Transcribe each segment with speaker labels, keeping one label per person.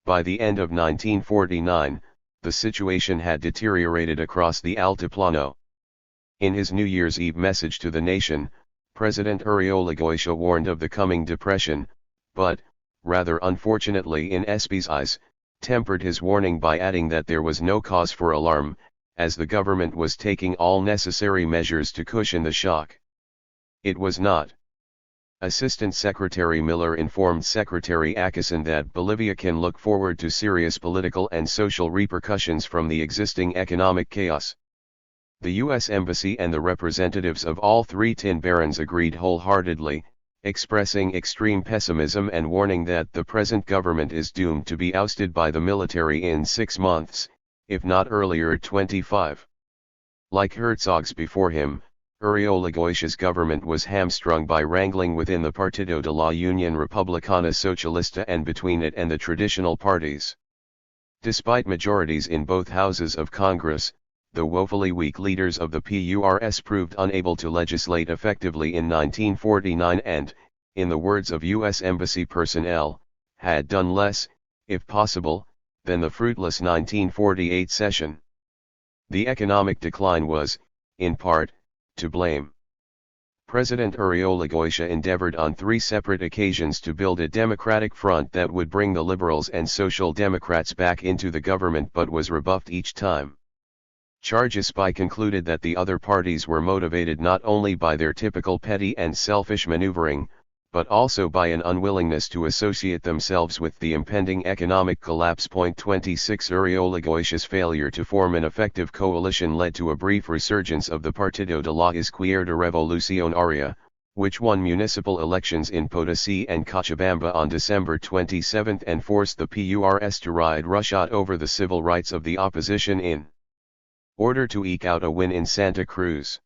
Speaker 1: By the end of 1949, the situation had deteriorated across the Altiplano. In his New Year's Eve message to the nation, President Uriolgoitia warned of the coming depression, but, rather unfortunately in SP's eyes, tempered his warning by adding that there was no cause for alarm, as the government was taking all necessary measures to cushion the shock. It was not. Assistant Secretary Miller informed Secretary Acason that Bolivia can look forward to serious political and social repercussions from the existing economic chaos. The U.S. Embassy and the representatives of all three tin barons agreed wholeheartedly, expressing extreme pessimism and warning that the present government is doomed to be ousted by the military in 6 months, if not earlier 25. Like Herzog's before him, Uriolgoitia's government was hamstrung by wrangling within the Partido de la Unión Republicana Socialista and between it and the traditional parties. Despite majorities in both houses of Congress, the woefully weak leaders of the PURS proved unable to legislate effectively in 1949 and, in the words of U.S. Embassy personnel, had done less, if possible, than the fruitless 1948 session. The economic decline was, in part, to blame. President Uriolgoitia endeavored on 3 separate occasions to build a democratic front that would bring the liberals and social democrats back into the government but was rebuffed each time. Charges-Spy concluded that the other parties were motivated not only by their typical petty and selfish maneuvering, but also by an unwillingness to associate themselves with the impending economic collapse. 26 Uriolgoitia's failure to form an effective coalition led to a brief resurgence of the Partido de la Izquierda Revolucionaria, which won municipal elections in Potosí and Cochabamba on December 27 and forced the PURS to ride roughshod over the civil rights of the opposition in order to eke out a win in Santa Cruz.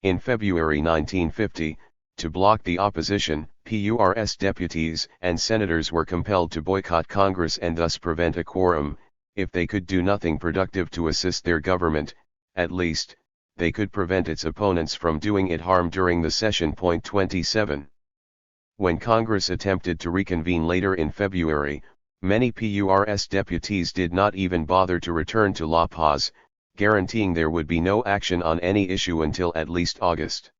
Speaker 1: In February 1950, to block the opposition, PURS deputies and senators were compelled to boycott Congress and thus prevent a quorum. If they could do nothing productive to assist their government, at least, they could prevent its opponents from doing it harm during the session. 27. When Congress attempted to reconvene later in February, many PURS deputies did not even bother to return to La Paz, guaranteeing there would be no action on any issue until at least August.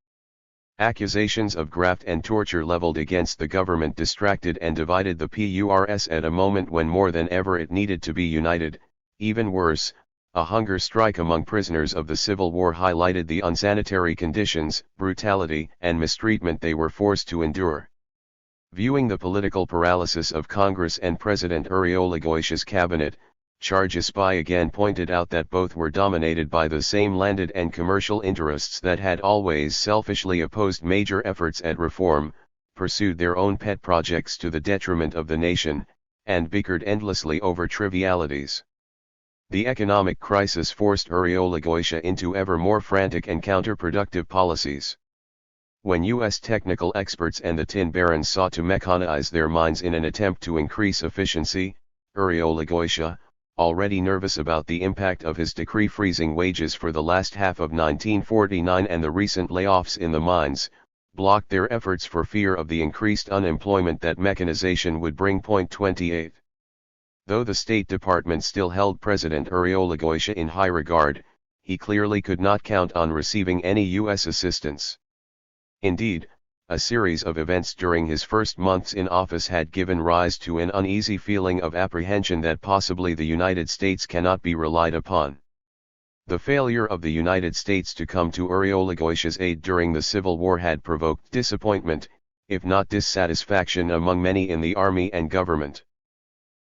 Speaker 1: Accusations of graft and torture leveled against the government distracted and divided the PURS at a moment when more than ever it needed to be united. Even worse, a hunger strike among prisoners of the Civil War highlighted the unsanitary conditions, brutality, and mistreatment they were forced to endure. Viewing the political paralysis of Congress and President Uriolgoitia's cabinet, Charges-Spy again pointed out that both were dominated by the same landed and commercial interests that had always selfishly opposed major efforts at reform, pursued their own pet projects to the detriment of the nation, and bickered endlessly over trivialities. The economic crisis forced Uriolgoitia into ever more frantic and counterproductive policies. When U.S. technical experts and the tin barons sought to mechanize their mines in an attempt to increase efficiency, Uriolgoitia, already nervous about the impact of his decree freezing wages for the last half of 1949 and the recent layoffs in the mines, blocked their efforts for fear of the increased unemployment that mechanization would bring. 28. Though the State Department still held President Uriolgoitia in high regard, he clearly could not count on receiving any U.S. assistance. Indeed, a series of events during his first months in office had given rise to an uneasy feeling of apprehension that possibly the United States cannot be relied upon. The failure of the United States to come to Uriolgoitia's aid during the Civil War had provoked disappointment, if not dissatisfaction, among many in the army and government.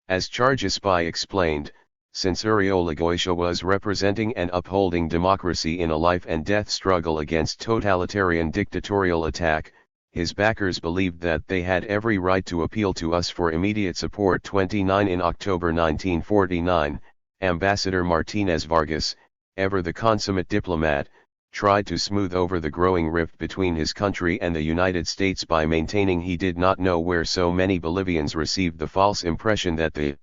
Speaker 1: As Charges-Spy explained, since Uriolgoitia was representing and upholding democracy in a life-and-death struggle against totalitarian dictatorial attack, his backers believed that they had every right to appeal to us for immediate support. 29 In October 1949, Ambassador Martinez Vargas, ever the consummate diplomat, tried to smooth over the growing rift between his country and the United States by maintaining he did not know where so many Bolivians received the false impression that the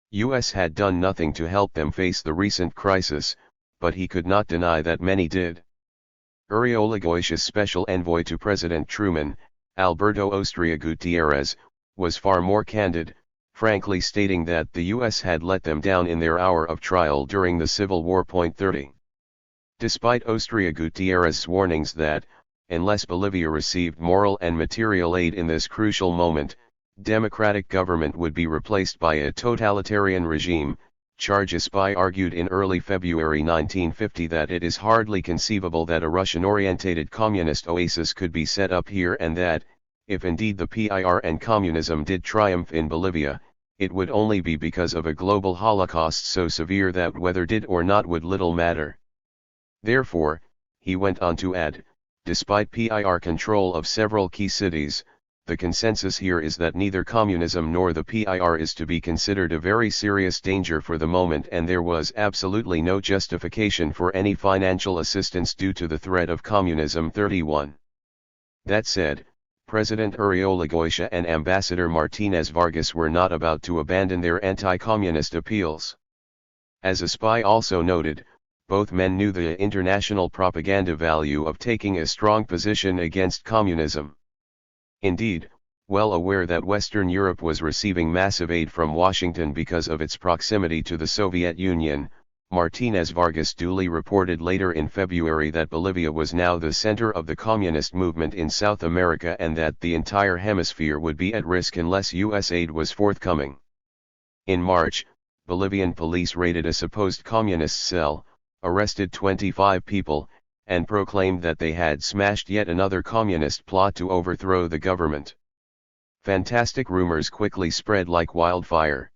Speaker 1: U.S. had done nothing to help them face the recent crisis, but he could not deny that many did. Uriolgoitia's special envoy to President Truman, Alberto Ostria Gutierrez, was far more candid, frankly stating that the US had let them down in their hour of trial during the Civil War. 30. Despite Austria Gutierrez's warnings that, unless Bolivia received moral and material aid in this crucial moment, democratic government would be replaced by a totalitarian regime, Charges-Spy argued in early February 1950 that it is hardly conceivable that a Russian-orientated communist oasis could be set up here, and that, if indeed the PIR and communism did triumph in Bolivia, it would only be because of a global holocaust so severe that whether did or not would little matter. Therefore, he went on to add, despite PIR control of several key cities, the consensus here is that neither communism nor the PIR is to be considered a very serious danger for the moment, and there was absolutely no justification for any financial assistance due to the threat of communism. 31. That said, President Uribe and Ambassador Martinez Vargas were not about to abandon their anti-communist appeals. As a spy also noted, both men knew the international propaganda value of taking a strong position against communism. Indeed, well aware that Western Europe was receiving massive aid from Washington because of its proximity to the Soviet Union, Martinez Vargas duly reported later in February that Bolivia was now the center of the communist movement in South America and that the entire hemisphere would be at risk unless U.S. aid was forthcoming. In March, Bolivian police raided a supposed communist cell, arrested 25 people, and proclaimed that they had smashed yet another communist plot to overthrow the government. Fantastic rumors quickly spread like wildfire.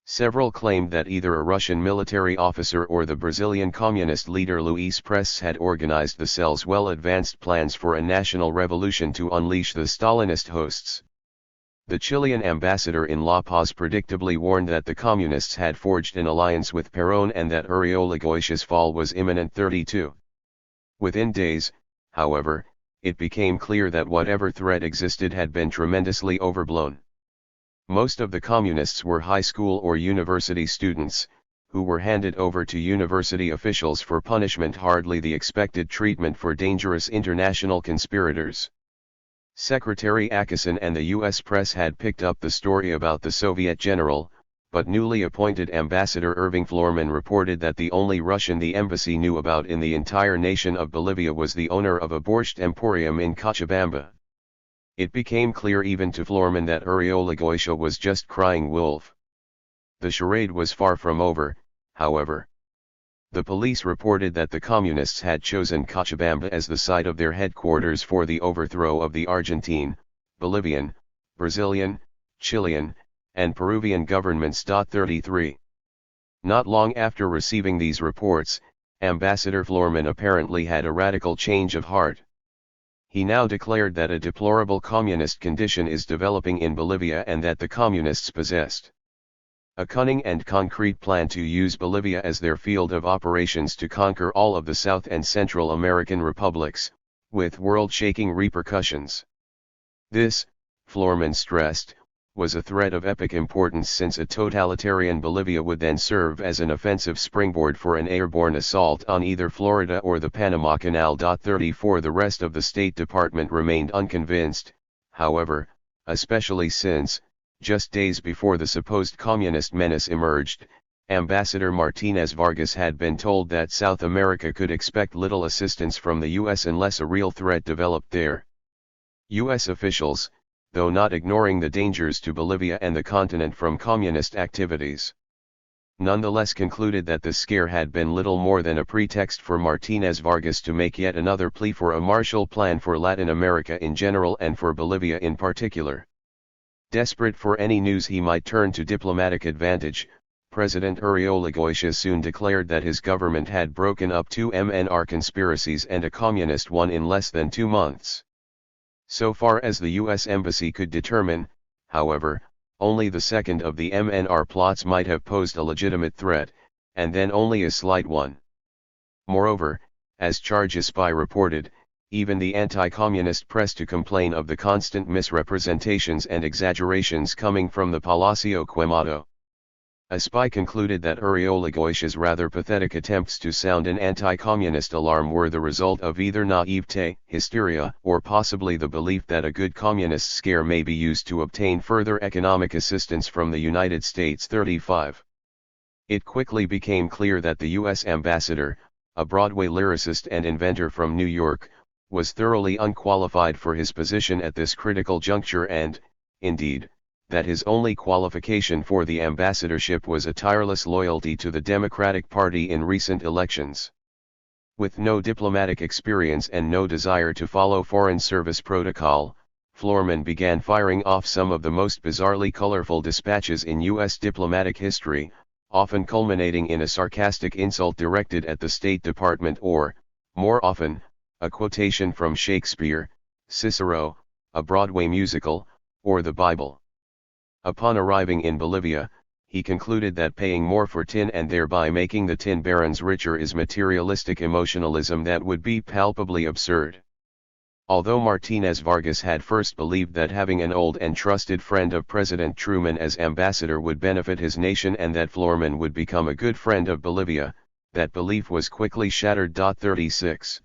Speaker 1: Several claimed that either a Russian military officer or the Brazilian communist leader Luis Prestes had organized the cell's well-advanced plans for a national revolution to unleash the Stalinist hosts. The Chilean ambassador in La Paz predictably warned that the communists had forged an alliance with Perón and that Uribe's fall was imminent. 32. Within days, however, it became clear that whatever threat existed had been tremendously overblown. Most of the communists were high school or university students, who were handed over to university officials for punishment, hardly the expected treatment for dangerous international conspirators. Secretary Acheson and the U.S. press had picked up the story about the Soviet general, but newly appointed Ambassador Irving Floorman reported that the only Russian the embassy knew about in the entire nation of Bolivia was the owner of a borscht emporium in Cochabamba. It became clear even to Floorman that Uribe was just crying wolf. The charade was far from over, however. The police reported that the communists had chosen Cochabamba as the site of their headquarters for the overthrow of the Argentine, Bolivian, Brazilian, Chilean, and Peruvian governments. 33. Not long after receiving these reports, Ambassador Floorman apparently had a radical change of heart. He now declared that a deplorable communist condition is developing in Bolivia and that the communists possessed a cunning and concrete plan to use Bolivia as their field of operations to conquer all of the South and Central American republics, with world-shaking repercussions. This, Floorman stressed, was a threat of epic importance, since a totalitarian Bolivia would then serve as an offensive springboard for an airborne assault on either Florida or the Panama Canal. 34. The rest of the State Department remained unconvinced, however, especially since, just days before the supposed communist menace emerged, Ambassador Martinez Vargas had been told that South America could expect little assistance from the U.S. unless a real threat developed there. U.S. officials, though not ignoring the dangers to Bolivia and the continent from communist activities, nonetheless concluded that the scare had been little more than a pretext for Martinez Vargas to make yet another plea for a Marshall Plan for Latin America in general and for Bolivia in particular. Desperate for any news he might turn to diplomatic advantage, President Uribe soon declared that his government had broken up 2 MNR conspiracies and a communist one in less than 2 months. So far as the U.S. Embassy could determine, however, only the second of the MNR plots might have posed a legitimate threat, and then only a slight one. Moreover, as Charges-Spy reported, even the anti-communist press to complain of the constant misrepresentations and exaggerations coming from the Palacio Quemado. A spy concluded that Uriol-Goitia's rather pathetic attempts to sound an anti-communist alarm were the result of either naivete, hysteria, or possibly the belief that a good communist scare may be used to obtain further economic assistance from the United States. 35. It quickly became clear that the U.S. ambassador, a Broadway lyricist and inventor from New York, was thoroughly unqualified for his position at this critical juncture and, indeed, that his only qualification for the ambassadorship was a tireless loyalty to the Democratic Party in recent elections. With no diplomatic experience and no desire to follow Foreign Service protocol, Floorman began firing off some of the most bizarrely colorful dispatches in U.S. diplomatic history, often culminating in a sarcastic insult directed at the State Department or, more often, a quotation from Shakespeare, Cicero, a Broadway musical, or the Bible. Upon arriving in Bolivia, he concluded that paying more for tin and thereby making the tin barons richer is materialistic emotionalism that would be palpably absurd. Although Martinez Vargas had first believed that having an old and trusted friend of President Truman as ambassador would benefit his nation and that Floorman would become a good friend of Bolivia, that belief was quickly shattered. 36.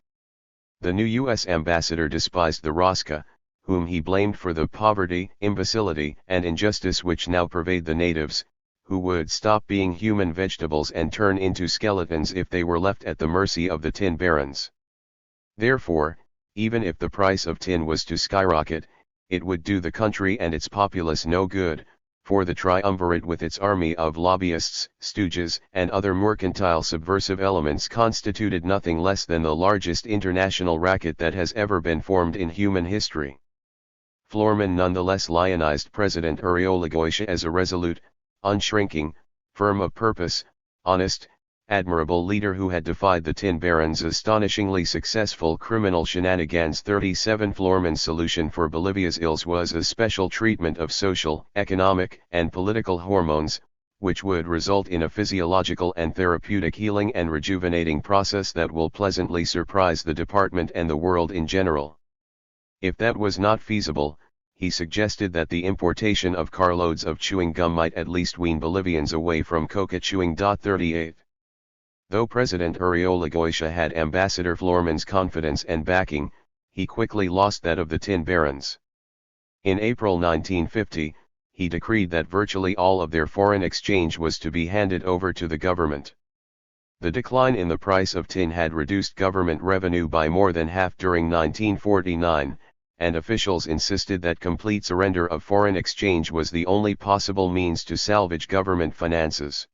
Speaker 1: The new U.S. ambassador despised the Rosca, whom he blamed for the poverty, imbecility, and injustice which now pervade the natives, who would stop being human vegetables and turn into skeletons if they were left at the mercy of the tin barons. Therefore, even if the price of tin was to skyrocket, it would do the country and its populace no good, for the triumvirate with its army of lobbyists, stooges, and other mercantile subversive elements constituted nothing less than the largest international racket that has ever been formed in human history. Floorman nonetheless lionized President Uriol-Goitia as a resolute, unshrinking, firm of purpose, honest, admirable leader who had defied the tin barons' astonishingly successful criminal shenanigans. 37. Floorman's solution for Bolivia's ills was a special treatment of social, economic, and political hormones, which would result in a physiological and therapeutic healing and rejuvenating process that will pleasantly surprise the department and the world in general. If that was not feasible, he suggested that the importation of carloads of chewing gum might at least wean Bolivians away from coca chewing. 38. Though President Uriol-Goitia had Ambassador Floorman's confidence and backing, he quickly lost that of the tin barons. In April 1950, he decreed that virtually all of their foreign exchange was to be handed over to the government. The decline in the price of tin had reduced government revenue by more than half during 1949, and officials insisted that complete surrender of foreign exchange was the only possible means to salvage government finances.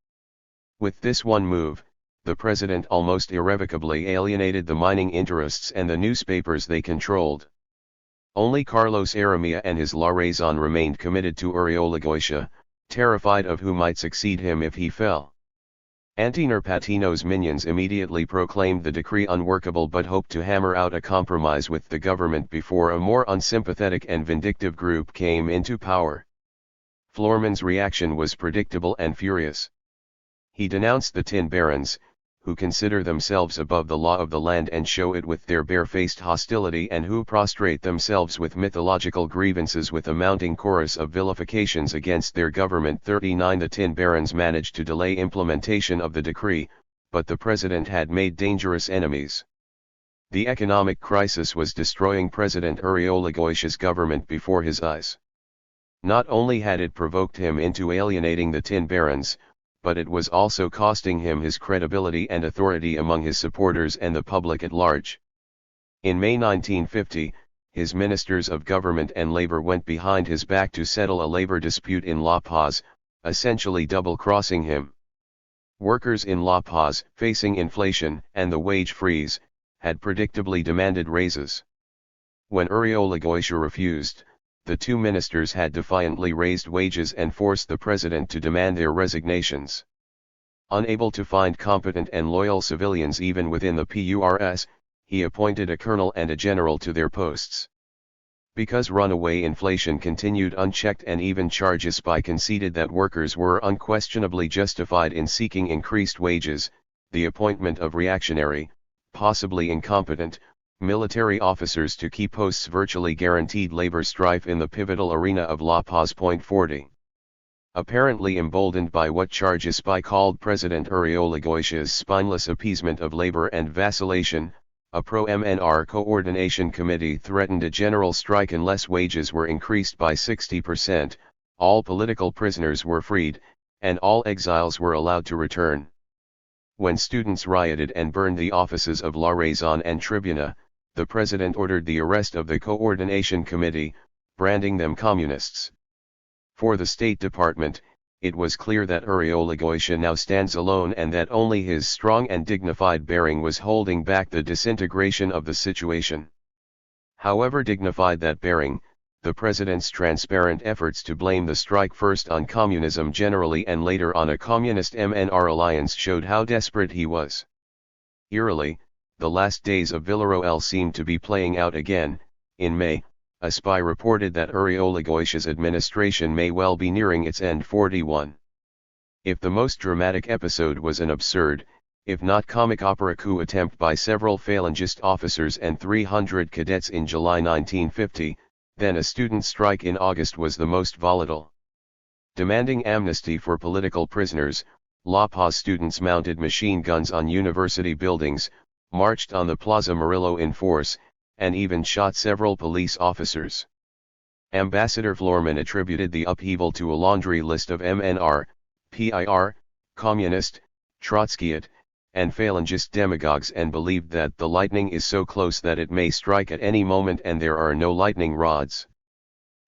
Speaker 1: With this one move, the president almost irrevocably alienated the mining interests and the newspapers they controlled. Only Carlos Aramilla and his La Razón remained committed to Uriol-Goitia, terrified of who might succeed him if he fell. Antonio Patino's minions immediately proclaimed the decree unworkable but hoped to hammer out a compromise with the government before a more unsympathetic and vindictive group came into power. Floorman's reaction was predictable and furious. He denounced the tin barons, who consider themselves above the law of the land and show it with their barefaced hostility and who prostrate themselves with mythological grievances with a mounting chorus of vilifications against their government. 39. The tin barons managed to delay implementation of the decree, but the president had made dangerous enemies. The economic crisis was destroying President Uriol-Goitia's government before his eyes. Not only had it provoked him into alienating the tin barons, but it was also costing him his credibility and authority among his supporters and the public at large. In May 1950, his ministers of government and labor went behind his back to settle a labor dispute in La Paz, essentially double-crossing him. Workers in La Paz, facing inflation and the wage freeze, had predictably demanded raises. When Uriol-Goitia refused, the two ministers had defiantly raised wages and forced the president to demand their resignations. Unable to find competent and loyal civilians even within the PURS, he appointed a colonel and a general to their posts. Because runaway inflation continued unchecked and even charges by conceded that workers were unquestionably justified in seeking increased wages, the appointment of reactionary, possibly incompetent, military officers to key posts virtually guaranteed labor strife in the pivotal arena of La Paz. 40. Apparently emboldened by what charges SPY called President Uriolgoice's spineless appeasement of labor and vacillation, a pro-MNR coordination committee threatened a general strike unless wages were increased by 60%, all political prisoners were freed, and all exiles were allowed to return. When students rioted and burned the offices of La Razón and Tribuna, the president ordered the arrest of the coordination committee, branding them communists. For the State Department, it was clear that Uriolgoice now stands alone and that only his strong and dignified bearing was holding back the disintegration of the situation. However dignified that bearing, the president's transparent efforts to blame the strike first on communism generally and later on a communist MNR alliance showed how desperate he was. Eerily, the last days of Villarroel seemed to be playing out again. In May, a spy reported that Uriolgoice's administration may well be nearing its end. 41. If the most dramatic episode was an absurd, if not comic opera coup attempt by several Falangist officers and 300 cadets in July 1950, then a student strike in August was the most volatile. Demanding amnesty for political prisoners, La Paz students mounted machine guns on university buildings, marched on the Plaza Murillo in force, and even shot several police officers. Ambassador Florman attributed the upheaval to a laundry list of MNR, PIR, Communist, Trotskyite, and Falangist demagogues and believed that the lightning is so close that it may strike at any moment and there are no lightning rods.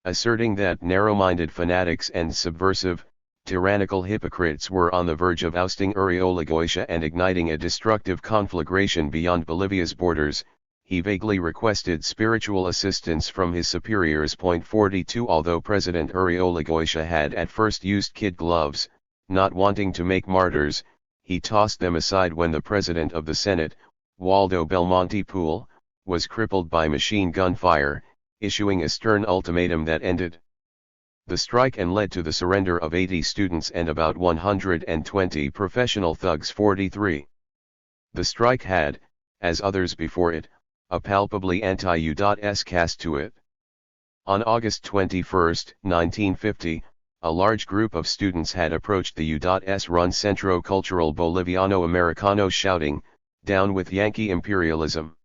Speaker 1: Asserting that narrow-minded fanatics and subversive, tyrannical hypocrites were on the verge of ousting Uriolgoice and igniting a destructive conflagration beyond Bolivia's borders, he vaguely requested spiritual assistance from his superiors. 42 Although President Uriolgoice had at first used kid gloves, not wanting to make martyrs, he tossed them aside when the President of the Senate, Waldo Belmonte Poole, was crippled by machine gun fire, issuing a stern ultimatum that ended the strike and led to the surrender of 80 students and about 120 professional thugs. 43. The strike had, as others before it, a palpably anti-U.S. cast to it. On August 21, 1950, a large group of students had approached the U.S.-run Centro Cultural Boliviano Americano shouting, "Down with Yankee imperialism."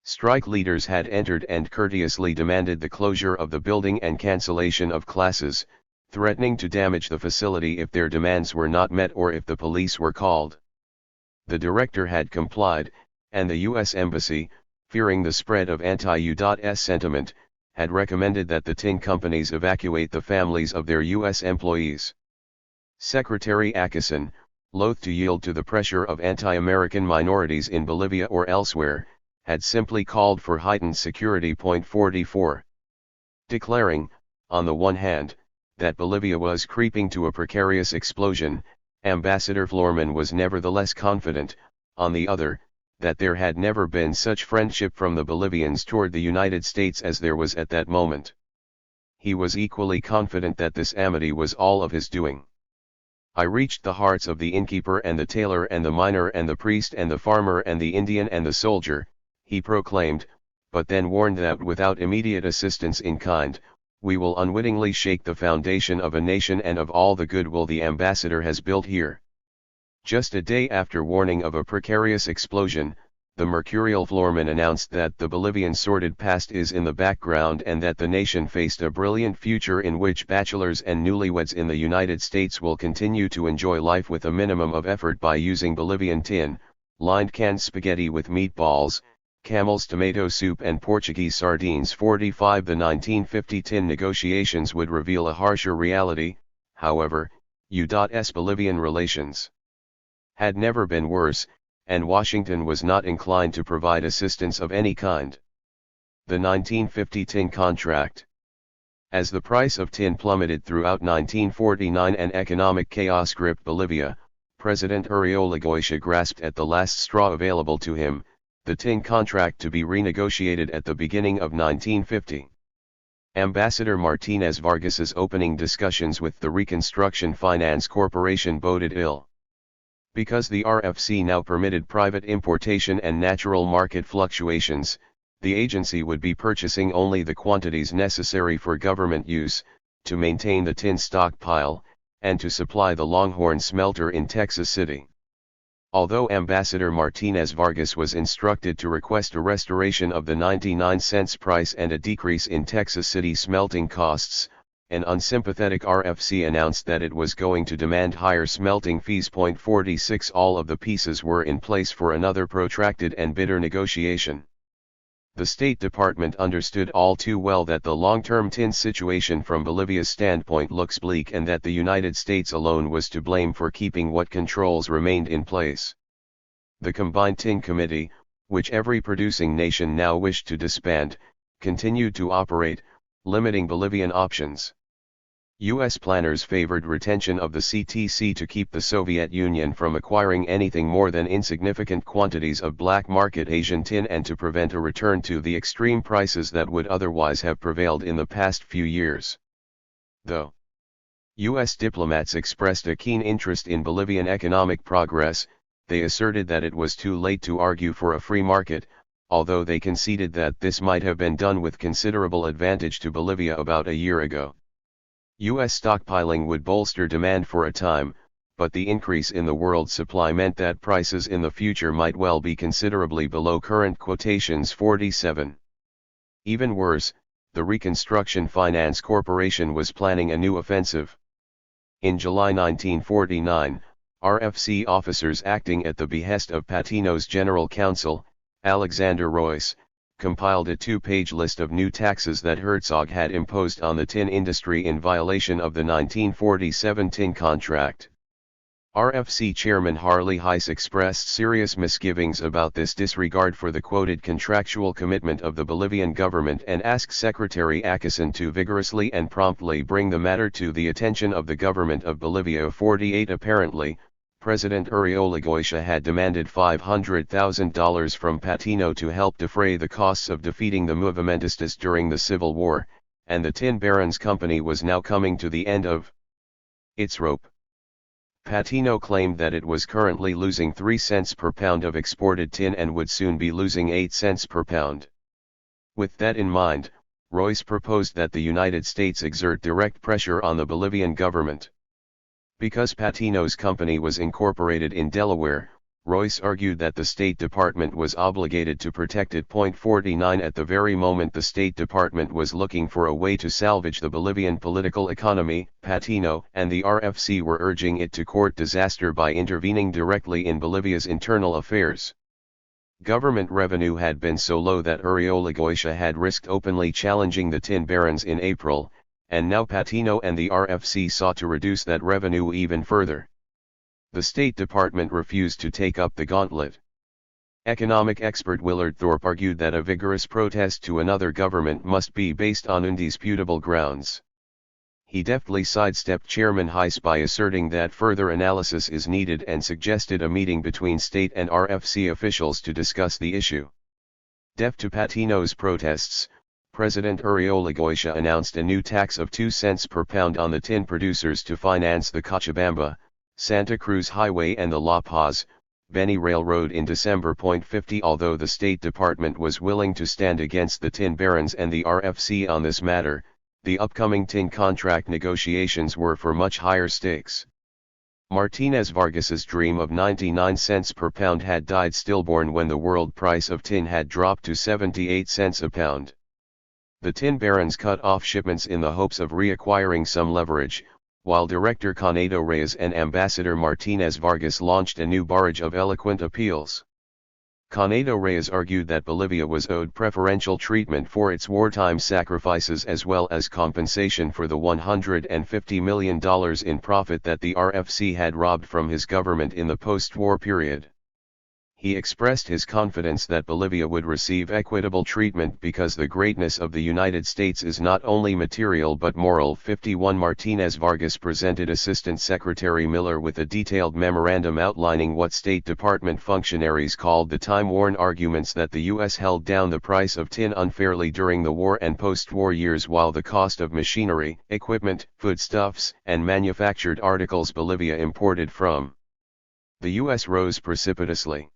Speaker 1: Strike leaders had entered and courteously demanded the closure of the building and cancellation of classes, threatening to damage the facility if their demands were not met or if the police were called. The director had complied, and the U.S. Embassy, fearing the spread of anti-U.S. sentiment, had recommended that the tin companies evacuate the families of their U.S. employees. Secretary Acheson, loath to yield to the pressure of anti-American minorities in Bolivia or elsewhere, had simply called for heightened security. 44. Declaring, on the one hand, that Bolivia was creeping to a precarious explosion, Ambassador Florman was nevertheless confident, on the other, that there had never been such friendship from the Bolivians toward the United States as there was at that moment. He was equally confident that this amity was all of his doing. "I reached the hearts of the innkeeper and the tailor and the miner and the priest and the farmer and the Indian and the soldier," he proclaimed, but then warned that without immediate assistance in kind, we will unwittingly shake the foundation of a nation and of all the goodwill the ambassador has built here. Just a day after warning of a precarious explosion, the mercurial Florman announced that the Bolivian sordid past is in the background and that the nation faced a brilliant future in which bachelors and newlyweds in the United States will continue to enjoy life with a minimum of effort by using Bolivian tin-lined canned spaghetti with meatballs, Camel's tomato soup and Portuguese sardines. 45 The 1950 tin negotiations would reveal a harsher reality, however. U.S.-Bolivian relations had never been worse, and Washington was not inclined to provide assistance of any kind. The 1950 tin contract. As the price of tin plummeted throughout 1949 and economic chaos gripped Bolivia, President Uriolgoice grasped at the last straw available to him, the tin contract to be renegotiated at the beginning of 1950. Ambassador Martinez Vargas's opening discussions with the Reconstruction Finance Corporation boded ill. Because the RFC now permitted private importation and natural market fluctuations, the agency would be purchasing only the quantities necessary for government use, to maintain the tin stockpile, and to supply the Longhorn smelter in Texas City. Although Ambassador Martinez Vargas was instructed to request a restoration of the 99-cent price and a decrease in Texas City smelting costs, an unsympathetic RFC announced that it was going to demand higher smelting fees. 46 All of the pieces were in place for another protracted and bitter negotiation. The State Department understood all too well that the long-term tin situation from Bolivia's standpoint looks bleak and that the United States alone was to blame for keeping what controls remained in place. The Combined Tin Committee, which every producing nation now wished to disband, continued to operate, limiting Bolivian options. U.S. planners favored retention of the CTC to keep the Soviet Union from acquiring anything more than insignificant quantities of black market Asian tin and to prevent a return to the extreme prices that would otherwise have prevailed in the past few years. Though U.S. diplomats expressed a keen interest in Bolivian economic progress, they asserted that it was too late to argue for a free market, although they conceded that this might have been done with considerable advantage to Bolivia about a year ago. U.S. stockpiling would bolster demand for a time, but the increase in the world supply meant that prices in the future might well be considerably below current quotations. 47. Even worse, the Reconstruction Finance Corporation was planning a new offensive. In July 1949, RFC officers acting at the behest of Patino's general counsel, Alexander Royce, compiled a two-page list of new taxes that Herzog had imposed on the tin industry in violation of the 1947 tin contract. RFC Chairman Harley Heiss expressed serious misgivings about this disregard for the quoted contractual commitment of the Bolivian government and asked Secretary Acason to vigorously and promptly bring the matter to the attention of the government of Bolivia. 48 Apparently, President Uriolgoitia had demanded $500,000 from Patino to help defray the costs of defeating the Movimentistas during the Civil War, and the Tin Barons Company was now coming to the end of its rope. Patino claimed that it was currently losing 3 cents per pound of exported tin and would soon be losing 8 cents per pound. With that in mind, Royce proposed that the United States exert direct pressure on the Bolivian government. Because Patino's company was incorporated in Delaware, Royce argued that the State Department was obligated to protect it. 49 At the very moment the State Department was looking for a way to salvage the Bolivian political economy, Patino and the RFC were urging it to court disaster by intervening directly in Bolivia's internal affairs. Government revenue had been so low that Uriolgoitia had risked openly challenging the tin barons in April, and now Patino and the RFC sought to reduce that revenue even further. The State Department refused to take up the gauntlet. Economic expert Willard Thorpe argued that a vigorous protest to another government must be based on indisputable grounds. He deftly sidestepped Chairman Heiss by asserting that further analysis is needed and suggested a meeting between state and RFC officials to discuss the issue. Deaf to Patino's protests, President Uriolgoitia announced a new tax of 2 cents per pound on the tin producers to finance the Cochabamba, Santa Cruz Highway and the La Paz, Beni Railroad in December. 50 Although the State Department was willing to stand against the tin barons and the RFC on this matter, the upcoming tin contract negotiations were for much higher stakes. Martinez Vargas's dream of 99 cents per pound had died stillborn when the world price of tin had dropped to 78 cents a pound. The tin barons cut off shipments in the hopes of reacquiring some leverage, while Director Canedo Reyes and Ambassador Martinez Vargas launched a new barrage of eloquent appeals. Canedo Reyes argued that Bolivia was owed preferential treatment for its wartime sacrifices as well as compensation for the $150 million in profit that the RFC had robbed from his government in the post-war period. He expressed his confidence that Bolivia would receive equitable treatment because the greatness of the United States is not only material but moral. 51 Martinez Vargas presented Assistant Secretary Miller with a detailed memorandum outlining what State Department functionaries called the time-worn arguments that the U.S. held down the price of tin unfairly during the war and post-war years while the cost of machinery, equipment, foodstuffs, and manufactured articles Bolivia imported from the U.S. rose precipitously.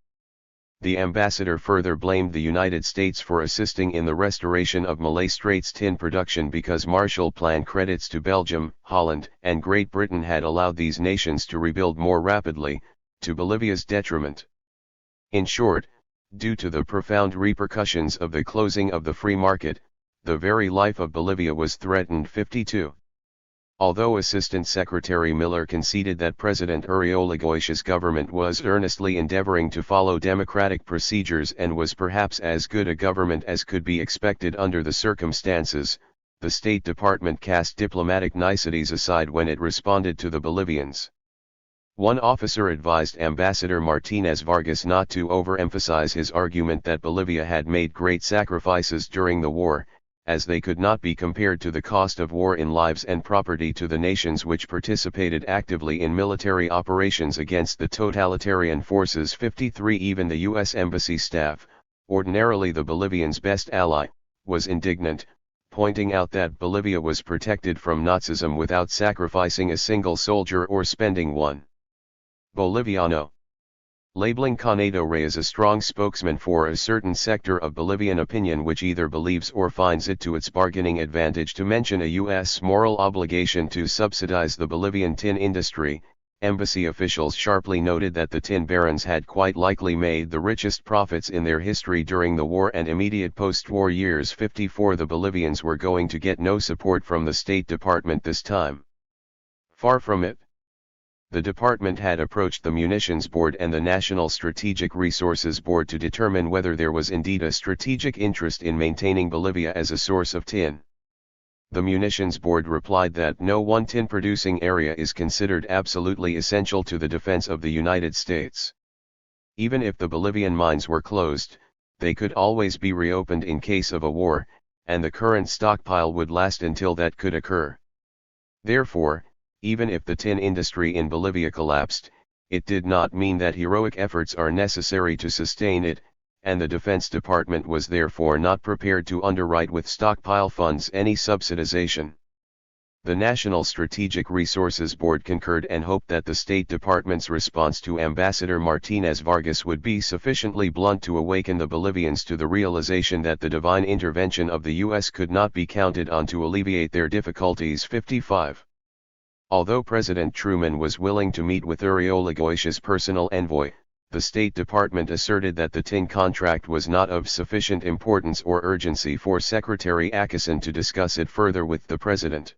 Speaker 1: The ambassador further blamed the United States for assisting in the restoration of Malay Straits tin production because Marshall Plan credits to Belgium, Holland, and Great Britain had allowed these nations to rebuild more rapidly, to Bolivia's detriment. In short, due to the profound repercussions of the closing of the free market, the very life of Bolivia was threatened. 52. Although Assistant Secretary Miller conceded that President Uriolagüe's government was earnestly endeavoring to follow democratic procedures and was perhaps as good a government as could be expected under the circumstances, the State Department cast diplomatic niceties aside when it responded to the Bolivians. One officer advised Ambassador Martinez Vargas not to overemphasize his argument that Bolivia had made great sacrifices during the war, as they could not be compared to the cost of war in lives and property to the nations which participated actively in military operations against the totalitarian forces. 53. Even the U.S. Embassy staff, ordinarily the Bolivians' best ally, was indignant, pointing out that Bolivia was protected from Nazism without sacrificing a single soldier or spending one Boliviano. Labeling Canedo Rey as a strong spokesman for a certain sector of Bolivian opinion which either believes or finds it to its bargaining advantage to mention a U.S. moral obligation to subsidize the Bolivian tin industry, embassy officials sharply noted that the tin barons had quite likely made the richest profits in their history during the war and immediate post-war years. 54. The Bolivians were going to get no support from the State Department this time. Far from it. The department had approached the Munitions Board and the National Strategic Resources Board to determine whether there was indeed a strategic interest in maintaining Bolivia as a source of tin. The Munitions Board replied that no one tin-producing area is considered absolutely essential to the defense of the United States. Even if the Bolivian mines were closed, they could always be reopened in case of a war, and the current stockpile would last until that could occur. Therefore, even if the tin industry in Bolivia collapsed, it did not mean that heroic efforts are necessary to sustain it, and the Defense Department was therefore not prepared to underwrite with stockpile funds any subsidization. The National Strategic Resources Board concurred and hoped that the State Department's response to Ambassador Martinez Vargas would be sufficiently blunt to awaken the Bolivians to the realization that the divine intervention of the U.S. could not be counted on to alleviate their difficulties. 55. Although President Truman was willing to meet with Uriolagüe's personal envoy, the State Department asserted that the tin contract was not of sufficient importance or urgency for Secretary Acason to discuss it further with the President.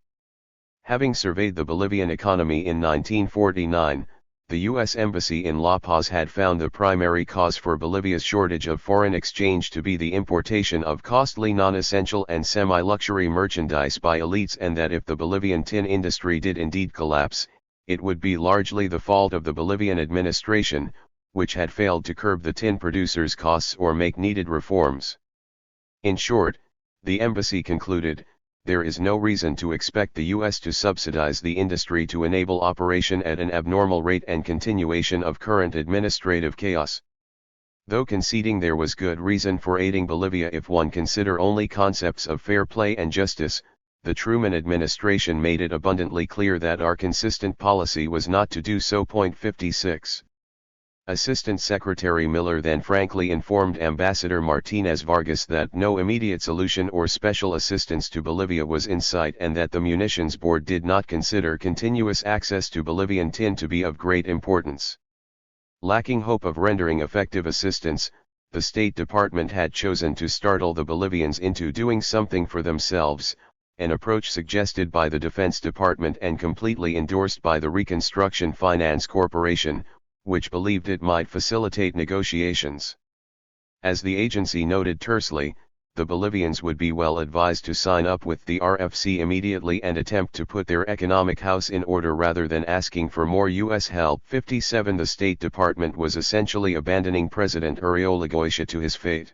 Speaker 1: Having surveyed the Bolivian economy in 1949, the U.S. Embassy in La Paz had found the primary cause for Bolivia's shortage of foreign exchange to be the importation of costly non-essential and semi-luxury merchandise by elites, and that if the Bolivian tin industry did indeed collapse, it would be largely the fault of the Bolivian administration, which had failed to curb the tin producers' costs or make needed reforms. In short, the embassy concluded, there is no reason to expect the U.S. to subsidize the industry to enable operation at an abnormal rate and continuation of current administrative chaos. Though conceding there was good reason for aiding Bolivia if one consider only concepts of fair play and justice, the Truman administration made it abundantly clear that our consistent policy was not to do so. 56. Assistant Secretary Miller then frankly informed Ambassador Martinez Vargas that no immediate solution or special assistance to Bolivia was in sight and that the Munitions Board did not consider continuous access to Bolivian tin to be of great importance. Lacking hope of rendering effective assistance, the State Department had chosen to startle the Bolivians into doing something for themselves, an approach suggested by the Defense Department and completely endorsed by the Reconstruction Finance Corporation, which believed it might facilitate negotiations. As the agency noted tersely, the Bolivians would be well advised to sign up with the RFC immediately and attempt to put their economic house in order rather than asking for more U.S. help. 57. The State Department was essentially abandoning President Uriolagüe to his fate.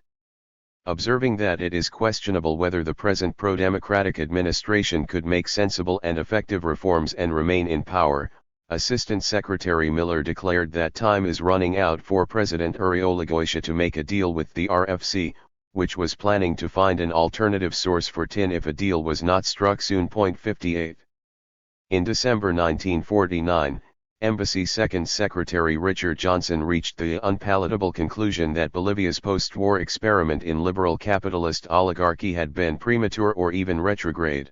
Speaker 1: Observing that it is questionable whether the present pro-democratic administration could make sensible and effective reforms and remain in power, Assistant Secretary Miller declared that time is running out for President Uriolagüe to make a deal with the RFC, which was planning to find an alternative source for tin if a deal was not struck soon. 58. In December 1949, Embassy Second Secretary Richard Johnson reached the unpalatable conclusion that Bolivia's post-war experiment in liberal capitalist oligarchy had been premature or even retrograde.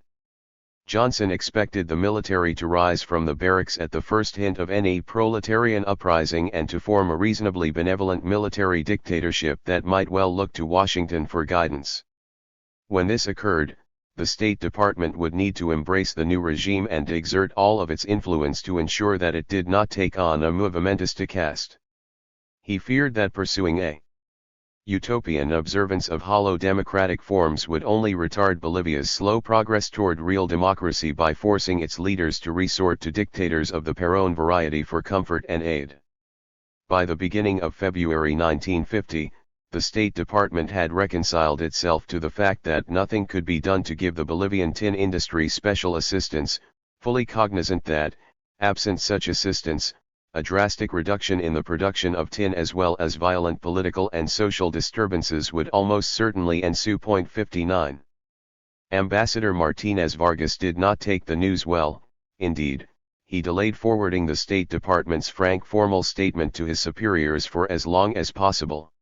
Speaker 1: Johnson expected the military to rise from the barracks at the first hint of any proletarian uprising and to form a reasonably benevolent military dictatorship that might well look to Washington for guidance. When this occurred, the State Department would need to embrace the new regime and exert all of its influence to ensure that it did not take on a movimentista cast. He feared that pursuing a utopian observance of hollow democratic forms would only retard Bolivia's slow progress toward real democracy by forcing its leaders to resort to dictators of the Perón variety for comfort and aid. By the beginning of February 1950, the State Department had reconciled itself to the fact that nothing could be done to give the Bolivian tin industry special assistance, fully cognizant that, absent such assistance, a drastic reduction in the production of tin as well as violent political and social disturbances would almost certainly ensue. 59. Ambassador Martinez Vargas did not take the news well. Indeed, he delayed forwarding the State Department's frank formal statement to his superiors for as long as possible.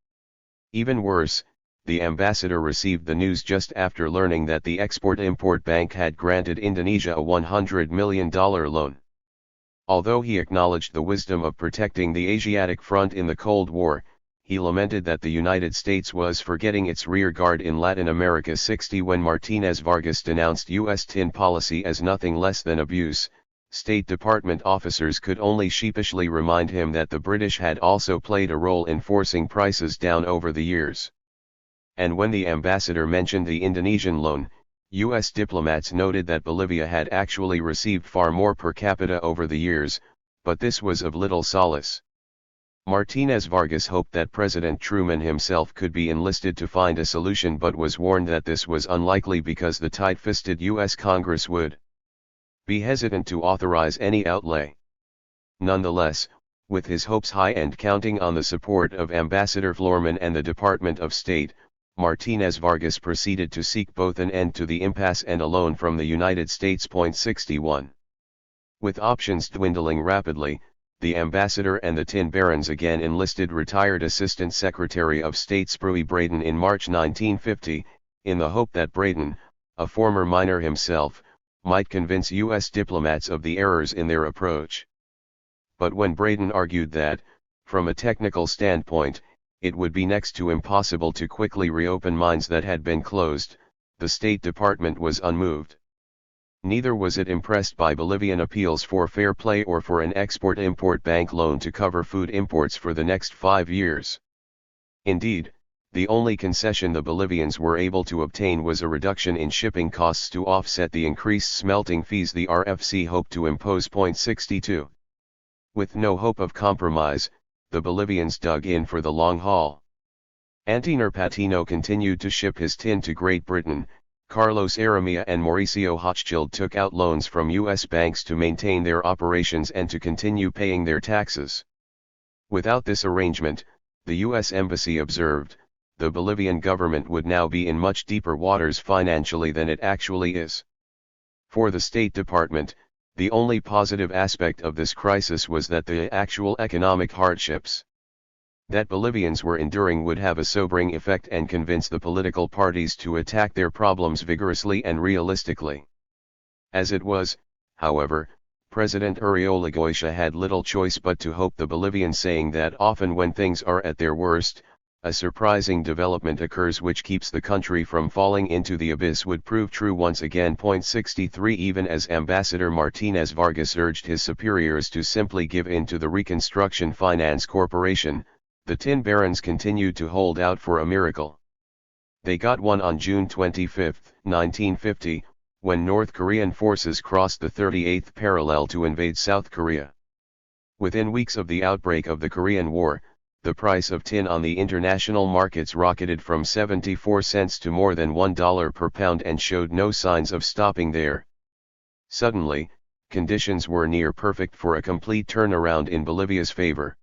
Speaker 1: Even worse, the ambassador received the news just after learning that the Export-Import Bank had granted Indonesia a $100 million loan. Although he acknowledged the wisdom of protecting the Asiatic front in the Cold War, he lamented that the United States was forgetting its rear guard in Latin America. 60 When Martinez Vargas denounced U.S. tin policy as nothing less than abuse, State Department officers could only sheepishly remind him that the British had also played a role in forcing prices down over the years. And when the ambassador mentioned the Indonesian loan, U.S. diplomats noted that Bolivia had actually received far more per capita over the years, but this was of little solace. Martinez Vargas hoped that President Truman himself could be enlisted to find a solution, but was warned that this was unlikely because the tight-fisted U.S. Congress would be hesitant to authorize any outlay. Nonetheless, with his hopes high and counting on the support of Ambassador Floorman and the Department of State, Martinez Vargas proceeded to seek both an end to the impasse and a loan from the United States. 61. With options dwindling rapidly, the ambassador and the tin barons again enlisted retired Assistant Secretary of State Spruce Braden in March 1950, in the hope that Braden, a former miner himself, might convince U.S. diplomats of the errors in their approach. But when Braden argued that, from a technical standpoint, it would be next to impossible to quickly reopen mines that had been closed, the State Department was unmoved. Neither was it impressed by Bolivian appeals for fair play or for an Export-Import Bank loan to cover food imports for the next 5 years. Indeed, the only concession the Bolivians were able to obtain was a reduction in shipping costs to offset the increased smelting fees the RFC hoped to impose. 62. With no hope of compromise, the Bolivians dug in for the long haul. Antonio Patino continued to ship his tin to Great Britain. Carlos Aramilla and Mauricio Hochschild took out loans from U.S. banks to maintain their operations and to continue paying their taxes. Without this arrangement, the U.S. Embassy observed, the Bolivian government would now be in much deeper waters financially than it actually is. For the State Department, the only positive aspect of this crisis was that the actual economic hardships that Bolivians were enduring would have a sobering effect and convince the political parties to attack their problems vigorously and realistically. As it was, however, President Uribe had little choice but to hope the Bolivian saying that often when things are at their worst, a surprising development occurs which keeps the country from falling into the abyss would prove true once again. 63 Even as Ambassador Martinez Vargas urged his superiors to simply give in to the Reconstruction Finance Corporation, the tin barons continued to hold out for a miracle. They got one on June 25, 1950, when North Korean forces crossed the 38th parallel to invade South Korea. Within weeks of the outbreak of the Korean War, the price of tin on the international markets rocketed from 74 cents to more than $1 per pound and showed no signs of stopping there. Suddenly, conditions were near perfect for a complete turnaround in Bolivia's favor.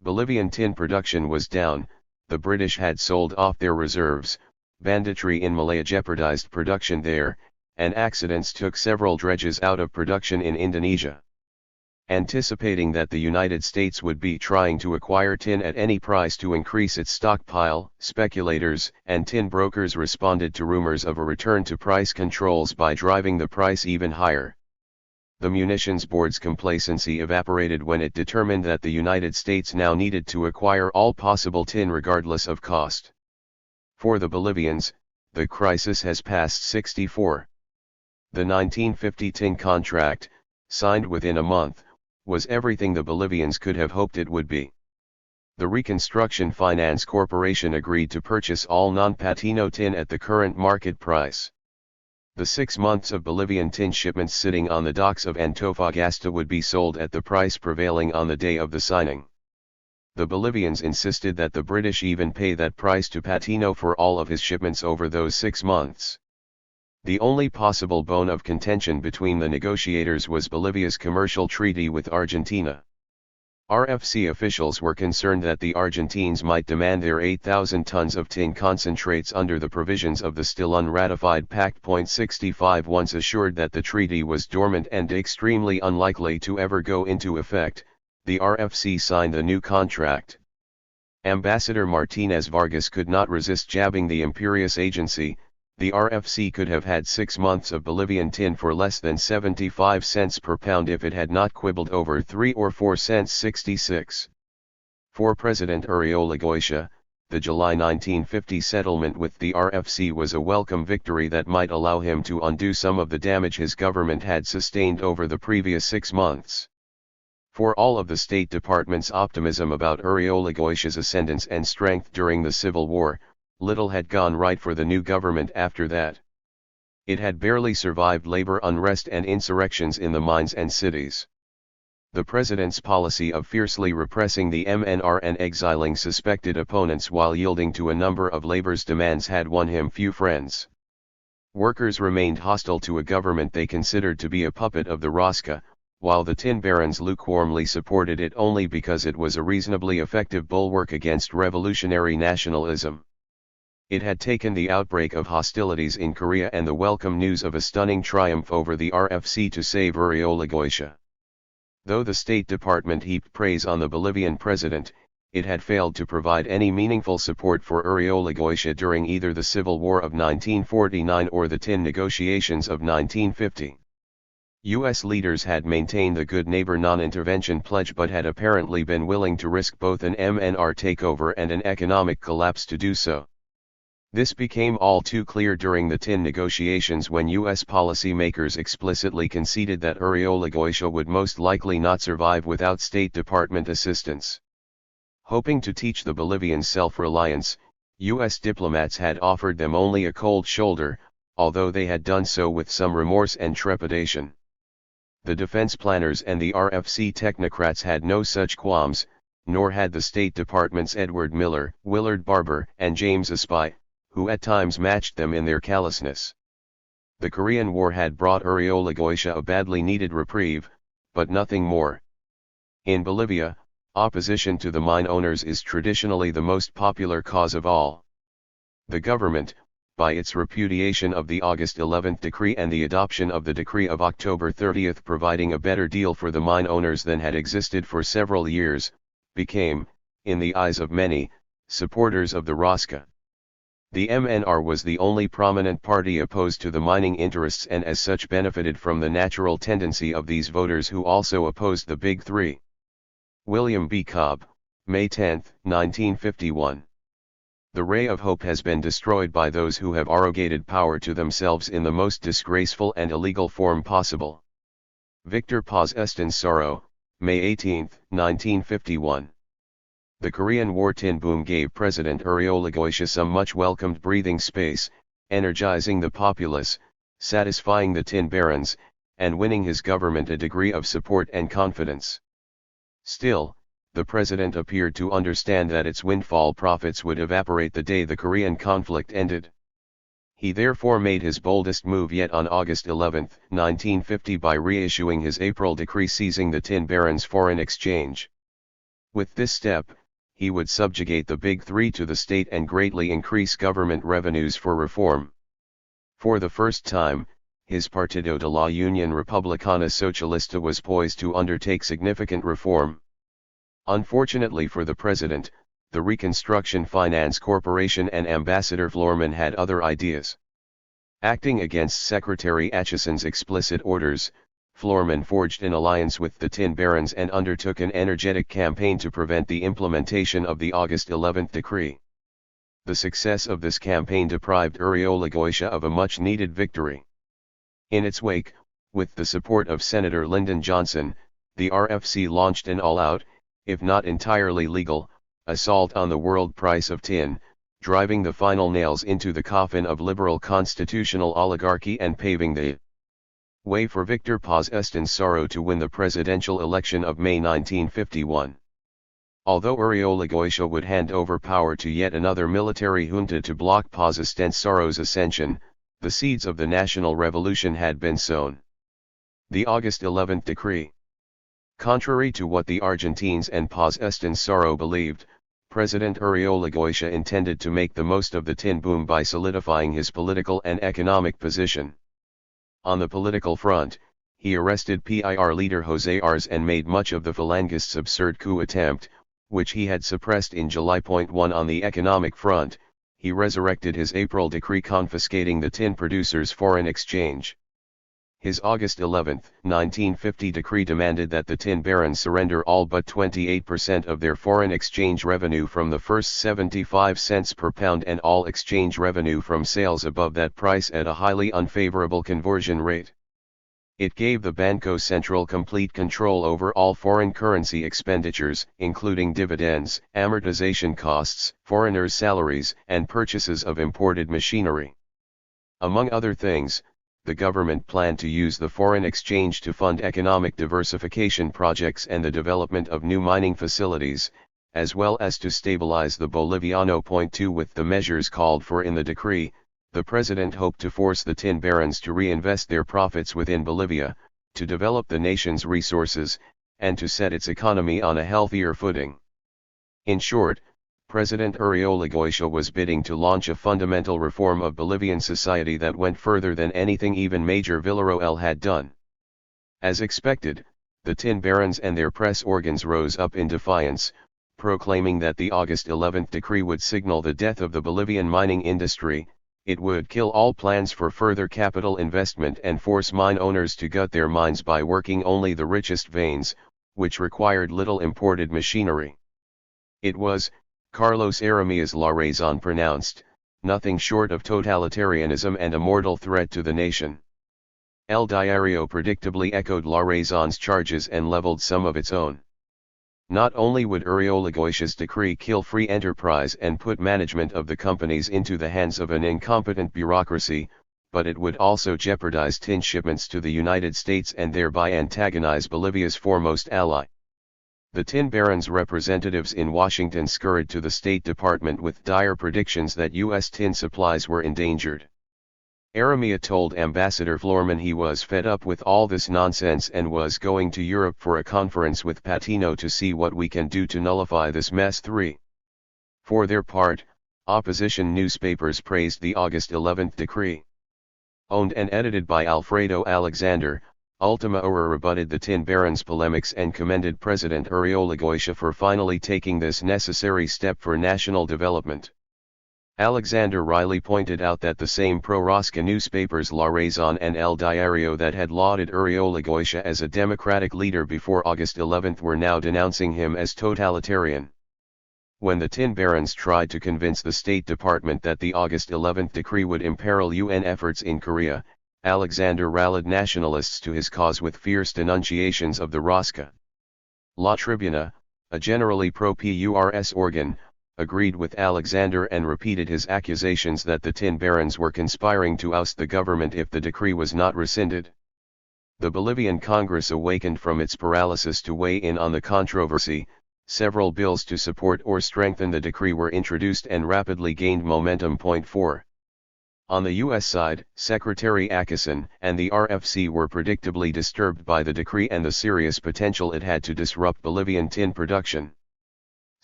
Speaker 1: Bolivian tin production was down, the British had sold off their reserves, banditry in Malaya jeopardized production there, and accidents took several dredges out of production in Indonesia. Anticipating that the United States would be trying to acquire tin at any price to increase its stockpile, speculators and tin brokers responded to rumors of a return to price controls by driving the price even higher. The Munitions Board's complacency evaporated when it determined that the United States now needed to acquire all possible tin regardless of cost. For the Bolivians, the crisis has passed 64. The 1950 tin contract, signed within a month, was everything the Bolivians could have hoped it would be. The Reconstruction Finance Corporation agreed to purchase all non-Patino tin at the current market price. The 6 months of Bolivian tin shipments sitting on the docks of Antofagasta would be sold at the price prevailing on the day of the signing. The Bolivians insisted that the British even pay that price to Patino for all of his shipments over those 6 months. The only possible bone of contention between the negotiators was Bolivia's commercial treaty with Argentina. RFC officials were concerned that the Argentines might demand their 8,000 tons of tin concentrates under the provisions of the still unratified Pact. 65. Once assured that the treaty was dormant and extremely unlikely to ever go into effect, the RFC signed the new contract. Ambassador Martinez Vargas could not resist jabbing the imperious agency. The RFC could have had 6 months of Bolivian tin for less than 75 cents per pound if it had not quibbled over 3 or 4 cents 66. For President Uribe, the July 1950 settlement with the RFC was a welcome victory that might allow him to undo some of the damage his government had sustained over the previous 6 months. For all of the State Department's optimism about Uribe's ascendance and strength during the Civil War, little had gone right for the new government after that. It had barely survived labor unrest and insurrections in the mines and cities. The president's policy of fiercely repressing the MNR and exiling suspected opponents while yielding to a number of labor's demands had won him few friends. Workers remained hostile to a government they considered to be a puppet of the Rosca, while the tin barons lukewarmly supported it only because it was a reasonably effective bulwark against revolutionary nationalism. It had taken the outbreak of hostilities in Korea and the welcome news of a stunning triumph over the RFC to save Uribe. Though the State Department heaped praise on the Bolivian president, it had failed to provide any meaningful support for Uribe during either the Civil War of 1949 or the tin negotiations of 1950. U.S. leaders had maintained the good neighbor non-intervention pledge but had apparently been willing to risk both an MNR takeover and an economic collapse to do so. This became all too clear during the tin negotiations when U.S. policymakers explicitly conceded that Uribe would most likely not survive without State Department assistance. Hoping to teach the Bolivians self-reliance, U.S. diplomats had offered them only a cold shoulder, although they had done so with some remorse and trepidation. The defense planners and the RFC technocrats had no such qualms, nor had the State Department's Edward Miller, Willard Barber, and James Espy, who at times matched them in their callousness. The Korean War had brought Uribe a badly needed reprieve, but nothing more. In Bolivia, opposition to the mine owners is traditionally the most popular cause of all. The government, by its repudiation of the August 11 decree and the adoption of the decree of October 30 providing a better deal for the mine owners than had existed for several years, became, in the eyes of many, supporters of the Rosca. The MNR was the only prominent party opposed to the mining interests and as such benefited from the natural tendency of these voters who also opposed the Big Three. William B. Cobb, May 10, 1951. The ray of hope has been destroyed by those who have arrogated power to themselves in the most disgraceful and illegal form possible. Victor Paz Estensoro, May 18, 1951. The Korean War tin boom gave President Uribe some much-welcomed breathing space, energizing the populace, satisfying the tin barons, and winning his government a degree of support and confidence. Still, the president appeared to understand that its windfall profits would evaporate the day the Korean conflict ended. He therefore made his boldest move yet on August 11, 1950 by reissuing his April decree seizing the tin barons' foreign exchange. With this step, he would subjugate the Big Three to the state and greatly increase government revenues for reform. For the first time, his Partido de la Unión Republicana Socialista was poised to undertake significant reform. Unfortunately for the president, the Reconstruction Finance Corporation and Ambassador Florman had other ideas. Acting against Secretary Acheson's explicit orders, Florman forged an alliance with the Tin Barons and undertook an energetic campaign to prevent the implementation of the August 11 decree. The success of this campaign deprived Uriolagüeşe of a much-needed victory. In its wake, with the support of Senator Lyndon Johnson, the RFC launched an all-out, if not entirely legal, assault on the world price of tin, driving the final nails into the coffin of liberal constitutional oligarchy and paving the way for Victor Paz Estenssoro to win the presidential election of May 1951. Although Uriolagüeşe would hand over power to yet another military junta to block Paz Estenssoro's ascension, the seeds of the national revolution had been sown. The August 11 decree. Contrary to what the Argentines and Paz Estenssoro believed, President Uriolagüeşe intended to make the most of the tin boom by solidifying his political and economic position. On the political front, he arrested PIR leader José Arz and made much of the Falangists' absurd coup attempt, which he had suppressed in July. 1 On the economic front, he resurrected his April decree confiscating the tin producers' foreign exchange. His August 11, 1950 decree demanded that the tin barons surrender all but 28% of their foreign exchange revenue from the first 75 cents per pound and all exchange revenue from sales above that price at a highly unfavorable conversion rate. It gave the Banco Central complete control over all foreign currency expenditures, including dividends, amortization costs, foreigners' salaries, and purchases of imported machinery. Among other things, the government planned to use the foreign exchange to fund economic diversification projects and the development of new mining facilities, as well as to stabilize the Boliviano. 2 With the measures called for in the decree, the president hoped to force the tin barons to reinvest their profits within Bolivia, to develop the nation's resources, and to set its economy on a healthier footing. In short, President Uriolagüeşe was bidding to launch a fundamental reform of Bolivian society that went further than anything even Major Villarroel had done. As expected, the tin barons and their press organs rose up in defiance, proclaiming that the August 11 decree would signal the death of the Bolivian mining industry. It would kill all plans for further capital investment and force mine owners to gut their mines by working only the richest veins, which required little imported machinery. It was, Carlos Aramis Larrazón pronounced, nothing short of totalitarianism and a mortal threat to the nation. El Diario predictably echoed Larrazón's charges and leveled some of its own. Not only would Uriolagüeşe's decree kill free enterprise and put management of the companies into the hands of an incompetent bureaucracy, but it would also jeopardize tin shipments to the United States and thereby antagonize Bolivia's foremost ally. The tin barons' representatives in Washington scurried to the State Department with dire predictions that U.S. tin supplies were endangered. Aramis told Ambassador Florman he was fed up with all this nonsense and was going to Europe for a conference with Patino to see what we can do to nullify this mess. 3. For their part, opposition newspapers praised the August 11 decree. Owned and edited by Alfredo Alexander, Ultima Hora rebutted the tin barons' polemics and commended President Uriolagüeşe for finally taking this necessary step for national development. Alexander Riley pointed out that the same pro-Rosca newspapers La Razón and El Diario that had lauded Uriolagüeşe as a democratic leader before August 11 were now denouncing him as totalitarian. When the tin barons tried to convince the State Department that the August 11 decree would imperil UN efforts in Korea, Alexander rallied nationalists to his cause with fierce denunciations of the Rosca. La Tribuna, a generally pro-PURS organ, agreed with Alexander and repeated his accusations that the tin barons were conspiring to oust the government if the decree was not rescinded. The Bolivian Congress awakened from its paralysis to weigh in on the controversy. Several bills to support or strengthen the decree were introduced and rapidly gained momentum. 4. On the U.S. side, Secretary Acheson and the RFC were predictably disturbed by the decree and the serious potential it had to disrupt Bolivian tin production.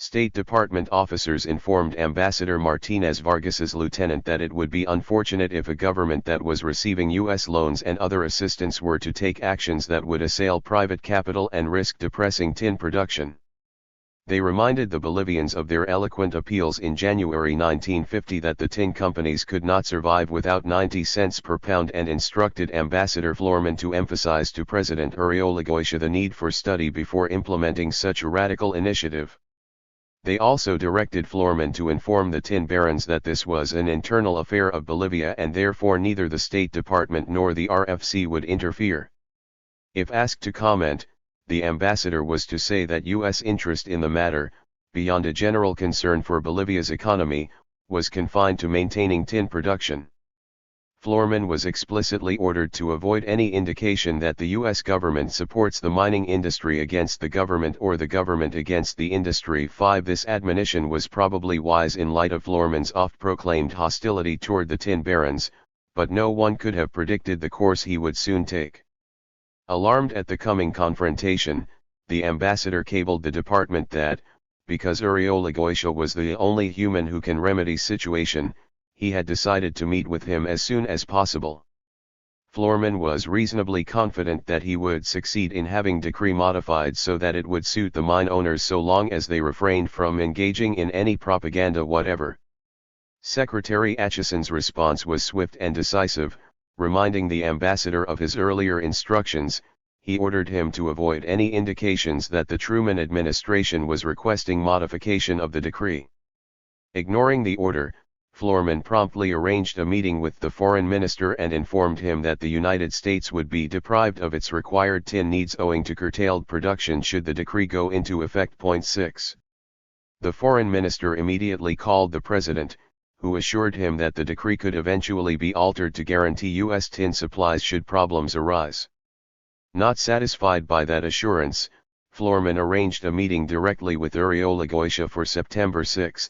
Speaker 1: State Department officers informed Ambassador Martinez Vargas's lieutenant that it would be unfortunate if a government that was receiving U.S. loans and other assistance were to take actions that would assail private capital and risk depressing tin production. They reminded the Bolivians of their eloquent appeals in January 1950 that the tin companies could not survive without 90 cents per pound and instructed Ambassador Florman to emphasize to President Uriolgoitia the need for study before implementing such a radical initiative. They also directed Florman to inform the tin barons that this was an internal affair of Bolivia and therefore neither the State Department nor the RFC would interfere. If asked to comment, the ambassador was to say that U.S. interest in the matter, beyond a general concern for Bolivia's economy, was confined to maintaining tin production. Florman was explicitly ordered to avoid any indication that the U.S. government supports the mining industry against the government or the government against the industry. 5. This admonition was probably wise in light of Florman's oft-proclaimed hostility toward the tin barons, but no one could have predicted the course he would soon take. Alarmed at the coming confrontation, the ambassador cabled the department that, because Uriolgoitia was the only human who can remedy situation, he had decided to meet with him as soon as possible. Florman was reasonably confident that he would succeed in having decree modified so that it would suit the mine owners so long as they refrained from engaging in any propaganda whatever. Secretary Acheson's response was swift and decisive, reminding the ambassador of his earlier instructions. He ordered him to avoid any indications that the Truman administration was requesting modification of the decree. Ignoring the order, Florman promptly arranged a meeting with the foreign minister and informed him that the United States would be deprived of its required tin needs owing to curtailed production should the decree go into effect. 6. The foreign minister immediately called the president, who assured him that the decree could eventually be altered to guarantee U.S. tin supplies should problems arise. Not satisfied by that assurance, Florman arranged a meeting directly with Uriolgoitia for September 6.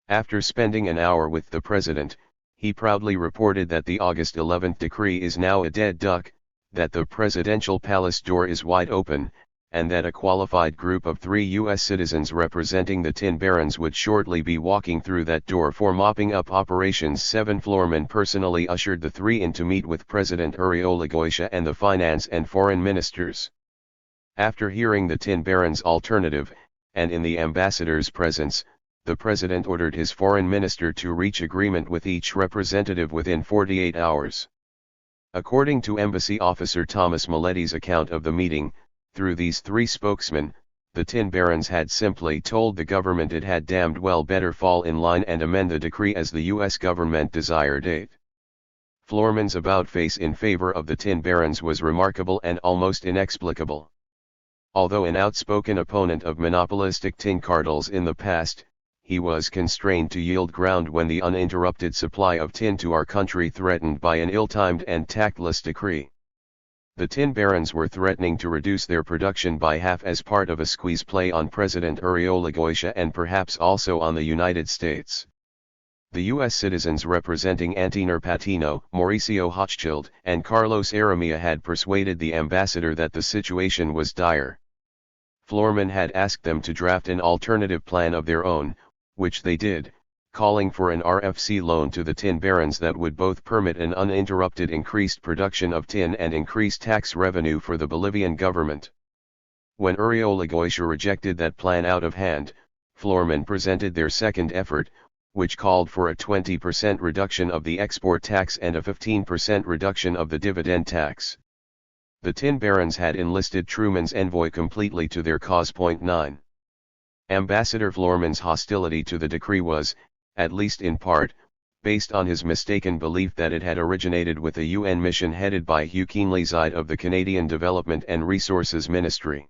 Speaker 1: After spending an hour with the president, he proudly reported that the August 11 decree is now a dead duck, that the presidential palace door is wide open, and that a qualified group of 3 U.S. citizens representing the tin barons would shortly be walking through that door for mopping up operations. 7. Florman personally ushered the 3 in to meet with President Uriolgoitia and the finance and foreign ministers. After hearing the tin barons' alternative, and in the ambassador's presence, the president ordered his foreign minister to reach agreement with each representative within 48 hours. According to embassy officer Thomas Miletti's account of the meeting, through these 3 spokesmen, the tin barons had simply told the government it had damned well better fall in line and amend the decree as the U.S. government desired it. Florman's about-face in favor of the tin barons was remarkable and almost inexplicable. Although an outspoken opponent of monopolistic tin cartels in the past, he was constrained to yield ground when the uninterrupted supply of tin to our country threatened by an ill-timed and tactless decree. The tin barons were threatening to reduce their production by half as part of a squeeze play on President Uriolgoitia and perhaps also on the United States. The U.S. citizens representing Antenor Patino, Mauricio Hochschild, and Carlos Aramia had persuaded the ambassador that the situation was dire. Florman had asked them to draft an alternative plan of their own, which they did, calling for an RFC loan to the tin barons that would both permit an uninterrupted increased production of tin and increase tax revenue for the Bolivian government. When Uriolgoitia rejected that plan out of hand, Florman presented their second effort, which called for a 20% reduction of the export tax and a 15% reduction of the dividend tax. The tin barons had enlisted Truman's envoy completely to their cause. 9. Ambassador Florman's hostility to the decree was, at least in part, based on his mistaken belief that it had originated with a UN mission headed by Hugh Keenleyzide of the Canadian Development and Resources Ministry.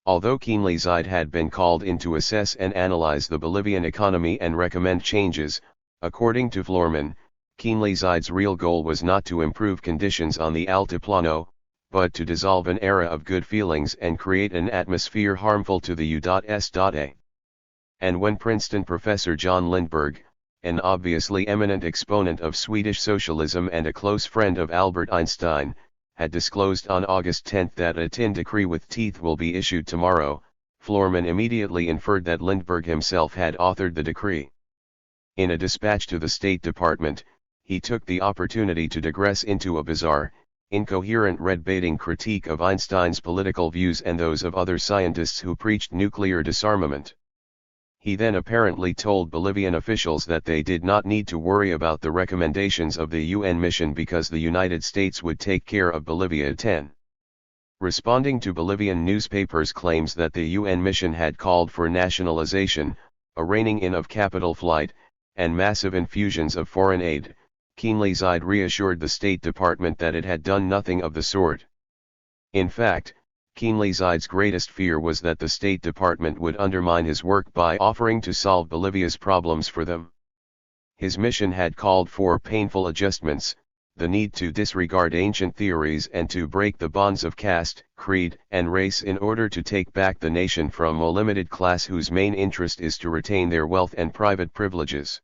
Speaker 1: Although Keenleyzide had been called in to assess and analyze the Bolivian economy and recommend changes, according to Florman, Keenleyzide's real goal was not to improve conditions on the Altiplano, but to dissolve an era of good feelings and create an atmosphere harmful to the U.S.A. And when Princeton professor John Lindbergh, an obviously eminent exponent of Swedish socialism and a close friend of Albert Einstein, had disclosed on August 10 that a tin decree with teeth will be issued tomorrow, Florman immediately inferred that Lindbergh himself had authored the decree. In a dispatch to the State Department, he took the opportunity to digress into a bizarre, incoherent red-baiting critique of Einstein's political views and those of other scientists who preached nuclear disarmament. He then apparently told Bolivian officials that they did not need to worry about the recommendations of the UN mission because the United States would take care of Bolivia. 10. Responding to Bolivian newspapers' claims that the UN mission had called for nationalization, a reining in of capital flight, and massive infusions of foreign aid, Keenly-Zide reassured the State Department that it had done nothing of the sort. In fact, Keenly-Zide's greatest fear was that the State Department would undermine his work by offering to solve Bolivia's problems for them. His mission had called for painful adjustments, the need to disregard ancient theories and to break the bonds of caste, creed, and race in order to take back the nation from a limited class whose main interest is to retain their wealth and private privileges.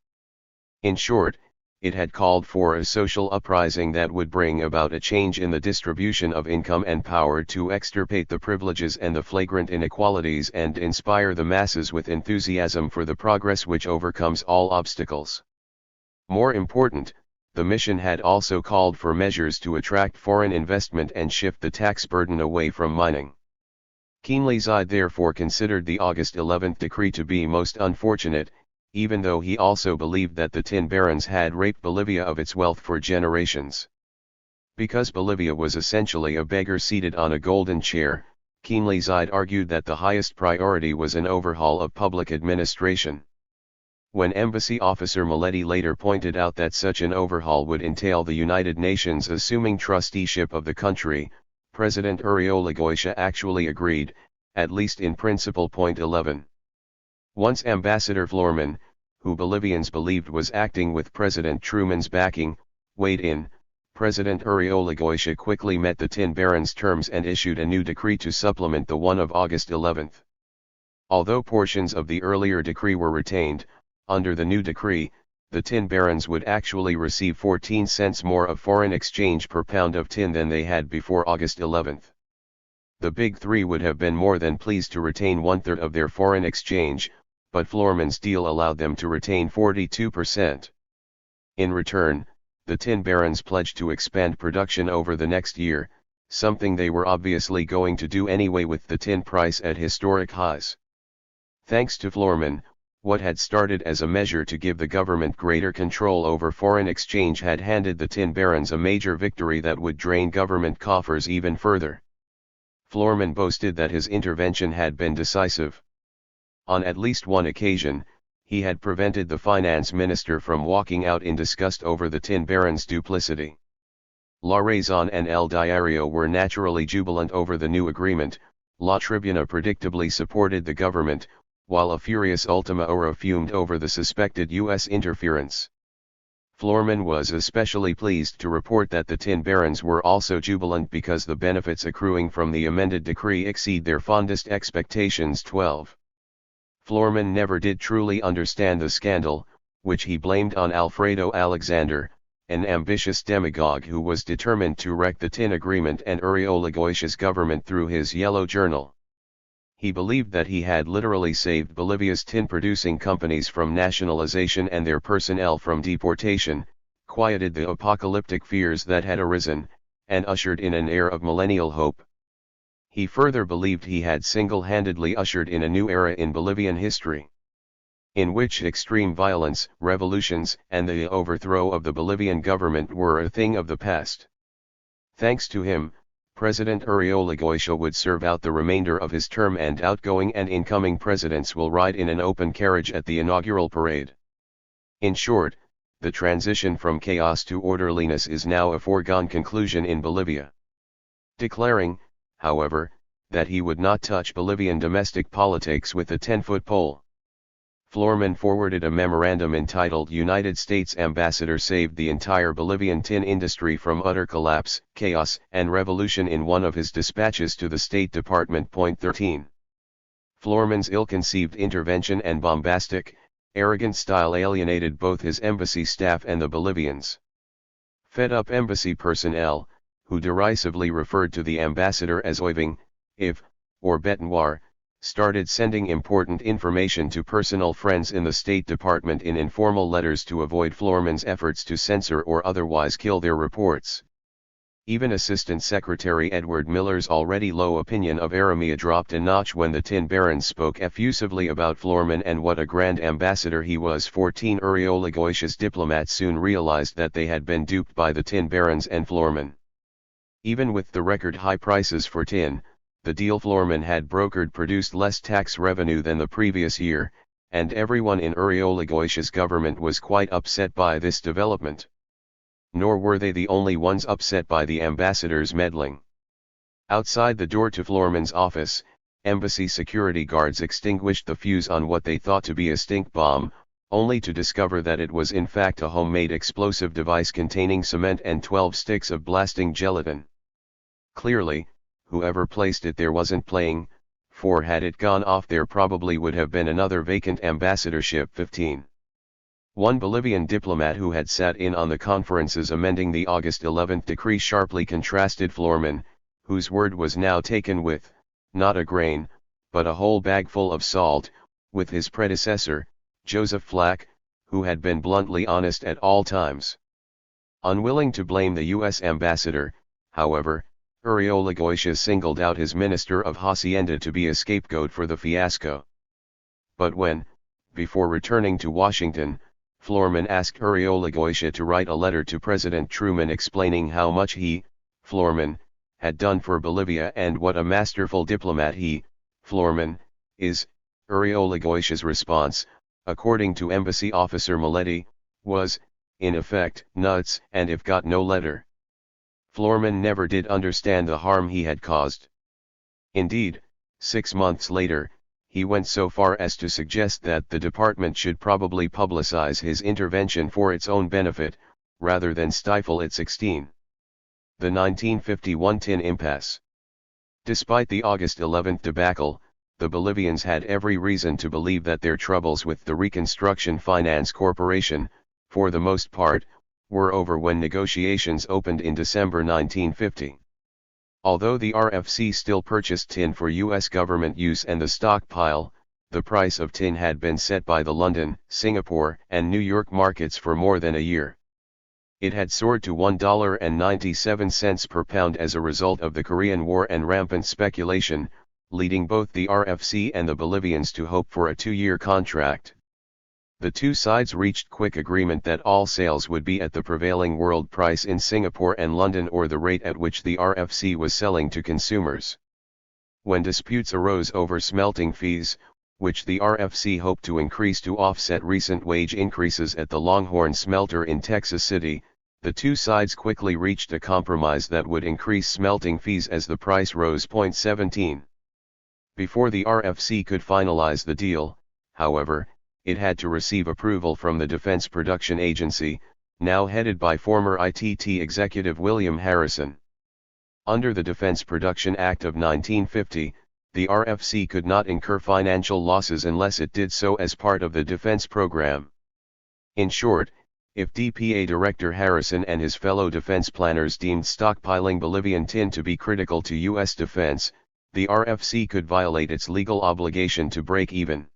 Speaker 1: In short, it had called for a social uprising that would bring about a change in the distribution of income and power to extirpate the privileges and the flagrant inequalities and inspire the masses with enthusiasm for the progress which overcomes all obstacles. More important, the mission had also called for measures to attract foreign investment and shift the tax burden away from mining. Keenly-Zide therefore considered the August 11 decree to be most unfortunate, even though he also believed that the tin barons had raped Bolivia of its wealth for generations. Because Bolivia was essentially a beggar seated on a golden chair, Keenly-Zide argued that the highest priority was an overhaul of public administration. When embassy officer Maletti later pointed out that such an overhaul would entail the United Nations assuming trusteeship of the country, President Uribe actually agreed, at least in principle. 11. Once Ambassador Florman, who Bolivians believed was acting with President Truman's backing, weighed in, President Uribe quickly met the tin barons' terms and issued a new decree to supplement the one of August 11. Although portions of the earlier decree were retained, under the new decree, the tin barons would actually receive 14 cents more of foreign exchange per pound of tin than they had before August 11. The Big Three would have been more than pleased to retain 1/3 of their foreign exchange, but Florman's deal allowed them to retain 42%. In return, the tin barons pledged to expand production over the next year, something they were obviously going to do anyway with the tin price at historic highs. Thanks to Florman, what had started as a measure to give the government greater control over foreign exchange had handed the tin barons a major victory that would drain government coffers even further. Florman boasted that his intervention had been decisive. On at least one occasion, he had prevented the finance minister from walking out in disgust over the tin barons' duplicity. La Razón and El Diario were naturally jubilant over the new agreement. La Tribuna predictably supported the government, while a furious Ultima Hora fumed over the suspected U.S. interference. Florman was especially pleased to report that the tin barons were also jubilant because the benefits accruing from the amended decree exceed their fondest expectations. 12. Florman never did truly understand the scandal, which he blamed on Alfredo Alexander, an ambitious demagogue who was determined to wreck the tin agreement and Uribe government through his Yellow Journal. He believed that he had literally saved Bolivia's tin-producing companies from nationalization and their personnel from deportation, quieted the apocalyptic fears that had arisen, and ushered in an era of millennial hope. He further believed he had single-handedly ushered in a new era in Bolivian history, in which extreme violence, revolutions, and the overthrow of the Bolivian government were a thing of the past. Thanks to him, President Uribe would serve out the remainder of his term and outgoing and incoming presidents will ride in an open carriage at the inaugural parade. In short, the transition from chaos to orderliness is now a foregone conclusion in Bolivia. Declaring, however, that he would not touch Bolivian domestic politics with a 10-foot pole. Florman forwarded a memorandum entitled United States Ambassador Saved the Entire Bolivian Tin Industry from Utter Collapse, Chaos, and Revolution in one of his dispatches to the State Department. 13. Florman's ill-conceived intervention and bombastic, arrogant style alienated both his embassy staff and the Bolivians. Fed-up embassy personnel, who derisively referred to the ambassador as oiving, if, or bête noire, started sending important information to personal friends in the State Department in informal letters to avoid Floorman's efforts to censor or otherwise kill their reports. Even Assistant Secretary Edward Miller's already low opinion of Aramea dropped a notch when the Tin Barons spoke effusively about Floorman and what a grand ambassador he was. 14 Uriolagoitia's diplomats soon realized that they had been duped by the Tin Barons and Floorman. Even with the record high prices for tin, the deal Floorman had brokered produced less tax revenue than the previous year, and everyone in Uriolagoitia's government was quite upset by this development. Nor were they the only ones upset by the ambassador's meddling. Outside the door to Floorman's office, embassy security guards extinguished the fuse on what they thought to be a stink bomb, only to discover that it was in fact a homemade explosive device containing cement and 12 sticks of blasting gelatin. Clearly, whoever placed it there wasn't playing, for had it gone off there probably would have been another vacant ambassadorship. 15. One Bolivian diplomat who had sat in on the conferences amending the August 11 decree sharply contrasted Floorman, whose word was now taken with, not a grain, but a whole bagful of salt, with his predecessor, Joseph Flack, who had been bluntly honest at all times. Unwilling to blame the U.S. ambassador, however, Uriolagoitia singled out his minister of Hacienda to be a scapegoat for the fiasco. But when, before returning to Washington, Floorman asked Uriolagoitia to write a letter to President Truman explaining how much he, Floorman, had done for Bolivia and what a masterful diplomat he, Floorman, is, Uriolagoitia's response, according to embassy officer Maletti, was, in effect, nuts, and if got no letter. Floorman never did understand the harm he had caused. Indeed, 6 months later, he went so far as to suggest that the department should probably publicize his intervention for its own benefit, rather than stifle it. 16. The 1951 tin impasse. Despite the August 11 debacle, the Bolivians had every reason to believe that their troubles with the Reconstruction Finance Corporation, for the most part, were over when negotiations opened in December 1950. Although the RFC still purchased tin for U.S. government use and the stockpile, the price of tin had been set by the London, Singapore, and New York markets for more than a year. It had soared to $1.97 per pound as a result of the Korean War and rampant speculation, leading both the RFC and the Bolivians to hope for a 2-year contract. The two sides reached quick agreement that all sales would be at the prevailing world price in Singapore and London or the rate at which the RFC was selling to consumers. When disputes arose over smelting fees, which the RFC hoped to increase to offset recent wage increases at the Longhorn smelter in Texas City, the two sides quickly reached a compromise that would increase smelting fees as the price rose. 17. Before the RFC could finalize the deal, however, it had to receive approval from the Defense Production Agency, now headed by former ITT executive William Harrison. Under the Defense Production Act of 1950, the RFC could not incur financial losses unless it did so as part of the defense program. In short, if DPA Director Harrison and his fellow defense planners deemed stockpiling Bolivian tin to be critical to U.S. defense, the RFC could violate its legal obligation to break even.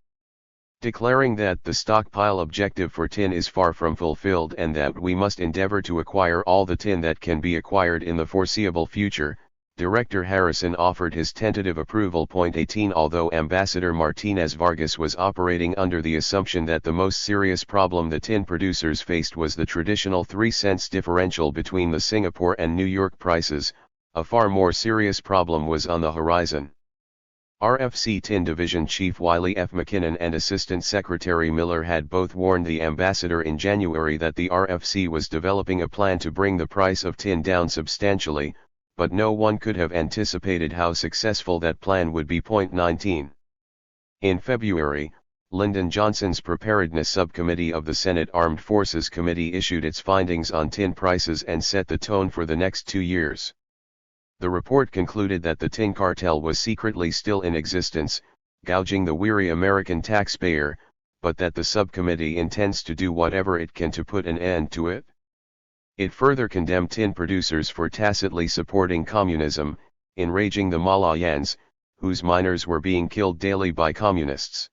Speaker 1: Declaring that the stockpile objective for tin is far from fulfilled and that we must endeavor to acquire all the tin that can be acquired in the foreseeable future, Director Harrison offered his tentative approval. 18 Although Ambassador Martinez Vargas was operating under the assumption that the most serious problem the tin producers faced was the traditional 3-cent differential between the Singapore and New York prices, a far more serious problem was on the horizon. RFC Tin Division Chief Wiley F. McKinnon and Assistant Secretary Miller had both warned the ambassador in January that the RFC was developing a plan to bring the price of tin down substantially, but no one could have anticipated how successful that plan would be. 19. In February, Lyndon Johnson's Preparedness Subcommittee of the Senate Armed Forces Committee issued its findings on tin prices and set the tone for the next 2 years. The report concluded that the tin cartel was secretly still in existence, gouging the weary American taxpayer, but that the subcommittee intends to do whatever it can to put an end to it. It further condemned tin producers for tacitly supporting communism, enraging the Malayans, whose miners were being killed daily by communists.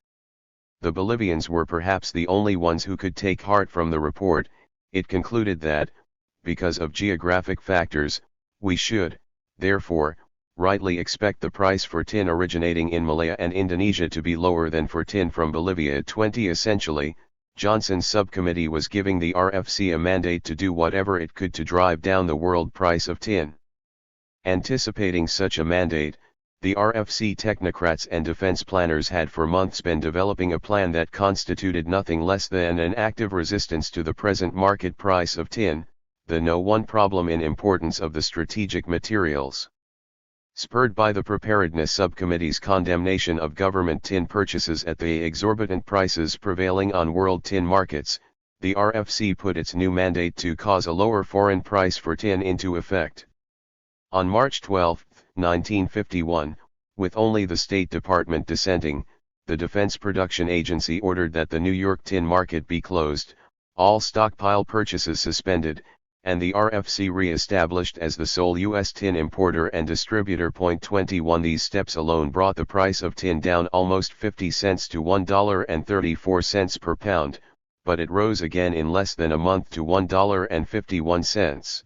Speaker 1: The Bolivians were perhaps the only ones who could take heart from the report. It concluded that, because of geographic factors, we should, therefore, rightly expect the price for tin originating in Malaya and Indonesia to be lower than for tin from Bolivia at 20. Essentially, Johnson's subcommittee was giving the RFC a mandate to do whatever it could to drive down the world price of tin. Anticipating such a mandate, the RFC technocrats and defense planners had for months been developing a plan that constituted nothing less than an active resistance to the present market price of tin, the no one problem in importance of the strategic materials. Spurred by the Preparedness Subcommittee's condemnation of government tin purchases at the exorbitant prices prevailing on world tin markets, the RFC put its new mandate to cause a lower foreign price for tin into effect. On March 12, 1951, with only the State Department dissenting, the Defense Production Agency ordered that the New York tin market be closed, all stockpile purchases suspended, and the RFC re-established as the sole U.S. tin importer and distributor. 21 These steps alone brought the price of tin down almost 50 cents to $1.34 per pound, but it rose again in less than a month to $1.51.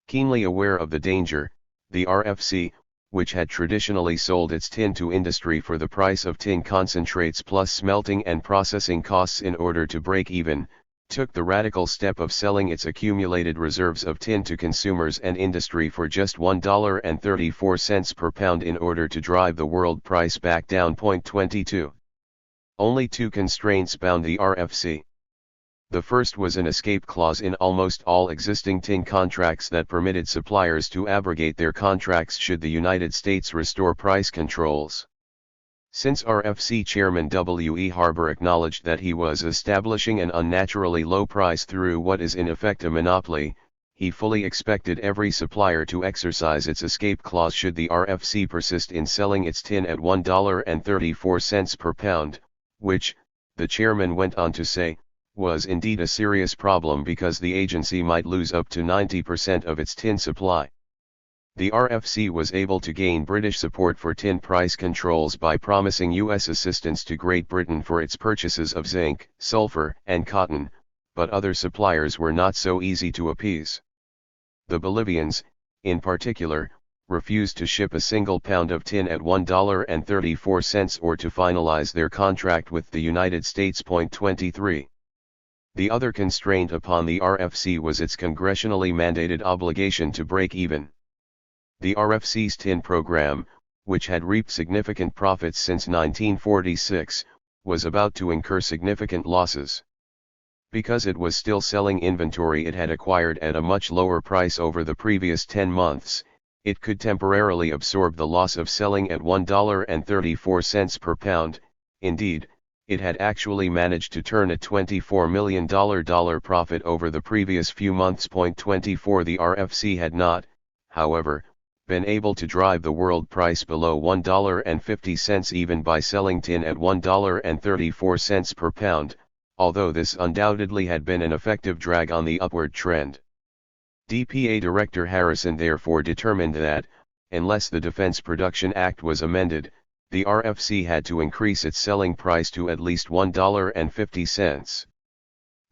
Speaker 1: Keenly aware of the danger, the RFC, which had traditionally sold its tin to industry for the price of tin concentrates plus smelting and processing costs in order to break even, took the radical step of selling its accumulated reserves of tin to consumers and industry for just $1.34 per pound in order to drive the world price back down. 22. Only two constraints bound the RFC. The first was an escape clause in almost all existing tin contracts that permitted suppliers to abrogate their contracts should the United States restore price controls. Since RFC Chairman W. E. Harbour acknowledged that he was establishing an unnaturally low price through what is in effect a monopoly, he fully expected every supplier to exercise its escape clause should the RFC persist in selling its tin at $1.34 per pound, which, the chairman went on to say, was indeed a serious problem because the agency might lose up to 90% of its tin supply. The RFC was able to gain British support for tin price controls by promising U.S. assistance to Great Britain for its purchases of zinc, sulfur, and cotton, but other suppliers were not so easy to appease. The Bolivians, in particular, refused to ship a single pound of tin at $1.34 or to finalize their contract with the United States. 23. The other constraint upon the RFC was its congressionally mandated obligation to break even. The RFC's tin program, which had reaped significant profits since 1946, was about to incur significant losses. Because it was still selling inventory it had acquired at a much lower price over the previous 10 months, it could temporarily absorb the loss of selling at $1.34 per pound. Indeed, it had actually managed to turn a $24 million profit over the previous few months. 24 The RFC had not, however, been able to drive the world price below $1.50 even by selling tin at $1.34 per pound, although this undoubtedly had been an effective drag on the upward trend. DPA Director Harrison therefore determined that, unless the Defense Production Act was amended, the RFC had to increase its selling price to at least $1.50.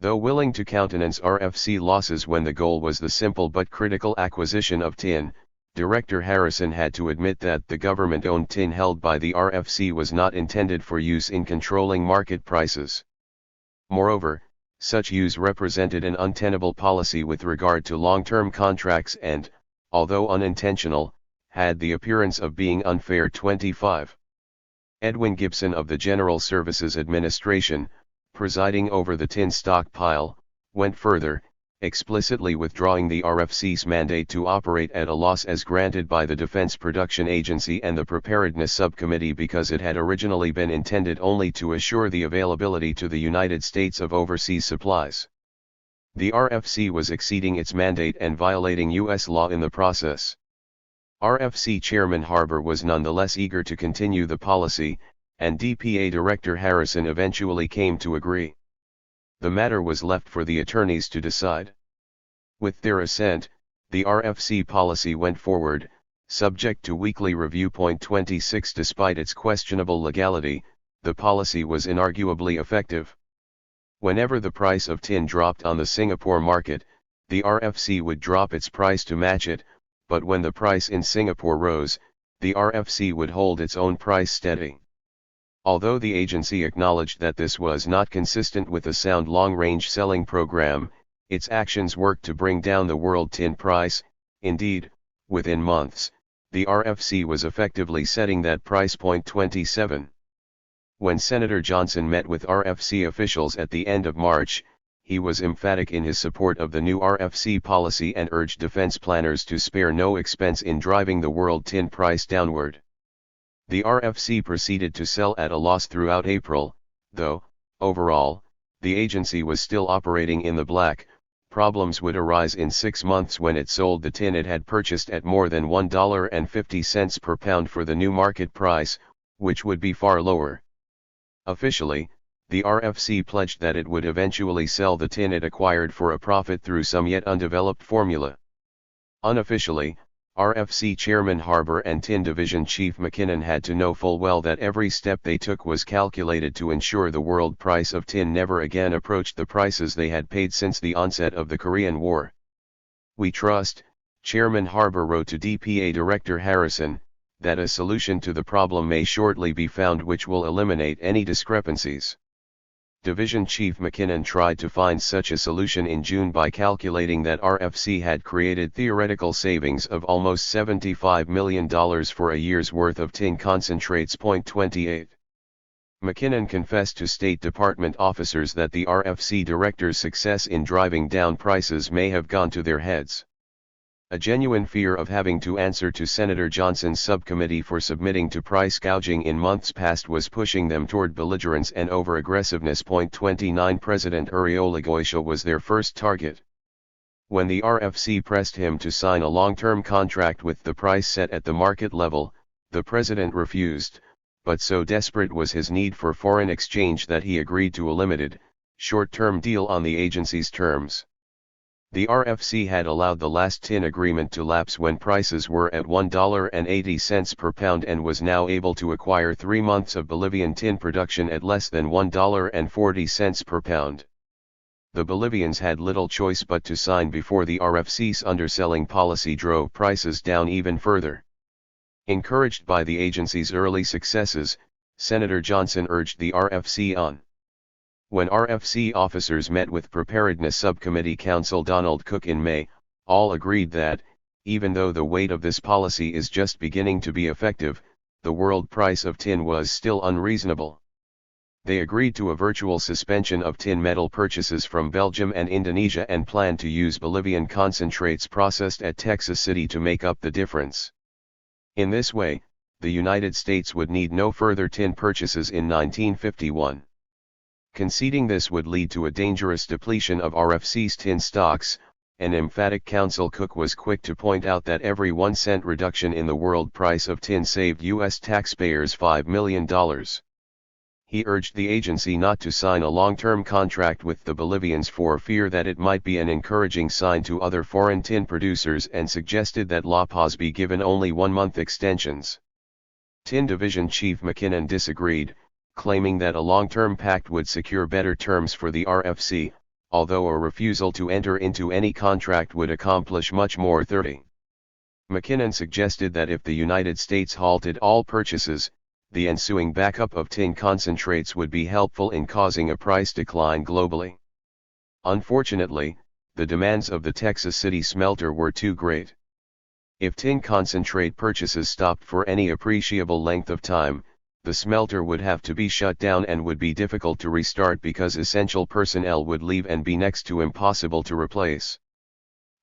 Speaker 1: Though willing to countenance RFC losses when the goal was the simple but critical acquisition of tin, Director Harrison had to admit that the government-owned tin held by the RFC was not intended for use in controlling market prices. Moreover, such use represented an untenable policy with regard to long-term contracts and, although unintentional, had the appearance of being unfair. 25. Edwin Gibson of the General Services Administration, presiding over the tin stockpile, went further, explicitly withdrawing the RFC's mandate to operate at a loss as granted by the Defense Production Agency and the Preparedness Subcommittee because it had originally been intended only to assure the availability to the United States of overseas supplies. The RFC was exceeding its mandate and violating U.S. law in the process. RFC Chairman Harbour was nonetheless eager to continue the policy, and DPA Director Harrison eventually came to agree. The matter was left for the attorneys to decide. With their assent, the RFC policy went forward, Subject to weekly review. 26 Despite its questionable legality, the policy was inarguably effective. Whenever the price of tin dropped on the Singapore market, the RFC would drop its price to match it, but when the price in Singapore rose, the RFC would hold its own price steady. Although the agency acknowledged that this was not consistent with a sound long-range selling program, its actions worked to bring down the world tin price. Indeed, within months, the RFC was effectively setting that price. 27. When Senator Johnson met with RFC officials at the end of March, he was emphatic in his support of the new RFC policy and urged defense planners to spare no expense in driving the world tin price downward. The RFC proceeded to sell at a loss throughout April, though, overall, the agency was still operating in the black. Problems would arise in 6 months when it sold the tin it had purchased at more than $1.50 per pound for the new market price, which would be far lower. Officially, the RFC pledged that it would eventually sell the tin it acquired for a profit through some yet undeveloped formula. Unofficially, RFC Chairman Harbour and Tin Division Chief McKinnon had to know full well that every step they took was calculated to ensure the world price of tin never again approached the prices they had paid since the onset of the Korean War. "We trust," Chairman Harbour wrote to DPA Director Harrison, "that a solution to the problem may shortly be found which will eliminate any discrepancies." Division Chief McKinnon tried to find such a solution in June by calculating that RFC had created theoretical savings of almost $75 million for a year's worth of tin concentrates. 28. McKinnon confessed to State Department officers that the RFC director's success in driving down prices may have gone to their heads. A genuine fear of having to answer to Senator Johnson's subcommittee for submitting to price gouging in months past was pushing them toward belligerence and over-aggressiveness. 29 President Uriolgoisha was their first target. When the RFC pressed him to sign a long-term contract with the price set at the market level, the president refused, but so desperate was his need for foreign exchange that he agreed to a limited, short-term deal on the agency's terms. The RFC had allowed the last tin agreement to lapse when prices were at $1.80 per pound and was now able to acquire 3 months of Bolivian tin production at less than $1.40 per pound. The Bolivians had little choice but to sign before the RFC's underselling policy drove prices down even further. Encouraged by the agency's early successes, Senator Johnson urged the RFC on. When RFC officers met with Preparedness Subcommittee Counsel Donald Cook in May, all agreed that, even though the weight of this policy is just beginning to be effective, the world price of tin was still unreasonable. They agreed to a virtual suspension of tin metal purchases from Belgium and Indonesia and planned to use Bolivian concentrates processed at Texas City to make up the difference. In this way, the United States would need no further tin purchases in 1951. Conceding this would lead to a dangerous depletion of RFC's tin stocks. An emphatic Counsel Cook was quick to point out that every 1-cent reduction in the world price of tin saved U.S. taxpayers $5 million. He urged the agency not to sign a long-term contract with the Bolivians for fear that it might be an encouraging sign to other foreign tin producers and suggested that La Paz be given only 1-month extensions. Tin Division Chief McKinnon disagreed, claiming that a long-term pact would secure better terms for the RFC, although a refusal to enter into any contract would accomplish much more. 30. McKinnon suggested that if the United States halted all purchases, the ensuing backup of tin concentrates would be helpful in causing a price decline globally. Unfortunately, the demands of the Texas City smelter were too great. If tin concentrate purchases stopped for any appreciable length of time, the smelter would have to be shut down and would be difficult to restart because essential personnel would leave and be next to impossible to replace.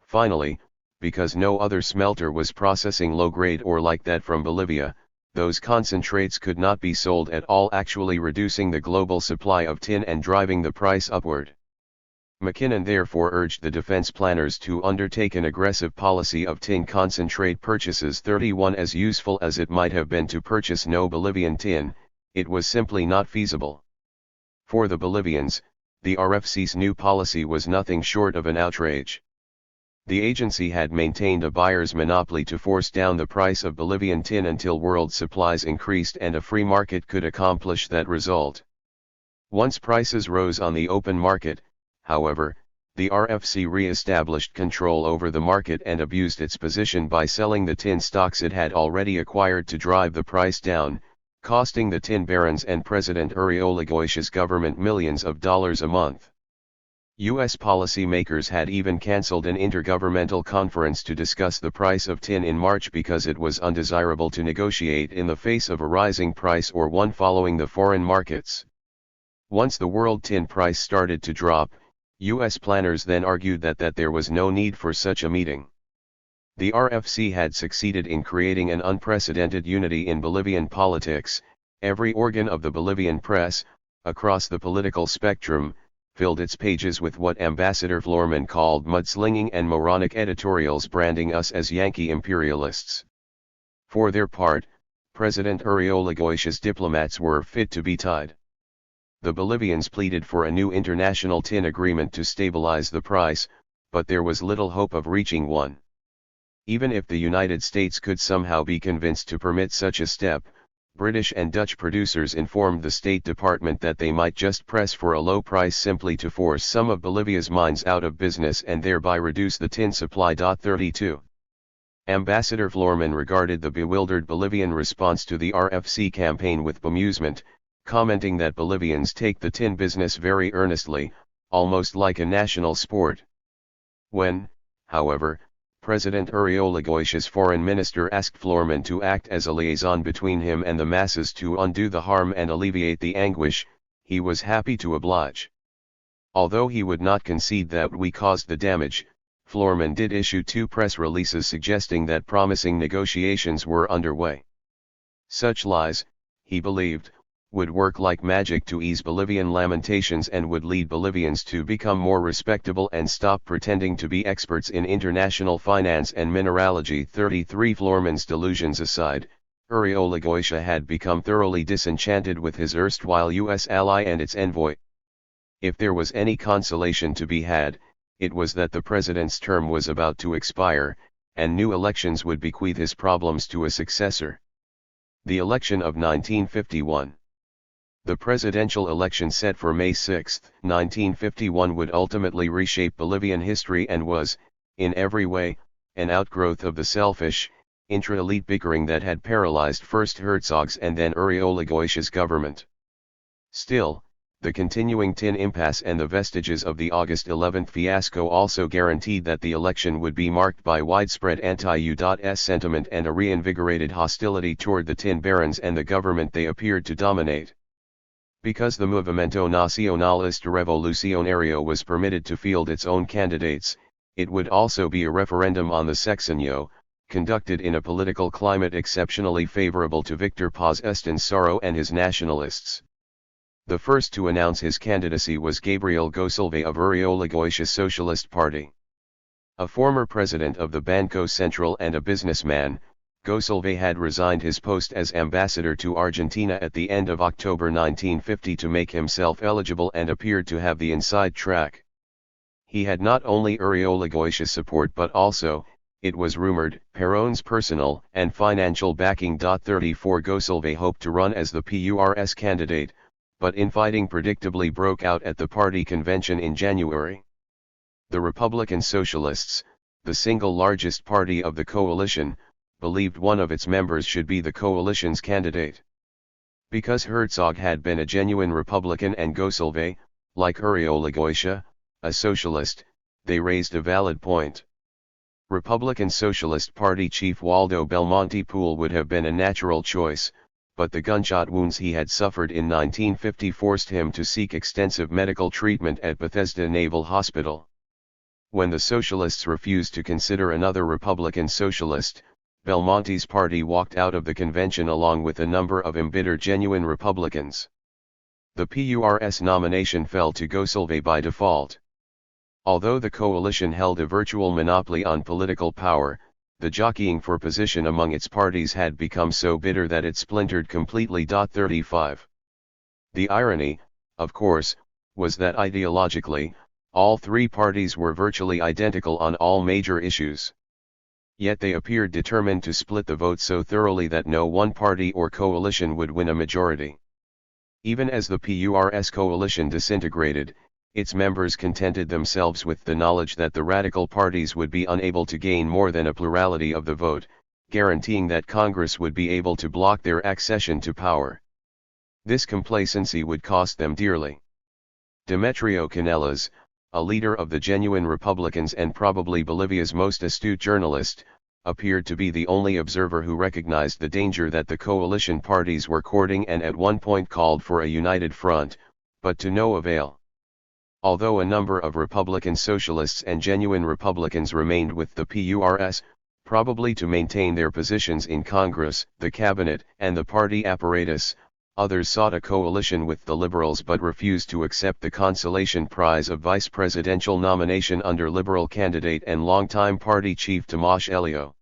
Speaker 1: Finally, because no other smelter was processing low-grade ore like that from Bolivia, those concentrates could not be sold at all, actually reducing the global supply of tin and driving the price upward. McKinnon therefore urged the defense planners to undertake an aggressive policy of tin concentrate purchases. 31 As useful as it might have been to purchase no Bolivian tin, it was simply not feasible. For the Bolivians, the RFC's new policy was nothing short of an outrage. The agency had maintained a buyer's monopoly to force down the price of Bolivian tin until world supplies increased and a free market could accomplish that result. Once prices rose on the open market, however, the RFC re-established control over the market and abused its position by selling the tin stocks it had already acquired to drive the price down, costing the tin barons and President Uriolagüe's government millions of dollars a month. U.S. policymakers had even cancelled an intergovernmental conference to discuss the price of tin in March because it was undesirable to negotiate in the face of a rising price or one following the foreign markets. Once the world tin price started to drop, U.S. planners then argued that there was no need for such a meeting. The RFC had succeeded in creating an unprecedented unity in Bolivian politics. Every organ of the Bolivian press, across the political spectrum, filled its pages with what Ambassador Florman called mudslinging and moronic editorials branding us as Yankee imperialists. For their part, President Uriolagüe's diplomats were fit to be tied. The Bolivians pleaded for a new international tin agreement to stabilize the price, but there was little hope of reaching one. Even if the United States could somehow be convinced to permit such a step, British and Dutch producers informed the State Department that they might just press for a low price simply to force some of Bolivia's mines out of business and thereby reduce the tin supply. 32. Ambassador Florman regarded the bewildered Bolivian response to the RFC campaign with bemusement, commenting that Bolivians take the tin business very earnestly, almost like a national sport. When, however, President Uriolagüe's foreign minister asked Florman to act as a liaison between him and the masses to undo the harm and alleviate the anguish, he was happy to oblige. Although he would not concede that we caused the damage, Florman did issue 2 press releases suggesting that promising negotiations were underway. Such lies, he believed, would work like magic to ease Bolivian lamentations and would lead Bolivians to become more respectable and stop pretending to be experts in international finance and mineralogy. 33 Florman's delusions aside, Uriolagüe had become thoroughly disenchanted with his erstwhile U.S. ally and its envoy. If there was any consolation to be had, it was that the president's term was about to expire, and new elections would bequeath his problems to a successor. The election of 1951. The presidential election set for May 6, 1951 would ultimately reshape Bolivian history and was, in every way, an outgrowth of the selfish, intra-elite bickering that had paralyzed first Herzog's and then Uriolagüe's government. Still, the continuing tin impasse and the vestiges of the August 11 fiasco also guaranteed that the election would be marked by widespread anti-U.S. sentiment and a reinvigorated hostility toward the tin barons and the government they appeared to dominate. Because the Movimiento Nacionalista Revolucionario was permitted to field its own candidates, it would also be a referendum on the sexenio, conducted in a political climate exceptionally favorable to Victor Paz Estensaro and his nationalists. The first to announce his candidacy was Gabriel Gosalve of Uriolagüe's Socialist Party. A former president of the Banco Central and a businessman, Gosalve had resigned his post as ambassador to Argentina at the end of October 1950 to make himself eligible and appeared to have the inside track. He had not only Uriolagüe's support but also, it was rumored, Perón's personal and financial backing. 34 Gosalve hoped to run as the PUR's candidate, but infighting predictably broke out at the party convention in January. The Republican Socialists, the single largest party of the coalition, believed one of its members should be the coalition's candidate. Because Herzog had been a genuine Republican and Gosalve, like Uriolagüe, a socialist, they raised a valid point. Republican Socialist Party chief Waldo Belmonte Poole would have been a natural choice, but the gunshot wounds he had suffered in 1950 forced him to seek extensive medical treatment at Bethesda Naval Hospital. When the Socialists refused to consider another Republican Socialist, Belmonte's party walked out of the convention along with a number of embittered genuine Republicans. The PUR's nomination fell to Gosalve by default. Although the coalition held a virtual monopoly on political power, the jockeying for position among its parties had become so bitter that it splintered completely. 35. The irony, of course, was that ideologically, All three parties were virtually identical on all major issues. Yet they appeared determined to split the vote so thoroughly that no one party or coalition would win a majority. Even as the PURS coalition disintegrated, its members contented themselves with the knowledge that the radical parties would be unable to gain more than a plurality of the vote, guaranteeing that Congress would be able to block their accession to power. This complacency would cost them dearly. Demetrio Canelas, a leader of the genuine Republicans and probably Bolivia's most astute journalist, appeared to be the only observer who recognized the danger that the coalition parties were courting and at one point called for a united front, but to no avail. Although a number of Republican socialists and genuine Republicans remained with the PURS, probably to maintain their positions in Congress, the cabinet, and the party apparatus, others sought a coalition with the Liberals but refused to accept the consolation prize of vice presidential nomination under Liberal candidate and longtime party chief Tomas Elio.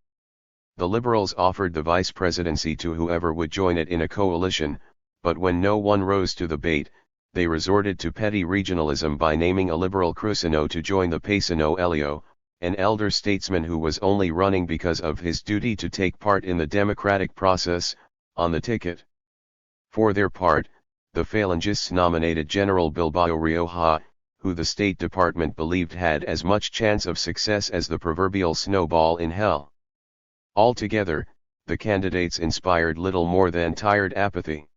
Speaker 1: The Liberals offered the vice presidency to whoever would join it in a coalition, but when no one rose to the bait, they resorted to petty regionalism by naming a Liberal Crucino to join the Paisano Elio, an elder statesman who was only running because of his duty to take part in the democratic process, on the ticket. For their part, the Phalangists nominated General Bilbao Rioja, who the State Department believed had as much chance of success as the proverbial snowball in hell. Altogether, the candidates inspired little more than tired apathy.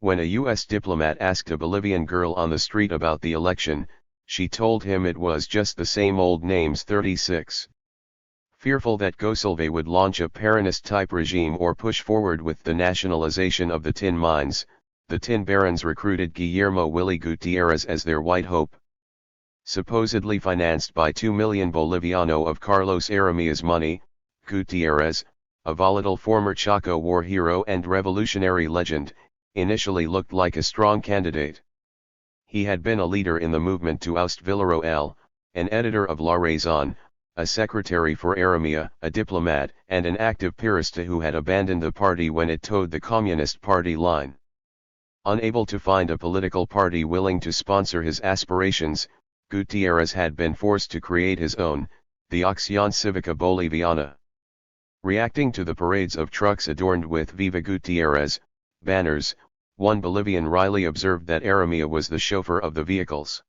Speaker 1: When a U.S. diplomat asked a Bolivian girl on the street about the election, she told him it was just the same old names 36. Fearful that Gosolve would launch a Peronist-type regime or push forward with the nationalization of the tin mines, the tin barons recruited Guillermo Willy Gutierrez as their white hope. Supposedly financed by 2 million Boliviano of Carlos Aramia's money, Gutierrez, a volatile former Chaco war hero and revolutionary legend, initially looked like a strong candidate. He had been a leader in the movement to oust Villarroel, an editor of La Razón, a secretary for Aramia, a diplomat, and an active Pirista who had abandoned the party when it towed the Communist Party line. Unable to find a political party willing to sponsor his aspirations, Gutierrez had been forced to create his own, the Acción Cívica Boliviana. Reacting to the parades of trucks adorned with Viva Gutierrez banners, one Bolivian wryly observed that Aramia was the chauffeur of the vehicles.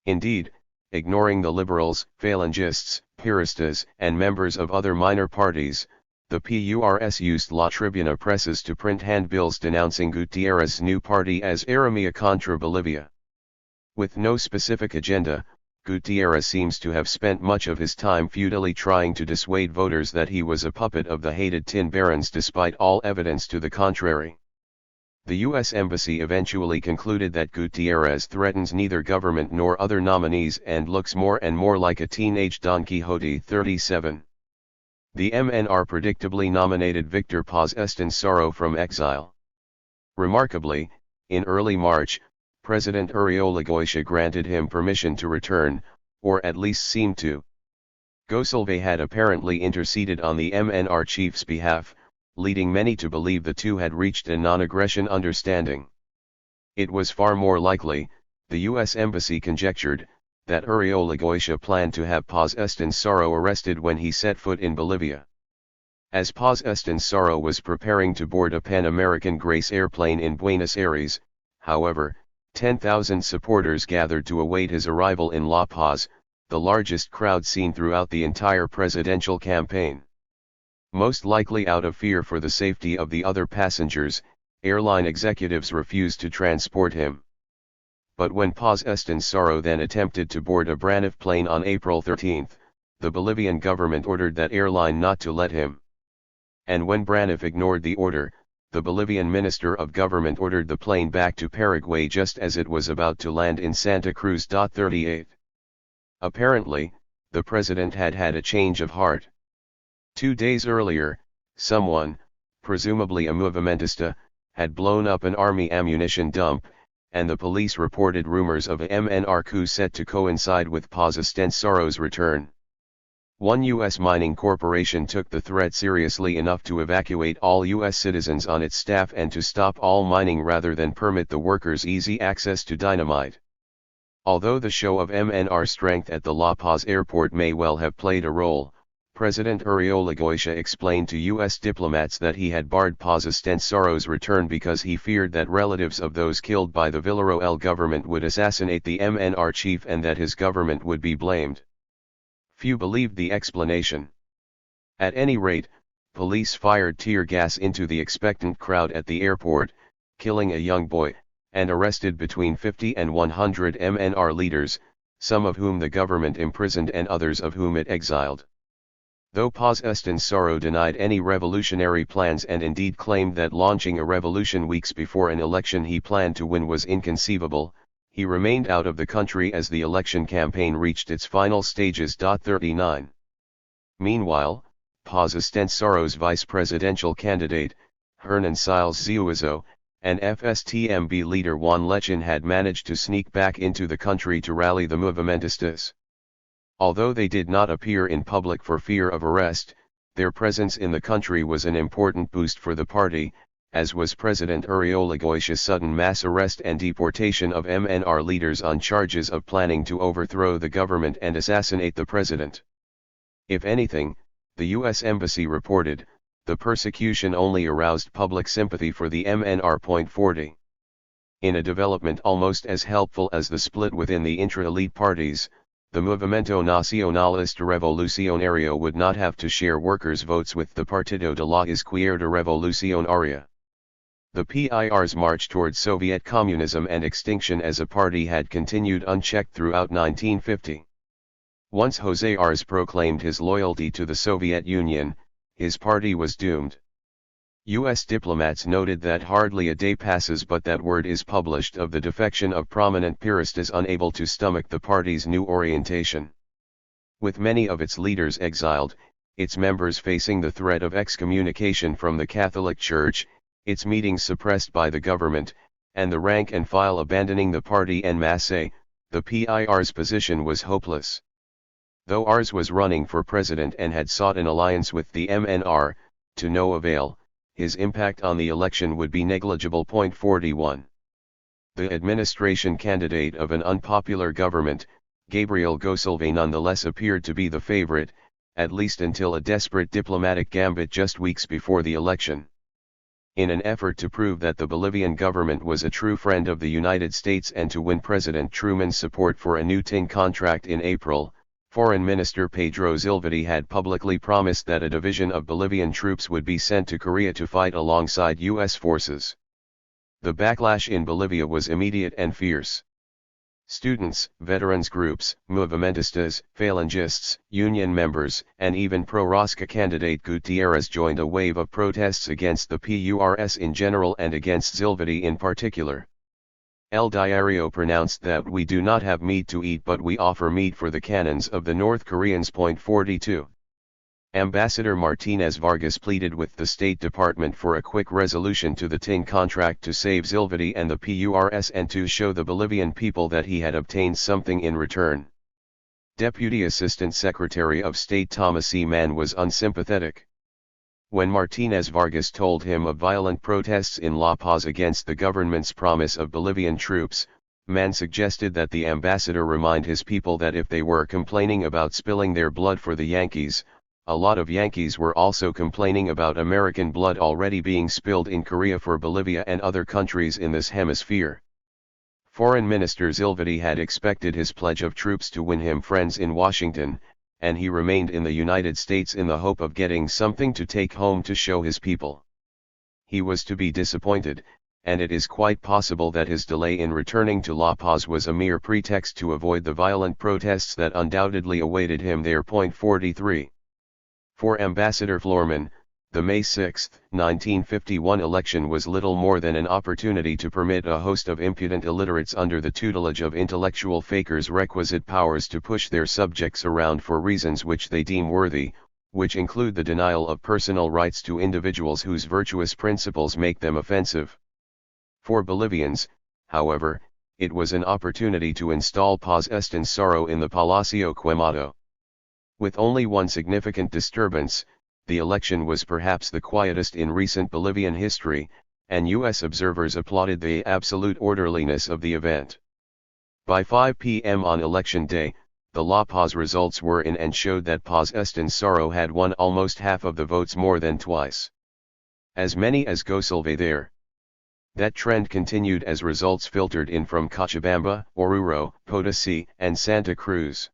Speaker 1: Indeed, ignoring the Liberals, Phalangists, Piristas, and members of other minor parties, the PURS used La Tribuna presses to print handbills denouncing Gutierrez's new party as Aramia contra Bolivia. With no specific agenda, Gutierrez seems to have spent much of his time futilely trying to dissuade voters that he was a puppet of the hated tin barons despite all evidence to the contrary. The U.S. Embassy eventually concluded that Gutierrez threatens neither government nor other nominees and looks more and more like a teenage Don Quixote 37. The MNR predictably nominated Victor Paz Estensaro from exile. Remarkably, in early March, President Uribe granted him permission to return, or at least seemed to. Gosolve had apparently interceded on the MNR chief's behalf, leading many to believe the two had reached a non-aggression understanding. It was far more likely, the U.S. Embassy conjectured, that Uribe planned to have Paz Estensaro arrested when he set foot in Bolivia. As Paz Estensaro was preparing to board a Pan American Grace airplane in Buenos Aires, however, 10,000 supporters gathered to await his arrival in La Paz, the largest crowd seen throughout the entire presidential campaign. Most likely out of fear for the safety of the other passengers, airline executives refused to transport him. But when Paz Estensaro then attempted to board a Braniff plane on April 13, the Bolivian government ordered that airline not to let him. And when Braniff ignored the order, the Bolivian Minister of Government ordered the plane back to Paraguay just as it was about to land in Santa Cruz. 38. Apparently, the president had had a change of heart. 2 days earlier, someone, presumably a movimentista, had blown up an army ammunition dump, and the police reported rumors of a MNR coup set to coincide with Paz Estensaro's return. One U.S. mining corporation took the threat seriously enough to evacuate all U.S. citizens on its staff and to stop all mining rather than permit the workers easy access to dynamite. Although the show of MNR strength at the La Paz airport may well have played a role, President Uribe explained to U.S. diplomats that he had barred Paz Estensaro's return because he feared that relatives of those killed by the Villarroel government would assassinate the MNR chief and that his government would be blamed. Few believed the explanation. At any rate, police fired tear gas into the expectant crowd at the airport, killing a young boy, and arrested between 50 and 100 MNR leaders, some of whom the government imprisoned and others of whom it exiled. Though Paz Estensaro denied any revolutionary plans and indeed claimed that launching a revolution weeks before an election he planned to win was inconceivable, he remained out of the country as the election campaign reached its final stages. 39. Meanwhile, Paz Estensaro's vice presidential candidate, Hernan Siles Zuizo, and FSTMB leader Juan Lechin had managed to sneak back into the country to rally the movimentistas. Although they did not appear in public for fear of arrest, their presence in the country was an important boost for the party, as was President Uribe's sudden mass arrest and deportation of MNR leaders on charges of planning to overthrow the government and assassinate the president. If anything, the U.S. Embassy reported, the persecution only aroused public sympathy for the MNR. 40. In a development almost as helpful as the split within the intra-elite parties, the Movimiento Nacionalista Revolucionario would not have to share workers' votes with the Partido de la Izquierda Revolucionaria. The PIR's march towards Soviet communism and extinction as a party had continued unchecked throughout 1950. Once José Arz proclaimed his loyalty to the Soviet Union, his party was doomed. U.S. diplomats noted that hardly a day passes but that word is published of the defection of prominent Piristas unable to stomach the party's new orientation. With many of its leaders exiled, its members facing the threat of excommunication from the Catholic Church, its meetings suppressed by the government, and the rank and file abandoning the party en masse, the PIR's position was hopeless. Though Arz was running for president and had sought an alliance with the MNR, to no avail, his impact on the election would be negligible. 41. The administration candidate of an unpopular government, Gabriel Gosilva, nonetheless appeared to be the favorite, at least until a desperate diplomatic gambit just weeks before the election. In an effort to prove that the Bolivian government was a true friend of the United States and to win President Truman's support for a new tin contract in April, Foreign Minister Pedro Zilvedi had publicly promised that a division of Bolivian troops would be sent to Korea to fight alongside U.S. forces. The backlash in Bolivia was immediate and fierce. Students, veterans groups, movimentistas, phalangists, union members, and even pro-Rosca candidate Gutierrez joined a wave of protests against the PURS in general and against Zilvedi in particular. El Diario pronounced that we do not have meat to eat but we offer meat for the cannons of the North Koreans. 42. Ambassador Martinez Vargas pleaded with the State Department for a quick resolution to the tin contract to save Zilvedi and the PURS and to show the Bolivian people that he had obtained something in return. Deputy Assistant Secretary of State Thomas E. Mann was unsympathetic. When Martinez Vargas told him of violent protests in La Paz against the government's promise of Bolivian troops, Mann suggested that the ambassador remind his people that if they were complaining about spilling their blood for the Yankees, a lot of Yankees were also complaining about American blood already being spilled in Korea for Bolivia and other countries in this hemisphere. Foreign Minister Zilvedi had expected his pledge of troops to win him friends in Washington, and he remained in the United States in the hope of getting something to take home to show his people. He was to be disappointed, and it is quite possible that his delay in returning to La Paz was a mere pretext to avoid the violent protests that undoubtedly awaited him there. 43. For Ambassador Florman, the May 6, 1951 election was little more than an opportunity to permit a host of impudent illiterates under the tutelage of intellectual fakers requisite powers to push their subjects around for reasons which they deem worthy, which include the denial of personal rights to individuals whose virtuous principles make them offensive. For Bolivians, however, it was an opportunity to install Paz Estensaro in the Palacio Quemado. With only one significant disturbance, the election was perhaps the quietest in recent Bolivian history, and U.S. observers applauded the absolute orderliness of the event. By 5 p.m. on election day, the La Paz results were in and showed that Paz Estensoro had won almost half of the votes, more than twice as many as Gosilve there. That trend continued as results filtered in from Cochabamba, Oruro, Potosí, and Santa Cruz.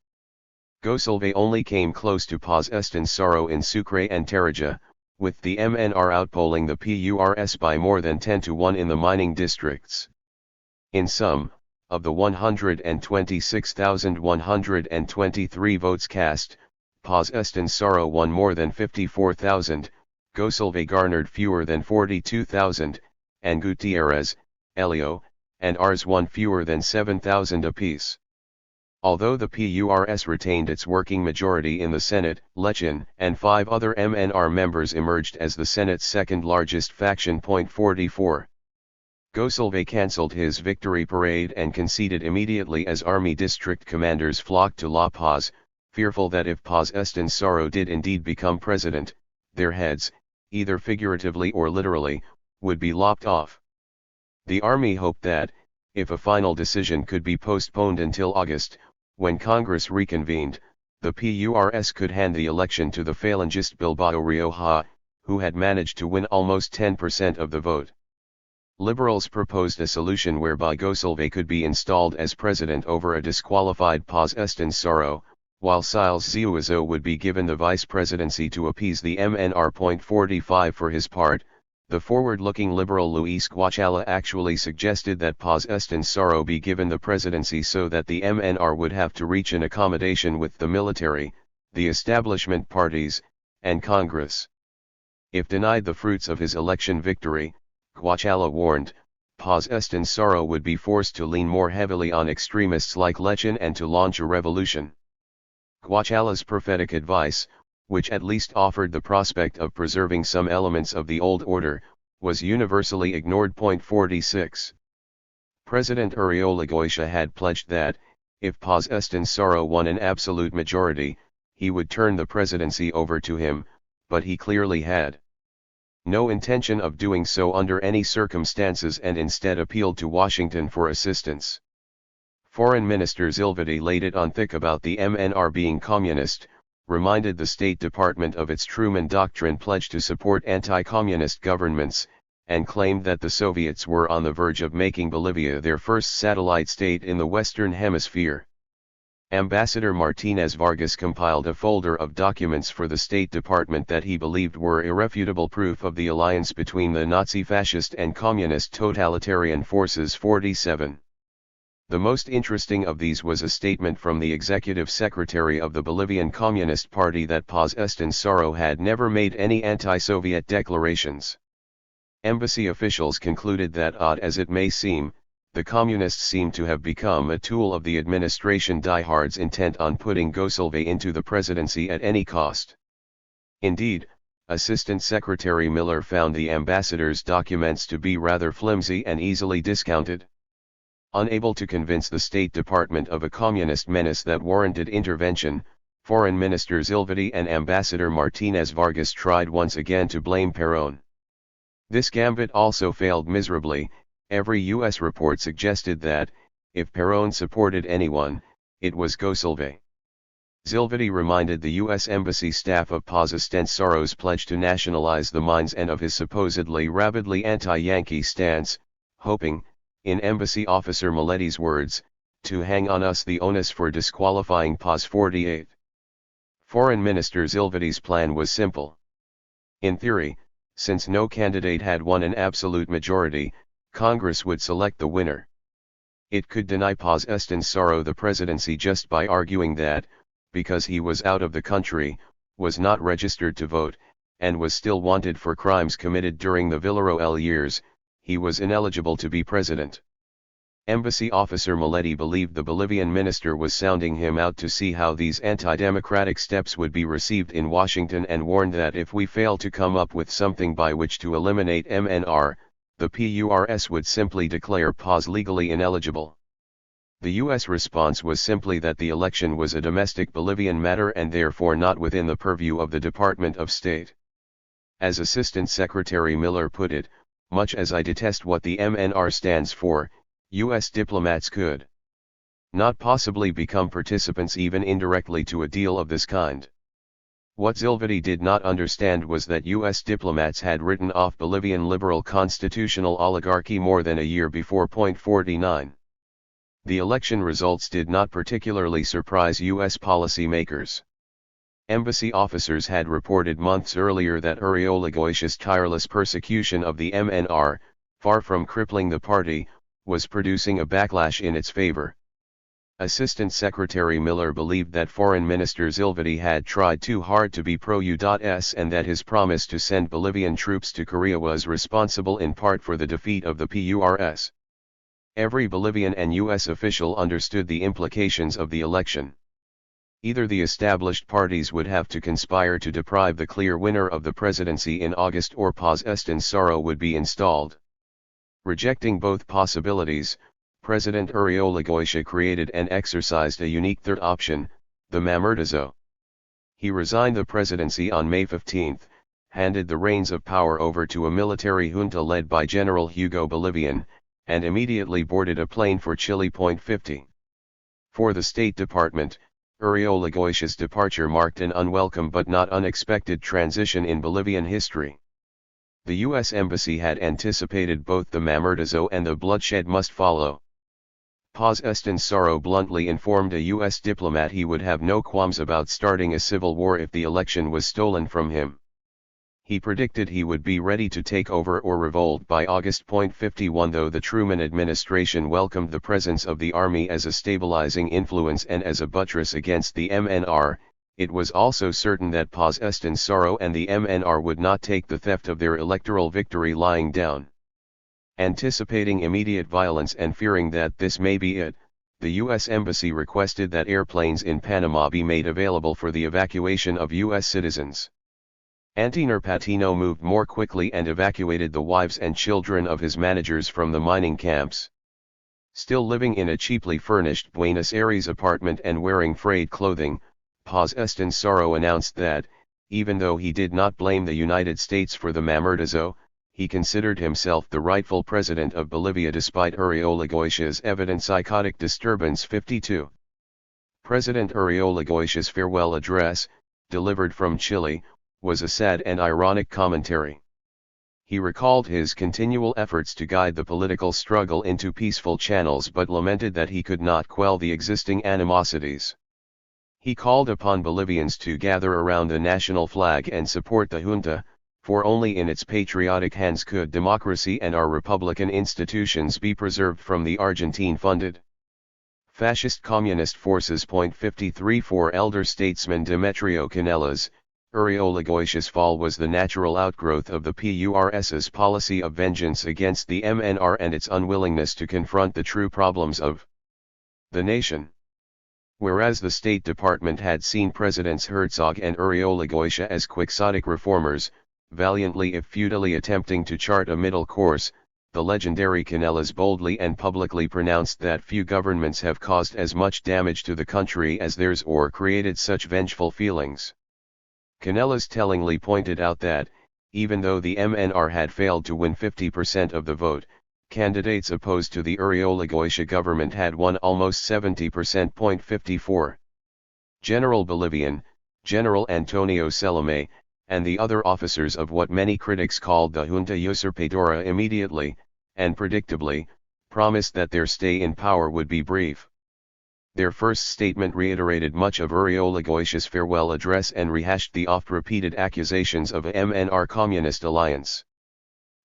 Speaker 1: Gosilve only came close to Paz Estensoro in Sucre and Tarija, with the MNR outpolling the PURS by more than 10-1 in the mining districts. In sum, of the 126,123 votes cast, Paz Estensoro won more than 54,000, Gosilve garnered fewer than 42,000, and Gutierrez, Elio, and Ars won fewer than 7,000 apiece. Although the PURS retained its working majority in the Senate, Lechin and 5 other MNR members emerged as the Senate's second largest faction. 44. Gosilve cancelled his victory parade and conceded immediately as army district commanders flocked to La Paz, fearful that if Paz Estensoro did indeed become president, their heads, either figuratively or literally, would be lopped off. The army hoped that, if a final decision could be postponed until August, when Congress reconvened, the PURS could hand the election to the Falangist Bilbao Rioja, who had managed to win almost 10% of the vote. Liberals proposed a solution whereby Gosilve could be installed as president over a disqualified Paz Estensoro, while Siles Ziuazo would be given the vice presidency to appease the MNR. 45 For his part, the forward-looking liberal Luis Guachala actually suggested that Paz Estensoro be given the presidency so that the MNR would have to reach an accommodation with the military, the establishment parties, and Congress. If denied the fruits of his election victory, Guachala warned, Paz Estensoro would be forced to lean more heavily on extremists like Lechin and to launch a revolution. Guachala's prophetic advice, which at least offered the prospect of preserving some elements of the old order, was universally ignored. 46. President Uribe had pledged that, if Paz Estensoro won an absolute majority, he would turn the presidency over to him, but he clearly had no intention of doing so under any circumstances and instead appealed to Washington for assistance. Foreign Minister Zilvedi laid it on thick about the MNR being communist, reminded the State Department of its Truman Doctrine pledge to support anti-communist governments, and claimed that the Soviets were on the verge of making Bolivia their first satellite state in the Western Hemisphere. Ambassador Martinez Vargas compiled a folder of documents for the State Department that he believed were irrefutable proof of the alliance between the Nazi-fascist and communist totalitarian forces. 47. The most interesting of these was a statement from the executive secretary of the Bolivian Communist Party that Paz Estensoro had never made any anti-Soviet declarations. Embassy officials concluded that, odd as it may seem, the communists seemed to have become a tool of the administration diehards intent on putting Gosilve into the presidency at any cost. Indeed, Assistant Secretary Miller found the ambassador's documents to be rather flimsy and easily discounted. Unable to convince the State Department of a communist menace that warranted intervention, Foreign Minister Zilvedi and Ambassador Martinez Vargas tried once again to blame Perón. This gambit also failed miserably. Every U.S. report suggested that, if Perón supported anyone, it was Gosilve. Zilvedi reminded the U.S. Embassy staff of Paz Estensoro's pledge to nationalize the mines and of his supposedly rabidly anti-Yankee stance, hoping, in Embassy Officer Miletti's words, to hang on us the onus for disqualifying Paz. 48. Foreign Minister Zilvedi's plan was simple. In theory, since no candidate had won an absolute majority, Congress would select the winner. It could deny Paz Estensoro the presidency just by arguing that, because he was out of the country, was not registered to vote, and was still wanted for crimes committed during the Villarroel years, he was ineligible to be president. Embassy Officer Miletti believed the Bolivian minister was sounding him out to see how these anti-democratic steps would be received in Washington and warned that if we fail to come up with something by which to eliminate MNR, the PURS would simply declare Paz legally ineligible. The U.S. response was simply that the election was a domestic Bolivian matter and therefore not within the purview of the Department of State. As Assistant Secretary Miller put it, much as I detest what the MNR stands for, U.S. diplomats could not possibly become participants even indirectly to a deal of this kind. What Zilvity did not understand was that U.S. diplomats had written off Bolivian liberal constitutional oligarchy more than a year before. 49. The election results did not particularly surprise U.S. policymakers. Embassy officers had reported months earlier that Uriolagüe's tireless persecution of the MNR, far from crippling the party, was producing a backlash in its favor. Assistant Secretary Miller believed that Foreign Minister Zilvity had tried too hard to be pro-US and that his promise to send Bolivian troops to Korea was responsible in part for the defeat of the PURS. Every Bolivian and US official understood the implications of the election. Either the established parties would have to conspire to deprive the clear winner of the presidency in August, or Paz Estancaro would be installed. Rejecting both possibilities, President Uriolagüe created and exercised a unique third option, the Mamertizo. He resigned the presidency on May 15, handed the reins of power over to a military junta led by General Hugo Bolivian, and immediately boarded a plane for Chile. 50. For the State Department, Uriolagüe's departure marked an unwelcome but not unexpected transition in Bolivian history. The U.S. Embassy had anticipated both the Mamertizo and the bloodshed must follow. Paz Estancaro bluntly informed a U.S. diplomat he would have no qualms about starting a civil war if the election was stolen from him. He predicted he would be ready to take over or revolt by August. 51. Though the Truman administration welcomed the presence of the army as a stabilizing influence and as a buttress against the MNR, it was also certain that Paz Estancaro and the MNR would not take the theft of their electoral victory lying down. Anticipating immediate violence and fearing that this may be it, the U.S. Embassy requested that airplanes in Panama be made available for the evacuation of U.S. citizens. Antonio Patino moved more quickly and evacuated the wives and children of his managers from the mining camps. Still living in a cheaply furnished Buenos Aires apartment and wearing frayed clothing, Paz Estancaro announced that, even though he did not blame the United States for the Mamertizo, he considered himself the rightful president of Bolivia despite Uriolagüe's evident psychotic disturbance. 52. President Uriolagüe's farewell address, delivered from Chile, was a sad and ironic commentary. He recalled his continual efforts to guide the political struggle into peaceful channels but lamented that he could not quell the existing animosities. He called upon Bolivians to gather around the national flag and support the junta, for only in its patriotic hands could democracy and our republican institutions be preserved from the Argentine-funded fascist communist forces. 53. For elder statesman Demetrio Canelas, Uriolagüe's fall was the natural outgrowth of the PURS's policy of vengeance against the MNR and its unwillingness to confront the true problems of the nation. Whereas the State Department had seen Presidents Herzog and Uriolagüe as quixotic reformers, valiantly if futilely attempting to chart a middle course, the legendary Canelas boldly and publicly pronounced that few governments have caused as much damage to the country as theirs or created such vengeful feelings. Canelas tellingly pointed out that, even though the MNR had failed to win 50% of the vote, candidates opposed to the Uriolagüe government had won almost 70%. 54. General Bolivian, General Antonio Salome, and the other officers of what many critics called the junta usurpadora immediately, and predictably, promised that their stay in power would be brief. Their first statement reiterated much of Uriolagüe's farewell address and rehashed the oft-repeated accusations of a MNR communist alliance.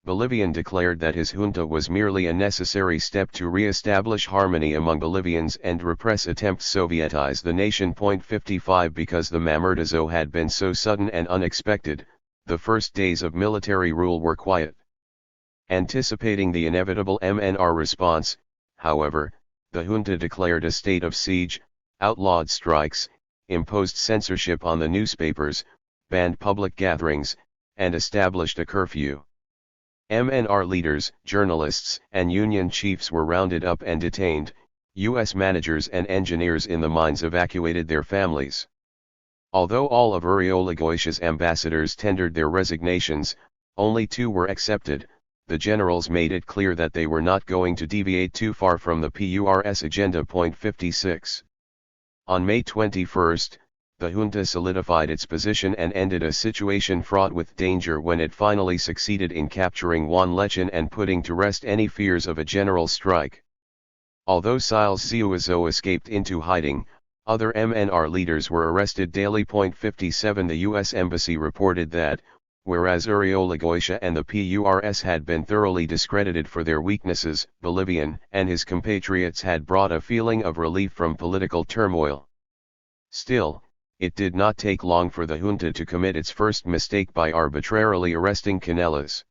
Speaker 1: Bolivian declared that his junta was merely a necessary step to re-establish harmony among Bolivians and repress attempts to Sovietize the nation. 55. Because the Mamertizo had been so sudden and unexpected, the first days of military rule were quiet. Anticipating the inevitable MNR response, however, the junta declared a state of siege, outlawed strikes, imposed censorship on the newspapers, banned public gatherings, and established a curfew. MNR leaders, journalists, and union chiefs were rounded up and detained. U.S. managers and engineers in the mines evacuated their families. Although all of Uriolagüe's ambassadors tendered their resignations, only 2 were accepted, the generals made it clear that they were not going to deviate too far from the PUR's agenda. Point 56. On May 21, the junta solidified its position and ended a situation fraught with danger when it finally succeeded in capturing Juan Lechin and putting to rest any fears of a general strike. Although Siles Siuazo escaped into hiding, other MNR leaders were arrested daily. Point 57. The U.S. Embassy reported that, whereas Uriolagoitia and the PURS had been thoroughly discredited for their weaknesses, Bolivian and his compatriots had brought a feeling of relief from political turmoil. Still, it did not take long for the junta to commit its first mistake by arbitrarily arresting Canelas.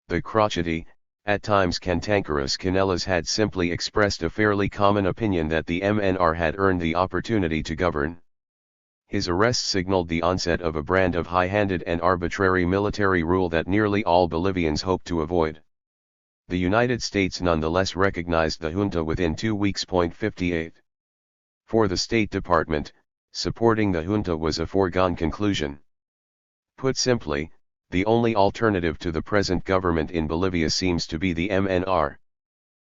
Speaker 1: The crotchety, at times cantankerous Canelas had simply expressed a fairly common opinion that the MNR had earned the opportunity to govern. His arrest signaled the onset of a brand of high-handed and arbitrary military rule that nearly all Bolivians hoped to avoid. The United States nonetheless recognized the junta within 2 weeks. Point 58. For the State Department, supporting the junta was a foregone conclusion. Put simply, the only alternative to the present government in Bolivia seems to be the MNR.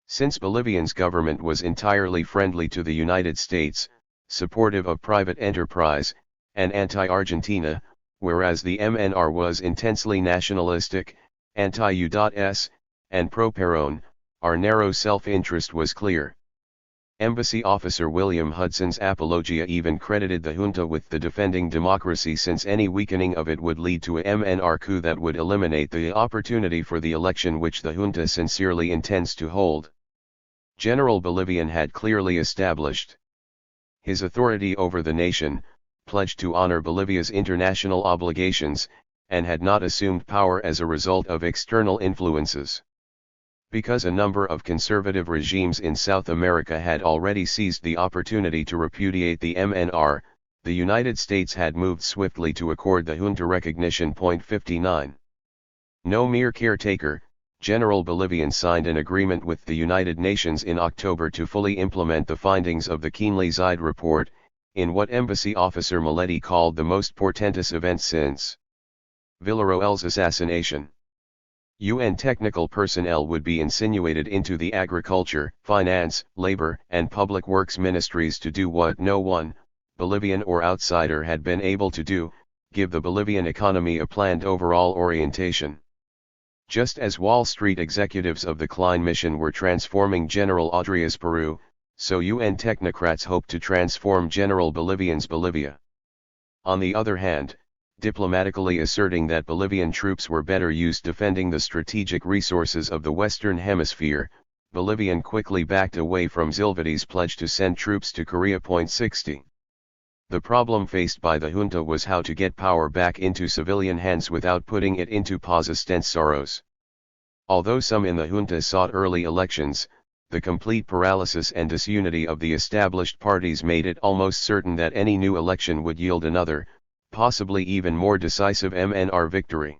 Speaker 1: Since Bolivia's government was entirely friendly to the United States, supportive of private enterprise, and anti-Argentina, whereas the MNR was intensely nationalistic, anti-U.S., and pro-Perón, our narrow self-interest was clear. Embassy officer William Hudson's apologia even credited the junta with the defending democracy, since any weakening of it would lead to a MNR coup that would eliminate the opportunity for the election which the junta sincerely intends to hold. General Bolivian had clearly established his authority over the nation, pledged to honor Bolivia's international obligations, and had not assumed power as a result of external influences. Because a number of conservative regimes in South America had already seized the opportunity to repudiate the MNR, the United States had moved swiftly to accord the junta recognition. Point 59. No mere caretaker, General Bolivian signed an agreement with the United Nations in October to fully implement the findings of the Keenley-Zide report, in what Embassy officer Maletti called the most portentous event since Villarroel's assassination. UN technical personnel would be insinuated into the agriculture, finance, labor, and public works ministries to do what no one, Bolivian or outsider, had been able to do: give the Bolivian economy a planned overall orientation. Just as Wall Street executives of the Klein mission were transforming General Adria's Peru, so UN technocrats hoped to transform General Bolivian's Bolivia. On the other hand, diplomatically asserting that Bolivian troops were better used defending the strategic resources of the Western Hemisphere, Bolivian quickly backed away from Zilvadi's pledge to send troops to Korea. Point 60. The problem faced by the junta was how to get power back into civilian hands without putting it into Paz Estensoros. Although some in the junta sought early elections, the complete paralysis and disunity of the established parties made it almost certain that any new election would yield another, possibly even more decisive MNR victory.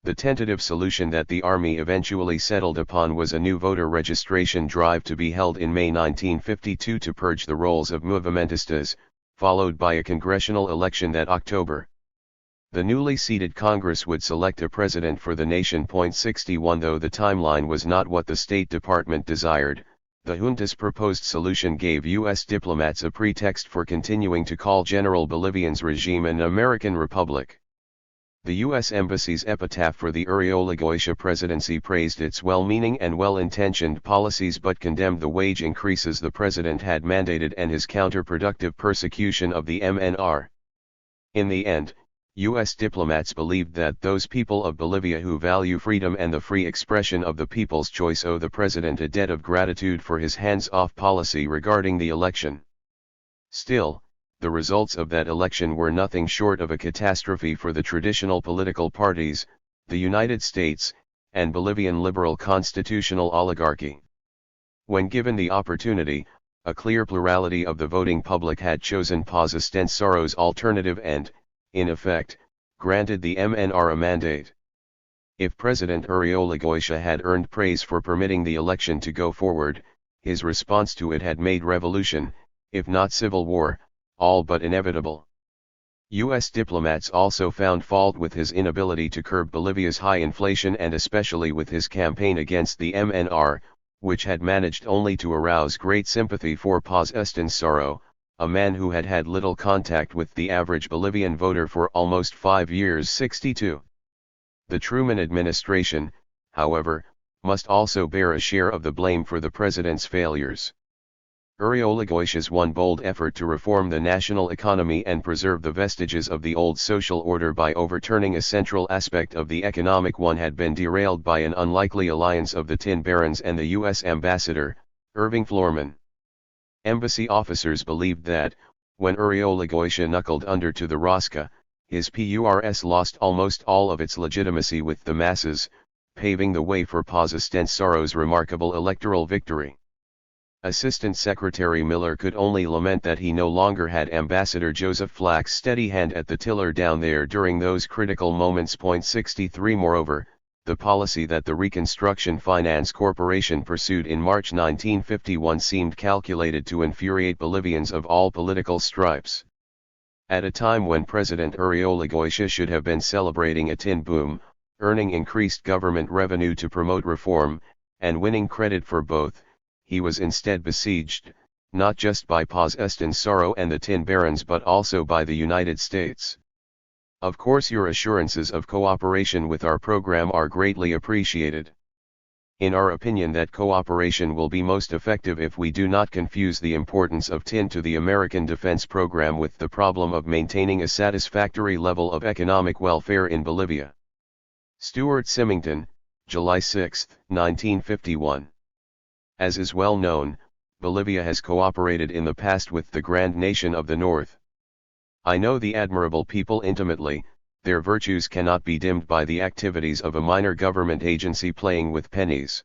Speaker 1: The tentative solution that the army eventually settled upon was a new voter registration drive to be held in May 1952 to purge the rolls of movimentistas, followed by a congressional election that October. The newly seated Congress would select a president for the nation. Point 61. Though the timeline was not what the State Department desired, the junta's proposed solution gave U.S. diplomats a pretext for continuing to call General Bolivian's regime an American republic. The U.S. Embassy's epitaph for the Uriolagoitia presidency praised its well-meaning and well-intentioned policies but condemned the wage increases the president had mandated and his counterproductive persecution of the MNR. In the end, U.S. diplomats believed that those people of Bolivia who value freedom and the free expression of the people's choice owe the president a debt of gratitude for his hands-off policy regarding the election. Still, the results of that election were nothing short of a catastrophe for the traditional political parties, the United States, and Bolivian liberal constitutional oligarchy. When given the opportunity, a clear plurality of the voting public had chosen Paz Estensoros' alternative and, in effect, granted the MNR a mandate. If President Uriolagoitia had earned praise for permitting the election to go forward, his response to it had made revolution, if not civil war, all but inevitable. U.S. diplomats also found fault with his inability to curb Bolivia's high inflation and especially with his campaign against the MNR, which had managed only to arouse great sympathy for Paz Estenssoro, a man who had had little contact with the average Bolivian voter for almost 5 years. 62. The Truman administration, however, must also bear a share of the blame for the president's failures. Uriolagüe's one bold effort to reform the national economy and preserve the vestiges of the old social order by overturning a central aspect of the economic one had been derailed by an unlikely alliance of the tin barons and the U.S. ambassador, Irving Florman. Embassy officers believed that, when Uriolagüe knuckled under to the Rosca, his PURS lost almost all of its legitimacy with the masses, paving the way for Paz Estenssoro's remarkable electoral victory. Assistant Secretary Miller could only lament that he no longer had Ambassador Joseph Flack's steady hand at the tiller down there during those critical moments. 63 Moreover, the policy that the Reconstruction Finance Corporation pursued in March 1951 seemed calculated to infuriate Bolivians of all political stripes. At a time when President Uriolagüe should have been celebrating a tin boom, earning increased government revenue to promote reform, and winning credit for both, he was instead besieged, not just by Paz Estenssoro and the tin barons but also by the United States. Of course, your assurances of cooperation with our program are greatly appreciated. In our opinion, that cooperation will be most effective if we do not confuse the importance of tin to the American defense program with the problem of maintaining a satisfactory level of economic welfare in Bolivia. Stuart Symington, July 6, 1951. As is well known, Bolivia has cooperated in the past with the grand nation of the North. I know the admirable people intimately, their virtues cannot be dimmed by the activities of a minor government agency playing with pennies.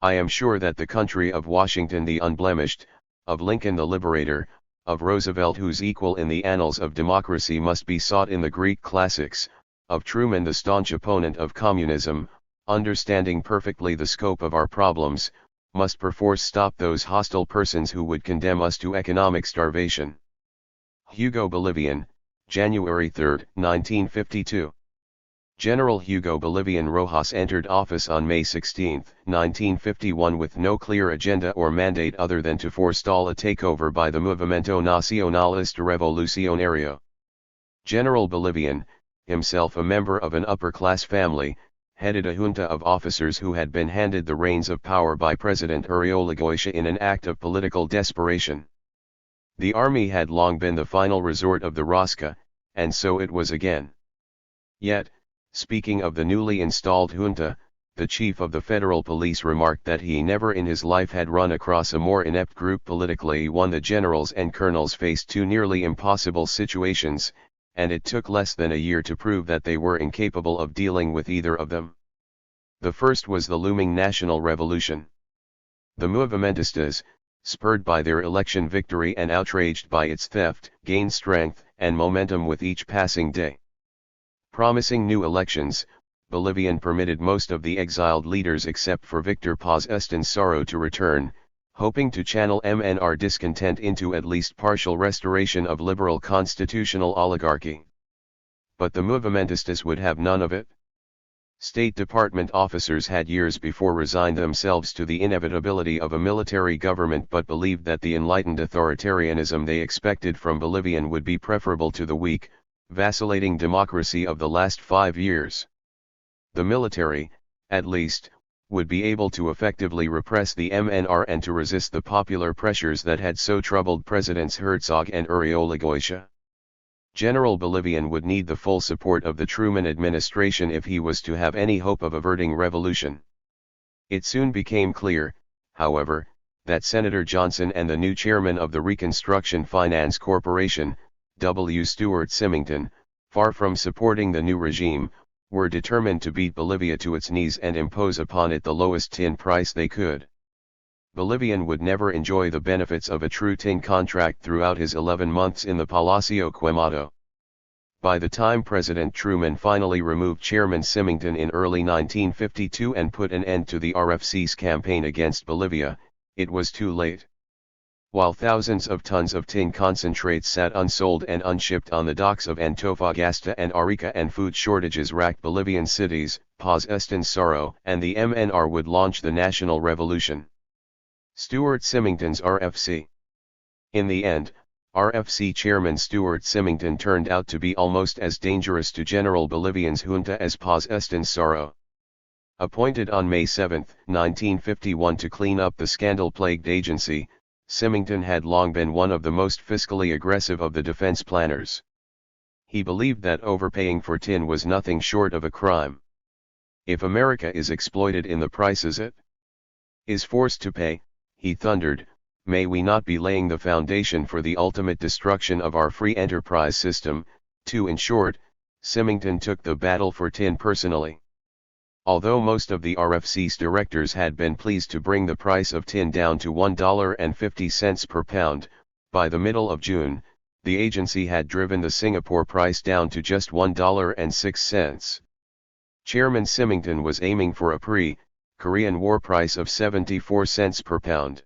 Speaker 1: I am sure that the country of Washington the unblemished, of Lincoln the liberator, of Roosevelt whose equal in the annals of democracy must be sought in the Greek classics, of Truman the staunch opponent of communism, understanding perfectly the scope of our problems, must perforce stop those hostile persons who would condemn us to economic starvation. Hugo Bolivian, January 3, 1952. General Hugo Bolivian Rojas entered office on May 16, 1951 with no clear agenda or mandate other than to forestall a takeover by the Movimiento Nacionalista Revolucionario. General Bolivian, himself a member of an upper-class family, headed a junta of officers who had been handed the reins of power by President Uriolagüe in an act of political desperation. The army had long been the final resort of the Rosca, and so it was again. Yet, speaking of the newly installed junta, the chief of the federal police remarked that he never in his life had run across a more inept group politically. The generals and colonels faced two nearly impossible situations, and it took less than a year to prove that they were incapable of dealing with either of them. The first was the looming national revolution. The Movimentistas, spurred by their election victory and outraged by its theft, gained strength and momentum with each passing day. Promising new elections, Bolivian permitted most of the exiled leaders except for Victor Paz Estenssoro to return, hoping to channel MNR discontent into at least partial restoration of liberal constitutional oligarchy. But the Movimentistas would have none of it. State Department officers had years before resigned themselves to the inevitability of a military government but believed that the enlightened authoritarianism they expected from Bolivian would be preferable to the weak, vacillating democracy of the last 5 years. The military, at least, would be able to effectively repress the MNR and to resist the popular pressures that had so troubled Presidents Herzog and Uriolagüe. General Bolivian would need the full support of the Truman administration if he was to have any hope of averting revolution. It soon became clear, however, that Senator Johnson and the new chairman of the Reconstruction Finance Corporation, W. Stuart Symington, far from supporting the new regime, were determined to beat Bolivia to its knees and impose upon it the lowest tin price they could. Bolivian would never enjoy the benefits of a true tin contract throughout his 11 months in the Palacio Quemado. By the time President Truman finally removed Chairman Symington in early 1952 and put an end to the RFC's campaign against Bolivia, it was too late. while thousands of tons of tin concentrate sat unsold and unshipped on the docks of Antofagasta and Arica, and food shortages racked Bolivian cities. Paz Estensoro and the MNR would launch the national revolution. Stuart Symington's RFC. In the end, RFC chairman Stuart Symington turned out to be almost as dangerous to General Bolivian's junta as Paz Estensoro. Appointed on May 7, 1951 to clean up the scandal-plagued agency, Symington had long been one of the most fiscally aggressive of the defense planners. He believed that overpaying for tin was nothing short of a crime. If America is exploited in the prices it is forced to pay, he thundered, may we not be laying the foundation for the ultimate destruction of our free enterprise system? In short, Symington took the battle for tin personally. Although most of the RFC's directors had been pleased to bring the price of tin down to $1.50 per pound, by the middle of June, the agency had driven the Singapore price down to just $1.06. Chairman Symington was aiming for a pre-Korean War price of 74 cents per pound.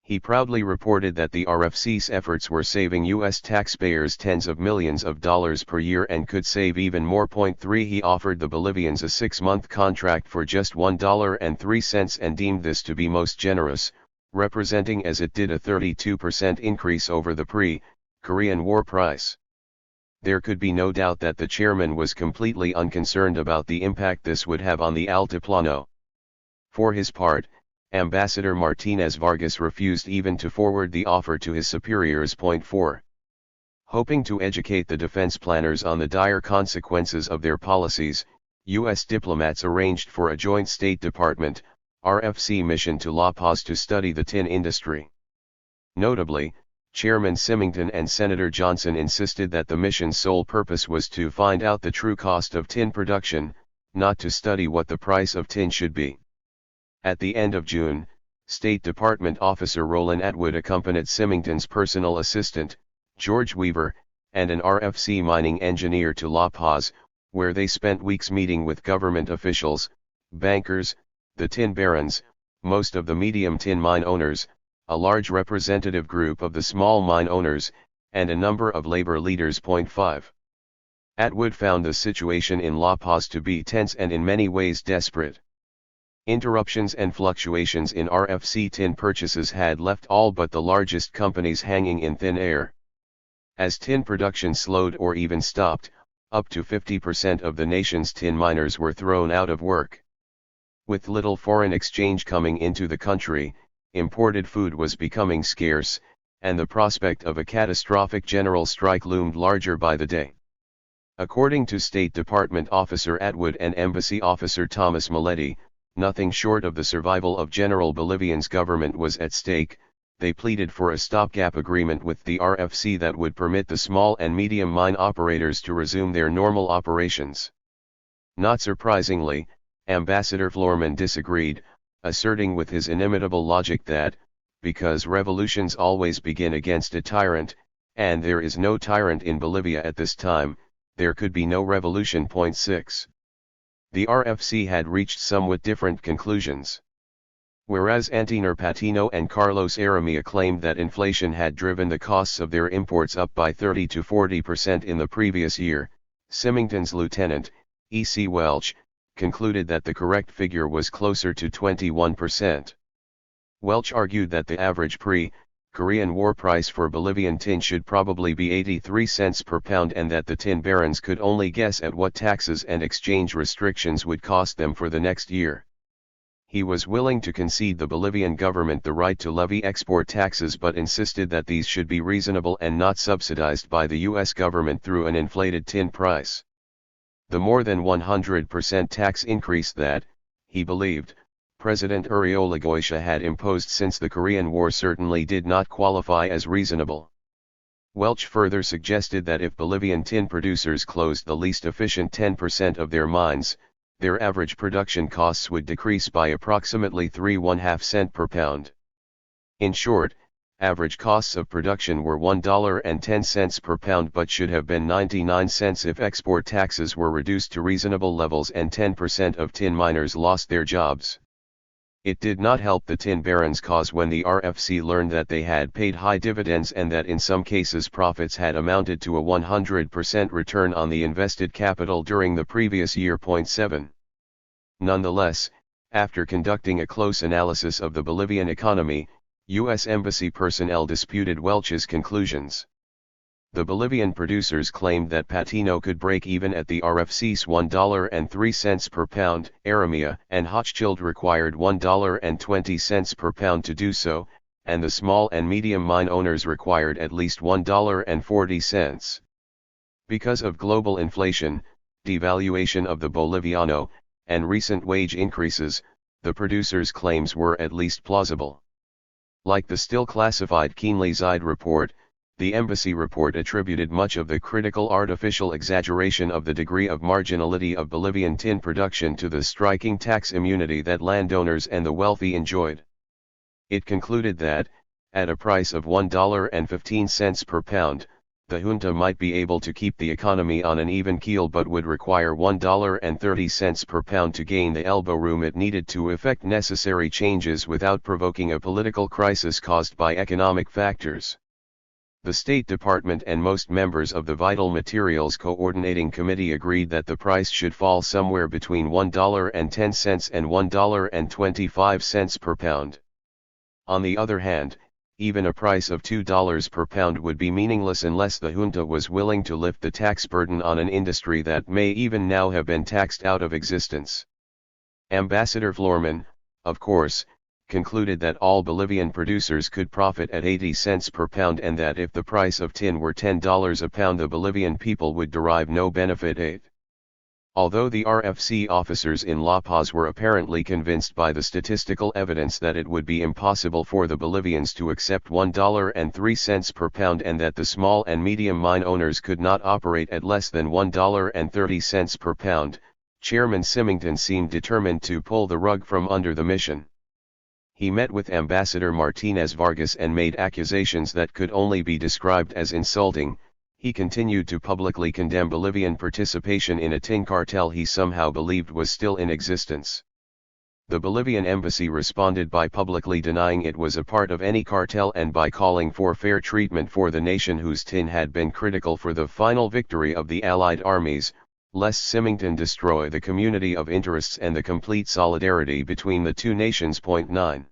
Speaker 1: He proudly reported that the RFC's efforts were saving U.S. taxpayers tens of millions of dollars per year and could save even more. 3 He offered the Bolivians a 6-month contract for just $1.03 and deemed this to be most generous, representing as it did a 32% increase over the pre-Korean War price. There could be no doubt that the chairman was completely unconcerned about the impact this would have on the Altiplano. For his part, Ambassador Martinez Vargas refused even to forward the offer to his superiors. 4. Hoping to educate the defense planners on the dire consequences of their policies, U.S. diplomats arranged for a joint State Department, RFC mission to La Paz to study the tin industry. Notably, Chairman Symington and Senator Johnson insisted that the mission's sole purpose was to find out the true cost of tin production, not to study what the price of tin should be. At the end of June, State Department officer Roland Atwood accompanied Symington's personal assistant, George Weaver, and an RFC mining engineer to La Paz, where they spent weeks meeting with government officials, bankers, the tin barons, most of the medium tin mine owners, a large representative group of the small mine owners, and a number of labor leaders. 5. Atwood found the situation in La Paz to be tense and in many ways desperate. Interruptions and fluctuations in RFC tin purchases had left all but the largest companies hanging in thin air. As tin production slowed or even stopped, up to 50% of the nation's tin miners were thrown out of work. With little foreign exchange coming into the country, imported food was becoming scarce, and the prospect of a catastrophic general strike loomed larger by the day. According to State Department officer Atwood and Embassy officer Thomas Maletti, nothing short of the survival of General Bolivian's government was at stake. They pleaded for a stopgap agreement with the RFC that would permit the small and medium mine operators to resume their normal operations. Not surprisingly, Ambassador Floorman disagreed, asserting with his inimitable logic that, because revolutions always begin against a tyrant, and there is no tyrant in Bolivia at this time, there could be no revolution. 6. The RFC had reached somewhat different conclusions. Whereas Antonio Patino and Carlos Aramilla claimed that inflation had driven the costs of their imports up by 30 to 40% in the previous year, Symington's lieutenant, E.C. Welch, concluded that the correct figure was closer to 21%. Welch argued that the average pre-Korean War price for Bolivian tin should probably be 83 cents per pound, and that the tin barons could only guess at what taxes and exchange restrictions would cost them for the next year. He was willing to concede the Bolivian government the right to levy export taxes, but insisted that these should be reasonable and not subsidized by the U.S. government through an inflated tin price. The more than 100% tax increase that, he believed, President Uribe had imposed since the Korean War certainly did not qualify as reasonable. Welch further suggested that if Bolivian tin producers closed the least efficient 10% of their mines, their average production costs would decrease by approximately 3.5 cents per pound. In short, average costs of production were $1.10 per pound, but should have been 99 cents if export taxes were reduced to reasonable levels and 10% of tin miners lost their jobs. It did not help the tin barons' cause when the RFC learned that they had paid high dividends and that in some cases profits had amounted to a 100% return on the invested capital during the previous year. 7. Nonetheless, after conducting a close analysis of the Bolivian economy, U.S. Embassy personnel disputed Welch's conclusions. The Bolivian producers claimed that Patino could break even at the RFC's $1.03 per pound, Aramia and Hochschild required $1.20 per pound to do so, and the small and medium mine owners required at least $1.40. Because of global inflation, devaluation of the Boliviano, and recent wage increases, the producers' claims were at least plausible. Like the still classified Keenly-Zide report, the embassy report attributed much of the critical artificial exaggeration of the degree of marginality of Bolivian tin production to the striking tax immunity that landowners and the wealthy enjoyed. It concluded that, at a price of $1.15 per pound, the junta might be able to keep the economy on an even keel but would require $1.30 per pound to gain the elbow room it needed to effect necessary changes without provoking a political crisis caused by economic factors. The State Department and most members of the Vital Materials Coordinating Committee agreed that the price should fall somewhere between $1.10 and $1.25 per pound. On the other hand, even a price of $2 per pound would be meaningless unless the junta was willing to lift the tax burden on an industry that may even now have been taxed out of existence. Ambassador Florman, of course, concluded that all Bolivian producers could profit at 80 cents per pound and that if the price of tin were $10 a pound the Bolivian people would derive no benefit. Although the RFC officers in La Paz were apparently convinced by the statistical evidence that it would be impossible for the Bolivians to accept $1.03 per pound and that the small and medium mine owners could not operate at less than $1.30 per pound, Chairman Symington seemed determined to pull the rug from under the mission. He met with Ambassador Martinez Vargas and made accusations that could only be described as insulting. He continued to publicly condemn Bolivian participation in a tin cartel he somehow believed was still in existence. The Bolivian embassy responded by publicly denying it was a part of any cartel and by calling for fair treatment for the nation whose tin had been critical for the final victory of the Allied armies, lest Symington destroy the community of interests and the complete solidarity between the two nations. 9.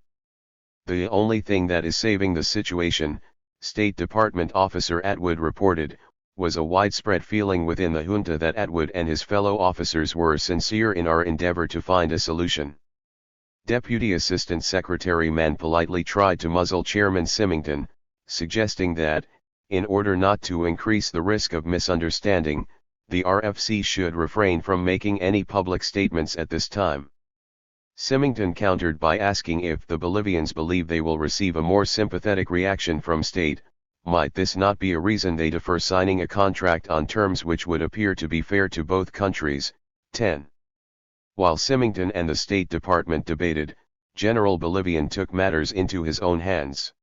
Speaker 1: The only thing that is saving the situation, State Department officer Atwood reported, was a widespread feeling within the junta that Atwood and his fellow officers were sincere in our endeavor to find a solution. Deputy Assistant Secretary Mann politely tried to muzzle Chairman Symington, suggesting that, in order not to increase the risk of misunderstanding, the RFC should refrain from making any public statements at this time. Symington countered by asking if the Bolivians believe they will receive a more sympathetic reaction from state, might this not be a reason they defer signing a contract on terms which would appear to be fair to both countries. 10. While Symington and the State Department debated, General Bolivian took matters into his own hands.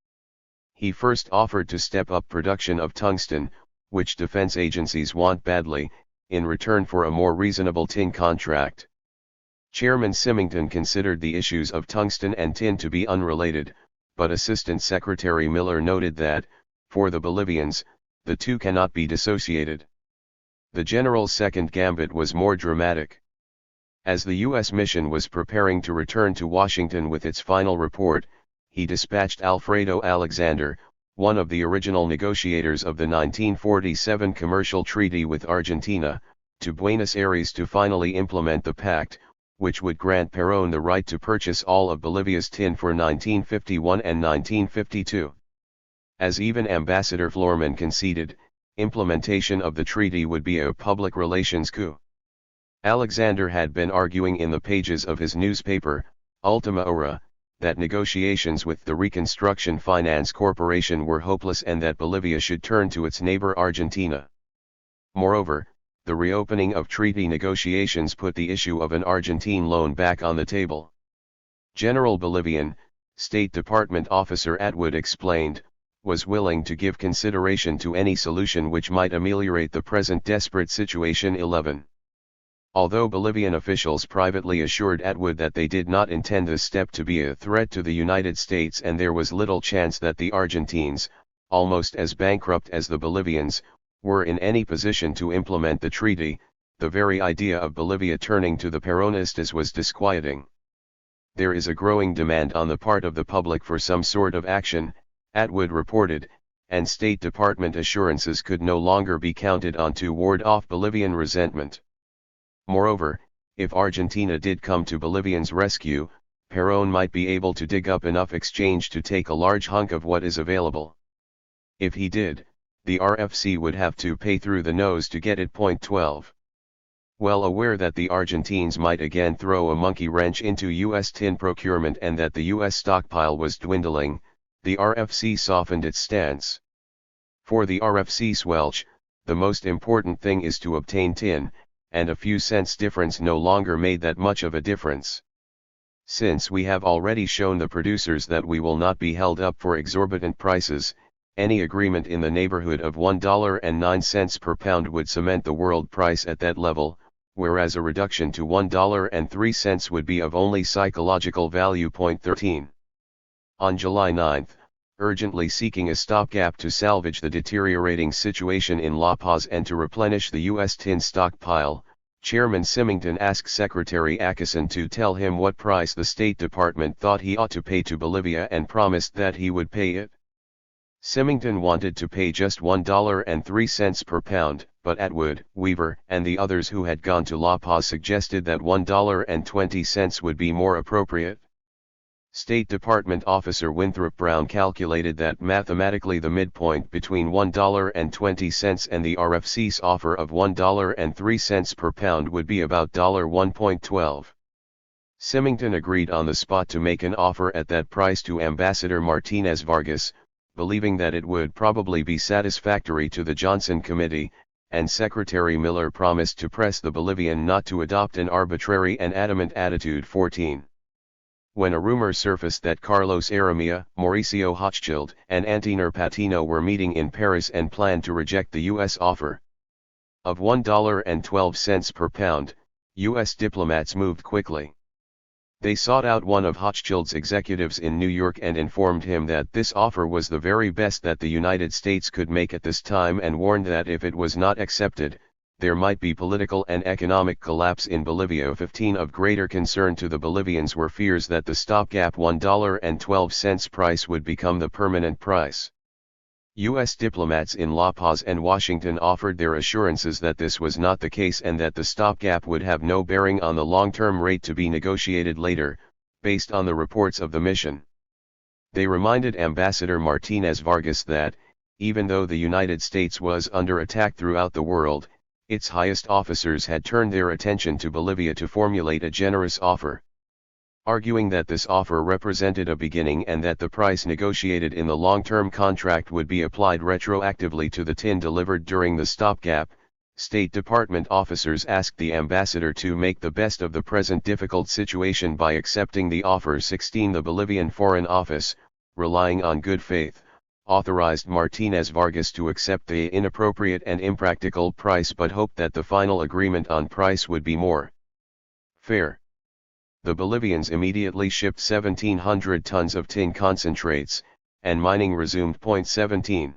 Speaker 1: He first offered to step up production of tungsten, which defense agencies want badly, in return for a more reasonable tin contract. Chairman Symington considered the issues of tungsten and tin to be unrelated, but Assistant Secretary Miller noted that, for the Bolivians, the two cannot be dissociated. The general's second gambit was more dramatic. As the U.S. mission was preparing to return to Washington with its final report, he dispatched Alfredo Alexander, one of the original negotiators of the 1947 commercial treaty with Argentina, to Buenos Aires to finally implement the pact, which would grant Perón the right to purchase all of Bolivia's tin for 1951 and 1952. As even Ambassador Florman conceded, implementation of the treaty would be a public relations coup. Alexander had been arguing in the pages of his newspaper, Ultima Hora, that negotiations with the Reconstruction Finance Corporation were hopeless and that Bolivia should turn to its neighbor Argentina. Moreover, the reopening of treaty negotiations put the issue of an Argentine loan back on the table. General Bolivian, State Department officer Atwood explained, was willing to give consideration to any solution which might ameliorate the present desperate situation. 11. Although Bolivian officials privately assured Atwood that they did not intend this step to be a threat to the United States and there was little chance that the Argentines, almost as bankrupt as the Bolivians, were in any position to implement the treaty, the very idea of Bolivia turning to the Peronistas was disquieting. There is a growing demand on the part of the public for some sort of action, Atwood reported, and State Department assurances could no longer be counted on to ward off Bolivian resentment. Moreover, if Argentina did come to Bolivians' rescue, Perón might be able to dig up enough exchange to take a large hunk of what is available. If he did, the RFC would have to pay through the nose to get it. 12. Well aware that the Argentines might again throw a monkey wrench into U.S. tin procurement and that the U.S. stockpile was dwindling, the RFC softened its stance. For the RFC Swelch, the most important thing is to obtain tin, and a few cents difference no longer made that much of a difference. Since we have already shown the producers that we will not be held up for exorbitant prices, any agreement in the neighborhood of $1.09 per pound would cement the world price at that level, whereas a reduction to $1.03 would be of only psychological value. 13. On July 9, urgently seeking a stopgap to salvage the deteriorating situation in La Paz and to replenish the U.S. tin stockpile, Chairman Symington asked Secretary Acheson to tell him what price the State Department thought he ought to pay to Bolivia and promised that he would pay it. Symington wanted to pay just $1.03 per pound, but Atwood, Weaver, and the others who had gone to La Paz suggested that $1.20 would be more appropriate. State Department officer Winthrop Brown calculated that mathematically the midpoint between $1.20 and the RFC's offer of $1.03 per pound would be about $1.12. Symington agreed on the spot to make an offer at that price to Ambassador Martinez Vargas, believing that it would probably be satisfactory to the Johnson Committee, and Secretary Miller promised to press the Bolivian not to adopt an arbitrary and adamant attitude. 14. When a rumor surfaced that Carlos Aramilla, Mauricio Hochschild, and Antenor Patino were meeting in Paris and planned to reject the U.S. offer of $1.12 per pound, U.S. diplomats moved quickly. They sought out one of Hochschild's executives in New York and informed him that this offer was the very best that the United States could make at this time and warned that if it was not accepted, there might be political and economic collapse in Bolivia. 15. Of greater concern to the Bolivians were fears that the stopgap $1.12 price would become the permanent price. U.S. diplomats in La Paz and Washington offered their assurances that this was not the case and that the stopgap would have no bearing on the long-term rate to be negotiated later, based on the reports of the mission. They reminded Ambassador Martinez Vargas that, even though the United States was under attack throughout the world, its highest officers had turned their attention to Bolivia to formulate a generous offer. Arguing that this offer represented a beginning and that the price negotiated in the long-term contract would be applied retroactively to the tin delivered during the stopgap, State Department officers asked the ambassador to make the best of the present difficult situation by accepting the offer. 16. The Bolivian Foreign Office, relying on good faith, authorized Martinez Vargas to accept the inappropriate and impractical price but hoped that the final agreement on price would be more fair. The Bolivians immediately shipped 1,700 tons of tin concentrates, and mining resumed. 17.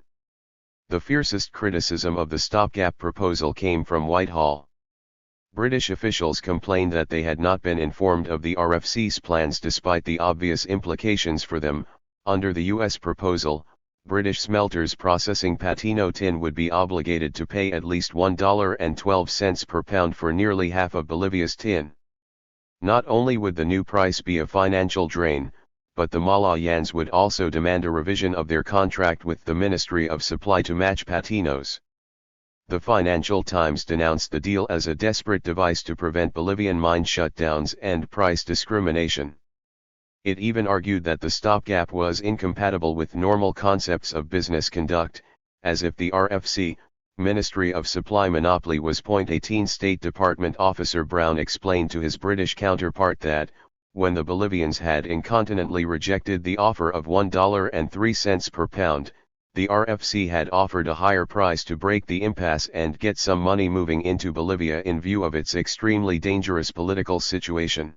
Speaker 1: The fiercest criticism of the stopgap proposal came from Whitehall. British officials complained that they had not been informed of the RFC's plans despite the obvious implications for them. Under the U.S. proposal, British smelters processing Patino tin would be obligated to pay at least $1.12 per pound for nearly half of Bolivia's tin. Not only would the new price be a financial drain, but the Malayans would also demand a revision of their contract with the Ministry of Supply to match Patino's. The Financial Times denounced the deal as a desperate device to prevent Bolivian mine shutdowns and price discrimination. It even argued that the stopgap was incompatible with normal concepts of business conduct, as if the RFC, Ministry of Supply monopoly was. 18. State Department officer Brown explained to his British counterpart that, when the Bolivians had incontinently rejected the offer of $1.03 per pound, The RFC had offered a higher price to break the impasse and get some money moving into Bolivia in view of its extremely dangerous political situation.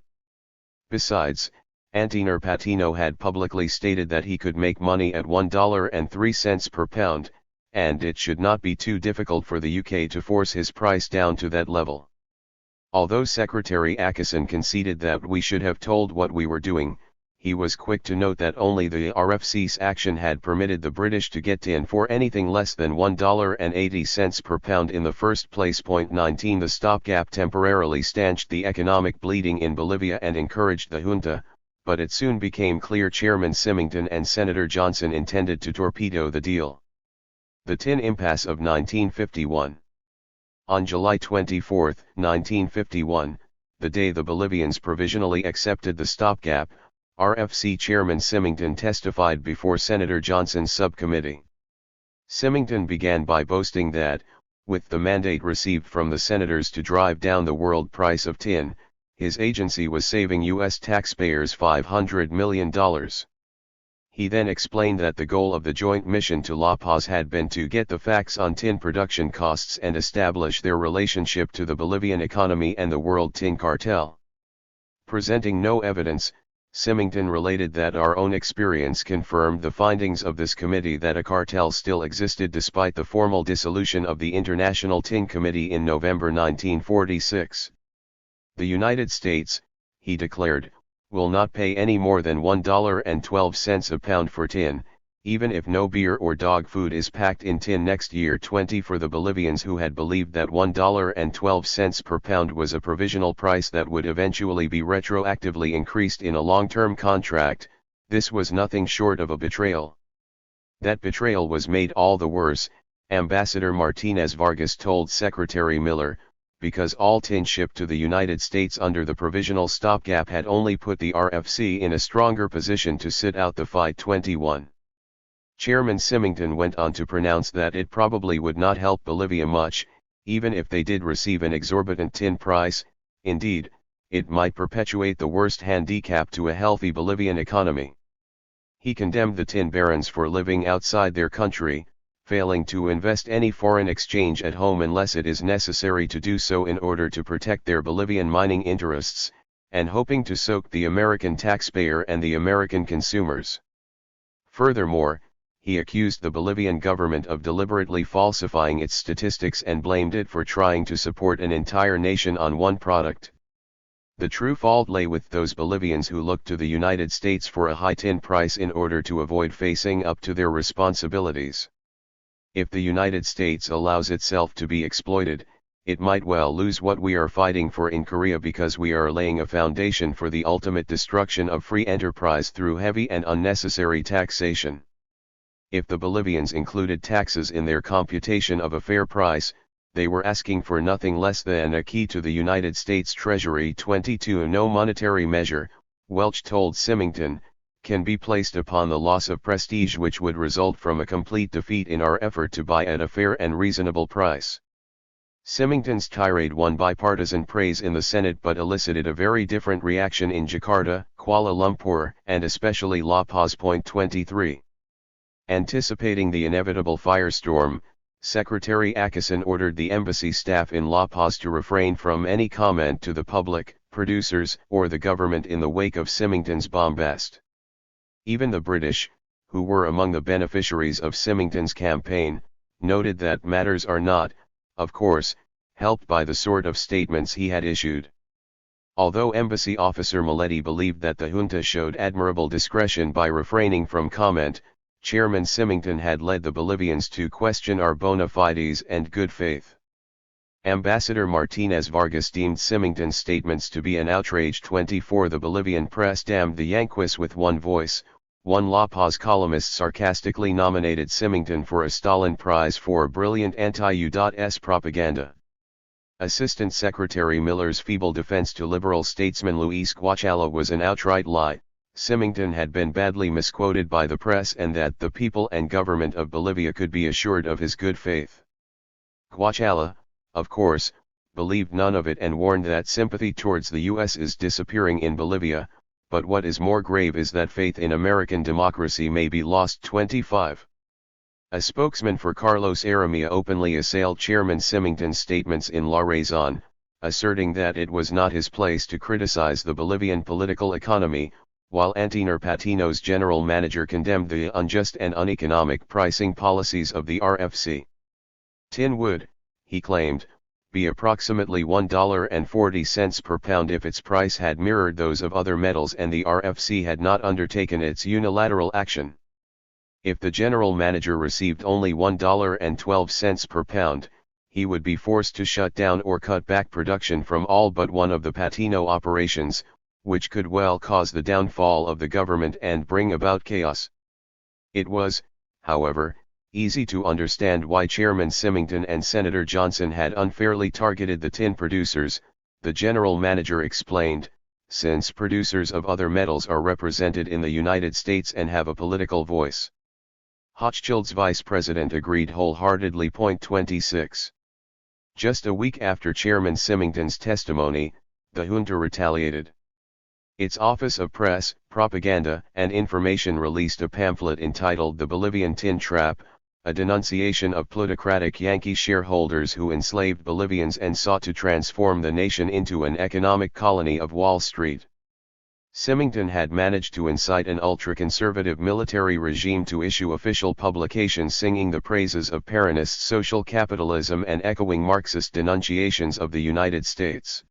Speaker 1: Besides, Antonio Patino had publicly stated that he could make money at $1.03 per pound, and it should not be too difficult for the UK to force his price down to that level. Although Secretary Acheson conceded that we should have told what we were doing, he was quick to note that only the RFC's action had permitted the British to get tin for anything less than $1.80 per pound in the first place. 19 The stopgap temporarily stanched the economic bleeding in Bolivia and encouraged the junta, but it soon became clear Chairman Symington and Senator Johnson intended to torpedo the deal. The tin impasse of 1951. On July 24, 1951, the day the Bolivians provisionally accepted the stopgap, RFC Chairman Symington testified before Senator Johnson's subcommittee. Symington began by boasting that, with the mandate received from the senators to drive down the world price of tin, his agency was saving U.S. taxpayers $500 million. He then explained that the goal of the joint mission to La Paz had been to get the facts on tin production costs and establish their relationship to the Bolivian economy and the world tin cartel. Presenting no evidence, Symington related that our own experience confirmed the findings of this committee that a cartel still existed despite the formal dissolution of the International Tin Committee in November 1946. The United States, he declared, will not pay any more than $1.12 a pound for tin, even if no beer or dog food is packed in tin next year. 20 For the Bolivians who had believed that $1.12 per pound was a provisional price that would eventually be retroactively increased in a long-term contract, this was nothing short of a betrayal. That betrayal was made all the worse, Ambassador Martinez Vargas told Secretary Miller, because all tin shipped to the United States under the provisional stopgap had only put the RFC in a stronger position to sit out the fight. 21. Chairman Symington went on to pronounce that it probably would not help Bolivia much, even if they did receive an exorbitant tin price. Indeed, it might perpetuate the worst handicap to a healthy Bolivian economy. He condemned the tin barons for living outside their country, failing to invest any foreign exchange at home unless it is necessary to do so in order to protect their Bolivian mining interests, and hoping to soak the American taxpayer and the American consumers. Furthermore, he accused the Bolivian government of deliberately falsifying its statistics and blamed it for trying to support an entire nation on one product. The true fault lay with those Bolivians who looked to the United States for a high tin price in order to avoid facing up to their responsibilities. If the United States allows itself to be exploited, it might well lose what we are fighting for in Korea, because we are laying a foundation for the ultimate destruction of free enterprise through heavy and unnecessary taxation. If the Bolivians included taxes in their computation of a fair price, they were asking for nothing less than a key to the United States Treasury. 22 No monetary measure, Welch told Symington, can be placed upon the loss of prestige which would result from a complete defeat in our effort to buy at a fair and reasonable price. Symington's tirade won bipartisan praise in the Senate but elicited a very different reaction in Jakarta, Kuala Lumpur, and especially La Paz. 23. Anticipating the inevitable firestorm, Secretary Acheson ordered the embassy staff in La Paz to refrain from any comment to the public, producers, or the government in the wake of Symington's bombast. Even the British, who were among the beneficiaries of Symington's campaign, noted that matters are not, of course, helped by the sort of statements he had issued. Although Embassy Officer Maletti believed that the junta showed admirable discretion by refraining from comment, Chairman Symington had led the Bolivians to question our bona fides and good faith. Ambassador Martinez Vargas deemed Symington's statements to be an outrage. 24 The Bolivian press damned the Yankees with one voice. One La Paz columnist sarcastically nominated Symington for a Stalin Prize for brilliant anti-U.S. propaganda. Assistant Secretary Miller's feeble defense to liberal statesman Luis Guachala was an outright lie. Symington had been badly misquoted by the press and that the people and government of Bolivia could be assured of his good faith. Guachala, of course, believed none of it and warned that sympathy towards the U.S. is disappearing in Bolivia, but what is more grave is that faith in American democracy may be lost. 25. A spokesman for Carlos Aramia openly assailed Chairman Symington's statements in La Razón, asserting that it was not his place to criticize the Bolivian political economy, while Antonio Patino's general manager condemned the unjust and uneconomic pricing policies of the RFC. Tin would, he claimed, be approximately $1.40 per pound if its price had mirrored those of other metals and the RFC had not undertaken its unilateral action. If the general manager received only $1.12 per pound, he would be forced to shut down or cut back production from all but one of the Patino operations, which could well cause the downfall of the government and bring about chaos. It was, however, easy to understand why Chairman Symington and Senator Johnson had unfairly targeted the tin producers, the general manager explained, since producers of other metals are represented in the United States and have a political voice. Hochschild's vice president agreed wholeheartedly. 26. Just a week after Chairman Symington's testimony, the junta retaliated. Its Office of Press, Propaganda and Information released a pamphlet entitled The Bolivian Tin Trap, a denunciation of plutocratic Yankee shareholders who enslaved Bolivians and sought to transform the nation into an economic colony of Wall Street. Symington had managed to incite an ultra-conservative military regime to issue official publications singing the praises of Peronist social capitalism and echoing Marxist denunciations of the United States.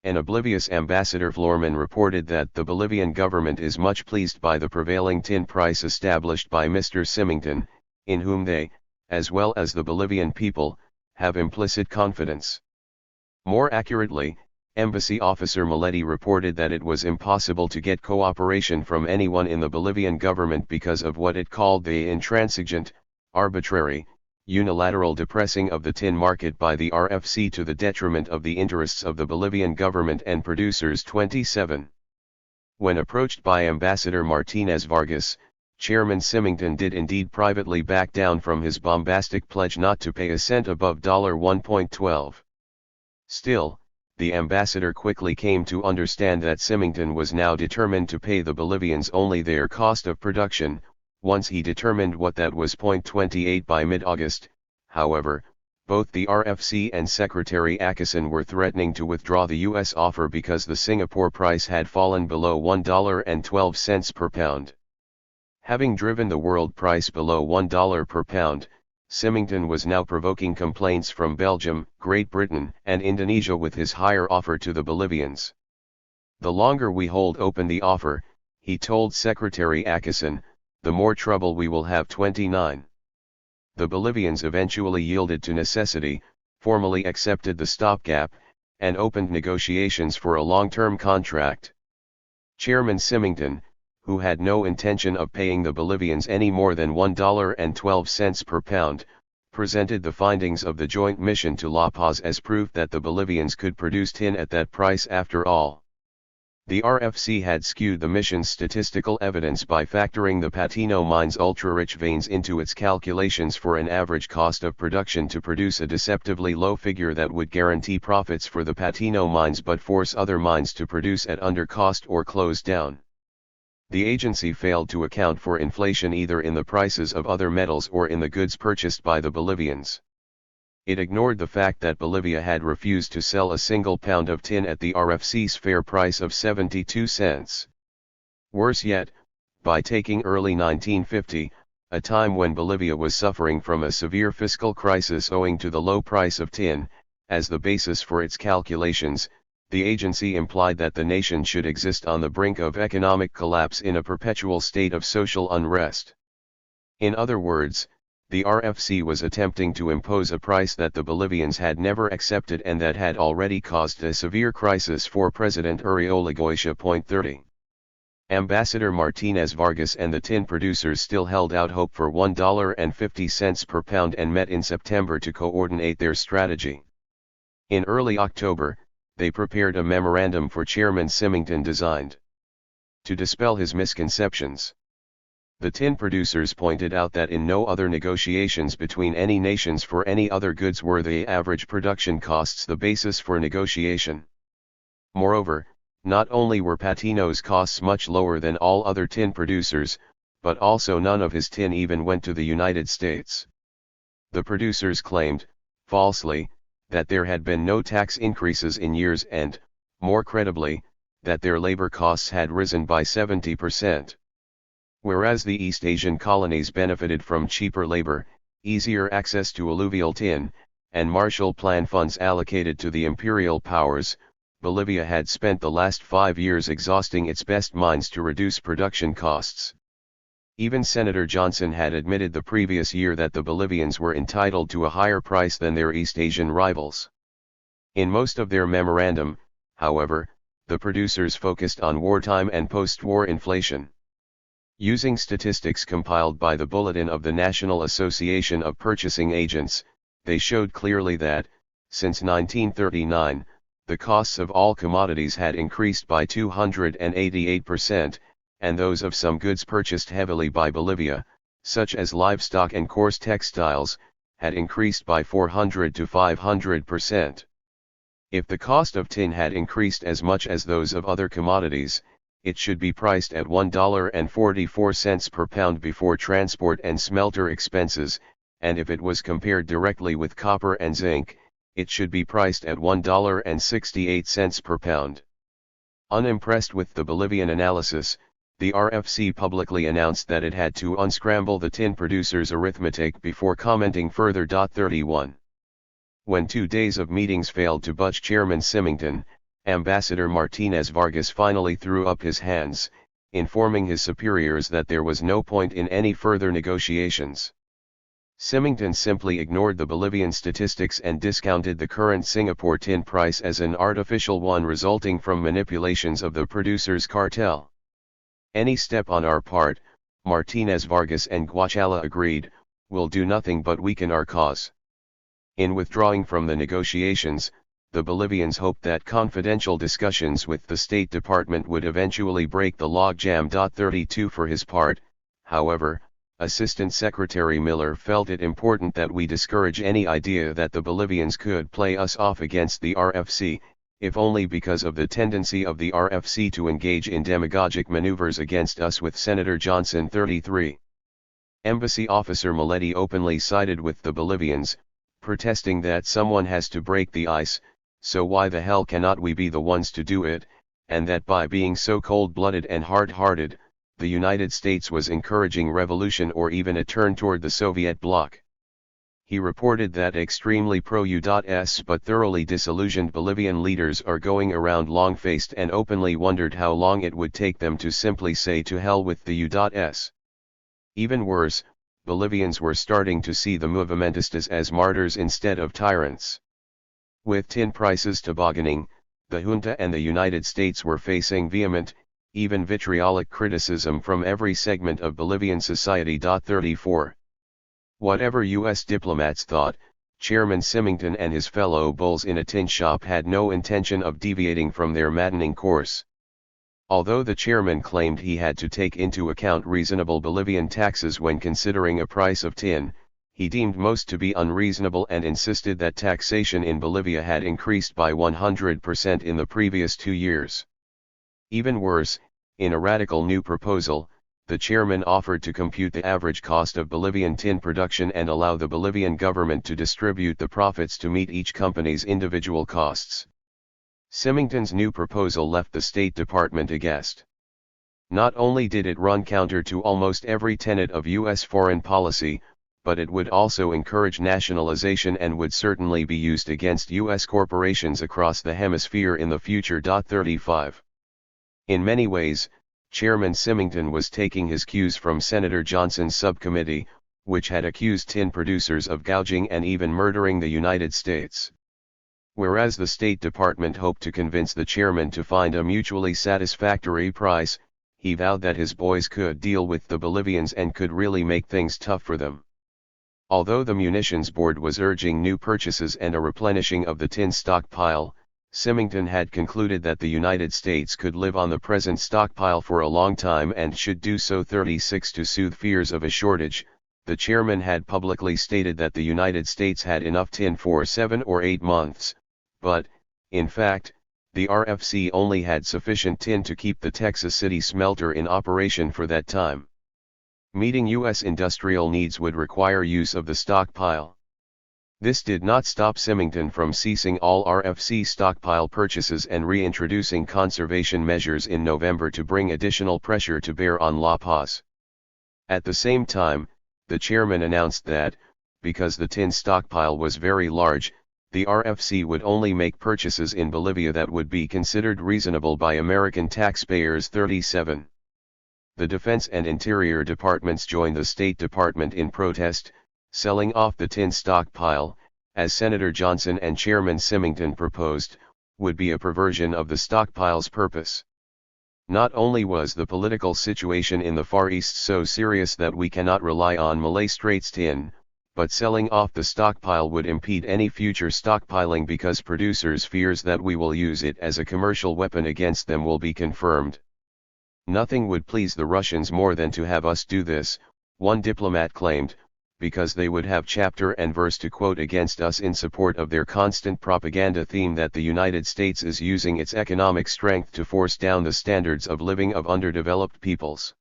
Speaker 1: An oblivious Ambassador Florman reported that the Bolivian government is much pleased by the prevailing tin price established by Mr. Symington, in whom they, as well as the Bolivian people, have implicit confidence. More accurately, Embassy Officer Maletti reported that it was impossible to get cooperation from anyone in the Bolivian government because of what it called the intransigent, arbitrary, unilateral depressing of the tin market by the RFC to the detriment of the interests of the Bolivian government and producers. 27. When approached by Ambassador Martinez Vargas, Chairman Symington did indeed privately back down from his bombastic pledge not to pay a cent above $1.12. Still, the ambassador quickly came to understand that Symington was now determined to pay the Bolivians only their cost of production. Once he determined what that was. 28 By mid-August, however, both the RFC and Secretary Acheson were threatening to withdraw the U.S. offer because the Singapore price had fallen below $1.12 per pound. Having driven the world price below $1 per pound, Symington was now provoking complaints from Belgium, Great Britain, and Indonesia with his higher offer to the Bolivians. The longer we hold open the offer, he told Secretary Acheson, the more trouble we will have. 29. The Bolivians eventually yielded to necessity, formally accepted the stopgap, and opened negotiations for a long-term contract. Chairman Symington, who had no intention of paying the Bolivians any more than $1.12 per pound, presented the findings of the joint mission to La Paz as proof that the Bolivians could produce tin at that price after all. The RFC had skewed the mission's statistical evidence by factoring the Patino mine's ultra-rich veins into its calculations for an average cost of production to produce a deceptively low figure that would guarantee profits for the Patino mines but force other mines to produce at under cost or close down. The agency failed to account for inflation either in the prices of other metals or in the goods purchased by the Bolivians. It ignored the fact that Bolivia had refused to sell a single pound of tin at the RFC's fair price of 72 cents. Worse yet, by taking early 1950, a time when Bolivia was suffering from a severe fiscal crisis owing to the low price of tin, as the basis for its calculations, the agency implied that the nation should exist on the brink of economic collapse in a perpetual state of social unrest. In other words, the RFC was attempting to impose a price that the Bolivians had never accepted and that had already caused a severe crisis for President Uribe. 30. Ambassador Martinez Vargas and the tin producers still held out hope for $1.50 per pound and met in September to coordinate their strategy. In early October, they prepared a memorandum for Chairman Symington designed to dispel his misconceptions. The tin producers pointed out that in no other negotiations between any nations for any other goods were the average production costs the basis for negotiation. Moreover, not only were Patino's costs much lower than all other tin producers, but also none of his tin even went to the United States. The producers claimed, falsely, that there had been no tax increases in years and, more credibly, that their labor costs had risen by 70%. Whereas the East Asian colonies benefited from cheaper labor, easier access to alluvial tin, and Marshall Plan funds allocated to the imperial powers, Bolivia had spent the last 5 years exhausting its best minds to reduce production costs. Even Senator Johnson had admitted the previous year that the Bolivians were entitled to a higher price than their East Asian rivals. In most of their memorandum, however, the producers focused on wartime and post-war inflation. Using statistics compiled by the Bulletin of the National Association of Purchasing Agents, they showed clearly that, since 1939, the costs of all commodities had increased by 288%, and those of some goods purchased heavily by Bolivia, such as livestock and coarse textiles, had increased by 400 to 500%. If the cost of tin had increased as much as those of other commodities, it should be priced at $1.44 per pound before transport and smelter expenses, and if it was compared directly with copper and zinc, it should be priced at $1.68 per pound. Unimpressed with the Bolivian analysis, the RFC publicly announced that it had to unscramble the tin producers' arithmetic before commenting further. 31. When 2 days of meetings failed to budge Chairman Symington, Ambassador Martinez Vargas finally threw up his hands, informing his superiors that there was no point in any further negotiations. Symington simply ignored the Bolivian statistics and discounted the current Singapore tin price as an artificial one resulting from manipulations of the producers' cartel. Any step on our part, Martinez Vargas and Guachala agreed, will do nothing but weaken our cause. In withdrawing from the negotiations, the Bolivians hoped that confidential discussions with the State Department would eventually break the logjam. 32 For his part, however, Assistant Secretary Miller felt it important that we discourage any idea that the Bolivians could play us off against the RFC, if only because of the tendency of the RFC to engage in demagogic maneuvers against us with Senator Johnson. 33. Embassy officer Maletti openly sided with the Bolivians, protesting that someone has to break the ice, so why the hell cannot we be the ones to do it, and that by being so cold-blooded and hard-hearted, the United States was encouraging revolution or even a turn toward the Soviet bloc. He reported that extremely pro-US but thoroughly disillusioned Bolivian leaders are going around long-faced and openly wondered how long it would take them to simply say to hell with the US. Even worse, Bolivians were starting to see the movimentistas as martyrs instead of tyrants. With tin prices tobogganing, the junta and the United States were facing vehement, even vitriolic criticism from every segment of Bolivian society. 34. Whatever U.S. diplomats thought, Chairman Symington and his fellow bulls in a tin shop had no intention of deviating from their maddening course. Although the chairman claimed he had to take into account reasonable Bolivian taxes when considering a price of tin, he deemed most to be unreasonable and insisted that taxation in Bolivia had increased by 100% in the previous 2 years. Even worse, in a radical new proposal, the chairman offered to compute the average cost of Bolivian tin production and allow the Bolivian government to distribute the profits to meet each company's individual costs. Symington's new proposal left the State Department aghast. Not only did it run counter to almost every tenet of U.S. foreign policy, but it would also encourage nationalization and would certainly be used against U.S. corporations across the hemisphere in the future. 35. In many ways, Chairman Symington was taking his cues from Senator Johnson's subcommittee, which had accused tin producers of gouging and even murdering the United States. Whereas the State Department hoped to convince the chairman to find a mutually satisfactory price, he vowed that his boys could deal with the Bolivians and could really make things tough for them. Although the Munitions Board was urging new purchases and a replenishing of the tin stockpile, Symington had concluded that the United States could live on the present stockpile for a long time and should do so. 36 To soothe fears of a shortage, the chairman had publicly stated that the United States had enough tin for 7 or 8 months, but, in fact, the RFC only had sufficient tin to keep the Texas City smelter in operation for that time. Meeting U.S. industrial needs would require use of the stockpile. This did not stop Symington from ceasing all RFC stockpile purchases and reintroducing conservation measures in November to bring additional pressure to bear on La Paz. At the same time, the chairman announced that, because the tin stockpile was very large, the RFC would only make purchases in Bolivia that would be considered reasonable by American taxpayers. 37. The Defense and Interior Departments joined the State Department in protest. Selling off the tin stockpile, as Senator Johnson and Chairman Symington proposed, would be a perversion of the stockpile's purpose. Not only was the political situation in the Far East so serious that we cannot rely on Malay Straits tin, but selling off the stockpile would impede any future stockpiling because producers' fears that we will use it as a commercial weapon against them will be confirmed. Nothing would please the Russians more than to have us do this, one diplomat claimed, because they would have chapter and verse to quote against us in support of their constant propaganda theme that the United States is using its economic strength to force down the standards of living of underdeveloped peoples.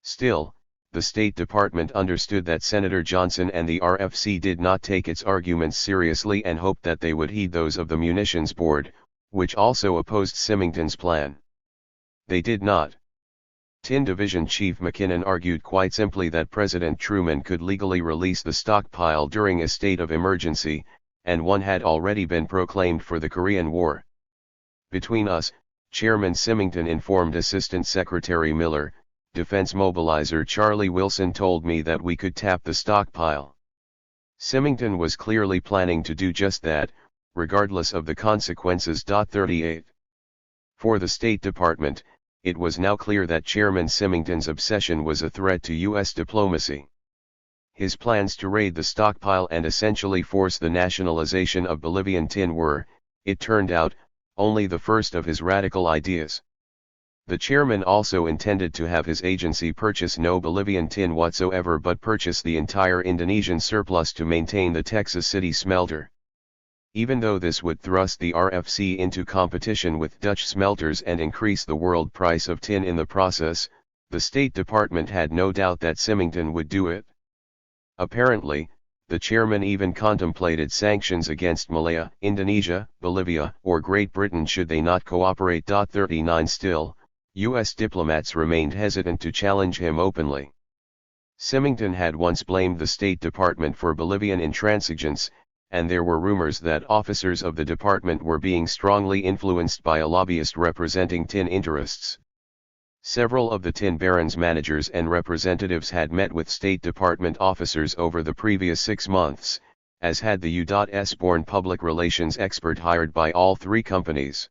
Speaker 1: Still, the State Department understood that Senator Johnson and the RFC did not take its arguments seriously and hoped that they would heed those of the Munitions Board, which also opposed Symington's plan. They did not. Tin Division Chief McKinnon argued quite simply that President Truman could legally release the stockpile during a state of emergency, and one had already been proclaimed for the Korean War. Between us, Chairman Symington informed Assistant Secretary Miller, Defense Mobilizer Charlie Wilson told me that we could tap the stockpile. Symington was clearly planning to do just that, regardless of the consequences. 38. For the State Department, it was now clear that Chairman Symington's obsession was a threat to U.S. diplomacy. His plans to raid the stockpile and essentially force the nationalization of Bolivian tin were, it turned out, only the first of his radical ideas. The chairman also intended to have his agency purchase no Bolivian tin whatsoever but purchase the entire Indonesian surplus to maintain the Texas City smelter. Even though this would thrust the RFC into competition with Dutch smelters and increase the world price of tin in the process, the State Department had no doubt that Symington would do it. Apparently, the chairman even contemplated sanctions against Malaya, Indonesia, Bolivia, or Great Britain should they not cooperate. 39 Still, U.S. diplomats remained hesitant to challenge him openly. Symington had once blamed the State Department for Bolivian intransigence, and there were rumors that officers of the department were being strongly influenced by a lobbyist representing tin interests. Several of the tin barons' managers and representatives had met with State Department officers over the previous 6 months, as had the U.S. born public relations expert hired by all three companies.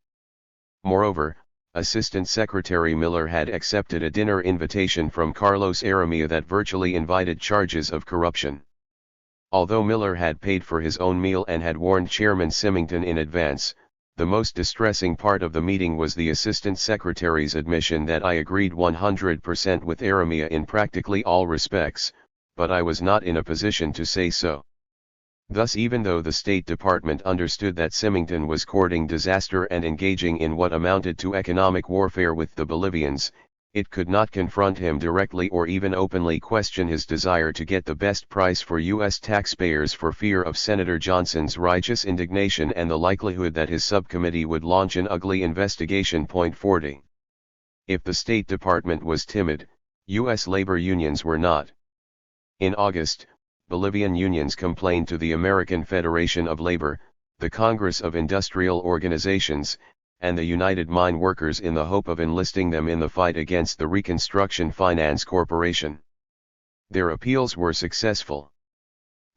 Speaker 1: Moreover, Assistant Secretary Miller had accepted a dinner invitation from Carlos Aramilla that virtually invited charges of corruption. Although Miller had paid for his own meal and had warned Chairman Symington in advance, the most distressing part of the meeting was the Assistant Secretary's admission that I agreed 100% with Aramilla in practically all respects, but I was not in a position to say so. Thus, even though the State Department understood that Symington was courting disaster and engaging in what amounted to economic warfare with the Bolivians, it could not confront him directly or even openly question his desire to get the best price for U.S. taxpayers for fear of Senator Johnson's righteous indignation and the likelihood that his subcommittee would launch an ugly investigation. 40. If the State Department was timid, U.S. labor unions were not. In August, Bolivian unions complained to the American Federation of Labor, the Congress of Industrial Organizations, and the United Mine Workers in the hope of enlisting them in the fight against the Reconstruction Finance Corporation. Their appeals were successful.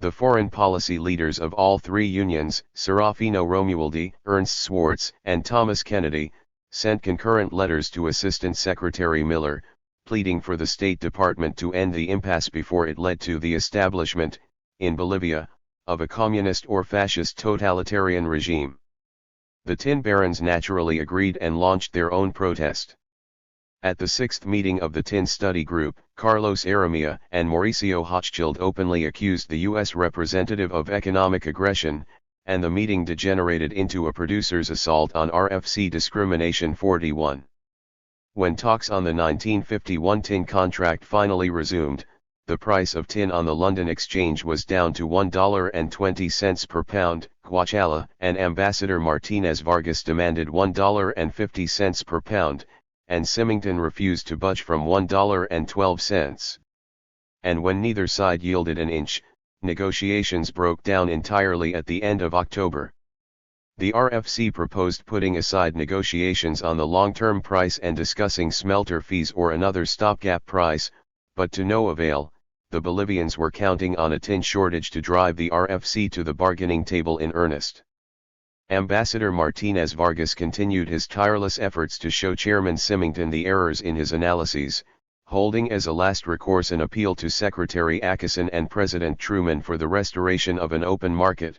Speaker 1: The foreign policy leaders of all three unions, Serafino Romualdi, Ernst Swartz, and Thomas Kennedy, sent concurrent letters to Assistant Secretary Miller, pleading for the State Department to end the impasse before it led to the establishment, in Bolivia, of a communist or fascist totalitarian regime. The tin barons naturally agreed and launched their own protest. At the 6th meeting of the Tin Study Group, Carlos Aramilla and Mauricio Hochschild openly accused the U.S. representative of economic aggression, and the meeting degenerated into a producer's assault on RFC discrimination. 41. When talks on the 1951 tin contract finally resumed, the price of tin on the London Exchange was down to $1.20 per pound, Guachala, and Ambassador Martinez Vargas demanded $1.50 per pound, and Symington refused to budge from $1.12. And when neither side yielded an inch, negotiations broke down entirely at the end of October. The RFC proposed putting aside negotiations on the long-term price and discussing smelter fees or another stopgap price, but to no avail. The Bolivians were counting on a tin shortage to drive the RFC to the bargaining table in earnest. Ambassador Martinez Vargas continued his tireless efforts to show Chairman Symington the errors in his analyses, holding as a last recourse an appeal to Secretary Acheson and President Truman for the restoration of an open market.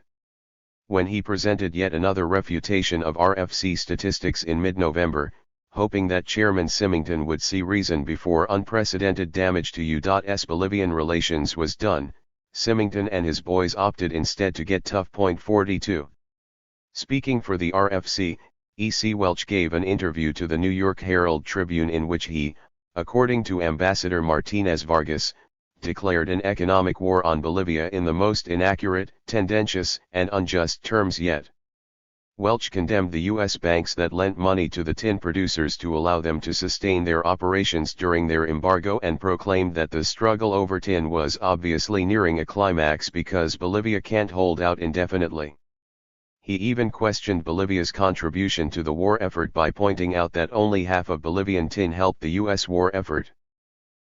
Speaker 1: When he presented yet another refutation of RFC statistics in mid-November, hoping that Chairman Symington would see reason before unprecedented damage to U.S. Bolivian relations was done, Symington and his boys opted instead to get tough. 42. Speaking for the RFC, E.C. Welch gave an interview to the New York Herald Tribune in which he, according to Ambassador Martinez Vargas, declared an economic war on Bolivia in the most inaccurate, tendentious, and unjust terms yet. Welch condemned the U.S. banks that lent money to the tin producers to allow them to sustain their operations during their embargo and proclaimed that the struggle over tin was obviously nearing a climax because Bolivia can't hold out indefinitely. He even questioned Bolivia's contribution to the war effort by pointing out that only half of Bolivian tin helped the U.S. war effort.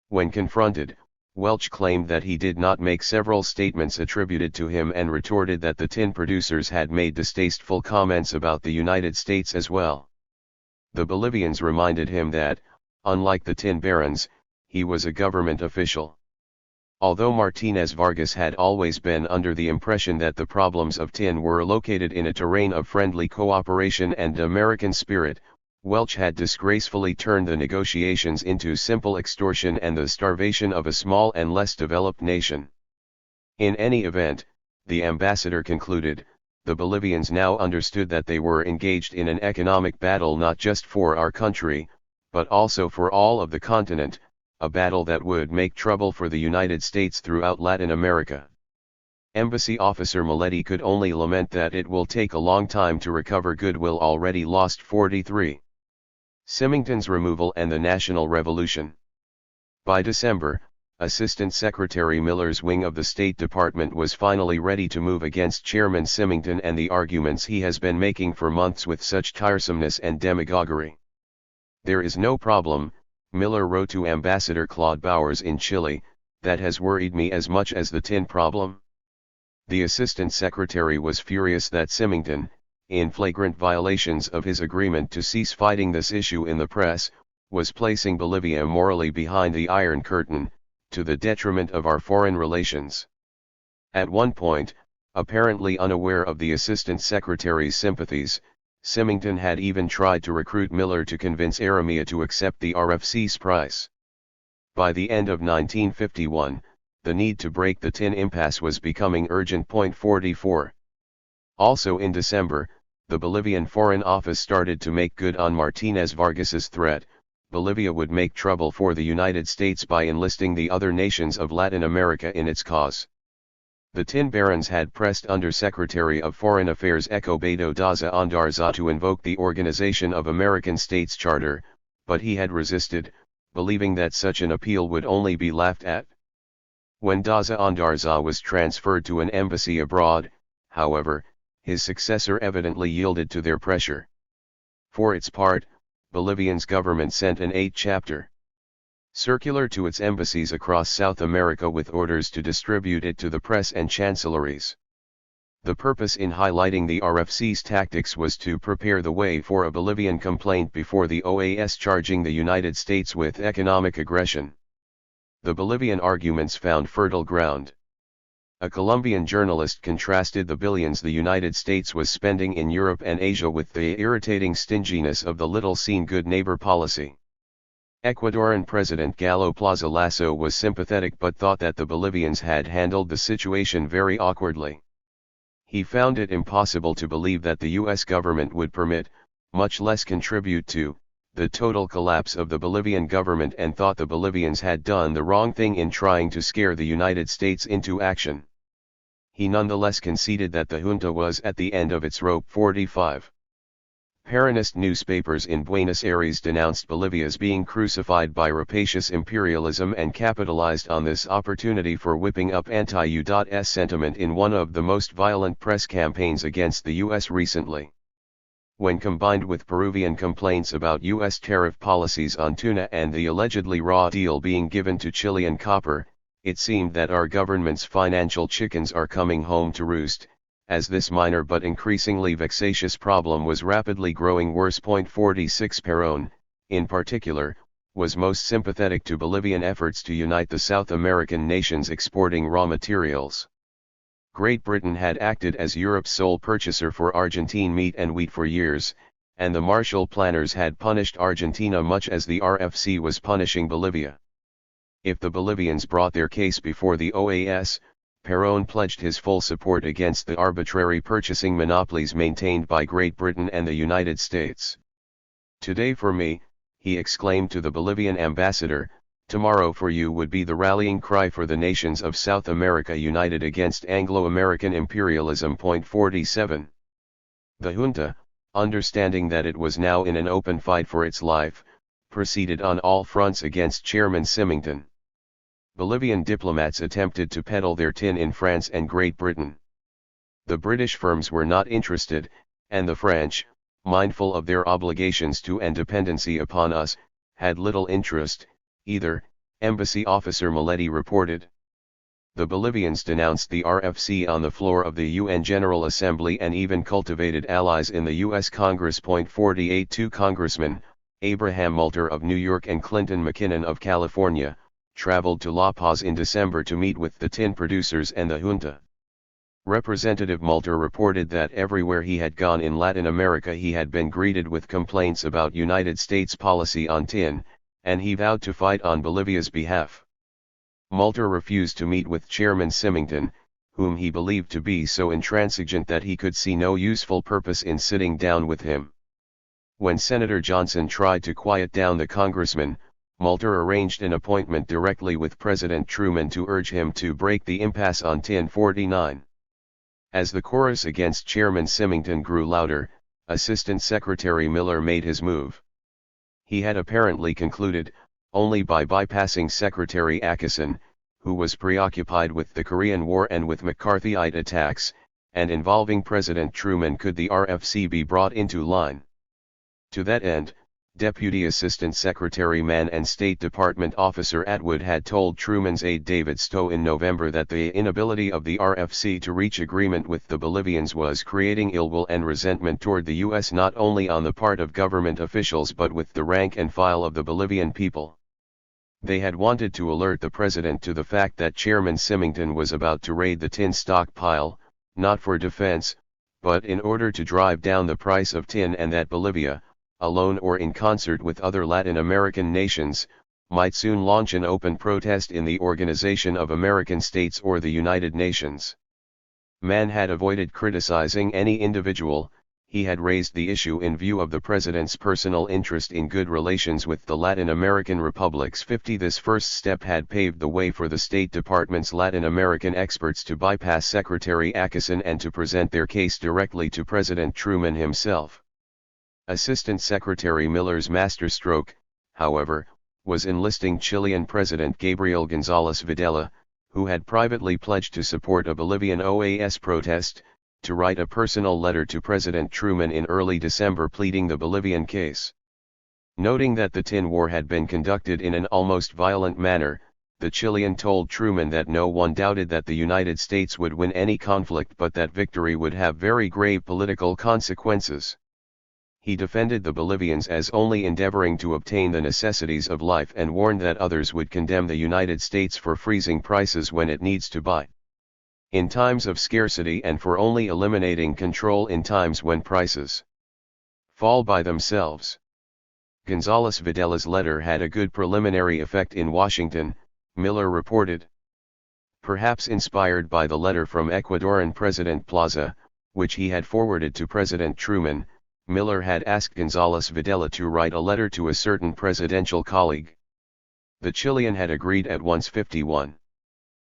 Speaker 1: When confronted, Welch claimed that he did not make several statements attributed to him and retorted that the tin producers had made distasteful comments about the United States as well. The Bolivians reminded him that, unlike the tin barons, he was a government official. Although Martinez Vargas had always been under the impression that the problems of tin were located in a terrain of friendly cooperation and American spirit, Welch had disgracefully turned the negotiations into simple extortion and the starvation of a small and less developed nation. In any event, the ambassador concluded, the Bolivians now understood that they were engaged in an economic battle not just for our country, but also for all of the continent, a battle that would make trouble for the United States throughout Latin America. Embassy officer Maletti could only lament that it will take a long time to recover goodwill already lost. 43. Symington's removal and the National Revolution. By December, Assistant Secretary Miller's wing of the State Department was finally ready to move against Chairman Symington and the arguments he has been making for months with such tiresomeness and demagoguery. There is no problem, Miller wrote to Ambassador Claude Bowers in Chile, that has worried me as much as the tin problem. The Assistant Secretary was furious that Symington, in flagrant violations of his agreement to cease fighting this issue in the press, was placing Bolivia morally behind the Iron Curtain, to the detriment of our foreign relations. At one point, apparently unaware of the Assistant Secretary's sympathies, Symington had even tried to recruit Miller to convince Aramia to accept the RFC's price. By the end of 1951, the need to break the tin impasse was becoming urgent. 44. Also in December, the Bolivian Foreign Office started to make good on Martinez Vargas's threat. Bolivia would make trouble for the United States by enlisting the other nations of Latin America in its cause. The tin barons had pressed Under-Secretary of Foreign Affairs Escobedo Daza Andarza to invoke the Organization of American States Charter, but he had resisted, believing that such an appeal would only be laughed at. When Daza Andarza was transferred to an embassy abroad, however, his successor evidently yielded to their pressure. For its part, Bolivia's government sent an 8-chapter circular to its embassies across South America with orders to distribute it to the press and chancelleries. The purpose in highlighting the RFC's tactics was to prepare the way for a Bolivian complaint before the OAS charging the United States with economic aggression. The Bolivian arguments found fertile ground. A Colombian journalist contrasted the billions the United States was spending in Europe and Asia with the irritating stinginess of the little-seen good neighbor policy. Ecuadorian President Galo Plaza Lasso was sympathetic but thought that the Bolivians had handled the situation very awkwardly. He found it impossible to believe that the U.S. government would permit, much less contribute to, the total collapse of the Bolivian government and thought the Bolivians had done the wrong thing in trying to scare the United States into action. He nonetheless conceded that the junta was at the end of its rope. 45. Peronist newspapers in Buenos Aires denounced Bolivia's being crucified by rapacious imperialism and capitalized on this opportunity for whipping up anti-U.S. sentiment in one of the most violent press campaigns against the U.S. recently. When combined with Peruvian complaints about U.S. tariff policies on tuna and the allegedly raw deal being given to Chilean copper, it seemed that our government's financial chickens are coming home to roost, as this minor but increasingly vexatious problem was rapidly growing worse. 46 Perón, in particular, was most sympathetic to Bolivian efforts to unite the South American nations exporting raw materials. Great Britain had acted as Europe's sole purchaser for Argentine meat and wheat for years, and the Marshall Planners had punished Argentina much as the RFC was punishing Bolivia. If the Bolivians brought their case before the OAS, Perón pledged his full support against the arbitrary purchasing monopolies maintained by Great Britain and the United States. "Today for me," he exclaimed to the Bolivian ambassador, "tomorrow for you would be the rallying cry for the nations of South America united against Anglo-American imperialism." 47. The junta, understanding that it was now in an open fight for its life, proceeded on all fronts against Chairman Symington. Bolivian diplomats attempted to peddle their tin in France and Great Britain. The British firms were not interested, and the French, mindful of their obligations to and dependency upon us, had little interest, either, embassy officer Maletti reported. The Bolivians denounced the RFC on the floor of the UN General Assembly and even cultivated allies in the U.S. Congress. 48 Two Congressmen, Abraham Moulter of New York and Clinton McKinnon of California, traveled to La Paz in December to meet with the tin producers and the junta. Representative Moulter reported that everywhere he had gone in Latin America he had been greeted with complaints about United States policy on tin, and he vowed to fight on Bolivia's behalf. Moulter refused to meet with Chairman Symington, whom he believed to be so intransigent that he could see no useful purpose in sitting down with him. When Senator Johnson tried to quiet down the congressman, Moulter arranged an appointment directly with President Truman to urge him to break the impasse on tin. 49. As the chorus against Chairman Symington grew louder, Assistant Secretary Miller made his move. He had apparently concluded, only by bypassing Secretary Atchison, who was preoccupied with the Korean War and with McCarthyite attacks, and involving President Truman could the RFC be brought into line. To that end, Deputy Assistant Secretary Mann and State Department Officer Atwood had told Truman's aide David Stowe in November that the inability of the RFC to reach agreement with the Bolivians was creating ill will and resentment toward the U.S. not only on the part of government officials but with the rank and file of the Bolivian people. They had wanted to alert the president to the fact that Chairman Symington was about to raid the tin stockpile, not for defense, but in order to drive down the price of tin, and that Bolivia, alone or in concert with other Latin American nations, might soon launch an open protest in the Organization of American States or the United Nations. Mann had avoided criticizing any individual. He had raised the issue in view of the president's personal interest in good relations with the Latin American republics. 50 This first step had paved the way for the State Department's Latin American experts to bypass Secretary Atchison and to present their case directly to President Truman himself. Assistant Secretary Miller's masterstroke, however, was enlisting Chilean President Gabriel González Videla, who had privately pledged to support a Bolivian OAS protest, to write a personal letter to President Truman in early December pleading the Bolivian case. Noting that the tin war had been conducted in an almost violent manner, the Chilean told Truman that no one doubted that the United States would win any conflict but that victory would have very grave political consequences. He defended the Bolivians as only endeavoring to obtain the necessities of life and warned that others would condemn the United States for freezing prices when it needs to buy in times of scarcity and for only eliminating control in times when prices fall by themselves. González Videla's letter had a good preliminary effect in Washington, Miller reported. Perhaps inspired by the letter from Ecuadorian President Plaza, which he had forwarded to President Truman, Miller had asked González Videla to write a letter to a certain presidential colleague. The Chilean had agreed at once. 51.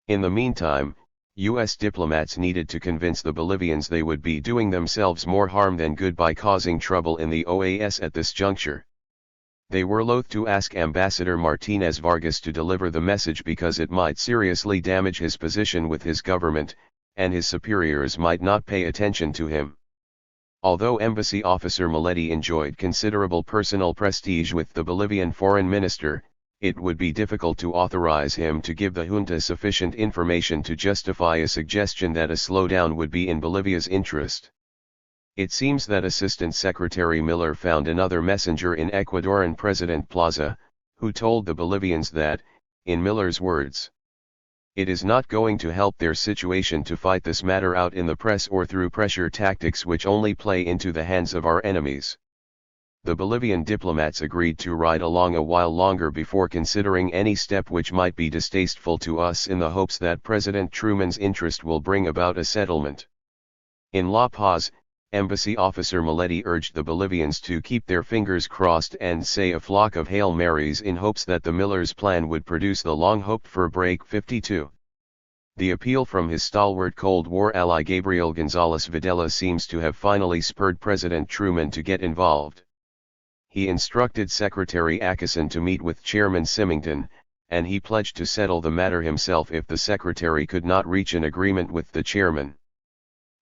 Speaker 1: In the meantime, U.S. diplomats needed to convince the Bolivians they would be doing themselves more harm than good by causing trouble in the OAS at this juncture. They were loath to ask Ambassador Martínez Vargas to deliver the message because it might seriously damage his position with his government, and his superiors might not pay attention to him. Although Embassy Officer Miletti enjoyed considerable personal prestige with the Bolivian foreign minister, it would be difficult to authorize him to give the junta sufficient information to justify a suggestion that a slowdown would be in Bolivia's interest. It seems that Assistant Secretary Miller found another messenger in Ecuadorian President Plaza, who told the Bolivians that, in Miller's words, "It is not going to help their situation to fight this matter out in the press or through pressure tactics which only play into the hands of our enemies." The Bolivian diplomats agreed to ride along a while longer before considering any step which might be distasteful to us, in the hopes that President Truman's interest will bring about a settlement. In La Paz, Embassy Officer Miletti urged the Bolivians to keep their fingers crossed and say a flock of Hail Marys in hopes that the Miller's plan would produce the long-hoped-for break. 52. The appeal from his stalwart Cold War ally Gabriel González Videla seems to have finally spurred President Truman to get involved. He instructed Secretary Ackerson to meet with Chairman Symington, and he pledged to settle the matter himself if the Secretary could not reach an agreement with the chairman.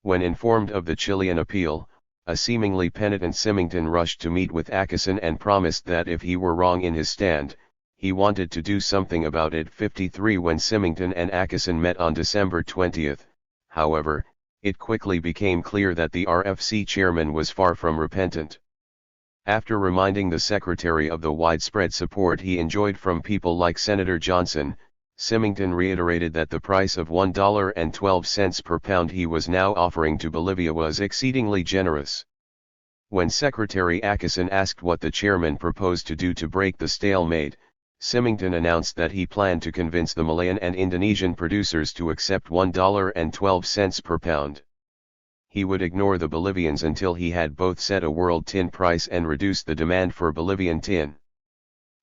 Speaker 1: When informed of the Chilean appeal, a seemingly penitent Symington rushed to meet with Ackerson and promised that if he were wrong in his stand, he wanted to do something about it. 53. When Symington and Ackerson met on December 20, however, it quickly became clear that the RFC chairman was far from repentant. After reminding the Secretary of the widespread support he enjoyed from people like Senator Johnson, Symington reiterated that the price of $1.12 per pound he was now offering to Bolivia was exceedingly generous. When Secretary Ackerson asked what the chairman proposed to do to break the stalemate, Symington announced that he planned to convince the Malayan and Indonesian producers to accept $1.12 per pound. He would ignore the Bolivians until he had both set a world tin price and reduced the demand for Bolivian tin.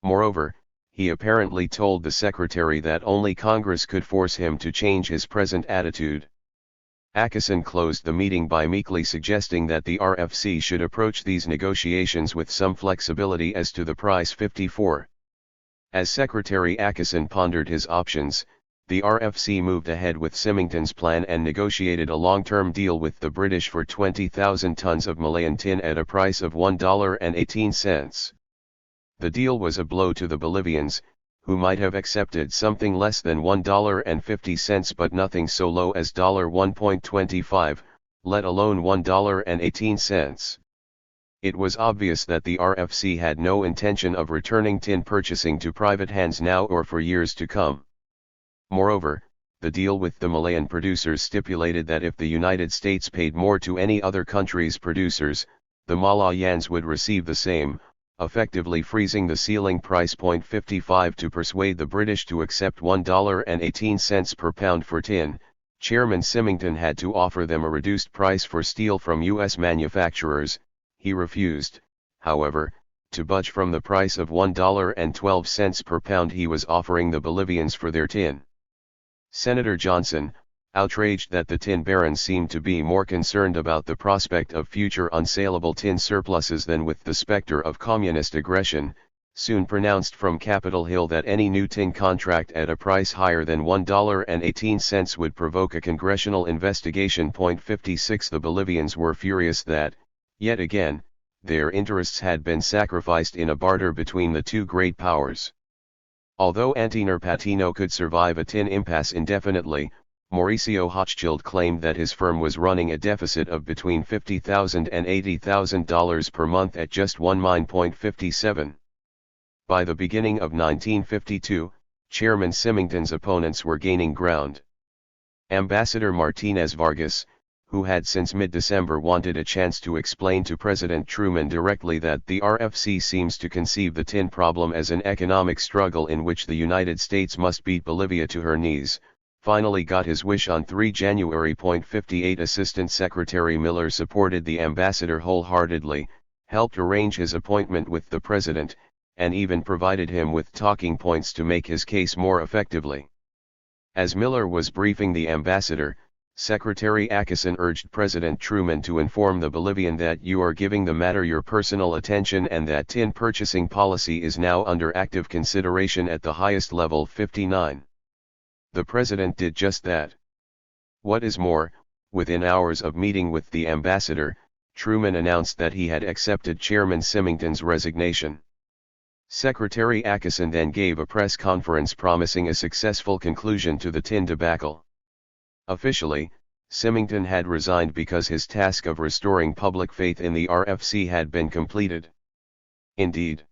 Speaker 1: Moreover, he apparently told the secretary that only Congress could force him to change his present attitude. Ackerson closed the meeting by meekly suggesting that the RFC should approach these negotiations with some flexibility as to the price. 54. As Secretary Ackerson pondered his options, the RFC moved ahead with Symington's plan and negotiated a long-term deal with the British for 20,000 tons of Malayan tin at a price of $1.18. The deal was a blow to the Bolivians, who might have accepted something less than $1.50 but nothing so low as $1.25, let alone $1.18. It was obvious that the RFC had no intention of returning tin purchasing to private hands now or for years to come. Moreover, the deal with the Malayan producers stipulated that if the United States paid more to any other country's producers, the Malayans would receive the same, effectively freezing the ceiling price. 55. To persuade the British to accept $1.18 per pound for tin, Chairman Symington had to offer them a reduced price for steel from U.S. manufacturers. He refused, however, to budge from the price of $1.12 per pound he was offering the Bolivians for their tin. Senator Johnson, outraged that the tin barons seemed to be more concerned about the prospect of future unsaleable tin surpluses than with the specter of communist aggression, soon pronounced from Capitol Hill that any new tin contract at a price higher than $1.18 would provoke a congressional investigation. 56. The Bolivians were furious that, yet again, their interests had been sacrificed in a barter between the two great powers. Although Antenor Patino could survive a tin impasse indefinitely, Mauricio Hochschild claimed that his firm was running a deficit of between $50,000 and $80,000 per month at just one mine. 57. By the beginning of 1952, Chairman Symington's opponents were gaining ground. Ambassador Martínez Vargas, who had since mid-December wanted a chance to explain to President Truman directly that the RFC seems to conceive the tin problem as an economic struggle in which the United States must beat Bolivia to her knees, finally got his wish on 3 January. 58 Assistant Secretary Miller supported the ambassador wholeheartedly, helped arrange his appointment with the president, and even provided him with talking points to make his case more effectively. As Miller was briefing the ambassador, Secretary Acheson urged President Truman to inform the Bolivian that you are giving the matter your personal attention and that tin purchasing policy is now under active consideration at the highest level. 59. The president did just that. What is more, within hours of meeting with the ambassador, Truman announced that he had accepted Chairman Symington's resignation. Secretary Acheson then gave a press conference promising a successful conclusion to the tin debacle. Officially, Symington had resigned because his task of restoring public faith in the RFC had been completed. Indeed,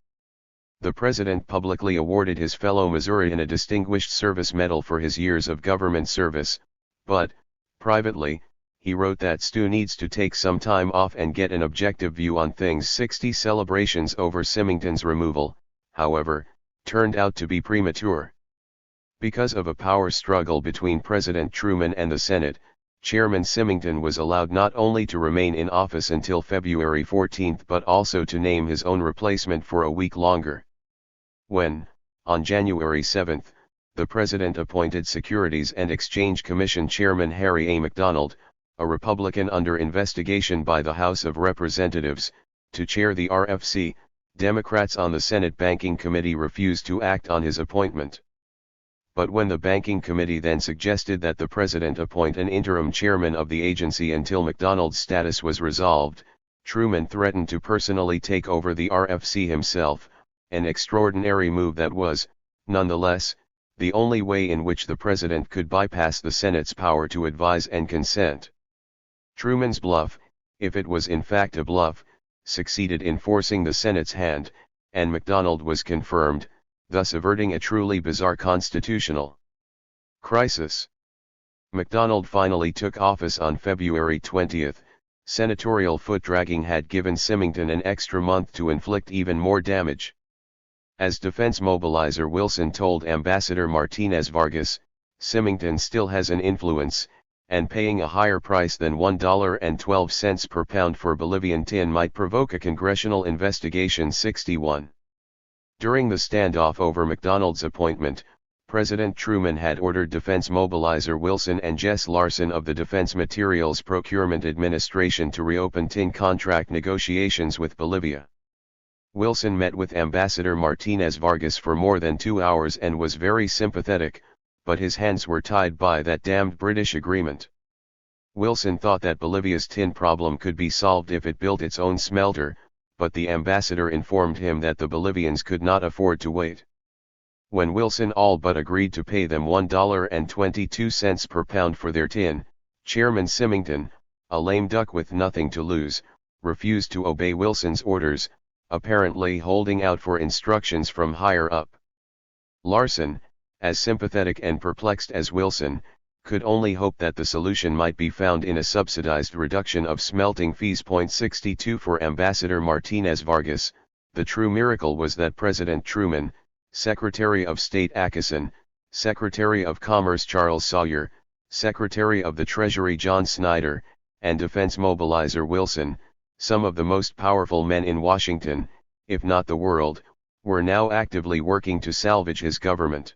Speaker 1: the president publicly awarded his fellow Missourian a Distinguished Service Medal for his years of government service, but, privately, he wrote that Stu needs to take some time off and get an objective view on things. 60 celebrations over Symington's removal, however, turned out to be premature. Because of a power struggle between President Truman and the Senate, Chairman Symington was allowed not only to remain in office until February 14 but also to name his own replacement for a week longer. When, on January 7, the president appointed Securities and Exchange Commission Chairman Harry A. McDonald, a Republican under investigation by the House of Representatives, to chair the RFC, Democrats on the Senate Banking Committee refused to act on his appointment. But when the Banking Committee then suggested that the president appoint an interim chairman of the agency until McDonald's status was resolved, Truman threatened to personally take over the RFC himself, an extraordinary move that was, nonetheless, the only way in which the president could bypass the Senate's power to advise and consent. Truman's bluff, if it was in fact a bluff, succeeded in forcing the Senate's hand, and McDonald was confirmed, thus averting a truly bizarre constitutional crisis. McDonald finally took office on February 20. Senatorial foot-dragging had given Symington an extra month to inflict even more damage. As defense mobilizer Wilson told Ambassador Martinez Vargas, Symington still has an influence, and paying a higher price than $1.12 per pound for Bolivian tin might provoke a congressional investigation. 61. During the standoff over McDonald's appointment, President Truman had ordered defense mobilizer Wilson and Jess Larson of the Defense Materials Procurement Administration to reopen tin contract negotiations with Bolivia. Wilson met with Ambassador Martinez Vargas for more than 2 hours and was very sympathetic, but his hands were tied by that damned British agreement. Wilson thought that Bolivia's tin problem could be solved if it built its own smelter, but the ambassador informed him that the Bolivians could not afford to wait. When Wilson all but agreed to pay them $1.22 per pound for their tin, Chairman Symington, a lame duck with nothing to lose, refused to obey Wilson's orders, apparently holding out for instructions from higher up. Larson, as sympathetic and perplexed as Wilson, could only hope that the solution might be found in a subsidized reduction of smelting fees. 62 For Ambassador Martinez Vargas, the true miracle was that President Truman, Secretary of State Acheson, Secretary of Commerce Charles Sawyer, Secretary of the Treasury John Snyder, and Defense Mobilizer Wilson, some of the most powerful men in Washington, if not the world, were now actively working to salvage his government.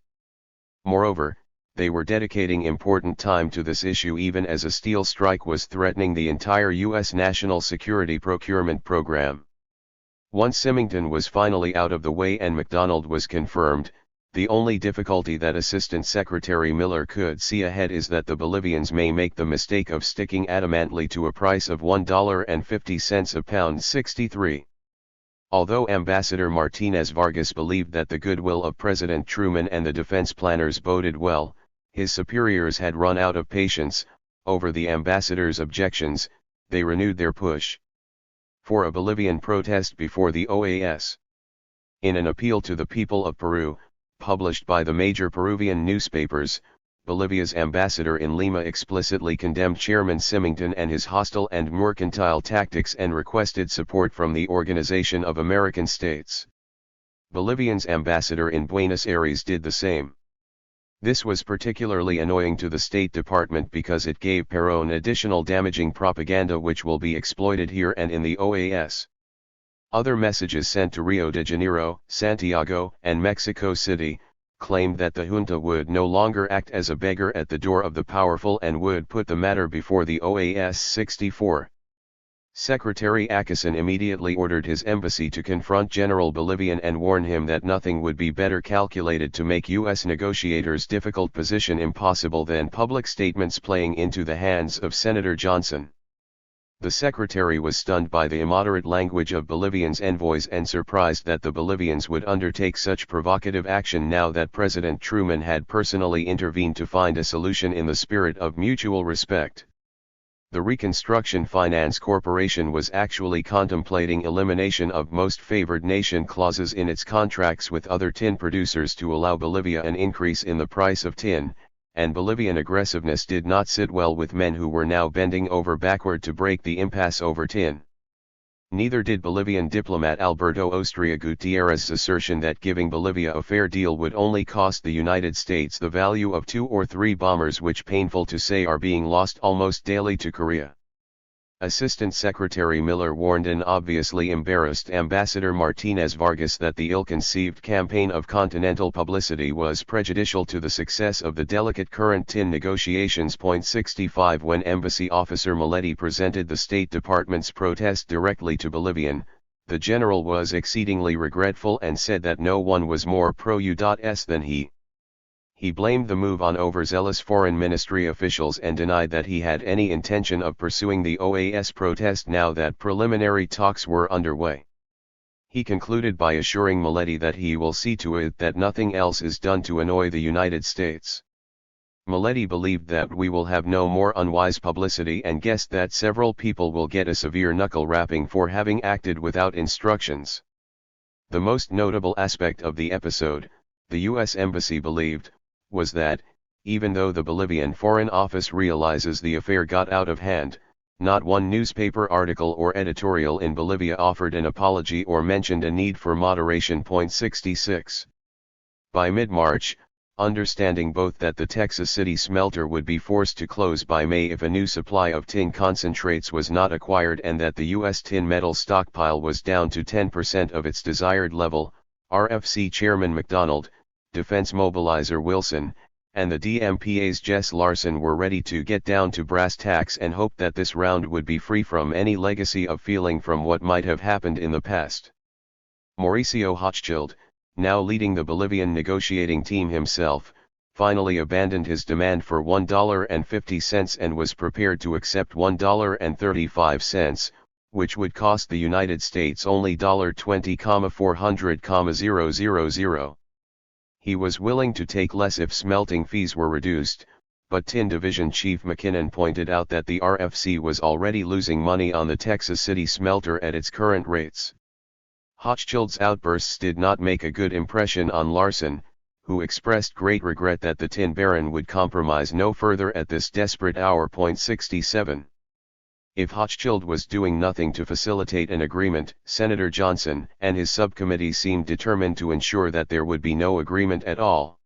Speaker 1: Moreover, they were dedicating important time to this issue even as a steel strike was threatening the entire U.S. national security procurement program. Once Symington was finally out of the way and McDonald was confirmed, the only difficulty that Assistant Secretary Miller could see ahead is that the Bolivians may make the mistake of sticking adamantly to a price of $1.50 a pound. 63. Although Ambassador Martinez Vargas believed that the goodwill of President Truman and the defense planners boded well, his superiors had run out of patience. Over the ambassador's objections, they renewed their push for a Bolivian protest before the OAS. In an appeal to the people of Peru, published by the major Peruvian newspapers, Bolivia's ambassador in Lima explicitly condemned Chairman Symington and his hostile and mercantile tactics and requested support from the Organization of American States. Bolivia's ambassador in Buenos Aires did the same. This was particularly annoying to the State Department because it gave Perón additional damaging propaganda which will be exploited here and in the OAS. Other messages sent to Rio de Janeiro, Santiago, and Mexico City, claimed that the junta would no longer act as a beggar at the door of the powerful and would put the matter before the OAS 64. Secretary Acason immediately ordered his embassy to confront General Bolivian and warn him that nothing would be better calculated to make U.S. negotiators' difficult position impossible than public statements playing into the hands of Senator Johnson. The secretary was stunned by the immoderate language of Bolivians' envoys and surprised that the Bolivians would undertake such provocative action now that President Truman had personally intervened to find a solution in the spirit of mutual respect. The Reconstruction Finance Corporation was actually contemplating elimination of most favored nation clauses in its contracts with other tin producers to allow Bolivia an increase in the price of tin, and Bolivian aggressiveness did not sit well with men who were now bending over backward to break the impasse over tin. Neither did Bolivian diplomat Alberto Ostria Gutierrez's assertion that giving Bolivia a fair deal would only cost the United States the value of 2 or 3 bombers, which, painful to say, are being lost almost daily to Korea. Assistant Secretary Miller warned an obviously embarrassed Ambassador Martinez Vargas that the ill-conceived campaign of continental publicity was prejudicial to the success of the delicate current tin negotiations. 65 When Embassy Officer Miletti presented the State Department's protest directly to Bolivian, the general was exceedingly regretful and said that no one was more pro-US than he. He blamed the move on overzealous foreign ministry officials and denied that he had any intention of pursuing the OAS protest now that preliminary talks were underway. He concluded by assuring Miletti that he will see to it that nothing else is done to annoy the United States. Miletti believed that we will have no more unwise publicity and guessed that several people will get a severe knuckle-rapping for having acted without instructions. The most notable aspect of the episode, the U.S. Embassy believed, was that, even though the Bolivian Foreign Office realizes the affair got out of hand, not one newspaper article or editorial in Bolivia offered an apology or mentioned a need for moderation. 66. By mid-March, understanding both that the Texas City smelter would be forced to close by May if a new supply of tin concentrates was not acquired and that the U.S. tin metal stockpile was down to 10% of its desired level, RFC Chairman McDonald, Defense Mobilizer Wilson, and the DMPA's Jess Larson were ready to get down to brass tacks and hoped that this round would be free from any legacy of feeling from what might have happened in the past. Mauricio Hochschild, now leading the Bolivian negotiating team himself, finally abandoned his demand for $1.50 and was prepared to accept $1.35, which would cost the United States only $20,400,000. He was willing to take less if smelting fees were reduced, but Tin Division Chief McKinnon pointed out that the RFC was already losing money on the Texas City smelter at its current rates. Hochschild's outbursts did not make a good impression on Larson, who expressed great regret that the Tin Baron would compromise no further at this desperate hour. 67. If Hochschild was doing nothing to facilitate an agreement, Senator Johnson and his subcommittee seemed determined to ensure that there would be no agreement at all.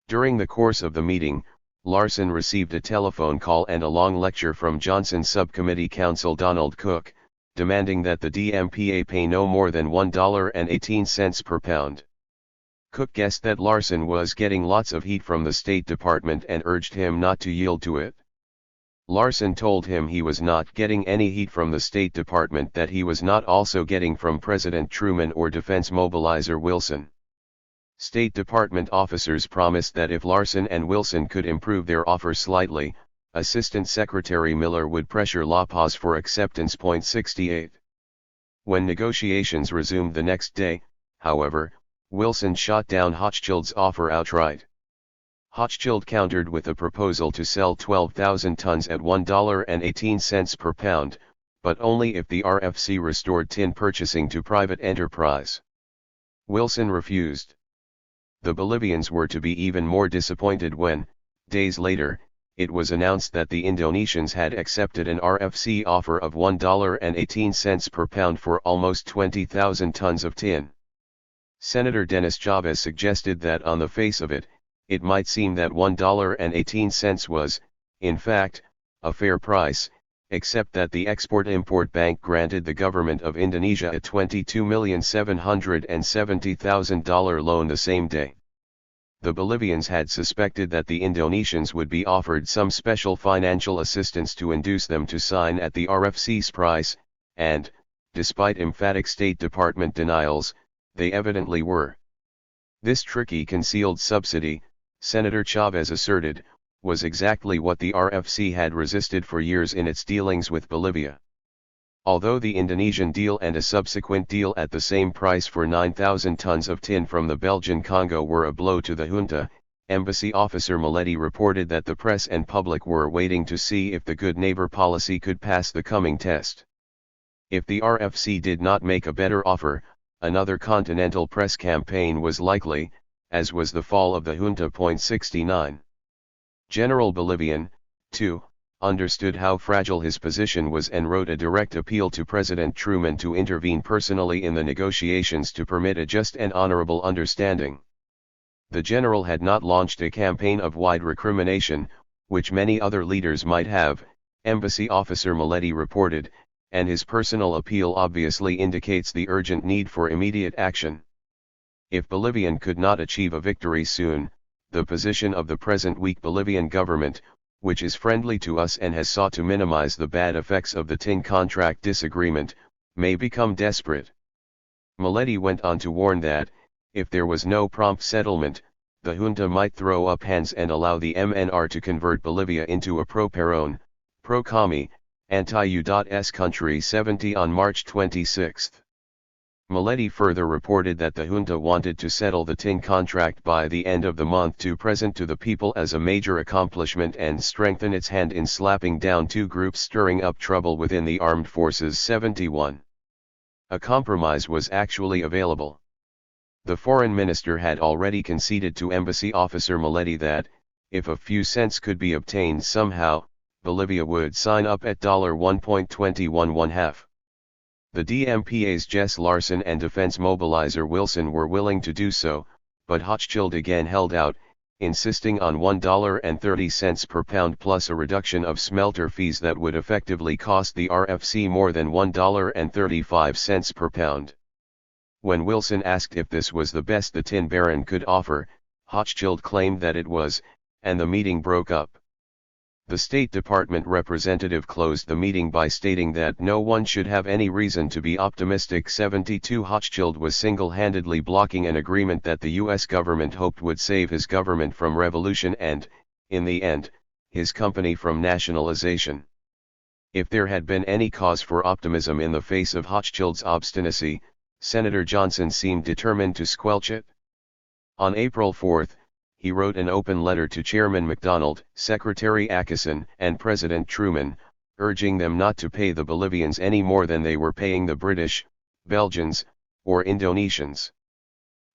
Speaker 1: During the course of the meeting, Larson received a telephone call and a long lecture from Johnson's subcommittee counsel Donald Cook, demanding that the DMPA pay no more than $1.18 per pound. Cook guessed that Larson was getting lots of heat from the State Department and urged him not to yield to it. Larson told him he was not getting any heat from the State Department that he was not also getting from President Truman or Defense Mobilizer Wilson. State Department officers promised that if Larson and Wilson could improve their offer slightly, Assistant Secretary Miller would pressure La Paz for acceptance. 68. When negotiations resumed the next day, however, Wilson shot down Hochschild's offer outright. Hochschild countered with a proposal to sell 12,000 tons at $1.18 per pound, but only if the RFC restored tin purchasing to private enterprise. Wilson refused. The Bolivians were to be even more disappointed when, days later, it was announced that the Indonesians had accepted an RFC offer of $1.18 per pound for almost 20,000 tons of tin. Senator Dennis Chavez suggested that on the face of it, It might seem that $1.18 was, in fact, a fair price, except that the Export-Import Bank granted the government of Indonesia a $22,770,000 loan the same day. The Bolivians had suspected that the Indonesians would be offered some special financial assistance to induce them to sign at the RFC's price, and, despite emphatic State Department denials, they evidently were. This tricky concealed subsidy, Senator Chavez asserted, was exactly what the RFC had resisted for years in its dealings with Bolivia. Although the Indonesian deal and a subsequent deal at the same price for 9,000 tons of tin from the Belgian Congo were a blow to the junta, Embassy Officer Mileti reported that the press and public were waiting to see if the good neighbor policy could pass the coming test. If the RFC did not make a better offer, another continental press campaign was likely, as was the fall of the junta. 69. General Bolivian, too, understood how fragile his position was and wrote a direct appeal to President Truman to intervene personally in the negotiations to permit a just and honorable understanding. The general had not launched a campaign of wide recrimination, which many other leaders might have, Embassy Officer Mileti reported, and his personal appeal obviously indicates the urgent need for immediate action. If Bolivian could not achieve a victory soon, the position of the present weak Bolivian government, which is friendly to us and has sought to minimize the bad effects of the tin contract disagreement, may become desperate. Mileti went on to warn that, if there was no prompt settlement, the junta might throw up hands and allow the MNR to convert Bolivia into a pro-Perón, pro-Commie, anti-U.S. country. 70 on March 26. Mileti further reported that the junta wanted to settle the tin contract by the end of the month to present to the people as a major accomplishment and strengthen its hand in slapping down two groups stirring up trouble within the armed forces. 71. A compromise was actually available. The foreign minister had already conceded to Embassy Officer Mileti that, if a few cents could be obtained somehow, Bolivia would sign up at $1.21½ The DMPA's Jess Larson and defense mobilizer Wilson were willing to do so, but Hochschild again held out, insisting on $1.30 per pound plus a reduction of smelter fees that would effectively cost the RFC more than $1.35 per pound. When Wilson asked if this was the best the tin baron could offer, Hochschild claimed that it was, and the meeting broke up. The State Department representative closed the meeting by stating that no one should have any reason to be optimistic. 72 Hochschild was single-handedly blocking an agreement that the U.S. government hoped would save his government from revolution and, in the end, his company from nationalization. If there had been any cause for optimism in the face of Hochschild's obstinacy, Senator Johnson seemed determined to squelch it. On April 4, he wrote an open letter to Chairman MacDonald, Secretary Atchison, and President Truman, urging them not to pay the Bolivians any more than they were paying the British, Belgians, or Indonesians.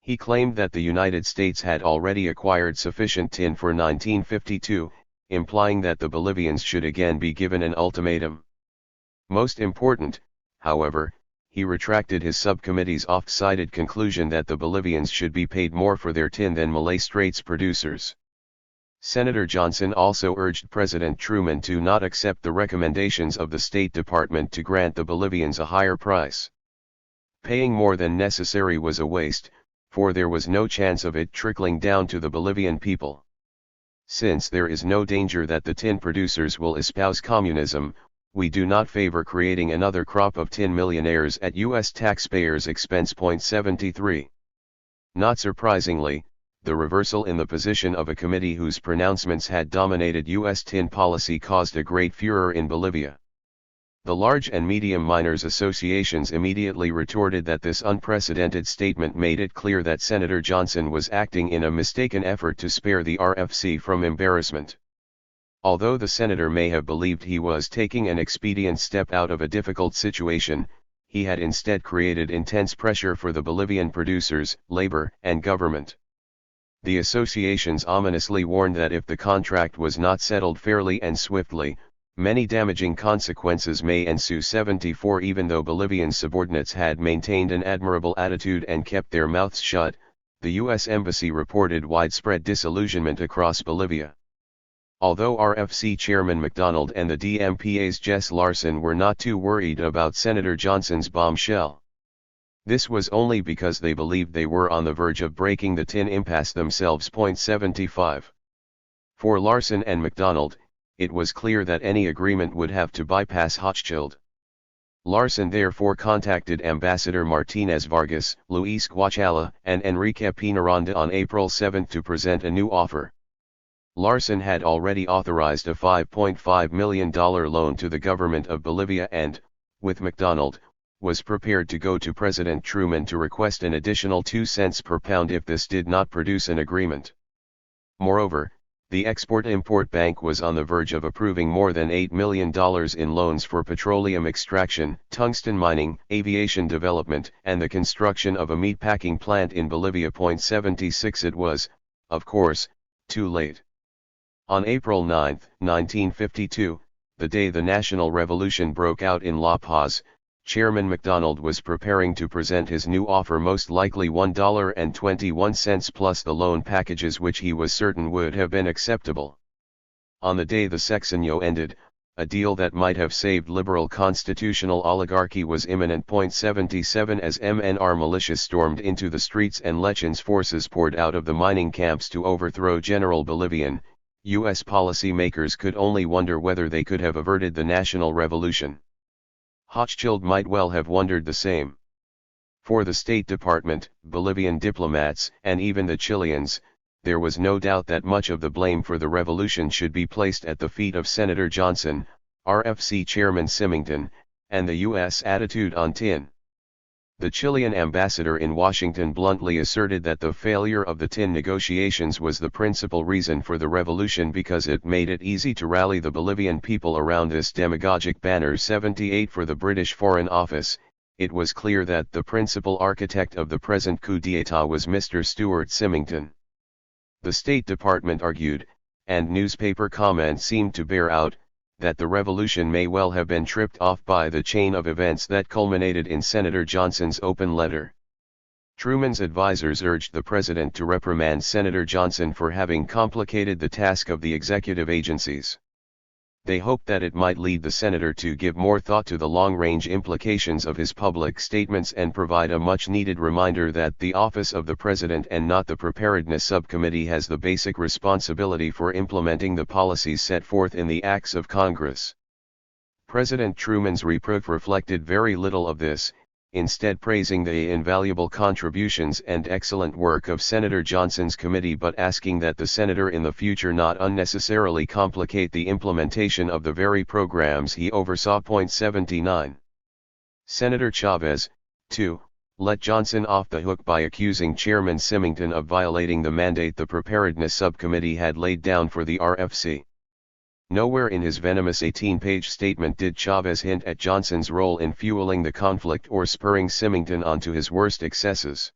Speaker 1: He claimed that the United States had already acquired sufficient tin for 1952, implying that the Bolivians should again be given an ultimatum. Most important, however, he retracted his subcommittee's oft-cited conclusion that the Bolivians should be paid more for their tin than Malay Straits producers. Senator Johnson also urged President Truman to not accept the recommendations of the State Department to grant the Bolivians a higher price. Paying more than necessary was a waste, for there was no chance of it trickling down to the Bolivian people. Since there is no danger that the tin producers will espouse communism, we do not favor creating another crop of tin millionaires at U.S. taxpayers' expense. 73. Not surprisingly, the reversal in the position of a committee whose pronouncements had dominated U.S. tin policy caused a great furor in Bolivia. The large and medium miners' associations immediately retorted that this unprecedented statement made it clear that Senator Johnson was acting in a mistaken effort to spare the RFC from embarrassment. Although the senator may have believed he was taking an expedient step out of a difficult situation, he had instead created intense pressure for the Bolivian producers, labor, and government. The associations ominously warned that if the contract was not settled fairly and swiftly, many damaging consequences may ensue. 74 Even though Bolivian subordinates had maintained an admirable attitude and kept their mouths shut, the U.S. Embassy reported widespread disillusionment across Bolivia. Although RFC Chairman McDonald and the DMPA's Jess Larson were not too worried about Senator Johnson's bombshell. This was only because they believed they were on the verge of breaking the tin impasse themselves. 75. For Larson and McDonald, it was clear that any agreement would have to bypass Hochschild. Larson therefore contacted Ambassador Martinez Vargas, Luis Guachala, and Enrique Peñaranda on April 7 to present a new offer. Larson had already authorized a $5.5 million loan to the government of Bolivia and, with McDonald, was prepared to go to President Truman to request an additional 2 cents per pound if this did not produce an agreement. Moreover, the Export-Import Bank was on the verge of approving more than $8 million in loans for petroleum extraction, tungsten mining, aviation development, and the construction of a meatpacking plant in Bolivia. 76. It was, of course, too late. On April 9, 1952, the day the national revolution broke out in La Paz, Chairman McDonald was preparing to present his new offer, most likely $1.21 plus the loan packages, which he was certain would have been acceptable. On the day the sexenio ended, a deal that might have saved liberal constitutional oligarchy was imminent. 77. As MNR militias stormed into the streets and Lechin's forces poured out of the mining camps to overthrow General Bolivian, U.S. policymakers could only wonder whether they could have averted the national revolution. Hochschild might well have wondered the same. For the State Department, Bolivian diplomats, and even the Chileans, there was no doubt that much of the blame for the revolution should be placed at the feet of Senator Johnson, RFC Chairman Symington, and the U.S. attitude on tin. The Chilean ambassador in Washington bluntly asserted that the failure of the tin negotiations was the principal reason for the revolution because it made it easy to rally the Bolivian people around this demagogic banner. 78. For the British Foreign Office, it was clear that the principal architect of the present coup d'état was Mr. Stuart Symington. The State Department argued, and newspaper comments seemed to bear out, that the revolution may well have been tripped off by the chain of events that culminated in Senator Johnson's open letter. Truman's advisers urged the president to reprimand Senator Johnson for having complicated the task of the executive agencies. They hoped that it might lead the senator to give more thought to the long-range implications of his public statements and provide a much-needed reminder that the office of the president and not the preparedness subcommittee has the basic responsibility for implementing the policies set forth in the acts of Congress. President Truman's reproof reflected very little of this, instead praising the invaluable contributions and excellent work of Senator Johnson's committee, but asking that the senator in the future not unnecessarily complicate the implementation of the very programs he oversaw. 79. Senator Chavez, too, let Johnson off the hook by accusing Chairman Symington of violating the mandate the Preparedness Subcommittee had laid down for the RFC. Nowhere in his venomous 18-page statement did Chavez hint at Johnson's role in fueling the conflict or spurring Symington on to his worst excesses.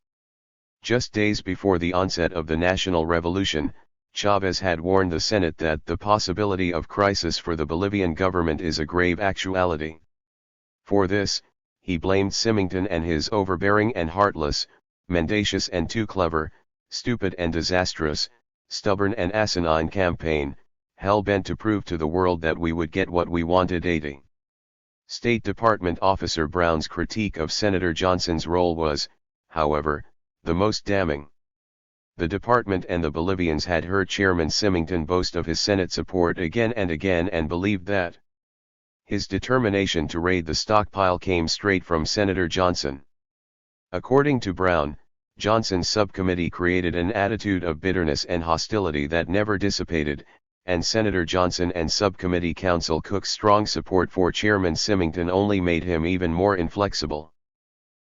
Speaker 1: Just days before the onset of the national revolution, Chavez had warned the Senate that the possibility of crisis for the Bolivian government is a grave actuality. For this, he blamed Symington and his overbearing and heartless, mendacious and too clever, stupid and disastrous, stubborn and asinine campaign, hell-bent to prove to the world that we would get what we wanted. 80. State Department Officer Brown's critique of Senator Johnson's role was, however, the most damning. The department and the Bolivians had heard Chairman Symington boast of his Senate support again and again and believed that his determination to raid the stockpile came straight from Senator Johnson. According to Brown, Johnson's subcommittee created an attitude of bitterness and hostility that never dissipated, and Senator Johnson and Subcommittee Counsel Cook's strong support for Chairman Symington only made him even more inflexible.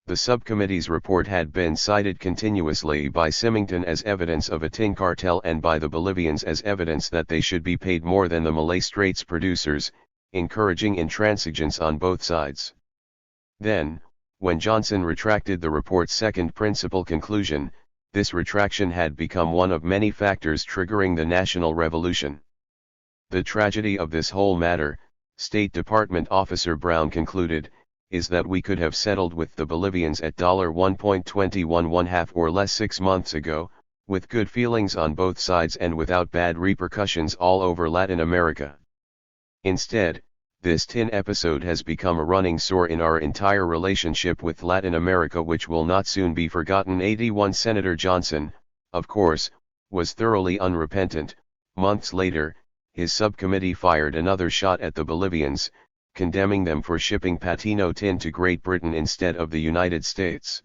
Speaker 1: The subcommittee's report had been cited continuously by Symington as evidence of a tin cartel and by the Bolivians as evidence that they should be paid more than the Malay Straits producers, encouraging intransigence on both sides. Then, when Johnson retracted the report's second principal conclusion, this retraction had become one of many factors triggering the national revolution. The tragedy of this whole matter, State Department Officer Brown concluded, is that we could have settled with the Bolivians at $1.21½ or less 6 months ago, with good feelings on both sides and without bad repercussions all over Latin America. Instead, this tin episode has become a running sore in our entire relationship with Latin America, which will not soon be forgotten. 81 Senator Johnson, of course, was thoroughly unrepentant. Months later, his subcommittee fired another shot at the Bolivians, condemning them for shipping Patino tin to Great Britain instead of the United States.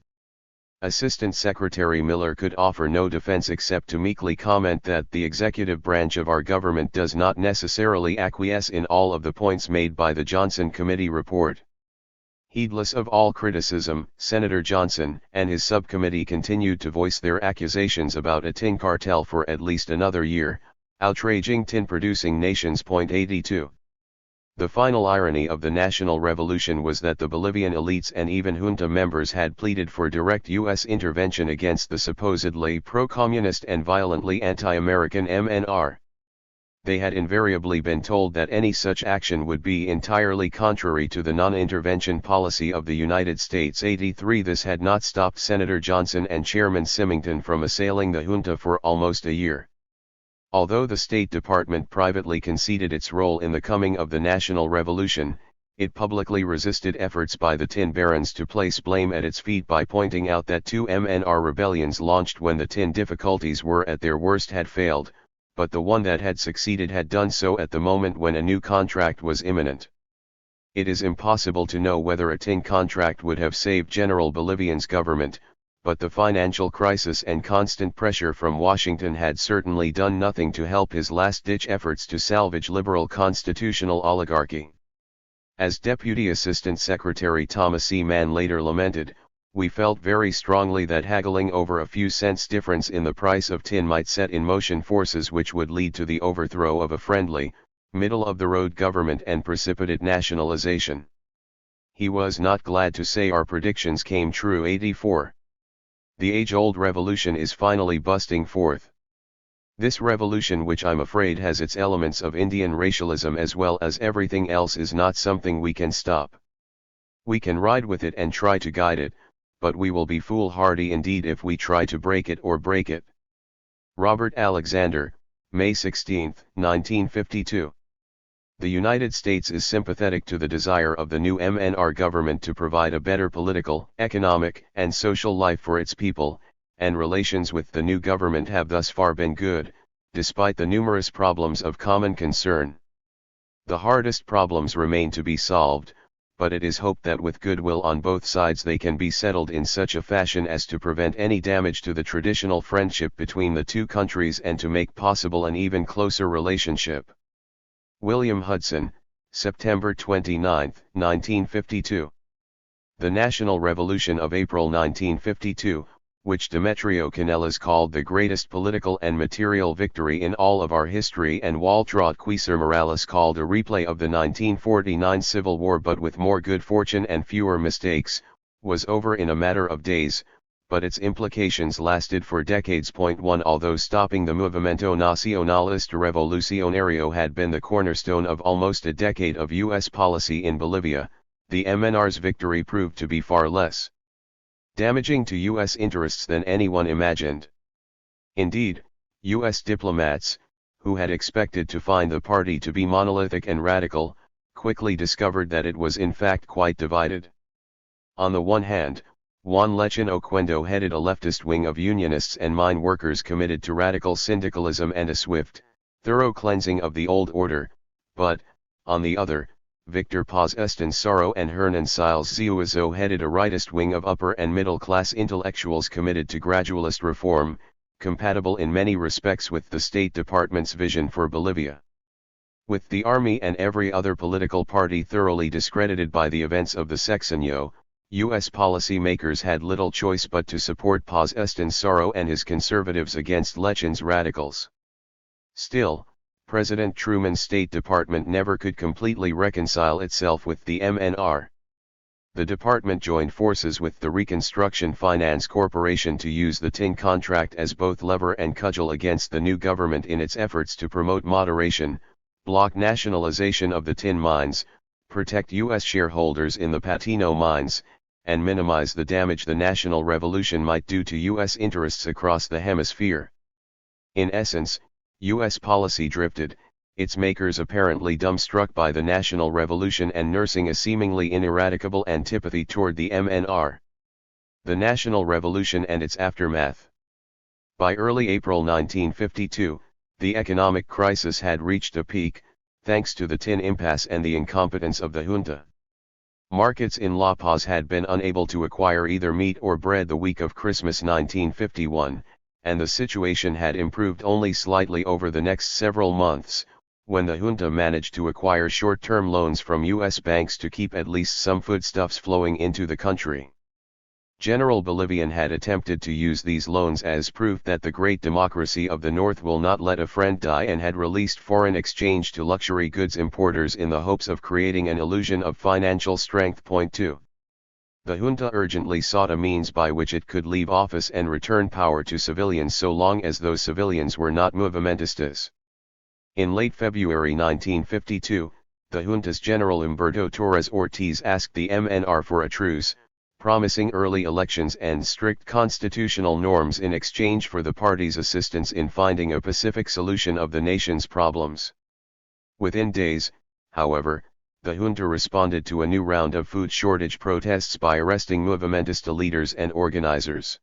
Speaker 1: Assistant Secretary Miller could offer no defense except to meekly comment that the executive branch of our government does not necessarily acquiesce in all of the points made by the Johnson Committee report. Heedless of all criticism, Senator Johnson and his subcommittee continued to voice their accusations about a tin cartel for at least another year, outraging tin-producing nations. 82. The final irony of the national revolution was that the Bolivian elites and even junta members had pleaded for direct U.S. intervention against the supposedly pro-communist and violently anti-American MNR. They had invariably been told that any such action would be entirely contrary to the non-intervention policy of the United States. 83. This had not stopped Senator Johnson and Chairman Symington from assailing the junta for almost a year. Although the State Department privately conceded its role in the coming of the national revolution, it publicly resisted efforts by the tin barons to place blame at its feet by pointing out that 2 MNR rebellions launched when the tin difficulties were at their worst had failed, but the one that had succeeded had done so at the moment when a new contract was imminent. It is impossible to know whether a tin contract would have saved General Bolivian's government, but the financial crisis and constant pressure from Washington had certainly done nothing to help his last-ditch efforts to salvage liberal constitutional oligarchy. As Deputy Assistant Secretary Thomas E. Mann later lamented, "We felt very strongly that haggling over a few cents difference in the price of tin might set in motion forces which would lead to the overthrow of a friendly, middle-of-the-road government and precipitate nationalization." He was not glad to say our predictions came true. 84. The age-old revolution is finally busting forth. This revolution, which I'm afraid has its elements of Indian racialism as well as everything else, is not something we can stop. We can ride with it and try to guide it, but we will be foolhardy indeed if we try to break it or break it. Robert Alexander, May 16, 1952. The United States is sympathetic to the desire of the new MNR government to provide a better political, economic, and social life for its people, and relations with the new government have thus far been good, despite the numerous problems of common concern. The hardest problems remain to be solved, but it is hoped that with goodwill on both sides they can be settled in such a fashion as to prevent any damage to the traditional friendship between the two countries and to make possible an even closer relationship. William Hudson, September 29, 1952. The National Revolution of April 1952, which Demetrio Canellas called the greatest political and material victory in all of our history and Waltraud Cuisar Morales called a replay of the 1949 Civil War but with more good fortune and fewer mistakes, was over in a matter of days, but its implications lasted for decades. 1 Although stopping the Movimiento Nacionalista Revolucionario had been the cornerstone of almost a decade of U.S. policy in Bolivia, the MNR's victory proved to be far less damaging to U.S. interests than anyone imagined. Indeed, U.S. diplomats, who had expected to find the party to be monolithic and radical, quickly discovered that it was in fact quite divided. On the one hand, Juan Lechin Oquendo headed a leftist wing of unionists and mine workers committed to radical syndicalism and a swift, thorough cleansing of the old order, but, on the other, Victor Paz Estensaro and Hernan Siles Zuazo headed a rightist wing of upper and middle-class intellectuals committed to gradualist reform, compatible in many respects with the State Department's vision for Bolivia. With the army and every other political party thoroughly discredited by the events of the sexenio, U.S. policymakers had little choice but to support Paz Estensaro and his conservatives against Lechin's radicals. Still, President Truman's State Department never could completely reconcile itself with the MNR. The department joined forces with the Reconstruction Finance Corporation to use the tin contract as both lever and cudgel against the new government in its efforts to promote moderation, block nationalization of the tin mines, protect U.S. shareholders in the Patino mines, and minimize the damage the national revolution might do to U.S. interests across the hemisphere. In essence, U.S. policy drifted, its makers apparently dumbstruck by the national revolution and nursing a seemingly ineradicable antipathy toward the MNR. The national revolution and its aftermath. By early April 1952, the economic crisis had reached a peak, thanks to the tin impasse and the incompetence of the junta. Markets in La Paz had been unable to acquire either meat or bread the week of Christmas 1951, and the situation had improved only slightly over the next several months, when the junta managed to acquire short-term loans from U.S. banks to keep at least some foodstuffs flowing into the country. General Bolivian had attempted to use these loans as proof that the great democracy of the North will not let a friend die, and had released foreign exchange to luxury goods importers in the hopes of creating an illusion of financial strength. 2. The junta urgently sought a means by which it could leave office and return power to civilians so long as those civilians were not movimentistas. In late February 1952, the junta's General Humberto Torres Ortiz asked the MNR for a truce, promising early elections and strict constitutional norms in exchange for the party's assistance in finding a pacific solution of the nation's problems. Within days, however, the junta responded to a new round of food shortage protests by arresting movimentista leaders and organizers.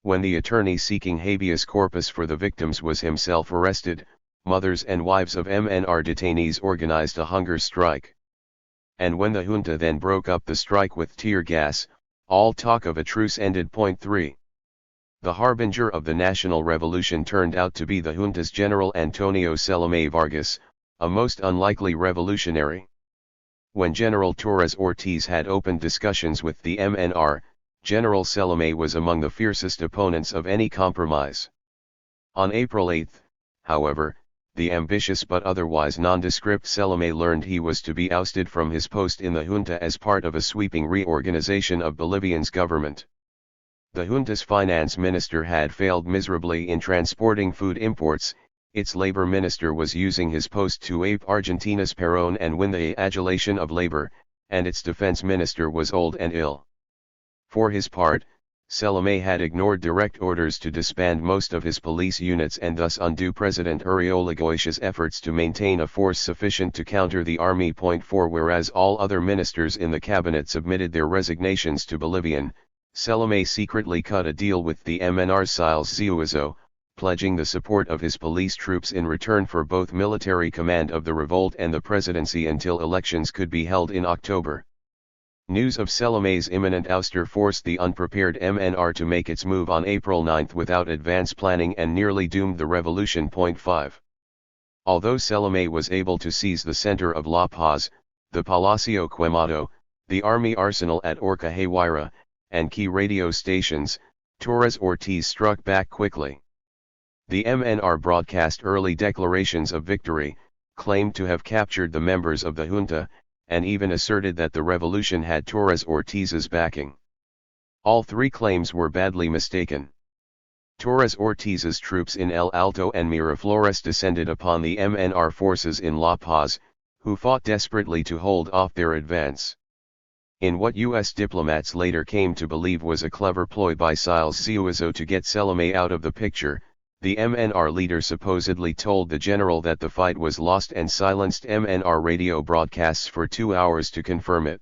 Speaker 1: When the attorney seeking habeas corpus for the victims was himself arrested, mothers and wives of MNR detainees organized a hunger strike. And when the junta then broke up the strike with tear gas, all talk of a truce ended. 3. The harbinger of the national revolution turned out to be the junta's General Antonio Salome Vargas, a most unlikely revolutionary. When General Torres Ortiz had opened discussions with the MNR, General Salome was among the fiercest opponents of any compromise. On April 8, however, the ambitious but otherwise nondescript Salome learned he was to be ousted from his post in the junta as part of a sweeping reorganization of Bolivia's government. The junta's finance minister had failed miserably in transporting food imports, its labor minister was using his post to ape Argentina's Perón and win the adulation of labor, and its defense minister was old and ill. For his part, Salome had ignored direct orders to disband most of his police units and thus undo President Uribe efforts to maintain a force sufficient to counter the army. 4 Whereas all other ministers in the cabinet submitted their resignations to Bolivian, Salome secretly cut a deal with the MNR Siles Ziuazo, pledging the support of his police troops in return for both military command of the revolt and the presidency until elections could be held in October. News of Salome's imminent ouster forced the unprepared MNR to make its move on April 9 without advance planning and nearly doomed the revolution. 5. Although Salome was able to seize the center of La Paz, the Palacio Quemado, the army arsenal at Orcahuayra, and key radio stations, Torres Ortiz struck back quickly. The MNR broadcast early declarations of victory, claimed to have captured the members of the junta, and even asserted that the revolution had Torres Ortiz's backing. All three claims were badly mistaken. Torres Ortiz's troops in El Alto and Miraflores descended upon the MNR forces in La Paz, who fought desperately to hold off their advance. In what U.S. diplomats later came to believe was a clever ploy by Siles Ziuazo to get Salome out of the picture, the MNR leader supposedly told the general that the fight was lost and silenced MNR radio broadcasts for 2 hours to confirm it.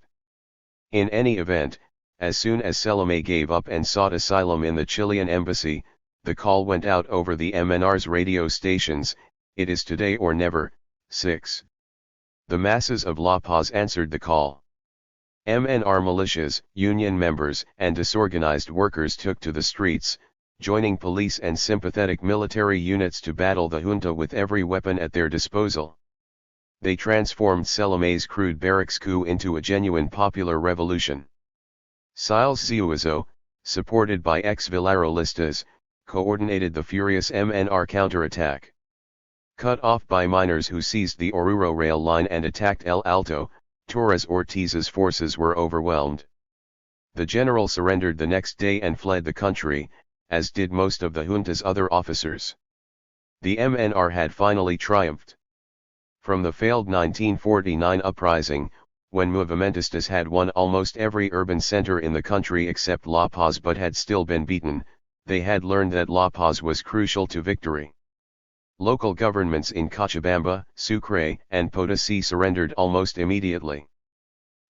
Speaker 1: In any event, as soon as Salome gave up and sought asylum in the Chilean embassy, the call went out over the MNR's radio stations, "It is today or never." 6. The masses of La Paz answered the call. MNR militias, union members, and disorganized workers took to the streets, joining police and sympathetic military units to battle the junta with every weapon at their disposal. They transformed Salome's crude barracks coup into a genuine popular revolution. Siles Ziuazo, supported by ex-Villarolistas, coordinated the furious MNR counterattack. Cut off by miners who seized the Oruro rail line and attacked El Alto, Torres Ortiz's forces were overwhelmed. The general surrendered the next day and fled the country, as did most of the junta's other officers. The MNR had finally triumphed. From the failed 1949 uprising, when movimentistas had won almost every urban center in the country except La Paz but had still been beaten, they had learned that La Paz was crucial to victory. Local governments in Cochabamba, Sucre, and Potosí surrendered almost immediately.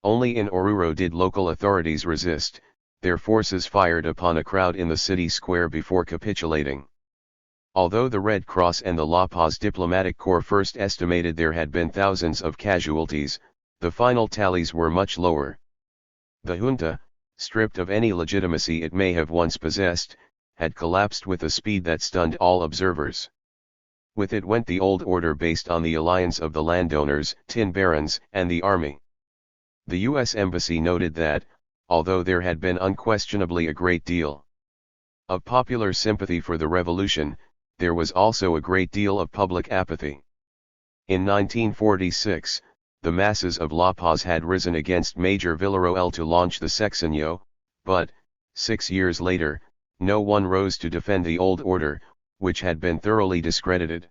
Speaker 1: Only in Oruro did local authorities resist. Their forces fired upon a crowd in the city square before capitulating. Although the Red Cross and the La Paz Diplomatic Corps first estimated there had been thousands of casualties, the final tallies were much lower. The junta, stripped of any legitimacy it may have once possessed, had collapsed with a speed that stunned all observers. With it went the old order based on the alliance of the landowners, tin barons, and the army. The U.S. Embassy noted that, although there had been unquestionably a great deal of popular sympathy for the revolution, there was also a great deal of public apathy. In 1946, the masses of La Paz had risen against Major Villarroel to launch the sexenio, but, 6 years later, no one rose to defend the old order, which had been thoroughly discredited.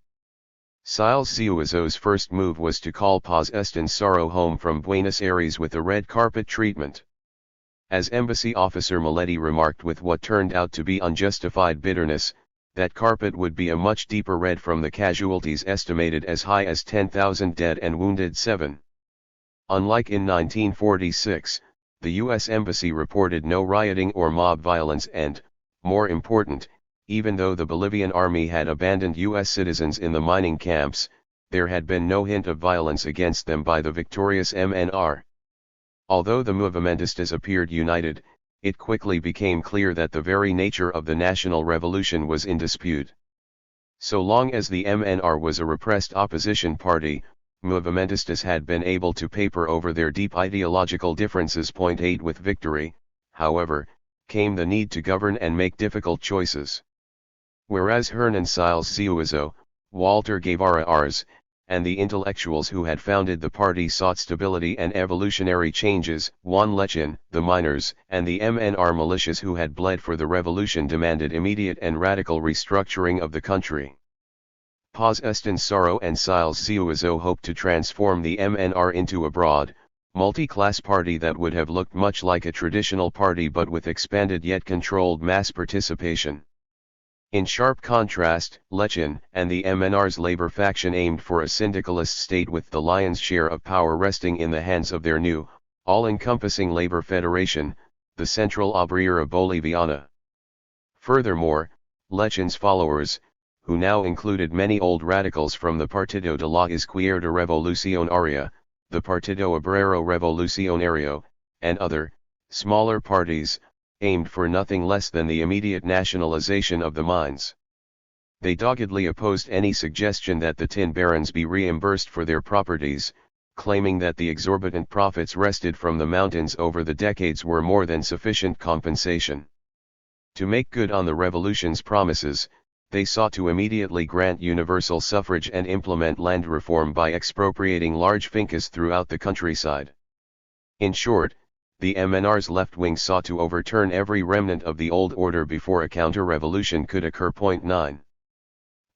Speaker 1: Siles Ciuizo's first move was to call Paz Estensaro home from Buenos Aires with a red carpet treatment. As Embassy officer Maletti remarked with what turned out to be unjustified bitterness, that carpet would be a much deeper red from the casualties estimated as high as 10,000 dead and wounded 7. Unlike in 1946, the U.S. Embassy reported no rioting or mob violence and, more important, even though the Bolivian army had abandoned U.S. citizens in the mining camps, there had been no hint of violence against them by the victorious MNR. Although the movimentistas appeared united, it quickly became clear that the very nature of the national revolution was in dispute. So long as the MNR was a repressed opposition party, movimentistas had been able to paper over their deep ideological differences. 8 With victory, however, came the need to govern and make difficult choices. Whereas Hernan Siles Ciuizo, Walter Guevara Ars, and the intellectuals who had founded the party sought stability and evolutionary changes, Juan Lechin, the miners, and the MNR militias who had bled for the revolution demanded immediate and radical restructuring of the country. Paz Estensaro and Siles Ciuizo hoped to transform the MNR into a broad, multi-class party that would have looked much like a traditional party but with expanded yet controlled mass participation. In sharp contrast, Lechin and the MNR's labor faction aimed for a syndicalist state with the lion's share of power resting in the hands of their new, all-encompassing labor federation, the Central Obrera Boliviana. Furthermore, Lechin's followers, who now included many old radicals from the Partido de la Izquierda Revolucionaria, the Partido Obrero Revolucionario, and other, smaller parties, aimed for nothing less than the immediate nationalization of the mines. They doggedly opposed any suggestion that the tin barons be reimbursed for their properties, claiming that the exorbitant profits wrested from the mountains over the decades were more than sufficient compensation. To make good on the revolution's promises, they sought to immediately grant universal suffrage and implement land reform by expropriating large fincas throughout the countryside. In short, the MNR's left wing sought to overturn every remnant of the old order before a counter-revolution could occur. 9.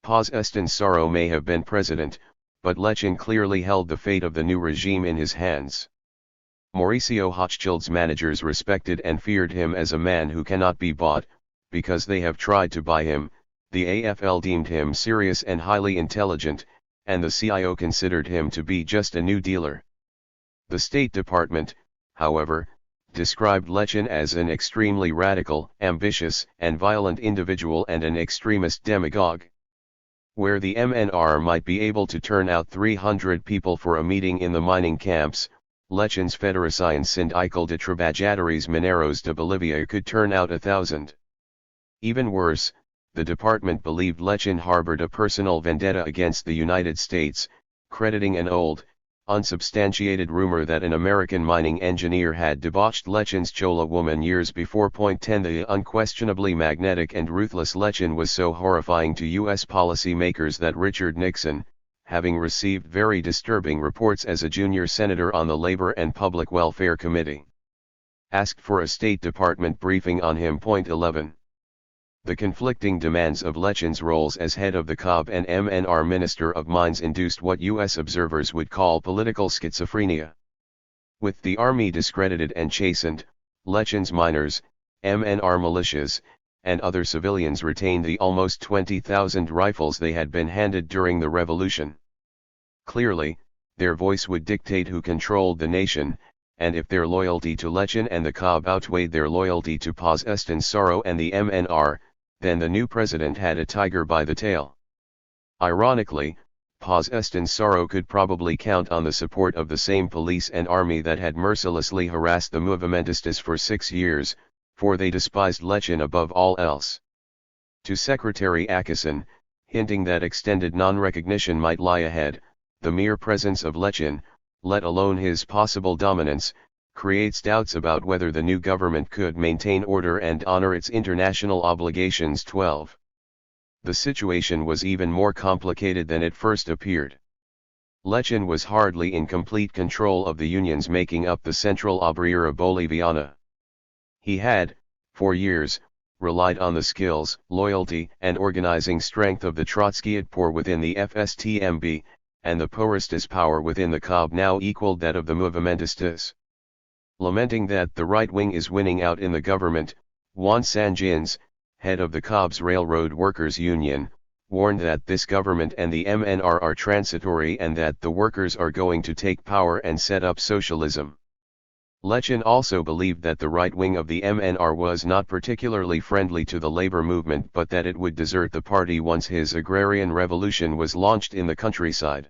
Speaker 1: Paz Estensaro may have been president, but Lechin clearly held the fate of the new regime in his hands. Mauricio Hochschild's managers respected and feared him as a man who cannot be bought, because they have tried to buy him. The AFL deemed him serious and highly intelligent, and the CIO considered him to be just a new dealer. The State Department, however, described Lechin as an extremely radical, ambitious, and violent individual and an extremist demagogue. Where the MNR might be able to turn out 300 people for a meeting in the mining camps, Lechin's Federación Sindical de Trabajadores Mineros de Bolivia could turn out 1,000. Even worse, the department believed Lechin harbored a personal vendetta against the United States, crediting an old, unsubstantiated rumor that an American mining engineer had debauched Lechin's Chola woman years before. 10 The unquestionably magnetic and ruthless Lechin was so horrifying to U.S. policymakers that Richard Nixon, having received very disturbing reports as a junior senator on the Labor and Public Welfare Committee, asked for a State Department briefing on him. 11. The conflicting demands of Lechin's roles as head of the COB and MNR Minister of Mines induced what U.S. observers would call political schizophrenia. With the army discredited and chastened, Lechen's miners, MNR militias, and other civilians retained the almost 20,000 rifles they had been handed during the revolution. Clearly, their voice would dictate who controlled the nation, and if their loyalty to Lechen and the Cobb outweighed their loyalty to Paz Estensoro and the MNR, then the new president had a tiger by the tail. Ironically, Paz Estensoro could probably count on the support of the same police and army that had mercilessly harassed the movimentistas for 6 years, for they despised Lechen above all else. To Secretary Akison, hinting that extended non-recognition might lie ahead, the mere presence of Lechen, let alone his possible dominance, creates doubts about whether the new government could maintain order and honor its international obligations. 12. The situation was even more complicated than it first appeared. Lechen was hardly in complete control of the unions making up the Central Obrera Boliviana. He had, for years, relied on the skills, loyalty, and organizing strength of the Trotskyite poor within the FSTMB, and the Porristas' power within the Cobb now equaled that of the movimentistas. Lamenting that the right wing is winning out in the government, Juan Sanjins, head of the Cobb's Railroad Workers Union, warned that this government and the MNR are transitory and that the workers are going to take power and set up socialism. Lechen also believed that the right wing of the MNR was not particularly friendly to the labor movement but that it would desert the party once his agrarian revolution was launched in the countryside.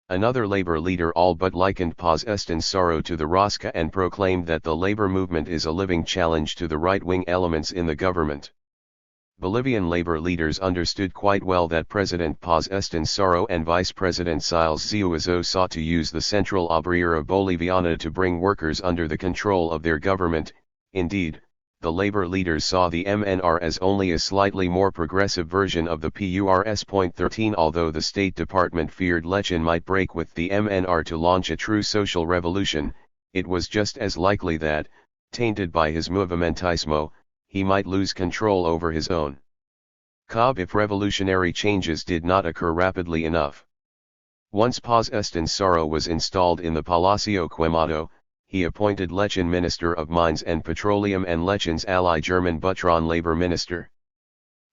Speaker 1: Another labor leader all but likened Paz Estensoro to the Rosca and proclaimed that the labor movement is a living challenge to the right-wing elements in the government. Bolivian labor leaders understood quite well that President Paz Estensoro and Vice President Siles Ziuazo sought to use the Central Obrera Boliviana to bring workers under the control of their government. Indeed, the labor leaders saw the MNR as only a slightly more progressive version of the PURS.13. Although the State Department feared Lechen might break with the MNR to launch a true social revolution, it was just as likely that, tainted by his movimentismo, he might lose control over his own Cobb if revolutionary changes did not occur rapidly enough. Once Paz Estensoro was installed in the Palacio Quemado, he appointed Lechen Minister of Mines and Petroleum and Lechen's ally German Buttron Labor Minister.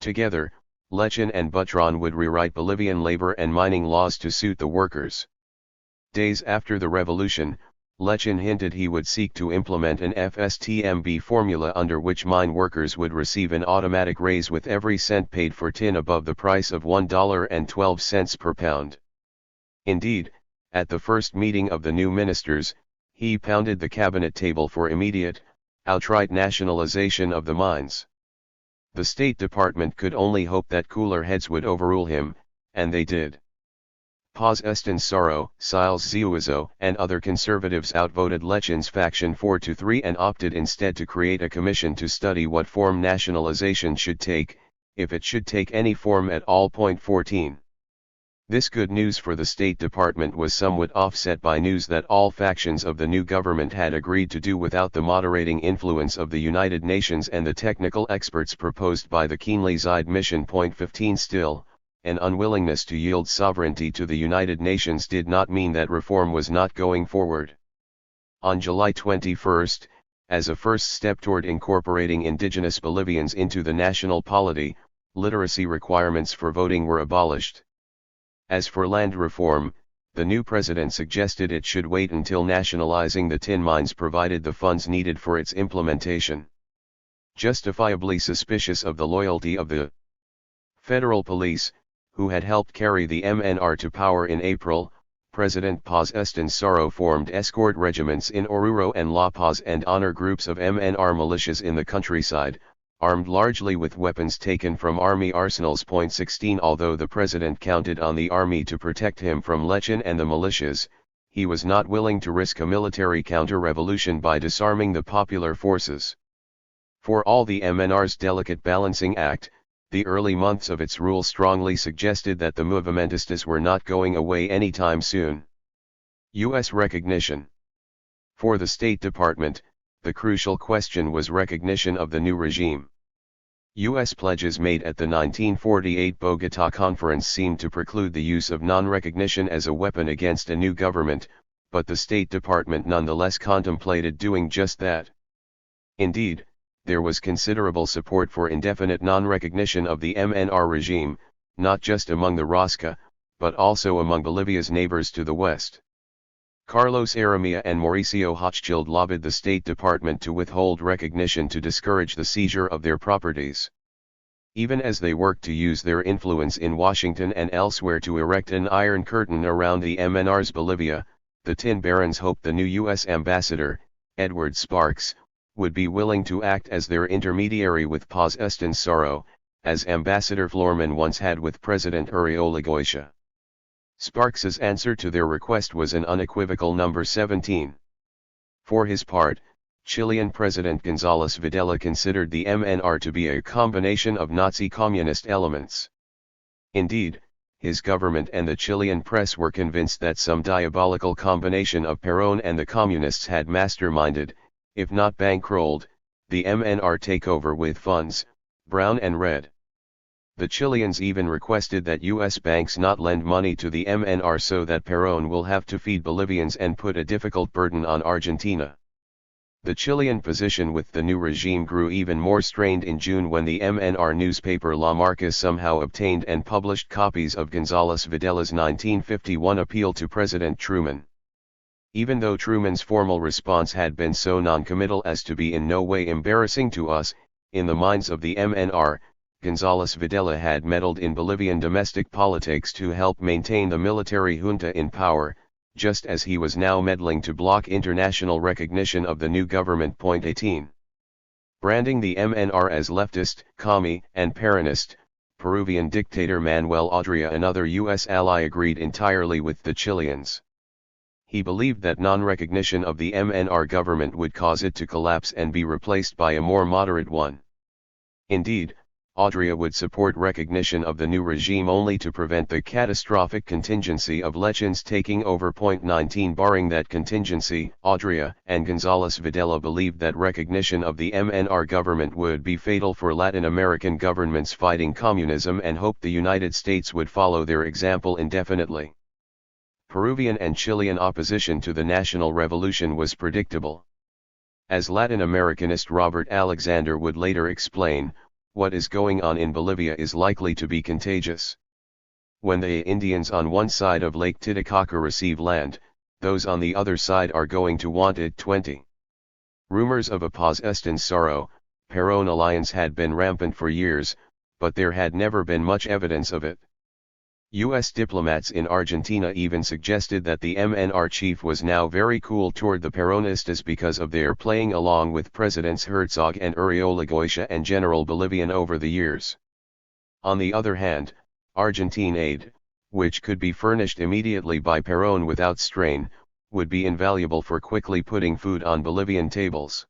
Speaker 1: Together, Lechen and Buttron would rewrite Bolivian labor and mining laws to suit the workers. Days after the revolution, Lechen hinted he would seek to implement an FSTMB formula under which mine workers would receive an automatic raise with every cent paid for tin above the price of $1.12 per pound. Indeed, at the first meeting of the new ministers, he pounded the cabinet table for immediate, outright nationalization of the mines. The State Department could only hope that cooler heads would overrule him, and they did. Paz Estensoro, Siles Ziuazo, and other conservatives outvoted Lechen's faction 4-3 and opted instead to create a commission to study what form nationalization should take, if it should take any form at all. 14. This good news for the State Department was somewhat offset by news that all factions of the new government had agreed to do without the moderating influence of the United Nations and the technical experts proposed by the keenly eyed mission. 15 Still, an unwillingness to yield sovereignty to the United Nations did not mean that reform was not going forward. On July 21, as a first step toward incorporating indigenous Bolivians into the national polity, literacy requirements for voting were abolished. As for land reform, the new president suggested it should wait until nationalizing the tin mines provided the funds needed for its implementation. Justifiably suspicious of the loyalty of the federal police, who had helped carry the MNR to power in April, President Paz Estensoro formed escort regiments in Oruro and La Paz and honor groups of MNR militias in the countryside, armed largely with weapons taken from army arsenals. 16 Although the president counted on the army to protect him from Lechen and the militias, he was not willing to risk a military counter-revolution by disarming the popular forces. For all the MNR's delicate balancing act, the early months of its rule strongly suggested that the movimentistas were not going away anytime soon. U.S. recognition. For the State Department, the crucial question was recognition of the new regime. U.S. pledges made at the 1948 Bogotá Conference seemed to preclude the use of non-recognition as a weapon against a new government, but the State Department nonetheless contemplated doing just that. Indeed, there was considerable support for indefinite non-recognition of the MNR regime, not just among the Rosca, but also among Bolivia's neighbors to the west. Carlos Aramilla and Mauricio Hochschild lobbied the State Department to withhold recognition to discourage the seizure of their properties. Even as they worked to use their influence in Washington and elsewhere to erect an iron curtain around the MNR's Bolivia, the Tin Barons hoped the new U.S. ambassador, Edward Sparks, would be willing to act as their intermediary with Paz Estenssoro, as Ambassador Florman once had with President Uriolgoitia. Sparks's answer to their request was an unequivocal number 17. For his part, Chilean President González Videla considered the MNR to be a combination of Nazi communist elements. Indeed, his government and the Chilean press were convinced that some diabolical combination of Perón and the communists had masterminded, if not bankrolled, the MNR takeover with funds, brown and red. The Chileans even requested that U.S. banks not lend money to the MNR so that Perón will have to feed Bolivians and put a difficult burden on Argentina. The Chilean position with the new regime grew even more strained in June when the MNR newspaper La Marca somehow obtained and published copies of González Videla's 1951 appeal to President Truman. Even though Truman's formal response had been so non-committal as to be in no way embarrassing to us, in the minds of the MNR, González Videla had meddled in Bolivian domestic politics to help maintain the military junta in power, just as he was now meddling to block international recognition of the new government. 18. Branding the MNR as leftist, commie, and Peronist, Peruvian dictator Manuel Austria, another U.S. ally, agreed entirely with the Chileans. He believed that non-recognition of the MNR government would cause it to collapse and be replaced by a more moderate one. Indeed, Austria would support recognition of the new regime only to prevent the catastrophic contingency of Lechins taking over. 19. Barring that contingency, Austria and González Videla believed that recognition of the MNR government would be fatal for Latin American governments fighting communism and hoped the United States would follow their example indefinitely. Peruvian and Chilean opposition to the national revolution was predictable. As Latin Americanist Robert Alexander would later explain, what is going on in Bolivia is likely to be contagious. When the Indians on one side of Lake Titicaca receive land, those on the other side are going to want it. 20. Rumors of a Paz Estenssoro, Perón alliance had been rampant for years, but there had never been much evidence of it. U.S. diplomats in Argentina even suggested that the MNR chief was now very cool toward the Peronistas because of their playing along with Presidents Herzog and Uriolgoitia and General Bolivian over the years. On the other hand, Argentine aid, which could be furnished immediately by Perón without strain, would be invaluable for quickly putting food on Bolivian tables.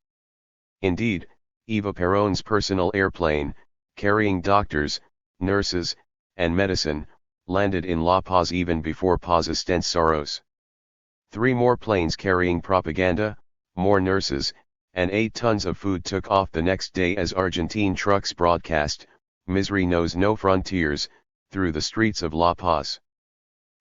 Speaker 1: Indeed, Eva Perón's personal airplane, carrying doctors, nurses, and medicine, landed in La Paz even before Paz Estenssoro's. 3 more planes carrying propaganda, more nurses, and 8 tons of food took off the next day as Argentine trucks broadcast, "Misery knows no frontiers," through the streets of La Paz.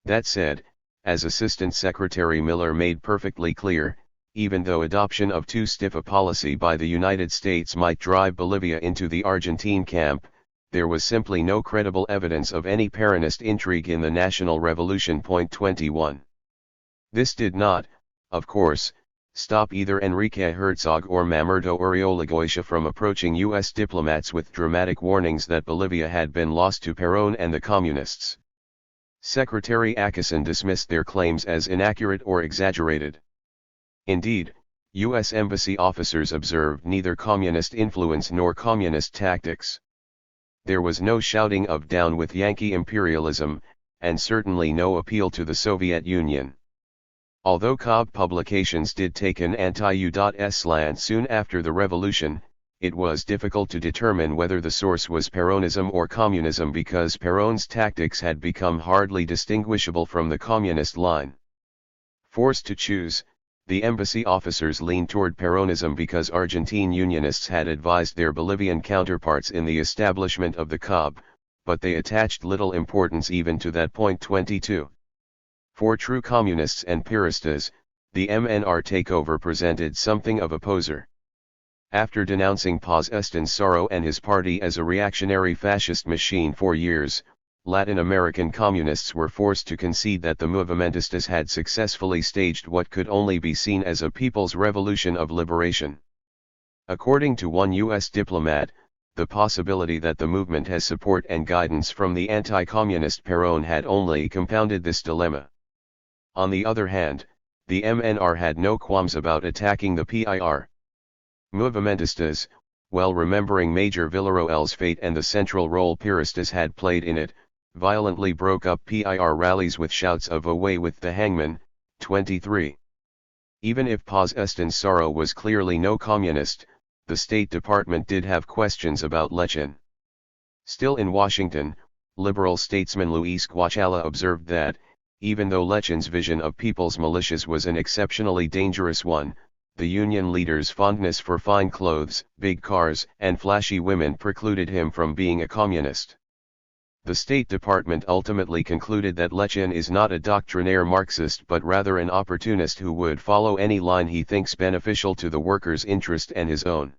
Speaker 1: That said, as Assistant Secretary Miller made perfectly clear, even though adoption of too stiff a policy by the United States might drive Bolivia into the Argentine camp, there was simply no credible evidence of any Peronist intrigue in the national revolution. 21. This did not, of course, stop either Enrique Herzog or Mamerto Uriolgoitia from approaching U.S. diplomats with dramatic warnings that Bolivia had been lost to Perón and the Communists. Secretary Acheson dismissed their claims as inaccurate or exaggerated. Indeed, U.S. embassy officers observed neither communist influence nor communist tactics. There was no shouting of "down with Yankee imperialism," and certainly no appeal to the Soviet Union. Although Cobb Publications did take an anti-U.S. slant soon after the revolution, it was difficult to determine whether the source was Peronism or communism because Perón's tactics had become hardly distinguishable from the communist line. Forced to choose, the embassy officers leaned toward Peronism because Argentine Unionists had advised their Bolivian counterparts in the establishment of the COB, but they attached little importance even to that. 22. For true communists and Peronistas, the MNR takeover presented something of a poser. After denouncing Paz Estenssoro and his party as a reactionary fascist machine for years, Latin American communists were forced to concede that the movimentistas had successfully staged what could only be seen as a people's revolution of liberation. According to one U.S. diplomat, the possibility that the movement has support and guidance from the anti-communist Perón had only compounded this dilemma. On the other hand, the MNR had no qualms about attacking the PIR. Movimentistas, well remembering Major Villarroel's fate and the central role Piristas had played in it, violently broke up PIR rallies with shouts of "Away with the hangman." 23. Even if Paz Estenssoro was clearly no communist, the State Department did have questions about Lechen. Still in Washington, liberal statesman Luis Guachala observed that, even though Lechen's vision of people's militias was an exceptionally dangerous one, the Union leader's fondness for fine clothes, big cars, and flashy women precluded him from being a communist. The State Department ultimately concluded that Lechen is not a doctrinaire Marxist but rather an opportunist who would follow any line he thinks beneficial to the workers' interest and his own.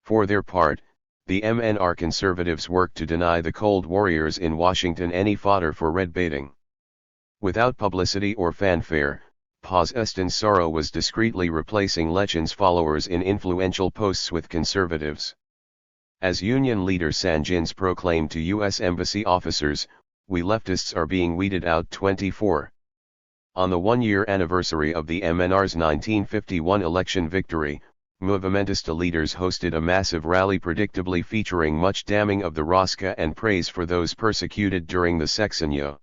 Speaker 1: For their part, the MNR conservatives worked to deny the Cold Warriors in Washington any fodder for red baiting. Without publicity or fanfare, Paz Estenssoro was discreetly replacing Lechen's followers in influential posts with conservatives. As Union leader Sanjins proclaimed to U.S. Embassy officers, "We leftists are being weeded out." 24. On the one-year anniversary of the MNR's 1951 election victory, Movimentista leaders hosted a massive rally predictably featuring much damning of the Rosca and praise for those persecuted during the Sexenio.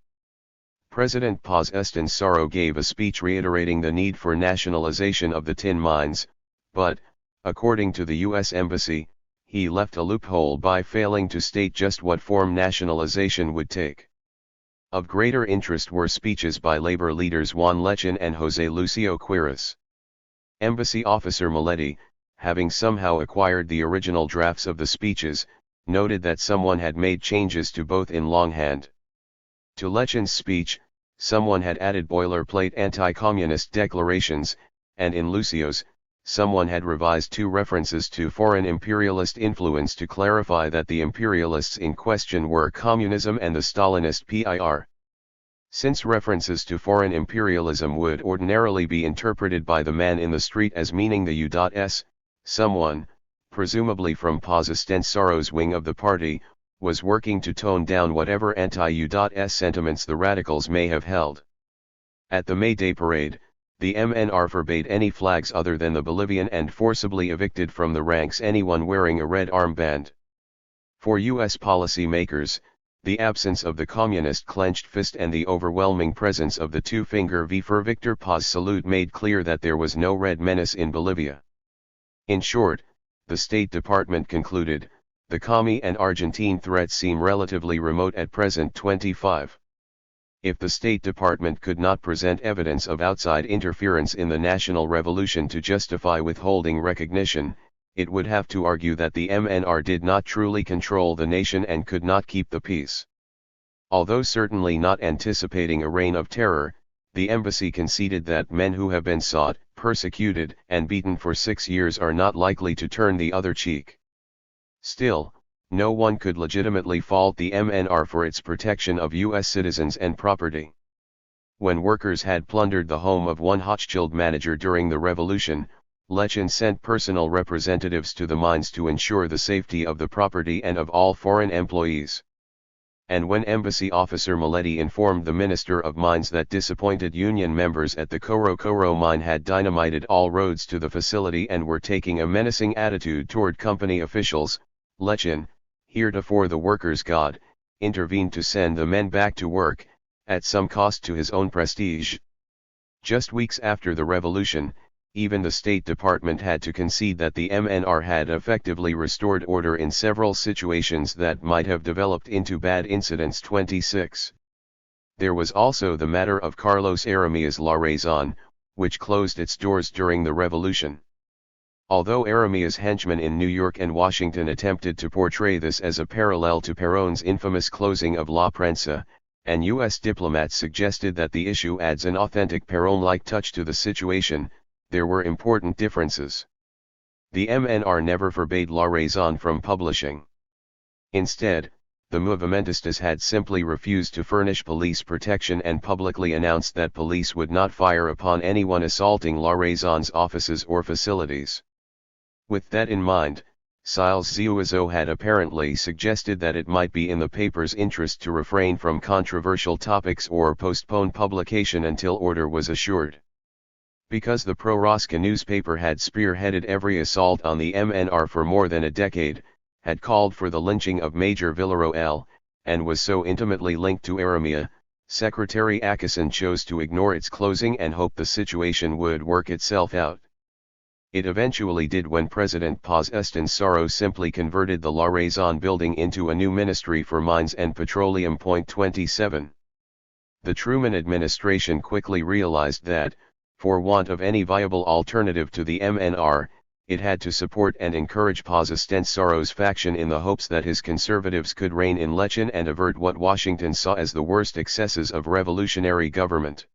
Speaker 1: President Paz Estenssoro gave a speech reiterating the need for nationalization of the tin mines, but, according to the U.S. Embassy, he left a loophole by failing to state just what form nationalization would take. Of greater interest were speeches by labor leaders Juan Lechen and José Lucio Quiros. Embassy officer Maletti, having somehow acquired the original drafts of the speeches, noted that someone had made changes to both in longhand. To Lechen's speech, someone had added boilerplate anti-communist declarations, and in Lucio's, someone had revised two references to foreign imperialist influence to clarify that the imperialists in question were communism and the Stalinist PIR. Since references to foreign imperialism would ordinarily be interpreted by the man in the street as meaning the U.S., someone, presumably from Paz Estenssoro's wing of the party, was working to tone down whatever anti-U.S. sentiments the radicals may have held. At the May Day parade, the MNR forbade any flags other than the Bolivian and forcibly evicted from the ranks anyone wearing a red armband. For U.S. policymakers, the absence of the communist clenched fist and the overwhelming presence of the two-finger V for Victor Paz salute made clear that there was no red menace in Bolivia. In short, the State Department concluded, the commie and Argentine threats seem relatively remote at present. 25. If the State Department could not present evidence of outside interference in the national revolution to justify withholding recognition, it would have to argue that the MNR did not truly control the nation and could not keep the peace. Although certainly not anticipating a reign of terror, the embassy conceded that men who have been sought, persecuted, and beaten for 6 years are not likely to turn the other cheek. Still, no one could legitimately fault the MNR for its protection of U.S. citizens and property. When workers had plundered the home of one Hochschild manager during the revolution, Lechen sent personal representatives to the mines to ensure the safety of the property and of all foreign employees. And when embassy officer Maletti informed the Minister of Mines that disappointed union members at the Coro Coro mine had dynamited all roads to the facility and were taking a menacing attitude toward company officials, Lechen, heretofore the workers' god, intervened to send the men back to work, at some cost to his own prestige. Just weeks after the revolution, even the State Department had to concede that the MNR had effectively restored order in several situations that might have developed into bad incidents. 26. There was also the matter of Carlos Aramia's La Razón, which closed its doors during the revolution. Although Aramia's henchmen in New York and Washington attempted to portray this as a parallel to Perón's infamous closing of La Prensa, and U.S. diplomats suggested that the issue adds an authentic Perón-like touch to the situation. There were important differences. The MNR never forbade La Razón from publishing. Instead, the Movimentistas had simply refused to furnish police protection and publicly announced that police would not fire upon anyone assaulting La Razón's offices or facilities. With that in mind, Siles Zuazo had apparently suggested that it might be in the paper's interest to refrain from controversial topics or postpone publication until order was assured. Because the pro-Rosca newspaper had spearheaded every assault on the MNR for more than a decade, had called for the lynching of Major Villarroel, and was so intimately linked to Aramia, Secretary Acason chose to ignore its closing and hope the situation would work itself out. It eventually did when President Paz Estenssoro simply converted the La Razón building into a new Ministry for Mines and Petroleum. 27. The Truman administration quickly realized that, for want of any viable alternative to the MNR, it had to support and encourage Paz Estenssoro's faction in the hopes that his conservatives could reign in Lechin and avert what Washington saw as the worst excesses of revolutionary government.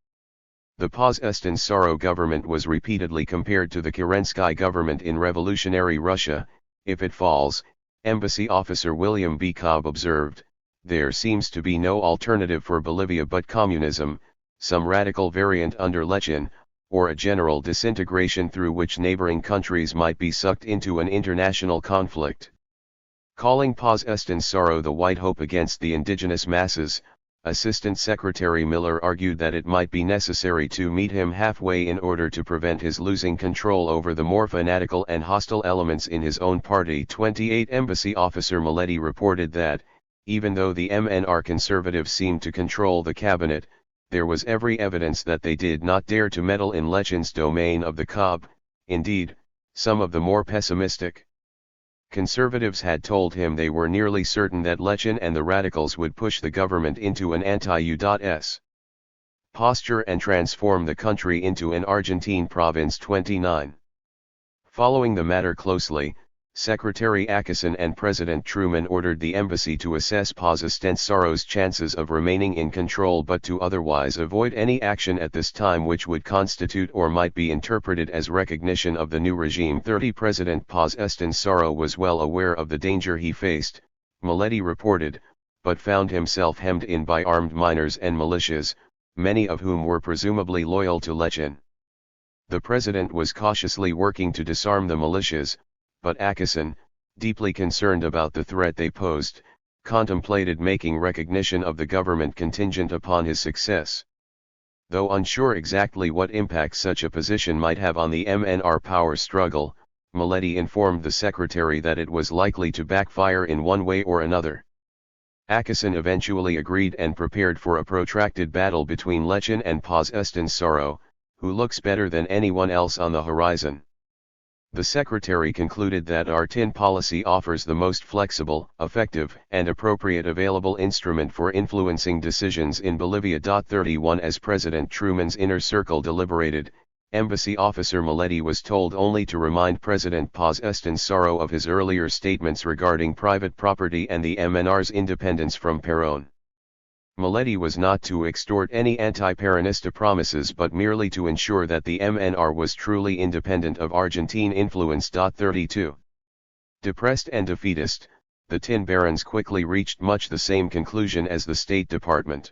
Speaker 1: The Paz Estenssoro government was repeatedly compared to the Kerensky government in revolutionary Russia. If it falls, embassy officer William B. Cobb observed, there seems to be no alternative for Bolivia but communism, some radical variant under Lechin, or a general disintegration through which neighboring countries might be sucked into an international conflict. Calling Paz Estenssoro the white hope against the indigenous masses, Assistant Secretary Miller argued that it might be necessary to meet him halfway in order to prevent his losing control over the more fanatical and hostile elements in his own party. 28 Embassy officer Maletti reported that, even though the MNR conservatives seemed to control the cabinet, there was every evidence that they did not dare to meddle in Lechin's domain of the Cobb. Indeed, some of the more pessimistic conservatives had told him they were nearly certain that Lechin and the radicals would push the government into an anti-U.S. posture and transform the country into an Argentine province. 29. Following the matter closely, Secretary Acason and President Truman ordered the embassy to assess Paz Estenssoro's chances of remaining in control but to otherwise avoid any action at this time which would constitute or might be interpreted as recognition of the new regime. 30 President Paz Estenssoro was well aware of the danger he faced, Maletti reported, but found himself hemmed in by armed miners and militias, many of whom were presumably loyal to Lechin. The president was cautiously working to disarm the militias, but Acason, deeply concerned about the threat they posed, contemplated making recognition of the government contingent upon his success. Though unsure exactly what impact such a position might have on the MNR power struggle, Maletti informed the secretary that it was likely to backfire in one way or another. Acason eventually agreed and prepared for a protracted battle between Lechin and Paz Estenssoro, who looks better than anyone else on the horizon. The secretary concluded that our tin policy offers the most flexible, effective, and appropriate available instrument for influencing decisions in Bolivia. 31 As President Truman's inner circle deliberated, Embassy officer Maletti was told only to remind President Paz Estenssoro of his earlier statements regarding private property and the MNR's independence from Perón. Maletti was not to extort any anti-Peronista promises but merely to ensure that the MNR was truly independent of Argentine influence. 32. Depressed and defeatist, the tin barons quickly reached much the same conclusion as the State Department.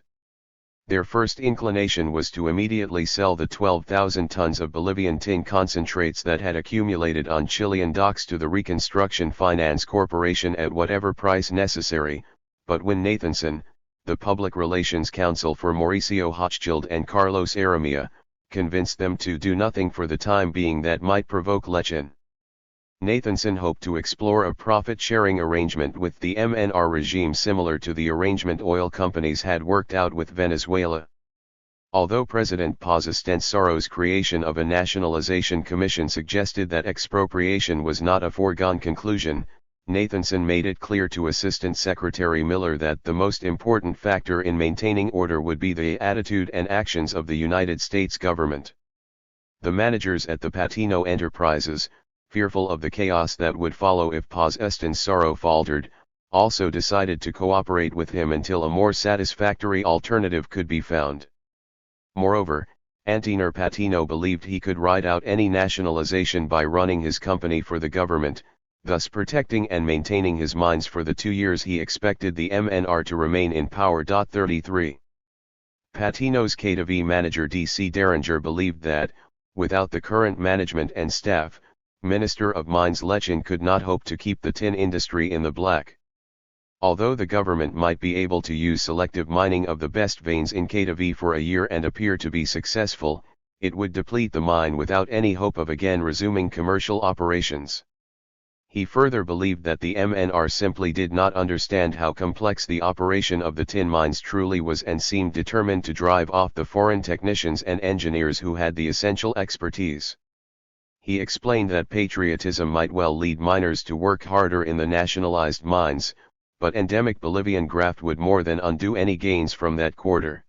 Speaker 1: Their first inclination was to immediately sell the 12,000 tons of Bolivian tin concentrates that had accumulated on Chilean docks to the Reconstruction Finance Corporation at whatever price necessary, but when Nathanson, the public relations counsel for Mauricio Hochschild and Carlos Aramia, convinced them to do nothing for the time being that might provoke Lechin. Nathanson hoped to explore a profit-sharing arrangement with the MNR regime similar to the arrangement oil companies had worked out with Venezuela. Although President Paz Estenssoro's creation of a nationalization commission suggested that expropriation was not a foregone conclusion, Nathanson made it clear to Assistant Secretary Miller that the most important factor in maintaining order would be the attitude and actions of the United States government. The managers at the Patino Enterprises, fearful of the chaos that would follow if Paz Estenssoro faltered, also decided to cooperate with him until a more satisfactory alternative could be found. Moreover, Antenor Patino believed he could ride out any nationalization by running his company for the government, thus protecting and maintaining his mines for the 2 years he expected the MNR to remain in power. 33. Patino's KTV manager D.C. Derringer believed that, without the current management and staff, Minister of Mines Lechin could not hope to keep the tin industry in the black. Although the government might be able to use selective mining of the best veins in KTV for a year and appear to be successful, it would deplete the mine without any hope of again resuming commercial operations. He further believed that the MNR simply did not understand how complex the operation of the tin mines truly was and seemed determined to drive off the foreign technicians and engineers who had the essential expertise. He explained that patriotism might well lead miners to work harder in the nationalized mines, but endemic Bolivian graft would more than undo any gains from that quarter.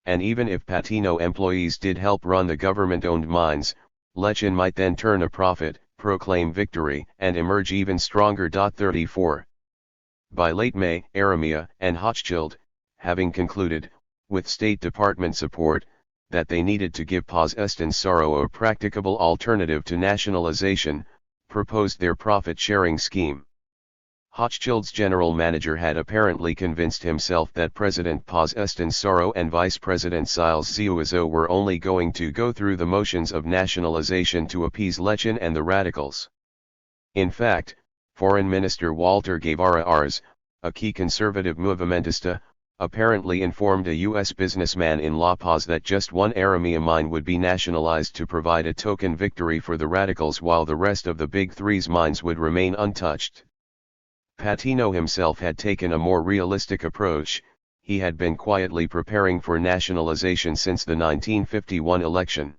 Speaker 1: And even if Patino employees did help run the government-owned mines, Lechin might then turn a profit, proclaim victory, and emerge even stronger. 34. By late May, Aramea and Hochschild, having concluded, with State Department support, that they needed to give Paz Estensoro a practicable alternative to nationalization, proposed their profit-sharing scheme. Hochschild's general manager had apparently convinced himself that President Paz Estensoro and Vice President Siles Ziuazo were only going to go through the motions of nationalization to appease Lechin and the radicals. In fact, Foreign Minister Walter Guevara Ars, a key conservative movimentista, apparently informed a U.S. businessman in La Paz that just one Aramea mine would be nationalized to provide a token victory for the radicals while the rest of the Big Three's mines would remain untouched. Patino himself had taken a more realistic approach. He had been quietly preparing for nationalization since the 1951 election.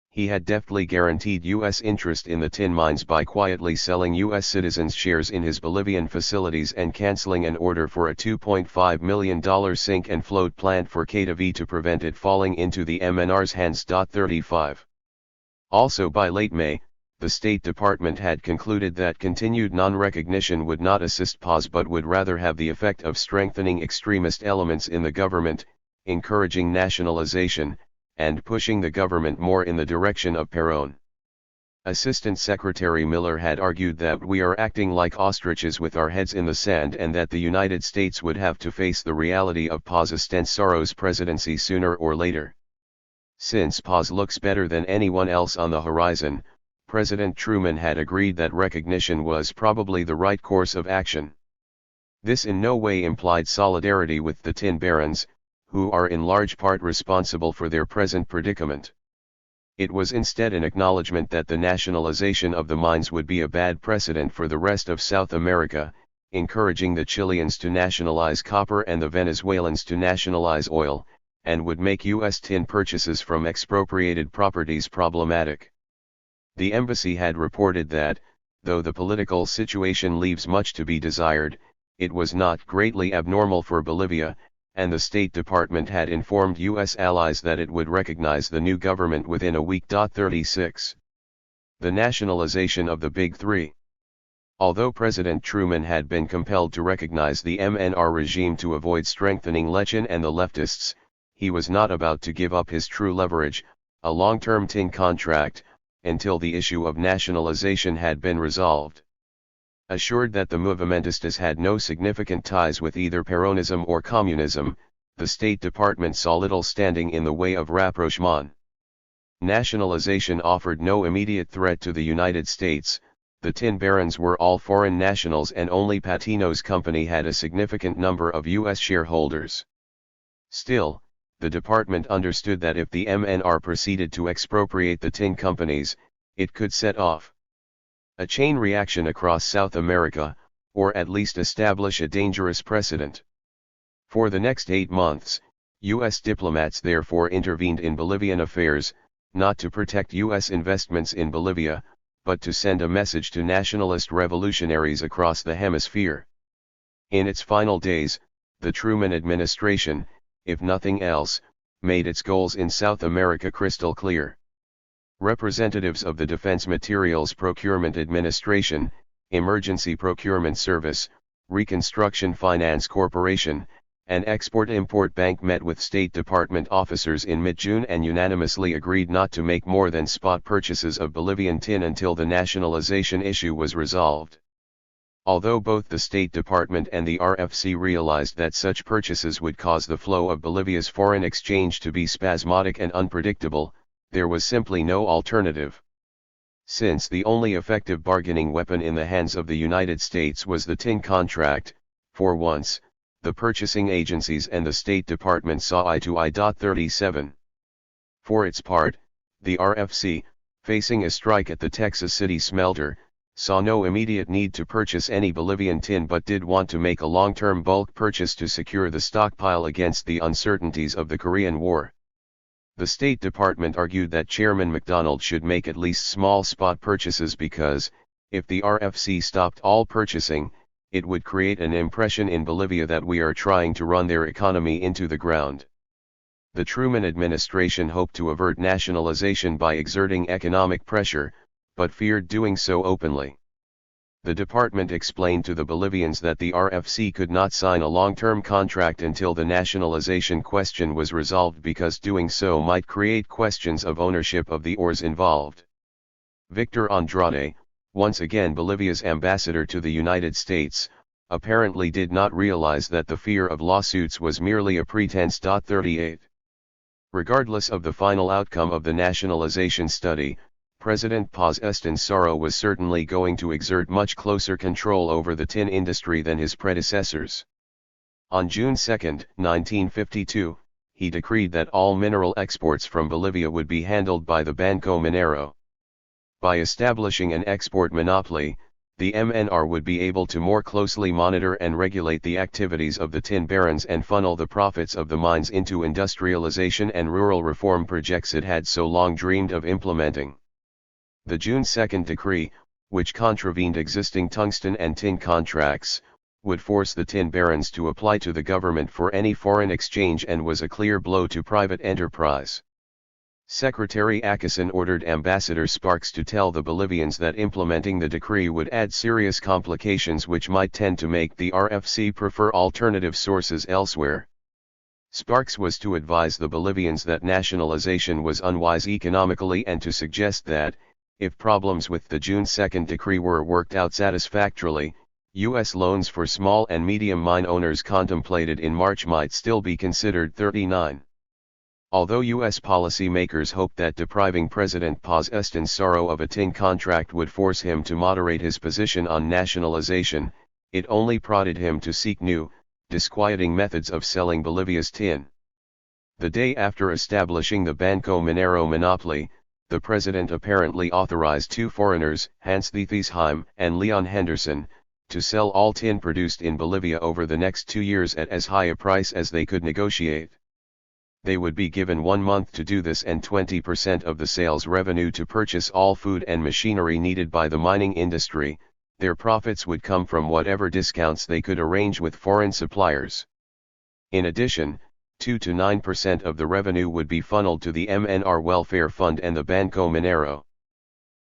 Speaker 1: He had deftly guaranteed U.S. interest in the tin mines by quietly selling U.S. citizens shares in his Bolivian facilities and canceling an order for a $2.5 million sink and float plant for KTV to prevent it falling into the MNR's hands. 35. Also by late May, the State Department had concluded that continued non-recognition would not assist Paz but would rather have the effect of strengthening extremist elements in the government, encouraging nationalization, and pushing the government more in the direction of Perón. Assistant Secretary Miller had argued that we are acting like ostriches with our heads in the sand and that the United States would have to face the reality of Paz Estensoro's presidency sooner or later. Since Paz looks better than anyone else on the horizon, President Truman had agreed that recognition was probably the right course of action. This in no way implied solidarity with the tin barons, who are in large part responsible for their present predicament. It was instead an acknowledgement that the nationalization of the mines would be a bad precedent for the rest of South America, encouraging the Chileans to nationalize copper and the Venezuelans to nationalize oil, and would make U.S. tin purchases from expropriated properties problematic. The embassy had reported that, though the political situation leaves much to be desired, it was not greatly abnormal for Bolivia, and the State Department had informed U.S. allies that it would recognize the new government within a week. 36. The nationalization of the Big Three. Although President Truman had been compelled to recognize the MNR regime to avoid strengthening Lechin and the leftists, he was not about to give up his true leverage, a long-term tin contract, until the issue of nationalization had been resolved. Assured that the movimentistas had no significant ties with either Peronism or communism, the State Department saw little standing in the way of rapprochement. Nationalization offered no immediate threat to the United States, the tin barons were all foreign nationals and only Patino's company had a significant number of U.S. shareholders. Still, the department understood that if the MNR proceeded to expropriate the tin companies, it could set off a chain reaction across South America, or at least establish a dangerous precedent. For the next 8 months, U.S. diplomats therefore intervened in Bolivian affairs, not to protect U.S. investments in Bolivia, but to send a message to nationalist revolutionaries across the hemisphere. In its final days, the Truman administration, if nothing else, made its goals in South America crystal clear. Representatives of the Defense Materials Procurement Administration, Emergency Procurement Service, Reconstruction Finance Corporation, an export-import bank met with State Department officers in mid-June and unanimously agreed not to make more than spot purchases of Bolivian tin until the nationalization issue was resolved. Although both the State Department and the RFC realized that such purchases would cause the flow of Bolivia's foreign exchange to be spasmodic and unpredictable, there was simply no alternative. Since the only effective bargaining weapon in the hands of the United States was the tin contract, for once, the purchasing agencies and the State Department saw eye to eye. 37. For its part, the RFC, facing a strike at the Texas City smelter, saw no immediate need to purchase any Bolivian tin but did want to make a long-term bulk purchase to secure the stockpile against the uncertainties of the Korean War. The State Department argued that Chairman McDonald should make at least small spot purchases because, if the RFC stopped all purchasing, it would create an impression in Bolivia that we are trying to run their economy into the ground. The Truman administration hoped to avert nationalization by exerting economic pressure, but feared doing so openly. The department explained to the Bolivians that the RFC could not sign a long-term contract until the nationalization question was resolved because doing so might create questions of ownership of the ores involved. Victor Andrade, once again Bolivia's ambassador to the United States, apparently did not realize that the fear of lawsuits was merely a pretense. 38. Regardless of the final outcome of the nationalization study, President Paz Estensoro was certainly going to exert much closer control over the tin industry than his predecessors. On June 2, 1952, he decreed that all mineral exports from Bolivia would be handled by the Banco Minero. By establishing an export monopoly, the MNR would be able to more closely monitor and regulate the activities of the tin barons and funnel the profits of the mines into industrialization and rural reform projects it had so long dreamed of implementing. The June 2 decree, which contravened existing tungsten and tin contracts, would force the tin barons to apply to the government for any foreign exchange and was a clear blow to private enterprise. Secretary Acheson ordered Ambassador Sparks to tell the Bolivians that implementing the decree would add serious complications which might tend to make the RFC prefer alternative sources elsewhere. Sparks was to advise the Bolivians that nationalization was unwise economically and to suggest that, if problems with the June 2 decree were worked out satisfactorily, U.S. loans for small and medium mine owners contemplated in March might still be considered. 39. Although U.S. policymakers hoped that depriving President Paz Estensoro of a tin contract would force him to moderate his position on nationalization, it only prodded him to seek new, disquieting methods of selling Bolivia's tin. The day after establishing the Banco Minero monopoly, the president apparently authorized two foreigners, Hans Thietheisheim and Leon Henderson, to sell all tin produced in Bolivia over the next 2 years at as high a price as they could negotiate. They would be given 1 month to do this and 20% of the sales revenue to purchase all food and machinery needed by the mining industry. Their profits would come from whatever discounts they could arrange with foreign suppliers. In addition, 2 to 9% of the revenue would be funneled to the MNR Welfare Fund and the Banco Minero.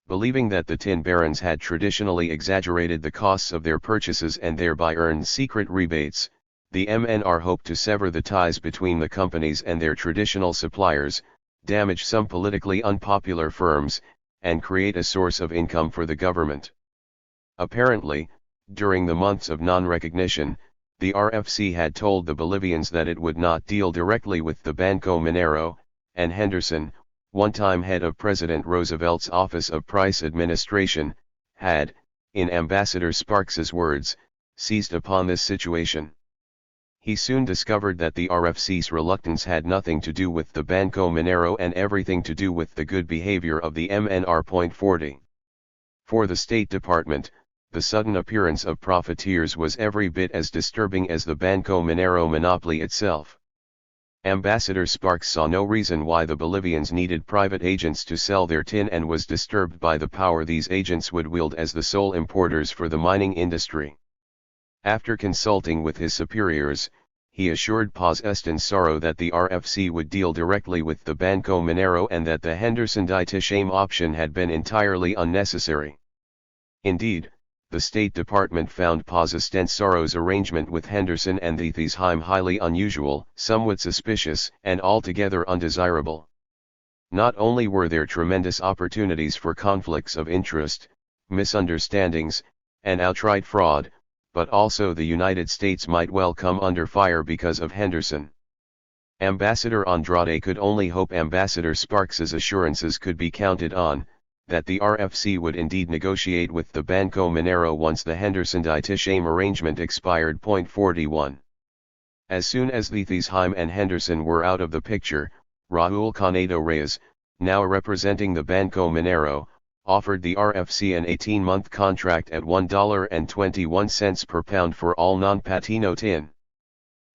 Speaker 1: Believing that the tin barons had traditionally exaggerated the costs of their purchases and thereby earned secret rebates, the MNR hoped to sever the ties between the companies and their traditional suppliers, damage some politically unpopular firms, and create a source of income for the government. Apparently, during the months of non-recognition, the RFC had told the Bolivians that it would not deal directly with the Banco Minero, and Henderson, one-time head of President Roosevelt's Office of Price Administration, had, in Ambassador Sparks's words, seized upon this situation. He soon discovered that the RFC's reluctance had nothing to do with the Banco Minero and everything to do with the good behavior of the MNR. 40. For the State Department, the sudden appearance of profiteers was every bit as disturbing as the Banco Minero monopoly itself. Ambassador Sparks saw no reason why the Bolivians needed private agents to sell their tin and was disturbed by the power these agents would wield as the sole importers for the mining industry. After consulting with his superiors, he assured Paz Estensoro that the RFC would deal directly with the Banco Minero and that the Henderson Thietheisheim option had been entirely unnecessary. Indeed, the State Department found Paz Estensaro's arrangement with Henderson and the THIRD-WORLDISM highly unusual, somewhat suspicious, and altogether undesirable. Not only were there tremendous opportunities for conflicts of interest, misunderstandings, and outright fraud, but also the United States might well come under fire because of Henderson. Ambassador Andrade could only hope Ambassador Sparks's assurances could be counted on, that the RFC would indeed negotiate with the Banco Minero once the Henderson-Dietishame arrangement expired. 41. As soon as the THIRD-WORLDISM and Henderson were out of the picture, Raúl Canedo Reyes, now representing the Banco Minero, offered the RFC an 18-month contract at $1.21 per pound for all non-patino tin.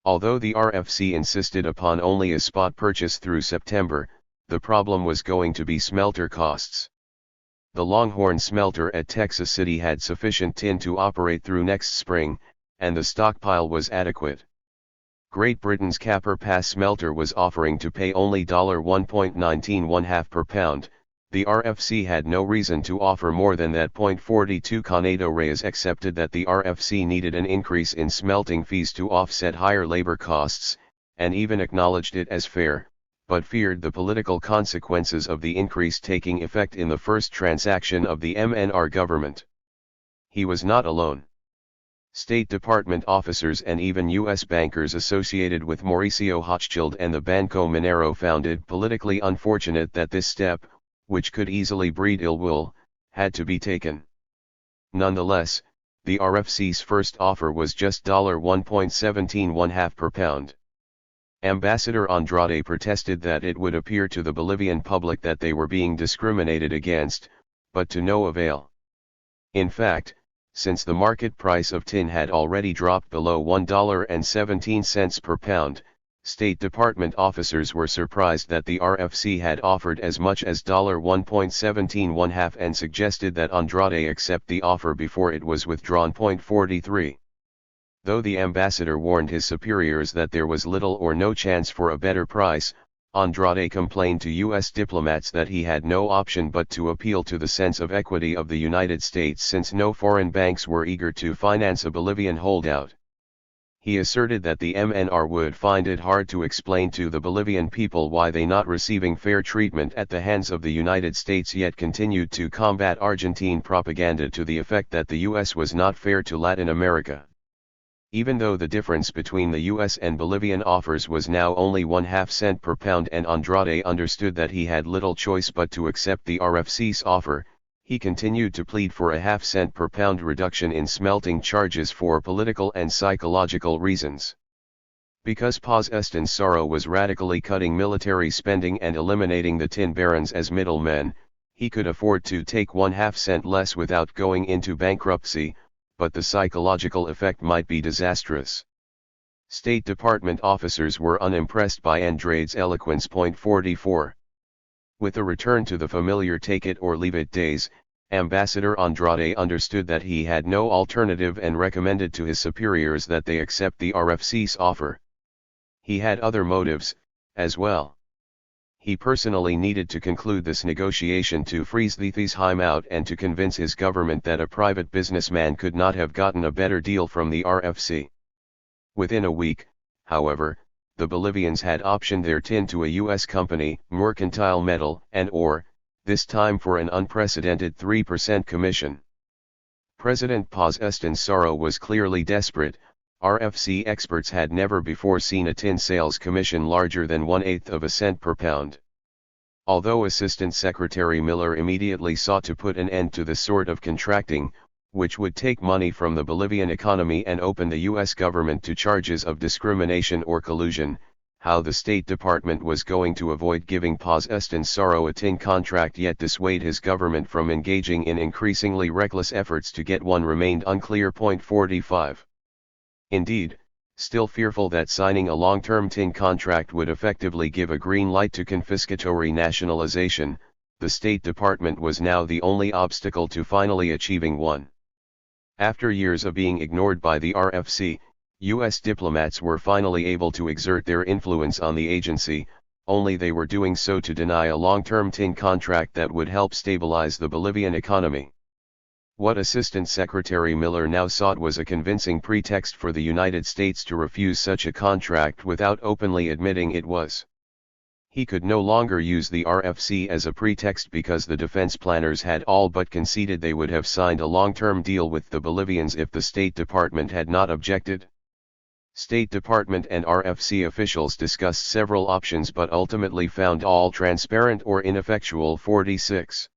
Speaker 1: Although the RFC insisted upon only a spot purchase through September, the problem was going to be smelter costs. The Longhorn smelter at Texas City had sufficient tin to operate through next spring, and the stockpile was adequate. Great Britain's Capper Pass smelter was offering to pay only $1.19 per pound. The RFC had no reason to offer more than that. 42 Canedo Reyes accepted that the RFC needed an increase in smelting fees to offset higher labor costs, and even acknowledged it as fair, but feared the political consequences of the increase taking effect in the first transaction of the MNR government. He was not alone. State Department officers and even U.S. bankers associated with Mauricio Hochschild and the Banco Minero found it politically unfortunate that this step, which could easily breed ill will, had to be taken. Nonetheless, the RFC's first offer was just $1.17 per pound. Ambassador Andrade protested that it would appear to the Bolivian public that they were being discriminated against, but to no avail. In fact, since the market price of tin had already dropped below $1.17 per pound, State Department officers were surprised that the RFC had offered as much as $1.17 and suggested that Andrade accept the offer before it was withdrawn. 43. Though the ambassador warned his superiors that there was little or no chance for a better price, Andrade complained to U.S. diplomats that he had no option but to appeal to the sense of equity of the United States since no foreign banks were eager to finance a Bolivian holdout. He asserted that the MNR would find it hard to explain to the Bolivian people why they not receiving fair treatment at the hands of the United States, yet continued to combat Argentine propaganda to the effect that the U.S. was not fair to Latin America. Even though the difference between the U.S. and Bolivian offers was now only 1/2 cent per pound and Andrade understood that he had little choice but to accept the RFC's offer, he continued to plead for a 1/2 cent per pound reduction in smelting charges for political and psychological reasons. Because Paz Estensario was radically cutting military spending and eliminating the tin barons as middlemen, he could afford to take 1/2 cent less without going into bankruptcy, but the psychological effect might be disastrous. State Department officers were unimpressed by Andrade's eloquence. 44. With a return to the familiar take-it-or-leave-it days, Ambassador Andrade understood that he had no alternative and recommended to his superiors that they accept the RFC's offer. He had other motives, as well. He personally needed to conclude this negotiation to freeze the THIRD-WORLDISM out and to convince his government that a private businessman could not have gotten a better deal from the RFC. Within a week, however, the Bolivians had optioned their tin to a U.S. company, Mercantile Metal and Ore, this time for an unprecedented 3% commission. President Paz Estensario was clearly desperate. RFC experts had never before seen a tin sales commission larger than 1/8 of a cent per pound. Although Assistant Secretary Miller immediately sought to put an end to this sort of contracting, which would take money from the Bolivian economy and open the U.S. government to charges of discrimination or collusion, how the State Department was going to avoid giving Paz Estensario a tin contract yet dissuade his government from engaging in increasingly reckless efforts to get one remained unclear. 45. Indeed, still fearful that signing a long-term tin contract would effectively give a green light to confiscatory nationalization, the State Department was now the only obstacle to finally achieving one. After years of being ignored by the RFC, U.S. diplomats were finally able to exert their influence on the agency, only they were doing so to deny a long-term tin contract that would help stabilize the Bolivian economy. What Assistant Secretary Miller now sought was a convincing pretext for the United States to refuse such a contract without openly admitting it was. He could no longer use the RFC as a pretext because the defense planners had all but conceded they would have signed a long-term deal with the Bolivians if the State Department had not objected. State Department and RFC officials discussed several options but ultimately found all transparent or ineffectual. 46.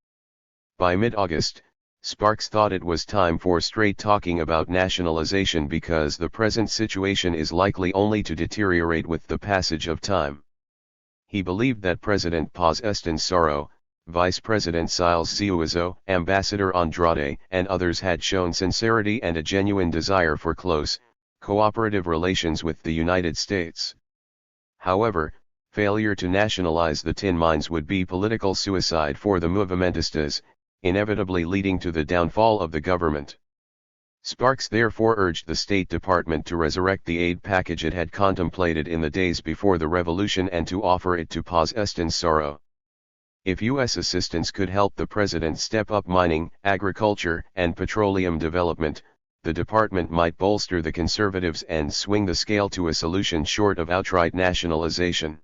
Speaker 1: By mid-August, Sparks thought it was time for straight talking about nationalization because the present situation is likely only to deteriorate with the passage of time. He believed that President Paz Estenssoro, Vice President Siles Ciuizo, Ambassador Andrade, and others had shown sincerity and a genuine desire for close, cooperative relations with the United States. However, failure to nationalize the tin mines would be political suicide for the movimentistas, inevitably leading to the downfall of the government. Sparks therefore urged the State Department to resurrect the aid package it had contemplated in the days before the revolution and to offer it to Paz Estenssoro. If U.S. assistance could help the president step up mining, agriculture, and petroleum development, the department might bolster the conservatives and swing the scale to a solution short of outright nationalization.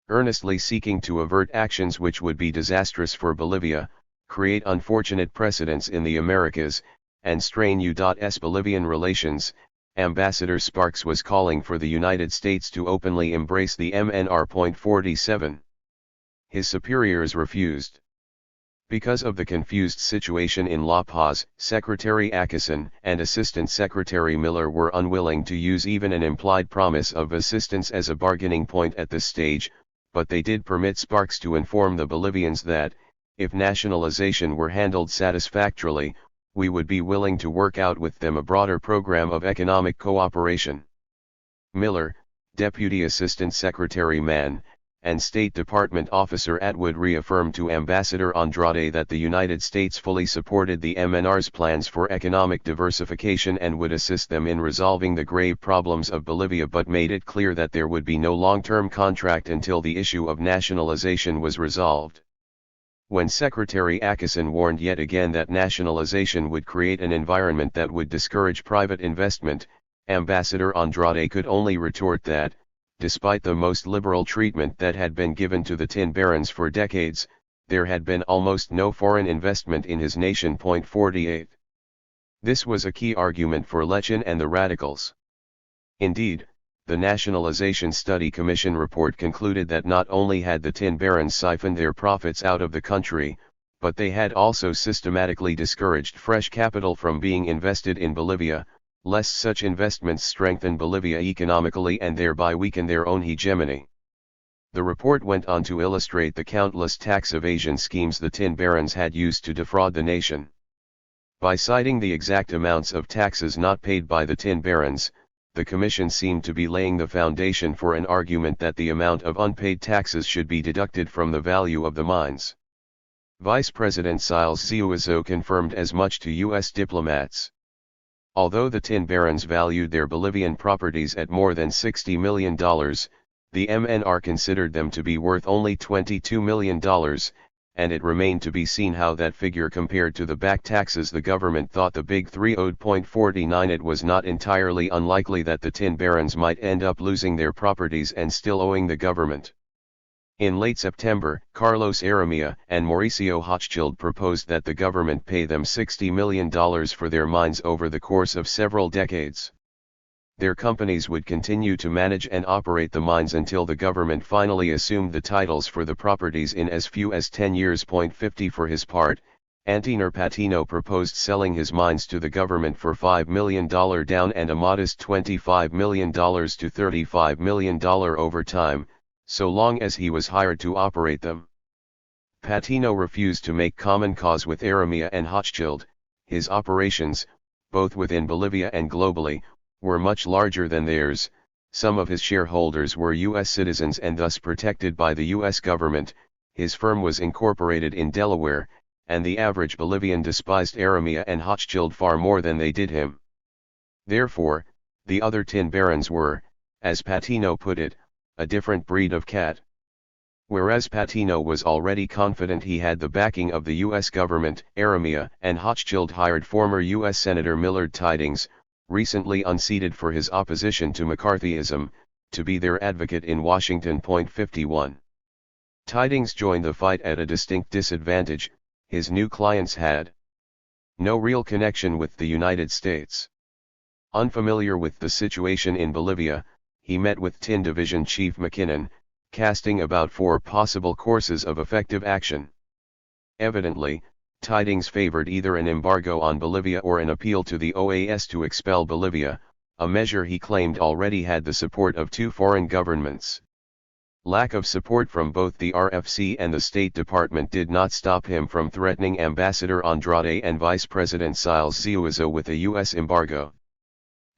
Speaker 1: Earnestly seeking to avert actions which would be disastrous for Bolivia, create unfortunate precedents in the Americas, and strain U.S. Bolivian relations, Ambassador Sparks was calling for the United States to openly embrace the MNR. 47. His superiors refused. Because of the confused situation in La Paz, Secretary Acheson and Assistant Secretary Miller were unwilling to use even an implied promise of assistance as a bargaining point at this stage, but they did permit Sparks to inform the Bolivians that, if nationalization were handled satisfactorily, we would be willing to work out with them a broader program of economic cooperation. Miller, Deputy Assistant Secretary Mann, and State Department Officer Atwood reaffirmed to Ambassador Andrade that the United States fully supported the MNR's plans for economic diversification and would assist them in resolving the grave problems of Bolivia, but made it clear that there would be no long-term contract until the issue of nationalization was resolved. When Secretary Acheson warned yet again that nationalization would create an environment that would discourage private investment, Ambassador Andrade could only retort that, despite the most liberal treatment that had been given to the tin barons for decades, there had been almost no foreign investment in his nation. 48. This was a key argument for Lechin and the radicals. Indeed, the Nationalization Study Commission report concluded that not only had the tin barons siphoned their profits out of the country, but they had also systematically discouraged fresh capital from being invested in Bolivia, lest such investments strengthen Bolivia economically and thereby weaken their own hegemony. The report went on to illustrate the countless tax evasion schemes the tin barons had used to defraud the nation. By citing the exact amounts of taxes not paid by the tin barons, the Commission seemed to be laying the foundation for an argument that the amount of unpaid taxes should be deducted from the value of the mines. Vice President Siles Ciuizo confirmed as much to U.S. diplomats. Although the tin barons valued their Bolivian properties at more than $60 million, the MNR considered them to be worth only $22 million, and it remained to be seen how that figure compared to the back taxes the government thought the Big Three owed. 49. It was not entirely unlikely that the tin barons might end up losing their properties and still owing the government. In late September, Carlos Aramilla and Mauricio Hochschild proposed that the government pay them $60 million for their mines over the course of several decades. Their companies would continue to manage and operate the mines until the government finally assumed the titles for the properties in as few as 10 years. 50. For his part, Antenor Patino proposed selling his mines to the government for $5 million down and a modest $25 million to $35 million over time, so long as he was hired to operate them. Patino refused to make common cause with Aramilla and Hochschild. His operations, both within Bolivia and globally, were much larger than theirs. Some of his shareholders were U.S. citizens and thus protected by the U.S. government. His firm was incorporated in Delaware, and the average Bolivian despised Aramilla and Hochschild far more than they did him. Therefore, the other tin barons were, as Patino put it, a different breed of cat. Whereas Patino was already confident he had the backing of the U.S. government, Aramea and Hochschild hired former U.S. Senator Millard Tydings, recently unseated for his opposition to McCarthyism, to be their advocate in Washington. 51. Tydings joined the fight at a distinct disadvantage. His new clients had no real connection with the United States. Unfamiliar with the situation in Bolivia, he met with TIN Division Chief McKinnon, casting about 4 possible courses of effective action. Evidently, Tydings favored either an embargo on Bolivia or an appeal to the OAS to expel Bolivia, a measure he claimed already had the support of 2 foreign governments. Lack of support from both the RFC and the State Department did not stop him from threatening Ambassador Andrade and Vice President Siles Ziuazo with a U.S. embargo.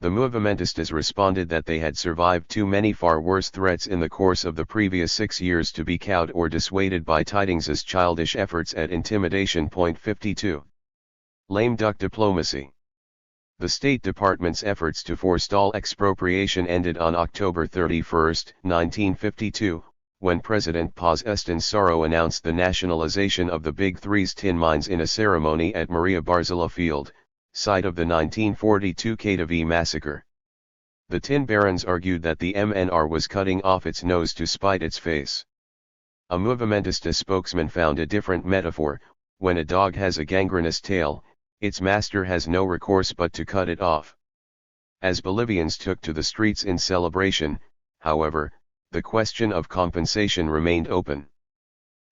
Speaker 1: The movimentistas responded that they had survived too many far worse threats in the course of the previous 6 years to be cowed or dissuaded by Tydings's childish efforts at intimidation. 52. Lame duck diplomacy. The State Department's efforts to forestall expropriation ended on October 31, 1952, when President Paz Estenssoro announced the nationalization of the Big Three's tin mines in a ceremony at Maria Barzola Field, site of the 1942 Katavi massacre. The tin barons argued that the MNR was cutting off its nose to spite its face. A movimentista spokesman found a different metaphor: when a dog has a gangrenous tail, its master has no recourse but to cut it off. As Bolivians took to the streets in celebration, however, the question of compensation remained open.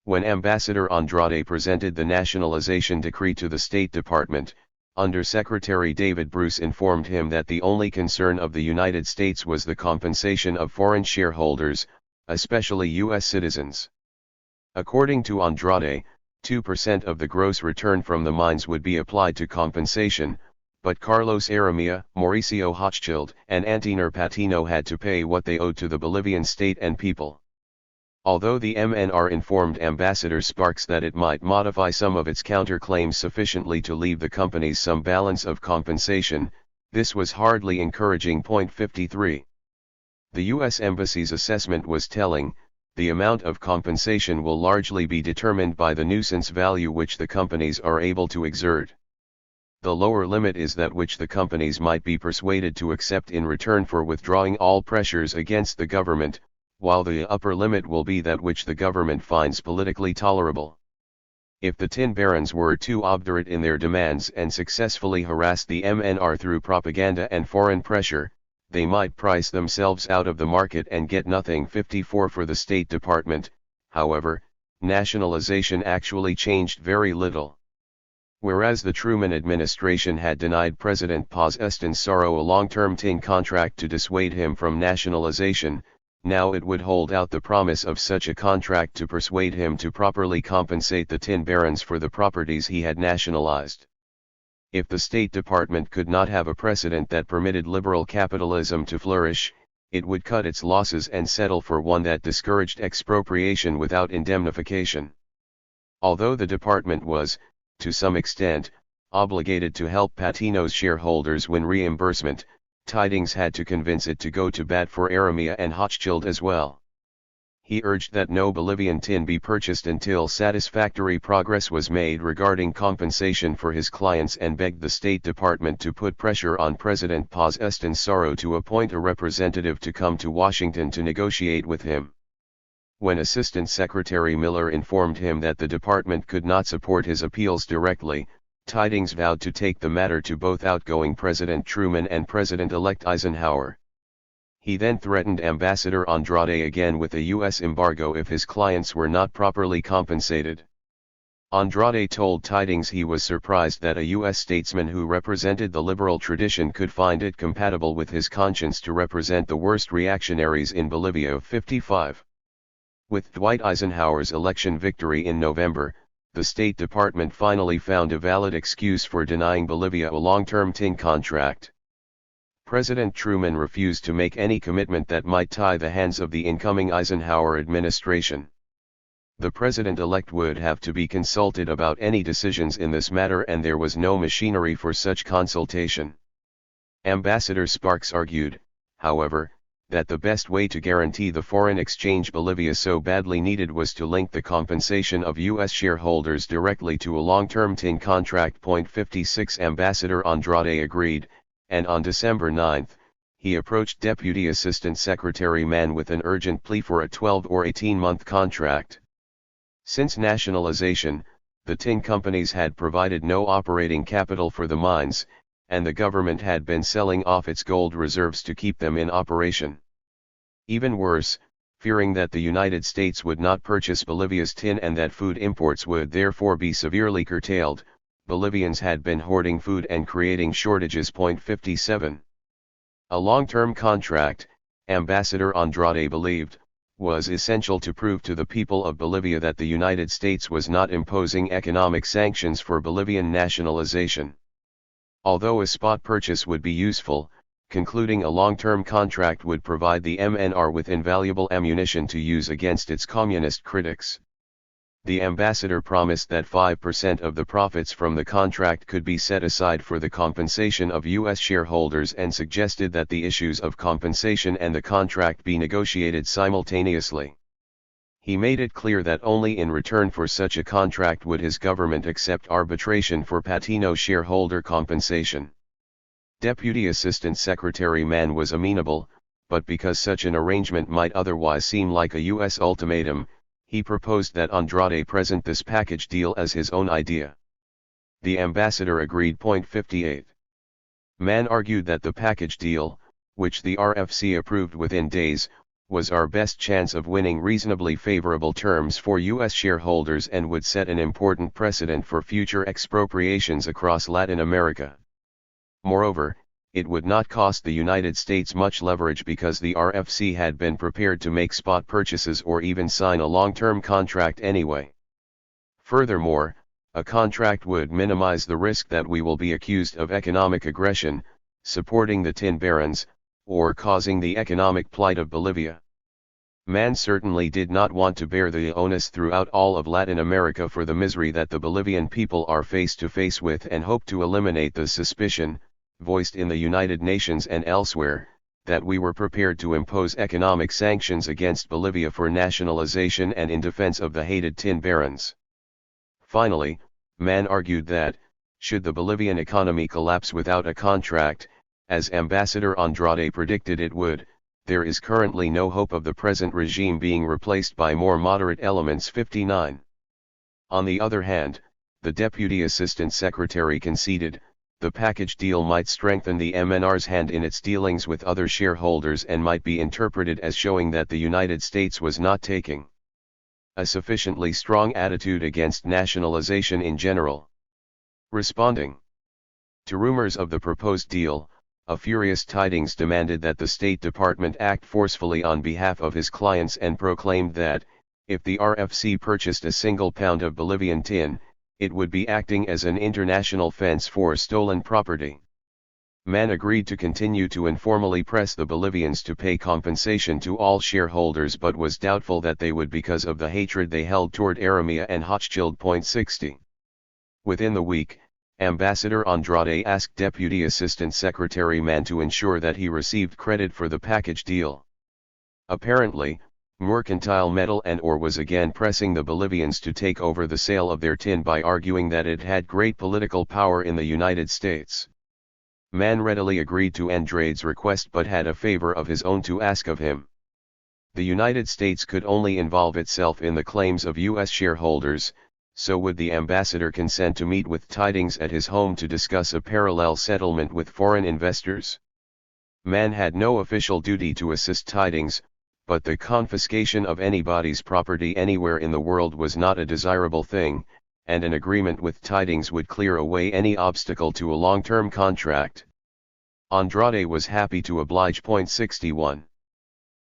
Speaker 1: When Ambassador Andrade presented the nationalization decree to the State Department, Undersecretary David Bruce informed him that the only concern of the United States was the compensation of foreign shareholders, especially U.S. citizens. According to Andrade, 2% of the gross return from the mines would be applied to compensation, but Carlos Aramea, Mauricio Hochschild, and Antinor Patino had to pay what they owed to the Bolivian state and people. Although the MNR informed Ambassador Sparks that it might modify some of its counterclaims sufficiently to leave the companies some balance of compensation, this was hardly encouraging. 53. The U.S. Embassy's assessment was telling: the amount of compensation will largely be determined by the nuisance value which the companies are able to exert. The lower limit is that which the companies might be persuaded to accept in return for withdrawing all pressures against the government, while the upper limit will be that which the government finds politically tolerable. If the tin barons were too obdurate in their demands and successfully harassed the MNR through propaganda and foreign pressure, they might price themselves out of the market and get nothing. 54. For the State Department, however, nationalization actually changed very little. Whereas the Truman administration had denied President Paz Estenssoro a long-term tin contract to dissuade him from nationalization, now it would hold out the promise of such a contract to persuade him to properly compensate the tin barons for the properties he had nationalized. If the State Department could not have a precedent that permitted liberal capitalism to flourish, it would cut its losses and settle for one that discouraged expropriation without indemnification. Although the department was, to some extent, obligated to help Patino's shareholders win reimbursement, Tydings had to convince it to go to bat for Aramea and Hochschild as well. He urged that no Bolivian tin be purchased until satisfactory progress was made regarding compensation for his clients and begged the State Department to put pressure on President Paz Estenssoro to appoint a representative to come to Washington to negotiate with him. When Assistant Secretary Miller informed him that the department could not support his appeals directly, Tydings vowed to take the matter to both outgoing President Truman and President-elect Eisenhower. He then threatened Ambassador Andrade again with a U.S. embargo if his clients were not properly compensated. Andrade told Tydings he was surprised that a U.S. statesman who represented the liberal tradition could find it compatible with his conscience to represent the worst reactionaries in Bolivia. 55. With Dwight Eisenhower's election victory in November, the State Department finally found a valid excuse for denying Bolivia a long-term tin contract. President Truman refused to make any commitment that might tie the hands of the incoming Eisenhower administration. The president-elect would have to be consulted about any decisions in this matter, and there was no machinery for such consultation. Ambassador Sparks argued, however, that the best way to guarantee the foreign exchange Bolivia so badly needed was to link the compensation of U.S. shareholders directly to a long-term tin contract. 56 Ambassador Andrade agreed, and on December 9, he approached Deputy Assistant Secretary Mann with an urgent plea for a 12 or 18-month contract. Since nationalization, the tin companies had provided no operating capital for the mines, and the government had been selling off its gold reserves to keep them in operation. Even worse, fearing that the United States would not purchase Bolivia's tin and that food imports would therefore be severely curtailed, Bolivians had been hoarding food and creating shortages. 57. A long-term contract, Ambassador Andrade believed, was essential to prove to the people of Bolivia that the United States was not imposing economic sanctions for Bolivian nationalization. Although a spot purchase would be useful, concluding a long-term contract would provide the MNR with invaluable ammunition to use against its communist critics. The ambassador promised that 5% of the profits from the contract could be set aside for the compensation of U.S. shareholders and suggested that the issues of compensation and the contract be negotiated simultaneously. He made it clear that only in return for such a contract would his government accept arbitration for Patino shareholder compensation. Deputy Assistant Secretary Mann was amenable, but because such an arrangement might otherwise seem like a U.S. ultimatum, he proposed that Andrade present this package deal as his own idea. The ambassador agreed. 58. Mann argued that the package deal, which the RFC approved within days, was our best chance of winning reasonably favorable terms for U.S. shareholders and would set an important precedent for future expropriations across Latin America. Moreover, it would not cost the United States much leverage because the RFC had been prepared to make spot purchases or even sign a long-term contract anyway. Furthermore, a contract would minimize the risk that we will be accused of economic aggression, supporting the tin barons, or causing the economic plight of Bolivia. Mann certainly did not want to bear the onus throughout all of Latin America for the misery that the Bolivian people are face to face with, and hoped to eliminate the suspicion, voiced in the United Nations and elsewhere, that we were prepared to impose economic sanctions against Bolivia for nationalization and in defense of the hated tin barons. Finally, Mann argued that, should the Bolivian economy collapse without a contract, as Ambassador Andrade predicted it would, there is currently no hope of the present regime being replaced by more moderate elements. 59. On the other hand, the Deputy Assistant Secretary conceded, the package deal might strengthen the MNR's hand in its dealings with other shareholders and might be interpreted as showing that the United States was not taking a sufficiently strong attitude against nationalization in general. Responding to rumors of the proposed deal, a furious Tidings demanded that the State Department act forcefully on behalf of his clients and proclaimed that, if the RFC purchased a single pound of Bolivian tin, it would be acting as an international fence for stolen property. Mann agreed to continue to informally press the Bolivians to pay compensation to all shareholders, but was doubtful that they would because of the hatred they held toward Aramea and Hochschild. 60. Within the week, Ambassador Andrade asked Deputy Assistant Secretary Mann to ensure that he received credit for the package deal. Apparently, Mercantile Metal and Ore was again pressing the Bolivians to take over the sale of their tin by arguing that it had great political power in the United States. Mann readily agreed to Andrade's request but had a favor of his own to ask of him. The United States could only involve itself in the claims of U.S. shareholders, so would the ambassador consent to meet with Tidings at his home to discuss a parallel settlement with foreign investors? Mann had no official duty to assist Tidings, but the confiscation of anybody's property anywhere in the world was not a desirable thing, and an agreement with Tidings would clear away any obstacle to a long-term contract. Andrade was happy to oblige. 61.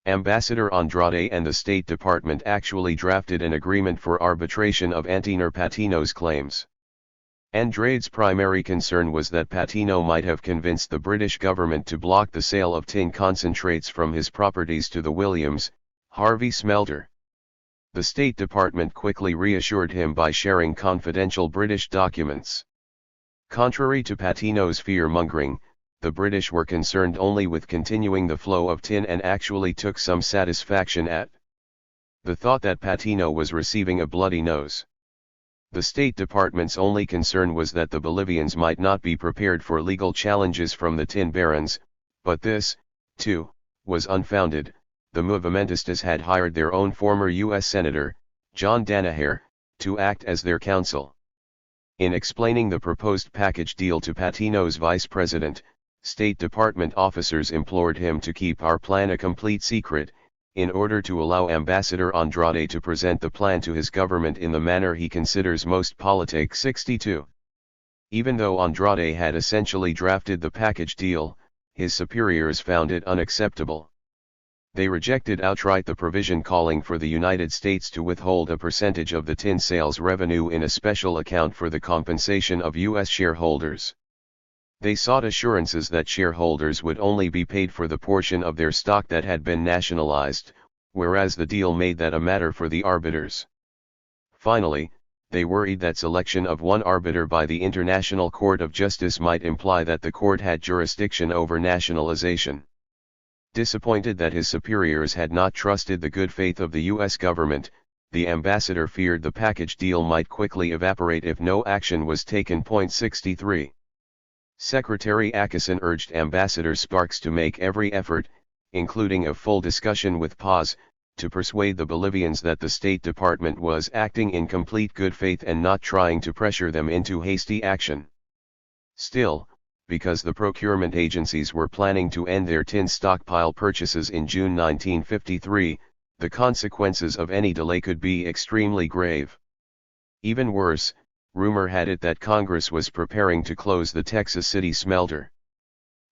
Speaker 1: Ambassador Andrade and the State Department actually drafted an agreement for arbitration of Antinor Patino's claims. Andrade's primary concern was that Patino might have convinced the British government to block the sale of tin concentrates from his properties to the Williams, Harvey smelter. The State Department quickly reassured him by sharing confidential British documents. Contrary to Patino's fear-mongering, the British were concerned only with continuing the flow of tin and actually took some satisfaction at the thought that Patino was receiving a bloody nose. The State Department's only concern was that the Bolivians might not be prepared for legal challenges from the tin barons, but this, too, was unfounded. The Movimentistas had hired their own former U.S. Senator, John Danaher, to act as their counsel. In explaining the proposed package deal to Patino's vice president, State Department officers implored him to keep our plan a complete secret, in order to allow Ambassador Andrade to present the plan to his government in the manner he considers most politic. 62. Even though Andrade had essentially drafted the package deal, his superiors found it unacceptable. They rejected outright the provision calling for the United States to withhold a percentage of the tin sales revenue in a special account for the compensation of U.S. shareholders. They sought assurances that shareholders would only be paid for the portion of their stock that had been nationalized, whereas the deal made that a matter for the arbiters. Finally, they worried that selection of one arbiter by the International Court of Justice might imply that the court had jurisdiction over nationalization. Disappointed that his superiors had not trusted the good faith of the U.S. government, the ambassador feared the package deal might quickly evaporate if no action was taken. 63. Secretary Acheson urged Ambassador Sparks to make every effort, including a full discussion with Paz, to persuade the Bolivians that the State Department was acting in complete good faith and not trying to pressure them into hasty action. Still, because the procurement agencies were planning to end their tin stockpile purchases in June 1953, the consequences of any delay could be extremely grave. Even worse, rumor had it that Congress was preparing to close the Texas City smelter.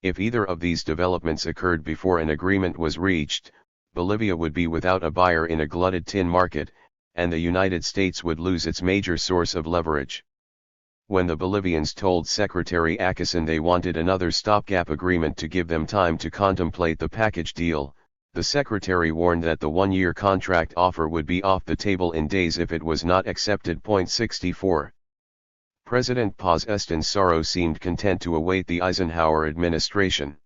Speaker 1: If either of these developments occurred before an agreement was reached, Bolivia would be without a buyer in a glutted tin market, and the United States would lose its major source of leverage. When the Bolivians told Secretary Acheson they wanted another stopgap agreement to give them time to contemplate the package deal, the secretary warned that the one-year contract offer would be off the table in days if it was not accepted. 64. President Paz Estensoro seemed content to await the Eisenhower administration.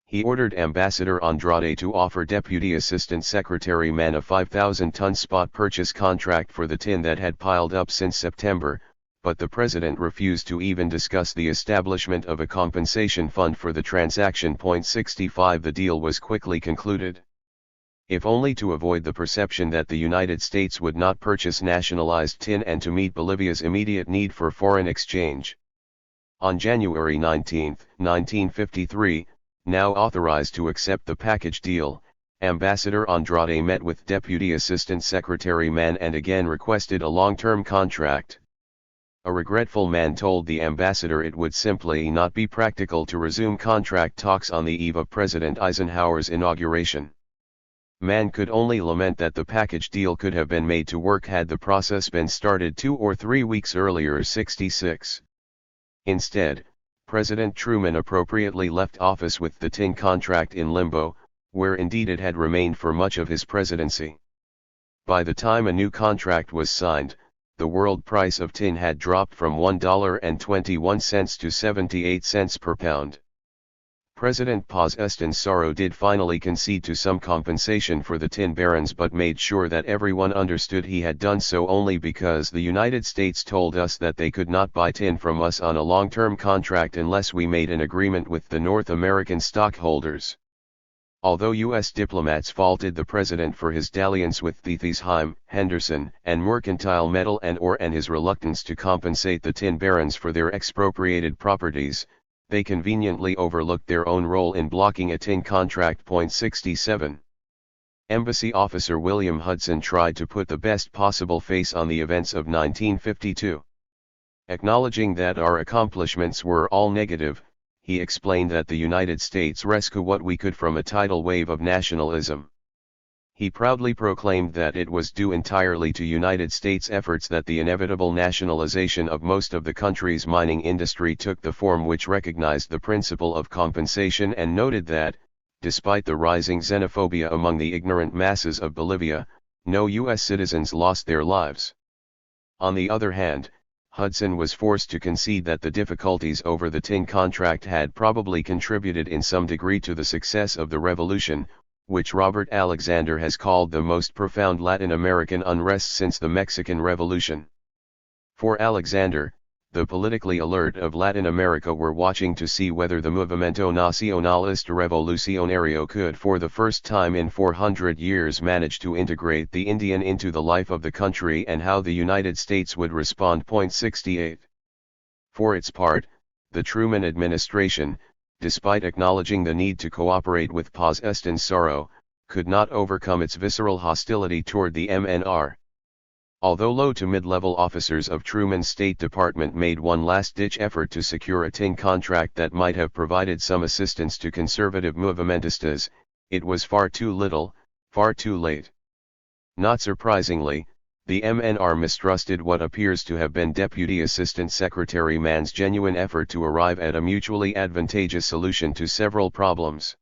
Speaker 1: He ordered Ambassador Andrade to offer Deputy Assistant Secretary Mann a 5,000-ton spot purchase contract for the tin that had piled up since September, but the president refused to even discuss the establishment of a compensation fund for the transaction. 65. The deal was quickly concluded. If only to avoid the perception that the United States would not purchase nationalized tin and to meet Bolivia's immediate need for foreign exchange. On January 19, 1953, now authorized to accept the package deal, Ambassador Andrade met with Deputy Assistant Secretary Mann and again requested a long-term contract. A regretful Mann told the ambassador it would simply not be practical to resume contract talks on the eve of President Eisenhower's inauguration. Mann could only lament that the package deal could have been made to work had the process been started 2 or 3 weeks earlier. 66. Instead, President Truman appropriately left office with the tin contract in limbo, where indeed it had remained for much of his presidency. By the time a new contract was signed, the world price of tin had dropped from $1.21 to 78 cents per pound. President Paz Estensoro did finally concede to some compensation for the tin barons, but made sure that everyone understood he had done so only because the United States told us that they could not buy tin from us on a long-term contract unless we made an agreement with the North American stockholders. Although U.S. diplomats faulted the president for his dalliance with Thethesheim, Henderson, and Mercantile Metal and Ore and his reluctance to compensate the tin barons for their expropriated properties, they conveniently overlooked their own role in blocking a tin contract. 67. Embassy officer William Hudson tried to put the best possible face on the events of 1952. Acknowledging that our accomplishments were all negative, he explained that the United States rescued what we could from a tidal wave of nationalism. He proudly proclaimed that it was due entirely to United States efforts that the inevitable nationalization of most of the country's mining industry took the form which recognized the principle of compensation, and noted that, despite the rising xenophobia among the ignorant masses of Bolivia, no U.S. citizens lost their lives. On the other hand, Hudson was forced to concede that the difficulties over the tin contract had probably contributed in some degree to the success of the revolution, which Robert Alexander has called the most profound Latin American unrest since the Mexican Revolution. For Alexander, the politically alert of Latin America were watching to see whether the Movimiento Nacionalista Revolucionario could for the first time in 400 years manage to integrate the Indian into the life of the country and how the United States would respond. 68. For its part, the Truman administration, despite acknowledging the need to cooperate with Paz Estensoro, could not overcome its visceral hostility toward the MNR. Although low to mid-level officers of Truman's State Department made one last-ditch effort to secure a tin contract that might have provided some assistance to conservative movimentistas, it was far too little, far too late. Not surprisingly, the MNR mistrusted what appears to have been Deputy Assistant Secretary Mann's genuine effort to arrive at a mutually advantageous solution to several problems.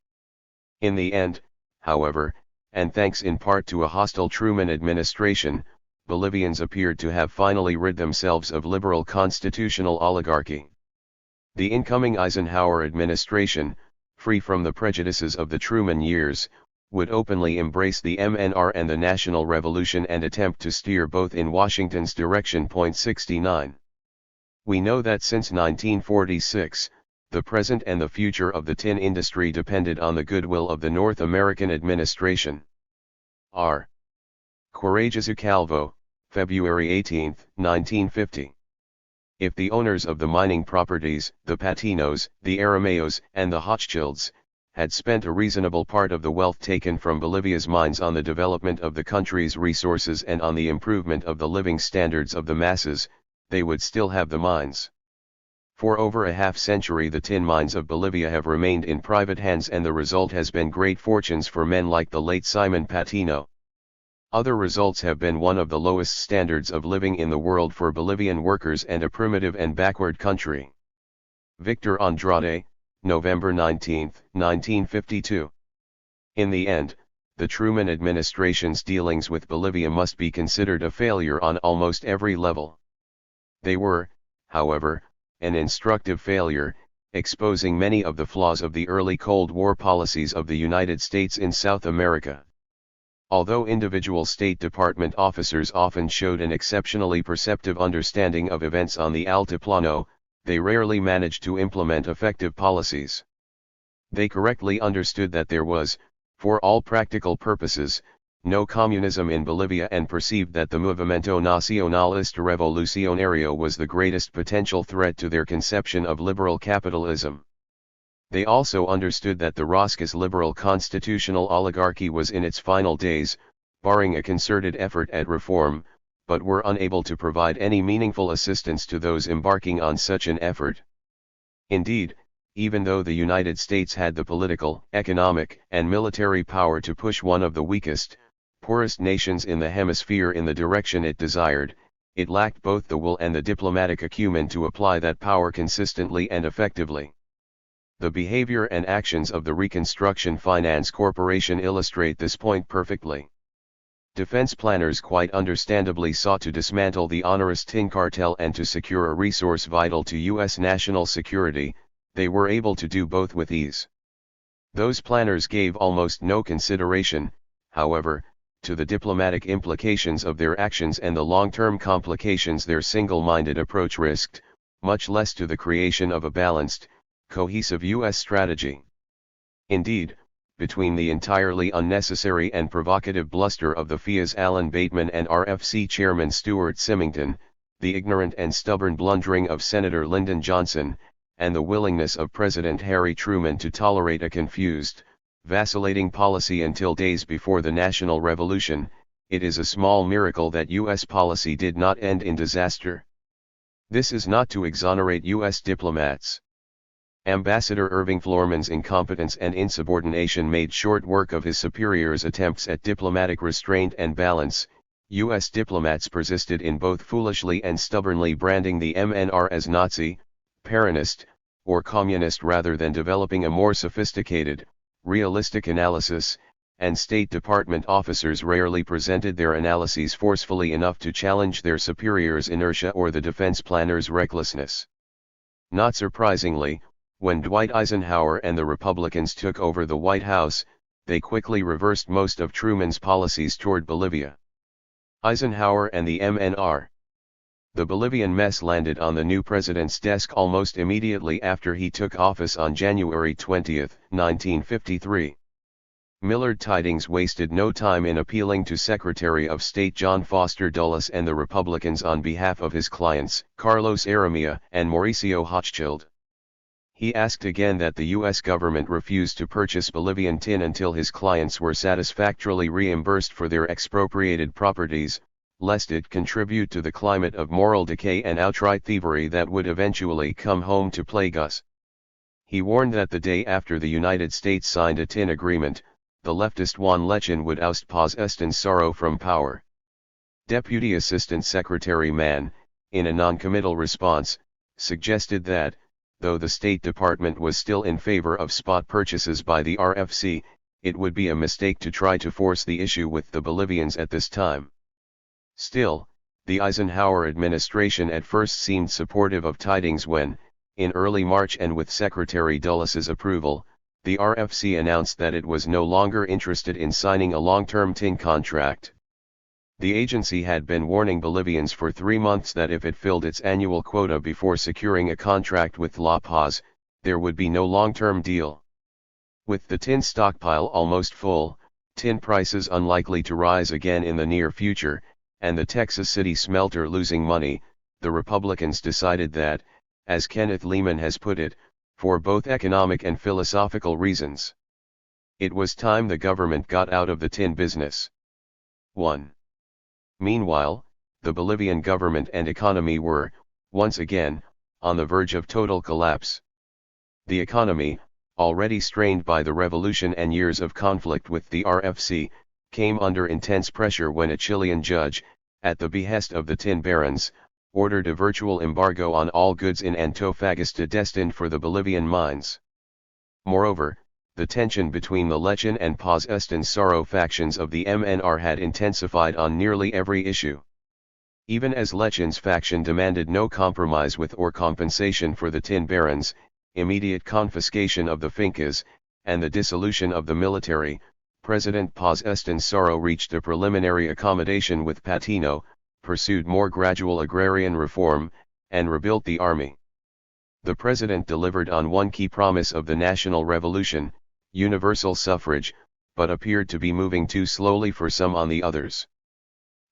Speaker 1: In the end, however, and thanks in part to a hostile Truman administration, Bolivians appeared to have finally rid themselves of liberal constitutional oligarchy. The incoming Eisenhower administration, free from the prejudices of the Truman years, would openly embrace the MNR and the national revolution and attempt to steer both in Washington's direction. 69. We know that since 1946, the present and the future of the tin industry depended on the goodwill of the North American administration. R. Courageoso Calvo, February 18, 1950. If the owners of the mining properties, the Patinos, the Arameos, and the Hochschilds, had spent a reasonable part of the wealth taken from Bolivia's mines on the development of the country's resources and on the improvement of the living standards of the masses, they would still have the mines. For over a half-century the tin mines of Bolivia have remained in private hands, and the result has been great fortunes for men like the late Simon Patino. Other results have been one of the lowest standards of living in the world for Bolivian workers and a primitive and backward country. Victor Andrade, November 19, 1952. In the end, the Truman administration's dealings with Bolivia must be considered a failure on almost every level. They were, however, an instructive failure, exposing many of the flaws of the early Cold War policies of the United States in South America. Although individual State Department officers often showed an exceptionally perceptive understanding of events on the Altiplano, they rarely managed to implement effective policies. They correctly understood that there was, for all practical purposes, no communism in Bolivia and perceived that the Movimiento Nacionalista Revolucionario was the greatest potential threat to their conception of liberal capitalism. They also understood that the Roscas liberal constitutional oligarchy was in its final days, barring a concerted effort at reform, but were unable to provide any meaningful assistance to those embarking on such an effort. Indeed, even though the United States had the political, economic, and military power to push one of the weakest, poorest nations in the hemisphere in the direction it desired, it lacked both the will and the diplomatic acumen to apply that power consistently and effectively. The behavior and actions of the Reconstruction Finance Corporation illustrate this point perfectly. Defense planners quite understandably sought to dismantle the onerous tin cartel and to secure a resource vital to U.S. national security. They were able to do both with ease. Those planners gave almost no consideration, however, to the diplomatic implications of their actions and the long-term complications their single-minded approach risked, much less to the creation of a balanced, cohesive U.S. strategy. Indeed, between the entirely unnecessary and provocative bluster of the FIA's Alan Bateman and RFC Chairman Stuart Symington, the ignorant and stubborn blundering of Senator Lyndon Johnson, and the willingness of President Harry Truman to tolerate a confused, vacillating policy until days before the national revolution, it is a small miracle that U.S. policy did not end in disaster. This is not to exonerate U.S. diplomats. Ambassador Irving Floorman's incompetence and insubordination made short work of his superiors' attempts at diplomatic restraint and balance. U.S. diplomats persisted in both foolishly and stubbornly branding the MNR as Nazi, Peronist, or Communist rather than developing a more sophisticated, realistic analysis, and State Department officers rarely presented their analyses forcefully enough to challenge their superiors' inertia or the defense planners' recklessness. Not surprisingly, when Dwight Eisenhower and the Republicans took over the White House, they quickly reversed most of Truman's policies toward Bolivia. Eisenhower and the MNR. The Bolivian mess landed on the new president's desk almost immediately after he took office on January 20, 1953. Millard Tydings wasted no time in appealing to Secretary of State John Foster Dulles and the Republicans on behalf of his clients, Carlos Aramilla and Mauricio Hochschild. He asked again that the U.S. government refuse to purchase Bolivian tin until his clients were satisfactorily reimbursed for their expropriated properties, lest it contribute to the climate of moral decay and outright thievery that would eventually come home to plague us. He warned that the day after the United States signed a tin agreement, the leftist Juan Lechin would oust Paz Estensoro from power. Deputy Assistant Secretary Mann, in a non-committal response, suggested that, though the State Department was still in favor of spot purchases by the RFC, it would be a mistake to try to force the issue with the Bolivians at this time. Still, the Eisenhower administration at first seemed supportive of Tydings when, in early March and with Secretary Dulles's approval, the RFC announced that it was no longer interested in signing a long-term tin contract. The agency had been warning Bolivians for 3 months that if it filled its annual quota before securing a contract with La Paz, there would be no long-term deal. With the tin stockpile almost full, tin prices unlikely to rise again in the near future, and the Texas City smelter losing money, the Republicans decided that, as Kenneth Lehman has put it, for both economic and philosophical reasons, it was time the government got out of the tin business. 1. Meanwhile, the Bolivian government and economy were, once again, on the verge of total collapse. The economy, already strained by the revolution and years of conflict with the RFC, came under intense pressure when a Chilean judge, at the behest of the tin barons, ordered a virtual embargo on all goods in Antofagasta destined for the Bolivian mines. Moreover, the tension between the Lechin and Paz Estensoro factions of the MNR had intensified on nearly every issue. Even as Lechin's faction demanded no compromise with or compensation for the tin barons, immediate confiscation of the fincas, and the dissolution of the military, President Paz Estensoro reached a preliminary accommodation with Patino, pursued more gradual agrarian reform, and rebuilt the army. The president delivered on one key promise of the national revolution, universal suffrage, but appeared to be moving too slowly for some on the others.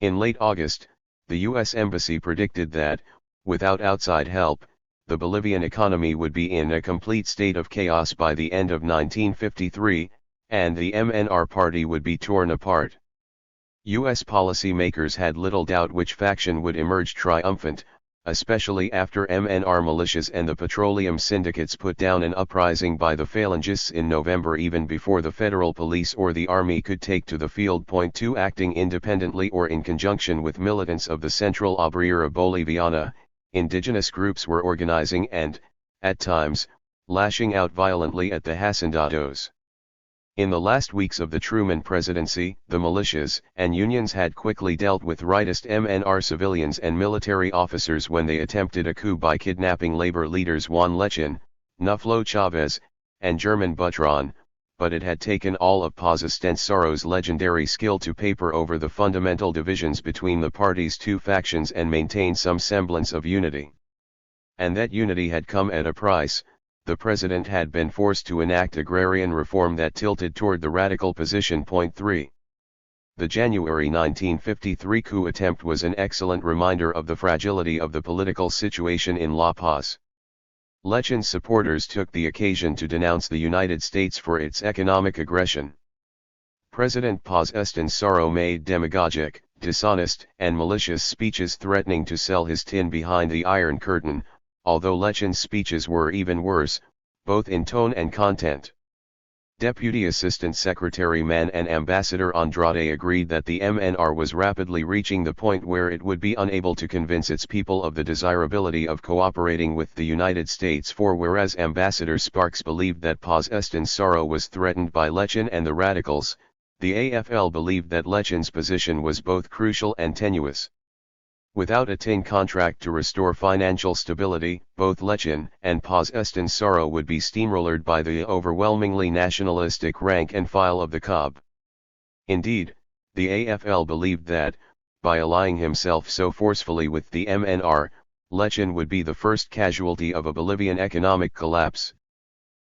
Speaker 1: In late August, the U.S. Embassy predicted that, without outside help, the Bolivian economy would be in a complete state of chaos by the end of 1953, and the MNR party would be torn apart. U.S. policymakers had little doubt which faction would emerge triumphant, especially after MNR militias and the petroleum syndicates put down an uprising by the Phalangists in November even before the federal police or the army could take to the field. 2 Acting independently or in conjunction with militants of the Central Obrera Boliviana, indigenous groups were organizing and, at times, lashing out violently at the hacendados. In the last weeks of the Truman presidency, the militias and unions had quickly dealt with rightist MNR civilians and military officers when they attempted a coup by kidnapping labor leaders Juan Lechin, Nuflo Chavez, and German Butron, but it had taken all of Paz Estensoro's legendary skill to paper over the fundamental divisions between the party's two factions and maintain some semblance of unity. And that unity had come at a price. The president had been forced to enact agrarian reform that tilted toward the radical position. 3. The January 1953 coup attempt was an excellent reminder of the fragility of the political situation in La Paz. Lechin's supporters took the occasion to denounce the United States for its economic aggression. President Paz Estensoro made demagogic, dishonest, and malicious speeches threatening to sell his tin behind the Iron Curtain, although Lechin's speeches were even worse, both in tone and content. Deputy Assistant Secretary Mann and Ambassador Andrade agreed that the MNR was rapidly reaching the point where it would be unable to convince its people of the desirability of cooperating with the United States, for whereas Ambassador Sparks believed that Paz Estensoro was threatened by Lechin and the radicals, The AFL believed that Lechen's position was both crucial and tenuous. Without a tin contract to restore financial stability, both Lechen and Paz Estensoro would be steamrollered by the overwhelmingly nationalistic rank and file of the COB. Indeed, the AFL believed that, by allying himself so forcefully with the MNR, Lechen would be the first casualty of a Bolivian economic collapse.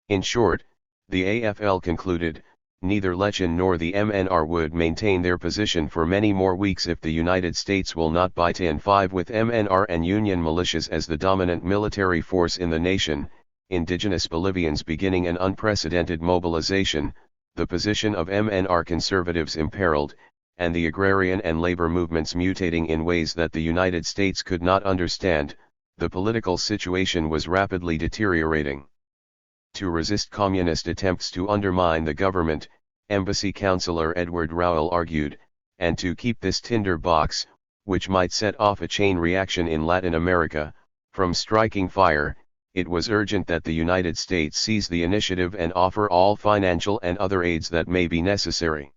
Speaker 1: In short, the AFL concluded, neither Lechen nor the MNR would maintain their position for many more weeks if the United States will not bite in five with MNR and Union militias as the dominant military force in the nation, indigenous Bolivians beginning an unprecedented mobilization, the position of MNR conservatives imperiled, and the agrarian and labor movements mutating in ways that the United States could not understand, the political situation was rapidly deteriorating. To resist communist attempts to undermine the government, Embassy Councillor Edward Rowell argued, and to keep this tinder box, which might set off a chain reaction in Latin America, from striking fire, it was urgent that the United States seize the initiative and offer all financial and other aids that may be necessary.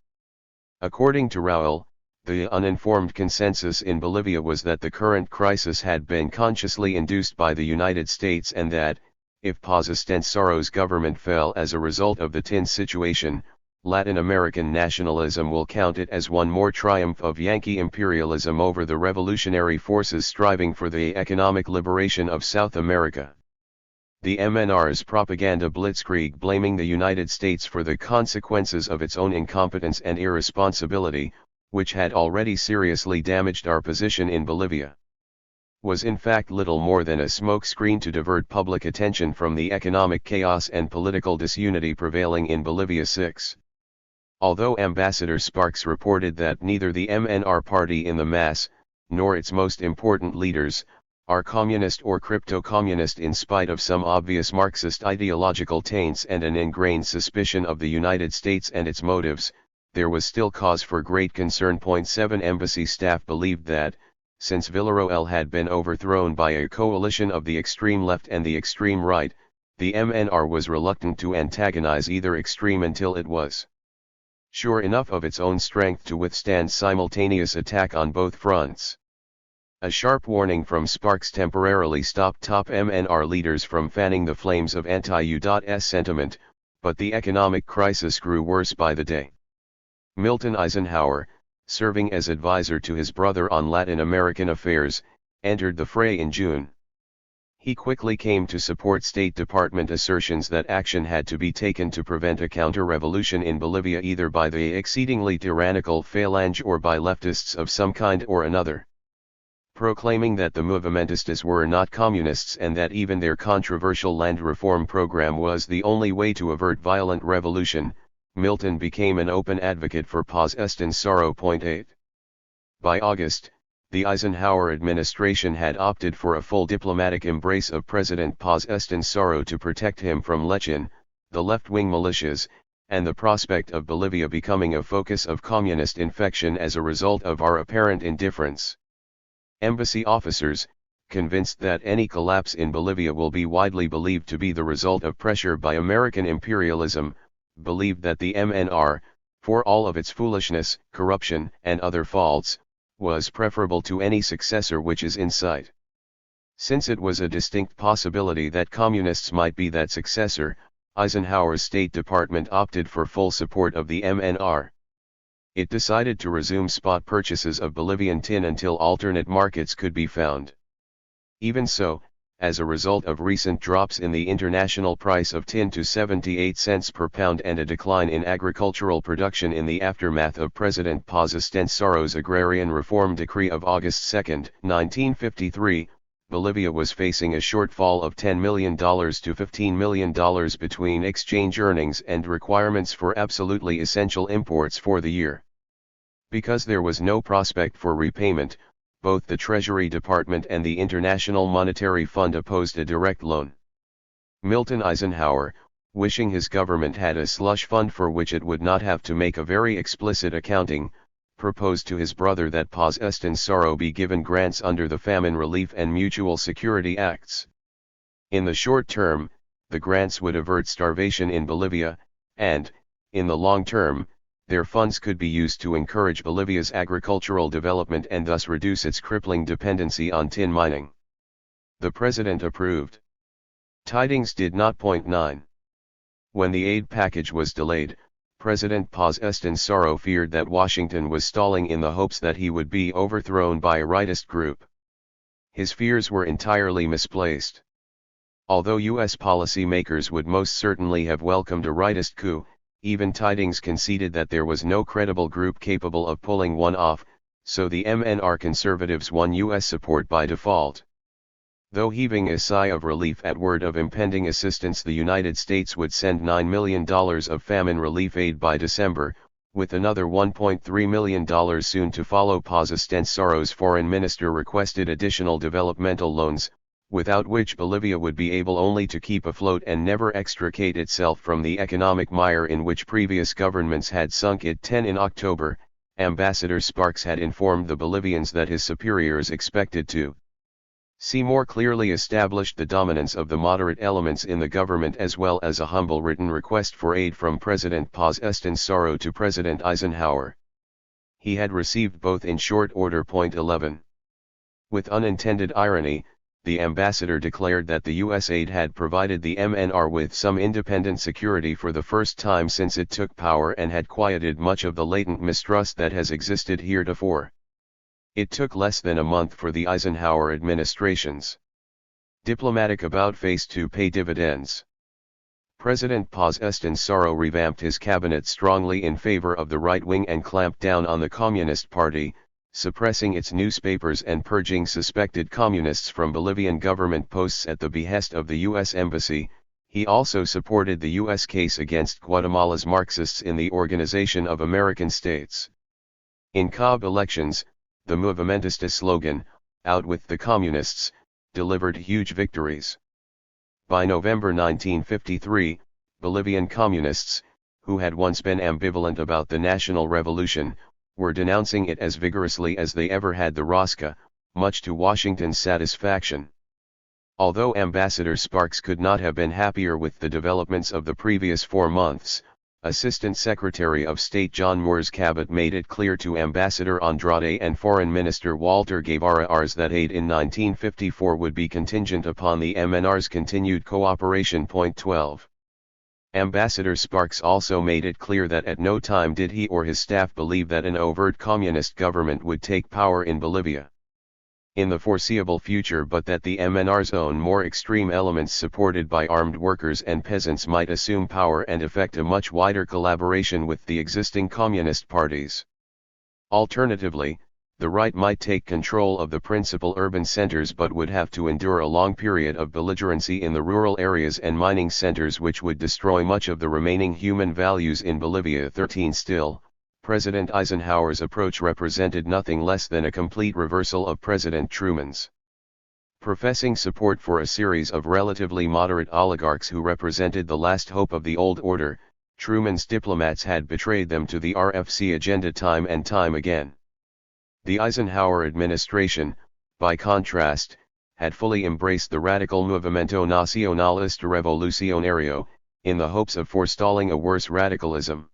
Speaker 1: According to Rowell, the uninformed consensus in Bolivia was that the current crisis had been consciously induced by the United States and that, if Paz Estensoro's government fell as a result of the tin situation, Latin American nationalism will count it as one more triumph of Yankee imperialism over the revolutionary forces striving for the economic liberation of South America. The MNR's propaganda blitzkrieg blaming the United States for the consequences of its own incompetence and irresponsibility, which had already seriously damaged our position in Bolivia, was in fact little more than a smokescreen to divert public attention from the economic chaos and political disunity prevailing in Bolivia. 6. Although Ambassador Sparks reported that neither the MNR party in the mass, nor its most important leaders, are communist or crypto-communist in spite of some obvious Marxist ideological taints and an ingrained suspicion of the United States and its motives, there was still cause for great concern. 7 Embassy staff believed that, since Villarroel had been overthrown by a coalition of the extreme left and the extreme right, the MNR was reluctant to antagonize either extreme until it was sure enough of its own strength to withstand simultaneous attack on both fronts. A sharp warning from Sparks temporarily stopped top MNR leaders from fanning the flames of anti-U.S. sentiment, but the economic crisis grew worse by the day. Milton Eisenhower, serving as advisor to his brother on Latin American affairs, entered the fray in June. He quickly came to support State Department assertions that action had to be taken to prevent a counter-revolution in Bolivia either by the exceedingly tyrannical Falange or by leftists of some kind or another. Proclaiming that the movimentistas were not communists and that even their controversial land reform program was the only way to avert violent revolution, Milton became an open advocate for Paz Estensoro. 8. By August, the Eisenhower administration had opted for a full diplomatic embrace of President Paz Estensoro to protect him from Lechen, the left-wing militias, and the prospect of Bolivia becoming a focus of communist infection as a result of our apparent indifference. Embassy officers, convinced that any collapse in Bolivia will be widely believed to be the result of pressure by American imperialism, believed that the MNR, for all of its foolishness, corruption, and other faults, was preferable to any successor which is in sight. Since it was a distinct possibility that communists might be that successor, Eisenhower's State Department opted for full support of the MNR. It decided to resume spot purchases of Bolivian tin until alternate markets could be found. Even so, as a result of recent drops in the international price of tin to 78 cents per pound and a decline in agricultural production in the aftermath of President Paz Estensoro's Agrarian Reform Decree of August 2, 1953, Bolivia was facing a shortfall of $10 million to $15 million between exchange earnings and requirements for absolutely essential imports for the year. Because there was no prospect for repayment, both the Treasury Department and the International Monetary Fund opposed a direct loan. Milton Eisenhower, wishing his government had a slush fund for which it would not have to make a very explicit accounting, proposed to his brother that Paz Estensoro be given grants under the Famine Relief and Mutual Security Acts. In the short term, the grants would avert starvation in Bolivia, and, in the long term, their funds could be used to encourage Bolivia's agricultural development and thus reduce its crippling dependency on tin mining. The president approved. Tidings did not. 9. When the aid package was delayed, President Paz Estensoro feared that Washington was stalling in the hopes that he would be overthrown by a rightist group. His fears were entirely misplaced. Although U.S. policymakers would most certainly have welcomed a rightist coup, even Tidings conceded that there was no credible group capable of pulling one off, so the MNR conservatives won U.S. support by default. Though heaving a sigh of relief at word of impending assistance, the United States would send $9 million of famine relief aid by December, with another $1.3 million soon to follow. Paz Estensoro's foreign minister requested additional developmental loans, without which Bolivia would be able only to keep afloat and never extricate itself from the economic mire in which previous governments had sunk it. 10. In October, Ambassador Sparks had informed the Bolivians that his superiors expected to see more clearly established the dominance of the moderate elements in the government, as well as a humble written request for aid from President Paz Estensoro to President Eisenhower. He had received both in short order. 11. With unintended irony, the ambassador declared that the U.S. aid had provided the MNR with some independent security for the first time since it took power and had quieted much of the latent mistrust that has existed heretofore. It took less than a month for the Eisenhower administration's diplomatic about-face to pay dividends. President Paz Estensoro revamped his cabinet strongly in favor of the right wing and clamped down on the Communist Party, suppressing its newspapers and purging suspected communists from Bolivian government posts at the behest of the U.S. Embassy. He also supported the U.S. case against Guatemala's Marxists in the Organization of American States. In COB elections, the Movimentista slogan, "Out with the Communists," delivered huge victories. By November 1953, Bolivian communists, who had once been ambivalent about the national revolution, were denouncing it as vigorously as they ever had the Rosca, much to Washington's satisfaction. Although Ambassador Sparks could not have been happier with the developments of the previous 4 months, Assistant Secretary of State John Moore's Cabot made it clear to Ambassador Andrade and Foreign Minister Walter Guevara that aid in 1954 would be contingent upon the MNR's continued cooperation. 12. Ambassador Sparks also made it clear that at no time did he or his staff believe that an overt communist government would take power in Bolivia in the foreseeable future, but that the MNR's own more extreme elements supported by armed workers and peasants might assume power and effect a much wider collaboration with the existing communist parties. Alternatively, the right might take control of the principal urban centers but would have to endure a long period of belligerency in the rural areas and mining centers, which would destroy much of the remaining human values in Bolivia. 13. Still, President Eisenhower's approach represented nothing less than a complete reversal of President Truman's. Professing support for a series of relatively moderate oligarchs who represented the last hope of the old order, Truman's diplomats had betrayed them to the RFC agenda time and time again. The Eisenhower administration, by contrast, had fully embraced the radical Movimiento Nacionalista Revolucionario, in the hopes of forestalling a worse radicalism.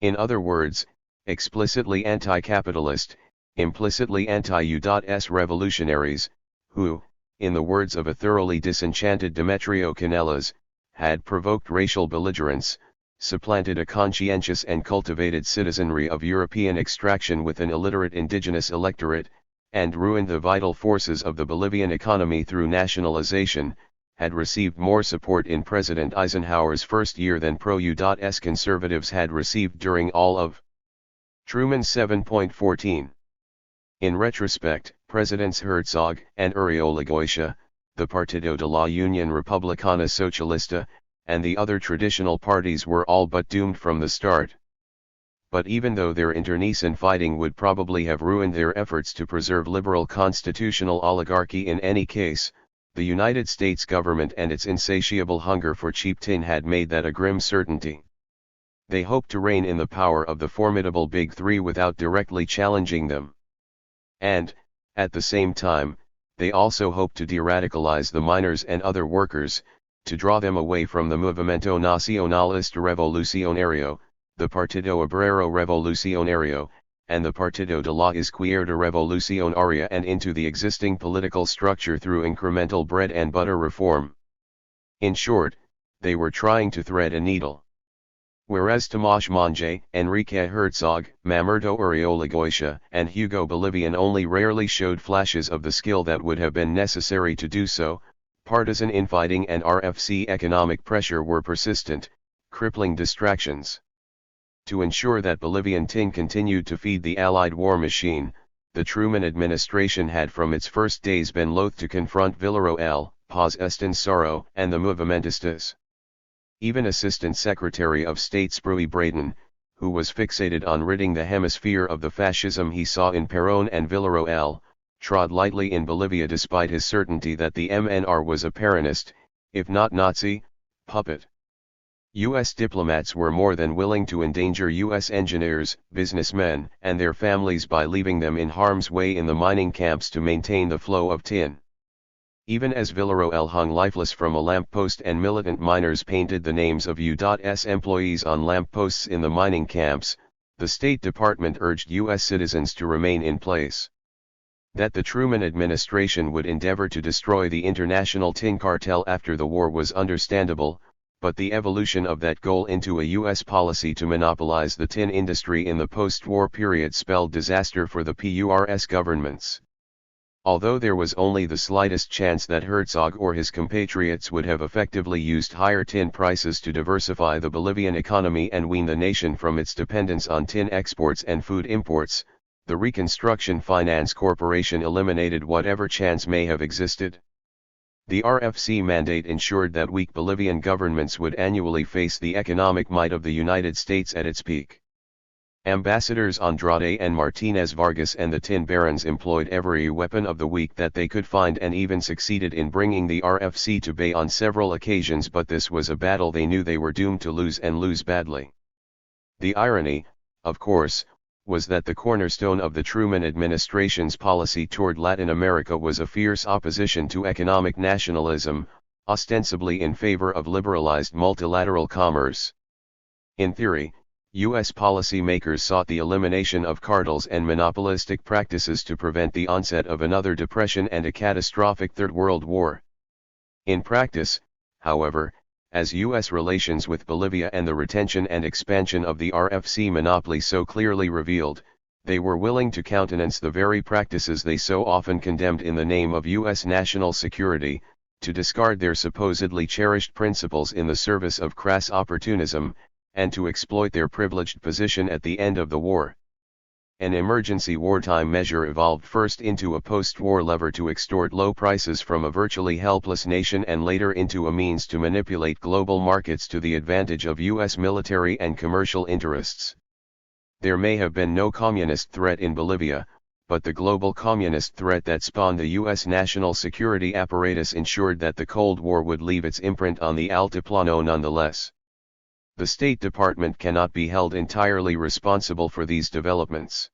Speaker 1: In other words, explicitly anti-capitalist, implicitly anti-U.S. revolutionaries, who, in the words of a thoroughly disenchanted Demetrio Canelas, had provoked racial belligerence, supplanted a conscientious and cultivated citizenry of European extraction with an illiterate indigenous electorate, and ruined the vital forces of the Bolivian economy through nationalization, had received more support in President Eisenhower's first year than pro-U.S. conservatives had received during all of Truman's 7.14. In retrospect, Presidents Herzog and Uribe, the Partido de la Unión Republicana Socialista, and the other traditional parties were all but doomed from the start. But even though their internecine fighting would probably have ruined their efforts to preserve liberal constitutional oligarchy in any case, the United States government and its insatiable hunger for cheap tin had made that a grim certainty. They hoped to reign in the power of the formidable Big Three without directly challenging them. And, at the same time, they also hoped to de-radicalize the miners and other workers, to draw them away from the Movimiento Nacionalista Revolucionario, the Partido Obrero Revolucionario, and the Partido de la Izquierda Revolucionaria, and into the existing political structure through incremental bread and butter reform. In short, they were trying to thread a needle. Whereas Tomás Monge, Enrique Herzog, Mamerto Uriolgoitia, and Hugo Bolivian only rarely showed flashes of the skill that would have been necessary to do so, partisan infighting and RFC economic pressure were persistent, crippling distractions. To ensure that Bolivian tin continued to feed the Allied war machine, the Truman administration had from its first days been loath to confront Villarroel, Paz Estensaro, and the Movimentistas. Even Assistant Secretary of State Spruy Braden, who was fixated on ridding the hemisphere of the fascism he saw in Perón and Villarroel, trod lightly in Bolivia despite his certainty that the MNR was a Peronist, if not Nazi, puppet. U.S. diplomats were more than willing to endanger U.S. engineers, businessmen, and their families by leaving them in harm's way in the mining camps to maintain the flow of tin. Even as Villarroel hung lifeless from a lamppost and militant miners painted the names of U.S. employees on lampposts in the mining camps, the State Department urged U.S. citizens to remain in place. That the Truman administration would endeavor to destroy the international tin cartel after the war was understandable, but the evolution of that goal into a U.S. policy to monopolize the tin industry in the post-war period spelled disaster for the PURS governments. Although there was only the slightest chance that Herzog or his compatriots would have effectively used higher tin prices to diversify the Bolivian economy and wean the nation from its dependence on tin exports and food imports, the Reconstruction Finance Corporation eliminated whatever chance may have existed. The RFC mandate ensured that weak Bolivian governments would annually face the economic might of the United States at its peak. Ambassadors Andrade and Martinez Vargas and the tin barons employed every weapon of the weak that they could find and even succeeded in bringing the RFC to bay on several occasions, but this was a battle they knew they were doomed to lose and lose badly. The irony, of course, was that the cornerstone of the Truman administration's policy toward Latin America was a fierce opposition to economic nationalism, ostensibly in favor of liberalized multilateral commerce. In theory, U.S. policymakers sought the elimination of cartels and monopolistic practices to prevent the onset of another depression and a catastrophic Third World War. In practice, however, as U.S. relations with Bolivia and the retention and expansion of the RFC monopoly so clearly revealed, they were willing to countenance the very practices they so often condemned in the name of U.S. national security, to discard their supposedly cherished principles in the service of crass opportunism, and to exploit their privileged position at the end of the war. An emergency wartime measure evolved first into a post-war lever to extort low prices from a virtually helpless nation and later into a means to manipulate global markets to the advantage of U.S. military and commercial interests. There may have been no communist threat in Bolivia, but the global communist threat that spawned the U.S. national security apparatus ensured that the Cold War would leave its imprint on the Altiplano nonetheless. The State Department cannot be held entirely responsible for these developments.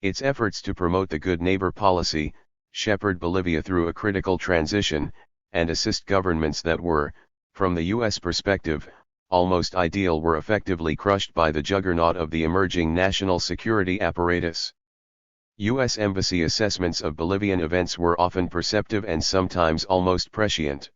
Speaker 1: Its efforts to promote the good neighbor policy, shepherd Bolivia through a critical transition, and assist governments that were, from the U.S. perspective, almost ideal were effectively crushed by the juggernaut of the emerging national security apparatus. U.S. Embassy assessments of Bolivian events were often perceptive and sometimes almost prescient.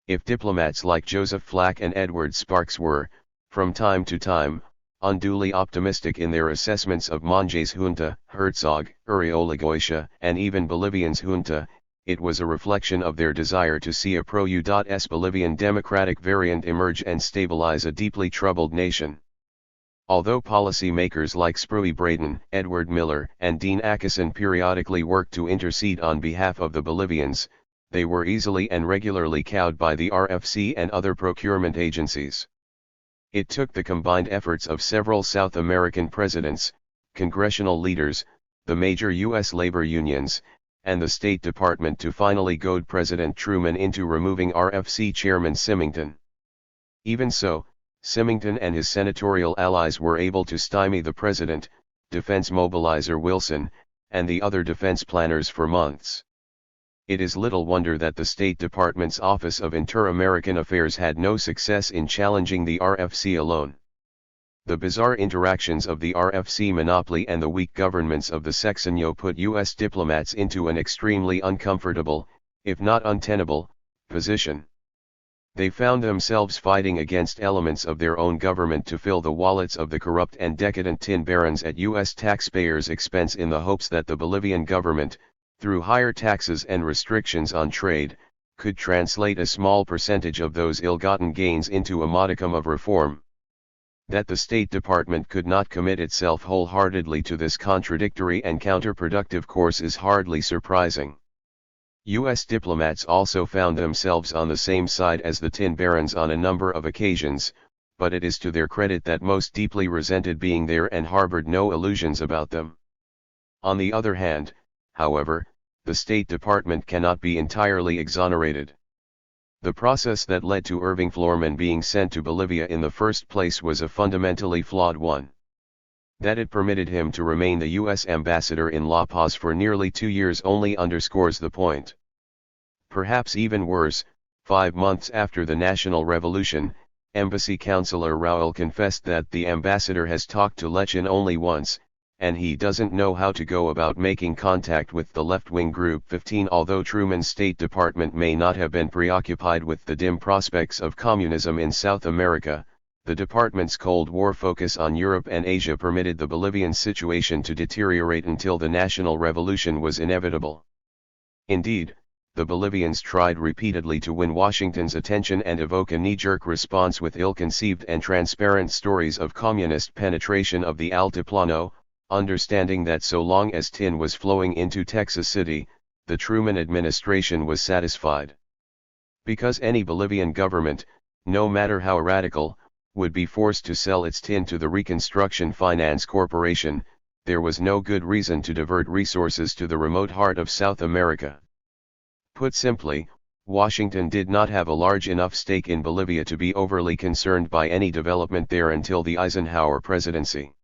Speaker 1: If diplomats like Joseph Flack and Edward Sparks were, from time to time, unduly optimistic in their assessments of Monge's junta, Herzog, Uriolgoitia, and even Bolivian's junta, it was a reflection of their desire to see a pro-U.S. Bolivian democratic variant emerge and stabilize a deeply troubled nation. Although policy-makers like Spruy Braden, Edward Miller, and Dean Acheson periodically worked to intercede on behalf of the Bolivians, they were easily and regularly cowed by the RFC and other procurement agencies. It took the combined efforts of several South American presidents, congressional leaders, the major U.S. labor unions, and the State Department to finally goad President Truman into removing RFC Chairman Symington. Even so, Symington and his senatorial allies were able to stymie the president, defense mobilizer Wilson, and the other defense planners for months. It is little wonder that the State Department's Office of Inter-American Affairs had no success in challenging the RFC alone. The bizarre interactions of the RFC monopoly and the weak governments of the Sexenio put U.S. diplomats into an extremely uncomfortable, if not untenable, position. They found themselves fighting against elements of their own government to fill the wallets of the corrupt and decadent tin barons at U.S. taxpayers' expense in the hopes that the Bolivian government, through higher taxes and restrictions on trade, could translate a small percentage of those ill-gotten gains into a modicum of reform. That the State Department could not commit itself wholeheartedly to this contradictory and counterproductive course is hardly surprising. U.S. diplomats also found themselves on the same side as the tin barons on a number of occasions, but it is to their credit that most deeply resented being there and harbored no illusions about them. On the other hand, however, the State Department cannot be entirely exonerated. The process that led to Irving Florman being sent to Bolivia in the first place was a fundamentally flawed one. That it permitted him to remain the U.S. ambassador in La Paz for nearly 2 years only underscores the point. Perhaps even worse, 5 months after the national revolution, embassy counselor Raul confessed that the ambassador has talked to Lechin only once, and he doesn't know how to go about making contact with the left-wing Group 15. Although Truman's State Department may not have been preoccupied with the dim prospects of communism in South America, the department's Cold War focus on Europe and Asia permitted the Bolivian situation to deteriorate until the national revolution was inevitable. Indeed, the Bolivians tried repeatedly to win Washington's attention and evoke a knee-jerk response with ill-conceived and transparent stories of communist penetration of the Altiplano, understanding that so long as tin was flowing into Texas City, the Truman administration was satisfied. Because any Bolivian government, no matter how radical, would be forced to sell its tin to the Reconstruction Finance Corporation, there was no good reason to divert resources to the remote heart of South America. Put simply, Washington did not have a large enough stake in Bolivia to be overly concerned by any development there until the Eisenhower presidency.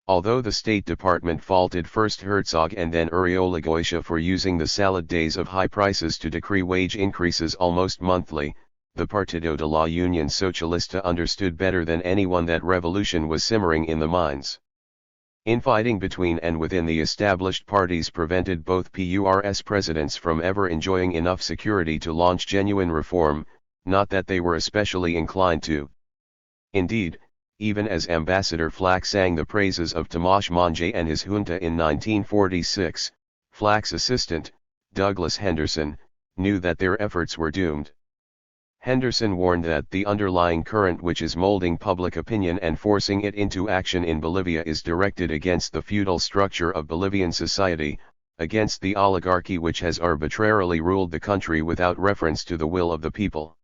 Speaker 1: Although the State Department faulted first Herzog and then Uriolgoitia for using the salad days of high prices to decree wage increases almost monthly, the Partido de la Unión Socialista understood better than anyone that revolution was simmering in the mines. Infighting between and within the established parties prevented both PURS presidents from ever enjoying enough security to launch genuine reform, not that they were especially inclined to. Indeed, even as Ambassador Flack sang the praises of Tomás Monge and his junta in 1946, Flack's assistant, Douglas Henderson, knew that their efforts were doomed. Henderson warned that the underlying current which is molding public opinion and forcing it into action in Bolivia is directed against the feudal structure of Bolivian society, against the oligarchy which has arbitrarily ruled the country without reference to the will of the people.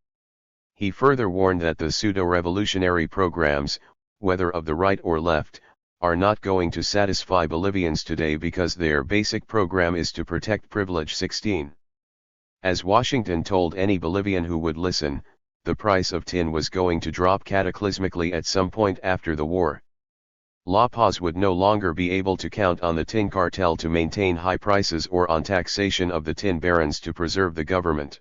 Speaker 1: He further warned that the pseudo-revolutionary programs, whether of the right or left, are not going to satisfy Bolivians today because their basic program is to protect Privilege 16. As Washington told any Bolivian who would listen, the price of tin was going to drop cataclysmically at some point after the war. La Paz would no longer be able to count on the tin cartel to maintain high prices or on taxation of the tin barons to preserve the government.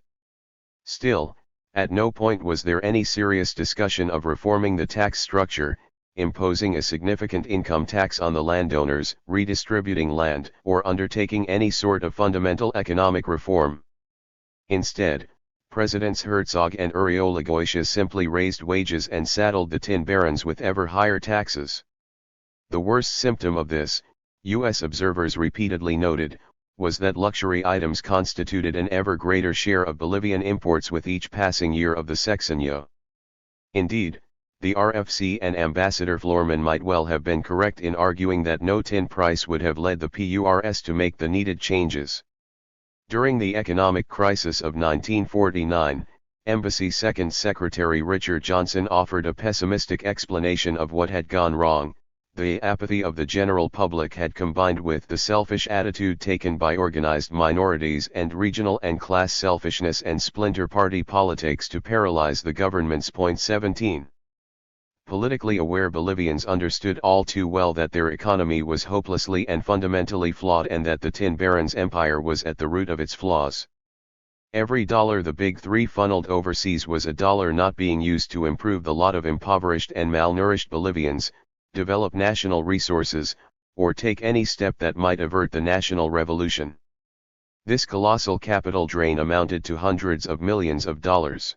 Speaker 1: Still, at no point was there any serious discussion of reforming the tax structure, imposing a significant income tax on the landowners, redistributing land, or undertaking any sort of fundamental economic reform. Instead, Presidents Herzog and Uriolgoitia simply raised wages and saddled the tin barons with ever higher taxes. The worst symptom of this, U.S. observers repeatedly noted, was that luxury items constituted an ever greater share of Bolivian imports with each passing year of the sexenio. Indeed, the RFC and Ambassador Florman might well have been correct in arguing that no tin price would have led the PURS to make the needed changes. During the economic crisis of 1949, Embassy Second Secretary Richard Johnson offered a pessimistic explanation of what had gone wrong. The apathy of the general public had combined with the selfish attitude taken by organized minorities and regional and class selfishness and splinter party politics to paralyze the government's Point 17. Politically aware Bolivians understood all too well that their economy was hopelessly and fundamentally flawed and that the tin barons' empire was at the root of its flaws. Every dollar the Big Three funneled overseas was a dollar not being used to improve the lot of impoverished and malnourished Bolivians, develop national resources, or take any step that might avert the national revolution. This colossal capital drain amounted to hundreds of millions of dollars.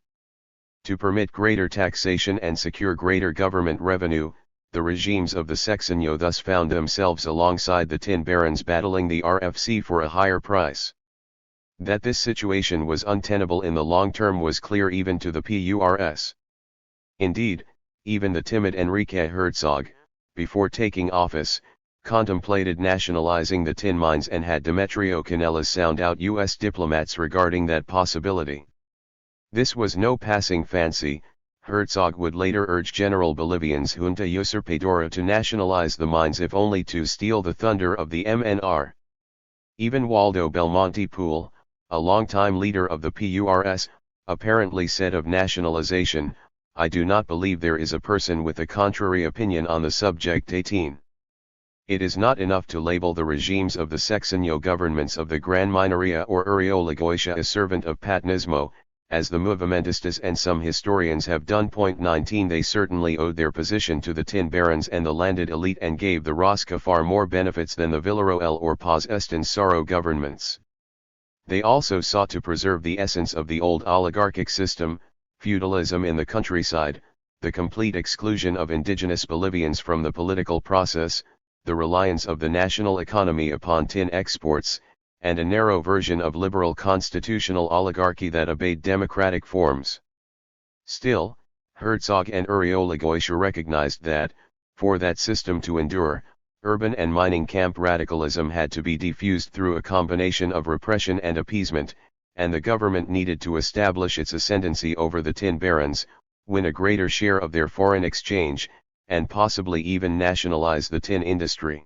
Speaker 1: To permit greater taxation and secure greater government revenue, the regimes of the Sexenio thus found themselves alongside the tin barons battling the RFC for a higher price. That this situation was untenable in the long term was clear even to the PURS. Indeed, even the timid Enrique Herzog, before taking office, contemplated nationalizing the tin mines and had Demetrio Canellas sound out U.S. diplomats regarding that possibility. This was no passing fancy. Herzog would later urge General Bolivian's junta usurpadora to nationalize the mines if only to steal the thunder of the MNR. Even Waldo Belmonte Poole, a longtime leader of the PURS, apparently said of nationalization, "I do not believe there is a person with a contrary opinion on the subject." 18. It is not enough to label the regimes of the Sexenio governments of the Gran Minoria or Urioligoitia a servant of Patinismo, as the Movimentistas and some historians have done. 19 They certainly owed their position to the tin barons and the landed elite and gave the Rosca far more benefits than the Villarroel or Paz Estensaro governments. They also sought to preserve the essence of the old oligarchic system, feudalism in the countryside, the complete exclusion of indigenous Bolivians from the political process, the reliance of the national economy upon tin exports, and a narrow version of liberal constitutional oligarchy that obeyed democratic forms. Still, Herzog and Urioligoitia recognized that, for that system to endure, urban and mining camp radicalism had to be diffused through a combination of repression and appeasement, and the government needed to establish its ascendancy over the tin barons, win a greater share of their foreign exchange, and possibly even nationalize the tin industry.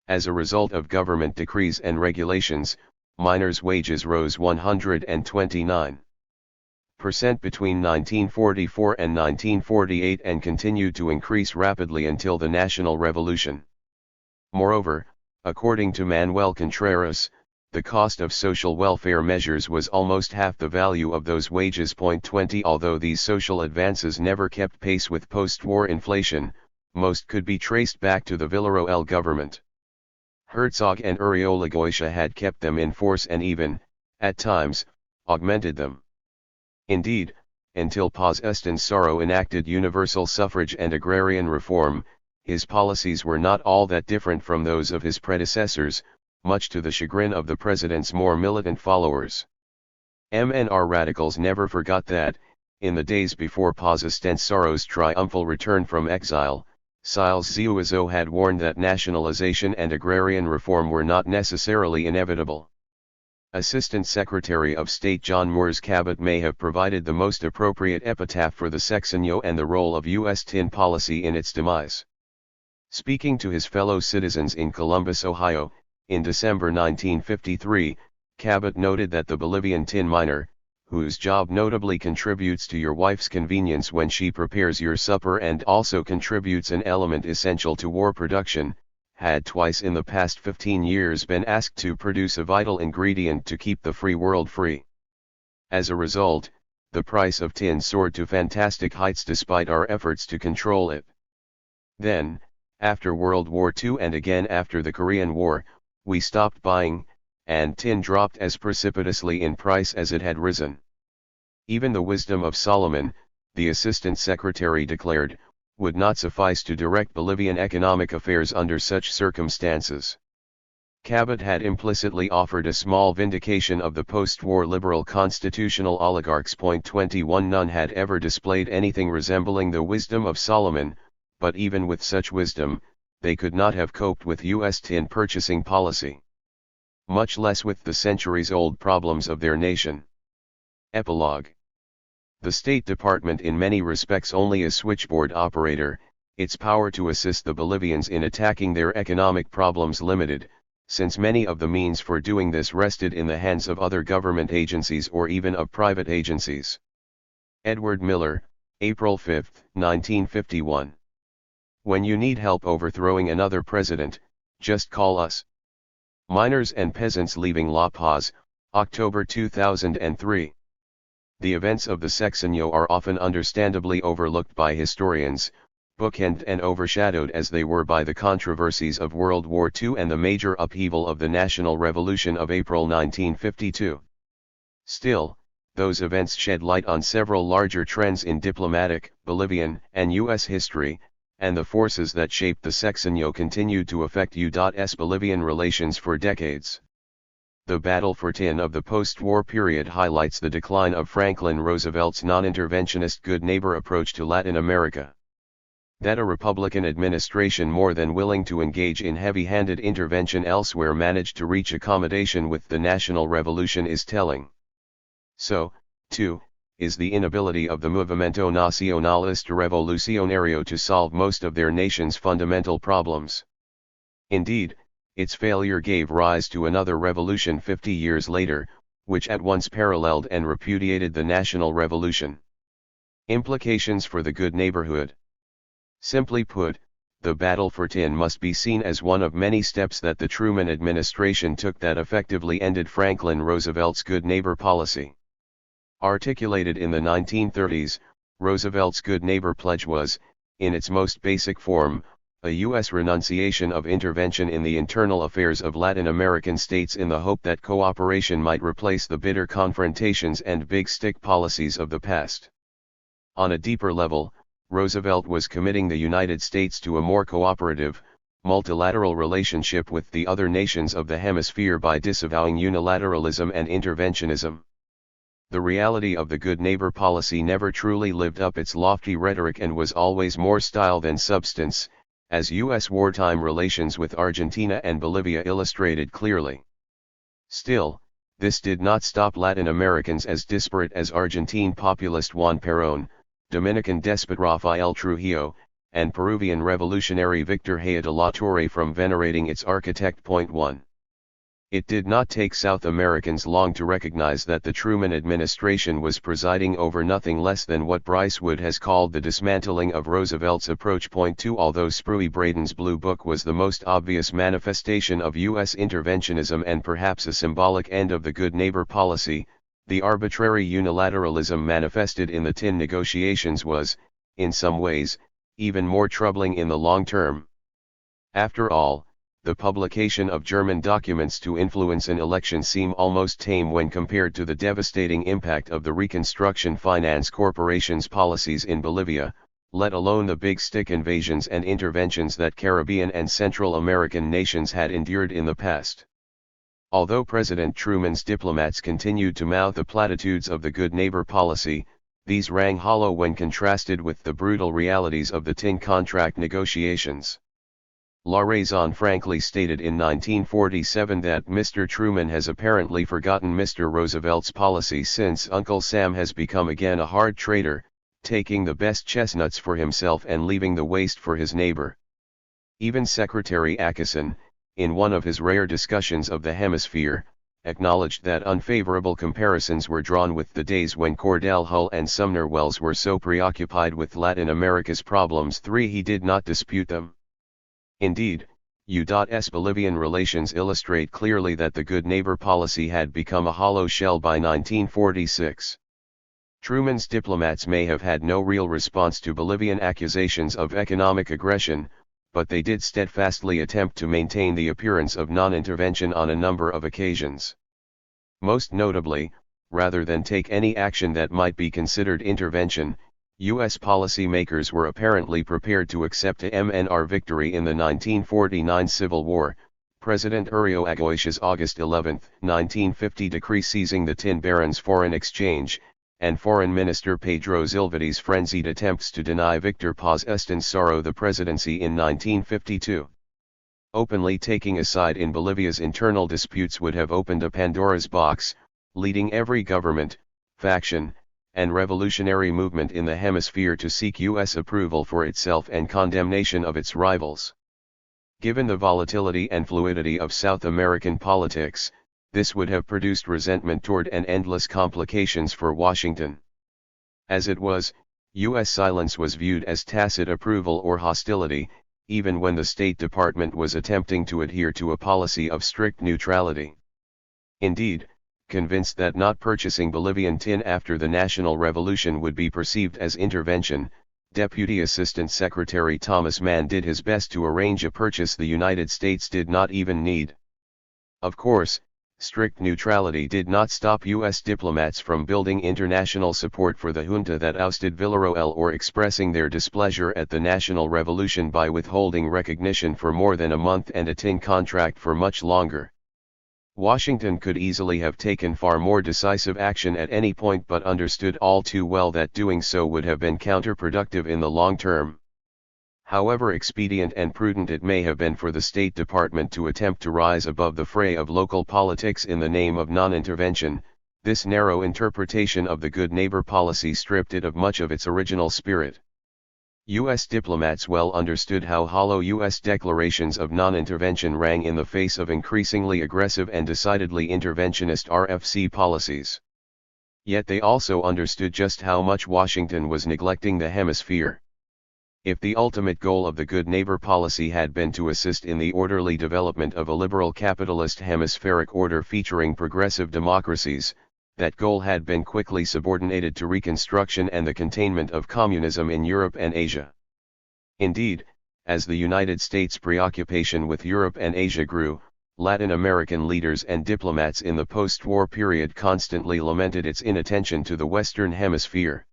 Speaker 1: As a result of government decrees and regulations, miners' wages rose 129% between 1944 and 1948 and continued to increase rapidly until the National Revolution. Moreover, according to Manuel Contreras, the cost of social welfare measures was almost half the value of those wages. 20 Although these social advances never kept pace with post-war inflation, most could be traced back to the Villarroel government. Herzog and Urioligoitia had kept them in force and even, at times, augmented them. Indeed, until Paz Estensaro enacted universal suffrage and agrarian reform, his policies were not all that different from those of his predecessors, much to the chagrin of the president's more militant followers. MNR radicals never forgot that, in the days before Paz Estensaro's triumphal return from exile, Siles Zuazo had warned that nationalization and agrarian reform were not necessarily inevitable. Assistant Secretary of State John Moores Cabot may have provided the most appropriate epitaph for the Sexenio and the role of U.S. tin policy in its demise. Speaking to his fellow citizens in Columbus, Ohio, in December 1953, Cabot noted that the Bolivian tin miner, whose job notably contributes to your wife's convenience when she prepares your supper and also contributes an element essential to war production, had twice in the past 15 years been asked to produce a vital ingredient to keep the free world free. As a result, the price of tin soared to fantastic heights despite our efforts to control it. Then, after World War II and again after the Korean War, we stopped buying, and tin dropped as precipitously in price as it had risen. Even the wisdom of Solomon, the Assistant Secretary declared, would not suffice to direct Bolivian economic affairs under such circumstances. Cabot had implicitly offered a small vindication of the post-war liberal constitutional oligarchs. 21 None had ever displayed anything resembling the wisdom of Solomon, but even with such wisdom, they could not have coped with U.S. tin purchasing policy. Much less with the centuries-old problems of their nation. Epilogue. The State Department in many respects only a switchboard operator, its power to assist the Bolivians in attacking their economic problems limited, since many of the means for doing this rested in the hands of other government agencies or even of private agencies. Edward Miller, April 5, 1951. When you need help overthrowing another president, just call us. Miners and peasants leaving La Paz, October 2003. The events of the sexenio are often understandably overlooked by historians, bookended and overshadowed as they were by the controversies of World War II and the major upheaval of the National Revolution of April 1952. Still, those events shed light on several larger trends in diplomatic, Bolivian, and U.S. history, and the forces that shaped the sexenio continued to affect U.S. Bolivian relations for decades. The battle for tin of the post-war period highlights the decline of Franklin Roosevelt's non-interventionist good neighbor approach to Latin America. That a Republican administration more than willing to engage in heavy-handed intervention elsewhere managed to reach accommodation with the national revolution is telling. So, too, is the inability of the Movimiento Nacionalista Revolucionario to solve most of their nation's fundamental problems. Indeed, its failure gave rise to another revolution 50 years later, which at once paralleled and repudiated the national revolution. Implications for the good neighborhood. Simply put, the battle for tin must be seen as one of many steps that the Truman administration took that effectively ended Franklin Roosevelt's good neighbor policy. Articulated in the 1930s, Roosevelt's good neighbor pledge was, in its most basic form, a U.S. renunciation of intervention in the internal affairs of Latin American states in the hope that cooperation might replace the bitter confrontations and big stick policies of the past. On a deeper level, Roosevelt was committing the United States to a more cooperative, multilateral relationship with the other nations of the hemisphere by disavowing unilateralism and interventionism. The reality of the good neighbor policy never truly lived up its lofty rhetoric and was always more style than substance, as U.S. wartime relations with Argentina and Bolivia illustrated clearly. Still, this did not stop Latin Americans as disparate as Argentine populist Juan Perón, Dominican despot Rafael Trujillo, and Peruvian revolutionary Victor Haya de la Torre from venerating its architect. 1. It did not take South Americans long to recognize that the Truman administration was presiding over nothing less than what Bryce Wood has called the dismantling of Roosevelt's approach. 2. Although Spruey Braden's Blue Book was the most obvious manifestation of U.S. interventionism and perhaps a symbolic end of the good neighbor policy, the arbitrary unilateralism manifested in the tin negotiations was, in some ways, even more troubling in the long term. After all, the publication of German documents to influence an election seem almost tame when compared to the devastating impact of the Reconstruction Finance Corporation's policies in Bolivia, let alone the big stick invasions and interventions that Caribbean and Central American nations had endured in the past. Although President Truman's diplomats continued to mouth the platitudes of the good neighbor policy, these rang hollow when contrasted with the brutal realities of the tin contract negotiations. La Raison frankly stated in 1947 that Mr. Truman has apparently forgotten Mr. Roosevelt's policy since Uncle Sam has become again a hard trader, taking the best chestnuts for himself and leaving the waste for his neighbor. Even Secretary Atchison, in one of his rare discussions of the hemisphere, acknowledged that unfavorable comparisons were drawn with the days when Cordell Hull and Sumner Welles were so preoccupied with Latin America's problems. 3. He did not dispute them. Indeed, U.S. Bolivian relations illustrate clearly that the good neighbor policy had become a hollow shell by 1946. Truman's diplomats may have had no real response to Bolivian accusations of economic aggression, but they did steadfastly attempt to maintain the appearance of non-intervention on a number of occasions. Most notably, rather than take any action that might be considered intervention, U.S. policymakers were apparently prepared to accept a MNR victory in the 1949 Civil War. President Uribe Agoyes's August 11, 1950 decree seizing the tin barons' foreign exchange, and Foreign Minister Pedro Zilvadi's frenzied attempts to deny Victor Paz Estensoro the presidency in 1952. Openly taking a side in Bolivia's internal disputes would have opened a Pandora's box, leading every government, faction, and revolutionary movement in the hemisphere to seek U.S. approval for itself and condemnation of its rivals. Given the volatility and fluidity of South American politics, this would have produced resentment toward and endless complications for Washington. As it was, U.S. silence was viewed as tacit approval or hostility, even when the State Department was attempting to adhere to a policy of strict neutrality. Indeed, convinced that not purchasing Bolivian tin after the National Revolution would be perceived as intervention, Deputy Assistant Secretary Thomas Mann did his best to arrange a purchase the United States did not even need. Of course, strict neutrality did not stop U.S. diplomats from building international support for the junta that ousted Villarroel or expressing their displeasure at the National Revolution by withholding recognition for more than a month and a tin contract for much longer. Washington could easily have taken far more decisive action at any point, but understood all too well that doing so would have been counterproductive in the long term. However expedient and prudent it may have been for the State Department to attempt to rise above the fray of local politics in the name of non-intervention, this narrow interpretation of the good neighbor policy stripped it of much of its original spirit. U.S. diplomats well understood how hollow U.S. declarations of non-intervention rang in the face of increasingly aggressive and decidedly interventionist RFC policies. Yet they also understood just how much Washington was neglecting the hemisphere. If the ultimate goal of the good neighbor policy had been to assist in the orderly development of a liberal capitalist hemispheric order featuring progressive democracies, that goal had been quickly subordinated to reconstruction and the containment of communism in Europe and Asia. Indeed, as the United States' preoccupation with Europe and Asia grew, Latin American leaders and diplomats in the post-war period constantly lamented its inattention to the Western Hemisphere.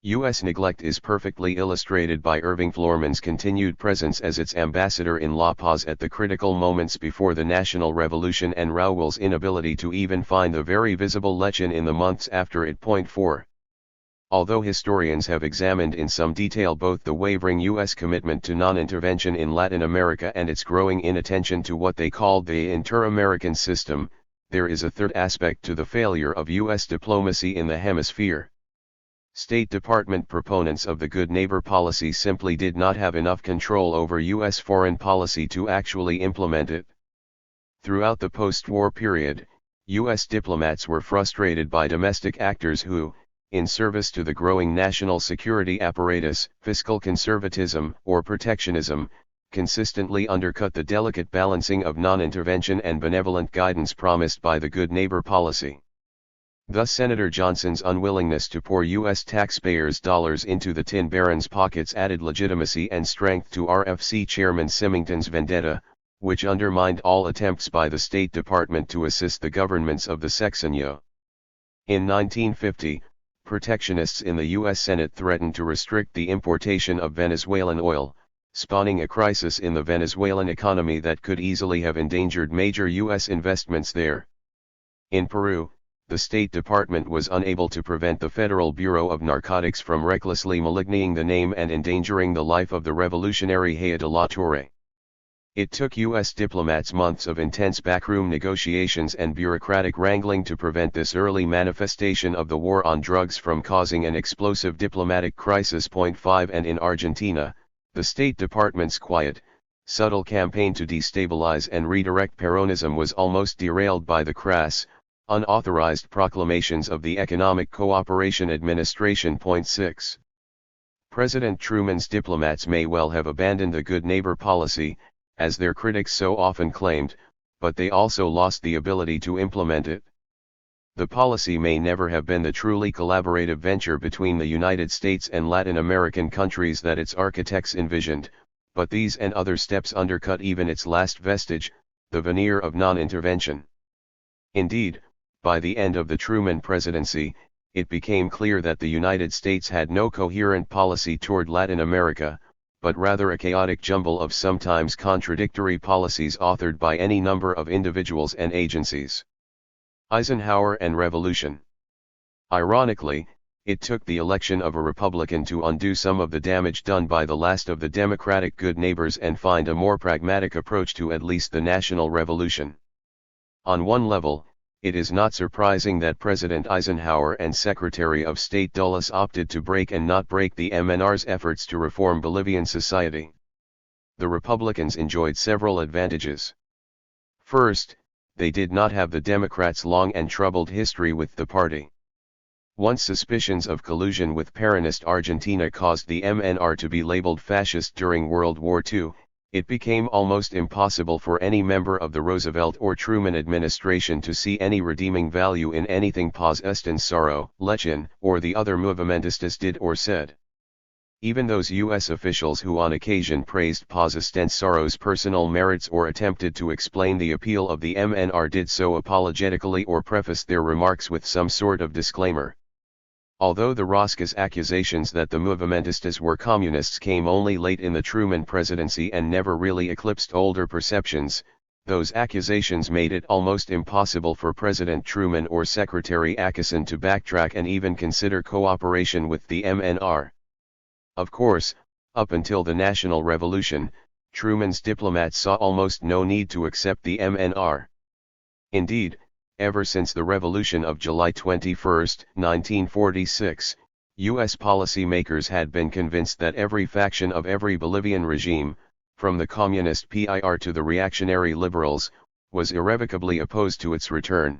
Speaker 1: U.S. neglect is perfectly illustrated by Irving Florman's continued presence as its ambassador in La Paz at the critical moments before the National Revolution and Raúl's inability to even find the very visible Lechen in the months after it. 4. Although historians have examined in some detail both the wavering U.S. commitment to non-intervention in Latin America and its growing inattention to what they called the inter-American system, there is a third aspect to the failure of U.S. diplomacy in the hemisphere. State Department proponents of the good neighbor policy simply did not have enough control over U.S. foreign policy to actually implement it. Throughout the post-war period, U.S. diplomats were frustrated by domestic actors who, in service to the growing national security apparatus, fiscal conservatism or protectionism, consistently undercut the delicate balancing of non-intervention and benevolent guidance promised by the good neighbor policy. Thus Senator Johnson's unwillingness to pour U.S. taxpayers' dollars into the tin barons' pockets added legitimacy and strength to RFC Chairman Symington's vendetta, which undermined all attempts by the State Department to assist the governments of the Sexenio. In 1950, protectionists in the U.S. Senate threatened to restrict the importation of Venezuelan oil, spawning a crisis in the Venezuelan economy that could easily have endangered major U.S. investments there. In Peru, the State Department was unable to prevent the Federal Bureau of Narcotics from recklessly maligning the name and endangering the life of the revolutionary Haya de la Torre. It took U.S. diplomats months of intense backroom negotiations and bureaucratic wrangling to prevent this early manifestation of the war on drugs from causing an explosive diplomatic crisis. 5 And in Argentina, the State Department's quiet, subtle campaign to destabilize and redirect Peronism was almost derailed by the crass, unauthorized proclamations of the Economic Cooperation Administration. 6. President Truman's diplomats may well have abandoned the good neighbor policy, as their critics so often claimed, but they also lost the ability to implement it. The policy may never have been the truly collaborative venture between the United States and Latin American countries that its architects envisioned, but these and other steps undercut even its last vestige, the veneer of non-intervention. Indeed, by the end of the Truman presidency, it became clear that the United States had no coherent policy toward Latin America, but rather a chaotic jumble of sometimes contradictory policies authored by any number of individuals and agencies. Eisenhower and Revolution. Ironically, it took the election of a Republican to undo some of the damage done by the last of the Democratic good neighbors and find a more pragmatic approach to at least the national revolution. On one level, it is not surprising that President Eisenhower and Secretary of State Dulles opted to break and not break the MNR's efforts to reform Bolivian society. The Republicans enjoyed several advantages. First, they did not have the Democrats' long and troubled history with the party. Once suspicions of collusion with Peronist Argentina caused the MNR to be labeled fascist during World War II, It became almost impossible for any member of the Roosevelt or Truman administration to see any redeeming value in anything Paz Estenssoro, Lechin, or the other movimentistas did or said. Even those U.S. officials who on occasion praised Paz Estenssoro's personal merits or attempted to explain the appeal of the MNR did so apologetically or prefaced their remarks with some sort of disclaimer. Although the Rosca's accusations that the movimentistas were communists came only late in the Truman presidency and never really eclipsed older perceptions, those accusations made it almost impossible for President Truman or Secretary Acheson to backtrack and even consider cooperation with the MNR. Of course, up until the National Revolution, Truman's diplomats saw almost no need to accept the MNR. Indeed, ever since the Revolution of July 21, 1946, U.S. policymakers had been convinced that every faction of every Bolivian regime, from the communist PIR to the reactionary liberals, was irrevocably opposed to its return.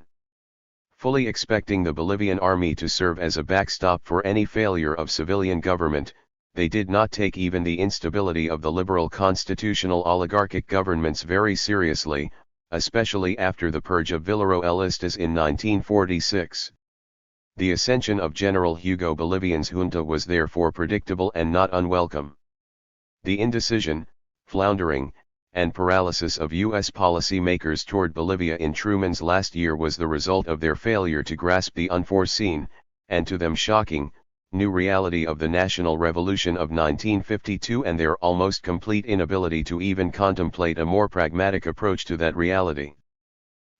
Speaker 1: Fully expecting the Bolivian army to serve as a backstop for any failure of civilian government, they did not take even the instability of the liberal constitutional oligarchic governments very seriously, especially after the purge of Villarroelistas in 1946. The ascension of General Hugo Bolivian's junta was therefore predictable and not unwelcome. The indecision, floundering, and paralysis of U.S. policymakers toward Bolivia in Truman's last year was the result of their failure to grasp the unforeseen, and to them shocking, new reality of the national revolution of 1952 and their almost complete inability to even contemplate a more pragmatic approach to that reality.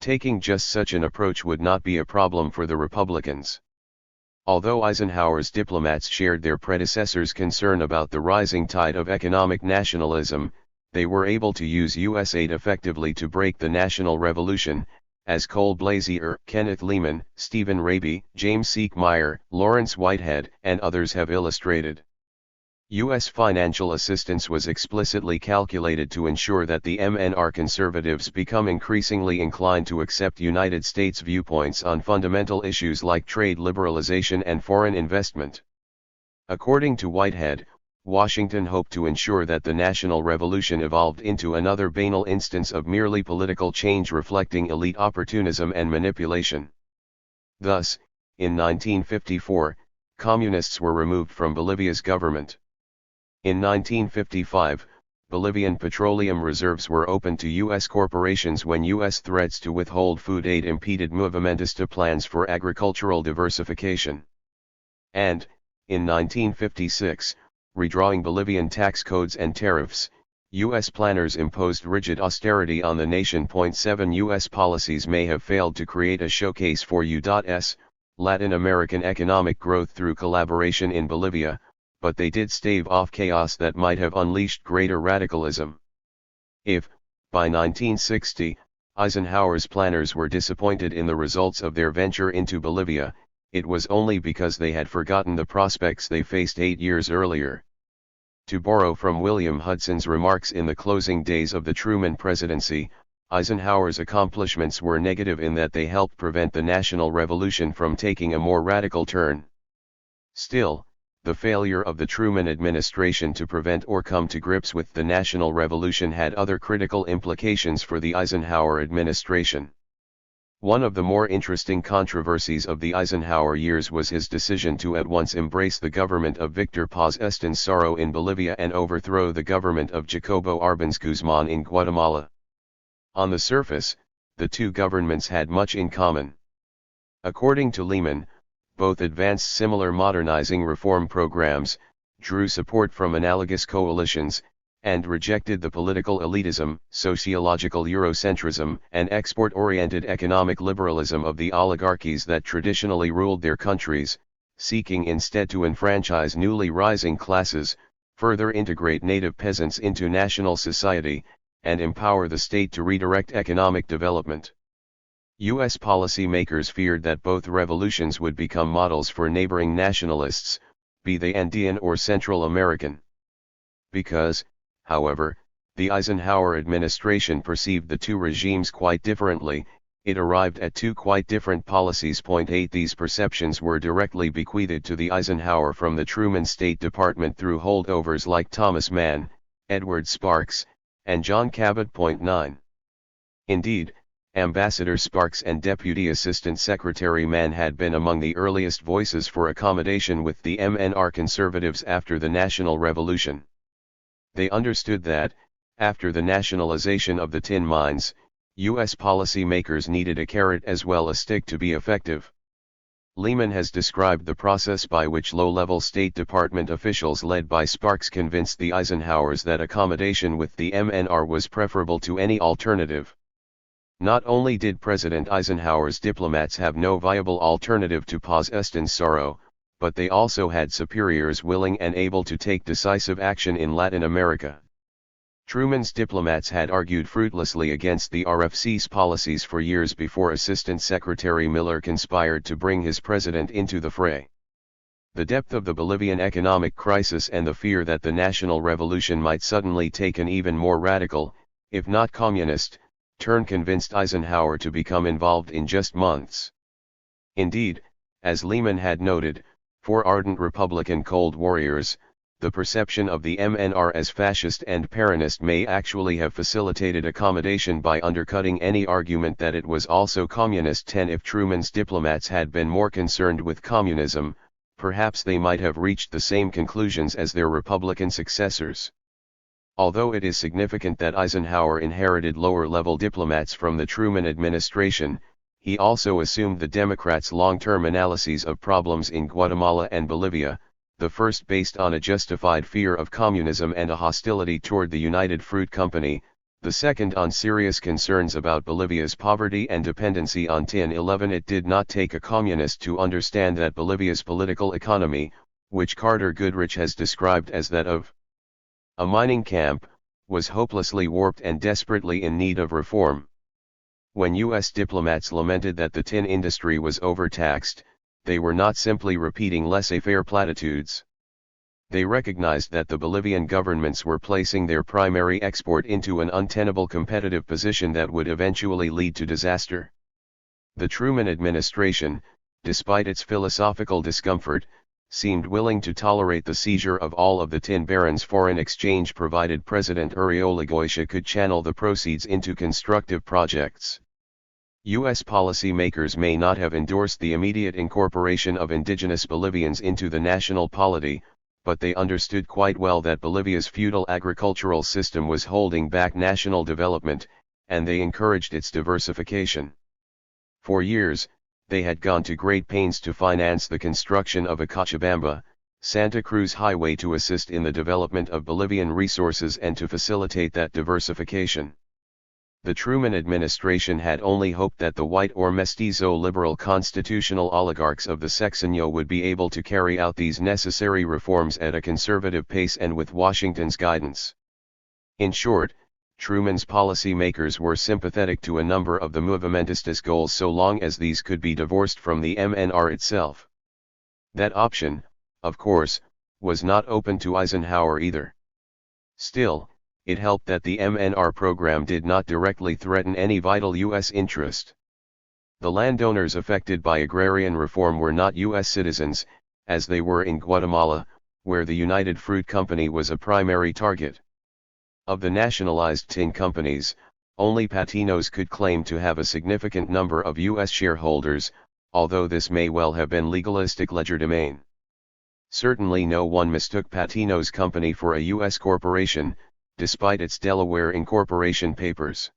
Speaker 1: Taking just such an approach would not be a problem for the Republicans. Although Eisenhower's diplomats shared their predecessors' concern about the rising tide of economic nationalism, they were able to use U.S. aid effectively to break the national revolution, as Cole Blazier, Kenneth Lehman, Stephen Raby, James Siekmeyer, Lawrence Whitehead, and others have illustrated. U.S. financial assistance was explicitly calculated to ensure that the MNR conservatives become increasingly inclined to accept United States viewpoints on fundamental issues like trade liberalization and foreign investment. According to Whitehead, Washington hoped to ensure that the national revolution evolved into another banal instance of merely political change reflecting elite opportunism and manipulation. Thus, in 1954, communists were removed from Bolivia's government. In 1955, Bolivian petroleum reserves were opened to U.S. corporations when U.S. threats to withhold food aid impeded movimentista plans for agricultural diversification. And, in 1956, redrawing Bolivian tax codes and tariffs, U.S. planners imposed rigid austerity on the nation. 7 U.S. policies may have failed to create a showcase for U.S. Latin American economic growth through collaboration in Bolivia, but they did stave off chaos that might have unleashed greater radicalism. If, by 1960, Eisenhower's planners were disappointed in the results of their venture into Bolivia, it was only because they had forgotten the prospects they faced 8 years earlier. To borrow from William Hudson's remarks in the closing days of the Truman presidency, Eisenhower's accomplishments were negative in that they helped prevent the national revolution from taking a more radical turn. Still, the failure of the Truman administration to prevent or come to grips with the national revolution had other critical implications for the Eisenhower administration. One of the more interesting controversies of the Eisenhower years was his decision to at once embrace the government of Victor Paz Estenssoro in Bolivia and overthrow the government of Jacobo Arbenz Guzman in Guatemala. On the surface, the two governments had much in common. According to Lehman, both advanced similar modernizing reform programs, drew support from analogous coalitions, and rejected the political elitism, sociological Eurocentrism, and export-oriented economic liberalism of the oligarchies that traditionally ruled their countries, seeking instead to enfranchise newly rising classes, further integrate native peasants into national society, and empower the state to redirect economic development. U.S. policymakers feared that both revolutions would become models for neighboring nationalists, be they Andean or Central American. Because, however, the Eisenhower administration perceived the two regimes quite differently, it arrived at two quite different policies. 8 These perceptions were directly bequeathed to the Eisenhower from the Truman State Department through holdovers like Thomas Mann, Edward Sparks, and John Cabot. 9. Indeed, Ambassador Sparks and Deputy Assistant Secretary Mann had been among the earliest voices for accommodation with the MNR conservatives after the National Revolution. They understood that, after the nationalization of the tin mines, U.S. policymakers needed a carrot as well as a stick to be effective. Lehman has described the process by which low-level State Department officials led by Sparks convinced the Eisenhowers that accommodation with the MNR was preferable to any alternative. Not only did President Eisenhower's diplomats have no viable alternative to pause Eston's sorrow, but they also had superiors willing and able to take decisive action in Latin America. Truman's diplomats had argued fruitlessly against the RFC's policies for years before Assistant Secretary Miller conspired to bring his president into the fray. The depth of the Bolivian economic crisis and the fear that the national revolution might suddenly take an even more radical, if not communist, turn convinced Eisenhower to become involved in just months. Indeed, as Lehman had noted, for ardent Republican Cold Warriors, the perception of the MNR as fascist and Peronist may actually have facilitated accommodation by undercutting any argument that it was also communist. 10. If Truman's diplomats had been more concerned with communism, perhaps they might have reached the same conclusions as their Republican successors. Although it is significant that Eisenhower inherited lower-level diplomats from the Truman administration, he also assumed the Democrats' long-term analyses of problems in Guatemala and Bolivia, the first based on a justified fear of communism and a hostility toward the United Fruit Company, the second on serious concerns about Bolivia's poverty and dependency on tin. 11. It did not take a communist to understand that Bolivia's political economy, which Carter Goodrich has described as that of a mining camp, was hopelessly warped and desperately in need of reform. When U.S. diplomats lamented that the tin industry was overtaxed, they were not simply repeating laissez-faire platitudes. They recognized that the Bolivian governments were placing their primary export into an untenable competitive position that would eventually lead to disaster. The Truman administration, despite its philosophical discomfort, seemed willing to tolerate the seizure of all of the tin barons' foreign exchange provided President Uribe could channel the proceeds into constructive projects. U.S. policymakers may not have endorsed the immediate incorporation of indigenous Bolivians into the national polity, but they understood quite well that Bolivia's feudal agricultural system was holding back national development, and they encouraged its diversification. For years, they had gone to great pains to finance the construction of a Cochabamba, Santa Cruz highway to assist in the development of Bolivian resources and to facilitate that diversification. The Truman administration had only hoped that the white or mestizo liberal constitutional oligarchs of the Sexenio would be able to carry out these necessary reforms at a conservative pace and with Washington's guidance. In short, Truman's policymakers were sympathetic to a number of the movimentistas' goals so long as these could be divorced from the MNR itself. That option, of course, was not open to Eisenhower either. Still, it helped that the MNR program did not directly threaten any vital U.S. interest. The landowners affected by agrarian reform were not U.S. citizens, as they were in Guatemala, where the United Fruit Company was a primary target. Of the nationalized tin companies, only Patinos could claim to have a significant number of U.S. shareholders, although this may well have been legalistic legerdemain. Certainly no one mistook Patino's company for a U.S. corporation, despite its Delaware incorporation papers.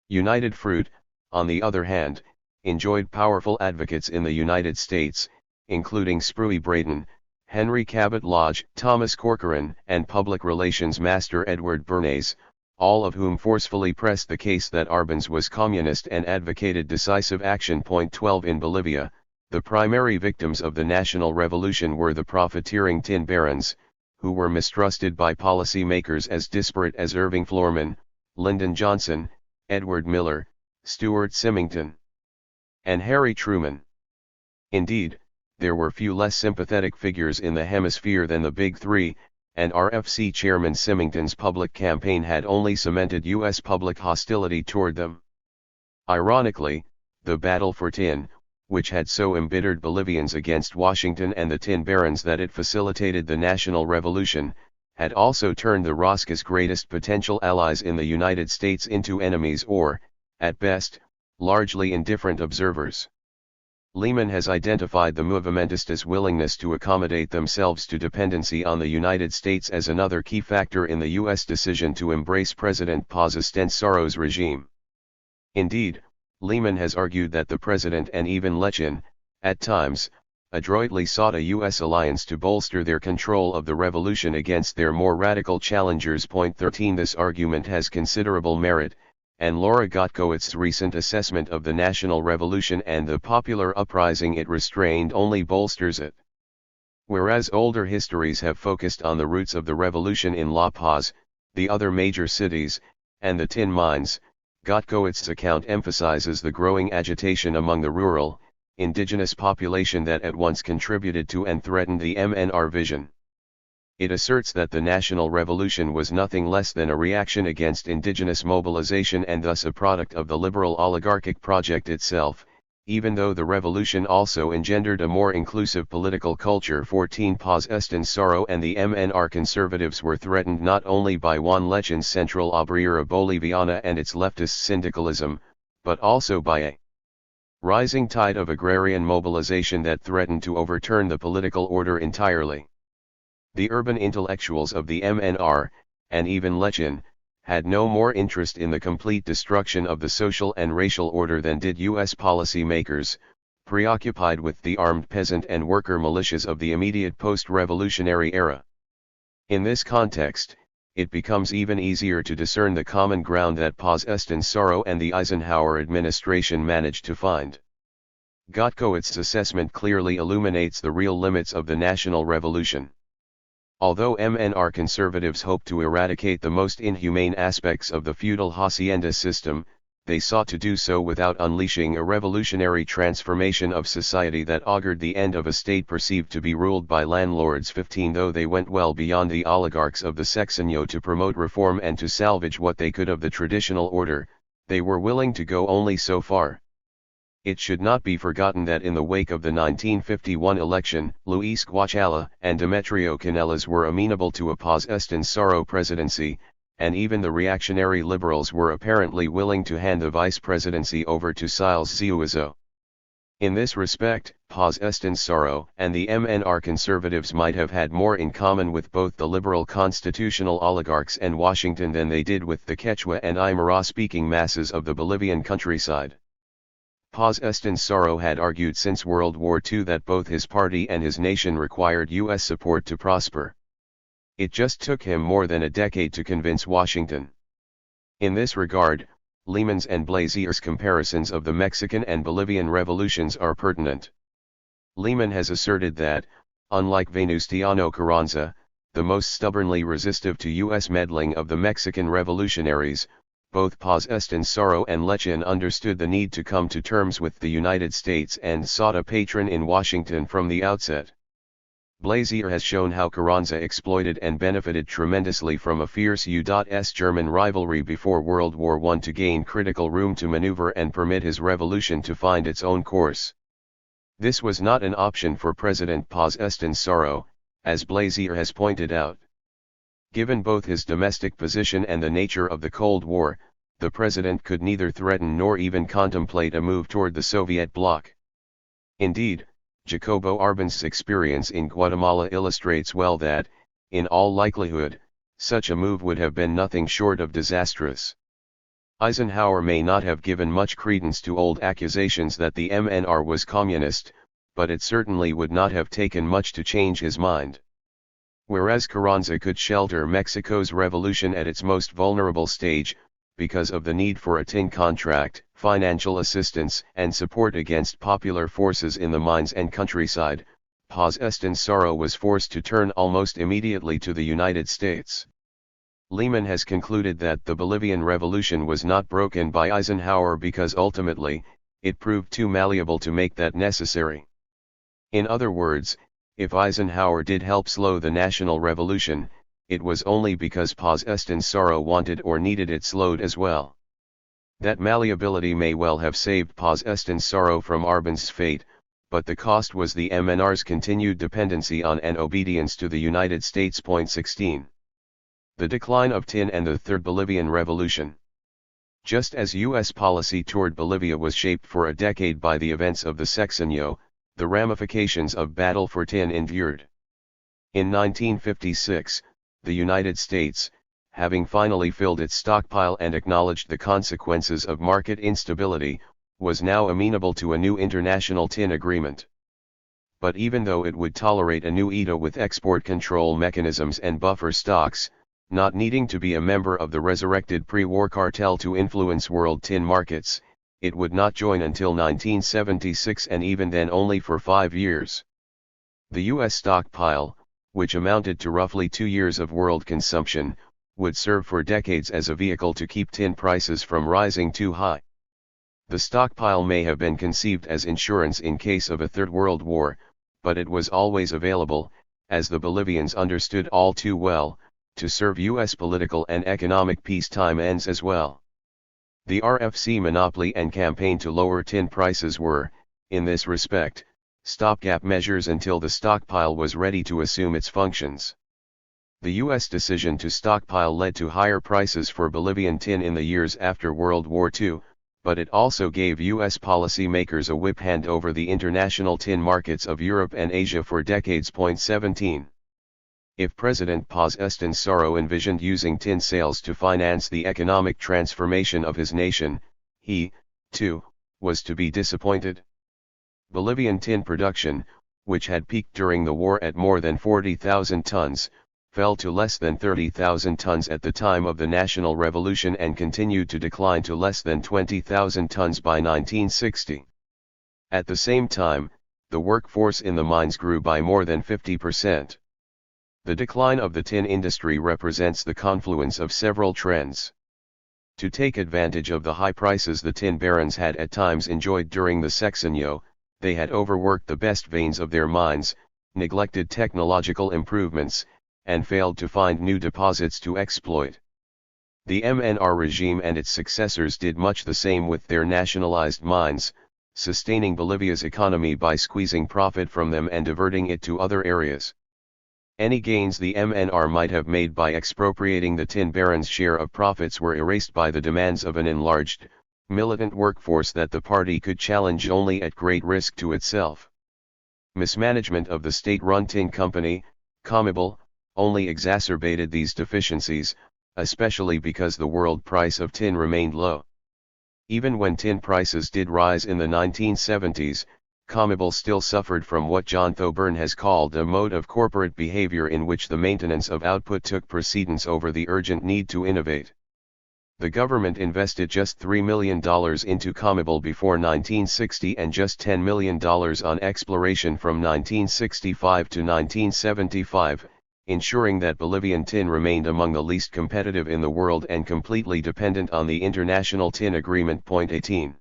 Speaker 1: United Fruit, on the other hand, enjoyed powerful advocates in the United States, including Spruey Braden, Henry Cabot Lodge, Thomas Corcoran, and Public Relations Master Edward Bernays, all of whom forcefully pressed the case that Arbenz was communist and advocated decisive action. 12 In Bolivia, the primary victims of the national revolution were the profiteering tin barons, who were mistrusted by policymakers as disparate as Irving Florman, Lyndon Johnson, Edward Miller, Stuart Symington, and Harry Truman. Indeed, there were few less sympathetic figures in the hemisphere than the Big Three, and RFC Chairman Symington's public campaign had only cemented U.S. public hostility toward them. Ironically, the battle for tin, which had so embittered Bolivians against Washington and the tin barons that it facilitated the national revolution, had also turned the Rosca's greatest potential allies in the United States into enemies or, at best, largely indifferent observers. Lehman has identified the movimentistas' willingness to accommodate themselves to dependency on the United States as another key factor in the U.S. decision to embrace President Paz Estensaro's regime. Indeed, Lehman has argued that the president and even Lechin, at times, adroitly sought a U.S. alliance to bolster their control of the revolution against their more radical challengers. 13 This argument has considerable merit, and Laura Gotkowitz's recent assessment of the national revolution and the popular uprising it restrained only bolsters it. Whereas older histories have focused on the roots of the revolution in La Paz, the other major cities, and the tin mines, Gotkowitz's account emphasizes the growing agitation among the rural, indigenous population that at once contributed to and threatened the MNR vision. It asserts that the national revolution was nothing less than a reaction against indigenous mobilization and thus a product of the liberal oligarchic project itself, even though the revolution also engendered a more inclusive political culture. 14 Paz Estenssoro and the MNR conservatives were threatened not only by Juan Lechin's Central Obrera Boliviana and its leftist syndicalism, but also by a rising tide of agrarian mobilization that threatened to overturn the political order entirely. The urban intellectuals of the MNR, and even Lechin, had no more interest in the complete destruction of the social and racial order than did U.S. policymakers, preoccupied with the armed peasant and worker militias of the immediate post-revolutionary era. In this context, it becomes even easier to discern the common ground that Paz Estenssoro and the Eisenhower administration managed to find. Gotkowitz's assessment clearly illuminates the real limits of the national revolution. Although MNR conservatives hoped to eradicate the most inhumane aspects of the feudal hacienda system, they sought to do so without unleashing a revolutionary transformation of society that augured the end of a state perceived to be ruled by landlords. 15 Though they went well beyond the oligarchs of the sexenio to promote reform and to salvage what they could of the traditional order, they were willing to go only so far. It should not be forgotten that in the wake of the 1951 election, Luis Guachala and Demetrio Canelas were amenable to a Paz Estenssoro presidency, and even the reactionary liberals were apparently willing to hand the vice presidency over to Siles Ziuizo. In this respect, Paz Estenssoro and the MNR conservatives might have had more in common with both the liberal constitutional oligarchs and Washington than they did with the Quechua and Aymara-speaking masses of the Bolivian countryside. Paz Estenssoro had argued since World War II that both his party and his nation required U.S. support to prosper. It just took him more than a decade to convince Washington. In this regard, Lehman's and Blazier's comparisons of the Mexican and Bolivian revolutions are pertinent. Lehman has asserted that, unlike Venustiano Carranza, the most stubbornly resistive to U.S. meddling of the Mexican revolutionaries, both Paz Estenssoro and Lechin understood the need to come to terms with the United States and sought a patron in Washington from the outset. Blazier has shown how Carranza exploited and benefited tremendously from a fierce U.S. German rivalry before World War I to gain critical room to maneuver and permit his revolution to find its own course. This was not an option for President Paz Estenssoro, as Blazier has pointed out. Given both his domestic position and the nature of the Cold War, the president could neither threaten nor even contemplate a move toward the Soviet bloc. Indeed, Jacobo Arbenz's experience in Guatemala illustrates well that, in all likelihood, such a move would have been nothing short of disastrous. Eisenhower may not have given much credence to old accusations that the MNR was communist, but it certainly would not have taken much to change his mind. Whereas Carranza could shelter Mexico's revolution at its most vulnerable stage, because of the need for a tin contract, financial assistance and support against popular forces in the mines and countryside, Paz Estenssoro was forced to turn almost immediately to the United States. Lehman has concluded that the Bolivian Revolution was not broken by Eisenhower because ultimately, it proved too malleable to make that necessary. In other words, if Eisenhower did help slow the national revolution, it was only because Paz Estenssoro wanted or needed it slowed as well. That malleability may well have saved Paz Estenssoro from Arbenz's fate, but the cost was the MNR's continued dependency on and obedience to the United States. 16. The decline of tin and the Third Bolivian Revolution. Just as U.S. policy toward Bolivia was shaped for a decade by the events of the sexenio, the ramifications of battle for tin endured. In 1956, the United States, having finally filled its stockpile and acknowledged the consequences of market instability, was now amenable to a new international tin agreement. But even though it would tolerate a new ETA with export control mechanisms and buffer stocks, not needing to be a member of the resurrected pre-war cartel to influence world tin markets, it would not join until 1976, and even then only for 5 years. The U.S. stockpile, which amounted to roughly 2 years of world consumption, would serve for decades as a vehicle to keep tin prices from rising too high. The stockpile may have been conceived as insurance in case of a Third World War, but it was always available, as the Bolivians understood all too well, to serve U.S. political and economic peacetime ends as well. The RFC monopoly and campaign to lower tin prices were, in this respect, stopgap measures until the stockpile was ready to assume its functions. The U.S. decision to stockpile led to higher prices for Bolivian tin in the years after World War II, but it also gave U.S. policymakers a whip hand over the international tin markets of Europe and Asia for decades. 17. If President Paz Estenssoro envisioned using tin sales to finance the economic transformation of his nation, he, too, was to be disappointed. Bolivian tin production, which had peaked during the war at more than 40,000 tons, fell to less than 30,000 tons at the time of the National Revolution and continued to decline to less than 20,000 tons by 1960. At the same time, the workforce in the mines grew by more than 50%. The decline of the tin industry represents the confluence of several trends. To take advantage of the high prices the tin barons had at times enjoyed during the sexenio, they had overworked the best veins of their mines, neglected technological improvements, and failed to find new deposits to exploit. The MNR regime and its successors did much the same with their nationalized mines, sustaining Bolivia's economy by squeezing profit from them and diverting it to other areas. Any gains the MNR might have made by expropriating the tin barons' share of profits were erased by the demands of an enlarged, militant workforce that the party could challenge only at great risk to itself. Mismanagement of the state-run tin company, Comibol, only exacerbated these deficiencies, especially because the world price of tin remained low. Even when tin prices did rise in the 1970s, Comibol still suffered from what John Thoburn has called a mode of corporate behavior in which the maintenance of output took precedence over the urgent need to innovate. The government invested just $3 million into Comibol before 1960 and just $10 million on exploration from 1965 to 1975, ensuring that Bolivian tin remained among the least competitive in the world and completely dependent on the International Tin Agreement. 18.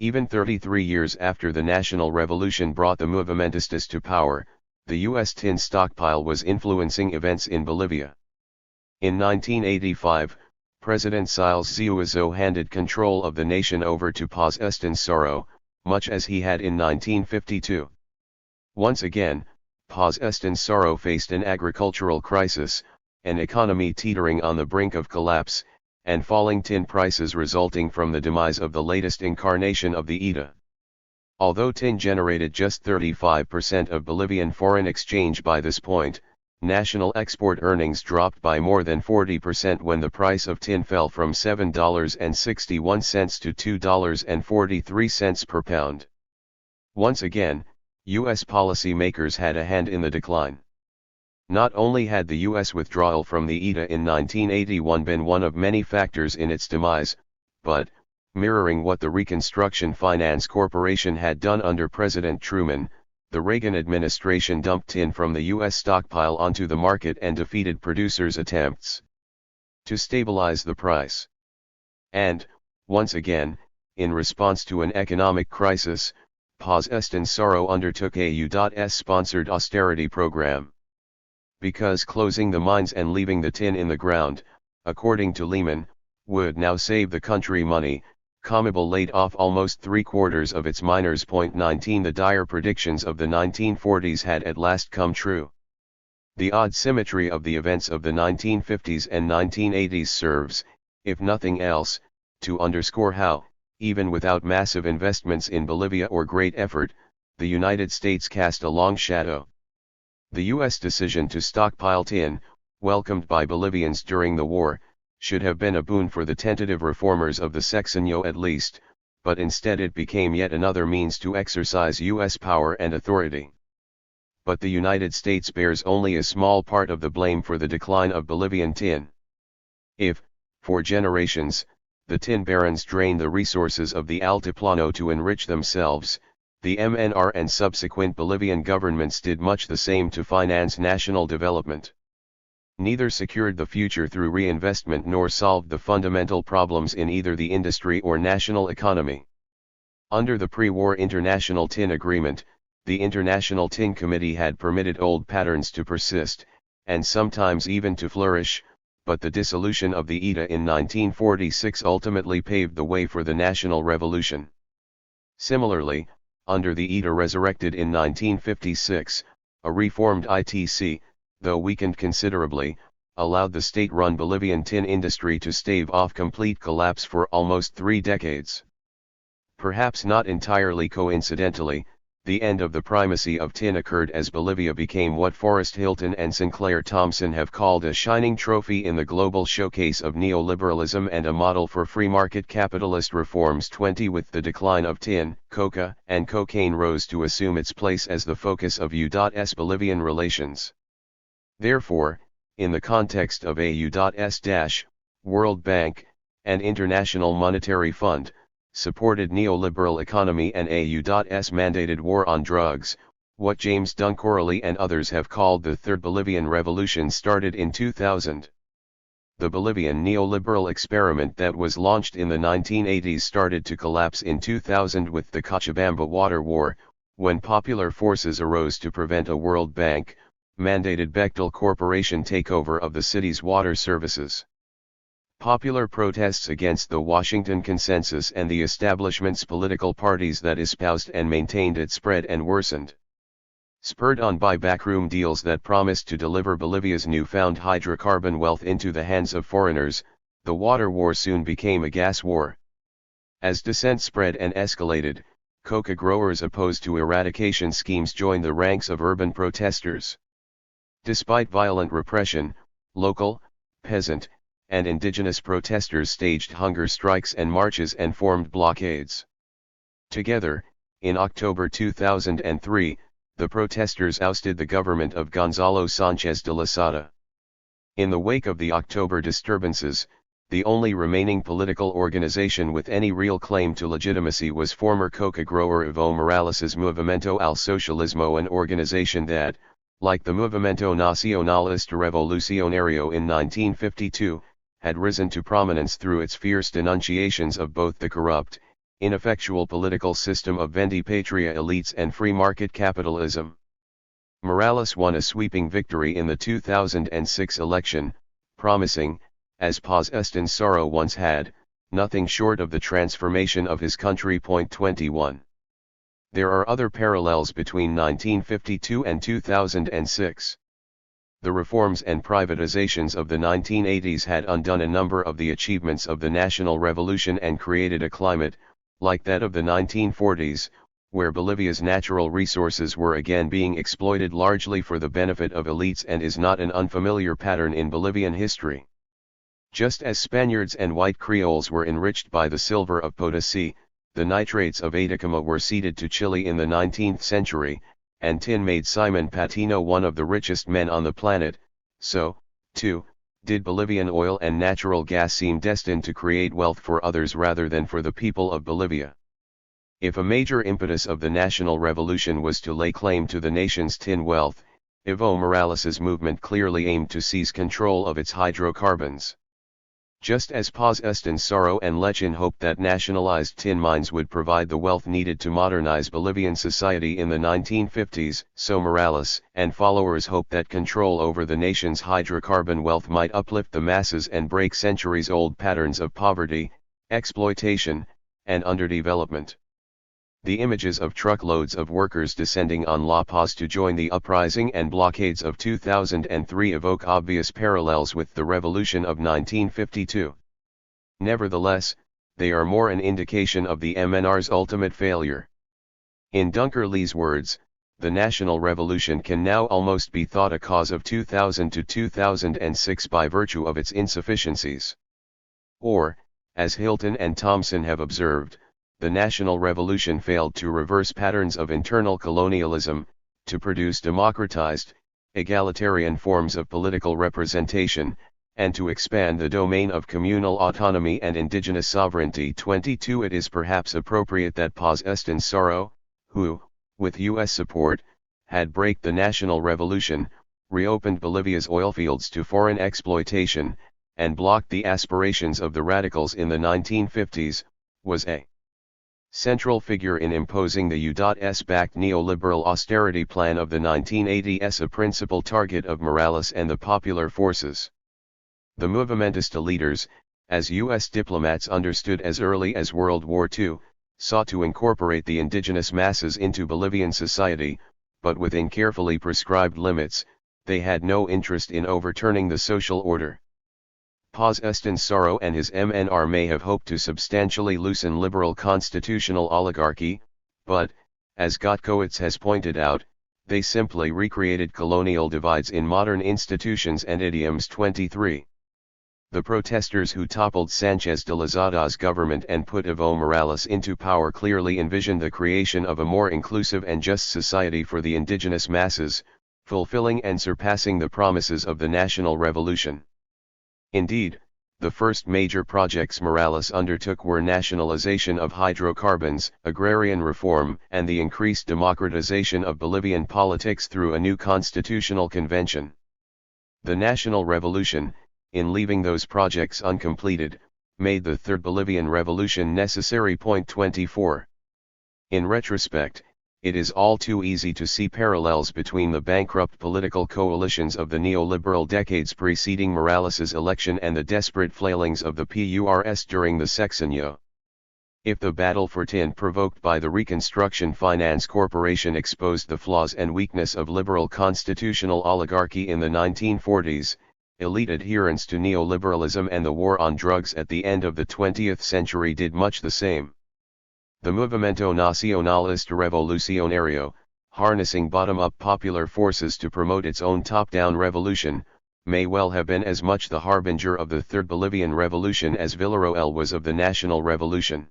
Speaker 1: Even 33 years after the National Revolution brought the Movimentistas to power, the U.S. tin stockpile was influencing events in Bolivia. In 1985, President Siles Ziuazo handed control of the nation over to Paz Estenssoro, much as he had in 1952. Once again, Paz Estenssoro faced an agricultural crisis, an economy teetering on the brink of collapse, and falling tin prices resulting from the demise of the latest incarnation of the ETA. Although tin generated just 35% of Bolivian foreign exchange by this point, national export earnings dropped by more than 40% when the price of tin fell from $7.61 to $2.43 per pound. Once again, U.S. policymakers had a hand in the decline. Not only had the U.S. withdrawal from the ETA in 1981 been one of many factors in its demise, but, mirroring what the Reconstruction Finance Corporation had done under President Truman, the Reagan administration dumped tin from the U.S. stockpile onto the market and defeated producers' attempts to stabilize the price. And, once again, in response to an economic crisis, Paz Estenssoro undertook a U.S.-sponsored austerity program. Because closing the mines and leaving the tin in the ground, according to Lehman, would now save the country money, Comibol laid off almost 3/4 of its miners. 19 The dire predictions of the 1940s had at last come true. The odd symmetry of the events of the 1950s and 1980s serves, if nothing else, to underscore how, even without massive investments in Bolivia or great effort, the United States cast a long shadow. The U.S. decision to stockpile tin, welcomed by Bolivians during the war, should have been a boon for the tentative reformers of the sexenio at least, but instead it became yet another means to exercise U.S. power and authority. But the United States bears only a small part of the blame for the decline of Bolivian tin. If, for generations, the tin barons drained the resources of the Altiplano to enrich themselves, the MNR and subsequent Bolivian governments did much the same to finance national development. Neither secured the future through reinvestment nor solved the fundamental problems in either the industry or national economy. Under the pre-war International Tin Agreement, the International Tin Committee had permitted old patterns to persist, and sometimes even to flourish, but the dissolution of the ITA in 1946 ultimately paved the way for the national revolution. Similarly, under the ITA resurrected in 1956, a reformed ITC, though weakened considerably, allowed the state-run Bolivian tin industry to stave off complete collapse for almost 3 decades. Perhaps not entirely coincidentally, the end of the primacy of tin occurred as Bolivia became what Forrest Hilton and Sinclair Thompson have called a shining trophy in the global showcase of neoliberalism and a model for free market capitalist reforms. With the decline of tin, coca, and cocaine rose to assume its place as the focus of U.S. Bolivian relations. Therefore, in the context of AU.S. World Bank, and International Monetary Fund, supported neoliberal economy and AU.S. mandated war on drugs, what James Duncorley and others have called the Third Bolivian Revolution started in 2000. The Bolivian neoliberal experiment that was launched in the 1980s started to collapse in 2000 with the Cochabamba Water War, when popular forces arose to prevent a World Bank mandated Bechtel Corporation takeover of the city's water services. Popular protests against the Washington Consensus and the establishment's political parties that espoused and maintained it spread and worsened. Spurred on by backroom deals that promised to deliver Bolivia's newfound hydrocarbon wealth into the hands of foreigners, the water war soon became a gas war. As dissent spread and escalated, coca growers opposed to eradication schemes joined the ranks of urban protesters. Despite violent repression, local, peasant, and indigenous protesters staged hunger strikes and marches and formed blockades. Together, in October 2003, the protesters ousted the government of Gonzalo Sanchez de Lozada. In the wake of the October disturbances, the only remaining political organization with any real claim to legitimacy was former coca grower Evo Morales' Movimiento al Socialismo, an organization that, like the Movimiento Nacionalista Revolucionario in 1952, had risen to prominence through its fierce denunciations of both the corrupt, ineffectual political system of vendipatria elites and free market capitalism. Morales won a sweeping victory in the 2006 election, promising, as Paz Estenssoro once had, nothing short of the transformation of his country. 21. There are other parallels between 1952 and 2006. The reforms and privatizations of the 1980s had undone a number of the achievements of the national revolution and created a climate, like that of the 1940s, where Bolivia's natural resources were again being exploited largely for the benefit of elites and is not an unfamiliar pattern in Bolivian history. Just as Spaniards and white Creoles were enriched by the silver of Potosi, the nitrates of Atacama were ceded to Chile in the 19th century, and tin made Simon Patino one of the richest men on the planet. So, too, did Bolivian oil and natural gas seem destined to create wealth for others rather than for the people of Bolivia. If a major impetus of the national revolution was to lay claim to the nation's tin wealth, Evo Morales' movement clearly aimed to seize control of its hydrocarbons. Just as Paz Estenssoro and Lechin hoped that nationalized tin mines would provide the wealth needed to modernize Bolivian society in the 1950s, so Morales and followers hoped that control over the nation's hydrocarbon wealth might uplift the masses and break centuries-old patterns of poverty, exploitation, and underdevelopment. The images of truckloads of workers descending on La Paz to join the uprising and blockades of 2003 evoke obvious parallels with the revolution of 1952. Nevertheless, they are more an indication of the MNR's ultimate failure. In Dunker Lee's words, the national revolution can now almost be thought a cause of 2000 to 2006 by virtue of its insufficiencies. Or, as Hilton and Thompson have observed, the national revolution failed to reverse patterns of internal colonialism, to produce democratized, egalitarian forms of political representation, and to expand the domain of communal autonomy and indigenous sovereignty. 22 It is perhaps appropriate that Paz Estenssoro, who, with U.S. support, had braked the national revolution, reopened Bolivia's oilfields to foreign exploitation, and blocked the aspirations of the radicals in the 1950s, was a central figure in imposing the U.S.-backed neoliberal austerity plan of the 1980s, a principal target of Morales and the popular forces. The Movimentista leaders, as U.S. diplomats understood as early as World War II, sought to incorporate the indigenous masses into Bolivian society, but within carefully prescribed limits. They had no interest in overturning the social order. Paz Estenssoro and his MNR may have hoped to substantially loosen liberal constitutional oligarchy, but, as Gotkowitz has pointed out, they simply recreated colonial divides in modern institutions and idioms. 23. The protesters who toppled Sanchez de Lozada's government and put Evo Morales into power clearly envisioned the creation of a more inclusive and just society for the indigenous masses, fulfilling and surpassing the promises of the national revolution. Indeed, the first major projects Morales undertook were nationalization of hydrocarbons, agrarian reform, and the increased democratization of Bolivian politics through a new constitutional convention. The national revolution, in leaving those projects uncompleted, made the Third Bolivian Revolution necessary. 24. In retrospect, it is all too easy to see parallels between the bankrupt political coalitions of the neoliberal decades preceding Morales's election and the desperate flailings of the PURS during the sexenio. If the battle for tin provoked by the Reconstruction Finance Corporation exposed the flaws and weakness of liberal constitutional oligarchy in the 1940s, elite adherence to neoliberalism and the war on drugs at the end of the 20th century did much the same. The Movimiento Nacionalista Revolucionario, harnessing bottom-up popular forces to promote its own top-down revolution, may well have been as much the harbinger of the Third Bolivian Revolution as Villarroel was of the National Revolution.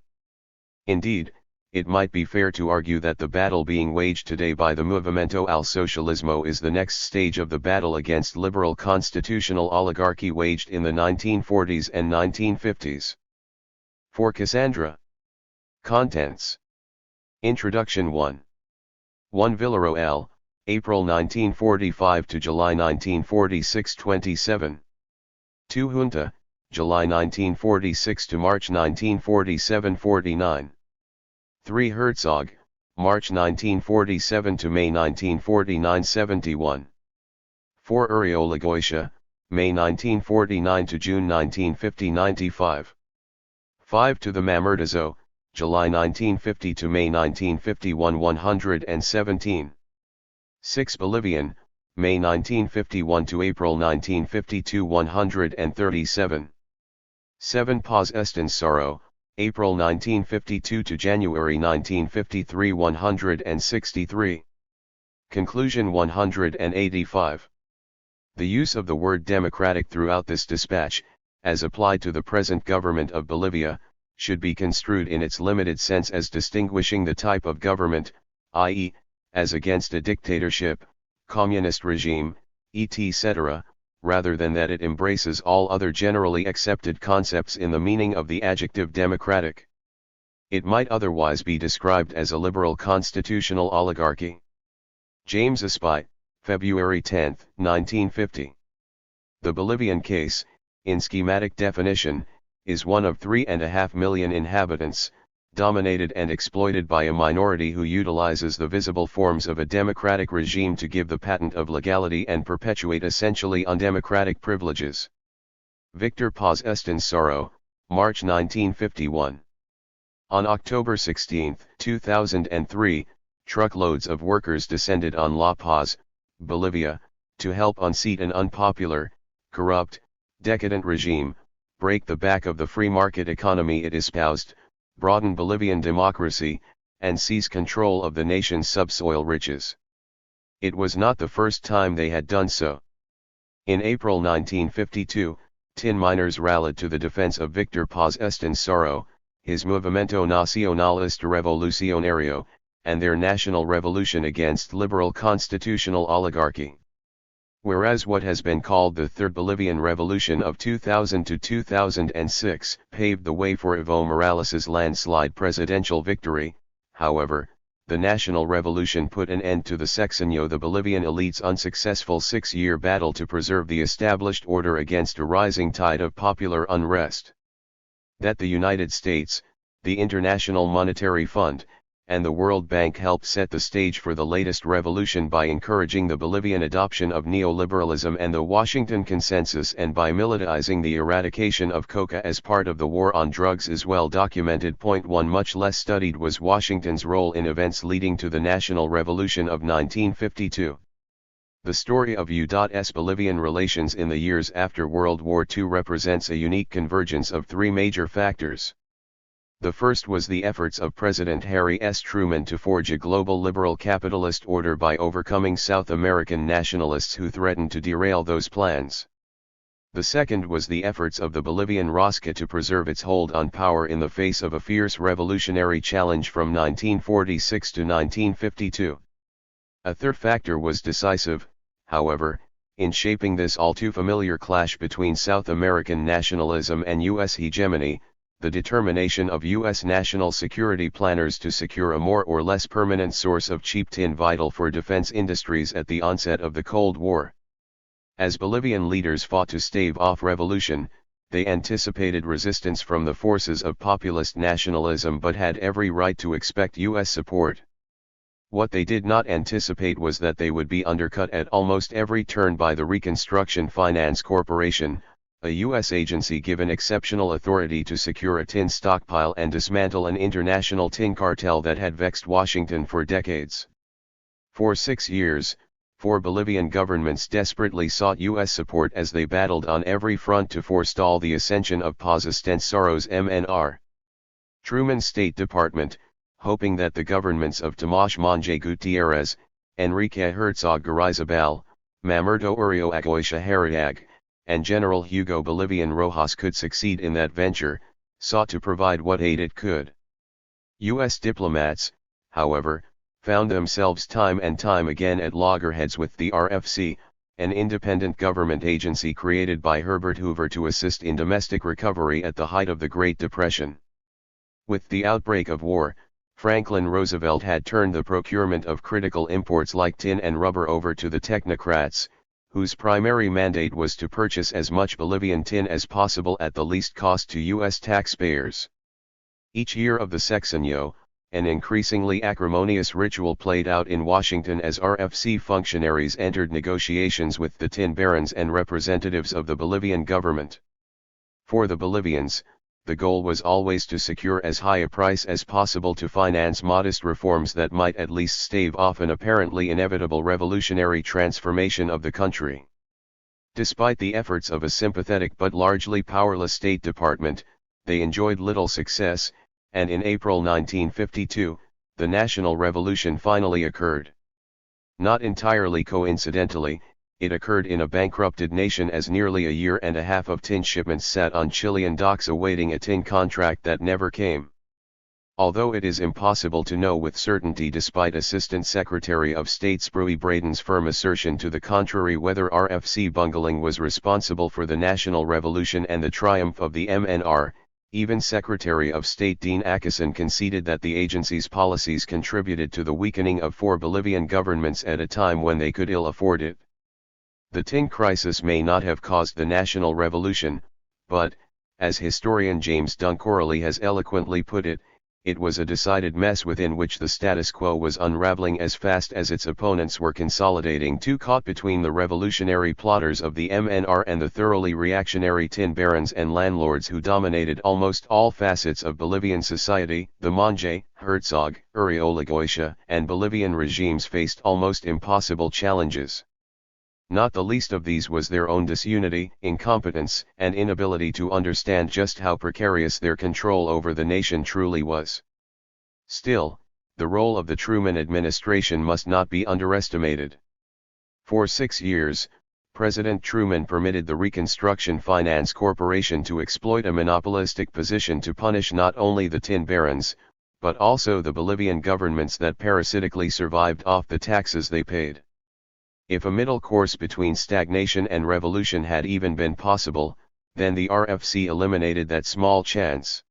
Speaker 1: Indeed, it might be fair to argue that the battle being waged today by the Movimiento al Socialismo is the next stage of the battle against liberal constitutional oligarchy waged in the 1940s and 1950s. For Cassandra. Contents. Introduction 1. 1 Villarroel, April 1945 to July 1946 27. 2 Junta, July 1946 to March 1947 49. 3 Herzog, March 1947 to May 1949 71. 4 Uriolagoitia, May 1949 to June 1950 95. 5 to the Mamertizo, July 1950 to May 1951 117. 6 Bolivian, May 1951 to April 1952 137. 7 Paz Estenssoro, April 1952 to January 1953 163. Conclusion 185. The use of the word democratic throughout this dispatch, as applied to the present government of Bolivia, should be construed in its limited sense as distinguishing the type of government, i.e., as against a dictatorship, communist regime, etc., rather than that it embraces all other generally accepted concepts in the meaning of the adjective democratic. It might otherwise be described as a liberal constitutional oligarchy. James Espy, February 10, 1950. The Bolivian case, in schematic definition, is one of 3.5 million inhabitants, dominated and exploited by a minority who utilizes the visible forms of a democratic regime to give the patent of legality and perpetuate essentially undemocratic privileges. Victor Paz Estenssoro, March 1951. On October 16, 2003, truckloads of workers descended on La Paz, Bolivia, to help unseat an unpopular, corrupt, decadent regime, break the back of the free market economy it espoused, broaden Bolivian democracy, and seize control of the nation's subsoil riches. It was not the first time they had done so. In April 1952, tin miners rallied to the defense of Victor Paz Estensoro, his Movimiento Nacionalista Revolucionario, and their national revolution against liberal constitutional oligarchy. Whereas what has been called the Third Bolivian Revolution of 2000 to 2006 paved the way for Evo Morales' landslide presidential victory, however, the national revolution put an end to the sexenio, the Bolivian elite's unsuccessful 6-year battle to preserve the established order against a rising tide of popular unrest. That the United States, the International Monetary Fund, and the World Bank helped set the stage for the latest revolution by encouraging the Bolivian adoption of neoliberalism and the Washington Consensus, and by militarizing the eradication of coca as part of the war on drugs is well documented. Point 1. Much less studied was Washington's role in events leading to the National Revolution of 1952. The story of U.S. Bolivian relations in the years after World War II represents a unique convergence of 3 major factors. The first was the efforts of President Harry S. Truman to forge a global liberal capitalist order by overcoming South American nationalists who threatened to derail those plans. The second was the efforts of the Bolivian Rosca to preserve its hold on power in the face of a fierce revolutionary challenge from 1946 to 1952. A third factor was decisive, however, in shaping this all too familiar clash between South American nationalism and U.S. hegemony: the determination of U.S. national security planners to secure a more or less permanent source of cheap tin vital for defense industries at the onset of the Cold War. As Bolivian leaders fought to stave off revolution, they anticipated resistance from the forces of populist nationalism but had every right to expect U.S. support. What they did not anticipate was that they would be undercut at almost every turn by the Reconstruction Finance Corporation, a U.S. agency given exceptional authority to secure a tin stockpile and dismantle an international tin cartel that had vexed Washington for decades. For 6 years, 4 Bolivian governments desperately sought U.S. support as they battled on every front to forestall the ascension of Paz Estensoro's MNR. Truman's State Department, hoping that the governments of Tomás Monge Gutiérrez, Enrique Herzog Garizabal, Mamerto Uribe Agoitia Hariag, and General Hugo Bolivian Rojas could succeed in that venture, sought to provide what aid it could. U.S. diplomats, however, found themselves time and time again at loggerheads with the RFC, an independent government agency created by Herbert Hoover to assist in domestic recovery at the height of the Great Depression. With the outbreak of war, Franklin Roosevelt had turned the procurement of critical imports like tin and rubber over to the technocrats, whose primary mandate was to purchase as much Bolivian tin as possible at the least cost to U.S. taxpayers. Each year of the sexenio, an increasingly acrimonious ritual played out in Washington as RFC functionaries entered negotiations with the tin barons and representatives of the Bolivian government. For the Bolivians, the goal was always to secure as high a price as possible to finance modest reforms that might at least stave off an apparently inevitable revolutionary transformation of the country. Despite the efforts of a sympathetic but largely powerless State Department, they enjoyed little success, and in April 1952, the national revolution finally occurred. Not entirely coincidentally, it occurred in a bankrupted nation as nearly a year and a half of tin shipments sat on Chilean docks awaiting a tin contract that never came. Although it is impossible to know with certainty, despite Assistant Secretary of State Spruey Braden's firm assertion to the contrary, whether RFC bungling was responsible for the national revolution and the triumph of the MNR, even Secretary of State Dean Acheson conceded that the agency's policies contributed to the weakening of 4 Bolivian governments at a time when they could ill afford it. The tin crisis may not have caused the national revolution, but, as historian James Dunn Corley has eloquently put it, it was a decided mess within which the status quo was unraveling as fast as its opponents were consolidating, too, caught between the revolutionary plotters of the MNR and the thoroughly reactionary tin barons and landlords who dominated almost all facets of Bolivian society. The Monge, Herzog, Urioligoitia, and Bolivian regimes faced almost impossible challenges. Not the least of these was their own disunity, incompetence, and inability to understand just how precarious their control over the nation truly was. Still, the role of the Truman administration must not be underestimated. For 6 years, President Truman permitted the Reconstruction Finance Corporation to exploit a monopolistic position to punish not only the tin barons, but also the Bolivian governments that parasitically survived off the taxes they paid. If a middle course between stagnation and revolution had even been possible, then the RFC eliminated that small chance.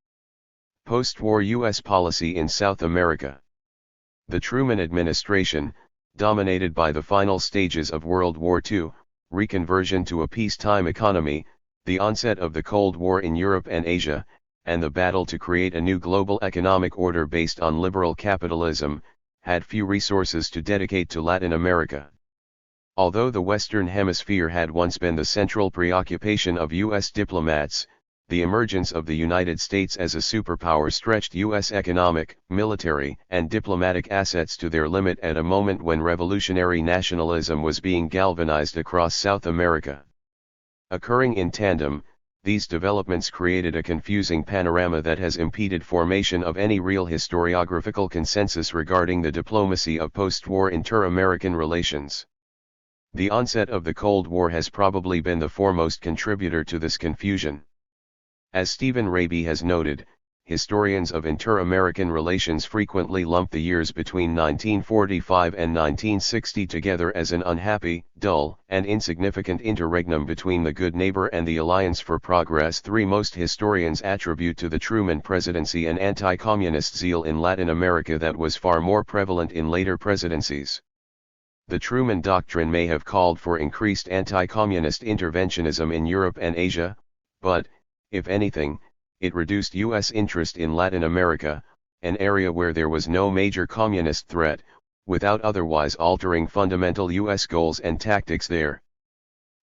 Speaker 1: Post-war U.S. policy in South America. The Truman administration, dominated by the final stages of World War II, reconversion to a peacetime economy, the onset of the Cold War in Europe and Asia, and the battle to create a new global economic order based on liberal capitalism, had few resources to dedicate to Latin America. Although the Western Hemisphere had once been the central preoccupation of U.S. diplomats, the emergence of the United States as a superpower stretched U.S. economic, military, and diplomatic assets to their limit at a moment when revolutionary nationalism was being galvanized across South America. Occurring in tandem, these developments created a confusing panorama that has impeded formation of any real historiographical consensus regarding the diplomacy of post-war inter-American relations. The onset of the Cold War has probably been the foremost contributor to this confusion. As Stephen Raby has noted, historians of inter-American relations frequently lump the years between 1945 and 1960 together as an unhappy, dull, and insignificant interregnum between the Good Neighbor and the Alliance for Progress. Most historians attribute to the Truman presidency an anti-communist zeal in Latin America that was far more prevalent in later presidencies. The Truman Doctrine may have called for increased anti-communist interventionism in Europe and Asia, but, if anything, it reduced U.S. interest in Latin America, an area where there was no major communist threat, without otherwise altering fundamental U.S. goals and tactics there.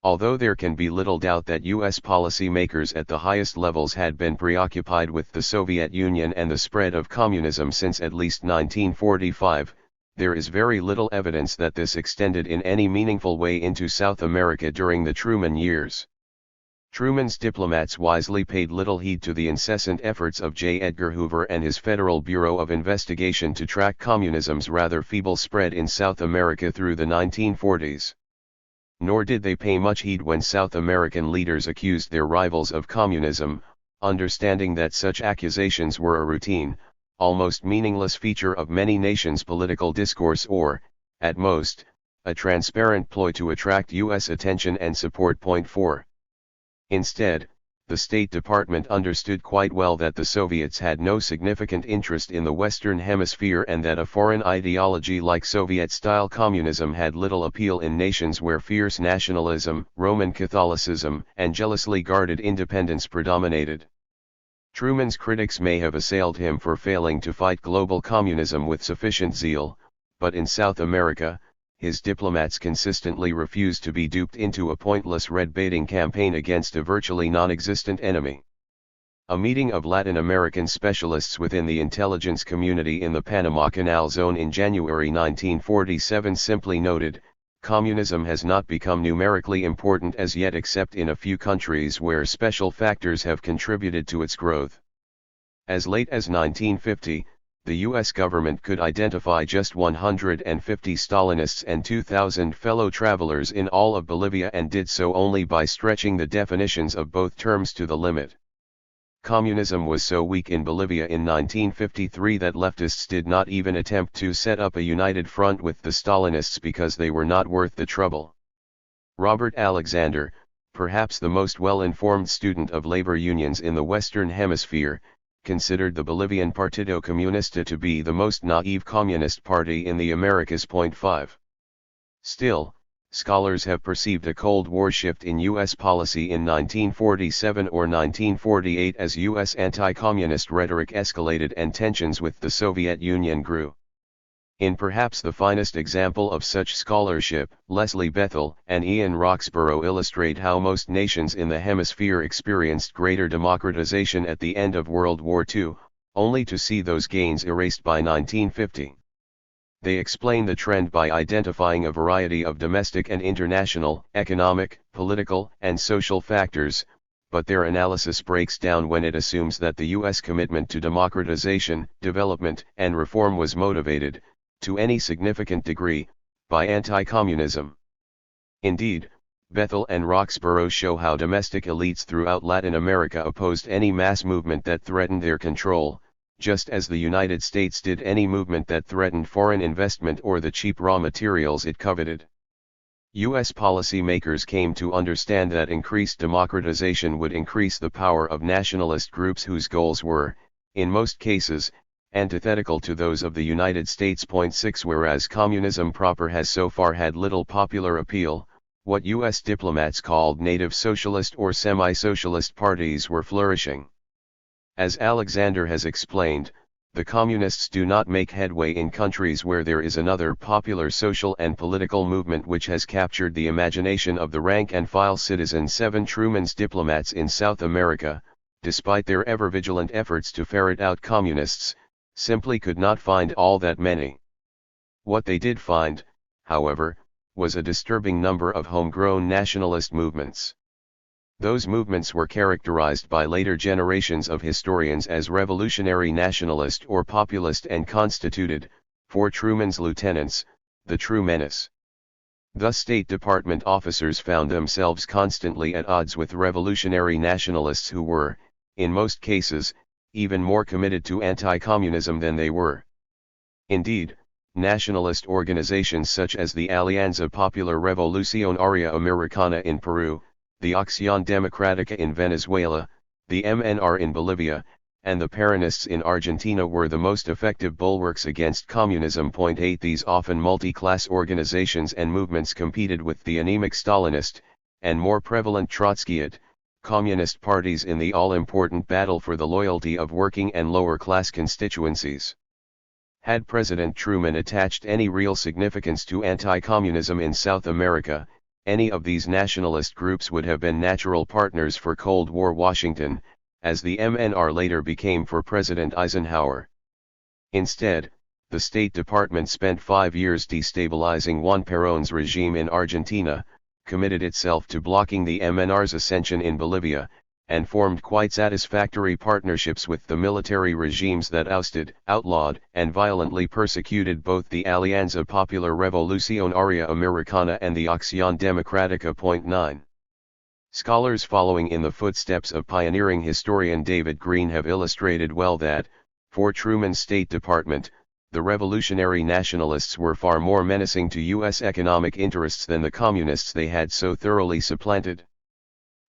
Speaker 1: Although there can be little doubt that U.S. policymakers at the highest levels had been preoccupied with the Soviet Union and the spread of communism since at least 1945, there is very little evidence that this extended in any meaningful way into South America during the Truman years. Truman's diplomats wisely paid little heed to the incessant efforts of J. Edgar Hoover and his Federal Bureau of Investigation to track communism's rather feeble spread in South America through the 1940s. Nor did they pay much heed when South American leaders accused their rivals of communism, understanding that such accusations were a routine, almost meaningless feature of many nations' political discourse or, at most, a transparent ploy to attract U.S. attention and support. 4. Instead, the State Department understood quite well that the Soviets had no significant interest in the Western Hemisphere and that a foreign ideology like Soviet-style communism had little appeal in nations where fierce nationalism, Roman Catholicism, and jealously guarded independence predominated. Truman's critics may have assailed him for failing to fight global communism with sufficient zeal, but in South America, his diplomats consistently refused to be duped into a pointless red-baiting campaign against a virtually non-existent enemy. A meeting of Latin American specialists within the intelligence community in the Panama Canal Zone in January 1947 simply noted, "Communism has not become numerically important as yet except in a few countries where special factors have contributed to its growth." As late as 1950, the U.S. government could identify just 150 Stalinists and 2,000 fellow travelers in all of Bolivia and did so only by stretching the definitions of both terms to the limit. Communism was so weak in Bolivia in 1953 that leftists did not even attempt to set up a united front with the Stalinists because they were not worth the trouble. Robert Alexander, perhaps the most well-informed student of labor unions in the Western Hemisphere, considered the Bolivian Partido Comunista to be the most naive communist party in the Americas. 5. Still, Scholars have perceived a Cold War shift in U.S. policy in 1947 or 1948 as U.S. anti-communist rhetoric escalated and tensions with the Soviet Union grew. In perhaps the finest example of such scholarship, Leslie Bethel and Ian Roxburgh illustrate how most nations in the hemisphere experienced greater democratization at the end of World War II, only to see those gains erased by 1950. They explain the trend by identifying a variety of domestic and international, economic, political, and social factors, but their analysis breaks down when it assumes that the U.S. commitment to democratization, development, and reform was motivated, to any significant degree, by anti-communism. Indeed, Bethel and Roxburgh show how domestic elites throughout Latin America opposed any mass movement that threatened their control, just as the United States did any movement that threatened foreign investment or the cheap raw materials it coveted. U.S. policymakers came to understand that increased democratization would increase the power of nationalist groups whose goals were, in most cases, antithetical to those of the United States. 6 Whereas communism proper has so far had little popular appeal, what U.S. diplomats called native socialist or semi-socialist parties were flourishing. As Alexander has explained, the communists do not make headway in countries where there is another popular social and political movement which has captured the imagination of the rank-and-file citizen. 7 Truman's diplomats in South America, despite their ever-vigilant efforts to ferret out communists, simply could not find all that many. What they did find, however, was a disturbing number of homegrown nationalist movements. Those movements were characterized by later generations of historians as revolutionary nationalist or populist and constituted, for Truman's lieutenants, the true menace. Thus State Department officers found themselves constantly at odds with revolutionary nationalists who were, in most cases, even more committed to anti-communism than they were. Indeed, nationalist organizations such as the Alianza Popular Revolucionaria Americana in Peru, the Acción Democrática in Venezuela, the MNR in Bolivia, and the Peronists in Argentina were the most effective bulwarks against communism. 8 These often multi-class organizations and movements competed with the anemic Stalinist, and more prevalent Trotskyite, communist parties in the all-important battle for the loyalty of working and lower-class constituencies. Had President Truman attached any real significance to anti-communism in South America, any of these nationalist groups would have been natural partners for Cold War Washington, as the MNR later became for President Eisenhower. Instead, the State Department spent 5 years destabilizing Juan Perón's regime in Argentina, committed itself to blocking the MNR's ascension in Bolivia, and formed quite satisfactory partnerships with the military regimes that ousted, outlawed, and violently persecuted both the Alianza Popular Revolucionaria Americana and the Acción Democrática. 9. Scholars following in the footsteps of pioneering historian David Green have illustrated well that, for Truman's State Department, the revolutionary nationalists were far more menacing to U.S. economic interests than the communists they had so thoroughly supplanted.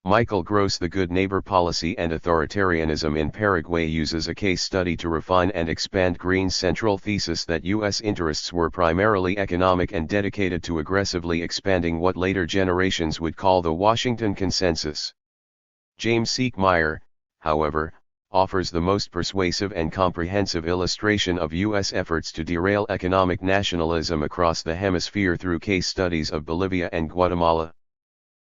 Speaker 1: Michael Gross' The Good Neighbor Policy and Authoritarianism in Paraguay uses a case study to refine and expand Green's central thesis that U.S. interests were primarily economic and dedicated to aggressively expanding what later generations would call the Washington Consensus. James Siekmeyer, however, offers the most persuasive and comprehensive illustration of U.S. efforts to derail economic nationalism across the hemisphere through case studies of Bolivia and Guatemala.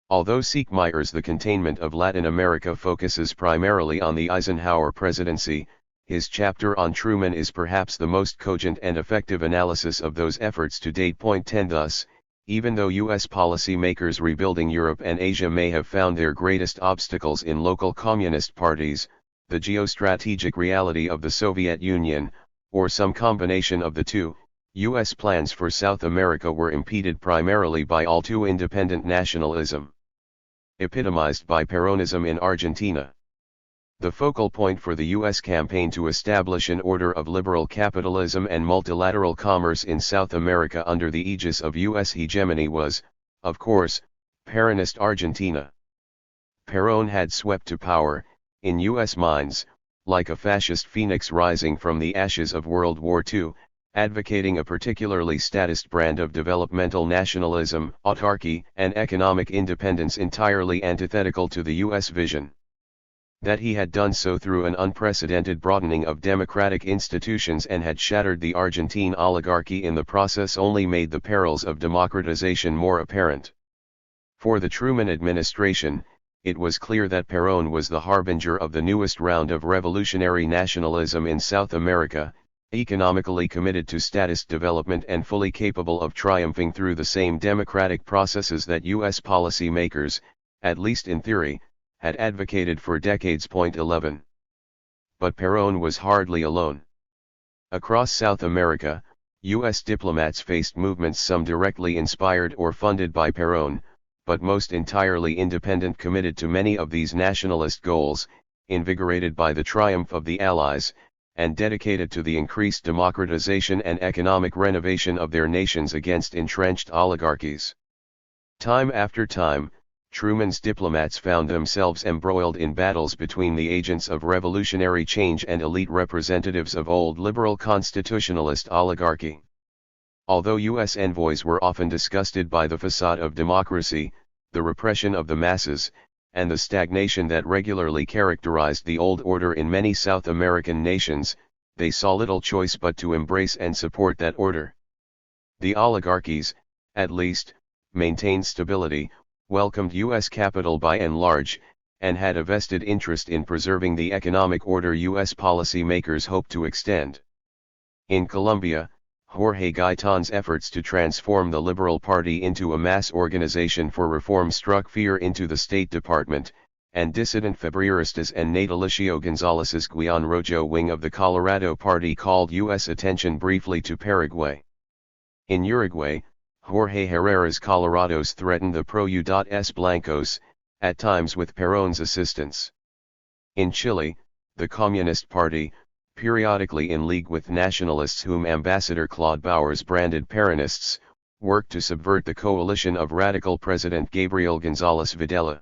Speaker 1: Although Siekmeyer's The Containment of Latin America focuses primarily on the Eisenhower presidency, his chapter on Truman is perhaps the most cogent and effective analysis of those efforts to date. 10 Thus, even though U.S. policymakers rebuilding Europe and Asia may have found their greatest obstacles in local communist parties, the geostrategic reality of the Soviet Union, or some combination of the two, U.S. plans for South America were impeded primarily by all too independent nationalism. Epitomized by Peronism in Argentina. The focal point for the U.S. campaign to establish an order of liberal capitalism and multilateral commerce in South America under the aegis of U.S. hegemony was, of course, Peronist Argentina. Perón had swept to power, in U.S. minds, like a fascist phoenix rising from the ashes of World War II, advocating a particularly statist brand of developmental nationalism, autarky, and economic independence entirely antithetical to the U.S. vision. That he had done so through an unprecedented broadening of democratic institutions and had shattered the Argentine oligarchy in the process only made the perils of democratization more apparent. For the Truman administration, it was clear that Perón was the harbinger of the newest round of revolutionary nationalism in South America, economically committed to statist development and fully capable of triumphing through the same democratic processes that U.S. policymakers, at least in theory, had advocated for decades. 11. But Perón was hardly alone. Across South America, U.S. diplomats faced movements, some directly inspired or funded by Perón, but most entirely independent, committed to many of these nationalist goals, invigorated by the triumph of the Allies, and dedicated to the increased democratization and economic renovation of their nations against entrenched oligarchies. Time after time, Truman's diplomats found themselves embroiled in battles between the agents of revolutionary change and elite representatives of old liberal constitutionalist oligarchy. Although U.S. envoys were often disgusted by the facade of democracy, the repression of the masses, and the stagnation that regularly characterized the old order in many South American nations, they saw little choice but to embrace and support that order. The oligarchies, at least, maintained stability, welcomed U.S. capital by and large, and had a vested interest in preserving the economic order U.S. policymakers hoped to extend. In Colombia, Jorge Gaitan's efforts to transform the Liberal Party into a mass organization for reform struck fear into the State Department, and dissident Febreristas and Natalicio González's Guion Rojo wing of the Colorado Party called U.S. attention briefly to Paraguay. In Uruguay, Jorge Herrera's Colorados threatened the pro-U.S. Blancos, at times with Perón's assistance. In Chile, the Communist Party, periodically in league with nationalists whom Ambassador Claude Bowers branded Peronists, worked to subvert the coalition of radical President Gabriel González Videla.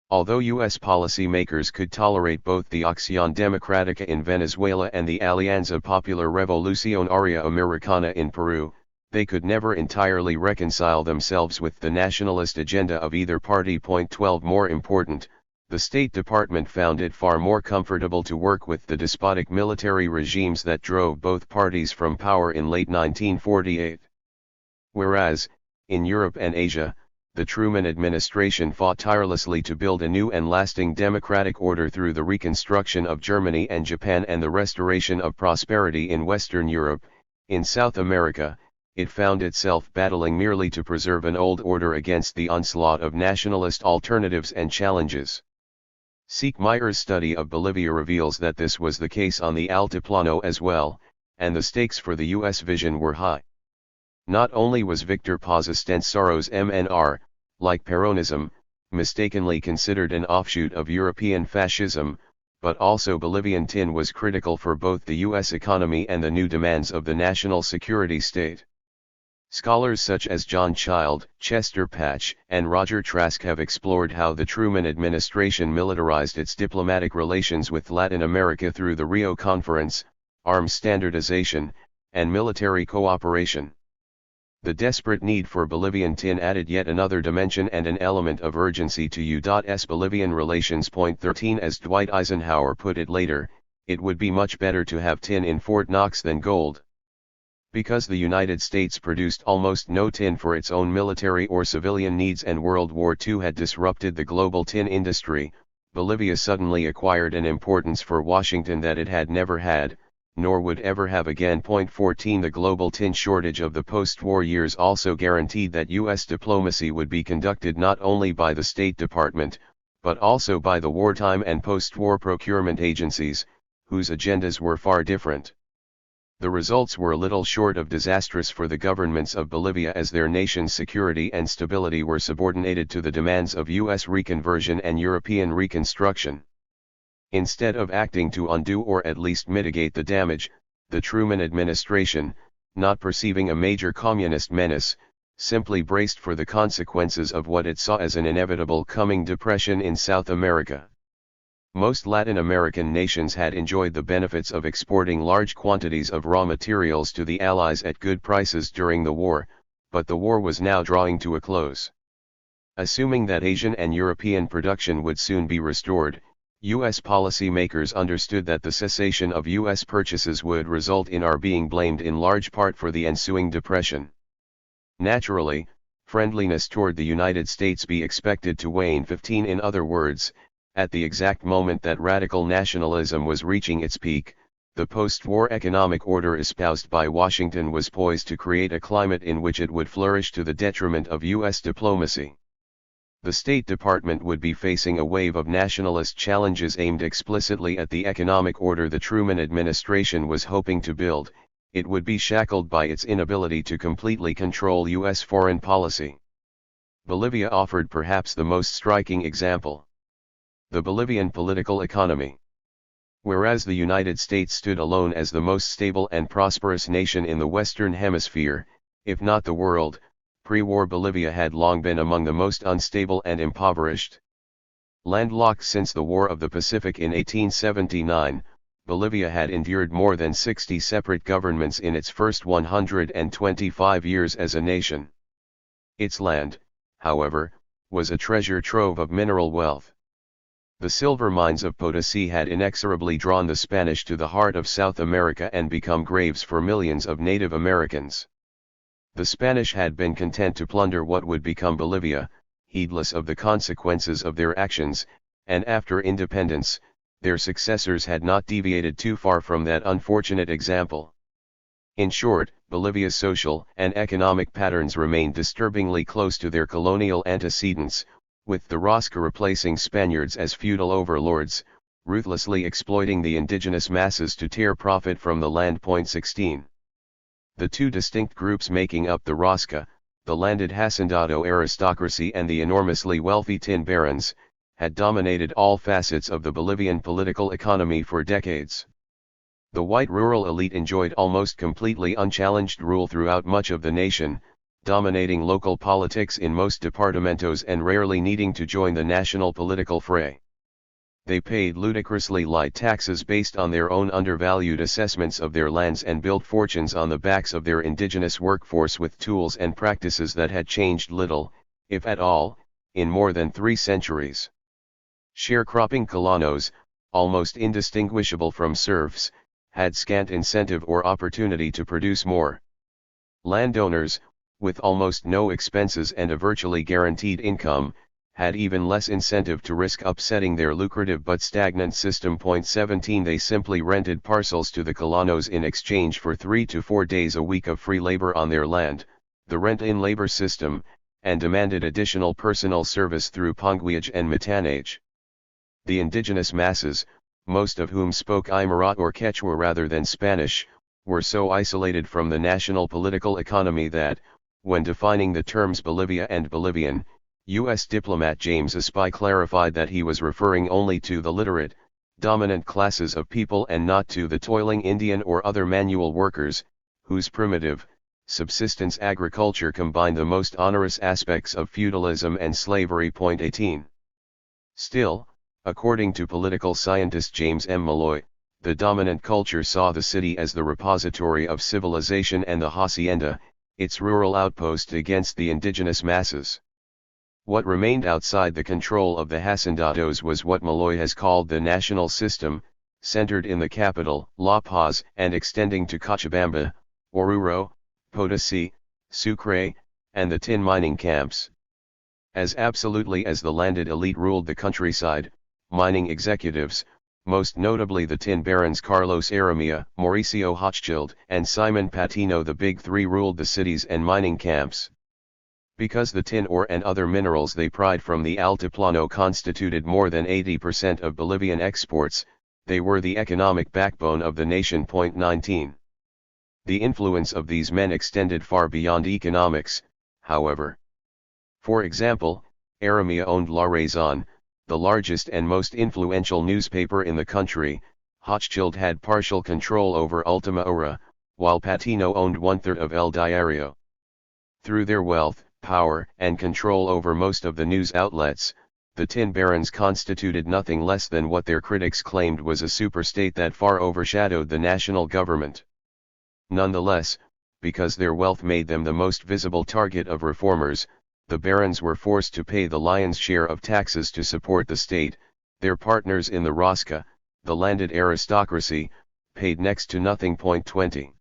Speaker 1: Although U.S. policymakers could tolerate both the Acción Democrática in Venezuela and the Alianza Popular Revolucionaria Americana in Peru, they could never entirely reconcile themselves with the nationalist agenda of either party. 12 More important, the State Department found it far more comfortable to work with the despotic military regimes that drove both parties from power in late 1948. Whereas, in Europe and Asia, the Truman administration fought tirelessly to build a new and lasting democratic order through the reconstruction of Germany and Japan and the restoration of prosperity in Western Europe. In South America, it found itself battling merely to preserve an old order against the onslaught of nationalist alternatives and challenges. Siegmeyer's study of Bolivia reveals that this was the case on the Altiplano as well, and the stakes for the U.S. vision were high. Not only was Victor Paz Estensaro's MNR, like Peronism, mistakenly considered an offshoot of European fascism, but also Bolivian tin was critical for both the U.S. economy and the new demands of the national security state. Scholars such as John Child, Chester Patch, and Roger Trask have explored how the Truman administration militarized its diplomatic relations with Latin America through the Rio Conference, arms standardization, and military cooperation. The desperate need for Bolivian tin added yet another dimension and an element of urgency to U.S. Bolivian relations. 13 As Dwight Eisenhower put it later, it would be much better to have tin in Fort Knox than gold. Because the United States produced almost no tin for its own military or civilian needs and World War II had disrupted the global tin industry, Bolivia suddenly acquired an importance for Washington that it had never had, nor would ever have again. 14 The global tin shortage of the post-war years also guaranteed that U.S. diplomacy would be conducted not only by the State Department, but also by the wartime and post-war procurement agencies, whose agendas were far different. The results were little short of disastrous for the governments of Bolivia, as their nation's security and stability were subordinated to the demands of U.S. reconversion and European reconstruction. Instead of acting to undo or at least mitigate the damage, the Truman administration, not perceiving a major communist menace, simply braced for the consequences of what it saw as an inevitable coming depression in South America. Most Latin American nations had enjoyed the benefits of exporting large quantities of raw materials to the Allies at good prices during the war, but the war was now drawing to a close. Assuming that Asian and European production would soon be restored, U.S. policymakers understood that the cessation of U.S. purchases would result in our being blamed in large part for the ensuing depression. Naturally, friendliness toward the United States be expected to wane. 15 In other words, at the exact moment that radical nationalism was reaching its peak, the post-war economic order espoused by Washington was poised to create a climate in which it would flourish to the detriment of U.S. diplomacy. The State Department would be facing a wave of nationalist challenges aimed explicitly at the economic order the Truman administration was hoping to build. It would be shackled by its inability to completely control U.S. foreign policy. Bolivia offered perhaps the most striking example. The Bolivian political economy. Whereas the United States stood alone as the most stable and prosperous nation in the Western Hemisphere, if not the world, pre-war Bolivia had long been among the most unstable and impoverished. Landlocked since the War of the Pacific in 1879, Bolivia had endured more than 60 separate governments in its first 125 years as a nation. Its land, however, was a treasure trove of mineral wealth. The silver mines of Potosi had inexorably drawn the Spanish to the heart of South America and become graves for millions of Native Americans. The Spanish had been content to plunder what would become Bolivia, heedless of the consequences of their actions, and after independence, their successors had not deviated too far from that unfortunate example. In short, Bolivia's social and economic patterns remained disturbingly close to their colonial antecedents, with the Rosca replacing Spaniards as feudal overlords, ruthlessly exploiting the indigenous masses to tear profit from the land. 16. The two distinct groups making up the Rosca, the landed hacendado aristocracy and the enormously wealthy tin barons, had dominated all facets of the Bolivian political economy for decades. The white rural elite enjoyed almost completely unchallenged rule throughout much of the nation, dominating local politics in most departamentos and rarely needing to join the national political fray. They paid ludicrously light taxes based on their own undervalued assessments of their lands and built fortunes on the backs of their indigenous workforce with tools and practices that had changed little, if at all, in more than 3 centuries. Sharecropping colonos, almost indistinguishable from serfs, had scant incentive or opportunity to produce more. Landowners, with almost no expenses and a virtually guaranteed income, had even less incentive to risk upsetting their lucrative but stagnant system. 17 They simply rented parcels to the colonos in exchange for 3 to 4 days a week of free labor on their land, the rent-in labor system, and demanded additional personal service through ponguiage and metanage. The indigenous masses, most of whom spoke Aymara or Quechua rather than Spanish, were so isolated from the national political economy that, when defining the terms Bolivia and Bolivian, U.S. diplomat James Espy clarified that he was referring only to the literate, dominant classes of people and not to the toiling Indian or other manual workers, whose primitive, subsistence agriculture combined the most onerous aspects of feudalism and slavery. 18. Still, according to political scientist James M. Malloy, the dominant culture saw the city as the repository of civilization and the hacienda, its rural outpost against the indigenous masses. What remained outside the control of the hacendados was what Malloy has called the national system, centered in the capital, La Paz, and extending to Cochabamba, Oruro, Potosi, Sucre, and the tin mining camps. As absolutely as the landed elite ruled the countryside, mining executives, most notably the tin barons Carlos Aramilla, Mauricio Hochschild, and Simon Patino, the Big Three, ruled the cities and mining camps. Because the tin ore and other minerals they pried from the Altiplano constituted more than 80% of Bolivian exports, they were the economic backbone of the nation. 19. The influence of these men extended far beyond economics, however. For example, Aramilla owned La Razón, the largest and most influential newspaper in the country. Hochschild had partial control over Ultima Hora, while Patino owned 1/3 of El Diario. Through their wealth, power, and control over most of the news outlets, the tin barons constituted nothing less than what their critics claimed was a superstate that far overshadowed the national government. Nonetheless, because their wealth made them the most visible target of reformers, the barons were forced to pay the lion's share of taxes to support the state. Their partners in the Rosca, the landed aristocracy, paid next to nothing. 20.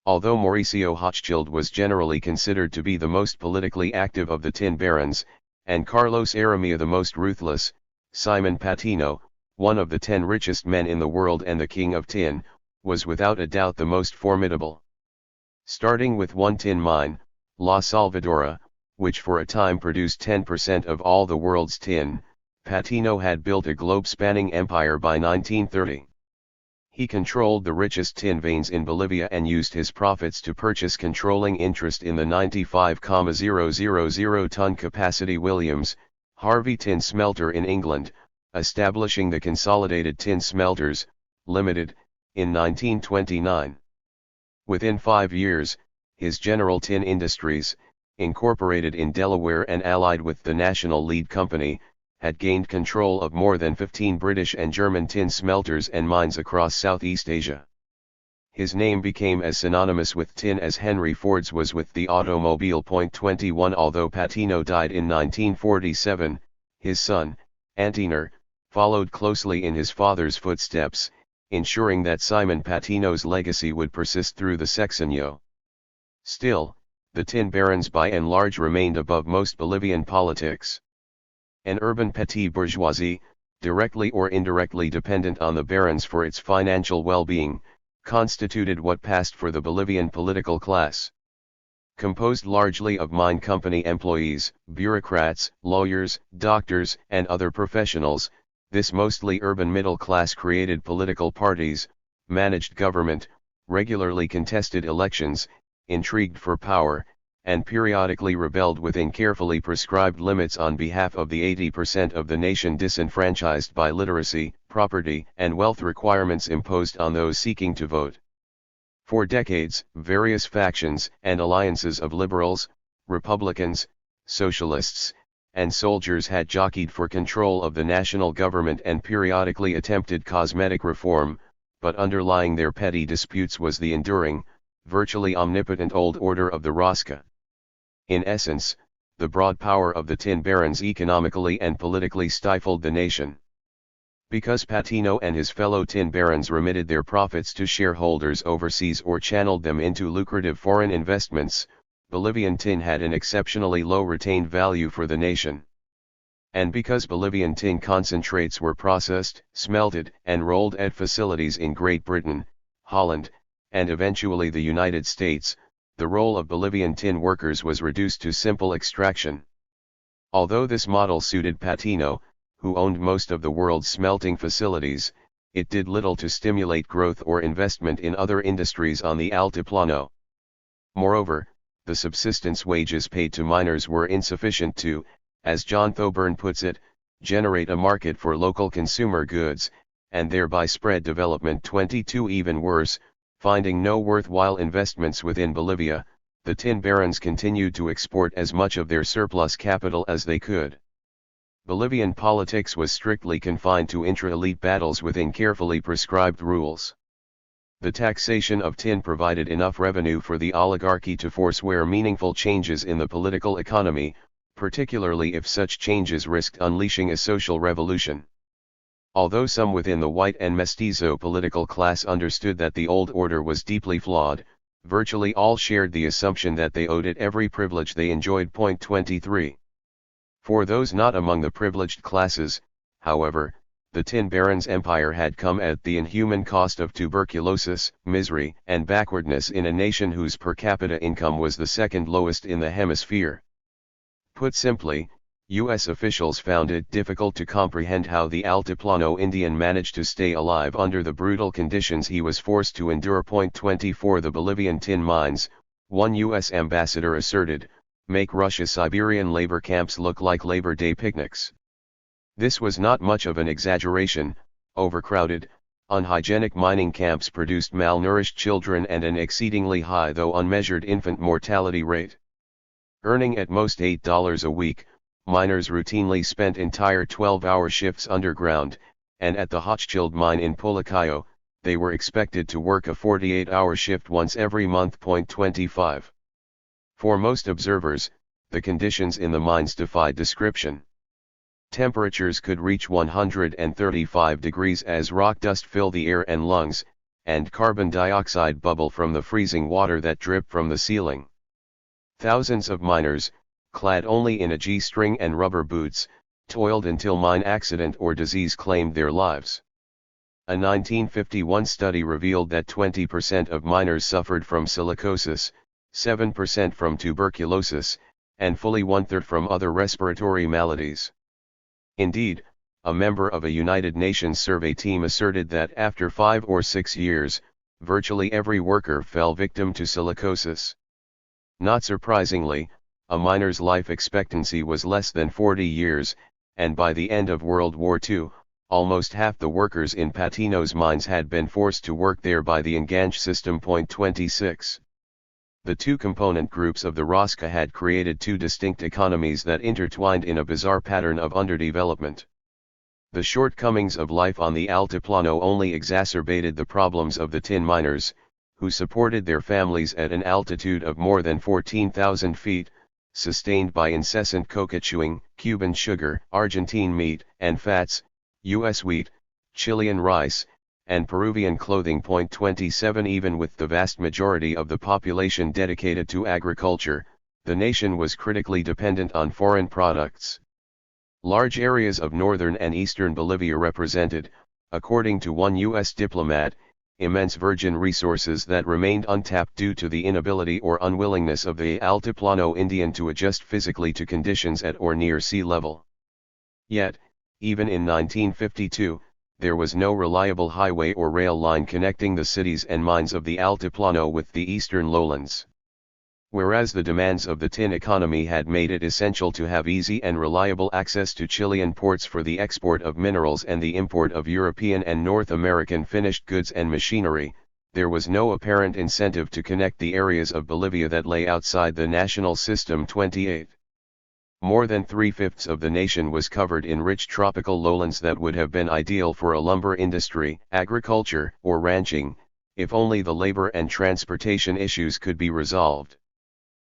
Speaker 1: Although Mauricio Hochschild was generally considered to be the most politically active of the tin barons, and Carlos Aramia the most ruthless, Simon Patino, one of the 10 richest men in the world and the king of tin, was without a doubt the most formidable. Starting with one tin mine, La Salvadora, which for a time produced 10% of all the world's tin, Patino had built a globe-spanning empire by 1930. He controlled the richest tin veins in Bolivia and used his profits to purchase controlling interest in the 95,000-ton capacity Williams, Harvey tin smelter in England, establishing the Consolidated Tin Smelters, Limited, in 1929. Within 5 years, his General Tin Industries, incorporated in Delaware and allied with the National Lead Company, had gained control of more than 15 British and German tin smelters and mines across Southeast Asia. His name became as synonymous with tin as Henry Ford's was with the automobile. 21 Although Patino died in 1947, his son, Antenor, followed closely in his father's footsteps, ensuring that Simon Patino's legacy would persist through the sexenio. Still, the tin barons by and large remained above most Bolivian politics. An urban petty bourgeoisie, directly or indirectly dependent on the barons for its financial well-being, constituted what passed for the Bolivian political class. Composed largely of mine company employees, bureaucrats, lawyers, doctors, and other professionals, this mostly urban middle class created political parties, managed government, regularly contested elections, intrigued for power, and periodically rebelled within carefully prescribed limits on behalf of the 80% of the nation disenfranchised by literacy, property, and wealth requirements imposed on those seeking to vote. For decades, various factions and alliances of liberals, Republicans, socialists, and soldiers had jockeyed for control of the national government and periodically attempted cosmetic reform, but underlying their petty disputes was the enduring, virtually omnipotent old order of the Rosca. In essence, the broad power of the tin barons economically and politically stifled the nation. Because Patino and his fellow tin barons remitted their profits to shareholders overseas or channeled them into lucrative foreign investments, Bolivian tin had an exceptionally low retained value for the nation. And because Bolivian tin concentrates were processed, smelted, and rolled at facilities in Great Britain, Holland, and eventually the United States, the role of Bolivian tin workers was reduced to simple extraction. Although this model suited Patino, who owned most of the world's smelting facilities, it did little to stimulate growth or investment in other industries on the Altiplano. Moreover, the subsistence wages paid to miners were insufficient to, as John Thoburn puts it, generate a market for local consumer goods, and thereby spread development. 22 Even worse, finding no worthwhile investments within Bolivia, the tin barons continued to export as much of their surplus capital as they could. Bolivian politics was strictly confined to intra-elite battles within carefully prescribed rules. The taxation of tin provided enough revenue for the oligarchy to forswear meaningful changes in the political economy, particularly if such changes risked unleashing a social revolution. Although some within the white and mestizo political class understood that the old order was deeply flawed, virtually all shared the assumption that they owed it every privilege they enjoyed. 23. For those not among the privileged classes, however, the tin barons' empire had come at the inhuman cost of tuberculosis, misery, and backwardness in a nation whose per capita income was the second lowest in the hemisphere. Put simply, U.S. officials found it difficult to comprehend how the Altiplano Indian managed to stay alive under the brutal conditions he was forced to endure. 24 The Bolivian tin mines, one U.S. ambassador asserted, make Russia's Siberian labor camps look like Labor Day picnics. This was not much of an exaggeration. Overcrowded, unhygienic mining camps produced malnourished children and an exceedingly high though unmeasured infant mortality rate. Earning at most $8 a week, miners routinely spent entire 12-hour shifts underground, and at the Hochschild mine in Policayo, they were expected to work a 48-hour shift once every month. 25. For most observers, the conditions in the mines defied description. Temperatures could reach 135 degrees as rock dust filled the air and lungs, and carbon dioxide bubble from the freezing water that dripped from the ceiling. Thousands of miners, clad only in a G-string and rubber boots, toiled until mine accident or disease claimed their lives. A 1951 study revealed that 20% of miners suffered from silicosis, 7% from tuberculosis, and fully one-third from other respiratory maladies. Indeed, a member of a United Nations survey team asserted that after 5 or 6 years, virtually every worker fell victim to silicosis. Not surprisingly, a miner's life expectancy was less than 40 years, and by the end of World War II, almost half the workers in Patino's mines had been forced to work there by the engage system. 26. The two component groups of the Rosca had created two distinct economies that intertwined in a bizarre pattern of underdevelopment. The shortcomings of life on the Altiplano only exacerbated the problems of the tin miners, who supported their families at an altitude of more than 14,000 feet, sustained by incessant coca chewing, Cuban sugar, Argentine meat and fats, U.S. wheat, Chilean rice, and Peruvian clothing. 27 Even with the vast majority of the population dedicated to agriculture, the nation was critically dependent on foreign products. Large areas of northern and eastern Bolivia represented, according to one U.S. diplomat, immense virgin resources that remained untapped due to the inability or unwillingness of the Altiplano Indian to adjust physically to conditions at or near sea level. Yet, even in 1952, there was no reliable highway or rail line connecting the cities and mines of the Altiplano with the eastern lowlands. Whereas the demands of the tin economy had made it essential to have easy and reliable access to Chilean ports for the export of minerals and the import of European and North American finished goods and machinery, there was no apparent incentive to connect the areas of Bolivia that lay outside the national system. 28. More than 3/5 of the nation was covered in rich tropical lowlands that would have been ideal for a lumber industry, agriculture, or ranching, if only the labor and transportation issues could be resolved.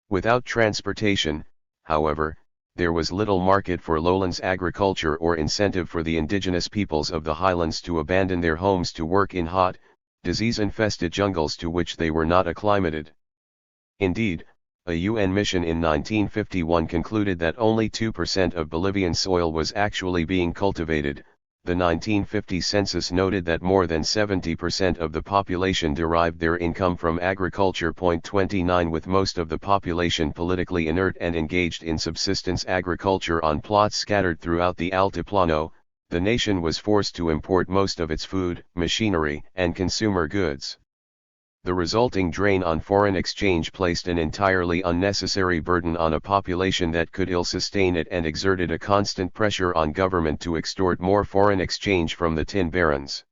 Speaker 1: Without transportation, however, there was little market for lowlands agriculture or incentive for the indigenous peoples of the highlands to abandon their homes to work in hot, disease-infested jungles to which they were not acclimated. Indeed, a UN mission in 1951 concluded that only 2% of Bolivian soil was actually being cultivated. The 1950 census noted that more than 70% of the population derived their income from agriculture. 29 With most of the population politically inert and engaged in subsistence agriculture on plots scattered throughout the Altiplano, the nation was forced to import most of its food, machinery, and consumer goods. The resulting drain on foreign exchange placed an entirely unnecessary burden on a population that could ill sustain it and exerted a constant pressure on government to extort more foreign exchange from the tin barons.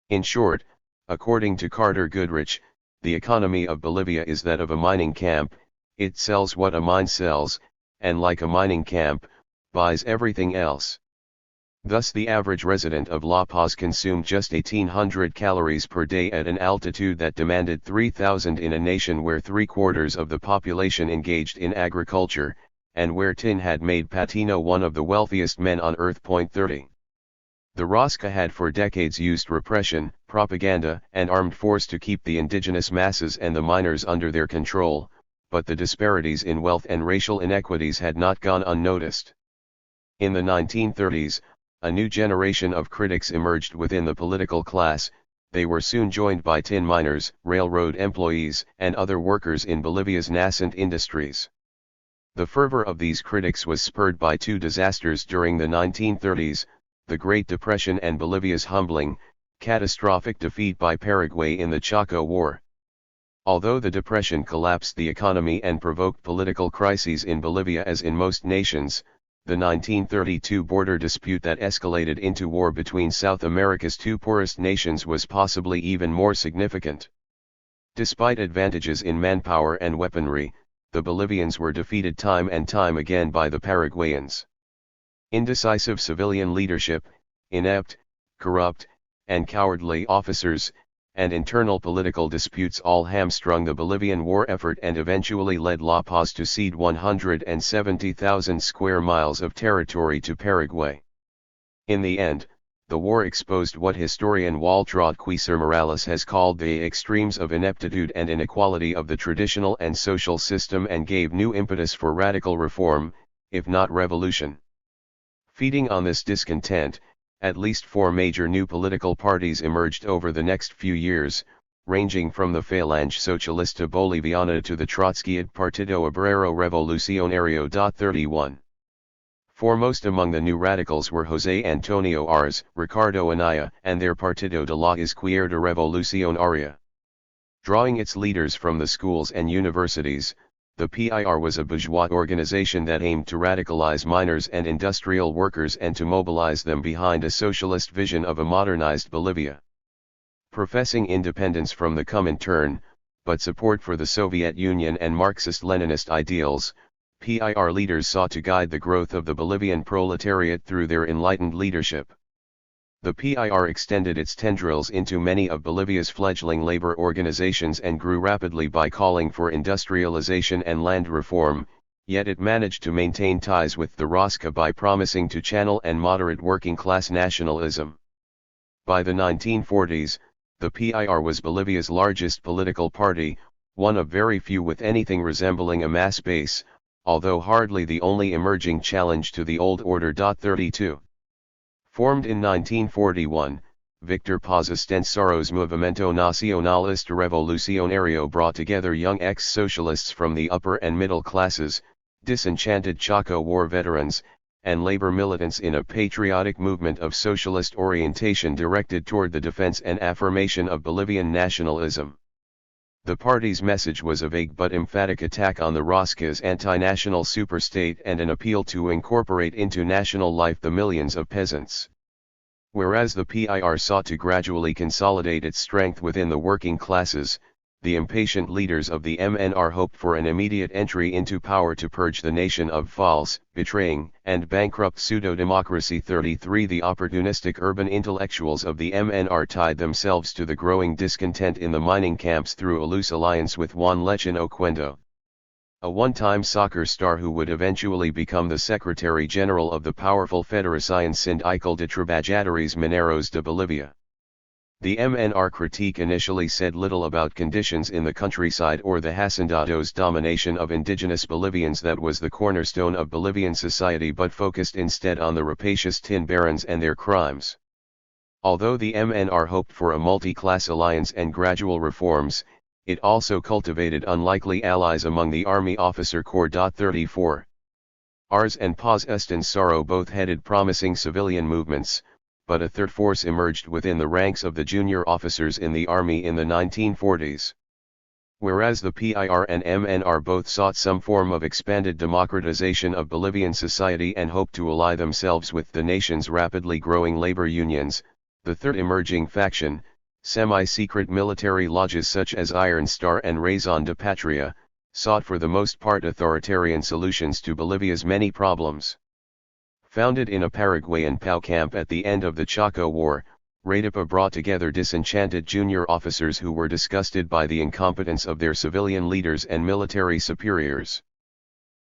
Speaker 1: In short, according to Carter Goodrich, the economy of Bolivia is that of a mining camp. It sells what a mine sells, and like a mining camp, buys everything else. Thus the average resident of La Paz consumed just 1,800 calories per day at an altitude that demanded 3,000 in a nation where 3/4 of the population engaged in agriculture, and where tin had made Patino one of the wealthiest men on earth. 30. The Rosca had for decades used repression, propaganda, and armed force to keep the indigenous masses and the miners under their control, but the disparities in wealth and racial inequities had not gone unnoticed. In the 1930s, a new generation of critics emerged within the political class. They were soon joined by tin miners, railroad employees, and other workers in Bolivia's nascent industries. The fervor of these critics was spurred by two disasters during the 1930s, the Great Depression and Bolivia's humbling, catastrophic defeat by Paraguay in the Chaco War. Although the Depression collapsed the economy and provoked political crises in Bolivia as in most nations, the 1932 border dispute that escalated into war between South America's two poorest nations was possibly even more significant. Despite advantages in manpower and weaponry, the Bolivians were defeated time and time again by the Paraguayans. Indecisive civilian leadership, inept, corrupt, and cowardly officers, and internal political disputes all hamstrung the Bolivian war effort and eventually led La Paz to cede 170,000 square miles of territory to Paraguay. In the end, the war exposed what historian Waltraud Cuisar Morales has called the extremes of ineptitude and inequality of the traditional and social system and gave new impetus for radical reform, if not revolution. Feeding on this discontent, at least 4 major new political parties emerged over the next few years, ranging from the Falange Socialista Boliviana to the Trotskyist Partido Obrero Revolucionario. 31. Foremost among the new radicals were José Antonio Ars, Ricardo Anaya, and their Partido de la Izquierda Revolucionaria. Drawing its leaders from the schools and universities, the PIR was a bourgeois organization that aimed to radicalize miners and industrial workers and to mobilize them behind a socialist vision of a modernized Bolivia. Professing independence from the Comintern, but support for the Soviet Union and Marxist-Leninist ideals, PIR leaders sought to guide the growth of the Bolivian proletariat through their enlightened leadership. The PIR extended its tendrils into many of Bolivia's fledgling labor organizations and grew rapidly by calling for industrialization and land reform, yet it managed to maintain ties with the Rosca by promising to channel and moderate working-class nationalism. By the 1940s, the PIR was Bolivia's largest political party, one of very few with anything resembling a mass base, although hardly the only emerging challenge to the old order. 32. Formed in 1941, Victor Paz Estensaro's Movimiento Nacionalista Revolucionario brought together young ex-socialists from the upper and middle classes, disenchanted Chaco War veterans, and labor militants in a patriotic movement of socialist orientation directed toward the defense and affirmation of Bolivian nationalism. The party's message was a vague but emphatic attack on the Rosca's anti-national superstate and an appeal to incorporate into national life the millions of peasants. Whereas the PIR sought to gradually consolidate its strength within the working classes, the impatient leaders of the MNR hoped for an immediate entry into power to purge the nation of false, betraying, and bankrupt pseudo-democracy. 33. The opportunistic urban intellectuals of the MNR tied themselves to the growing discontent in the mining camps through a loose alliance with Juan Lechin Oquendo, a one-time soccer star who would eventually become the Secretary General of the powerful Federación Sindical de Trabajadores Mineros de Bolivia. The MNR critique initially said little about conditions in the countryside or the hacendados' domination of indigenous Bolivians that was the cornerstone of Bolivian society, but focused instead on the rapacious tin barons and their crimes. Although the MNR hoped for a multi-class alliance and gradual reforms, it also cultivated unlikely allies among the Army Officer Corps. 34. Ars and Paz Estensaro both headed promising civilian movements, but a third force emerged within the ranks of the junior officers in the army in the 1940s. Whereas the PIR and MNR both sought some form of expanded democratization of Bolivian society and hoped to ally themselves with the nation's rapidly growing labor unions, the third emerging faction, semi-secret military lodges such as Iron Star and Razón de Patria, sought for the most part authoritarian solutions to Bolivia's many problems. Founded in a Paraguayan POW camp at the end of the Chaco War, RADIPA brought together disenchanted junior officers who were disgusted by the incompetence of their civilian leaders and military superiors.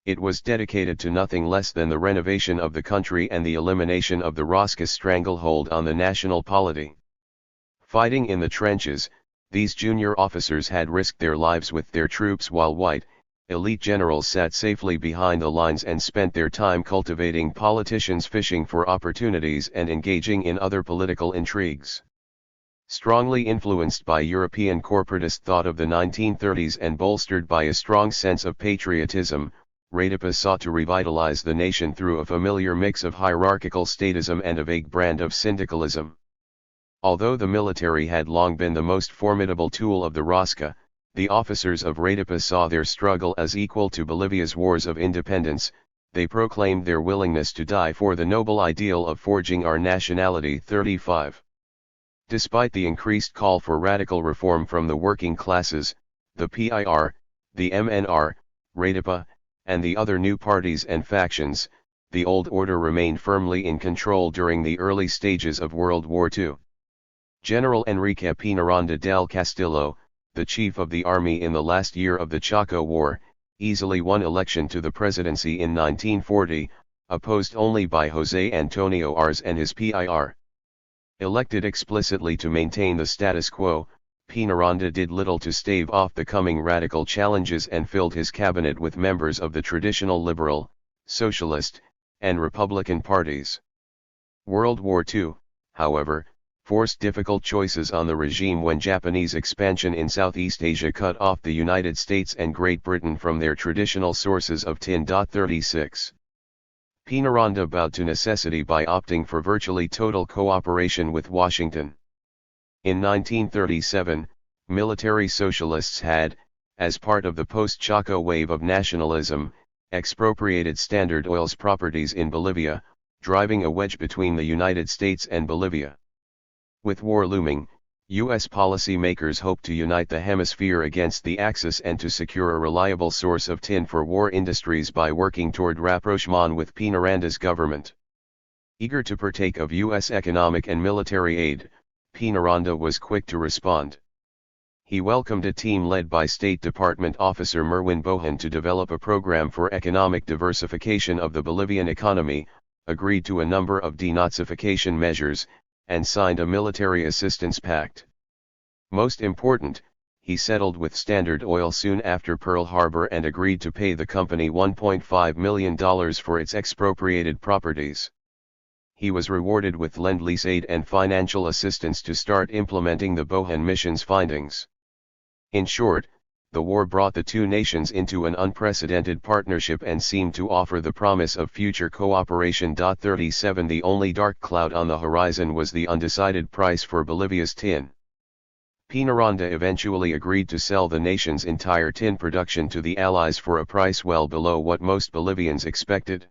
Speaker 1: It was dedicated to nothing less than the renovation of the country and the elimination of the Rosca stranglehold on the national polity. Fighting in the trenches, these junior officers had risked their lives with their troops while white, elite generals sat safely behind the lines and spent their time cultivating politicians, fishing for opportunities and engaging in other political intrigues. Strongly influenced by European corporatist thought of the 1930s and bolstered by a strong sense of patriotism, RADIPA sought to revitalize the nation through a familiar mix of hierarchical statism and a vague brand of syndicalism. Although the military had long been the most formidable tool of the Rosca, the officers of RADIPA saw their struggle as equal to Bolivia's wars of independence. They proclaimed their willingness to die for the noble ideal of forging our nationality. 35. Despite the increased call for radical reform from the working classes, the PIR, the MNR, Radapa, and the other new parties and factions, the old order remained firmly in control during the early stages of World War II. General Enrique Peñaranda del Castillo, the chief of the army in the last year of the Chaco War, easily won election to the presidency in 1940, opposed only by José Antonio Arz and his PIR. Elected explicitly to maintain the status quo, Peñaranda did little to stave off the coming radical challenges and filled his cabinet with members of the traditional liberal, socialist, and Republican parties. World War II, however, forced difficult choices on the regime when Japanese expansion in Southeast Asia cut off the United States and Great Britain from their traditional sources of tin. 36. Peñaranda bowed to necessity by opting for virtually total cooperation with Washington. In 1937, military socialists had, as part of the post-Chaco wave of nationalism, expropriated Standard Oil's properties in Bolivia, driving a wedge between the United States and Bolivia. With war looming, U.S. policymakers hoped to unite the hemisphere against the Axis and to secure a reliable source of tin for war industries by working toward rapprochement with Peñaranda's government. Eager to partake of U.S. economic and military aid, Peñaranda was quick to respond. He welcomed a team led by State Department officer Merwin Bohan to develop a program for economic diversification of the Bolivian economy, agreed to a number of denazification measures, and signed a military assistance pact. Most important, he settled with Standard Oil soon after Pearl Harbor and agreed to pay the company $1.5 million for its expropriated properties. He was rewarded with Lend-Lease aid and financial assistance to start implementing the Bohan mission's findings. In short, the war brought the two nations into an unprecedented partnership and seemed to offer the promise of future cooperation. 37 The only dark cloud on the horizon was the undecided price for Bolivia's tin. Peñaranda eventually agreed to sell the nation's entire tin production to the Allies for a price well below what most Bolivians expected.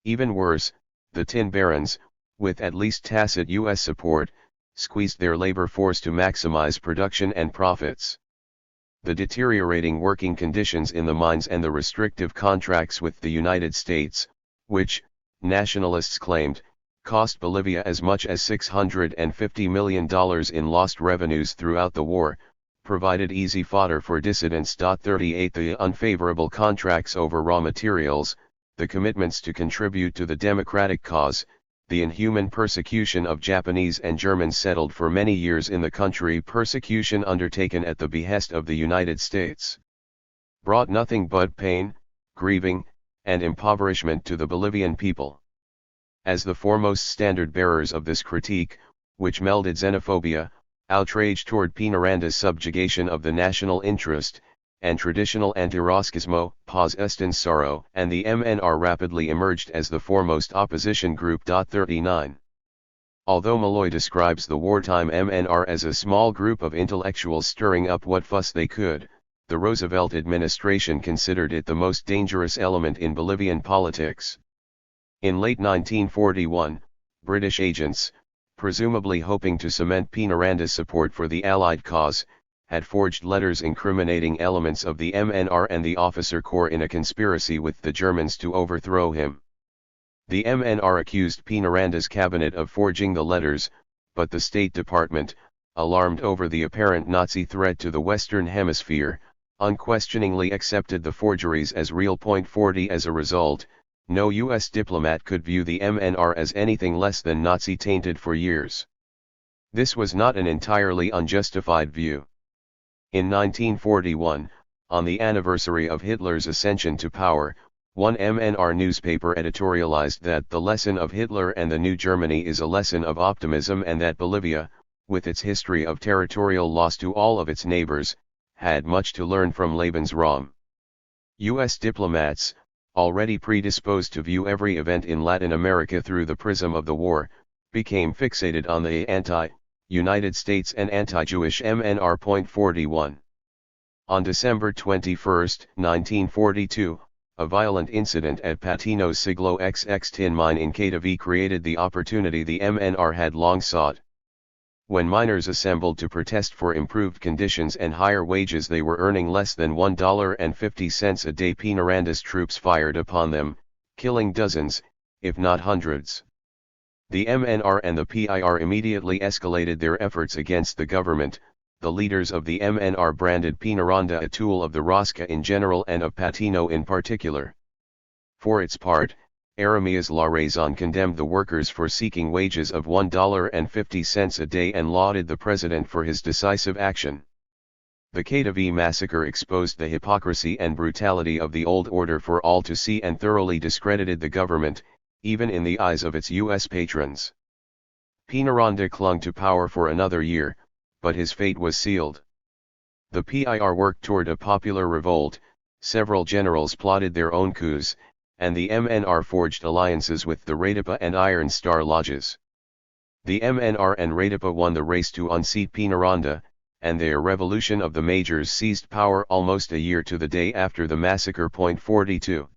Speaker 1: Even worse, the tin barons, with at least tacit U.S. support, squeezed their labor force to maximize production and profits. The deteriorating working conditions in the mines and the restrictive contracts with the United States, which, nationalists claimed, cost Bolivia as much as $650 million in lost revenues throughout the war, provided easy fodder for dissidents. 38 The unfavorable contracts over raw materials, the commitments to contribute to the democratic cause, the inhuman persecution of Japanese and Germans settled for many years in the country, persecution undertaken at the behest of the United States, brought nothing but pain, grieving, and impoverishment to the Bolivian people. As the foremost standard-bearers of this critique, which melded xenophobia, outrage toward Peñaranda's subjugation of the national interest, and traditional antirrascismo, paz estensaro, and the MNR rapidly emerged as the foremost opposition group. 39. Although Malloy describes the wartime MNR as a small group of intellectuals stirring up what fuss they could, the Roosevelt administration considered it the most dangerous element in Bolivian politics. In late 1941, British agents, presumably hoping to cement Peñaranda's support for the Allied cause, had forged letters incriminating elements of the MNR and the officer corps in a conspiracy with the Germans to overthrow him. The MNR accused Peñaranda's cabinet of forging the letters, but the State Department, alarmed over the apparent Nazi threat to the Western Hemisphere, unquestioningly accepted the forgeries as real. 40 As a result, no U.S. diplomat could view the MNR as anything less than Nazi-tainted for years. This was not an entirely unjustified view. In 1941, on the anniversary of Hitler's ascension to power, one MNR newspaper editorialized that the lesson of Hitler and the New Germany is a lesson of optimism and that Bolivia, with its history of territorial loss to all of its neighbors, had much to learn from Lebensraum. U.S. diplomats, already predisposed to view every event in Latin America through the prism of the war, became fixated on the anti-United States and anti-Jewish MNR. 41. On December 21, 1942, a violent incident at Patino's Siglo XX tin mine in Catavi created the opportunity the MNR had long sought. When miners assembled to protest for improved conditions and higher wages, they were earning less than $1.50 a day. Peñaranda's troops fired upon them, killing dozens, if not hundreds. The MNR and the PIR immediately escalated their efforts against the government. The leaders of the MNR branded Peñaranda a tool of the Rosca in general and of Patino in particular. For its part, Jeremías La Razón condemned the workers for seeking wages of $1.50 a day and lauded the president for his decisive action. The Cadaví massacre exposed the hypocrisy and brutality of the old order for all to see and thoroughly discredited the government, even in the eyes of its U.S. patrons. Peñaranda clung to power for another year, but his fate was sealed. The PIR worked toward a popular revolt, several generals plotted their own coups, and the MNR forged alliances with the Radipa and Iron Star lodges. The MNR and Radipa won the race to unseat Peñaranda, and their revolution of the majors seized power almost a year to the day after the massacre. 42.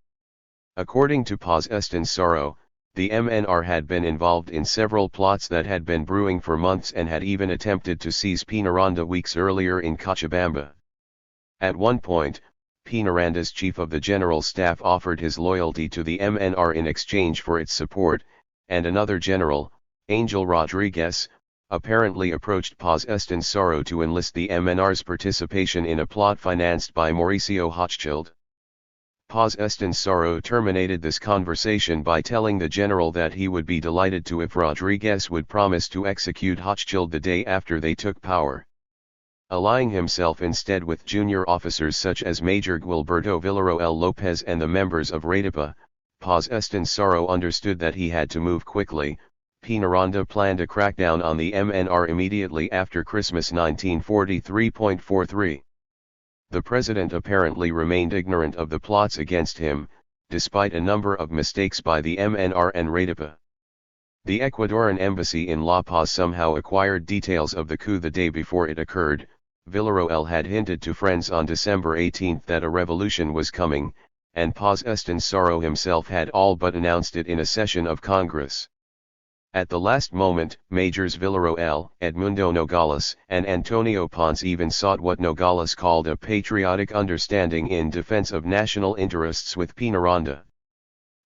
Speaker 1: According to Paz Estensoro, the MNR had been involved in several plots that had been brewing for months and had even attempted to seize Peñaranda weeks earlier in Cochabamba. At one point, Peñaranda's chief of the general staff offered his loyalty to the MNR in exchange for its support, and another general, Angel Rodriguez, apparently approached Paz Estensoro to enlist the MNR's participation in a plot financed by Mauricio Hochschild. Paz Estensoro terminated this conversation by telling the general that he would be delighted to if Rodriguez would promise to execute Hochschild the day after they took power. Allying himself instead with junior officers such as Major Guilberto Villarroel Lopez and the members of Radipa, Paz Estensoro understood that he had to move quickly. Peñaranda planned a crackdown on the MNR immediately after Christmas 1943.43. The president apparently remained ignorant of the plots against him, despite a number of mistakes by the MNR and Radipa. The Ecuadorian embassy in La Paz somehow acquired details of the coup the day before it occurred. Villarroel had hinted to friends on December 18 that a revolution was coming, and Paz Estensoro himself had all but announced it in a session of Congress. At the last moment, Majors Villarroel, Edmundo Nogales, and Antonio Ponce even sought what Nogales called a patriotic understanding in defense of national interests with Peñaranda.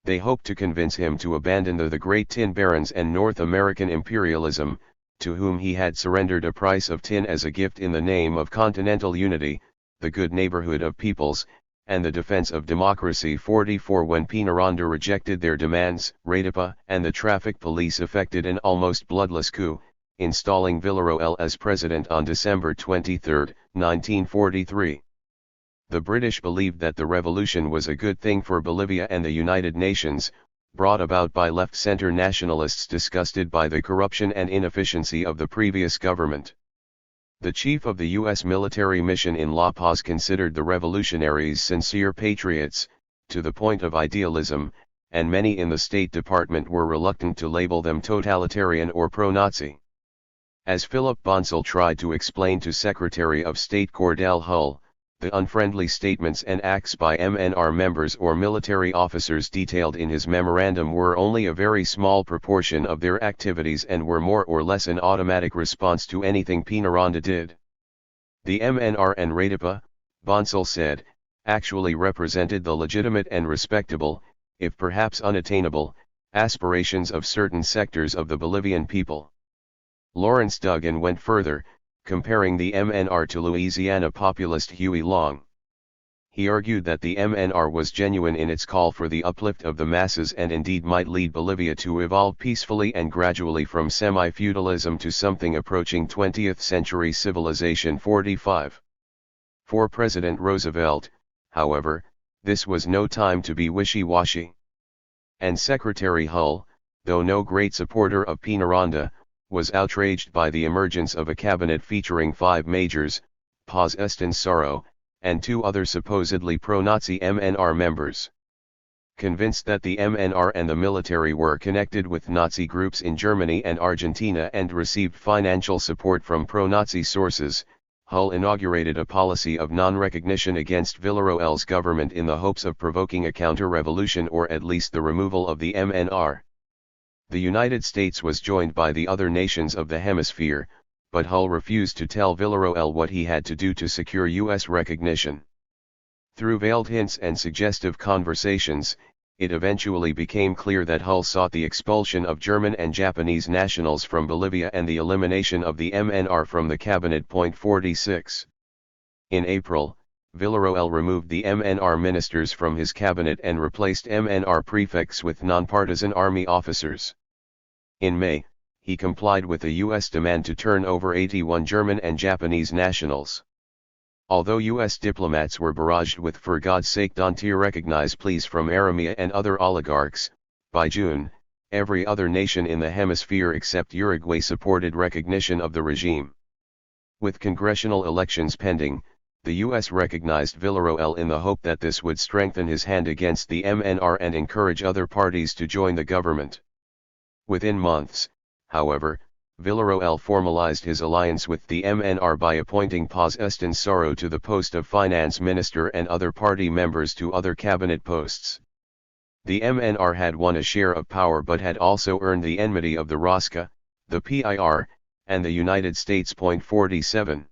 Speaker 1: They hoped to convince him to abandon the great tin barons and North American imperialism, to whom he had surrendered a price of tin as a gift in the name of continental unity, the good neighborhood of peoples, and the defense of democracy. 44. When Peñaranda rejected their demands, Radipa and the traffic police effected an almost bloodless coup, installing Villarroel as president on December 23, 1943. The British believed that the revolution was a good thing for Bolivia and the United Nations, brought about by left-center nationalists disgusted by the corruption and inefficiency of the previous government. The chief of the U.S. military mission in La Paz considered the revolutionaries sincere patriots, to the point of idealism, and many in the State Department were reluctant to label them totalitarian or pro-Nazi. As Philip Bonsall tried to explain to Secretary of State Cordell Hull, the unfriendly statements and acts by MNR members or military officers detailed in his memorandum were only a very small proportion of their activities and were more or less an automatic response to anything Peñaranda did. The MNR and Radipa, Bonsall said, actually represented the legitimate and respectable, if perhaps unattainable, aspirations of certain sectors of the Bolivian people. Lawrence Duggan went further, comparing the MNR to Louisiana populist Huey Long. He argued that the MNR was genuine in its call for the uplift of the masses and indeed might lead Bolivia to evolve peacefully and gradually from semi-feudalism to something approaching 20th century civilization. 45. For President Roosevelt, however, this was no time to be wishy-washy. And Secretary Hull, though no great supporter of Peñaranda, was outraged by the emergence of a cabinet featuring 5 majors, Paz Estensoro, and 2 other supposedly pro-Nazi MNR members. Convinced that the MNR and the military were connected with Nazi groups in Germany and Argentina and received financial support from pro-Nazi sources, Hull inaugurated a policy of non-recognition against Villarroel's government in the hopes of provoking a counter-revolution or at least the removal of the MNR. The United States was joined by the other nations of the hemisphere, but Hull refused to tell Villarroel what he had to do to secure U.S. recognition. Through veiled hints and suggestive conversations, it eventually became clear that Hull sought the expulsion of German and Japanese nationals from Bolivia and the elimination of the MNR from the cabinet. 46. In April, Villarroel removed the MNR ministers from his cabinet and replaced MNR prefects with nonpartisan army officers. In May, he complied with the U.S. demand to turn over 81 German and Japanese nationals. Although U.S. diplomats were barraged with "for God's sake don't you recognize" pleas from Aramea and other oligarchs, by June, every other nation in the hemisphere except Uruguay supported recognition of the regime. With congressional elections pending, the U.S. recognized Villarroel in the hope that this would strengthen his hand against the MNR and encourage other parties to join the government. Within months, however, Villarroel formalized his alliance with the MNR by appointing Paz Estenssoro to the post of finance minister and other party members to other cabinet posts. The MNR had won a share of power but had also earned the enmity of the Rosca, the PIR, and the United States. 47.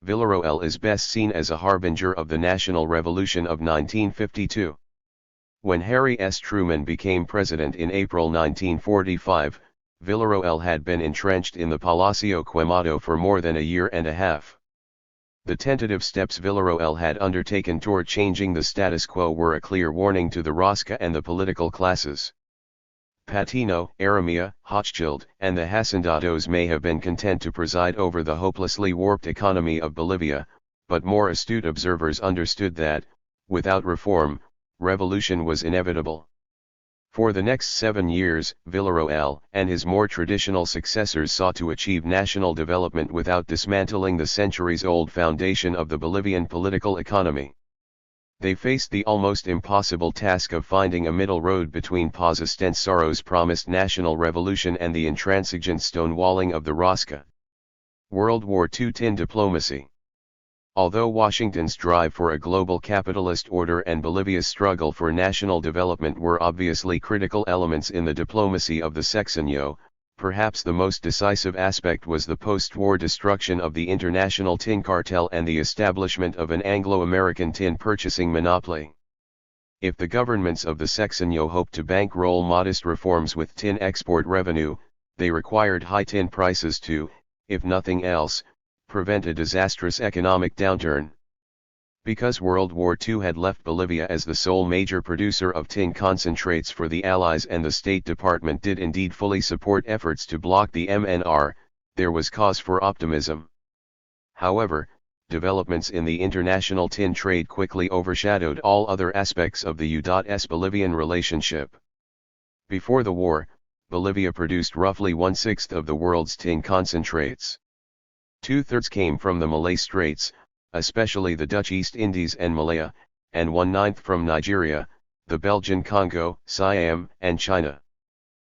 Speaker 1: Villarroel is best seen as a harbinger of the national revolution of 1952. When Harry S. Truman became president in April 1945, Villarroel had been entrenched in the Palacio Quemado for more than a year and a half. The tentative steps Villarroel had undertaken toward changing the status quo were a clear warning to the Rosca and the political classes. Patino, Aramea, Hochschild, and the Hacendados may have been content to preside over the hopelessly warped economy of Bolivia, but more astute observers understood that, without reform, revolution was inevitable. For the next 7 years, Villarroel and his more traditional successors sought to achieve national development without dismantling the centuries-old foundation of the Bolivian political economy. They faced the almost impossible task of finding a middle road between Paz Estenssoro's promised national revolution and the intransigent stonewalling of the Rosca. World War II tin diplomacy. Although Washington's drive for a global capitalist order and Bolivia's struggle for national development were obviously critical elements in the diplomacy of the sexenio, perhaps the most decisive aspect was the post-war destruction of the international tin cartel and the establishment of an Anglo-American tin purchasing monopoly. If the governments of the sexenio hoped to bankroll modest reforms with tin export revenue, they required high tin prices to, if nothing else, prevent a disastrous economic downturn. Because World War II had left Bolivia as the sole major producer of tin concentrates for the Allies and the State Department did indeed fully support efforts to block the MNR, there was cause for optimism. However, developments in the international tin trade quickly overshadowed all other aspects of the U.S. Bolivian relationship. Before the war, Bolivia produced roughly 1/6 of the world's tin concentrates. 2/3 came from the Malay Straits, especially the Dutch East Indies and Malaya, and 1/9 from Nigeria, the Belgian Congo, Siam, and China.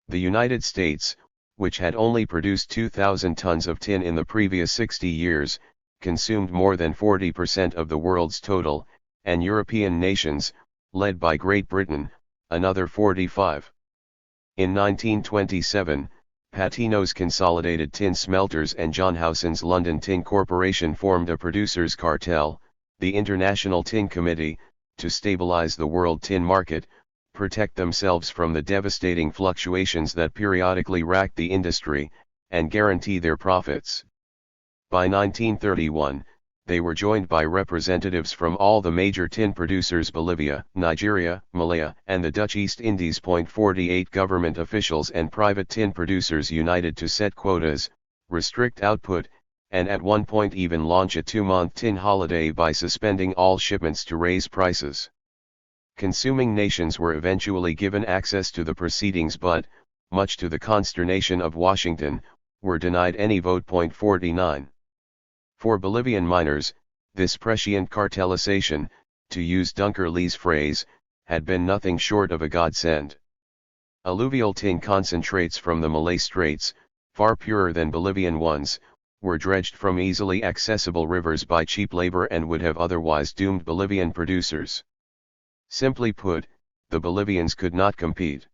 Speaker 1: The United States, which had only produced 2,000 tons of tin in the previous 60 years, consumed more than 40% of the world's total, and European nations, led by Great Britain, another 45%. In 1927, Patino's Consolidated Tin Smelters and Johnhausen's London Tin Corporation formed a producers' cartel, the International Tin Committee, to stabilize the world tin market, protect themselves from the devastating fluctuations that periodically racked the industry, and guarantee their profits. By 1931, they were joined by representatives from all the major tin producers: Bolivia, Nigeria, Malaya, and the Dutch East Indies. 48 Government officials and private tin producers united to set quotas, restrict output, and at one point even launch a 2-month tin holiday by suspending all shipments to raise prices. Consuming nations were eventually given access to the proceedings but, much to the consternation of Washington, were denied any vote. 49. For Bolivian miners, this prescient cartelization, to use Dunker Lee's phrase, had been nothing short of a godsend. Alluvial tin concentrates from the Malay Straits, far purer than Bolivian ones, were dredged from easily accessible rivers by cheap labor and would have otherwise doomed Bolivian producers. Simply put, the Bolivians could not compete.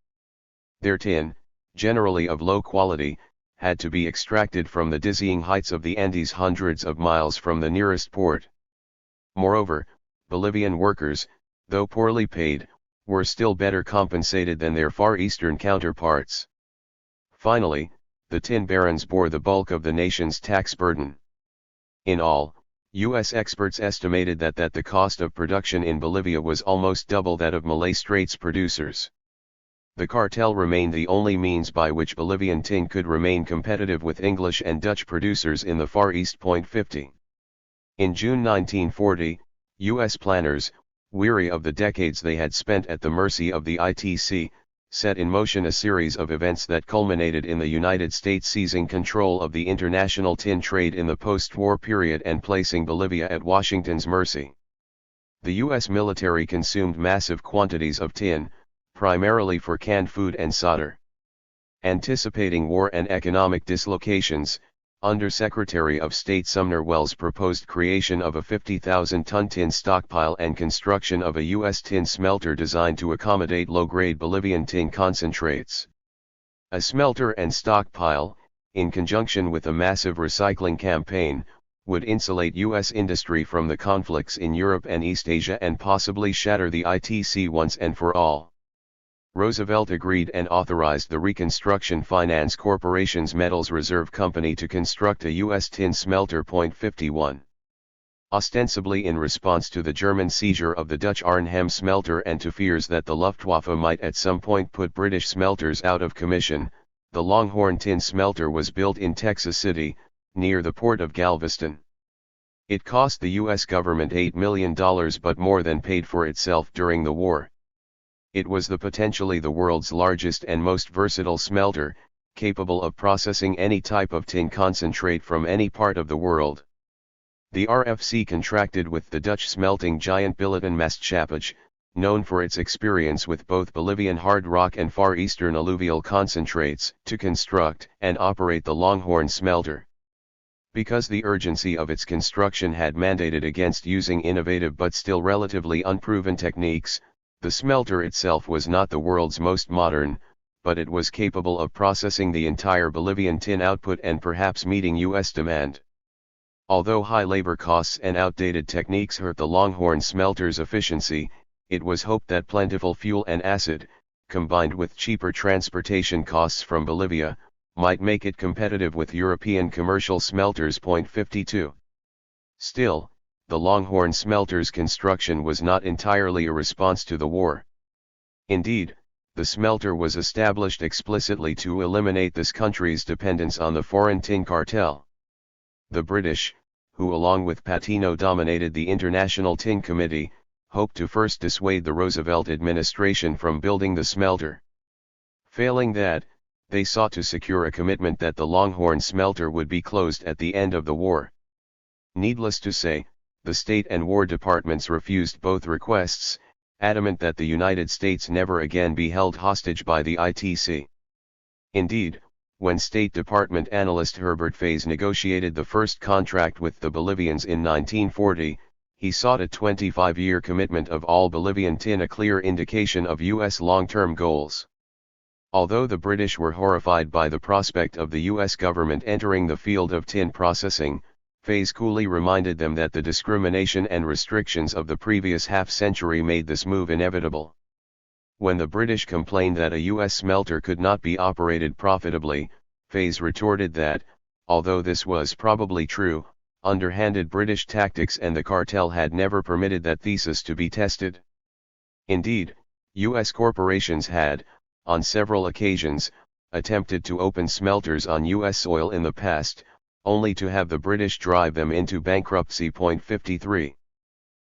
Speaker 1: Their tin, generally of low quality, had to be extracted from the dizzying heights of the Andes hundreds of miles from the nearest port. Moreover, Bolivian workers, though poorly paid, were still better compensated than their Far Eastern counterparts. Finally, the tin barons bore the bulk of the nation's tax burden. In all, U.S. experts estimated that the cost of production in Bolivia was almost double that of Malay Straits producers. The cartel remained the only means by which Bolivian tin could remain competitive with English and Dutch producers in the Far East. 50. In June 1940, U.S. planners, weary of the decades they had spent at the mercy of the ITC, set in motion a series of events that culminated in the United States seizing control of the international tin trade in the post-war period and placing Bolivia at Washington's mercy. The U.S. military consumed massive quantities of tin, primarily for canned food and solder. Anticipating war and economic dislocations, Under-Secretary of State Sumner Welles proposed creation of a 50,000-ton tin stockpile and construction of a U.S. tin smelter designed to accommodate low-grade Bolivian tin concentrates. A smelter and stockpile, in conjunction with a massive recycling campaign, would insulate U.S. industry from the conflicts in Europe and East Asia and possibly shatter the ITC once and for all. Roosevelt agreed and authorized the Reconstruction Finance Corporation's Metals Reserve Company to construct a U.S. tin smelter. 51. Ostensibly in response to the German seizure of the Dutch Arnhem smelter and to fears that the Luftwaffe might at some point put British smelters out of commission, the Longhorn tin smelter was built in Texas City, near the port of Galveston. It cost the U.S. government $8 million but more than paid for itself during the war. It was potentially the world's largest and most versatile smelter, capable of processing any type of tin concentrate from any part of the world. The RFC contracted with the Dutch smelting giant Billiton Maatschappij, known for its experience with both Bolivian hard rock and Far Eastern alluvial concentrates, to construct and operate the Longhorn smelter. Because the urgency of its construction had mandated against using innovative but still relatively unproven techniques, the smelter itself was not the world's most modern, but it was capable of processing the entire Bolivian tin output and perhaps meeting U.S. demand. Although high labor costs and outdated techniques hurt the Longhorn smelter's efficiency, it was hoped that plentiful fuel and acid, combined with cheaper transportation costs from Bolivia, might make it competitive with European commercial smelters. 52. Still, the Longhorn smelter's construction was not entirely a response to the war. Indeed, the smelter was established explicitly to eliminate this country's dependence on the foreign tin cartel. The British, who along with Patino dominated the International Tin Committee, hoped to first dissuade the Roosevelt administration from building the smelter. Failing that, they sought to secure a commitment that the Longhorn smelter would be closed at the end of the war. Needless to say, the State and War Departments refused both requests, adamant that the United States never again be held hostage by the ITC. Indeed, when State Department analyst Herbert Faze negotiated the first contract with the Bolivians in 1940, he sought a 25-year commitment of all Bolivian tin, a clear indication of U.S. long-term goals. Although the British were horrified by the prospect of the U.S. government entering the field of tin processing, Faze coolly reminded them that the discrimination and restrictions of the previous half-century made this move inevitable. When the British complained that a U.S. smelter could not be operated profitably, Faze retorted that, although this was probably true, underhanded British tactics and the cartel had never permitted that thesis to be tested. Indeed, U.S. corporations had, on several occasions, attempted to open smelters on U.S. soil in the past, only to have the British drive them into bankruptcy. 53.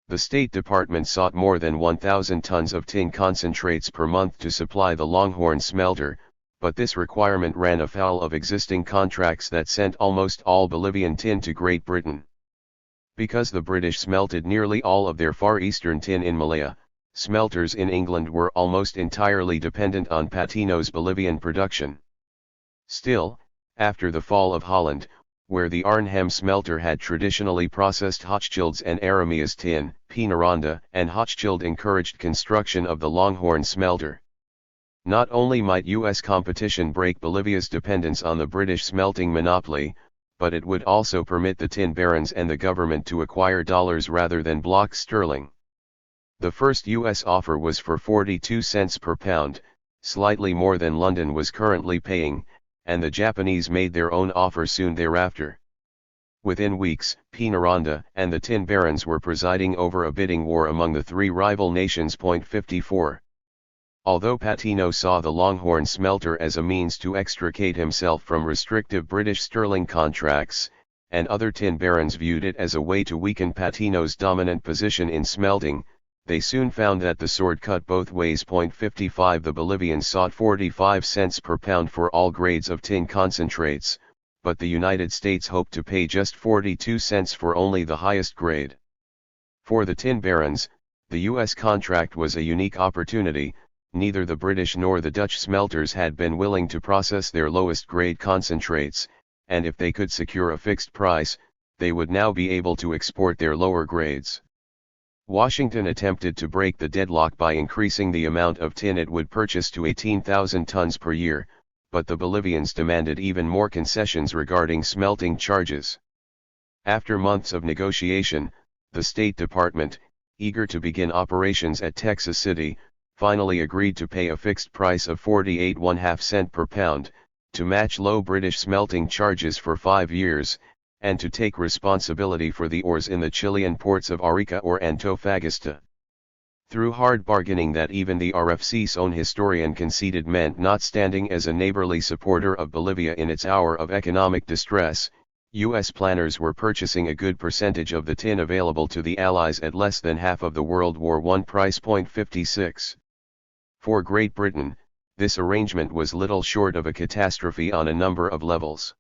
Speaker 1: The State Department sought more than 1,000 tons of tin concentrates per month to supply the Longhorn smelter, but this requirement ran afoul of existing contracts that sent almost all Bolivian tin to Great Britain. Because the British smelted nearly all of their Far Eastern tin in Malaya, smelters in England were almost entirely dependent on Patino's Bolivian production. Still, after the fall of Holland, where the Arnhem smelter had traditionally processed Hochschild's and Aramea's tin, P. Naranda and Hochschild encouraged construction of the Longhorn smelter. Not only might U.S. competition break Bolivia's dependence on the British smelting monopoly, but it would also permit the tin barons and the government to acquire dollars rather than block sterling. The first U.S. offer was for 42 cents per pound, slightly more than London was currently paying, and the Japanese made their own offer soon thereafter. Within weeks, Peñaranda and the tin barons were presiding over a bidding war among the three rival nations. 54. Although Patino saw the Longhorn smelter as a means to extricate himself from restrictive British sterling contracts, and other tin barons viewed it as a way to weaken Patino's dominant position in smelting, they soon found that the sword cut both ways. 55. The Bolivians sought 45 cents per pound for all grades of tin concentrates, but the United States hoped to pay just 42 cents for only the highest grade. For the tin barons, the U.S. contract was a unique opportunity. Neither the British nor the Dutch smelters had been willing to process their lowest grade concentrates, and if they could secure a fixed price, they would now be able to export their lower grades. Washington attempted to break the deadlock by increasing the amount of tin it would purchase to 18,000 tons per year, but the Bolivians demanded even more concessions regarding smelting charges. After months of negotiation, the State Department, eager to begin operations at Texas City, finally agreed to pay a fixed price of 48.5 cents per pound, to match low British smelting charges for 5 years, and to take responsibility for the ores in the Chilean ports of Arica or Antofagasta. Through hard bargaining that even the RFC's own historian conceded meant not standing as a neighborly supporter of Bolivia in its hour of economic distress, U.S. planners were purchasing a good percentage of the tin available to the Allies at less than half of the World War I price. 56. For Great Britain, this arrangement was little short of a catastrophe on a number of levels.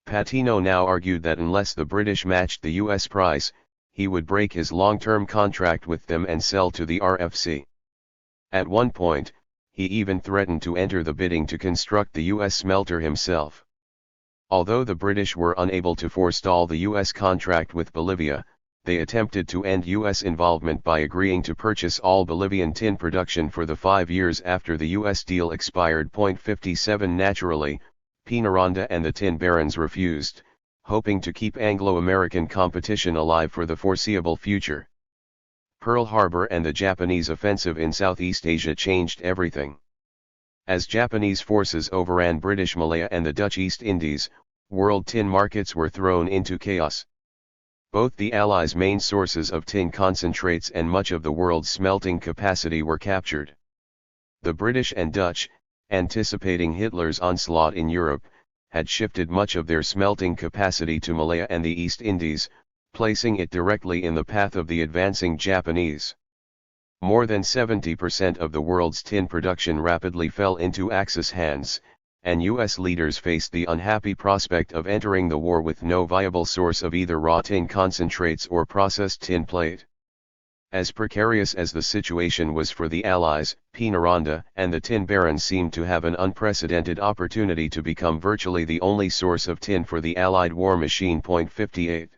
Speaker 1: Patino now argued that unless the British matched the U.S. price, he would break his long-term contract with them and sell to the RFC. At one point, he even threatened to enter the bidding to construct the U.S. smelter himself. Although the British were unable to forestall the U.S. contract with Bolivia, they attempted to end U.S. involvement by agreeing to purchase all Bolivian tin production for the 5 years after the U.S. deal expired. 57. Naturally, Peñaranda and the tin barons refused, hoping to keep Anglo-American competition alive for the foreseeable future. Pearl Harbor and the Japanese offensive in Southeast Asia changed everything. As Japanese forces overran British Malaya and the Dutch East Indies, world tin markets were thrown into chaos. Both the Allies' main sources of tin concentrates and much of the world's smelting capacity were captured. The British and Dutch, anticipating Hitler's onslaught in Europe, had shifted much of their smelting capacity to Malaya and the East Indies, placing it directly in the path of the advancing Japanese. More than 70% of the world's tin production rapidly fell into Axis hands, and U.S. leaders faced the unhappy prospect of entering the war with no viable source of either raw tin concentrates or processed tin plate. As precarious as the situation was for the Allies, Peñaranda and the tin barons seemed to have an unprecedented opportunity to become virtually the only source of tin for the Allied war machine. 58.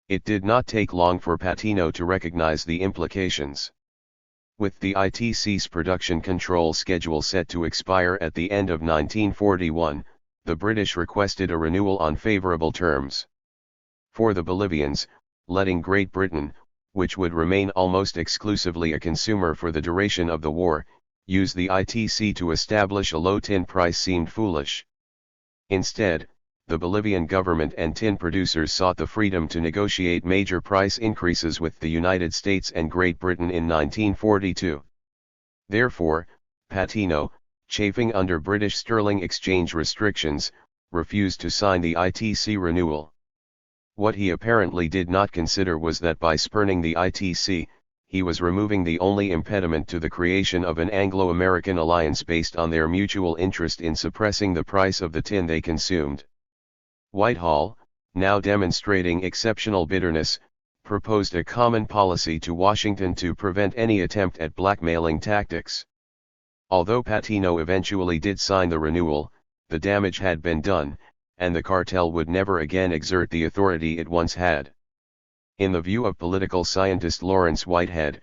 Speaker 1: It did not take long for Patino to recognize the implications. With the ITC's production control schedule set to expire at the end of 1941, the British requested a renewal on favorable terms. For the Bolivians, letting Great Britain, which would remain almost exclusively a consumer for the duration of the war, use the ITC to establish a low tin price seemed foolish. Instead, the Bolivian government and tin producers sought the freedom to negotiate major price increases with the United States and Great Britain in 1942. Therefore, Patino, chafing under British sterling exchange restrictions, refused to sign the ITC renewal. What he apparently did not consider was that by spurning the ITC, he was removing the only impediment to the creation of an Anglo-American alliance based on their mutual interest in suppressing the price of the tin they consumed. Whitehall, now demonstrating exceptional bitterness, proposed a common policy to Washington to prevent any attempt at blackmailing tactics. Although Patino eventually did sign the renewal, the damage had been done, and the cartel would never again exert the authority it once had. In the view of political scientist Lawrence Whitehead,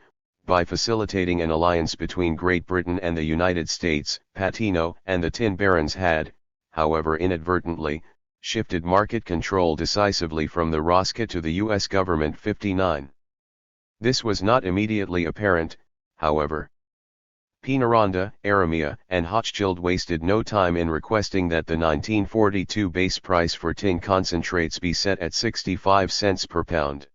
Speaker 1: By facilitating an alliance between Great Britain and the United States, Patino and the Tin Barons had, however inadvertently, shifted market control decisively from the Rosca to the U.S. government. 59. This was not immediately apparent, however. Penaranda, Aramea, and Hochschild wasted no time in requesting that the 1942 base price for tin concentrates be set at 65 cents per pound.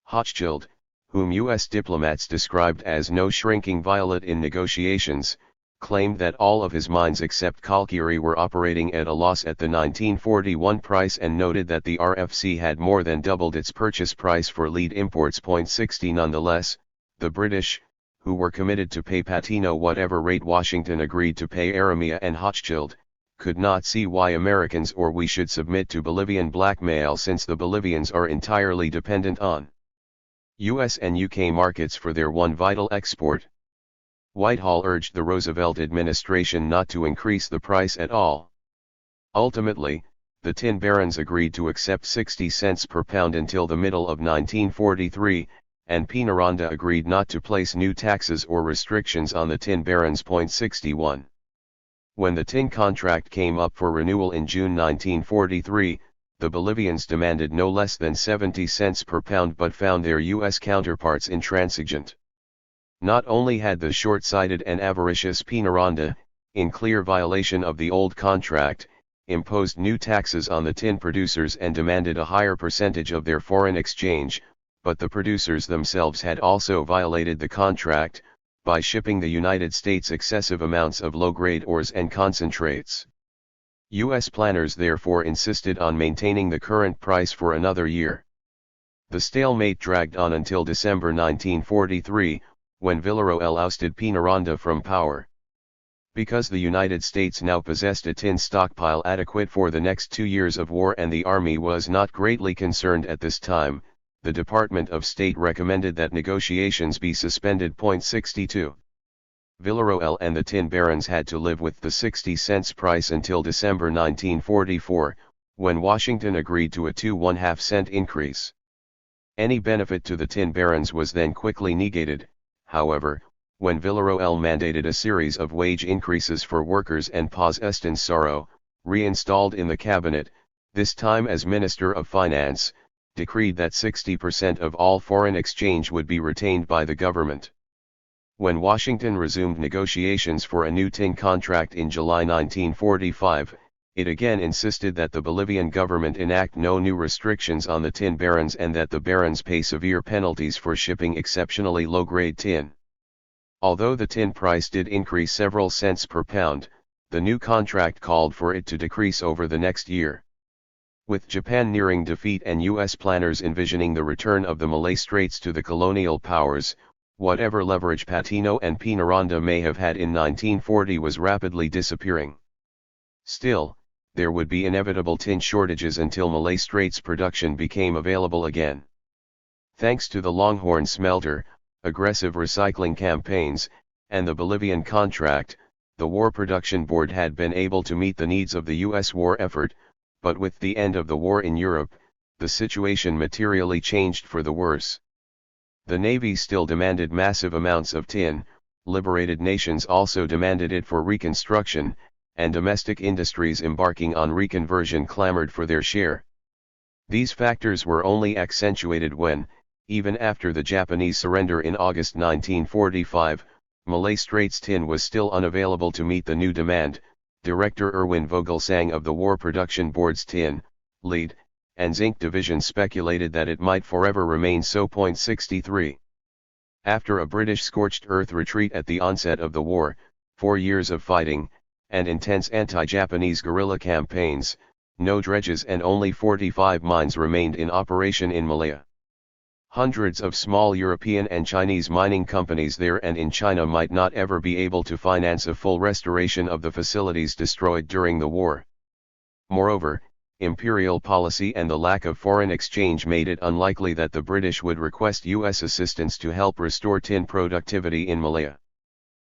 Speaker 1: Hochschild, whom U.S. diplomats described as no shrinking violet in negotiations, claimed that all of his mines except Calgary were operating at a loss at the 1941 price and noted that the RFC had more than doubled its purchase price for lead imports. 60. Nonetheless, the British, who were committed to pay Patino whatever rate Washington agreed to pay Aramea and Hochschild, could not see why Americans or we should submit to Bolivian blackmail, since the Bolivians are entirely dependent on US and UK markets for their one vital export. Whitehall urged the Roosevelt administration not to increase the price at all. Ultimately, the Tin Barons agreed to accept 60 cents per pound until the middle of 1943, and Penaranda agreed not to place new taxes or restrictions on the Tin Barons. 61. When the tin contract came up for renewal in June 1943, the Bolivians demanded no less than 70 cents per pound but found their U.S. counterparts intransigent. Not only had the short-sighted and avaricious Penaranda, in clear violation of the old contract, imposed new taxes on the tin producers and demanded a higher percentage of their foreign exchange, but the producers themselves had also violated the contract, by shipping the United States excessive amounts of low-grade ores and concentrates. U.S. planners therefore insisted on maintaining the current price for another year. The stalemate dragged on until December 1943, when Villarroel ousted Penaranda from power. Because the United States now possessed a tin stockpile adequate for the next 2 years of war and the Army was not greatly concerned at this time, the Department of State recommended that negotiations be suspended. 62. Villarroel and the Tin Barons had to live with the 60 cents price until December 1944, when Washington agreed to a 2.5 cent increase. Any benefit to the Tin Barons was then quickly negated, however, when Villarroel mandated a series of wage increases for workers and Paz Estensoro, reinstalled in the cabinet, this time as Minister of Finance, decreed that 60% of all foreign exchange would be retained by the government. When Washington resumed negotiations for a new tin contract in July 1945, it again insisted that the Bolivian government enact no new restrictions on the Tin Barons and that the Barons pay severe penalties for shipping exceptionally low-grade tin. Although the tin price did increase several cents per pound, the new contract called for it to decrease over the next year. With Japan nearing defeat and U.S. planners envisioning the return of the Malay Straits to the colonial powers, whatever leverage Patino and Penaranda may have had in 1940 was rapidly disappearing. Still, there would be inevitable tin shortages until Malay Straits production became available again. Thanks to the Longhorn smelter, aggressive recycling campaigns, and the Bolivian contract, the War Production Board had been able to meet the needs of the U.S. war effort, but with the end of the war in Europe, the situation materially changed for the worse. The Navy still demanded massive amounts of tin, liberated nations also demanded it for reconstruction, and domestic industries embarking on reconversion clamored for their share. These factors were only accentuated when, even after the Japanese surrender in August 1945, Malay Straits tin was still unavailable to meet the new demand. Director Erwin Vogelsang of the War Production Board's tin, lead, and zinc division speculated that it might forever remain so. 63. After a British scorched earth retreat at the onset of the war, 4 years of fighting, and intense anti-Japanese guerrilla campaigns, no dredges and only 45 mines remained in operation in Malaya. Hundreds of small European and Chinese mining companies there and in China might not ever be able to finance a full restoration of the facilities destroyed during the war. Moreover, imperial policy and the lack of foreign exchange made it unlikely that the British would request U.S. assistance to help restore tin productivity in Malaya.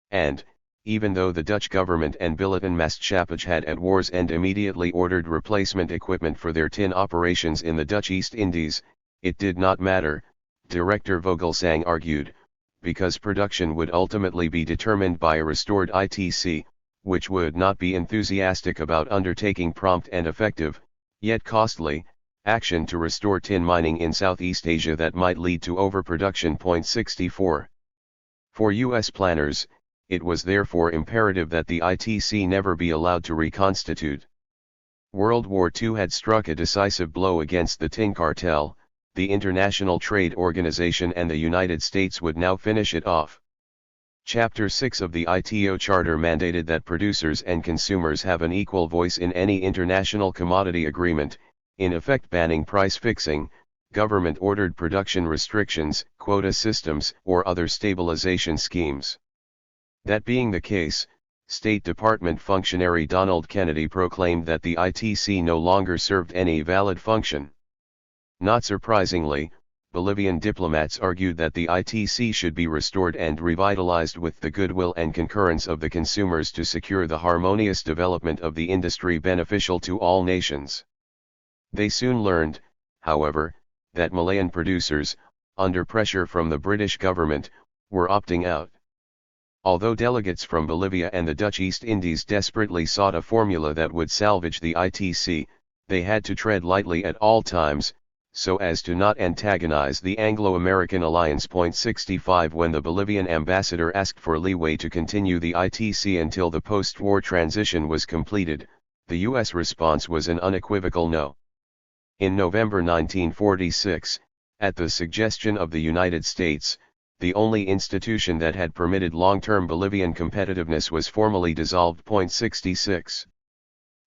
Speaker 1: And, even though the Dutch government and Billiton-Maatschappij had at war's end immediately ordered replacement equipment for their tin operations in the Dutch East Indies, it did not matter, Director Vogelsang argued, because production would ultimately be determined by a restored ITC, which would not be enthusiastic about undertaking prompt and effective, yet costly, action to restore tin mining in Southeast Asia that might lead to overproduction. 64. For U.S. planners, it was therefore imperative that the ITC never be allowed to reconstitute. World War II had struck a decisive blow against the tin cartel. The International Trade Organization and the United States would now finish it off. Chapter 6 of the ITO Charter mandated that producers and consumers have an equal voice in any international commodity agreement, in effect banning price fixing, government-ordered production restrictions, quota systems, or other stabilization schemes. That being the case, State Department functionary Donald Kennedy proclaimed that the ITC no longer served any valid function. Not surprisingly, Bolivian diplomats argued that the ITC should be restored and revitalized with the goodwill and concurrence of the consumers to secure the harmonious development of the industry beneficial to all nations. They soon learned, however, that Malayan producers, under pressure from the British government, were opting out. Although delegates from Bolivia and the Dutch East Indies desperately sought a formula that would salvage the ITC, they had to tread lightly at all times, so as to not antagonize the Anglo-American alliance. 65 When the Bolivian ambassador asked for leeway to continue the ITC until the post-war transition was completed, the U.S. response was an unequivocal no. In November 1946, at the suggestion of the United States, the only institution that had permitted long-term Bolivian competitiveness was formally dissolved. 66.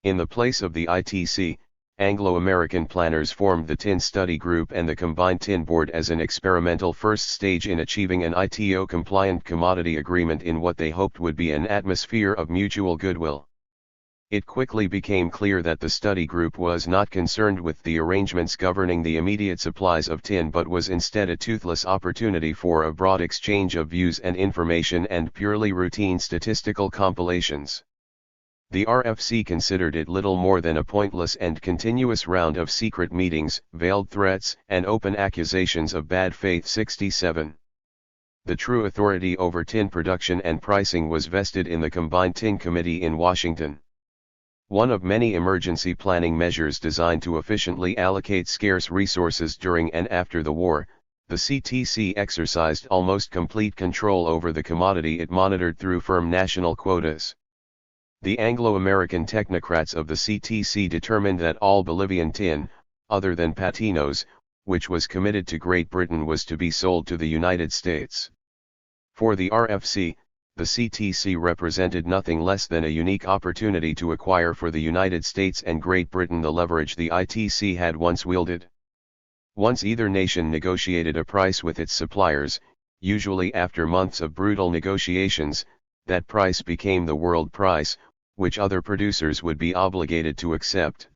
Speaker 1: In the place of the ITC, Anglo-American planners formed the Tin Study Group and the Combined Tin Board as an experimental first stage in achieving an ITO-compliant commodity agreement in what they hoped would be an atmosphere of mutual goodwill. It quickly became clear that the study group was not concerned with the arrangements governing the immediate supplies of tin but was instead a toothless opportunity for a broad exchange of views and information and purely routine statistical compilations. The RFC considered it little more than a pointless and continuous round of secret meetings, veiled threats, and open accusations of bad faith. 67. The true authority over tin production and pricing was vested in the Combined Tin Committee in Washington. One of many emergency planning measures designed to efficiently allocate scarce resources during and after the war, the CTC exercised almost complete control over the commodity it monitored through firm national quotas. The Anglo-American technocrats of the CTC determined that all Bolivian tin, other than Patinos, which was committed to Great Britain, was to be sold to the United States. For the RFC, the CTC represented nothing less than a unique opportunity to acquire for the United States and Great Britain the leverage the ITC had once wielded. Once either nation negotiated a price with its suppliers, usually after months of brutal negotiations, that price became the world price, which other producers would be obligated to accept.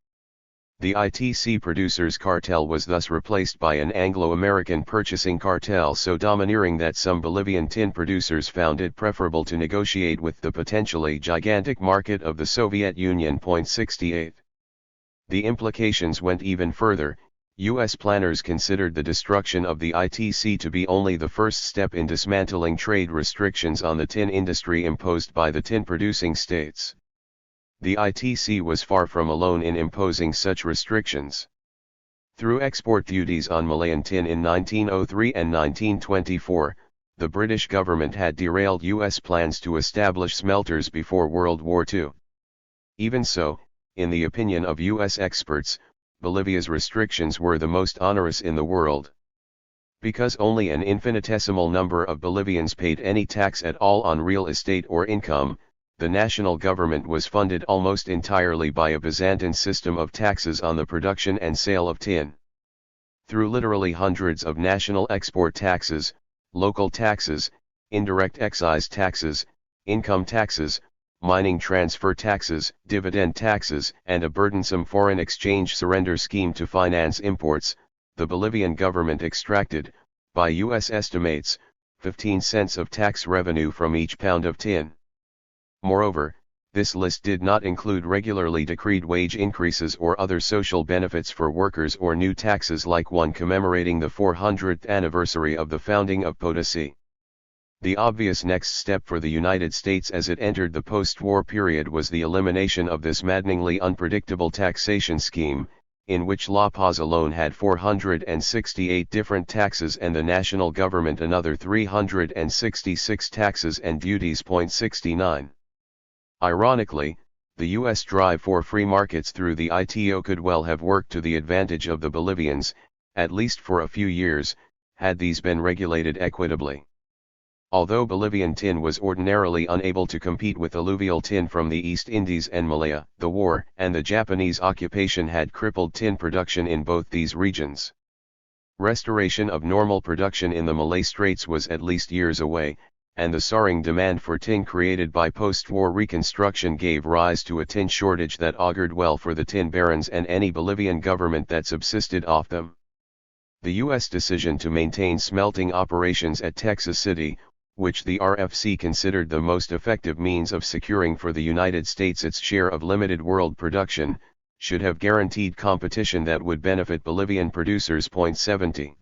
Speaker 1: The ITC producers' cartel was thus replaced by an Anglo-American purchasing cartel so domineering that some Bolivian tin producers found it preferable to negotiate with the potentially gigantic market of the Soviet Union. 68. The implications went even further. U.S. planners considered the destruction of the ITC to be only the first step in dismantling trade restrictions on the tin industry imposed by the tin-producing states. The ITC was far from alone in imposing such restrictions. Through export duties on Malayan tin in 1903 and 1924, the British government had derailed U.S. plans to establish smelters before World War II. Even so, in the opinion of U.S. experts, Bolivia's restrictions were the most onerous in the world. Because only an infinitesimal number of Bolivians paid any tax at all on real estate or income, the national government was funded almost entirely by a Byzantine system of taxes on the production and sale of tin. Through literally hundreds of national export taxes, local taxes, indirect excise taxes, income taxes, mining transfer taxes, dividend taxes, and a burdensome foreign exchange surrender scheme to finance imports, the Bolivian government extracted, by U.S. estimates, 15 cents of tax revenue from each pound of tin. Moreover, this list did not include regularly decreed wage increases or other social benefits for workers or new taxes like one commemorating the 400th anniversary of the founding of Potosi. The obvious next step for the United States as it entered the post-war period was the elimination of this maddeningly unpredictable taxation scheme, in which La Paz alone had 468 different taxes and the national government another 366 taxes and duties. 69. Ironically, the U.S. drive for free markets through the ITO could well have worked to the advantage of the Bolivians, at least for a few years, had these been regulated equitably. Although Bolivian tin was ordinarily unable to compete with alluvial tin from the East Indies and Malaya, the war and the Japanese occupation had crippled tin production in both these regions. Restoration of normal production in the Malay Straits was at least years away, and the soaring demand for tin created by post-war reconstruction gave rise to a tin shortage that augured well for the tin barons and any Bolivian government that subsisted off them. The U.S. decision to maintain smelting operations at Texas City, which the RFC considered the most effective means of securing for the United States its share of limited world production, should have guaranteed competition that would benefit Bolivian producers. 70.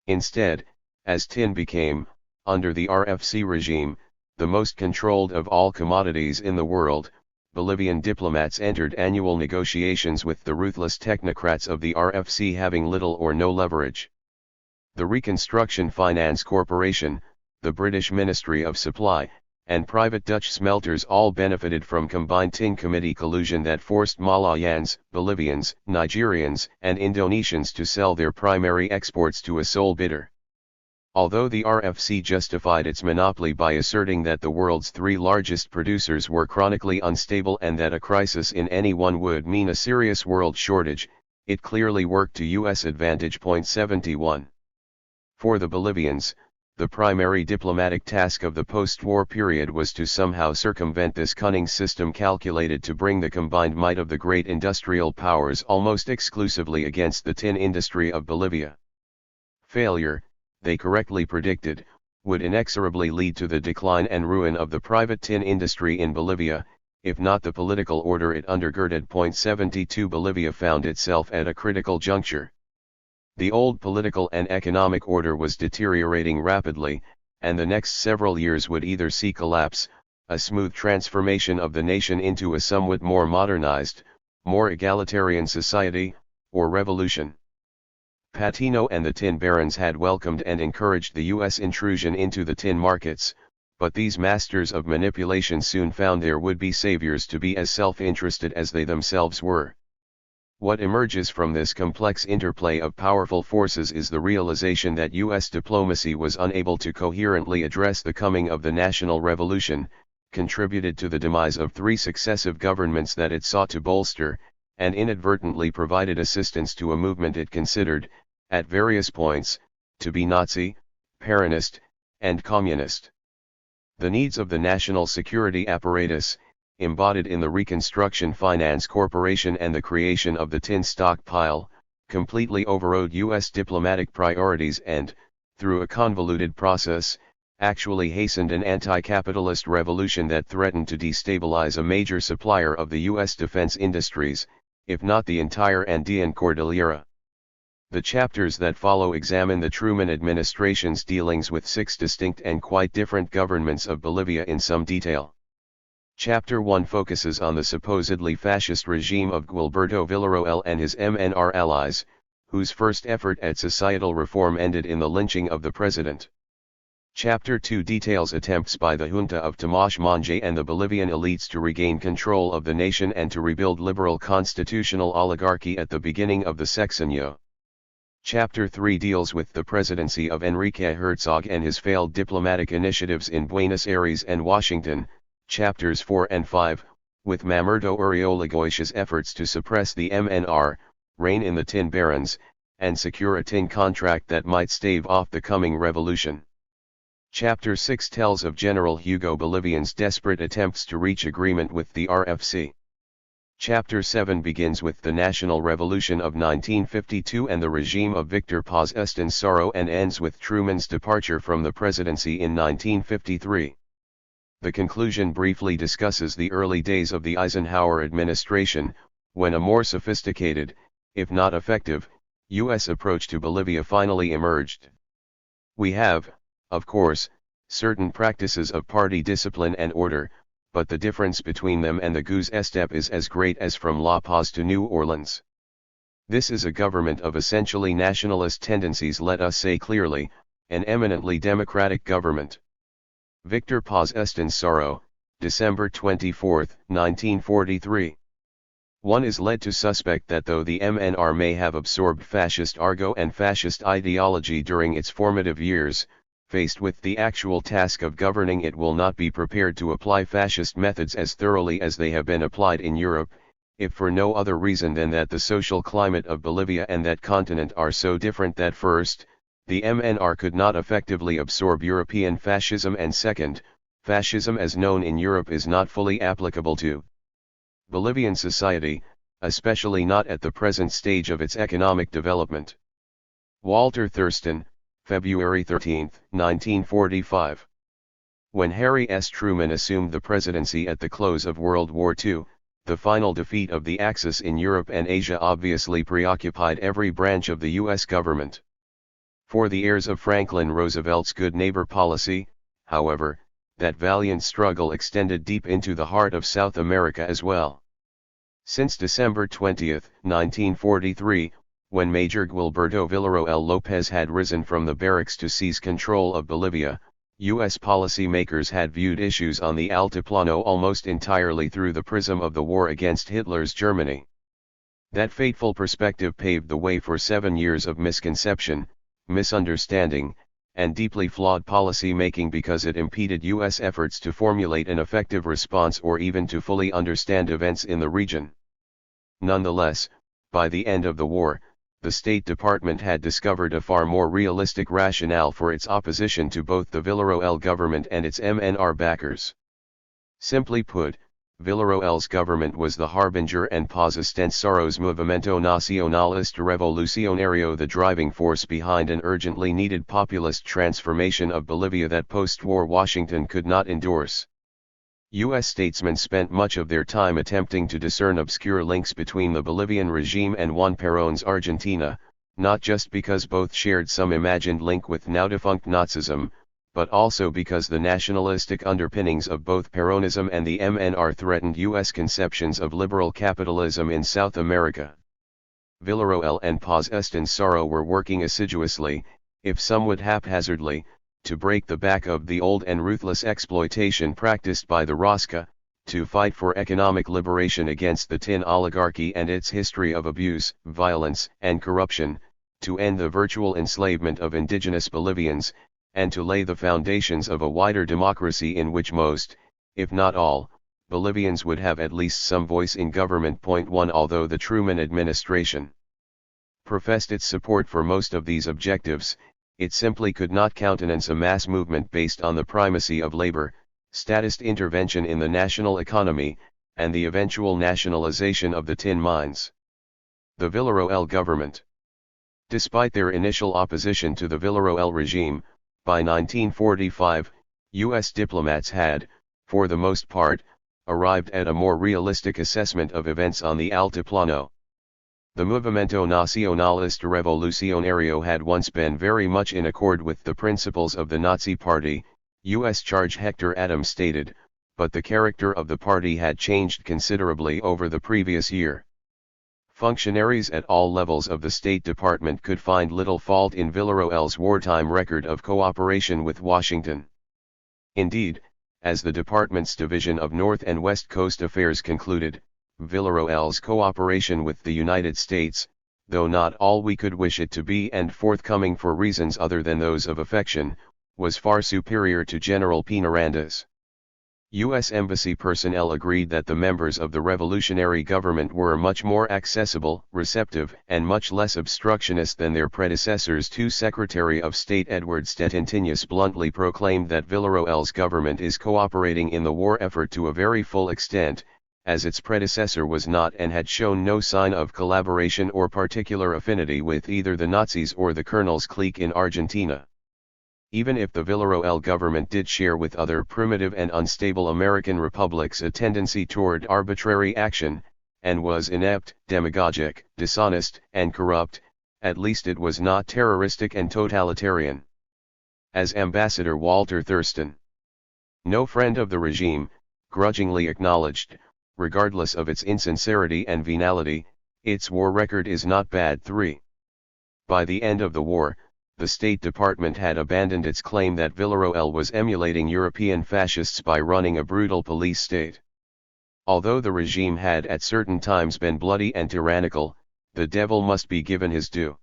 Speaker 1: Instead, as tin became, under the RFC regime, the most controlled of all commodities in the world, Bolivian diplomats entered annual negotiations with the ruthless technocrats of the RFC having little or no leverage. The Reconstruction Finance Corporation, the British Ministry of Supply, and private Dutch smelters all benefited from combined tin committee collusion that forced Malayans, Bolivians, Nigerians, and Indonesians to sell their primary exports to a sole bidder. Although the RFC justified its monopoly by asserting that the world's three largest producers were chronically unstable and that a crisis in any one would mean a serious world shortage, it clearly worked to U.S. advantage. 71. For the Bolivians, the primary diplomatic task of the post-war period was to somehow circumvent this cunning system calculated to bring the combined might of the great industrial powers almost exclusively against the tin industry of Bolivia. Failure, they correctly predicted, would inexorably lead to the decline and ruin of the private tin industry in Bolivia, if not the political order it undergirded. 72. Bolivia found itself at a critical juncture. The old political and economic order was deteriorating rapidly, and the next several years would either see collapse, a smooth transformation of the nation into a somewhat more modernized, more egalitarian society, or revolution. Patino and the tin barons had welcomed and encouraged the U.S. intrusion into the tin markets, but these masters of manipulation soon found their would-be saviors to be as self-interested as they themselves were. What emerges from this complex interplay of powerful forces is the realization that U.S. diplomacy was unable to coherently address the coming of the national revolution, contributed to the demise of three successive governments that it sought to bolster, and inadvertently provided assistance to a movement it considered, at various points, to be Nazi, Peronist, and Communist. The needs of the national security apparatus, embodied in the Reconstruction Finance Corporation and the creation of the tin stockpile, completely overrode U.S. diplomatic priorities and, through a convoluted process, actually hastened an anti-capitalist revolution that threatened to destabilize a major supplier of the U.S. defense industries, if not the entire Andean Cordillera. The chapters that follow examine the Truman administration's dealings with 6 distinct and quite different governments of Bolivia in some detail. Chapter 1 focuses on the supposedly fascist regime of Guilberto Villarroel and his MNR allies, whose first effort at societal reform ended in the lynching of the president. Chapter 2 details attempts by the junta of Tomás Monge and the Bolivian elites to regain control of the nation and to rebuild liberal constitutional oligarchy at the beginning of the sexenio. Chapter 3 deals with the presidency of Enrique Herzog and his failed diplomatic initiatives in Buenos Aires and Washington. Chapters 4 and 5, with Mamerto Uriolagoice's efforts to suppress the MNR, rein in the tin barons, and secure a tin contract that might stave off the coming revolution. Chapter 6 tells of General Hugo Bolivian's desperate attempts to reach agreement with the RFC. Chapter 7 begins with the National Revolution of 1952 and the regime of Victor Paz Estenssoro and ends with Truman's departure from the presidency in 1953. The conclusion briefly discusses the early days of the Eisenhower administration, when a more sophisticated, if not effective, U.S. approach to Bolivia finally emerged. We have, of course, certain practices of party discipline and order, but the difference between them and the Goose Estepe is as great as from La Paz to New Orleans. This is a government of essentially nationalist tendencies, let us say clearly, an eminently democratic government. Victor Paz Estensaro, December 24, 1943. One is led to suspect that though the MNR may have absorbed fascist argot and fascist ideology during its formative years, faced with the actual task of governing it will not be prepared to apply fascist methods as thoroughly as they have been applied in Europe, if for no other reason than that the social climate of Bolivia and that continent are so different that first, the MNR could not effectively absorb European fascism, and second, fascism as known in Europe is not fully applicable to Bolivian society, especially not at the present stage of its economic development. Walter Thurston, February 13, 1945. When Harry S. Truman assumed the presidency at the close of World War II, the final defeat of the Axis in Europe and Asia obviously preoccupied every branch of the U.S. government. For the heirs of Franklin Roosevelt's good neighbor policy, however, that valiant struggle extended deep into the heart of South America as well. Since December 20, 1943, when Major Guilberto Villarroel Lopez had risen from the barracks to seize control of Bolivia, U.S. policymakers had viewed issues on the Altiplano almost entirely through the prism of the war against Hitler's Germany. That fateful perspective paved the way for 7 years of misconception, misunderstanding, and deeply flawed policy making because it impeded U.S. efforts to formulate an effective response or even to fully understand events in the region. Nonetheless, by the end of the war, the State Department had discovered a far more realistic rationale for its opposition to both the Villarroel government and its MNR backers. Simply put, Villarroel's government was the harbinger and Paz Estensaro's Movimiento Nacionalista Revolucionario the driving force behind an urgently needed populist transformation of Bolivia that post-war Washington could not endorse. U.S. statesmen spent much of their time attempting to discern obscure links between the Bolivian regime and Juan Perón's Argentina, not just because both shared some imagined link with now-defunct Nazism, but also because the nationalistic underpinnings of both Peronism and the MNR threatened U.S. conceptions of liberal capitalism in South America. Villarroel and Paz Estensaro were working assiduously, if somewhat haphazardly, to break the back of the old and ruthless exploitation practiced by the Rosca, to fight for economic liberation against the tin oligarchy and its history of abuse, violence, and corruption, to end the virtual enslavement of indigenous Bolivians, and to lay the foundations of a wider democracy in which most, if not all, Bolivians would have at least some voice in government. 1 Although the Truman administration professed its support for most of these objectives, it simply could not countenance a mass movement based on the primacy of labor, statist intervention in the national economy, and the eventual nationalization of the tin mines. The Villarroel government. Despite their initial opposition to the Villarroel regime, by 1945, U.S. diplomats had, for the most part, arrived at a more realistic assessment of events on the Altiplano. The Movimiento Nacionalista Revolucionario had once been very much in accord with the principles of the Nazi Party, U.S. Charge Hector Adams stated, but the character of the party had changed considerably over the previous year. Functionaries at all levels of the State Department could find little fault in Villarroel's wartime record of cooperation with Washington. Indeed, as the department's Division of North and West Coast Affairs concluded, Villarroel's cooperation with the United States, though not all we could wish it to be and forthcoming for reasons other than those of affection, was far superior to General Peñaranda's. U.S. Embassy personnel agreed that the members of the revolutionary government were much more accessible, receptive, and much less obstructionist than their predecessors. Secretary of State Edward Stettinius bluntly proclaimed that Villarroel's government is cooperating in the war effort to a very full extent, as its predecessor was not and had shown no sign of collaboration or particular affinity with either the Nazis or the Colonel's clique in Argentina. Even if the Villarroel government did share with other primitive and unstable American republics a tendency toward arbitrary action, and was inept, demagogic, dishonest, and corrupt, at least it was not terroristic and totalitarian. as Ambassador Walter Thurston. No friend of the regime, grudgingly acknowledged, regardless of its insincerity and venality, its war record is not bad. 3. By the end of the war, the State Department had abandoned its claim that Villarroel was emulating European fascists by running a brutal police state. Although the regime had at certain times been bloody and tyrannical, the devil must be given his due.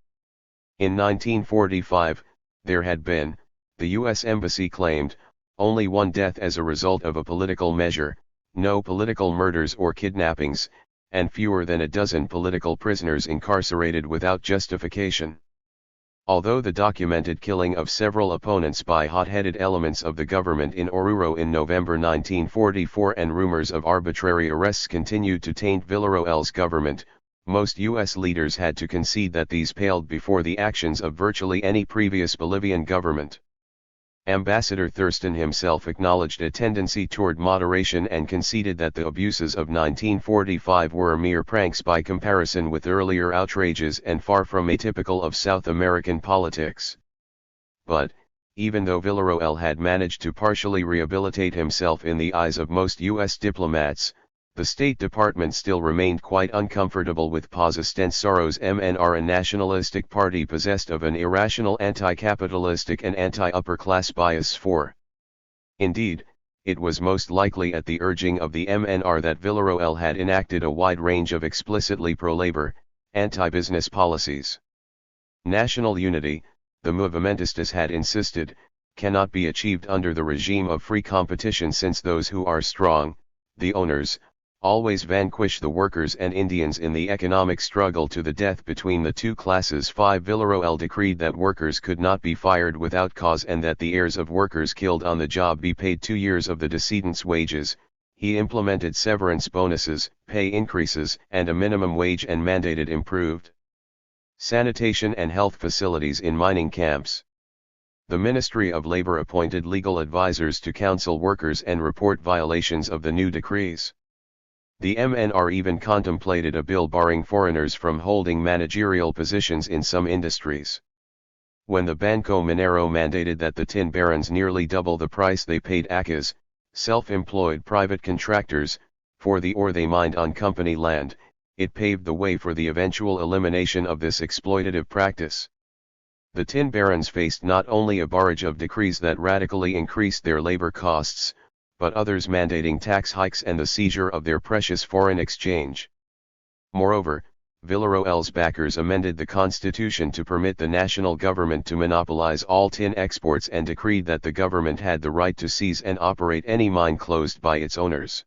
Speaker 1: In 1945, there had been, the U.S. Embassy claimed, only one death as a result of a political measure, no political murders or kidnappings, and fewer than a dozen political prisoners incarcerated without justification. Although the documented killing of several opponents by hot-headed elements of the government in Oruro in November 1944 and rumors of arbitrary arrests continued to taint Villarroel's government, most U.S. leaders had to concede that these paled before the actions of virtually any previous Bolivian government. Ambassador Thurston himself acknowledged a tendency toward moderation and conceded that the abuses of 1945 were mere pranks by comparison with earlier outrages and far from atypical of South American politics. But, even though Villarroel had managed to partially rehabilitate himself in the eyes of most U.S. diplomats, the State Department still remained quite uncomfortable with Paz Ostensoros MNR, a nationalistic party possessed of an irrational anti-capitalistic and anti-upper-class bias. 4. Indeed, it was most likely at the urging of the MNR that Villarroel had enacted a wide range of explicitly pro-labor, anti-business policies. National unity, the movimentistas had insisted, cannot be achieved under the regime of free competition, since those who are strong, the owners, always vanquish the workers and Indians in the economic struggle to the death between the two classes. 5. Villarroel decreed that workers could not be fired without cause and that the heirs of workers killed on the job be paid 2 years of the decedent's wages. He implemented severance bonuses, pay increases, and a minimum wage, and mandated improved sanitation and health facilities in mining camps. The Ministry of Labor appointed legal advisors to counsel workers and report violations of the new decrees. The MNR even contemplated a bill barring foreigners from holding managerial positions in some industries. When the Banco Minero mandated that the tin barons nearly double the price they paid ACAs, self-employed private contractors, for the ore they mined on company land, it paved the way for the eventual elimination of this exploitative practice. The tin barons faced not only a barrage of decrees that radically increased their labor costs, but others mandating tax hikes and the seizure of their precious foreign exchange. Moreover, Villarroel's backers amended the constitution to permit the national government to monopolize all tin exports and decreed that the government had the right to seize and operate any mine closed by its owners.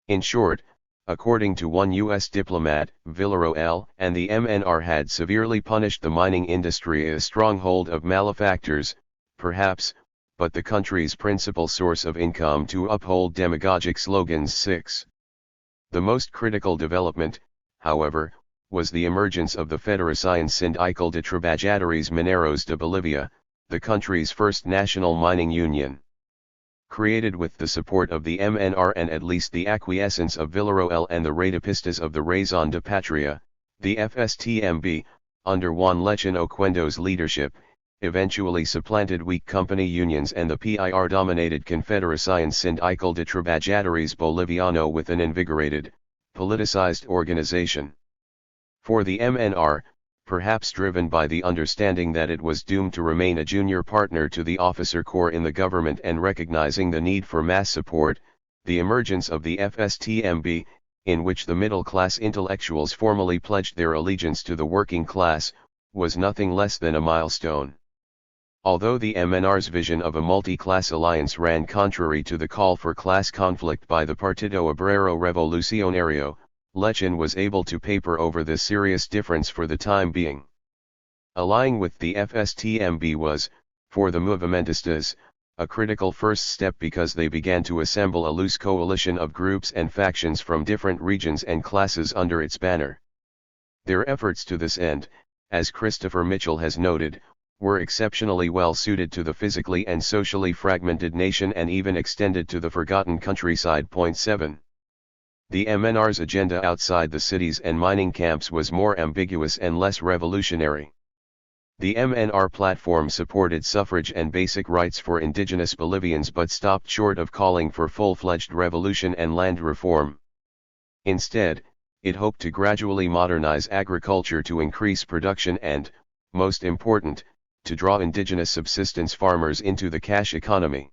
Speaker 1: In short, according to one U.S. diplomat, Villarroel and the MNR had severely punished the mining industry, a stronghold of malefactors, perhaps, but the country's principal source of income, to uphold demagogic slogans. 6. The most critical development, however, was the emergence of the Federación Sindical de Trabajadores Mineros de Bolivia, the country's first national mining union. Created with the support of the MNR and at least the acquiescence of Villarroel and the Radipistas of the Razón de Patria, the FSTMB, under Juan Lechin Oquendo's leadership, eventually supplanted weak company unions and the PIR-dominated Confederación Sindical de Trabajadores Boliviano with an invigorated, politicized organization. For the MNR, perhaps driven by the understanding that it was doomed to remain a junior partner to the officer corps in the government and recognizing the need for mass support, the emergence of the FSTMB, in which the middle-class intellectuals formally pledged their allegiance to the working class, was nothing less than a milestone. Although the MNR's vision of a multi-class alliance ran contrary to the call for class conflict by the Partido Obrero Revolucionario, Lechin was able to paper over this serious difference for the time being. Allying with the FSTMB was, for the movimentistas, a critical first step because they began to assemble a loose coalition of groups and factions from different regions and classes under its banner. Their efforts to this end, as Christopher Mitchell has noted, were exceptionally well suited to the physically and socially fragmented nation and even extended to the forgotten countryside. 7. The MNR's agenda outside the cities and mining camps was more ambiguous and less revolutionary. The MNR platform supported suffrage and basic rights for indigenous Bolivians but stopped short of calling for full-fledged revolution and land reform. Instead, it hoped to gradually modernize agriculture to increase production and, most important, to draw indigenous subsistence farmers into the cash economy.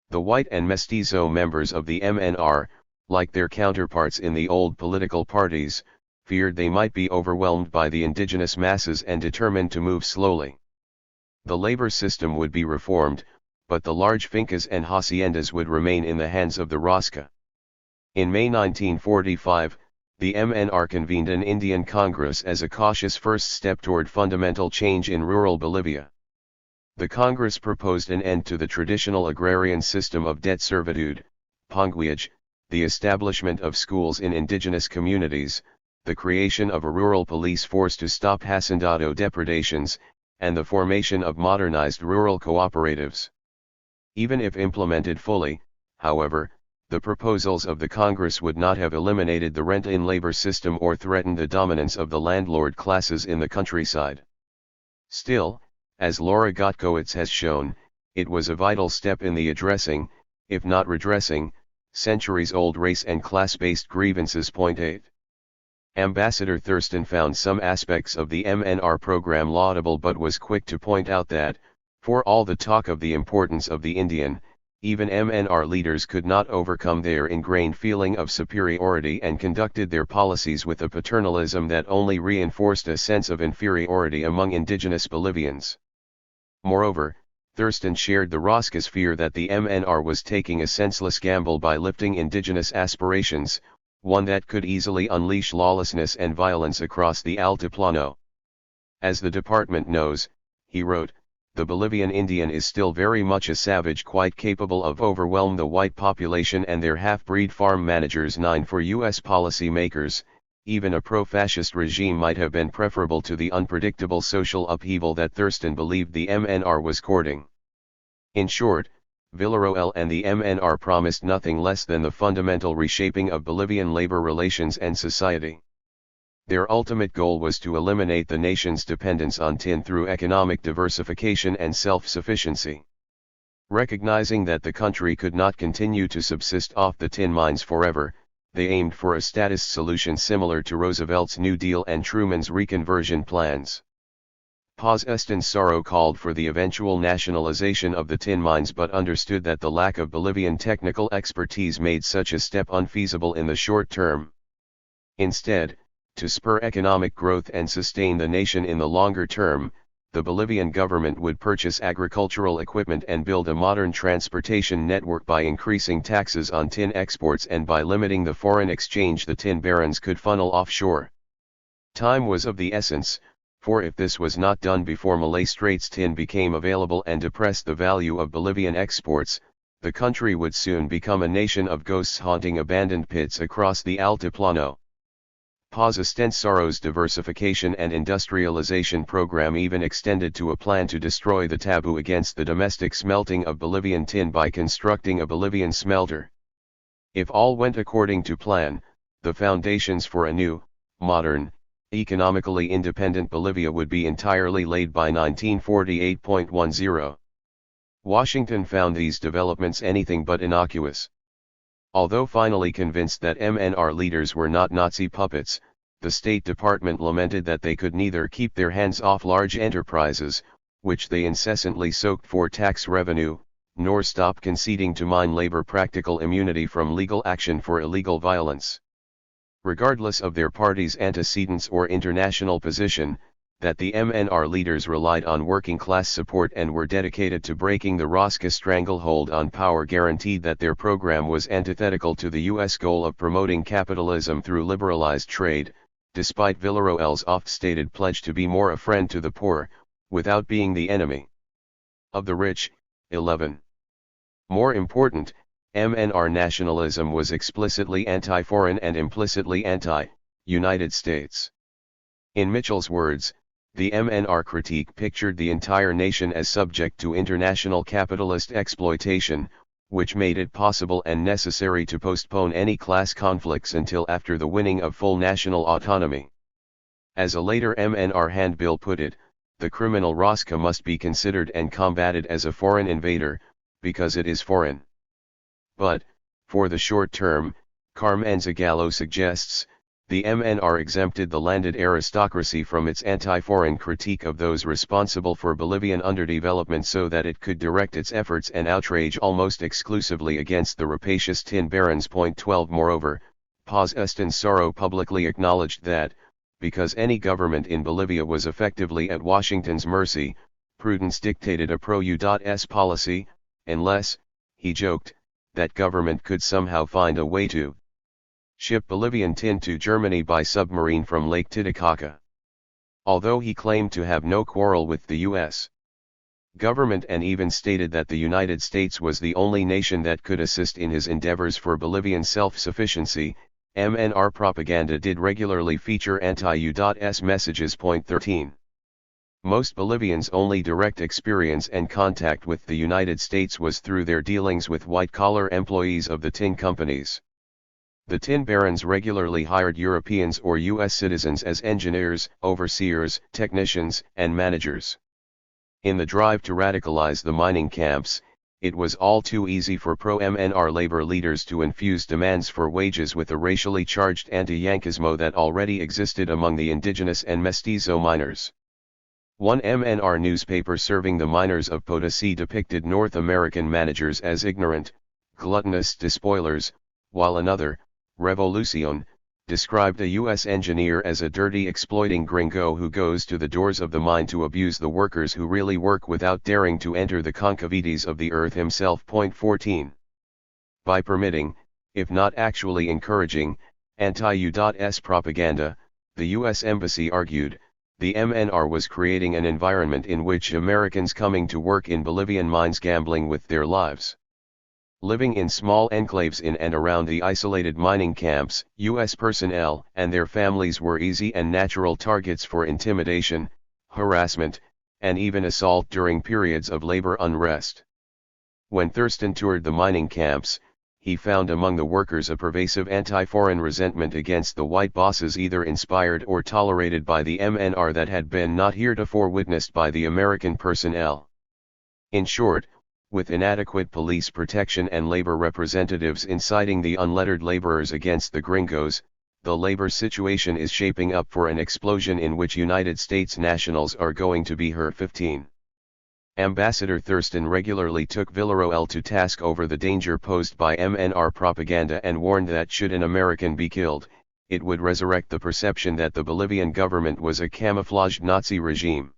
Speaker 1: The white and mestizo members of the MNR, like their counterparts in the old political parties, feared they might be overwhelmed by the indigenous masses and determined to move slowly. The labor system would be reformed, but the large fincas and haciendas would remain in the hands of the Rosca. In May 1945, the MNR convened an Indian Congress as a cautious first step toward fundamental change in rural Bolivia. The Congress proposed an end to the traditional agrarian system of debt servitude, ponguiage, the establishment of schools in indigenous communities, the creation of a rural police force to stop hacendado depredations, and the formation of modernized rural cooperatives. Even if implemented fully, however, the proposals of the Congress would not have eliminated the rent-in labor system or threatened the dominance of the landlord classes in the countryside. Still, as Laura Gotkowitz has shown, it was a vital step in the addressing, if not redressing, centuries-old race and class-based grievances. Point 8. Ambassador Thurston found some aspects of the MNR program laudable but was quick to point out that, for all the talk of the importance of the Indian, even MNR leaders could not overcome their ingrained feeling of superiority and conducted their policies with a paternalism that only reinforced a sense of inferiority among indigenous Bolivians. Moreover, Thurston shared the Rosca's fear that the MNR was taking a senseless gamble by lifting indigenous aspirations, one that could easily unleash lawlessness and violence across the Altiplano. As the department knows, he wrote, the Bolivian Indian is still very much a savage quite capable of overwhelm the white population and their half-breed farm managers. 9. For U.S. policymakers, even a pro-fascist regime might have been preferable to the unpredictable social upheaval that Thurston believed the MNR was courting. In short, Villarroel and the MNR promised nothing less than the fundamental reshaping of Bolivian labor relations and society. Their ultimate goal was to eliminate the nation's dependence on tin through economic diversification and self-sufficiency. Recognizing that the country could not continue to subsist off the tin mines forever, they aimed for a statist solution similar to Roosevelt's New Deal and Truman's reconversion plans. Paz Estensoro called for the eventual nationalization of the tin mines but understood that the lack of Bolivian technical expertise made such a step unfeasible in the short term. Instead, to spur economic growth and sustain the nation in the longer term, the Bolivian government would purchase agricultural equipment and build a modern transportation network by increasing taxes on tin exports and by limiting the foreign exchange the tin barons could funnel offshore. Time was of the essence, for if this was not done before Malay Straits tin became available and depressed the value of Bolivian exports, the country would soon become a nation of ghosts haunting abandoned pits across the Altiplano. Paz Estensoro's diversification and industrialization program even extended to a plan to destroy the taboo against the domestic smelting of Bolivian tin by constructing a Bolivian smelter. If all went according to plan, the foundations for a new, modern, economically independent Bolivia would be entirely laid by 1948.10. Washington found these developments anything but innocuous. Although finally convinced that MNR leaders were not Nazi puppets, the State Department lamented that they could neither keep their hands off large enterprises, which they incessantly soaked for tax revenue, nor stop conceding to mine labor practical immunity from legal action for illegal violence. Regardless of their party's antecedents or international position, that the MNR leaders relied on working-class support and were dedicated to breaking the Rosca stranglehold on power guaranteed that their program was antithetical to the U.S. goal of promoting capitalism through liberalized trade, despite Villarroel's oft-stated pledge to be more a friend to the poor, without being the enemy of the rich. 11. More important, MNR nationalism was explicitly anti-foreign and implicitly anti-United States. In Mitchell's words, the MNR critique pictured the entire nation as subject to international capitalist exploitation, which made it possible and necessary to postpone any class conflicts until after the winning of full national autonomy. As a later MNR handbill put it, the criminal Rosca must be considered and combated as a foreign invader, because it is foreign. But, for the short term, Carmen Zagallo suggests, the MNR exempted the landed aristocracy from its anti-foreign critique of those responsible for Bolivian underdevelopment so that it could direct its efforts and outrage almost exclusively against the rapacious tin barons. 12 Moreover, Paz Estenssoro publicly acknowledged that, because any government in Bolivia was effectively at Washington's mercy, prudence dictated a pro-US policy, unless, he joked, that government could somehow find a way to ship Bolivian tin to Germany by submarine from Lake Titicaca. Although he claimed to have no quarrel with the U.S. government and even stated that the United States was the only nation that could assist in his endeavors for Bolivian self-sufficiency, MNR propaganda did regularly feature anti-US messages. 13. Most Bolivians' only direct experience and contact with the United States was through their dealings with white-collar employees of the tin companies. The tin barons regularly hired Europeans or U.S. citizens as engineers, overseers, technicians, and managers. In the drive to radicalize the mining camps, it was all too easy for pro-MNR labor leaders to infuse demands for wages with a racially charged anti-Yankismo that already existed among the indigenous and mestizo miners. One MNR newspaper serving the miners of Potosi depicted North American managers as ignorant, gluttonous despoilers, while another, Revolucion, described a U.S. engineer as a dirty exploiting gringo who goes to the doors of the mine to abuse the workers who really work without daring to enter the concavities of the earth himself. 14. By permitting, if not actually encouraging, anti-US propaganda, the U.S. Embassy argued, the MNR was creating an environment in which Americans coming to work in Bolivian mines gambling with their lives. Living in small enclaves in and around the isolated mining camps, U.S. personnel and their families were easy and natural targets for intimidation, harassment, and even assault during periods of labor unrest. When Thurston toured the mining camps, he found among the workers a pervasive anti-foreign resentment against the white bosses either inspired or tolerated by the MNR that had been not heretofore witnessed by the American personnel. In short, with inadequate police protection and labor representatives inciting the unlettered laborers against the gringos, the labor situation is shaping up for an explosion in which United States nationals are going to be hurt. 15. Ambassador Thurston regularly took Villarroel to task over the danger posed by MNR propaganda and warned that should an American be killed, it would resurrect the perception that the Bolivian government was a camouflaged Nazi regime.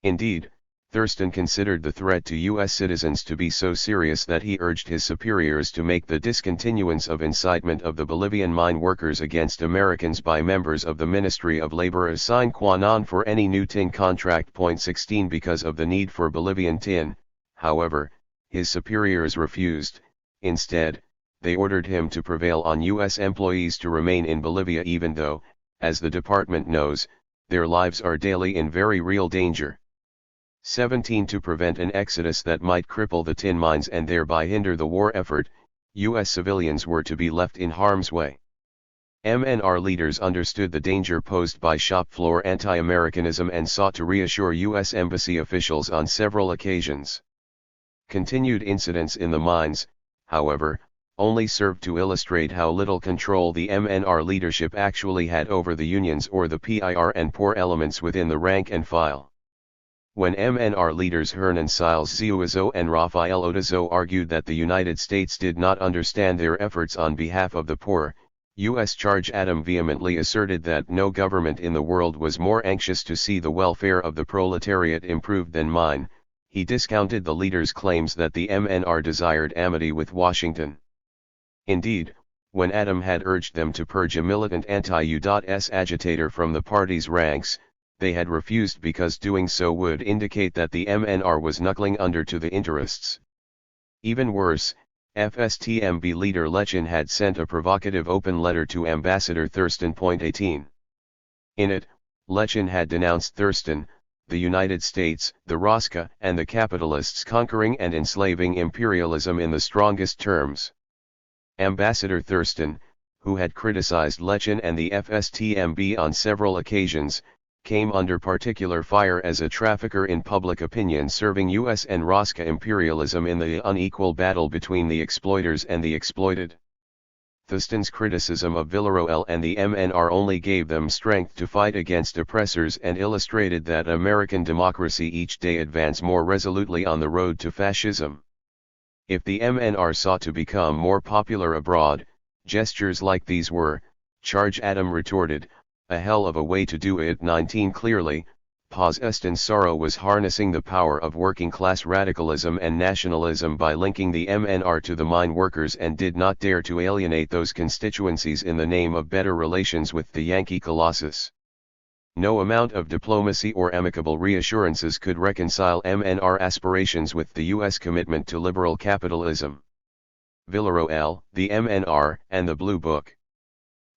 Speaker 1: Indeed, Thurston considered the threat to U.S. citizens to be so serious that he urged his superiors to make the discontinuance of incitement of the Bolivian mine workers against Americans by members of the Ministry of Labor a sine qua non for any new tin contract. 16 Because of the need for Bolivian tin, however, his superiors refused. Instead, they ordered him to prevail on U.S. employees to remain in Bolivia even though, as the department knows, their lives are daily in very real danger. 17 To prevent an exodus that might cripple the tin mines and thereby hinder the war effort, U.S. civilians were to be left in harm's way. MNR leaders understood the danger posed by shop floor anti-Americanism and sought to reassure U.S. embassy officials on several occasions. Continued incidents in the mines, however, only served to illustrate how little control the MNR leadership actually had over the unions or the PIR and poor elements within the rank and file. When MNR leaders Hernan Siles Zuazo and Rafael Otazo argued that the United States did not understand their efforts on behalf of the poor, U.S. Charge Adam vehemently asserted that no government in the world was more anxious to see the welfare of the proletariat improved than mine. He discounted the leaders' claims that the MNR desired amity with Washington. Indeed, when Adam had urged them to purge a militant anti-US agitator from the party's ranks, they had refused because doing so would indicate that the MNR was knuckling under to the interests. Even worse, FSTMB leader Lechin had sent a provocative open letter to Ambassador Thurston. 18. In it, Lechin had denounced Thurston, the United States, the Rosca, and the capitalists conquering and enslaving imperialism in the strongest terms. Ambassador Thurston, who had criticized Lechin and the FSTMB on several occasions, came under particular fire as a trafficker in public opinion serving U.S. and Rosca imperialism in the unequal battle between the exploiters and the exploited. Thurston's criticism of Villarroel and the MNR only gave them strength to fight against oppressors and illustrated that American democracy each day advanced more resolutely on the road to fascism. If the MNR sought to become more popular abroad, gestures like these were, Charge Adam retorted, a hell of a way to do it. 19 Clearly, Paz-Estin Sorrow was harnessing the power of working-class radicalism and nationalism by linking the MNR to the mine workers and did not dare to alienate those constituencies in the name of better relations with the Yankee Colossus. No amount of diplomacy or amicable reassurances could reconcile MNR aspirations with the U.S. commitment to liberal capitalism. Villarroel, the MNR, and the Blue Book.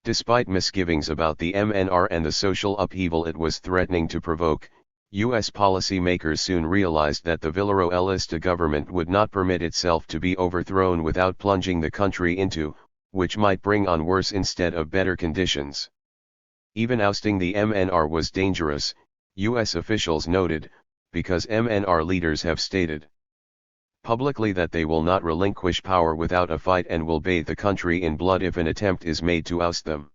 Speaker 1: Despite misgivings about the MNR and the social upheaval it was threatening to provoke, U.S. policymakers soon realized that the Villarroelista government would not permit itself to be overthrown without plunging the country into, which might bring on worse instead of better conditions. Even ousting the MNR was dangerous, U.S. officials noted, because MNR leaders have stated publicly that they will not relinquish power without a fight and will bathe the country in blood if an attempt is made to oust them.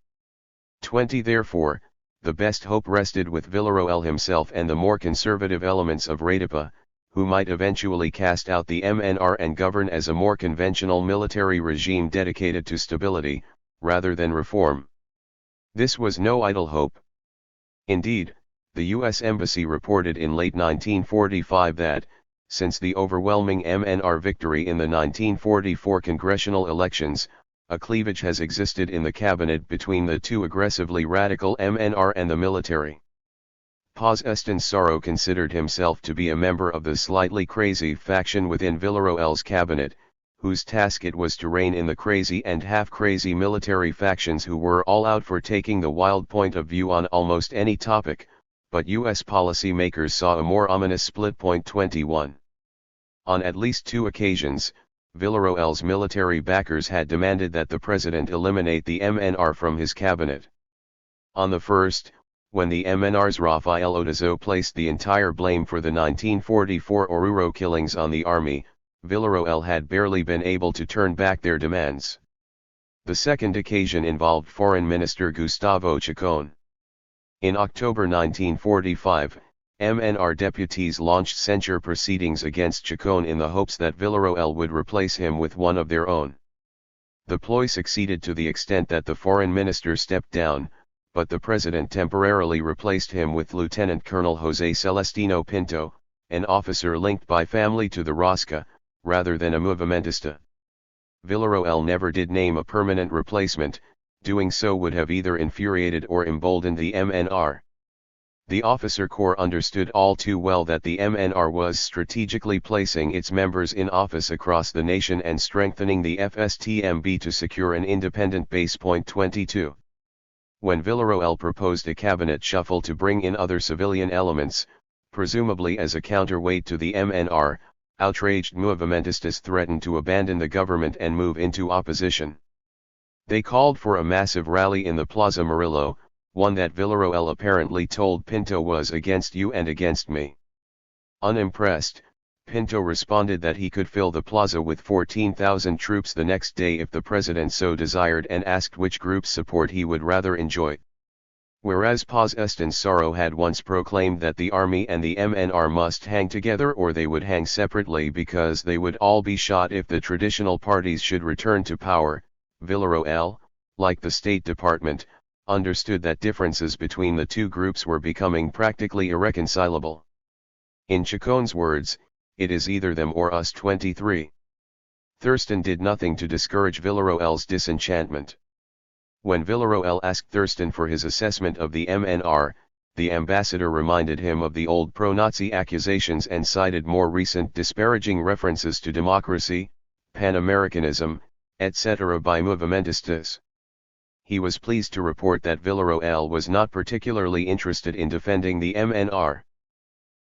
Speaker 1: 20 Therefore, the best hope rested with Villarroel himself and the more conservative elements of Radapa, who might eventually cast out the MNR and govern as a more conventional military regime dedicated to stability, rather than reform. This was no idle hope. Indeed, the U.S. Embassy reported in late 1945 that, since the overwhelming MNR victory in the 1944 congressional elections, a cleavage has existed in the cabinet between the two aggressively radical MNR and the military. Paz-Estin Sorrow considered himself to be a member of the slightly crazy faction within Villarroel's cabinet, whose task it was to rein in the crazy and half-crazy military factions who were all out for taking the wild point of view on almost any topic, but U.S. policymakers saw a more ominous split. 21. On at least two occasions, Villarroel's military backers had demanded that the president eliminate the MNR from his cabinet. On the first, when the MNR's Rafael Otazo placed the entire blame for the 1944 Oruro killings on the army, Villarroel had barely been able to turn back their demands. The second occasion involved Foreign Minister Gustavo Chacon. In October 1945, MNR deputies launched censure proceedings against Chacon in the hopes that Villarroel would replace him with one of their own. The ploy succeeded to the extent that the foreign minister stepped down, but the president temporarily replaced him with Lieutenant Colonel José Celestino Pinto, an officer linked by family to the Rosca, rather than a movimentista. Villarroel never did name a permanent replacement, doing so would have either infuriated or emboldened the MNR. The officer corps understood all too well that the MNR was strategically placing its members in office across the nation and strengthening the FSTMB to secure an independent base. 22. When Villarroel proposed a cabinet shuffle to bring in other civilian elements, presumably as a counterweight to the MNR, outraged movimentistas threatened to abandon the government and move into opposition. They called for a massive rally in the Plaza Murillo, one that Villarroel apparently told Pinto was against you and against me. Unimpressed, Pinto responded that he could fill the plaza with 14,000 troops the next day if the president so desired and asked which group's support he would rather enjoy. Whereas Paz-Estin Sorrow had once proclaimed that the army and the MNR must hang together or they would hang separately because they would all be shot if the traditional parties should return to power, Villarroel, like the State Department, understood that differences between the two groups were becoming practically irreconcilable. In Chacon's words, it is either them or us. 23. Thurston did nothing to discourage Villarroel's disenchantment. When Villarroel asked Thurston for his assessment of the MNR, the ambassador reminded him of the old pro-Nazi accusations and cited more recent disparaging references to democracy, Pan-Americanism, etc. by movimentistas. He was pleased to report that Villarroel was not particularly interested in defending the MNR.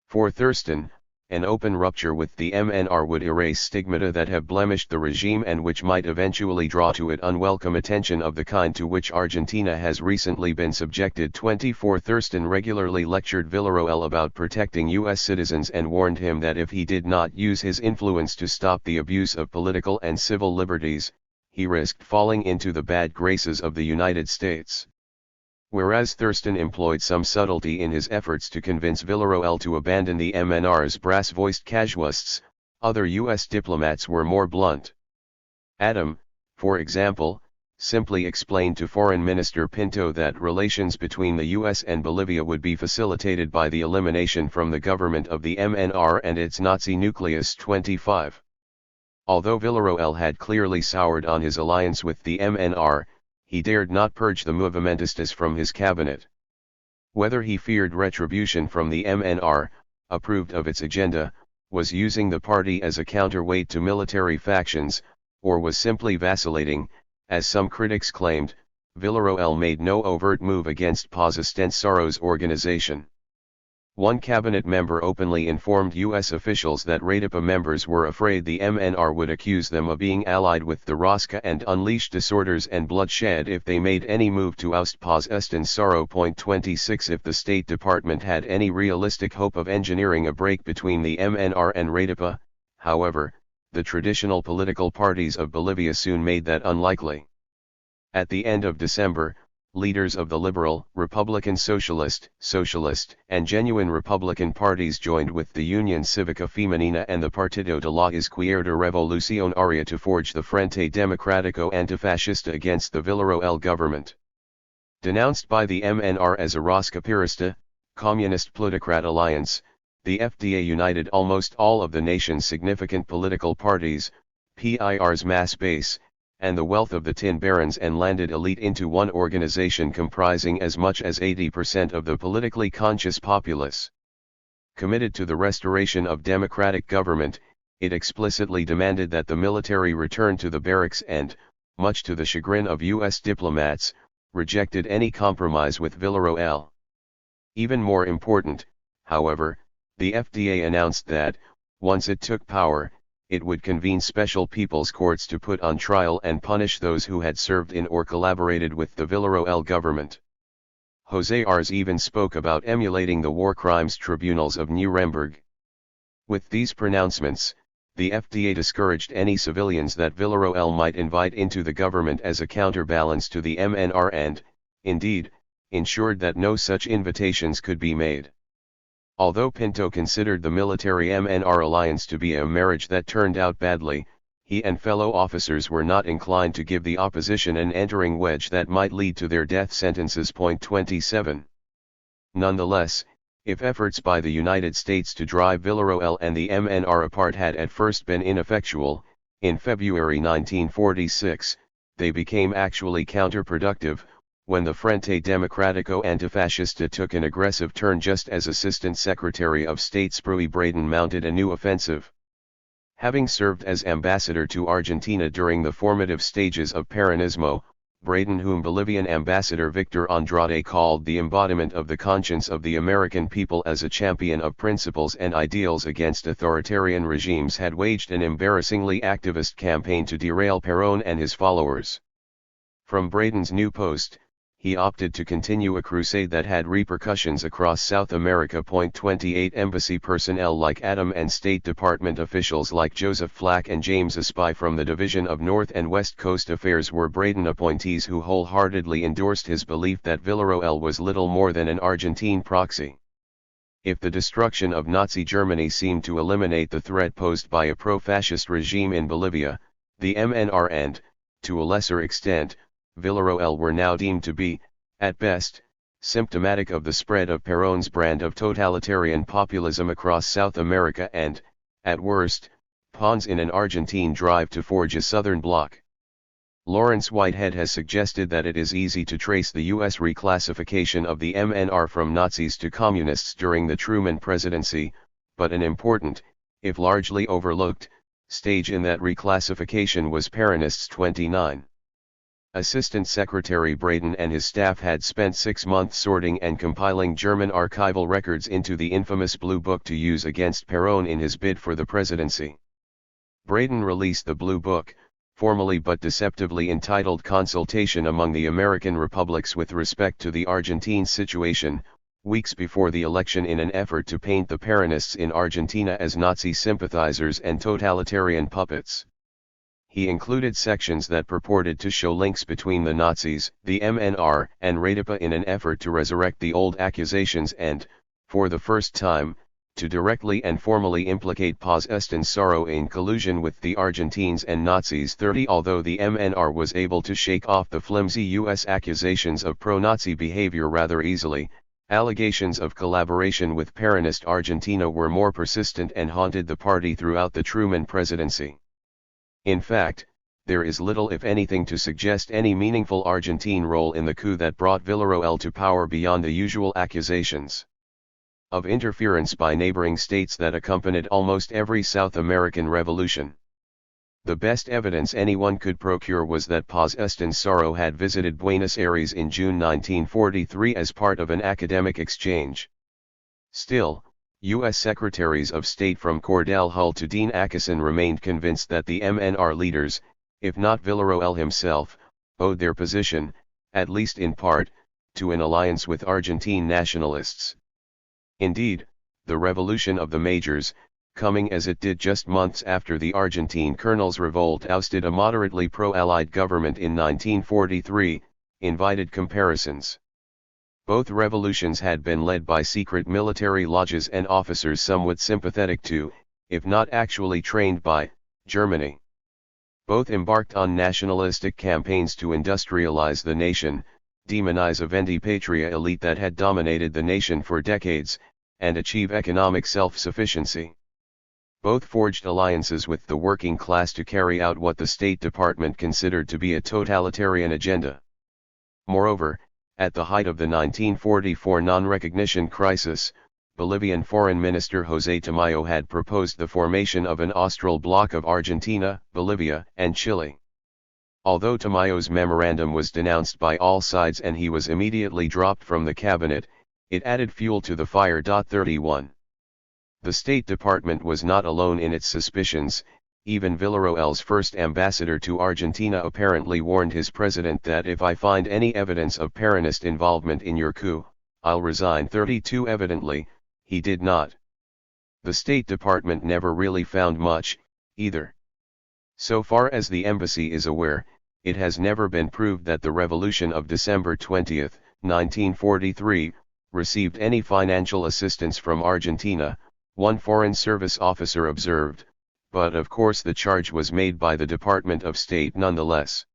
Speaker 1: For Thurston, an open rupture with the MNR would erase stigmata that have blemished the regime and which might eventually draw to it unwelcome attention of the kind to which Argentina has recently been subjected. 24 Thurston regularly lectured Villarroel about protecting U.S. citizens and warned him that if he did not use his influence to stop the abuse of political and civil liberties, he risked falling into the bad graces of the United States. Whereas Thurston employed some subtlety in his efforts to convince Villarroel to abandon the MNR's brass-voiced casuists, other U.S. diplomats were more blunt. Adam, for example, simply explained to Foreign Minister Pinto that relations between the U.S. and Bolivia would be facilitated by the elimination from the government of the MNR and its Nazi nucleus. 25. Although Villarroel had clearly soured on his alliance with the MNR, he dared not purge the movimentistas from his cabinet. Whether he feared retribution from the MNR, approved of its agenda, was using the party as a counterweight to military factions, or was simply vacillating, as some critics claimed, Villarroel made no overt move against Paz Estensaro's organization. One cabinet member openly informed U.S. officials that REDIPA members were afraid the MNR would accuse them of being allied with the Rosca and unleash disorders and bloodshed if they made any move to oust Paz Estensaro. 26 If the State Department had any realistic hope of engineering a break between the MNR and REDIPA, however, the traditional political parties of Bolivia soon made that unlikely. At the end of December, leaders of the Liberal, Republican Socialist, and Genuine Republican parties joined with the Union Cívica Femenina and the Partido de la Izquierda Revolucionaria to forge the Frente Democrático Antifascista against the Villarroel government. Denounced by the MNR as a Roscapirista, communist plutocrat alliance, the FDA united almost all of the nation's significant political parties, PIR's mass base, and the wealth of the tin barons and landed elite into one organization comprising as much as 80% of the politically conscious populace. Committed to the restoration of democratic government, it explicitly demanded that the military return to the barracks and, much to the chagrin of U.S. diplomats, rejected any compromise with Villarroel. Even more important, however, the FDA announced that, once it took power, it would convene special people's courts to put on trial and punish those who had served in or collaborated with the Villarroel government. José Arz even spoke about emulating the war crimes tribunals of Nuremberg. With these pronouncements, the FDA discouraged any civilians that Villarroel might invite into the government as a counterbalance to the MNR and, indeed, ensured that no such invitations could be made. Although Pinto considered the military MNR alliance to be a marriage that turned out badly, he and fellow officers were not inclined to give the opposition an entering wedge that might lead to their death sentences. 27. Nonetheless, if efforts by the United States to drive Villarroel and the MNR apart had at first been ineffectual, in February 1946, they became actually counterproductive, when the Frente Democrático Antifascista took an aggressive turn just as Assistant Secretary of State Spruy Braden mounted a new offensive. Having served as ambassador to Argentina during the formative stages of Peronismo, Braden, whom Bolivian Ambassador Victor Andrade called the embodiment of the conscience of the American people as a champion of principles and ideals against authoritarian regimes, had waged an embarrassingly activist campaign to derail Perón and his followers. From Braden's new post, he opted to continue a crusade that had repercussions across South America. 28 Embassy personnel like Adam and State Department officials like Joseph Flack and James Espy from the Division of North and West Coast Affairs were Braden appointees who wholeheartedly endorsed his belief that Villarroel was little more than an Argentine proxy. If the destruction of Nazi Germany seemed to eliminate the threat posed by a pro-fascist regime in Bolivia, the MNR and, to a lesser extent, Villarroel were now deemed to be, at best, symptomatic of the spread of Perón's brand of totalitarian populism across South America and, at worst, pawns in an Argentine drive to forge a Southern bloc. Lawrence Whitehead has suggested that it is easy to trace the U.S. reclassification of the MNR from Nazis to communists during the Truman presidency, but an important, if largely overlooked, stage in that reclassification was Peronists. 29. Assistant Secretary Braden and his staff had spent 6 months sorting and compiling German archival records into the infamous Blue Book to use against Perón in his bid for the presidency. Braden released the Blue Book, formally but deceptively entitled Consultation Among the American Republics with respect to the Argentine situation, weeks before the election in an effort to paint the Peronists in Argentina as Nazi sympathizers and totalitarian puppets. He included sections that purported to show links between the Nazis, the MNR, and Radapa in an effort to resurrect the old accusations and, for the first time, to directly and formally implicate Paz Estenssoro in collusion with the Argentines and Nazis. 30 Although the MNR was able to shake off the flimsy U.S. accusations of pro-Nazi behavior rather easily, allegations of collaboration with Peronist Argentina were more persistent and haunted the party throughout the Truman presidency. In fact, there is little if anything to suggest any meaningful Argentine role in the coup that brought Villarroel to power beyond the usual accusations of interference by neighboring states that accompanied almost every South American revolution. The best evidence anyone could procure was that Paz Estenssoro had visited Buenos Aires in June 1943 as part of an academic exchange. Still, U.S. Secretaries of State from Cordell Hull to Dean Acheson remained convinced that the MNR leaders, if not Villarroel himself, owed their position, at least in part, to an alliance with Argentine nationalists. Indeed, the revolution of the majors, coming as it did just months after the Argentine colonels' revolt ousted a moderately pro-Allied government in 1943, invited comparisons. Both revolutions had been led by secret military lodges and officers somewhat sympathetic to, if not actually trained by, Germany. Both embarked on nationalistic campaigns to industrialize the nation, demonize a Vendi Patria elite that had dominated the nation for decades, and achieve economic self-sufficiency. Both forged alliances with the working class to carry out what the State Department considered to be a totalitarian agenda. Moreover, at the height of the 1944 non-recognition crisis, Bolivian Foreign Minister José Tamayo had proposed the formation of an austral bloc of Argentina, Bolivia, and Chile. Although Tamayo's memorandum was denounced by all sides and he was immediately dropped from the cabinet, it added fuel to the fire. 31. The State Department was not alone in its suspicions. Even Villarroel's first ambassador to Argentina apparently warned his president that if I find any evidence of Peronist involvement in your coup, I'll resign. 32 Evidently, he did not. The State Department never really found much, either. So far as the embassy is aware, it has never been proved that the revolution of December 20, 1943, received any financial assistance from Argentina, one Foreign Service officer observed. But of course the charge was made by the Department of State nonetheless.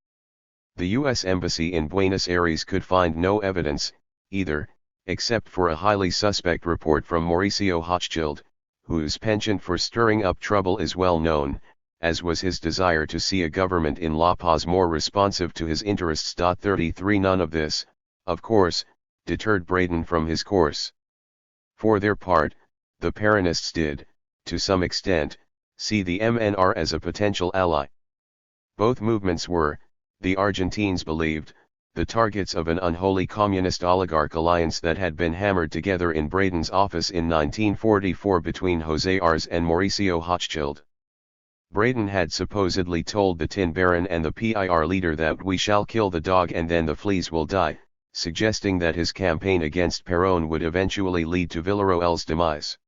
Speaker 1: The U.S. Embassy in Buenos Aires could find no evidence, either, except for a highly suspect report from Mauricio Hochschild, whose penchant for stirring up trouble is well known, as was his desire to see a government in La Paz more responsive to his interests. 33 None of this, of course, deterred Braden from his course. For their part, the Peronists did, to some extent, see the MNR as a potential ally. Both movements were, the Argentines believed, the targets of an unholy communist oligarch alliance that had been hammered together in Braden's office in 1944 between José Arz and Mauricio Hochschild. Braden had supposedly told the Tin Baron and the PIR leader that we shall kill the dog and then the fleas will die, suggesting that his campaign against Perón would eventually lead to Villarroel's demise.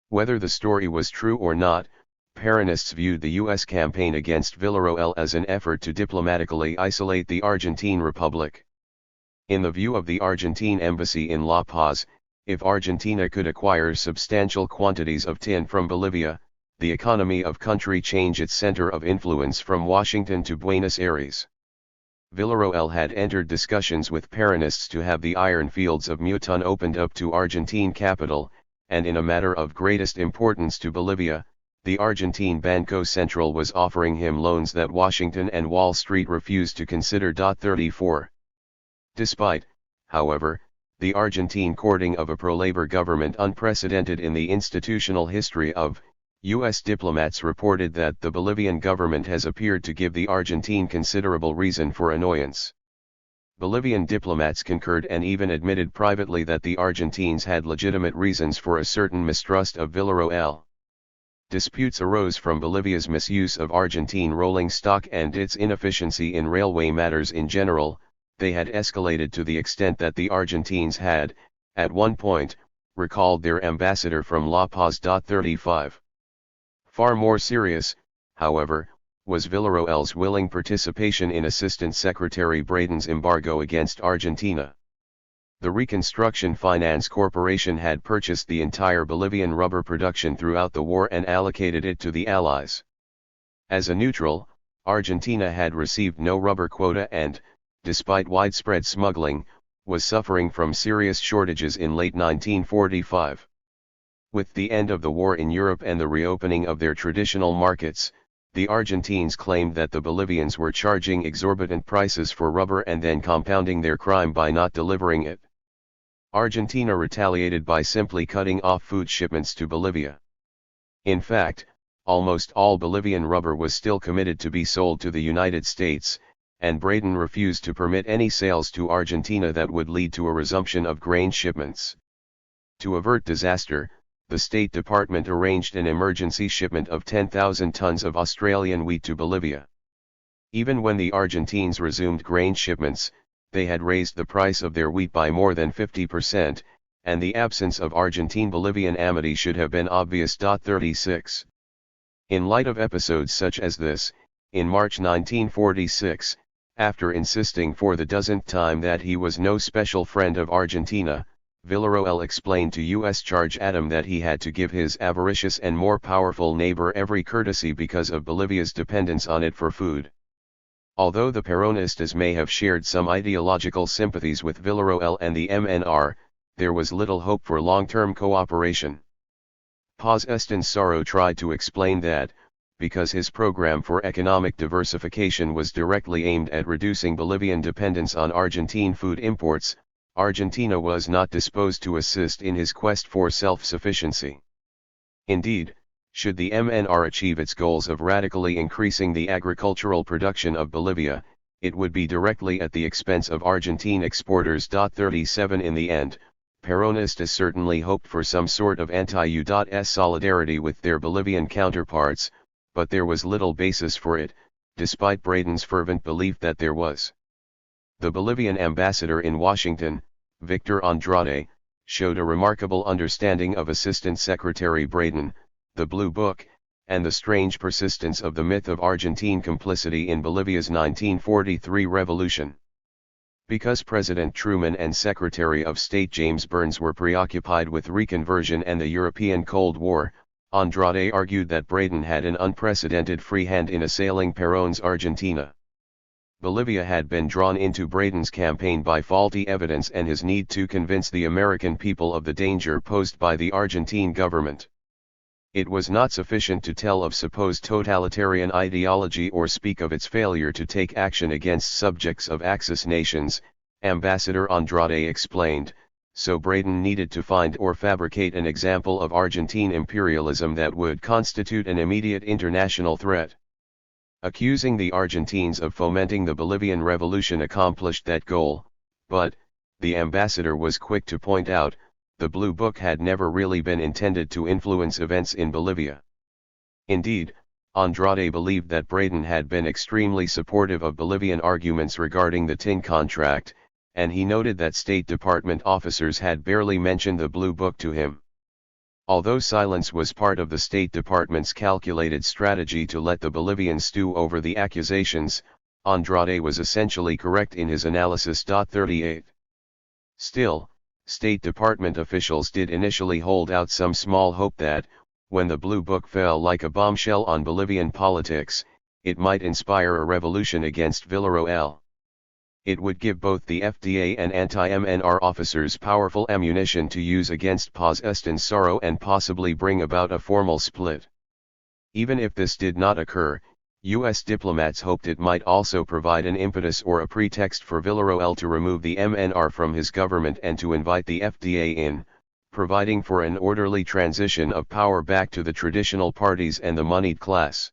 Speaker 1: Whether the story was true or not, Peronists viewed the U.S. campaign against Villarroel as an effort to diplomatically isolate the Argentine Republic. In the view of the Argentine embassy in La Paz, if Argentina could acquire substantial quantities of tin from Bolivia, the economy of country change its center of influence from Washington to Buenos Aires. Villarroel had entered discussions with Peronists to have the iron fields of Mutun opened up to Argentine capital, and in a matter of greatest importance to Bolivia, the Argentine Banco Central was offering him loans that Washington and Wall Street refused to consider. 34. Despite, however, the Argentine courting of a pro-labor government unprecedented in the institutional history of U.S. diplomats reported that the Bolivian government has appeared to give the Argentine considerable reason for annoyance. Bolivian diplomats concurred and even admitted privately that the Argentines had legitimate reasons for a certain mistrust of Villarroel. Disputes arose from Bolivia's misuse of Argentine rolling stock and its inefficiency in railway matters in general. They had escalated to the extent that the Argentines had, at one point, recalled their ambassador from La Paz. 35. Far more serious, however, was Villarroel's willing participation in Assistant Secretary Braden's embargo against Argentina. The Reconstruction Finance Corporation had purchased the entire Bolivian rubber production throughout the war and allocated it to the Allies. As a neutral, Argentina had received no rubber quota and, despite widespread smuggling, was suffering from serious shortages in late 1945. With the end of the war in Europe and the reopening of their traditional markets, the Argentines claimed that the Bolivians were charging exorbitant prices for rubber and then compounding their crime by not delivering it. Argentina retaliated by simply cutting off food shipments to Bolivia. In fact, almost all Bolivian rubber was still committed to be sold to the United States, and Braden refused to permit any sales to Argentina that would lead to a resumption of grain shipments. To avert disaster, the State Department arranged an emergency shipment of 10,000 tons of Australian wheat to Bolivia. Even when the Argentines resumed grain shipments, they had raised the price of their wheat by more than 50%, and the absence of Argentine-Bolivian amity should have been obvious. 36. In light of episodes such as this, in March 1946, after insisting for the dozenth time that he was no special friend of Argentina, Villarroel explained to U.S. Charge Adam that he had to give his avaricious and more powerful neighbor every courtesy because of Bolivia's dependence on it for food. Although the Peronistas may have shared some ideological sympathies with Villarroel and the MNR, there was little hope for long-term cooperation. Paz Estensaro tried to explain that, because his program for economic diversification was directly aimed at reducing Bolivian dependence on Argentine food imports, Argentina was not disposed to assist in his quest for self-sufficiency. Indeed, should the MNR achieve its goals of radically increasing the agricultural production of Bolivia, it would be directly at the expense of Argentine exporters. 37 In the end, Peronistas certainly hoped for some sort of anti-U.S. solidarity with their Bolivian counterparts, but there was little basis for it, despite Braden's fervent belief that there was. The Bolivian ambassador in Washington, Victor Andrade, showed a remarkable understanding of Assistant Secretary Braden, the Blue Book, and the strange persistence of the myth of Argentine complicity in Bolivia's 1943 revolution. Because President Truman and Secretary of State James Burns were preoccupied with reconversion and the European Cold War, Andrade argued that Braden had an unprecedented free hand in assailing Perón's Argentina. Bolivia had been drawn into Braden's campaign by faulty evidence and his need to convince the American people of the danger posed by the Argentine government. It was not sufficient to tell of supposed totalitarian ideology or speak of its failure to take action against subjects of Axis nations, Ambassador Andrade explained, so Braden needed to find or fabricate an example of Argentine imperialism that would constitute an immediate international threat. Accusing the Argentines of fomenting the Bolivian Revolution accomplished that goal, but, the ambassador was quick to point out, the Blue Book had never really been intended to influence events in Bolivia. Indeed, Andrade believed that Braden had been extremely supportive of Bolivian arguments regarding the tin contract, and he noted that State Department officers had barely mentioned the Blue Book to him. Although silence was part of the State Department's calculated strategy to let the Bolivians stew over the accusations, Andrade was essentially correct in his analysis. 38. Still, State Department officials did initially hold out some small hope that, when the Blue Book fell like a bombshell on Bolivian politics, it might inspire a revolution against Villarroel. It would give both the FDA and anti-MNR officers powerful ammunition to use against Paz Estensaro and possibly bring about a formal split. Even if this did not occur, U.S. diplomats hoped it might also provide an impetus or a pretext for Villarroel to remove the MNR from his government and to invite the FDA in, providing for an orderly transition of power back to the traditional parties and the moneyed class.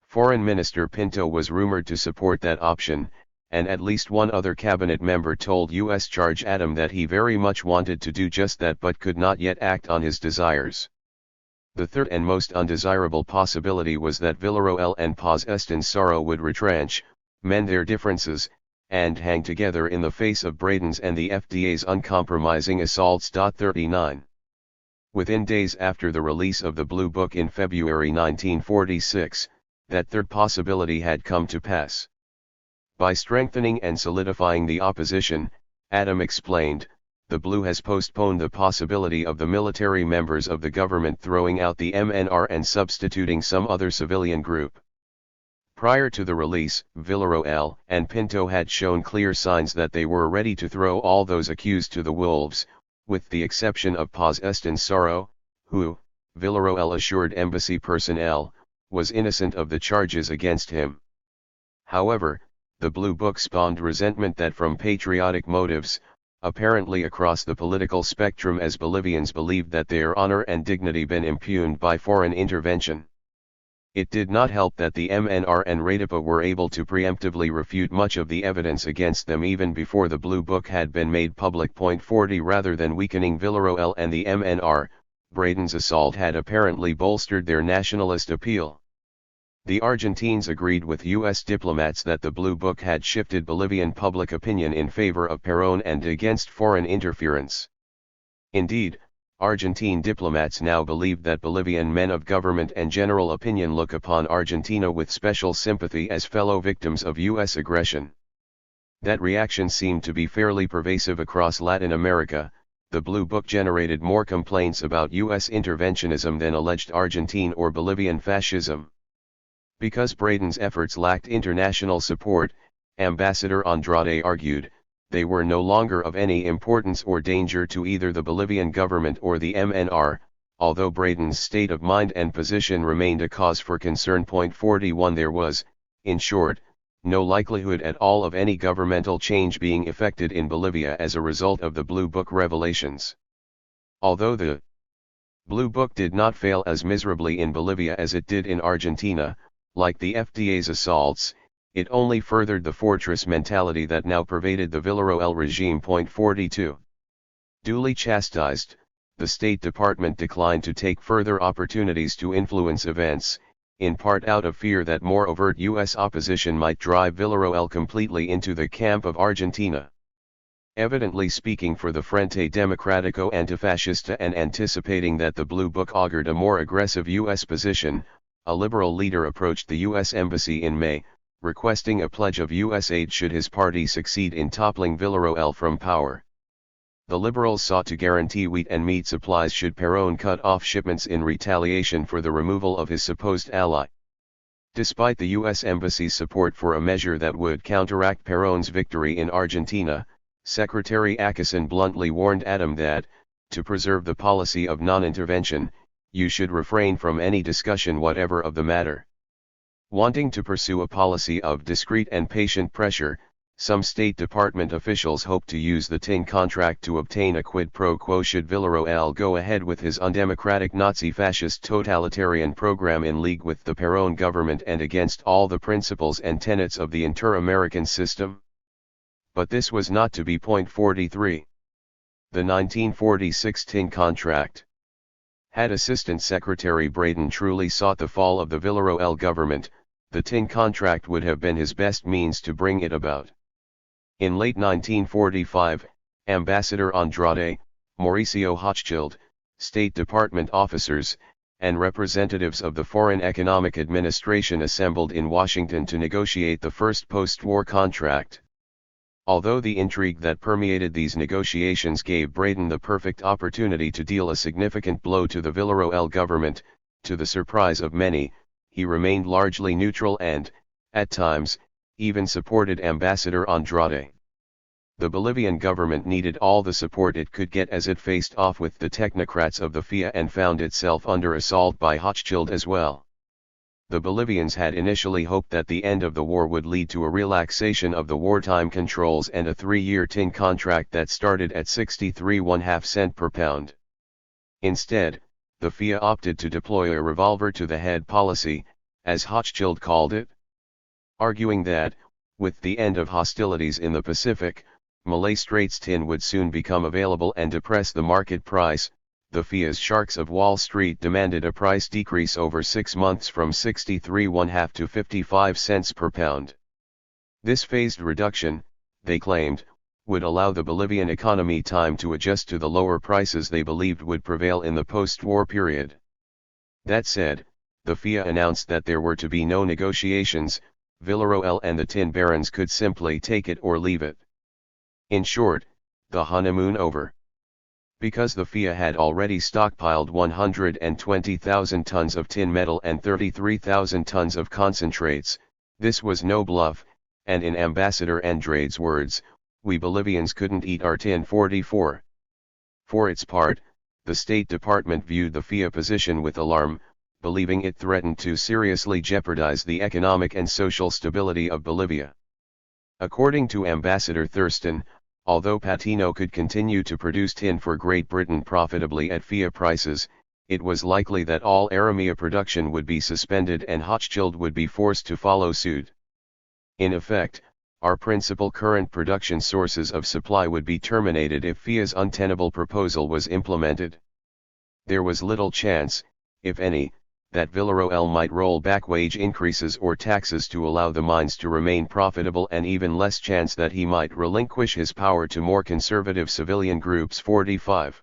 Speaker 1: Foreign Minister Pinto was rumored to support that option, and at least one other cabinet member told U.S. Charge Adam that he very much wanted to do just that but could not yet act on his desires. The third and most undesirable possibility was that Villarroel and Paz Estenssoro would retrench, mend their differences, and hang together in the face of Braden's and the FDA's uncompromising assaults. 39. Within days after the release of the Blue Book in February 1946, that third possibility had come to pass. By strengthening and solidifying the opposition, Adam explained, the Blue has postponed the possibility of the military members of the government throwing out the MNR and substituting some other civilian group. Prior to the release, Villarroel and Pinto had shown clear signs that they were ready to throw all those accused to the wolves, with the exception of Paz Estenssoro, who, Villarroel assured embassy personnel, was innocent of the charges against him. However, the Blue Book spawned resentment that from patriotic motives, apparently across the political spectrum, as Bolivians believed that their honor and dignity been impugned by foreign intervention. It did not help that the MNR and REDIPA were able to preemptively refute much of the evidence against them even before the Blue Book had been made public. 40 Rather than weakening Villarroel and the MNR, Braden's assault had apparently bolstered their nationalist appeal. The Argentines agreed with U.S. diplomats that the Blue Book had shifted Bolivian public opinion in favor of Perón and against foreign interference. Indeed, Argentine diplomats now believed that Bolivian men of government and general opinion look upon Argentina with special sympathy as fellow victims of U.S. aggression. That reaction seemed to be fairly pervasive across Latin America. The Blue Book generated more complaints about U.S. interventionism than alleged Argentine or Bolivian fascism. Because Braden's efforts lacked international support, Ambassador Andrade argued, they were no longer of any importance or danger to either the Bolivian government or the MNR, although Braden's state of mind and position remained a cause for concern. 41 There was, in short, no likelihood at all of any governmental change being effected in Bolivia as a result of the Blue Book revelations. Although the Blue Book did not fail as miserably in Bolivia as it did in Argentina, like the FDA's assaults, it only furthered the fortress mentality that now pervaded the Villarroel regime. 42. Duly chastised, the State Department declined to take further opportunities to influence events, in part out of fear that more overt U.S. opposition might drive Villarroel completely into the camp of Argentina. Evidently speaking for the Frente Democrático Antifascista and anticipating that the Blue Book augured a more aggressive U.S. position, a liberal leader approached the U.S. Embassy in May, requesting a pledge of U.S. aid should his party succeed in toppling Villarroel from power. The liberals sought to guarantee wheat and meat supplies should Perón cut off shipments in retaliation for the removal of his supposed ally. Despite the U.S. Embassy's support for a measure that would counteract Perón's victory in Argentina, Secretary Acheson bluntly warned Adam that, to preserve the policy of non-intervention, you should refrain from any discussion whatever of the matter. Wanting to pursue a policy of discreet and patient pressure, some State Department officials hoped to use the tin contract to obtain a quid pro quo should Villarroel go ahead with his undemocratic Nazi-fascist totalitarian program in league with the Perón government and against all the principles and tenets of the inter-American system. But this was not to be. 43. The 1946 tin contract. Had Assistant Secretary Braden truly sought the fall of the Villarroel government, the tin contract would have been his best means to bring it about. In late 1945, Ambassador Andrade, Mauricio Hochschild, State Department officers, and representatives of the Foreign Economic Administration assembled in Washington to negotiate the first post-war contract. Although the intrigue that permeated these negotiations gave Braden the perfect opportunity to deal a significant blow to the Villarroel government, to the surprise of many, he remained largely neutral and, at times, even supported Ambassador Andrade. The Bolivian government needed all the support it could get as it faced off with the technocrats of the FIA and found itself under assault by Hochschild as well. The Bolivians had initially hoped that the end of the war would lead to a relaxation of the wartime controls and a 3-year tin contract that started at 63½ cents per pound. Instead, the FIA opted to deploy a revolver to the head policy, as Hochschild called it, arguing that, with the end of hostilities in the Pacific, Malay Straits tin would soon become available and depress the market price. The FIA's Sharks of Wall Street demanded a price decrease over 6 months from 63.5 to 55 cents per pound. This phased reduction, they claimed, would allow the Bolivian economy time to adjust to the lower prices they believed would prevail in the post-war period. That said, the FIA announced that there were to be no negotiations. Villarroel and the tin barons could simply take it or leave it. In short, the honeymoon over. Because the FIA had already stockpiled 120,000 tons of tin metal and 33,000 tons of concentrates, this was no bluff, and in Ambassador Andrade's words, "We Bolivians couldn't eat our tin 44. For its part, the State Department viewed the FIA position with alarm, believing it threatened to seriously jeopardize the economic and social stability of Bolivia. According to Ambassador Thurston, although Patino could continue to produce tin for Great Britain profitably at FIA prices, it was likely that all Aramia production would be suspended and Hochschild would be forced to follow suit. In effect, our principal current production sources of supply would be terminated if FIA's untenable proposal was implemented. There was little chance, if any, that Villarroel might roll back wage increases or taxes to allow the mines to remain profitable, and even less chance that he might relinquish his power to more conservative civilian groups. 45.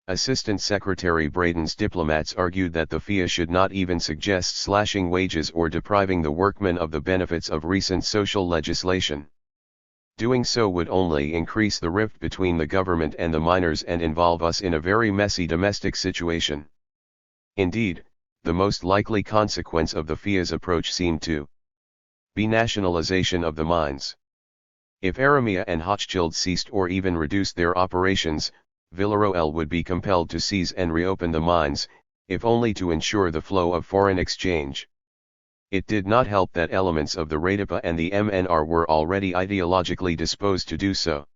Speaker 1: Assistant Secretary Braden's diplomats argued that the FIA should not even suggest slashing wages or depriving the workmen of the benefits of recent social legislation. Doing so would only increase the rift between the government and the miners and involve us in a very messy domestic situation. Indeed, the most likely consequence of the FIA's approach seemed to be nationalization of the mines. If Aramia and Hochschild ceased or even reduced their operations, Villarroel would be compelled to seize and reopen the mines, if only to ensure the flow of foreign exchange. It did not help that elements of the REDIPA and the MNR were already ideologically disposed to do so.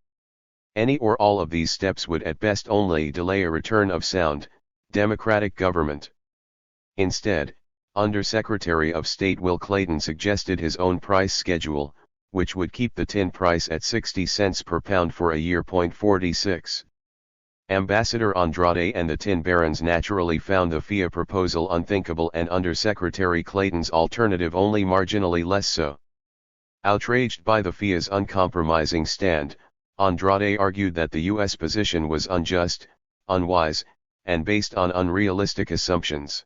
Speaker 1: Any or all of these steps would at best only delay a return of sound, democratic government. Instead, Under-Secretary of State Will Clayton suggested his own price schedule, which would keep the tin price at 60 cents per pound for a year. 46. Ambassador Andrade and the tin barons naturally found the FIA proposal unthinkable and Under-Secretary Clayton's alternative only marginally less so. Outraged by the FIA's uncompromising stand, Andrade argued that the U.S. position was unjust, unwise, and based on unrealistic assumptions.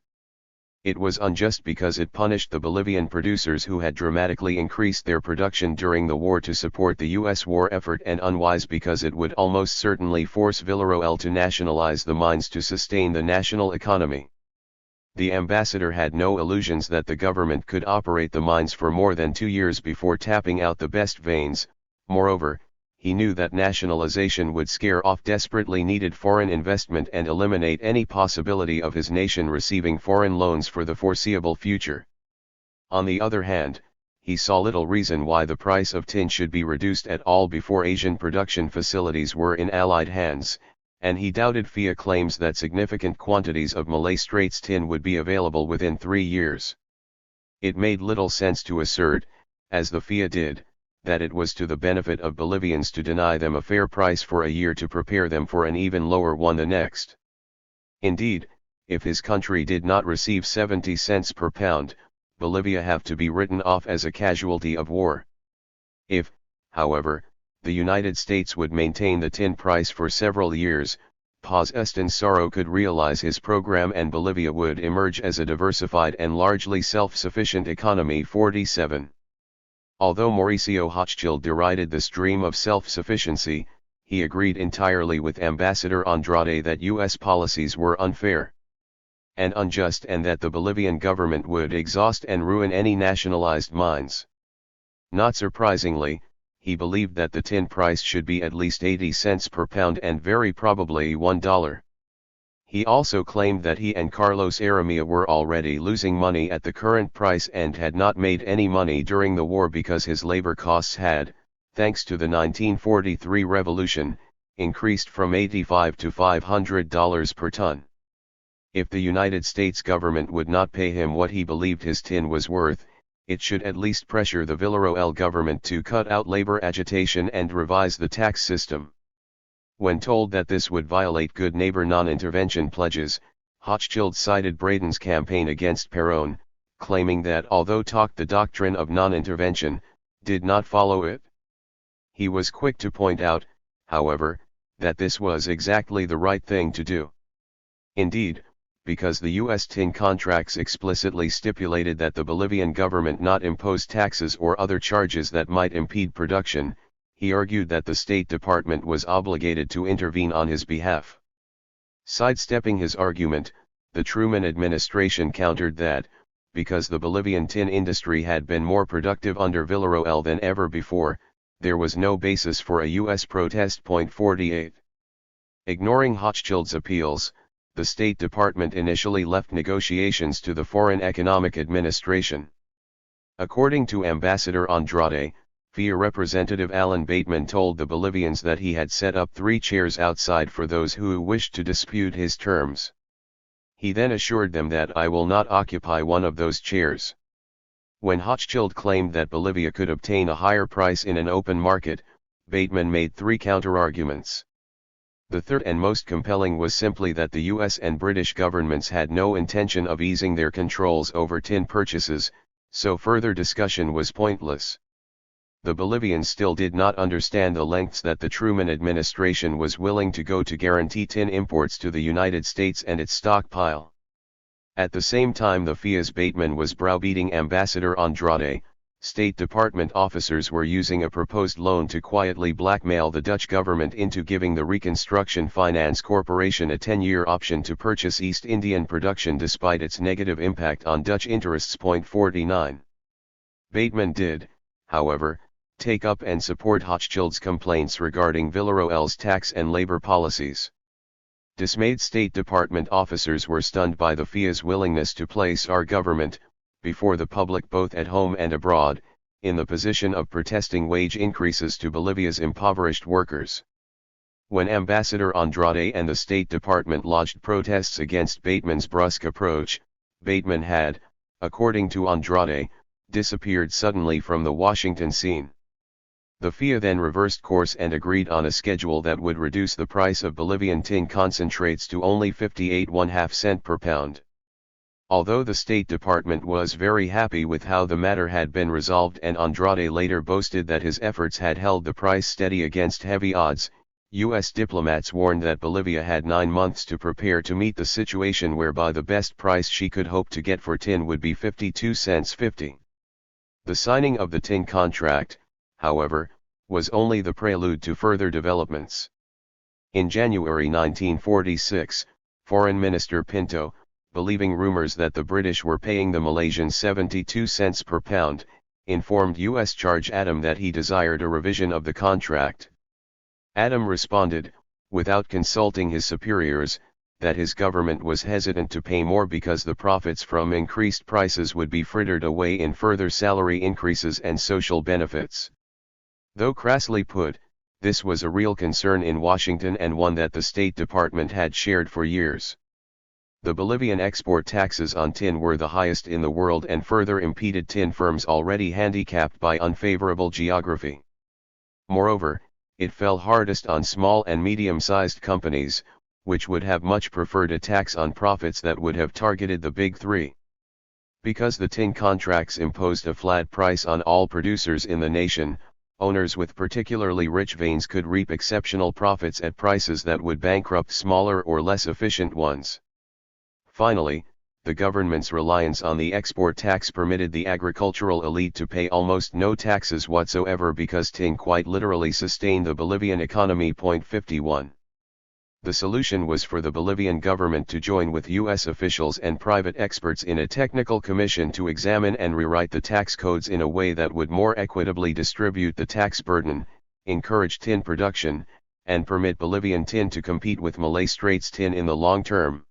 Speaker 1: It was unjust because it punished the Bolivian producers who had dramatically increased their production during the war to support the U.S. war effort, and unwise because it would almost certainly force Villarroel to nationalize the mines to sustain the national economy. The ambassador had no illusions that the government could operate the mines for more than 2 years before tapping out the best veins. Moreover, he knew that nationalization would scare off desperately needed foreign investment and eliminate any possibility of his nation receiving foreign loans for the foreseeable future. On the other hand, he saw little reason why the price of tin should be reduced at all before Asian production facilities were in Allied hands, and he doubted FIA claims that significant quantities of Malay Straits tin would be available within 3 years. It made little sense to assert, as the FIA did, that it was to the benefit of Bolivians to deny them a fair price for a year to prepare them for an even lower one the next. Indeed, if his country did not receive 70 cents per pound, Bolivia have to be written off as a casualty of war. If, however, the United States would maintain the tin price for several years, Paz Estensaro could realize his program and Bolivia would emerge as a diversified and largely self-sufficient economy. 47. Although Mauricio Hochschild derided this dream of self-sufficiency, he agreed entirely with Ambassador Andrade that U.S. policies were unfair and unjust, and that the Bolivian government would exhaust and ruin any nationalized mines. Not surprisingly, he believed that the tin price should be at least 80 cents per pound and very probably $1. He also claimed that he and Carlos Aramia were already losing money at the current price and had not made any money during the war because his labor costs had, thanks to the 1943 revolution, increased from $85 to $500 per ton. If the United States government would not pay him what he believed his tin was worth, it should at least pressure the Villarroel government to cut out labor agitation and revise the tax system. When told that this would violate good neighbor non-intervention pledges, Hochschild cited Braden's campaign against Perón, claiming that although talked the doctrine of non-intervention, did not follow it. He was quick to point out, however, that this was exactly the right thing to do. Indeed, because the U.S. tin contracts explicitly stipulated that the Bolivian government not impose taxes or other charges that might impede production, he argued that the State Department was obligated to intervene on his behalf. Sidestepping his argument, the Truman administration countered that, because the Bolivian tin industry had been more productive under Villarroel than ever before, there was no basis for a U.S. protest. 48. Ignoring Hochschild's appeals, the State Department initially left negotiations to the Foreign Economic Administration. According to Ambassador Andrade, FIA Representative Alan Bateman told the Bolivians that he had set up 3 chairs outside for those who wished to dispute his terms. He then assured them that I will not occupy one of those chairs. When Hochschild claimed that Bolivia could obtain a higher price in an open market, Bateman made 3 counterarguments. The third and most compelling was simply that the US and British governments had no intention of easing their controls over tin purchases, so further discussion was pointless. The Bolivians still did not understand the lengths that the Truman administration was willing to go to guarantee tin imports to the United States and its stockpile. At the same time the FIA's Bateman was browbeating Ambassador Andrade, State Department officers were using a proposed loan to quietly blackmail the Dutch government into giving the Reconstruction Finance Corporation a 10-year option to purchase East Indian production despite its negative impact on Dutch interests. 49. Bateman did, however, take up and support Hochschild's complaints regarding Villarroel's tax and labor policies. Dismayed State Department officers were stunned by the FIA's willingness to place our government, before the public both at home and abroad, in the position of protesting wage increases to Bolivia's impoverished workers. When Ambassador Andrade and the State Department lodged protests against Bateman's brusque approach, Bateman had, according to Andrade, disappeared suddenly from the Washington scene. The FIA then reversed course and agreed on a schedule that would reduce the price of Bolivian tin concentrates to only 58.5 cents per pound. Although the State Department was very happy with how the matter had been resolved and Andrade later boasted that his efforts had held the price steady against heavy odds, U.S. diplomats warned that Bolivia had 9 months to prepare to meet the situation whereby the best price she could hope to get for tin would be 52 cents 50. The signing of the tin contract, however, was only the prelude to further developments. In January 1946, Foreign Minister Pinto, believing rumors that the British were paying the Malaysians 72 cents per pound, informed U.S. Charge Adam that he desired a revision of the contract. Adam responded, without consulting his superiors, that his government was hesitant to pay more because the profits from increased prices would be frittered away in further salary increases and social benefits. Though crassly put, this was a real concern in Washington and one that the State Department had shared for years. The Bolivian export taxes on tin were the highest in the world and further impeded tin firms already handicapped by unfavorable geography. Moreover, it fell hardest on small and medium-sized companies, which would have much preferred a tax on profits that would have targeted the big 3. Because the tin contracts imposed a flat price on all producers in the nation, owners with particularly rich veins could reap exceptional profits at prices that would bankrupt smaller or less efficient ones. Finally, the government's reliance on the export tax permitted the agricultural elite to pay almost no taxes whatsoever because tin quite literally sustained the Bolivian economy. 51. The solution was for the Bolivian government to join with U.S. officials and private experts in a technical commission to examine and rewrite the tax codes in a way that would more equitably distribute the tax burden, encourage tin production, and permit Bolivian tin to compete with Malay Straits tin in the long term.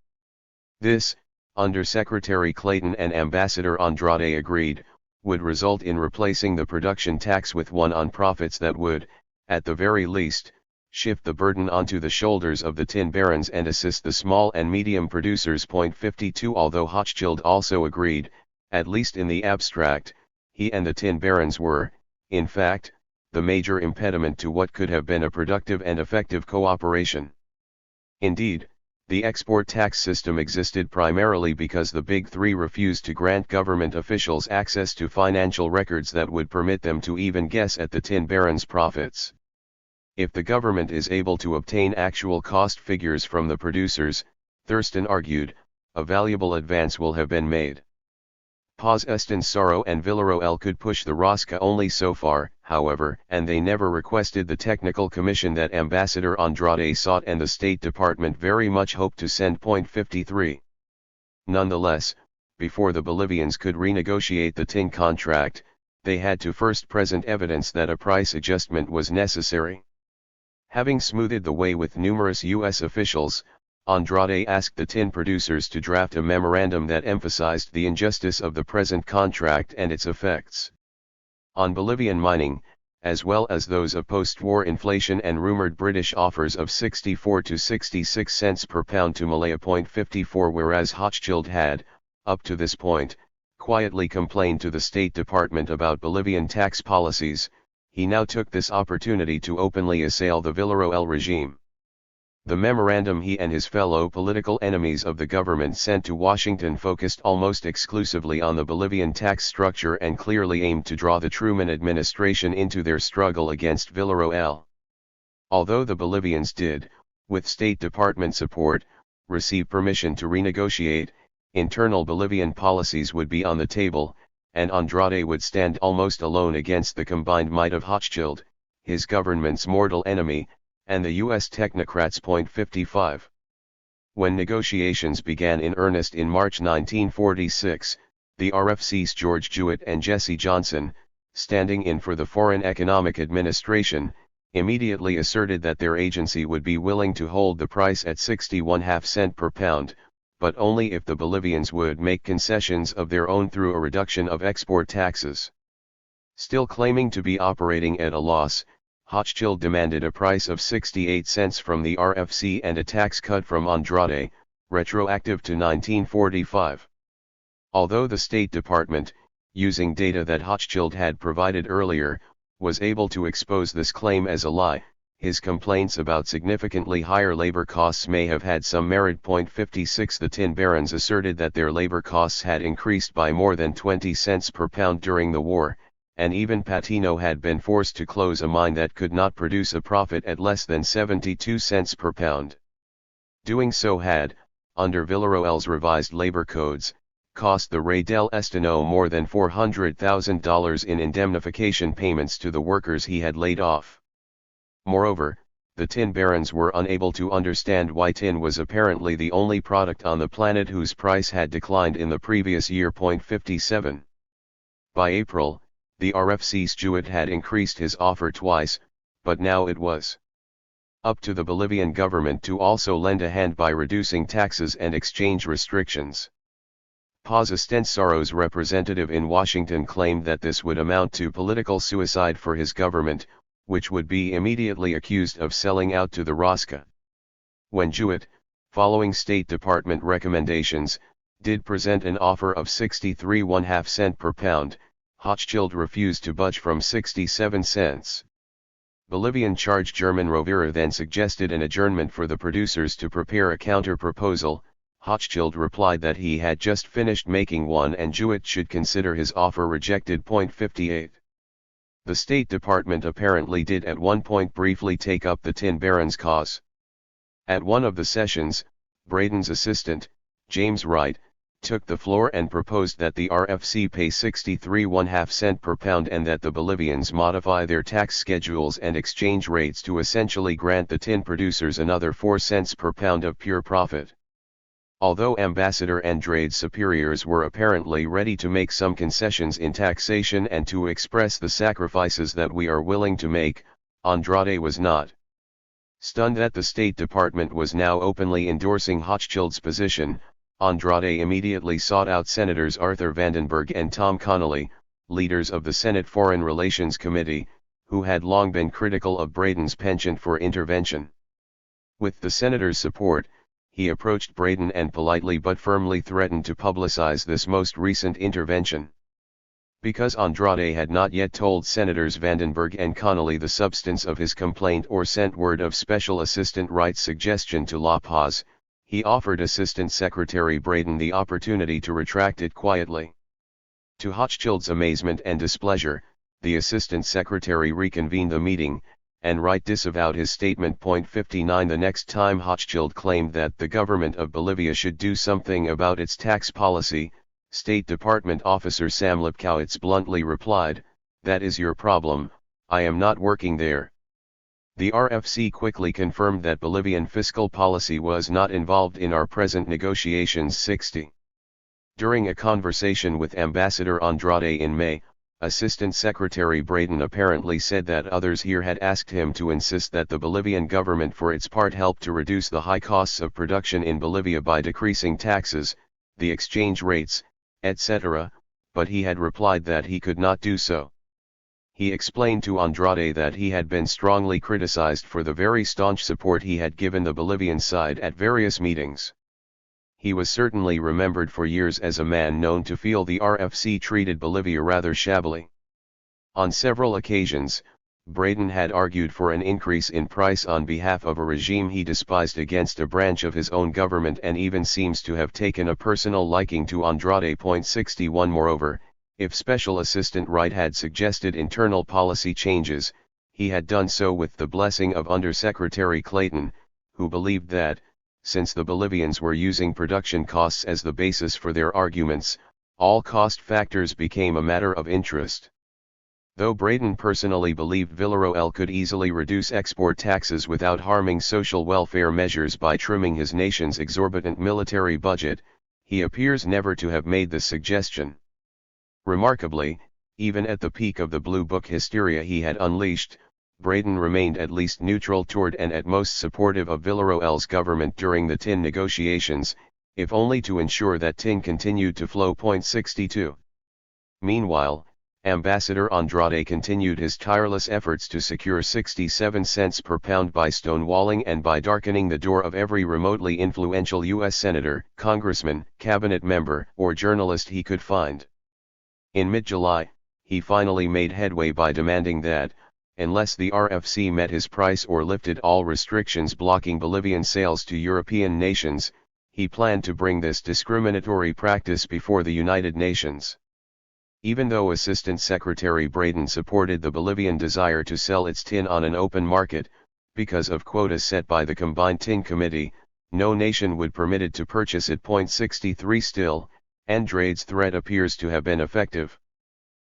Speaker 1: This, Under Secretary Clayton and Ambassador Andrade agreed, would result in replacing the production tax with one on profits that would, at the very least, shift the burden onto the shoulders of the tin barons and assist the small and medium producers. 52 Although Hochschild also agreed, at least in the abstract, he and the tin barons were, in fact, the major impediment to what could have been a productive and effective cooperation. Indeed, the export tax system existed primarily because the Big Three refused to grant government officials access to financial records that would permit them to even guess at the tin barons' profits. If the government is able to obtain actual cost figures from the producers, Thurston argued, a valuable advance will have been made. Paz Estensaro and Villarroel could push the rosca only so far, however, and they never requested the technical commission that Ambassador Andrade sought and the State Department very much hoped to send. 53. Nonetheless, before the Bolivians could renegotiate the tin contract, they had to first present evidence that a price adjustment was necessary. Having smoothed the way with numerous U.S. officials, Andrade asked the tin producers to draft a memorandum that emphasized the injustice of the present contract and its effects on Bolivian mining, as well as those of post-war inflation and rumored British offers of 64 to 66 cents per pound to Malaya. 54 Whereas Hochschild had, up to this point, quietly complained to the State Department about Bolivian tax policies, he now took this opportunity to openly assail the Villarroel regime. The memorandum he and his fellow political enemies of the government sent to Washington focused almost exclusively on the Bolivian tax structure and clearly aimed to draw the Truman administration into their struggle against Villarroel. Although the Bolivians did, with State Department support, receive permission to renegotiate, internal Bolivian policies would be on the table, and Andrade would stand almost alone against the combined might of Hochschild, his government's mortal enemy, and the U.S. technocrats. 55. When negotiations began in earnest in March 1946, the RFC's George Jewett and Jesse Johnson, standing in for the Foreign Economic Administration, immediately asserted that their agency would be willing to hold the price at 61.5 cents per pound, but only if the Bolivians would make concessions of their own through a reduction of export taxes. Still claiming to be operating at a loss, Hochschild demanded a price of 68 cents from the RFC and a tax cut from Andrade, retroactive to 1945. Although the State Department, using data that Hochschild had provided earlier, was able to expose this claim as a lie, his complaints about significantly higher labor costs may have had some merit. 56 The tin barons asserted that their labor costs had increased by more than 20 cents per pound during the war, and even Patino had been forced to close a mine that could not produce a profit at less than 72 cents per pound. Doing so had, under Villarroel's revised labor codes, cost the Rey del Estino more than $400,000 in indemnification payments to the workers he had laid off. Moreover, the tin barons were unable to understand why tin was apparently the only product on the planet whose price had declined in the previous year. 57. By April, the RFC's Jewett had increased his offer twice, but now it was up to the Bolivian government to also lend a hand by reducing taxes and exchange restrictions. Paz Estensaro's representative in Washington claimed that this would amount to political suicide for his government, which would be immediately accused of selling out to the Rosca. When Jewett, following State Department recommendations, did present an offer of 63.5 cents per pound, Hochschild refused to budge from 67 cents. Bolivian charge German Rovira then suggested an adjournment for the producers to prepare a counter-proposal. Hochschild replied that he had just finished making one and Jewett should consider his offer rejected. 58. The State Department apparently did at one point briefly take up the tin barons' cause. At one of the sessions, Braden's assistant, James Wright, took the floor and proposed that the RFC pay 63.5 cents per pound and that the Bolivians modify their tax schedules and exchange rates to essentially grant the tin producers another 4 cents per pound of pure profit. Although Ambassador Andrade's superiors were apparently ready to make some concessions in taxation and to express the sacrifices that we are willing to make, Andrade was not. Stunned that the State Department was now openly endorsing Hochschild's position, Andrade immediately sought out Senators Arthur Vandenberg and Tom Connolly, leaders of the Senate Foreign Relations Committee, who had long been critical of Braden's penchant for intervention. With the senator's support, he approached Braden and politely but firmly threatened to publicize this most recent intervention. Because Andrade had not yet told Senators Vandenberg and Connolly the substance of his complaint or sent word of Special Assistant Wright's suggestion to La Paz, he offered Assistant Secretary Braden the opportunity to retract it quietly. To Hochschild's amazement and displeasure, the Assistant Secretary reconvened the meeting, and Wright disavowed his statement. 59 The next time Hochschild claimed that the government of Bolivia should do something about its tax policy, State Department officer Sam Lipkowitz bluntly replied, "That is your problem, I am not working there." The RFC quickly confirmed that Bolivian fiscal policy was not involved in our present negotiations. 60. During a conversation with Ambassador Andrade in May, Assistant Secretary Braden apparently said that others here had asked him to insist that the Bolivian government for its part help to reduce the high costs of production in Bolivia by decreasing taxes, the exchange rates, etc., but he had replied that he could not do so. He explained to Andrade that he had been strongly criticized for the very staunch support he had given the Bolivian side at various meetings. He was certainly remembered for years as a man known to feel the RFC treated Bolivia rather shabbily. On several occasions, Braden had argued for an increase in price on behalf of a regime he despised against a branch of his own government, and even seems to have taken a personal liking to Andrade. 61 Moreover, if Special Assistant Wright had suggested internal policy changes, he had done so with the blessing of Undersecretary Clayton, who believed that, since the Bolivians were using production costs as the basis for their arguments, all cost factors became a matter of interest. Though Braden personally believed Villarroel could easily reduce export taxes without harming social welfare measures by trimming his nation's exorbitant military budget, he appears never to have made the suggestion. Remarkably, even at the peak of the Blue Book hysteria he had unleashed, Braden remained at least neutral toward and at most supportive of Villarroel's government during the tin negotiations, if only to ensure that tin continued to flow. 62. Meanwhile, Ambassador Andrade continued his tireless efforts to secure 67 cents per pound by stonewalling and by darkening the door of every remotely influential U.S. senator, congressman, cabinet member, or journalist he could find. In mid-July, he finally made headway by demanding that, unless the RFC met his price or lifted all restrictions blocking Bolivian sales to European nations, he planned to bring this discriminatory practice before the United Nations. Even though Assistant Secretary Braden supported the Bolivian desire to sell its tin on an open market, because of quotas set by the Combined Tin Committee, no nation would permit it to purchase it. 63 Still, Andrade's threat appears to have been effective.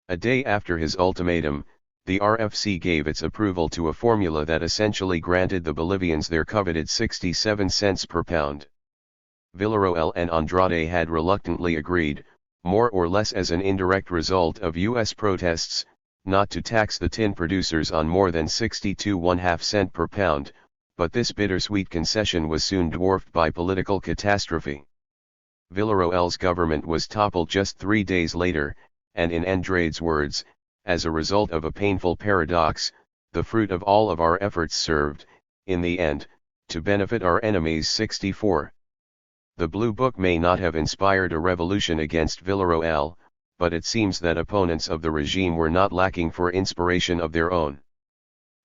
Speaker 1: A day after his ultimatum, the RFC gave its approval to a formula that essentially granted the Bolivians their coveted 67 cents per pound. Villarroel and Andrade had reluctantly agreed, more or less as an indirect result of U.S. protests, not to tax the tin producers on more than 62.5 cents per pound, but this bittersweet concession was soon dwarfed by political catastrophe. Villarroel's government was toppled just 3 days later, and in Andrade's words, as a result of a painful paradox, the fruit of all of our efforts served, in the end, to benefit our enemies. 64. The Blue Book may not have inspired a revolution against Villarroel, but it seems that opponents of the regime were not lacking for inspiration of their own.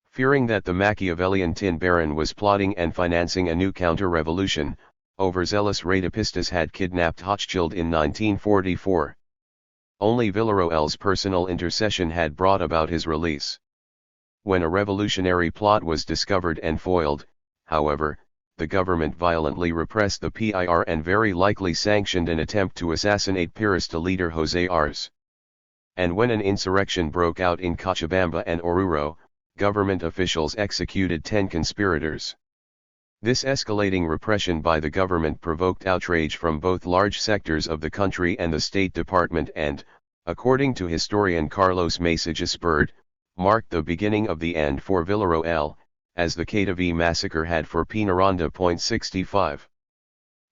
Speaker 1: Fearing that the Machiavellian tin baron was plotting and financing a new counter-revolution, overzealous Radapistas had kidnapped Hochschild in 1944. Only Villarroel's personal intercession had brought about his release. When a revolutionary plot was discovered and foiled, however, the government violently repressed the PIR and very likely sanctioned an attempt to assassinate Pirista leader José Arce. And when an insurrection broke out in Cochabamba and Oruro, government officials executed 10 conspirators. This escalating repression by the government provoked outrage from both large sectors of the country and the State Department and, according to historian Carlos Mesa Gispert, marked the beginning of the end for Villarroel, as the Cadaví massacre had for Peñaranda. 65.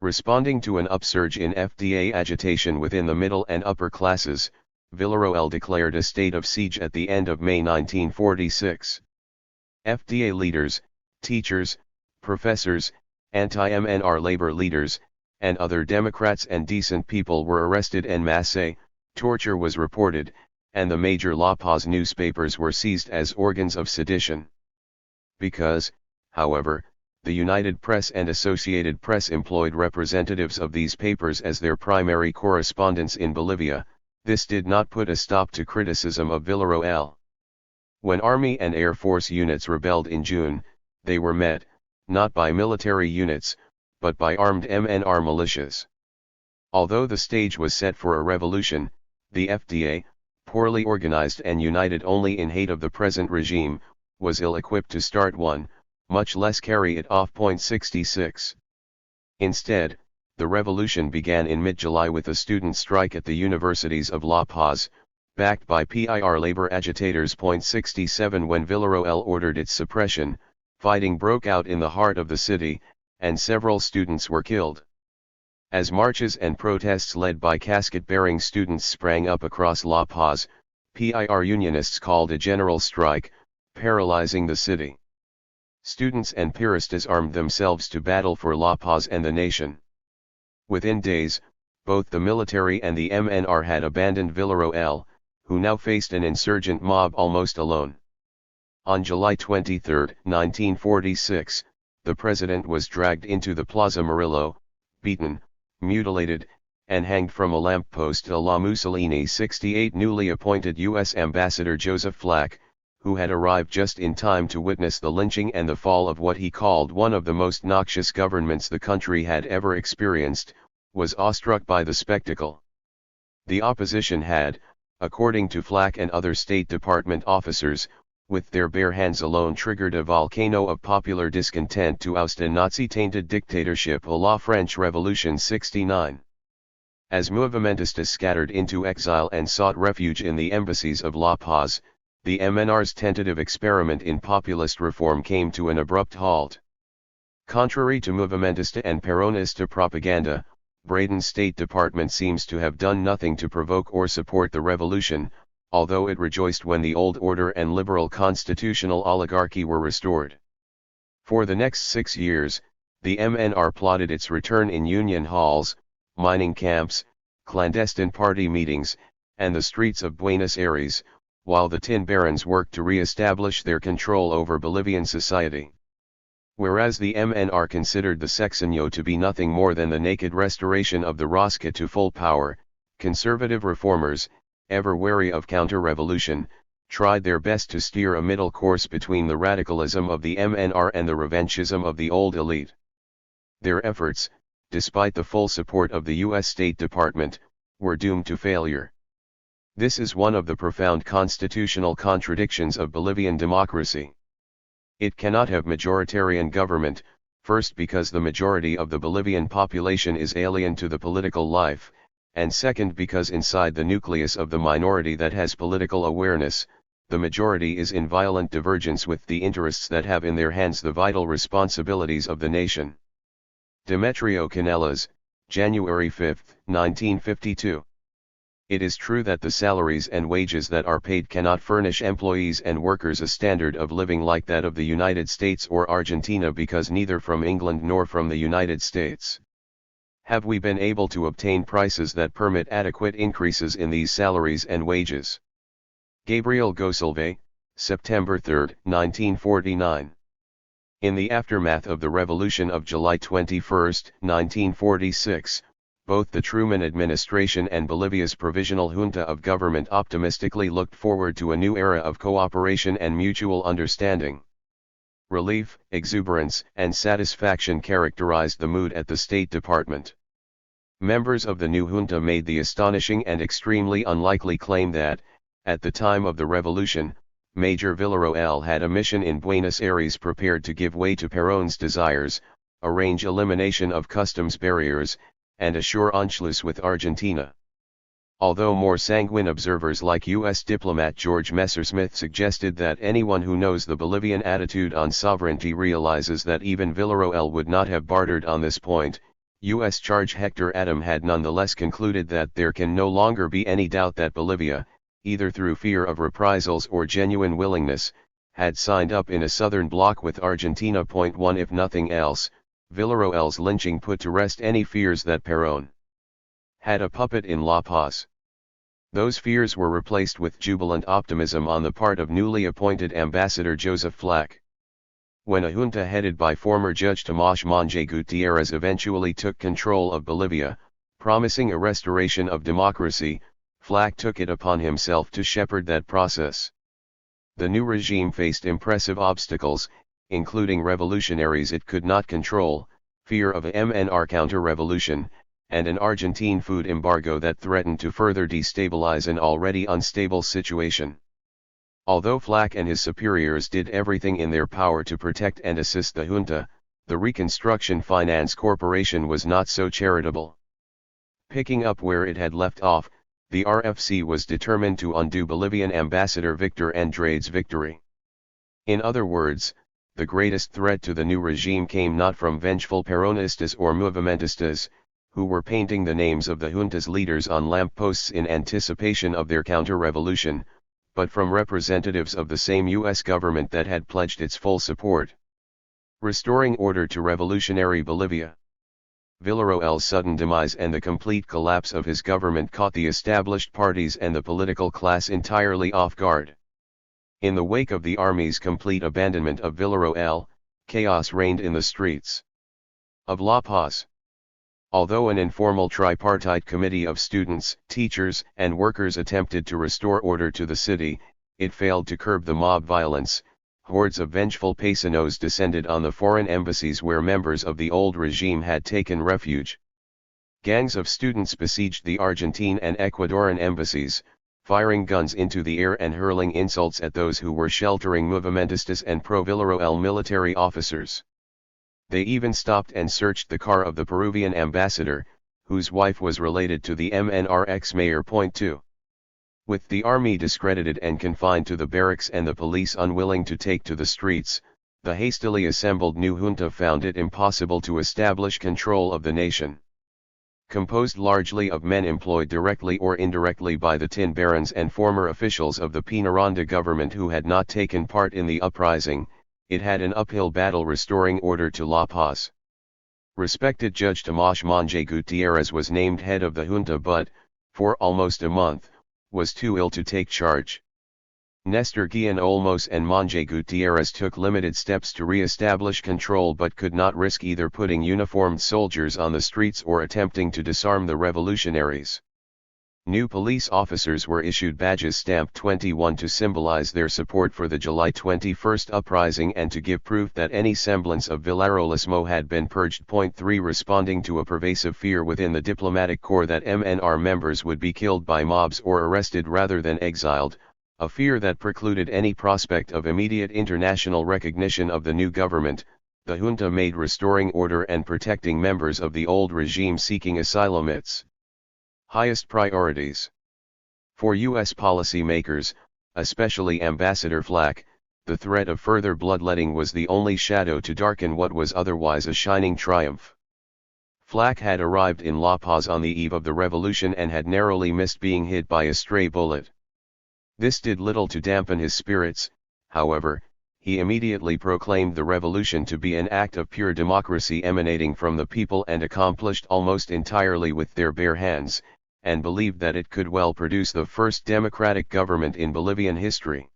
Speaker 1: Responding to an upsurge in FDA agitation within the middle and upper classes, Villarroel declared a state of siege at the end of May 1946. FDA leaders, teachers, professors, anti-MNR labor leaders, and other Democrats and decent people were arrested en masse. Torture was reported, and the major La Paz newspapers were seized as organs of sedition. Because, however, the United Press and Associated Press employed representatives of these papers as their primary correspondents in Bolivia, this did not put a stop to criticism of Villarroel. When Army and Air Force units rebelled in June, they were met, not by military units, but by armed MNR militias. Although the stage was set for a revolution, the FDA, poorly organized and united only in hate of the present regime, was ill-equipped to start one, much less carry it off. 66. Instead, the revolution began in mid-July with a student strike at the universities of La Paz, backed by PIR labor agitators. 67. When Villarroel ordered its suppression, fighting broke out in the heart of the city, and several students were killed. As marches and protests led by casket-bearing students sprang up across La Paz, PIR unionists called a general strike, paralyzing the city. Students and Piristas armed themselves to battle for La Paz and the nation. Within days, both the military and the MNR had abandoned Villarroel, who now faced an insurgent mob almost alone. On July 23, 1946, the president was dragged into the Plaza Murillo, beaten, mutilated, and hanged from a lamppost. La Mussolini. 68. Newly appointed U.S. Ambassador Joseph Flack, who had arrived just in time to witness the lynching and the fall of what he called one of the most noxious governments the country had ever experienced, was awestruck by the spectacle. The opposition had, according to Flack and other State Department officers, with their bare hands alone triggered a volcano of popular discontent to oust a Nazi-tainted dictatorship. La French Revolution. 69. As movimentistas scattered into exile and sought refuge in the embassies of La Paz, the MNR's tentative experiment in populist reform came to an abrupt halt. Contrary to movimentista and Peronista propaganda, Braden's State Department seems to have done nothing to provoke or support the revolution, although it rejoiced when the old order and liberal constitutional oligarchy were restored. For the next 6 years, the MNR plotted its return in union halls, mining camps, clandestine party meetings, and the streets of Buenos Aires, while the tin barons worked to re-establish their control over Bolivian society. Whereas the MNR considered the sexenio to be nothing more than the naked restoration of the Rosca to full power, conservative reformers, ever wary of counter-revolution, tried their best to steer a middle course between the radicalism of the MNR and the revanchism of the old elite. Their efforts, despite the full support of the U.S. State Department, were doomed to failure. This is one of the profound constitutional contradictions of Bolivian democracy. It cannot have majoritarian government, first because the majority of the Bolivian population is alien to the political life, and second because inside the nucleus of the minority that has political awareness, the majority is in violent divergence with the interests that have in their hands the vital responsibilities of the nation. Demetrio Canelas, January 5, 1952. It is true that the salaries and wages that are paid cannot furnish employees and workers a standard of living like that of the United States or Argentina, because neither from England nor from the United States have we been able to obtain prices that permit adequate increases in these salaries and wages. Gabriel Gosilve, September 3, 1949. In the aftermath of the Revolution of July 21, 1946, both the Truman administration and Bolivia's provisional junta of government optimistically looked forward to a new era of cooperation and mutual understanding. Relief, exuberance, and satisfaction characterized the mood at the State Department. Members of the new junta made the astonishing and extremely unlikely claim that, at the time of the revolution, Major Villarroel had a mission in Buenos Aires prepared to give way to Perón's desires, arrange elimination of customs barriers, and assure Anschluss with Argentina. Although more sanguine observers like U.S. diplomat George Messersmith suggested that anyone who knows the Bolivian attitude on sovereignty realizes that even Villarroel would not have bartered on this point, U.S. Charge Hector Adam had nonetheless concluded that there can no longer be any doubt that Bolivia, either through fear of reprisals or genuine willingness, had signed up in a southern bloc with Argentina. 1 If nothing else, Villarroel's lynching put to rest any fears that Perón had a puppet in La Paz. Those fears were replaced with jubilant optimism on the part of newly appointed Ambassador Joseph Flack. When a junta headed by former Judge Tomás Monge Gutiérrez eventually took control of Bolivia, promising a restoration of democracy, Flack took it upon himself to shepherd that process. The new regime faced impressive obstacles, including revolutionaries it could not control, fear of a MNR counter-revolution, and an Argentine food embargo that threatened to further destabilize an already unstable situation. Although Flack and his superiors did everything in their power to protect and assist the junta, the Reconstruction Finance Corporation was not so charitable. Picking up where it had left off, the RFC was determined to undo Bolivian Ambassador Victor Andrade's victory. In other words, the greatest threat to the new regime came not from vengeful Peronistas or Movimentistas, who were painting the names of the junta's leaders on lampposts in anticipation of their counter-revolution, but from representatives of the same U.S. government that had pledged its full support. Restoring order to revolutionary Bolivia. Villarroel's sudden demise and the complete collapse of his government caught the established parties and the political class entirely off guard. In the wake of the army's complete abandonment of Villarroel, chaos reigned in the streets of La Paz. Although an informal tripartite committee of students, teachers, and workers attempted to restore order to the city, it failed to curb the mob violence. Hordes of vengeful paisanos descended on the foreign embassies where members of the old regime had taken refuge. Gangs of students besieged the Argentine and Ecuadorian embassies, firing guns into the air and hurling insults at those who were sheltering Movimentistas and pro-Villarroel military officers. They even stopped and searched the car of the Peruvian ambassador, whose wife was related to the MNR ex-mayor. 2. With the army discredited and confined to the barracks and the police unwilling to take to the streets, the hastily assembled new junta found it impossible to establish control of the nation. Composed largely of men employed directly or indirectly by the tin barons and former officials of the Peñaranda government who had not taken part in the uprising, it had an uphill battle restoring order to La Paz. Respected Judge Tomás Monge Gutiérrez was named head of the junta but, for almost a month, was too ill to take charge. Néstor Guillén Olmos and Monge Gutiérrez took limited steps to re-establish control but could not risk either putting uniformed soldiers on the streets or attempting to disarm the revolutionaries. New police officers were issued badges stamped 21 to symbolize their support for the July 21 uprising and to give proof that any semblance of Villarroelismo had been purged. 3 Responding to a pervasive fear within the diplomatic corps that MNR members would be killed by mobs or arrested rather than exiled, a fear that precluded any prospect of immediate international recognition of the new government, the junta made restoring order and protecting members of the old regime seeking asylum its highest priorities. For U.S. policymakers, especially Ambassador Flack, the threat of further bloodletting was the only shadow to darken what was otherwise a shining triumph. Flack had arrived in La Paz on the eve of the revolution and had narrowly missed being hit by a stray bullet. This did little to dampen his spirits. However, he immediately proclaimed the revolution to be an act of pure democracy emanating from the people and accomplished almost entirely with their bare hands, and believed that it could well produce the first democratic government in Bolivian history.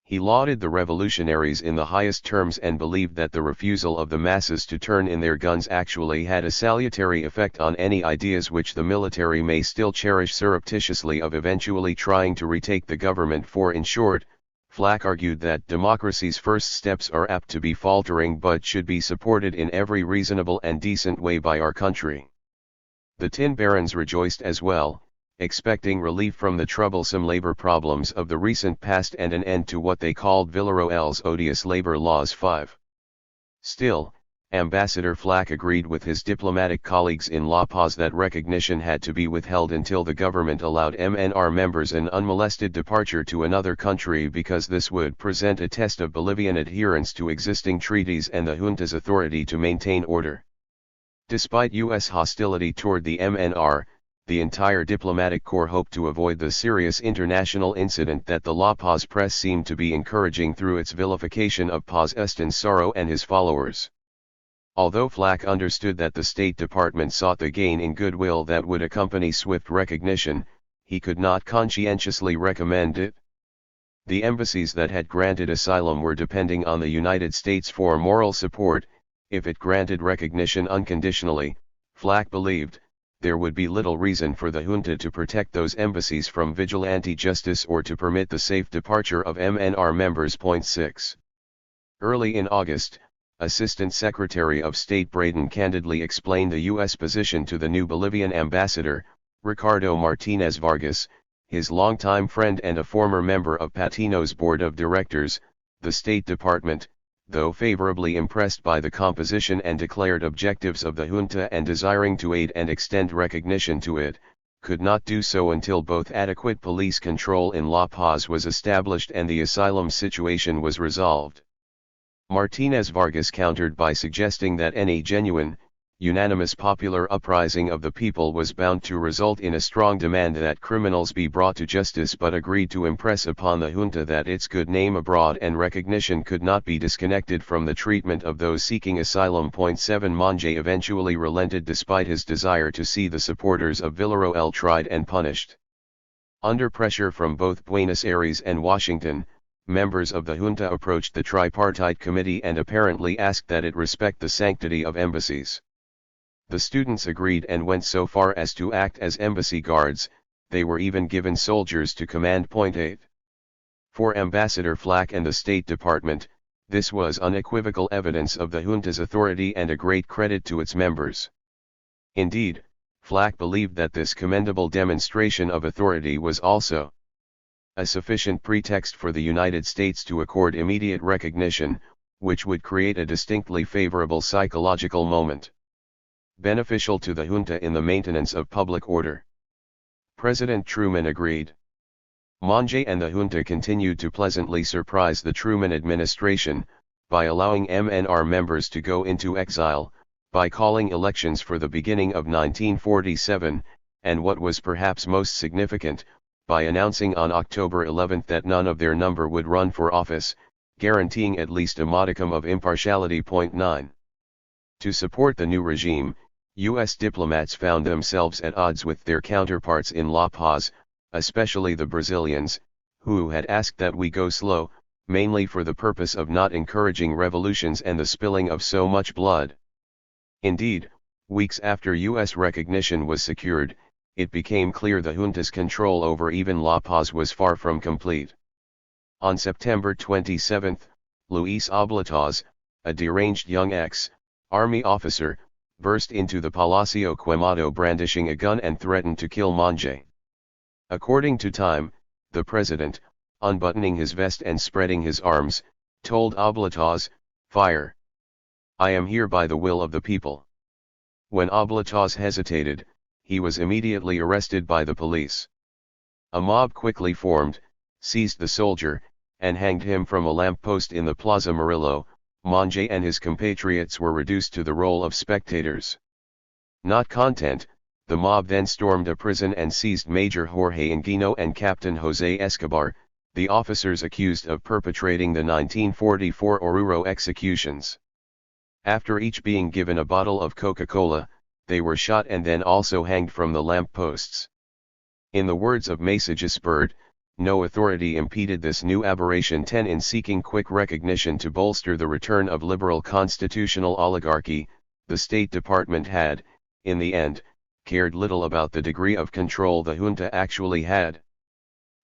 Speaker 1: He lauded the revolutionaries in the highest terms and believed that the refusal of the masses to turn in their guns actually had a salutary effect on any ideas which the military may still cherish surreptitiously of eventually trying to retake the government. For in short, Flack argued that democracy's first steps are apt to be faltering but should be supported in every reasonable and decent way by our country. The tin barons rejoiced as well, expecting relief from the troublesome labor problems of the recent past and an end to what they called Villarroel's odious labor laws. 5. Still, Ambassador Flack agreed with his diplomatic colleagues in La Paz that recognition had to be withheld until the government allowed MNR members an unmolested departure to another country because this would present a test of Bolivian adherence to existing treaties and the junta's authority to maintain order. Despite U.S. hostility toward the MNR, the entire diplomatic corps hoped to avoid the serious international incident that the La Paz press seemed to be encouraging through its vilification of Paz Estenssoro and his followers. Although Flack understood that the State Department sought the gain in goodwill that would accompany swift recognition, he could not conscientiously recommend it. The embassies that had granted asylum were depending on the United States for moral support. If it granted recognition unconditionally, Flack believed, there would be little reason for the junta to protect those embassies from vigilante justice or to permit the safe departure of MNR members. 6. Early in August, Assistant Secretary of State Braden candidly explained the U.S. position to the new Bolivian ambassador, Ricardo Martinez Vargas, his longtime friend and a former member of Patino's board of directors. The State Department, though favorably impressed by the composition and declared objectives of the junta and desiring to aid and extend recognition to it, could not do so until both adequate police control in La Paz was established and the asylum situation was resolved. Martinez Vargas countered by suggesting that any genuine, unanimous popular uprising of the people was bound to result in a strong demand that criminals be brought to justice, but agreed to impress upon the junta that its good name abroad and recognition could not be disconnected from the treatment of those seeking asylum. 7 Monge eventually relented despite his desire to see the supporters of Villarroel tried and punished. Under pressure from both Buenos Aires and Washington, members of the junta approached the tripartite committee and apparently asked that it respect the sanctity of embassies. The students agreed and went so far as to act as embassy guards. They were even given soldiers to command. 8. For Ambassador Flack and the State Department, this was unequivocal evidence of the junta's authority and a great credit to its members. Indeed, Flack believed that this commendable demonstration of authority was also a sufficient pretext for the United States to accord immediate recognition, which would create a distinctly favorable psychological moment, beneficial to the junta in the maintenance of public order. President Truman agreed. Monge and the junta continued to pleasantly surprise the Truman administration, by allowing MNR members to go into exile, by calling elections for the beginning of 1947, and what was perhaps most significant, by announcing on October 11 that none of their number would run for office, guaranteeing at least a modicum of impartiality. 9. To support the new regime, U.S. diplomats found themselves at odds with their counterparts in La Paz, especially the Brazilians, who had asked that we go slow, mainly for the purpose of not encouraging revolutions and the spilling of so much blood. Indeed, weeks after U.S. recognition was secured, it became clear the junta's control over even La Paz was far from complete. On September 27, Luis Oblataz, a deranged young ex-army officer, burst into the Palacio Quemado brandishing a gun and threatened to kill Monge. According to Time, the president, unbuttoning his vest and spreading his arms, told Oblataz, "Fire. I am here by the will of the people." When Oblataz hesitated, he was immediately arrested by the police. A mob quickly formed, seized the soldier, and hanged him from a lamppost in the Plaza Murillo. Monge and his compatriots were reduced to the role of spectators. Not content, the mob then stormed a prison and seized Major Jorge Inguino and Captain Jose Escobar, the officers accused of perpetrating the 1944 Oruro executions. After each being given a bottle of Coca-Cola, they were shot and then also hanged from the lampposts. In the words of Mesa Gispert, no authority impeded this new aberration. 10 In seeking quick recognition to bolster the return of liberal constitutional oligarchy, the State Department had, in the end, cared little about the degree of control the junta actually had.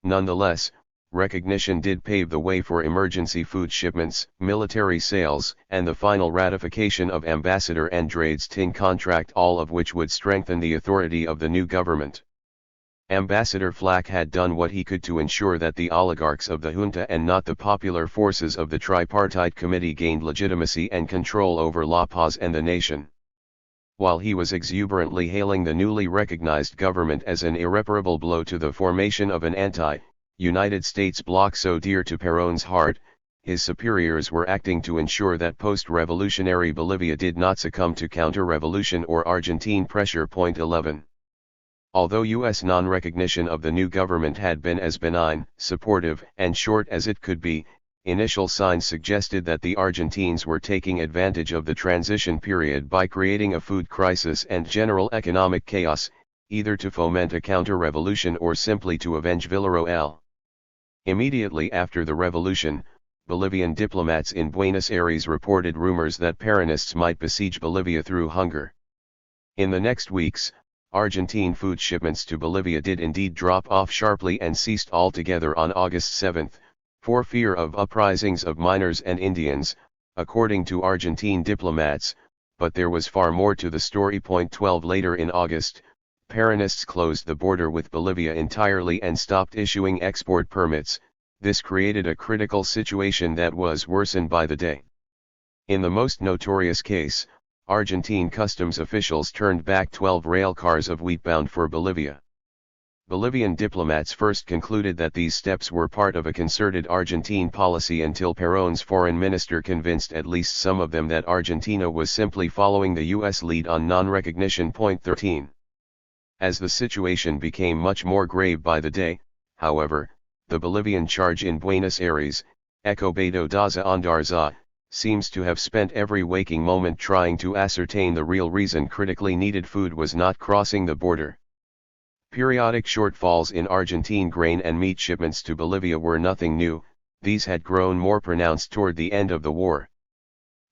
Speaker 1: Nonetheless, recognition did pave the way for emergency food shipments, military sales, and the final ratification of Ambassador Andrade's tin contract, all of which would strengthen the authority of the new government. Ambassador Flack had done what he could to ensure that the oligarchs of the junta and not the popular forces of the tripartite committee gained legitimacy and control over La Paz and the nation. While he was exuberantly hailing the newly recognized government as an irreparable blow to the formation of an anti-United States bloc so dear to Perón's heart, his superiors were acting to ensure that post-revolutionary Bolivia did not succumb to counter-revolution or Argentine pressure. 11. Although U.S. non-recognition of the new government had been as benign, supportive, and short as it could be, initial signs suggested that the Argentines were taking advantage of the transition period by creating a food crisis and general economic chaos, either to foment a counter-revolution or simply to avenge Villarroel. Immediately after the revolution, Bolivian diplomats in Buenos Aires reported rumors that Peronists might besiege Bolivia through hunger. In the next weeks, Argentine food shipments to Bolivia did indeed drop off sharply and ceased altogether on August 7, for fear of uprisings of miners and Indians, according to Argentine diplomats, but there was far more to the story. 12 Later in August, Peronists closed the border with Bolivia entirely and stopped issuing export permits. This created a critical situation that was worsened by the day. In the most notorious case, Argentine customs officials turned back 12 rail cars of wheat bound for Bolivia. Bolivian diplomats first concluded that these steps were part of a concerted Argentine policy until Perón's foreign minister convinced at least some of them that Argentina was simply following the U.S. lead on non-recognition. 13. As the situation became much more grave by the day, however, the Bolivian charge in Buenos Aires, Escobedo Daza Andarza, seems to have spent every waking moment trying to ascertain the real reason critically needed food was not crossing the border. Periodic shortfalls in Argentine grain and meat shipments to Bolivia were nothing new, these had grown more pronounced toward the end of the war.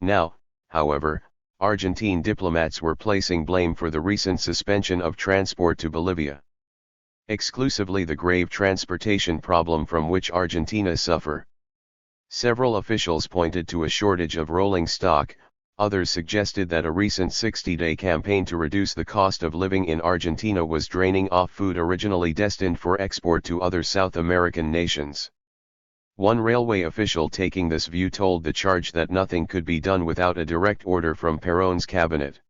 Speaker 1: Now, however, Argentine diplomats were placing blame for the recent suspension of transport to Bolivia. Exclusively the grave transportation problem from which Argentina suffer. Several officials pointed to a shortage of rolling stock, others suggested that a recent 60-day campaign to reduce the cost of living in Argentina was draining off food originally destined for export to other South American nations. One railway official taking this view told the charge that nothing could be done without a direct order from Perón's cabinet.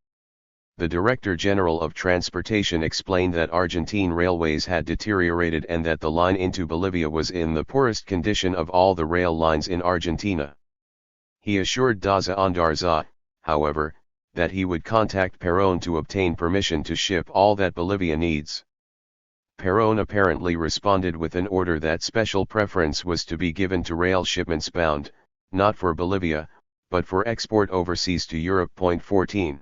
Speaker 1: The Director General of Transportation explained that Argentine railways had deteriorated and that the line into Bolivia was in the poorest condition of all the rail lines in Argentina. He assured Daza Andarza, however, that he would contact Perón to obtain permission to ship all that Bolivia needs. Perón apparently responded with an order that special preference was to be given to rail shipments bound, not for Bolivia, but for export overseas to Europe. 14.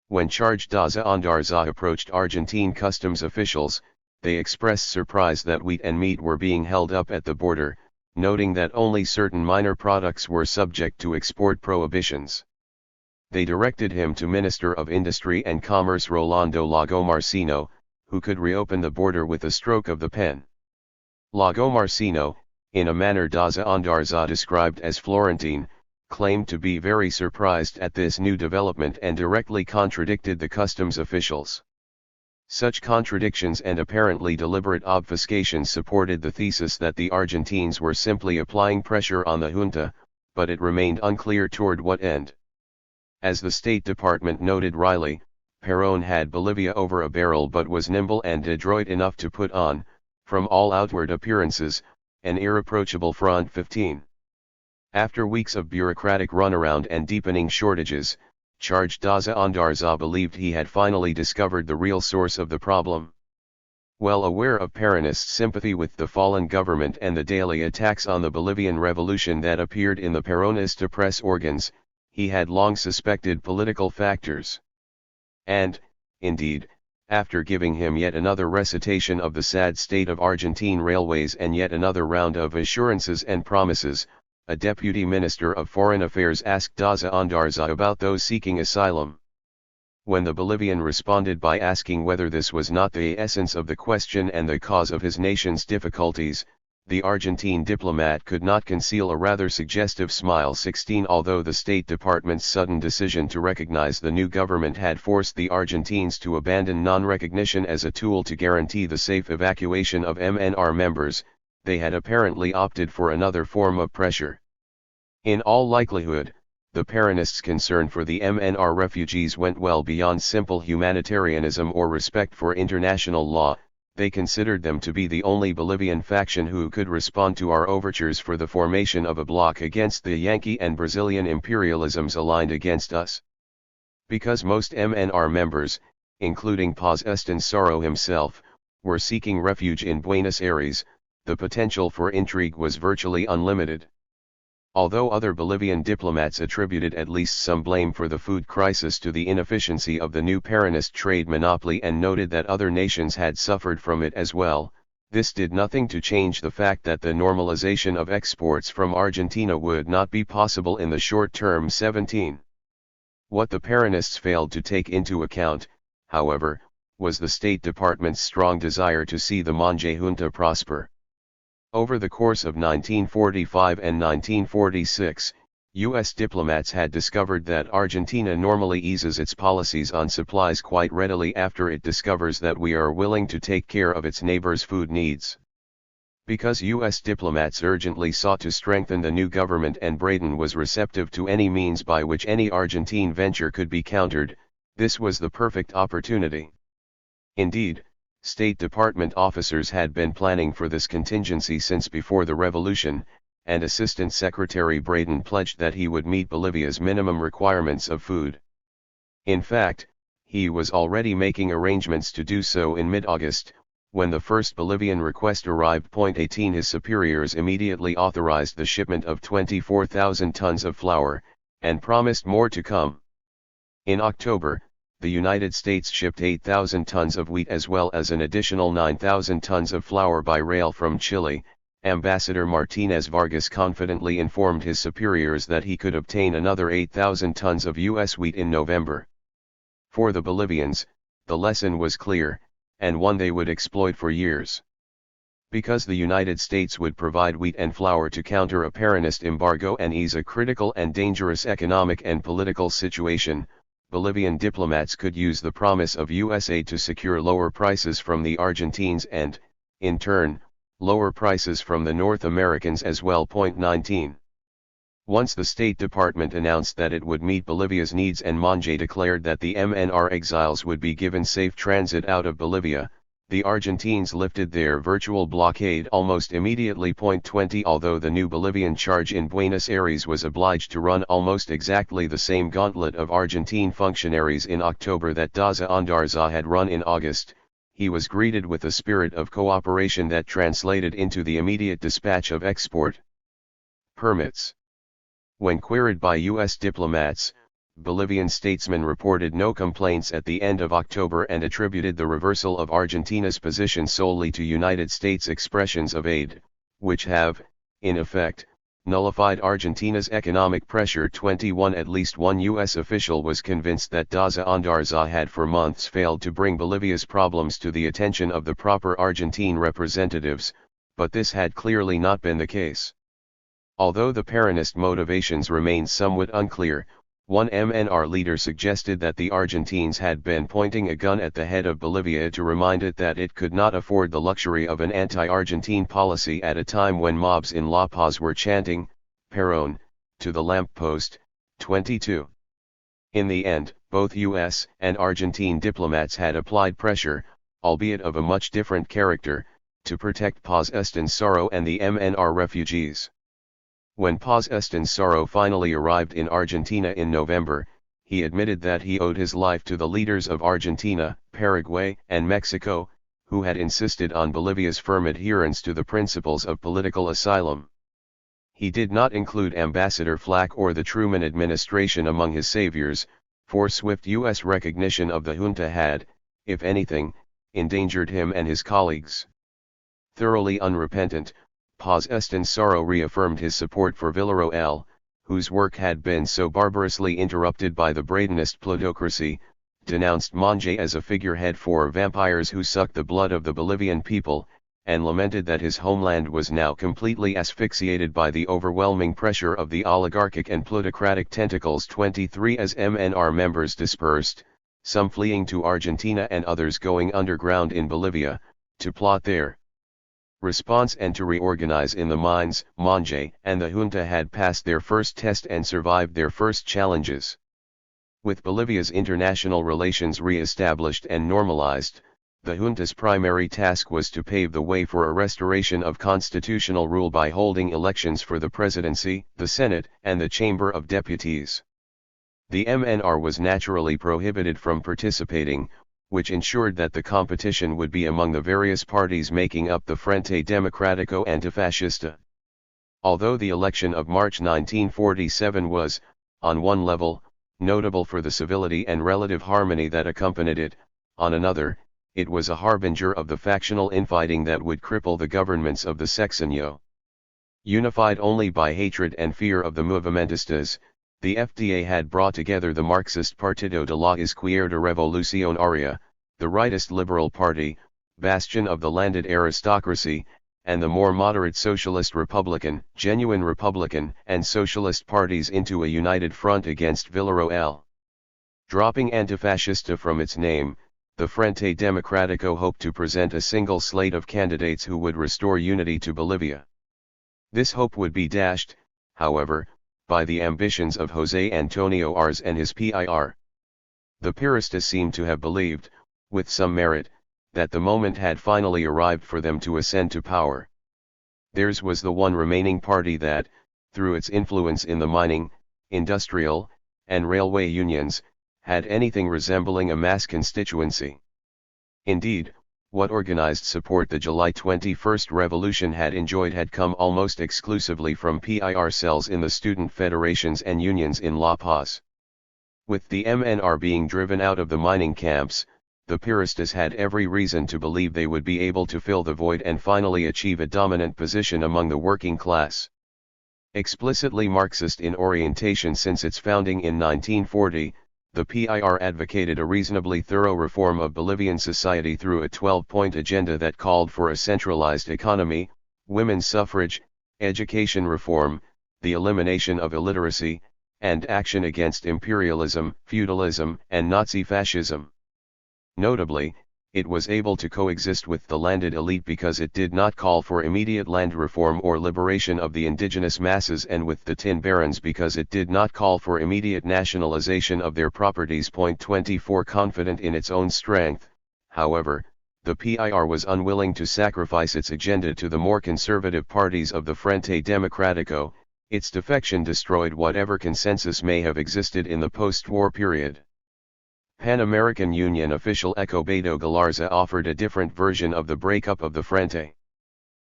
Speaker 1: When charged Daza Andarza approached Argentine customs officials, they expressed surprise that wheat and meat were being held up at the border, noting that only certain minor products were subject to export prohibitions. They directed him to Minister of Industry and Commerce Rolando Lagomarsino, who could reopen the border with a stroke of the pen. Lagomarsino, in a manner Daza Andarza described as Florentine, claimed to be very surprised at this new development and directly contradicted the customs officials. Such contradictions and apparently deliberate obfuscations supported the thesis that the Argentines were simply applying pressure on the junta, but it remained unclear toward what end. As the State Department noted wryly, Perón had Bolivia over a barrel but was nimble and adroit enough to put on, from all outward appearances, an irreproachable front. 15. After weeks of bureaucratic runaround and deepening shortages, charged Daza Andarza believed he had finally discovered the real source of the problem. Well aware of Peronist sympathy with the fallen government and the daily attacks on the Bolivian revolution that appeared in the Peronista press organs, he had long suspected political factors. And, indeed, after giving him yet another recitation of the sad state of Argentine railways and yet another round of assurances and promises, a deputy minister of foreign affairs asked Daza Andarza about those seeking asylum. When the Bolivian responded by asking whether this was not the essence of the question and the cause of his nation's difficulties, the Argentine diplomat could not conceal a rather suggestive smile. 16 Although the State Department's sudden decision to recognize the new government had forced the Argentines to abandon non-recognition as a tool to guarantee the safe evacuation of MNR members, they had apparently opted for another form of pressure. In all likelihood, the Peronists' concern for the MNR refugees went well beyond simple humanitarianism or respect for international law. They considered them to be the only Bolivian faction who could respond to our overtures for the formation of a bloc against the Yankee and Brazilian imperialisms aligned against us. Because most MNR members, including Paz Estensoro himself, were seeking refuge in Buenos Aires, the potential for intrigue was virtually unlimited. Although other Bolivian diplomats attributed at least some blame for the food crisis to the inefficiency of the new Peronist trade monopoly and noted that other nations had suffered from it as well, this did nothing to change the fact that the normalization of exports from Argentina would not be possible in the short term. 17. What the Peronists failed to take into account, however, was the State Department's strong desire to see the Monge junta prosper. Over the course of 1945 and 1946, U.S. diplomats had discovered that Argentina normally eases its policies on supplies quite readily after it discovers that we are willing to take care of its neighbors' food needs. Because U.S. diplomats urgently sought to strengthen the new government and Braden was receptive to any means by which any Argentine venture could be countered, this was the perfect opportunity. Indeed, State Department officers had been planning for this contingency since before the revolution, and Assistant Secretary Braden pledged that he would meet Bolivia's minimum requirements of food. In fact, he was already making arrangements to do so in mid-August, when the first Bolivian request arrived. 18 His superiors immediately authorized the shipment of 24,000 tons of flour, and promised more to come. In October, the United States shipped 8,000 tons of wheat as well as an additional 9,000 tons of flour by rail from Chile. Ambassador Martinez Vargas confidently informed his superiors that he could obtain another 8,000 tons of U.S. wheat in November. For the Bolivians, the lesson was clear, and one they would exploit for years. Because the United States would provide wheat and flour to counter a Peronist embargo and ease a critical and dangerous economic and political situation, Bolivian diplomats could use the promise of U.S. aid to secure lower prices from the Argentines and, in turn, lower prices from the North Americans as well. 19. Once the State Department announced that it would meet Bolivia's needs and Monge declared that the MNR exiles would be given safe transit out of Bolivia, the Argentines lifted their virtual blockade almost immediately. 20 Although the new Bolivian charge in Buenos Aires was obliged to run almost exactly the same gauntlet of Argentine functionaries in October that Daza Andarza had run in August, he was greeted with a spirit of cooperation that translated into the immediate dispatch of export permits. When queried by U.S. diplomats, Bolivian statesmen reported no complaints at the end of October and attributed the reversal of Argentina's position solely to United States expressions of aid, which have, in effect, nullified Argentina's economic pressure. 21 At least one U.S. official was convinced that Daza Andarza had for months failed to bring Bolivia's problems to the attention of the proper Argentine representatives, but this had clearly not been the case. Although the Peronist motivations remained somewhat unclear, one MNR leader suggested that the Argentines had been pointing a gun at the head of Bolivia to remind it that it could not afford the luxury of an anti-Argentine policy at a time when mobs in La Paz were chanting, "Perón, to the lamppost." 22. In the end, both U.S. and Argentine diplomats had applied pressure, albeit of a much different character, to protect Paz Estensoro and the MNR refugees. When Paz Estensoro finally arrived in Argentina in November, he admitted that he owed his life to the leaders of Argentina, Paraguay, and Mexico, who had insisted on Bolivia's firm adherence to the principles of political asylum. He did not include Ambassador Flack or the Truman administration among his saviors, for swift U.S. recognition of the junta had, if anything, endangered him and his colleagues. Thoroughly unrepentant, Paz Estensoro reaffirmed his support for Villarroel, whose work had been so barbarously interrupted by the Bradenist plutocracy, denounced Monge as a figurehead for vampires who sucked the blood of the Bolivian people, and lamented that his homeland was now completely asphyxiated by the overwhelming pressure of the oligarchic and plutocratic tentacles. 23 As MNR members dispersed, some fleeing to Argentina and others going underground in Bolivia, to plot their response and to reorganize in the mines, Monge and the junta had passed their first test and survived their first challenges. With Bolivia's international relations re-established and normalized, the junta's primary task was to pave the way for a restoration of constitutional rule by holding elections for the presidency, the Senate, and the Chamber of Deputies. The MNR was naturally prohibited from participating, which ensured that the competition would be among the various parties making up the Frente Democrático Antifascista. Although the election of March 1947 was, on one level, notable for the civility and relative harmony that accompanied it, on another, it was a harbinger of the factional infighting that would cripple the governments of the Sexenio. Unified only by hatred and fear of the movimentistas, the FDA had brought together the Marxist Partido de la Izquierda Revolucionaria, the rightist Liberal Party, bastion of the landed aristocracy, and the more moderate Socialist Republican, Genuine Republican, and Socialist parties into a united front against Villarroel. Dropping Antifascista from its name, the Frente Democrático hoped to present a single slate of candidates who would restore unity to Bolivia. This hope would be dashed, however, by the ambitions of José Antonio Arz and his PIR. The Piristas seemed to have believed, with some merit, that the moment had finally arrived for them to ascend to power. Theirs was the one remaining party that, through its influence in the mining, industrial, and railway unions, had anything resembling a mass constituency. Indeed, what organized support the July 21 revolution had enjoyed had come almost exclusively from PIR cells in the student federations and unions in La Paz. With the MNR being driven out of the mining camps, the Piristas had every reason to believe they would be able to fill the void and finally achieve a dominant position among the working class. Explicitly Marxist in orientation since its founding in 1940, the PIR advocated a reasonably thorough reform of Bolivian society through a 12-point agenda that called for a centralized economy, women's suffrage, education reform, the elimination of illiteracy, and action against imperialism, feudalism, and Nazi fascism. Notably, it was able to coexist with the landed elite because it did not call for immediate land reform or liberation of the indigenous masses, and with the tin barons because it did not call for immediate nationalization of their properties. 24 Confident in its own strength, however, the PIR was unwilling to sacrifice its agenda to the more conservative parties of the Frente Democrático. Its defection destroyed whatever consensus may have existed in the post-war period. Pan-American Union official Escobedo Galarza offered a different version of the breakup of the Frente.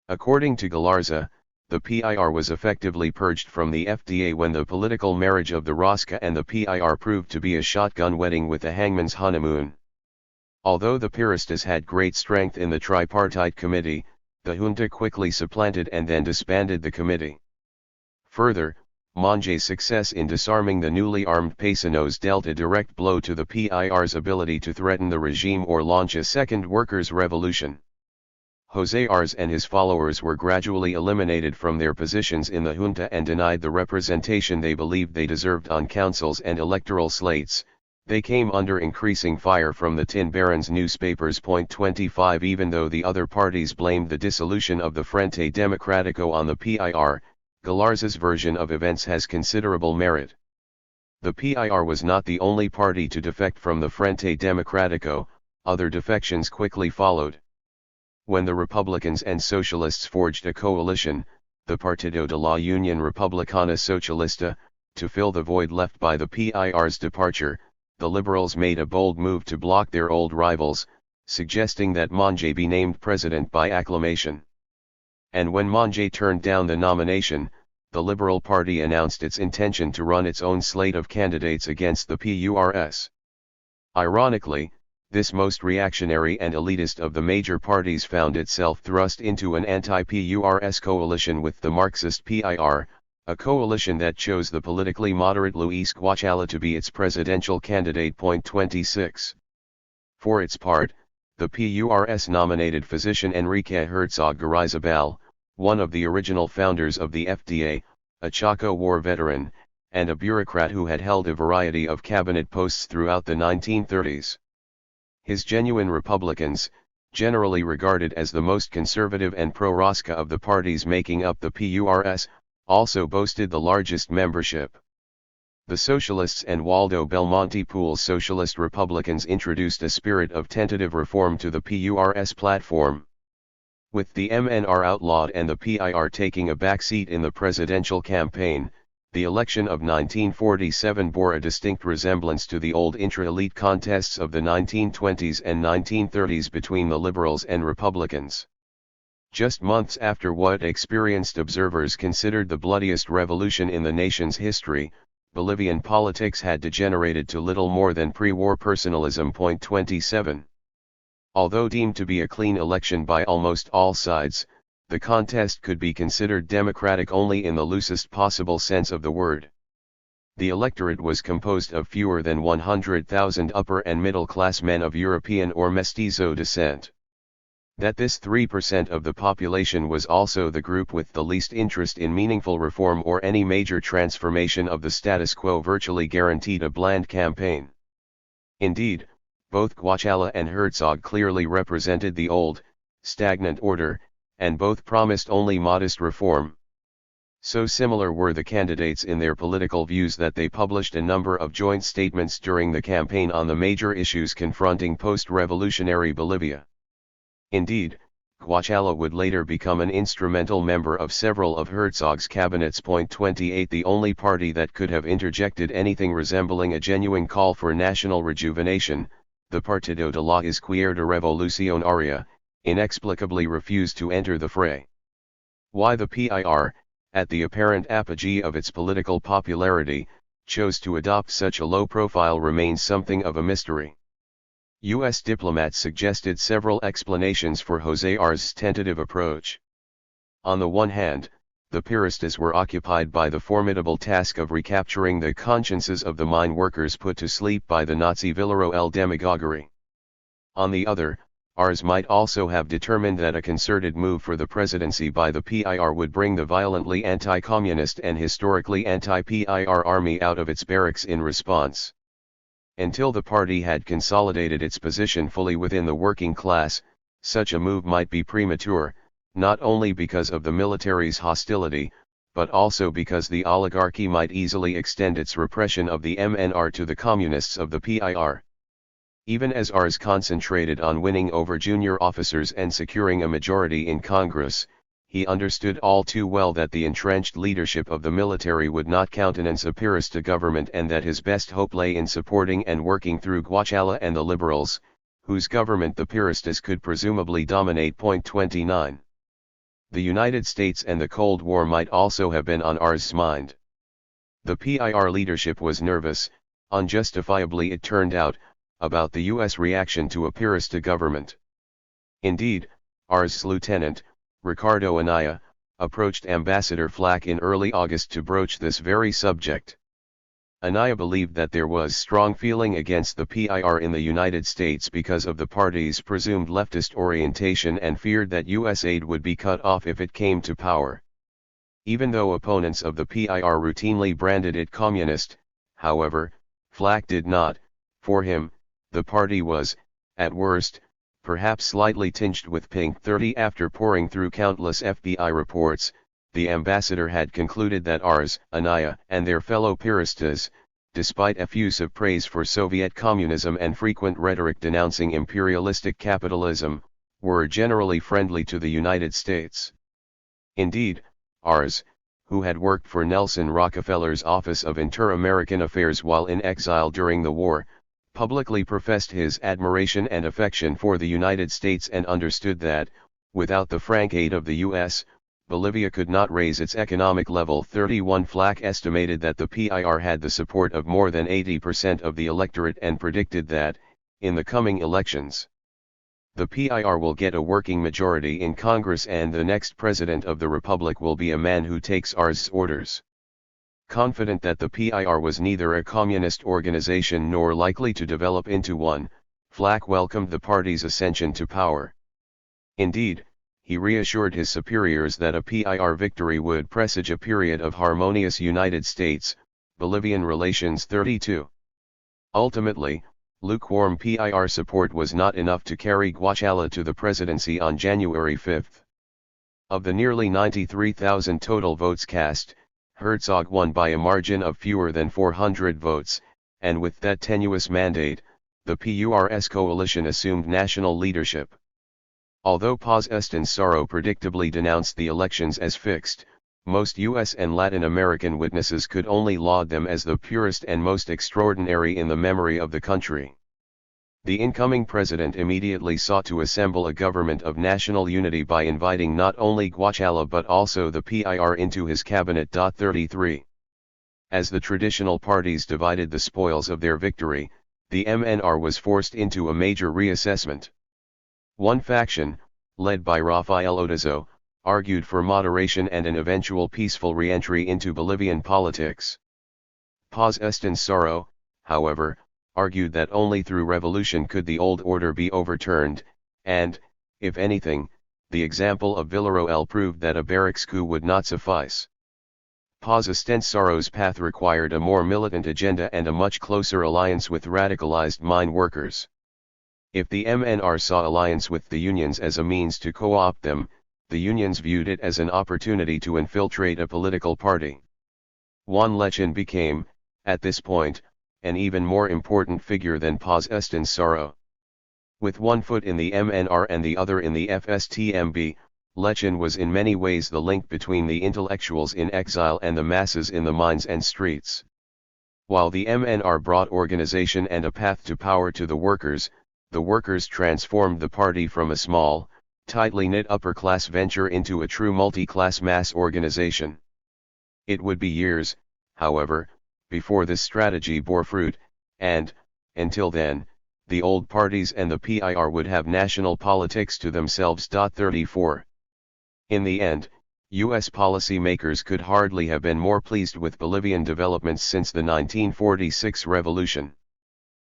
Speaker 1: According to Galarza, the PIR was effectively purged from the FDA when the political marriage of the Rosca and the PIR proved to be a shotgun wedding with a hangman's honeymoon. Although the Piristas had great strength in the tripartite committee, the junta quickly supplanted and then disbanded the committee. Further, Monge's success in disarming the newly armed Paisanos dealt a direct blow to the PIR's ability to threaten the regime or launch a second workers' revolution. José Arz and his followers were gradually eliminated from their positions in the junta and denied the representation they believed they deserved on councils and electoral slates. They came under increasing fire from the Tin Barons newspapers. 25 Even though the other parties blamed the dissolution of the Frente Democrático on the PIR, Galarza's version of events has considerable merit. The PIR was not the only party to defect from the Frente Democrático, other defections quickly followed. When the Republicans and Socialists forged a coalition, the Partido de la Unión Republicana Socialista, to fill the void left by the PIR's departure, the Liberals made a bold move to block their old rivals, suggesting that Monge be named president by acclamation. And when Monge turned down the nomination, the Liberal Party announced its intention to run its own slate of candidates against the PURS. Ironically, this most reactionary and elitist of the major parties found itself thrust into an anti-PURS coalition with the Marxist PIR, a coalition that chose the politically moderate Luis Guachala to be its presidential candidate. 26. For its part, the PURS nominated physician Enrique Herzog Garizabal, one of the original founders of the FDA, a Chaco War veteran, and a bureaucrat who had held a variety of cabinet posts throughout the 1930s. His Genuine Republicans, generally regarded as the most conservative and pro-Rosca of the parties making up the PURS, also boasted the largest membership. The Socialists and Waldo Belmonte Poole's Socialist Republicans introduced a spirit of tentative reform to the PUR's platform. With the MNR outlawed and the PIR taking a backseat in the presidential campaign, the election of 1947 bore a distinct resemblance to the old intra-elite contests of the 1920s and 1930s between the Liberals and Republicans. Just months after what experienced observers considered the bloodiest revolution in the nation's history, Bolivian politics had degenerated to little more than pre-war personalism. 27. Although deemed to be a clean election by almost all sides, the contest could be considered democratic only in the loosest possible sense of the word. The electorate was composed of fewer than 100,000 upper and middle-class men of European or mestizo descent. That this 3% of the population was also the group with the least interest in meaningful reform or any major transformation of the status quo virtually guaranteed a bland campaign. Indeed, both Guachala and Herzog clearly represented the old, stagnant order, and both promised only modest reform. So similar were the candidates in their political views that they published a number of joint statements during the campaign on the major issues confronting post-revolutionary Bolivia. Indeed, Guachala would later become an instrumental member of several of Herzog's cabinets. 28 The only party that could have interjected anything resembling a genuine call for national rejuvenation, the Partido de la Izquierda Revolucionaria, inexplicably refused to enter the fray. Why the PIR, at the apparent apogee of its political popularity, chose to adopt such a low profile remains something of a mystery. U.S. diplomats suggested several explanations for José Arz's tentative approach. On the one hand, the Piristas were occupied by the formidable task of recapturing the consciences of the mine workers put to sleep by the Nazi Villarroel demagoguery. On the other, Arz might also have determined that a concerted move for the presidency by the PIR would bring the violently anti-communist and historically anti-PIR army out of its barracks in response. Until the party had consolidated its position fully within the working class, such a move might be premature, not only because of the military's hostility, but also because the oligarchy might easily extend its repression of the MNR to the communists of the PIR. Even as Arz concentrated on winning over junior officers and securing a majority in Congress, he understood all too well that the entrenched leadership of the military would not countenance a Pirista government and that his best hope lay in supporting and working through Guachala and the liberals, whose government the Piristas could presumably dominate. 29. The United States and the Cold War might also have been on Arz's mind. The PIR leadership was nervous, unjustifiably it turned out, about the U.S. reaction to a Pirista government. Indeed, Arz's lieutenant, Ricardo Anaya, approached Ambassador Flack in early August to broach this very subject. Anaya believed that there was strong feeling against the PIR in the United States because of the party's presumed leftist orientation and feared that U.S. aid would be cut off if it came to power. Even though opponents of the PIR routinely branded it communist, however, Flack did not. For him, the party was, at worst, perhaps slightly tinged with pink. 30 After poring through countless FBI reports, the ambassador had concluded that Arz, Anaya, and their fellow Piristas, despite effusive praise for Soviet communism and frequent rhetoric denouncing imperialistic capitalism, were generally friendly to the United States. Indeed, Arz, who had worked for Nelson Rockefeller's Office of Inter-American Affairs while in exile during the war, publicly professed his admiration and affection for the United States and understood that, without the frank aid of the U.S., Bolivia could not raise its economic level. 31 Flack estimated that the PIR had the support of more than 80% of the electorate and predicted that, in the coming elections, the PIR will get a working majority in Congress and the next president of the Republic will be a man who takes Arz's orders. Confident that the PIR was neither a communist organization nor likely to develop into one, Flack welcomed the party's ascension to power. Indeed, he reassured his superiors that a PIR victory would presage a period of harmonious United States-Bolivian relations. 32. Ultimately, lukewarm PIR support was not enough to carry Guachala to the presidency on January 5. Of the nearly 93,000 total votes cast, Herzog won by a margin of fewer than 400 votes, and with that tenuous mandate, the PURS coalition assumed national leadership. Although Paz Estenssoro predictably denounced the elections as fixed, most U.S. and Latin American witnesses could only laud them as the purest and most extraordinary in the memory of the country. The incoming president immediately sought to assemble a government of national unity by inviting not only Guachala but also the PIR into his cabinet. 33. As the traditional parties divided the spoils of their victory, the MNR was forced into a major reassessment. One faction, led by Rafael Otazo, argued for moderation and an eventual peaceful re-entry into Bolivian politics. Paz Estenssoro, however, argued that only through revolution could the old order be overturned, and, if anything, the example of Villarroel proved that a barracks coup would not suffice. Paz Estenssoro's path required a more militant agenda and a much closer alliance with radicalized mine workers. If the MNR saw alliance with the unions as a means to co-opt them, the unions viewed it as an opportunity to infiltrate a political party. Juan Lechin became, at this point, an even more important figure than Paz Estenssoro. With one foot in the MNR and the other in the FSTMB, Lechin was in many ways the link between the intellectuals in exile and the masses in the mines and streets. While the MNR brought organization and a path to power to the workers transformed the party from a small, tightly knit upper-class venture into a true multi-class mass organization. It would be years, however, before this strategy bore fruit, and, until then, the old parties and the PIR would have national politics to themselves. 34. In the end, U.S. policymakers could hardly have been more pleased with Bolivian developments since the 1946 revolution.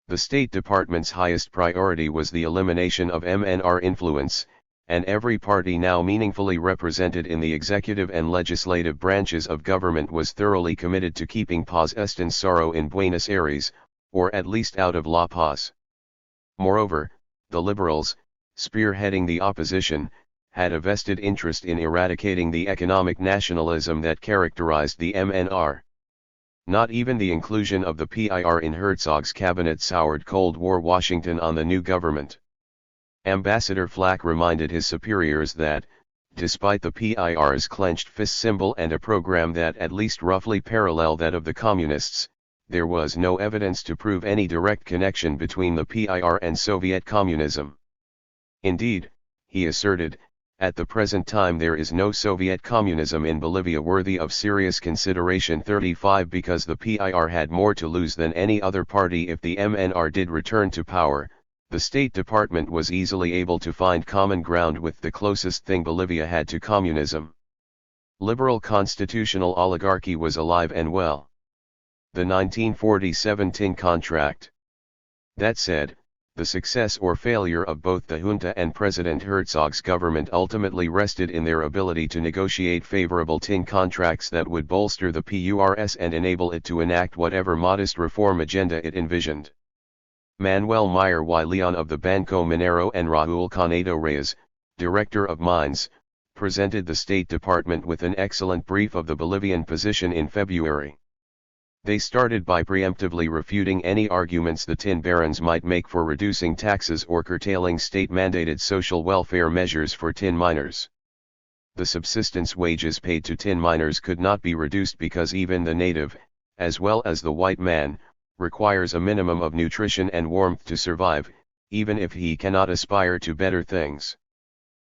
Speaker 1: The State Department's highest priority was the elimination of MNR influence, and every party now meaningfully represented in the executive and legislative branches of government was thoroughly committed to keeping Paz Estenssoro in Buenos Aires, or at least out of La Paz. Moreover, the liberals, spearheading the opposition, had a vested interest in eradicating the economic nationalism that characterized the MNR. Not even the inclusion of the PIR in Herzog's cabinet soured Cold War Washington on the new government. Ambassador Flack reminded his superiors that, despite the PIR's clenched fist symbol and a program that at least roughly paralleled that of the Communists, there was no evidence to prove any direct connection between the PIR and Soviet communism. Indeed, he asserted, at the present time there is no Soviet communism in Bolivia worthy of serious consideration. 35 Because the PIR had more to lose than any other party if the MNR did return to power, the State Department was easily able to find common ground with the closest thing Bolivia had to communism. Liberal constitutional oligarchy was alive and well. The 1947 Tin Contract. That said, the success or failure of both the junta and President Herzog's government ultimately rested in their ability to negotiate favorable tin contracts that would bolster the PURS and enable it to enact whatever modest reform agenda it envisioned. Manuel Mayer y Leon of the Banco Minero and Raúl Canedo Reyes, Director of Mines, presented the State Department with an excellent brief of the Bolivian position in February. They started by preemptively refuting any arguments the tin barons might make for reducing taxes or curtailing state-mandated social welfare measures for tin miners. The subsistence wages paid to tin miners could not be reduced because even the native, as well as the white man, requires a minimum of nutrition and warmth to survive, even if he cannot aspire to better things.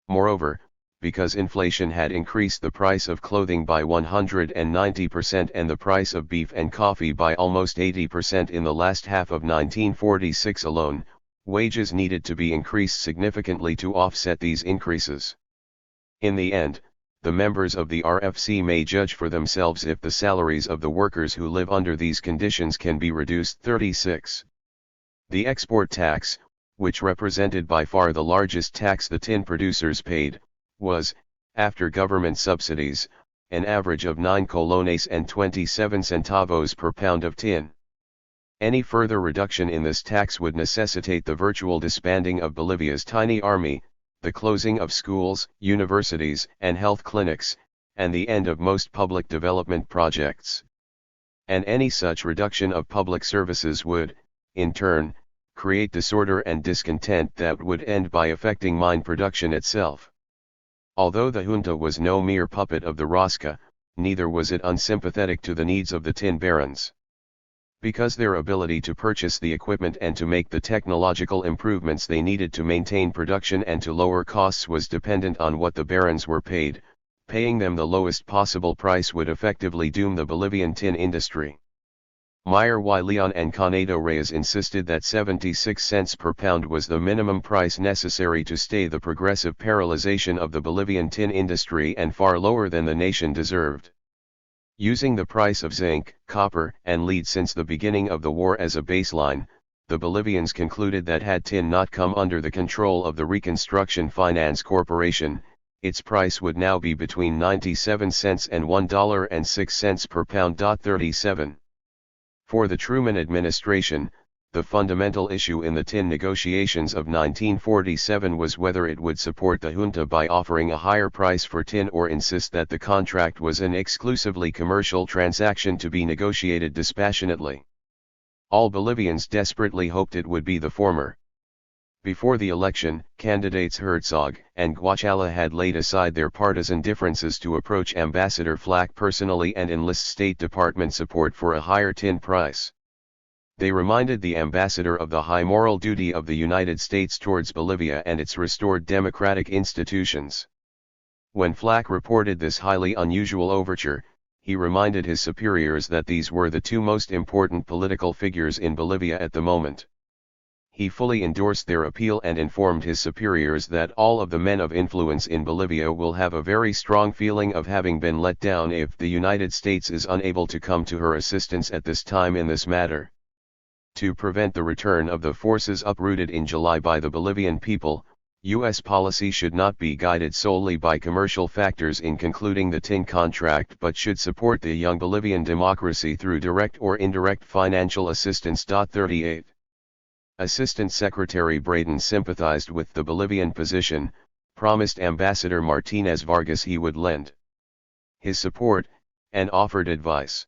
Speaker 1: Moreover, because inflation had increased the price of clothing by 190% and the price of beef and coffee by almost 80% in the last half of 1946 alone, wages needed to be increased significantly to offset these increases. In the end, the members of the RFC may judge for themselves if the salaries of the workers who live under these conditions can be reduced. 36. The export tax, which represented by far the largest tax the tin producers paid, was, after government subsidies, an average of 9 colones and 27 centavos per pound of tin. Any further reduction in this tax would necessitate the virtual disbanding of Bolivia's tiny army, the closing of schools, universities, and health clinics, and the end of most public development projects. And any such reduction of public services would, in turn, create disorder and discontent that would end by affecting mine production itself. Although the junta was no mere puppet of the Rosca, neither was it unsympathetic to the needs of the tin barons. Because their ability to purchase the equipment and to make the technological improvements they needed to maintain production and to lower costs was dependent on what the barons were paid, paying them the lowest possible price would effectively doom the Bolivian tin industry. Meyer y Leon and Canedo Reyes insisted that 76 cents per pound was the minimum price necessary to stay the progressive paralyzation of the Bolivian tin industry and far lower than the nation deserved. Using the price of zinc, copper, and lead since the beginning of the war as a baseline, the Bolivians concluded that had tin not come under the control of the Reconstruction Finance Corporation, its price would now be between 97 cents and $1.06 per pound. 37. For the Truman administration, the fundamental issue in the tin negotiations of 1947 was whether it would support the junta by offering a higher price for tin or insist that the contract was an exclusively commercial transaction to be negotiated dispassionately. All Bolivians desperately hoped it would be the former. Before the election, candidates Herzog and Guachala had laid aside their partisan differences to approach Ambassador Flack personally and enlist State Department support for a higher tin price. They reminded the ambassador of the high moral duty of the United States towards Bolivia and its restored democratic institutions. When Flack reported this highly unusual overture, he reminded his superiors that these were the two most important political figures in Bolivia at the moment. He fully endorsed their appeal and informed his superiors that all of the men of influence in Bolivia will have a very strong feeling of having been let down if the United States is unable to come to her assistance at this time in this matter. To prevent the return of the forces uprooted in July by the Bolivian people, U.S. policy should not be guided solely by commercial factors in concluding the tin contract but should support the young Bolivian democracy through direct or indirect financial assistance. 38. Assistant Secretary Braden sympathized with the Bolivian position, promised Ambassador Martinez Vargas he would lend his support, and offered advice.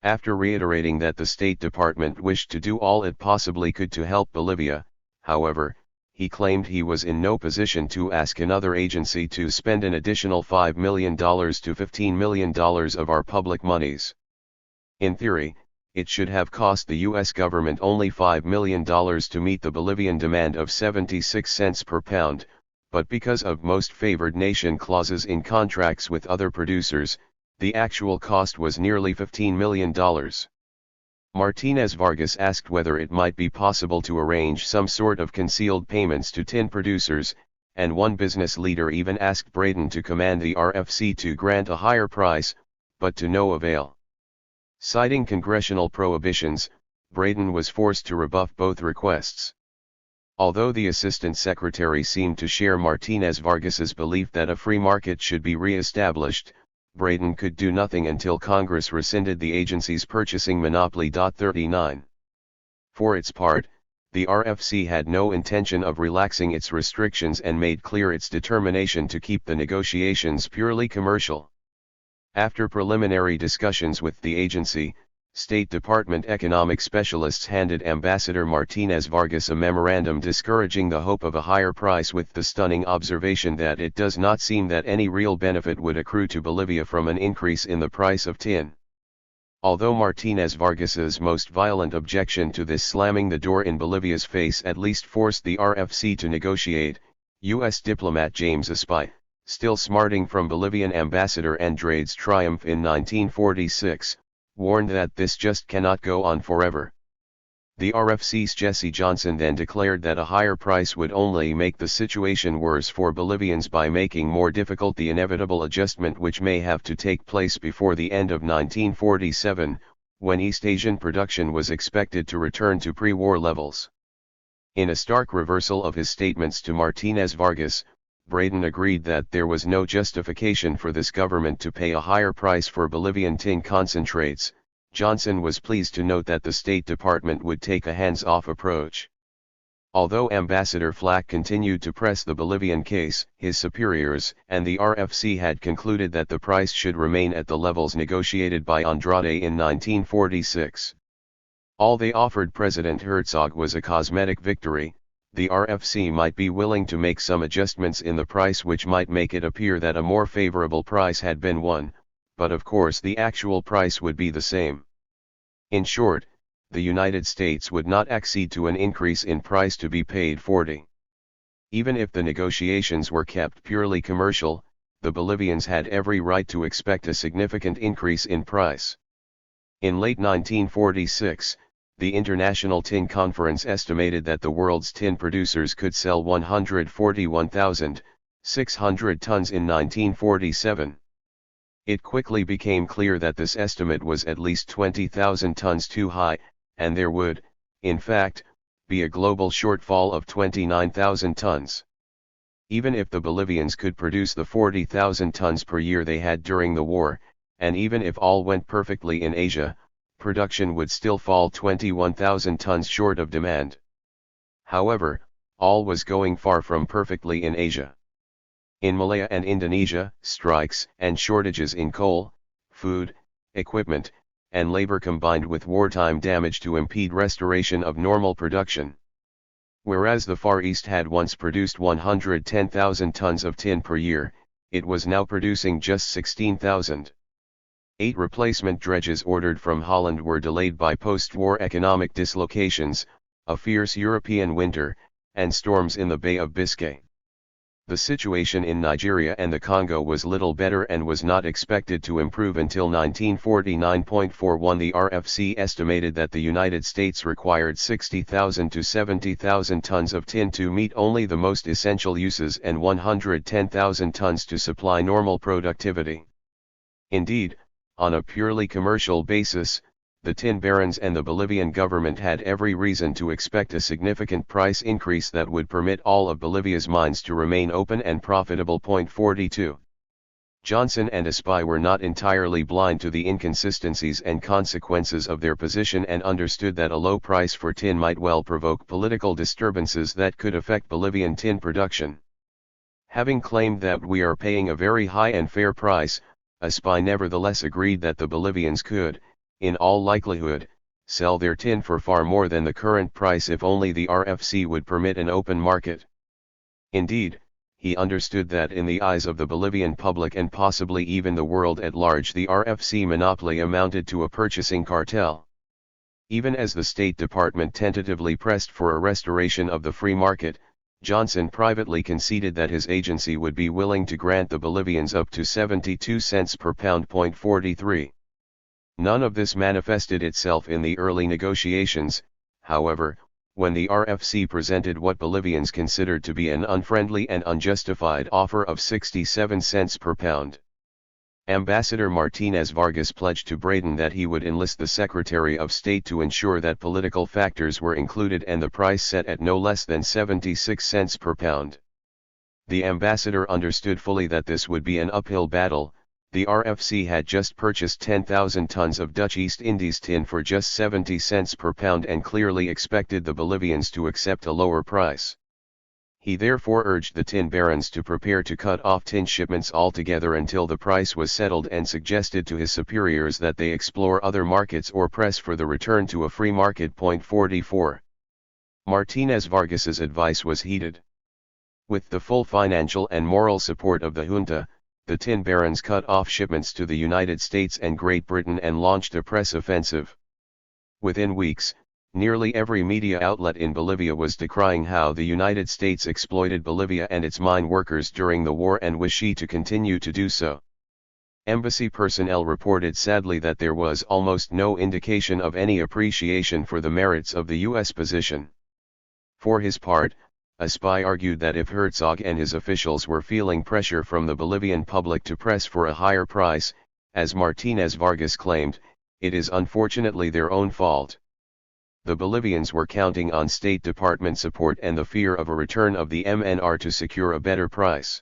Speaker 1: After reiterating that the State Department wished to do all it possibly could to help Bolivia, however, he claimed he was in no position to ask another agency to spend an additional $5 million to $15 million of our public monies. In theory, it should have cost the U.S. government only $5 million to meet the Bolivian demand of 76 cents per pound, but because of most favored nation clauses in contracts with other producers, the actual cost was nearly $15 million. Martinez Vargas asked whether it might be possible to arrange some sort of concealed payments to tin producers, and one business leader even asked Braden to command the RFC to grant a higher price, but to no avail. Citing congressional prohibitions, Braden was forced to rebuff both requests. Although the Assistant Secretary seemed to share Martinez Vargas's belief that a free market should be re-established, Braden could do nothing until Congress rescinded the agency's purchasing monopoly. 39. For its part, the RFC had no intention of relaxing its restrictions and made clear its determination to keep the negotiations purely commercial. After preliminary discussions with the agency, State Department economic specialists handed Ambassador Martinez Vargas a memorandum discouraging the hope of a higher price with the stunning observation that it does not seem that any real benefit would accrue to Bolivia from an increase in the price of tin. Although Martinez Vargas's most violent objection to this slamming the door in Bolivia's face at least forced the RFC to negotiate, U.S. diplomat James Espy, still smarting from Bolivian Ambassador Andrade's triumph in 1946, warned that this just cannot go on forever. The RFC's Jesse Johnson then declared that a higher price would only make the situation worse for Bolivians by making more difficult the inevitable adjustment which may have to take place before the end of 1947, when East Asian production was expected to return to pre-war levels. In a stark reversal of his statements to Martinez Vargas, Braden agreed that there was no justification for this government to pay a higher price for Bolivian tin concentrates. Johnson was pleased to note that the State Department would take a hands-off approach. Although Ambassador Flack continued to press the Bolivian case, his superiors and the RFC had concluded that the price should remain at the levels negotiated by Andrade in 1946. All they offered President Herzog was a cosmetic victory. The RFC might be willing to make some adjustments in the price which might make it appear that a more favorable price had been won, but of course the actual price would be the same. In short, the United States would not accede to an increase in price to be paid 40. Even if the negotiations were kept purely commercial, the Bolivians had every right to expect a significant increase in price. In late 1946, the International Tin Conference estimated that the world's tin producers could sell 141,600 tons in 1947. It quickly became clear that this estimate was at least 20,000 tons too high, and there would, in fact, be a global shortfall of 29,000 tons. Even if the Bolivians could produce the 40,000 tons per year they had during the war, and even if all went perfectly in Asia, production would still fall 21,000 tons short of demand. However, all was going far from perfectly in Asia. In Malaya and Indonesia, strikes and shortages in coal, food, equipment, and labor combined with wartime damage to impede restoration of normal production. Whereas the Far East had once produced 110,000 tons of tin per year, it was now producing just 16,000. 8 replacement dredges ordered from Holland were delayed by post-war economic dislocations, a fierce European winter, and storms in the Bay of Biscay. The situation in Nigeria and the Congo was little better and was not expected to improve until 1949.41. The RFC estimated that the United States required 60,000 to 70,000 tons of tin to meet only the most essential uses and 110,000 tons to supply normal productivity. Indeed, on a purely commercial basis, the tin barons and the Bolivian government had every reason to expect a significant price increase that would permit all of Bolivia's mines to remain open and profitable. 42. Johnson and Espai were not entirely blind to the inconsistencies and consequences of their position and understood that a low price for tin might well provoke political disturbances that could affect Bolivian tin production. Having claimed that we are paying a very high and fair price, Espai nevertheless agreed that the Bolivians could, in all likelihood, sell their tin for far more than the current price if only the RFC would permit an open market. Indeed, he understood that in the eyes of the Bolivian public and possibly even the world at large, the RFC monopoly amounted to a purchasing cartel. Even as the State Department tentatively pressed for a restoration of the free market, Johnson privately conceded that his agency would be willing to grant the Bolivians up to 72 cents per pound. 43. None of this manifested itself in the early negotiations, however, when the RFC presented what Bolivians considered to be an unfriendly and unjustified offer of 67 cents per pound. Ambassador Martinez Vargas pledged to Braden that he would enlist the Secretary of State to ensure that political factors were included and the price set at no less than 76 cents per pound. The ambassador understood fully that this would be an uphill battle. The RFC had just purchased 10,000 tons of Dutch East Indies tin for just 70 cents per pound and clearly expected the Bolivians to accept a lower price. He therefore urged the tin barons to prepare to cut off tin shipments altogether until the price was settled and suggested to his superiors that they explore other markets or press for the return to a free market. 44. Martinez Vargas's advice was heeded. With the full financial and moral support of the junta, the tin barons cut off shipments to the United States and Great Britain and launched a press offensive. Within weeks, nearly every media outlet in Bolivia was decrying how the United States exploited Bolivia and its mine workers during the war and wished to continue to do so. Embassy personnel reported sadly that there was almost no indication of any appreciation for the merits of the U.S. position. For his part, Espai argued that if Herzog and his officials were feeling pressure from the Bolivian public to press for a higher price, as Martinez Vargas claimed, it is unfortunately their own fault. The Bolivians were counting on State Department support and the fear of a return of the MNR to secure a better price.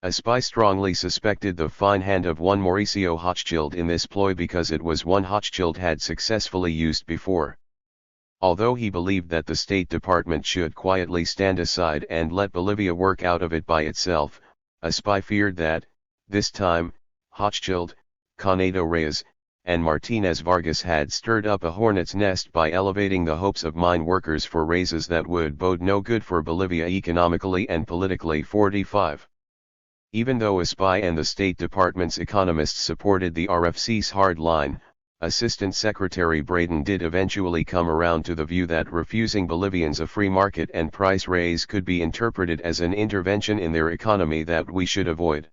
Speaker 1: Espai strongly suspected the fine hand of one Mauricio Hochschild in this ploy because it was one Hochschild had successfully used before. Although he believed that the State Department should quietly stand aside and let Bolivia work out of it by itself, a spy feared that, this time, Hochschild, Canedo Reyes, and Martinez Vargas had stirred up a hornet's nest by elevating the hopes of mine workers for raises that would bode no good for Bolivia economically and politically. 45. Even though a spy and the State Department's economists supported the RFC's hard line, Assistant Secretary Braden did eventually come around to the view that refusing Bolivians a free market and price raise could be interpreted as an intervention in their economy that we should avoid.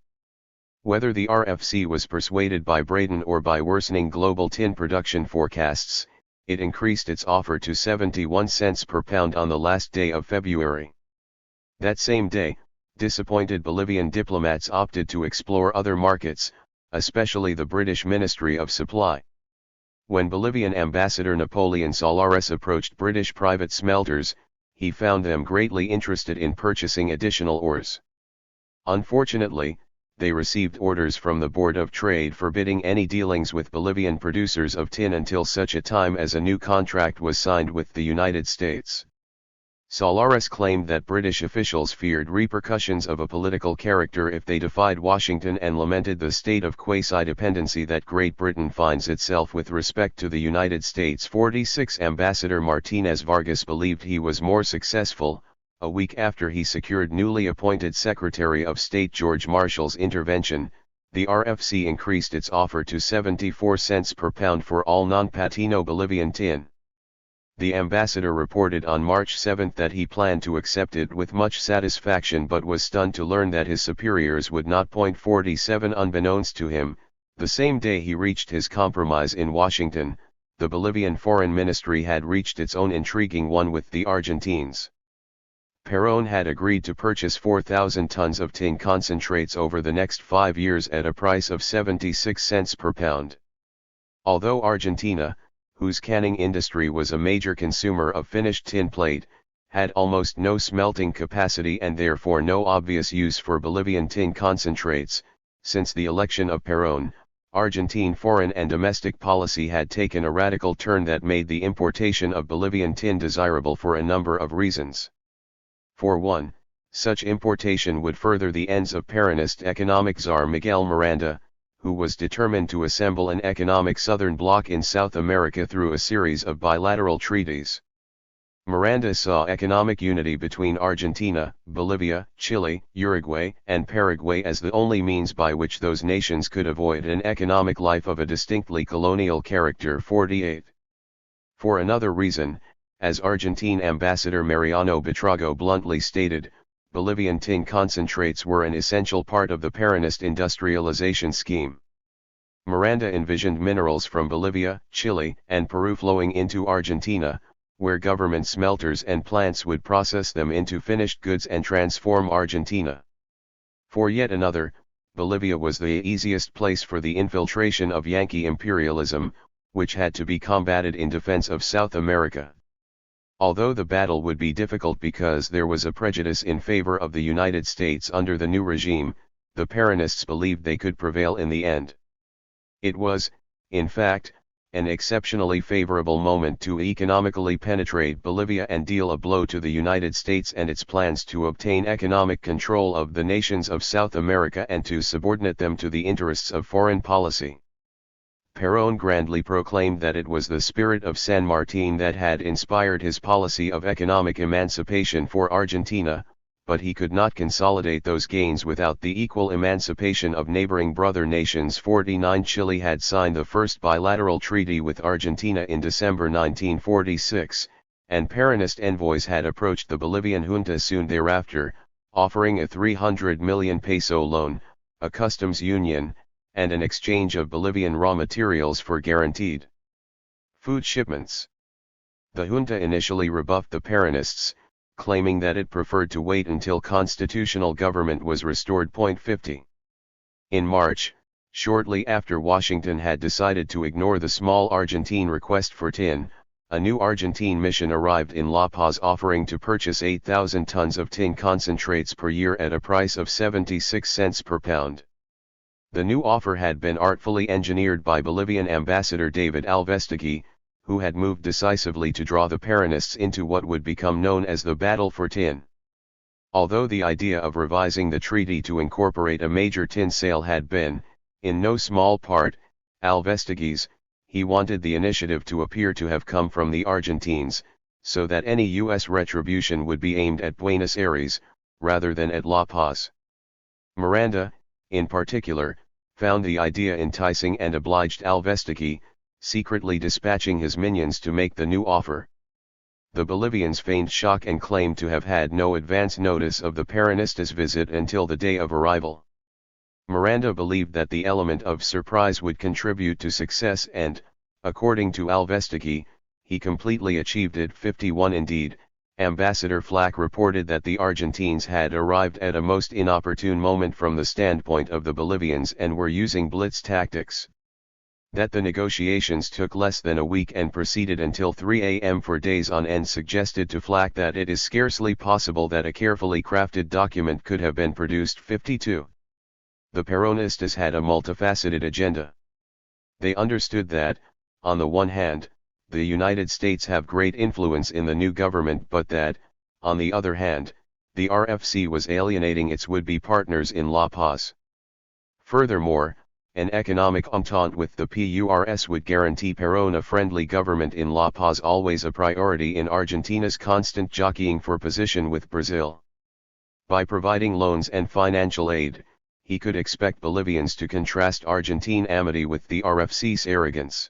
Speaker 1: Whether the RFC was persuaded by Braden or by worsening global tin production forecasts, it increased its offer to 71 cents per pound on the last day of February. That same day, disappointed Bolivian diplomats opted to explore other markets, especially the British Ministry of Supply. When Bolivian Ambassador Napoleon Solares approached British private smelters, he found them greatly interested in purchasing additional ores. Unfortunately, they received orders from the Board of Trade forbidding any dealings with Bolivian producers of tin until such a time as a new contract was signed with the United States. Solares claimed that British officials feared repercussions of a political character if they defied Washington and lamented the state of quasi-dependency that Great Britain finds itself with respect to the United States. 46 Ambassador Martinez Vargas believed he was more successful, a week after he secured newly appointed Secretary of State George Marshall's intervention. The RFC increased its offer to 74 cents per pound for all non-patino Bolivian tin. The ambassador reported on March 7 that he planned to accept it with much satisfaction but was stunned to learn that his superiors would not. 47 Unbeknownst to him, the same day he reached his compromise in Washington, the Bolivian Foreign Ministry had reached its own intriguing one with the Argentines. Perón had agreed to purchase 4,000 tons of tin concentrates over the next 5 years at a price of 76 cents per pound. Although Argentina, whose canning industry was a major consumer of finished tin plate, had almost no smelting capacity and therefore no obvious use for Bolivian tin concentrates, since the election of Perón, Argentine foreign and domestic policy had taken a radical turn that made the importation of Bolivian tin desirable for a number of reasons. For one, such importation would further the ends of Peronist economic czar Miguel Miranda, who was determined to assemble an economic southern bloc in South America through a series of bilateral treaties. Miranda saw economic unity between Argentina, Bolivia, Chile, Uruguay, and Paraguay as the only means by which those nations could avoid an economic life of a distinctly colonial character. 48. For another reason, as Argentine Ambassador Mariano Buitrago bluntly stated, Bolivian tin concentrates were an essential part of the Peronist industrialization scheme. Miranda envisioned minerals from Bolivia, Chile, and Peru flowing into Argentina, where government smelters and plants would process them into finished goods and transform Argentina. For yet another, Bolivia was the easiest place for the infiltration of Yankee imperialism, which had to be combated in defense of South America. Although the battle would be difficult because there was a prejudice in favor of the United States under the new regime, the Peronists believed they could prevail in the end. It was, in fact, an exceptionally favorable moment to economically penetrate Bolivia and deal a blow to the United States and its plans to obtain economic control of the nations of South America and to subordinate them to the interests of foreign policy. Perón grandly proclaimed that it was the spirit of San Martín that had inspired his policy of economic emancipation for Argentina, but he could not consolidate those gains without the equal emancipation of neighboring brother nations. 49 Chile had signed the first bilateral treaty with Argentina in December 1946, and Peronist envoys had approached the Bolivian junta soon thereafter, offering a 300 million peso loan, a customs union, and an exchange of Bolivian raw materials for guaranteed food shipments. The junta initially rebuffed the Peronists, claiming that it preferred to wait until constitutional government was restored. 50. In March, shortly after Washington had decided to ignore the small Argentine request for tin, a new Argentine mission arrived in La Paz offering to purchase 8,000 tons of tin concentrates per year at a price of 76 cents per pound. The new offer had been artfully engineered by Bolivian Ambassador David Alvestegui, who had moved decisively to draw the Peronists into what would become known as the Battle for Tin. Although the idea of revising the treaty to incorporate a major tin sale had been, in no small part, Alvestigi's, he wanted the initiative to appear to have come from the Argentines, so that any U.S. retribution would be aimed at Buenos Aires, rather than at La Paz. Miranda, in particular, found the idea enticing and obliged Alvestigi, secretly dispatching his minions to make the new offer. The Bolivians feigned shock and claimed to have had no advance notice of the Peronistas' visit until the day of arrival. Miranda believed that the element of surprise would contribute to success and, according to Alvestigi, he completely achieved it. 51 Indeed, Ambassador Flack reported that the Argentines had arrived at a most inopportune moment from the standpoint of the Bolivians and were using blitz tactics. That the negotiations took less than a week and proceeded until 3 a.m. for days on end suggested to Flack that it is scarcely possible that a carefully crafted document could have been produced. 52. The Peronistas had a multifaceted agenda. They understood that, on the one hand, the United States have great influence in the new government, but that, on the other hand, the RFC was alienating its would-be partners in La Paz. Furthermore, an economic entente with the PURS would guarantee Perón a friendly government in La Paz, always a priority in Argentina's constant jockeying for position with Brazil. By providing loans and financial aid, he could expect Bolivians to contrast Argentine amity with the RFC's arrogance.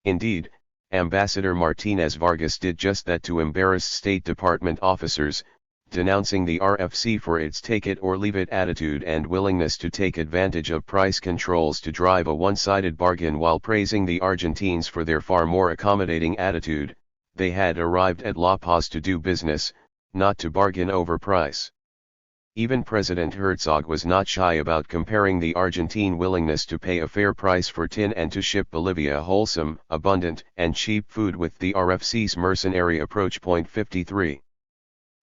Speaker 1: Indeed, Ambassador Martinez Vargas did just that to embarrass State Department officers, denouncing the RFC for its take-it-or-leave-it attitude and willingness to take advantage of price controls to drive a one-sided bargain, while praising the Argentines for their far more accommodating attitude. They had arrived at La Paz to do business, not to bargain over price. Even President Herzog was not shy about comparing the Argentine willingness to pay a fair price for tin and to ship Bolivia wholesome, abundant, and cheap food with the RFC's mercenary approach. 53.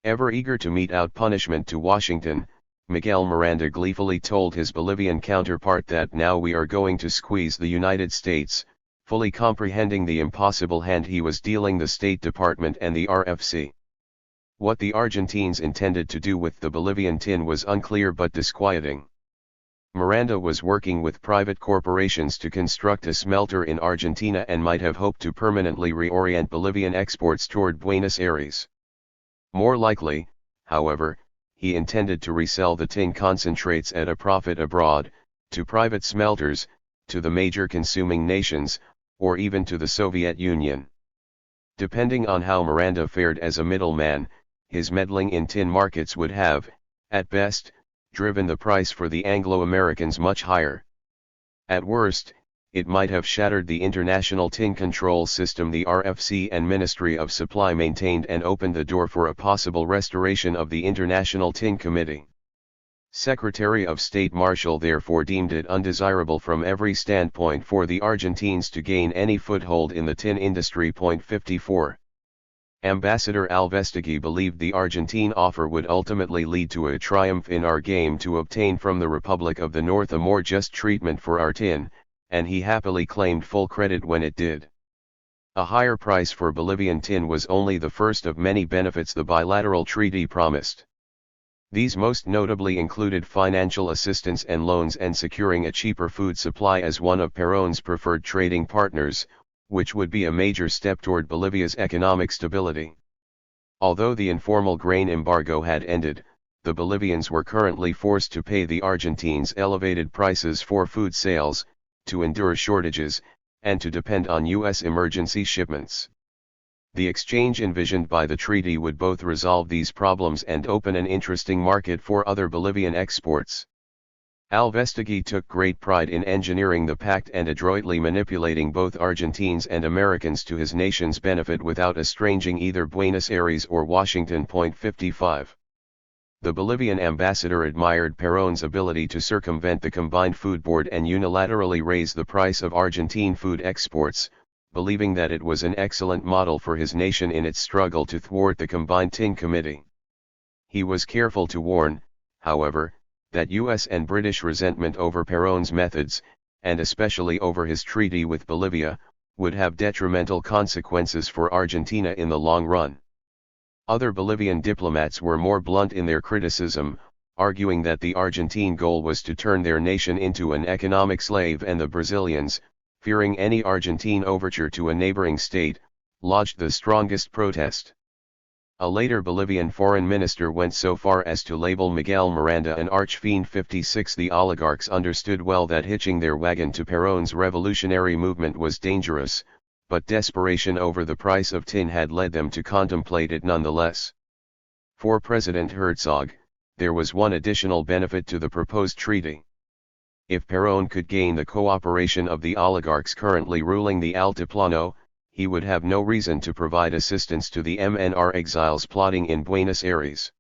Speaker 1: Ever eager to mete out punishment to Washington, Miguel Miranda gleefully told his Bolivian counterpart that now we are going to squeeze the United States, fully comprehending the impossible hand he was dealing the State Department and the RFC. What the Argentines intended to do with the Bolivian tin was unclear but disquieting. Miranda was working with private corporations to construct a smelter in Argentina and might have hoped to permanently reorient Bolivian exports toward Buenos Aires. More likely, however, he intended to resell the tin concentrates at a profit abroad, to private smelters, to the major consuming nations, or even to the Soviet Union. Depending on how Miranda fared as a middleman, his meddling in tin markets would have, at best, driven the price for the Anglo-Americans much higher. At worst, it might have shattered the international tin control system the RFC and Ministry of Supply maintained and opened the door for a possible restoration of the International Tin Committee. Secretary of State Marshall therefore deemed it undesirable from every standpoint for the Argentines to gain any foothold in the tin industry. 54. Ambassador Alvestigi believed the Argentine offer would ultimately lead to a triumph in our game to obtain from the Republic of the North a more just treatment for our tin, and he happily claimed full credit when it did. A higher price for Bolivian tin was only the first of many benefits the bilateral treaty promised. These most notably included financial assistance and loans and securing a cheaper food supply as one of Perón's preferred trading partners, which would be a major step toward Bolivia's economic stability. Although the informal grain embargo had ended, the Bolivians were currently forced to pay the Argentines elevated prices for food sales, to endure shortages, and to depend on U.S. emergency shipments. The exchange envisioned by the treaty would both resolve these problems and open an interesting market for other Bolivian exports. Alvestigi took great pride in engineering the pact and adroitly manipulating both Argentines and Americans to his nation's benefit without estranging either Buenos Aires or Washington. 55. The Bolivian ambassador admired Perón's ability to circumvent the Combined Food Board and unilaterally raise the price of Argentine food exports, believing that it was an excellent model for his nation in its struggle to thwart the Combined Tin Committee. He was careful to warn, however, that U.S. and British resentment over Perón's methods, and especially over his treaty with Bolivia, would have detrimental consequences for Argentina in the long run. Other Bolivian diplomats were more blunt in their criticism, arguing that the Argentine goal was to turn their nation into an economic slave, and the Brazilians, fearing any Argentine overture to a neighboring state, lodged the strongest protest. A later Bolivian foreign minister went so far as to label Miguel Miranda an archfiend. 56 The oligarchs understood well that hitching their wagon to Perón's revolutionary movement was dangerous, but desperation over the price of tin had led them to contemplate it nonetheless. For President Herzog, there was one additional benefit to the proposed treaty. If Perón could gain the cooperation of the oligarchs currently ruling the Altiplano, he would have no reason to provide assistance to the MNR exiles plotting in Buenos Aires.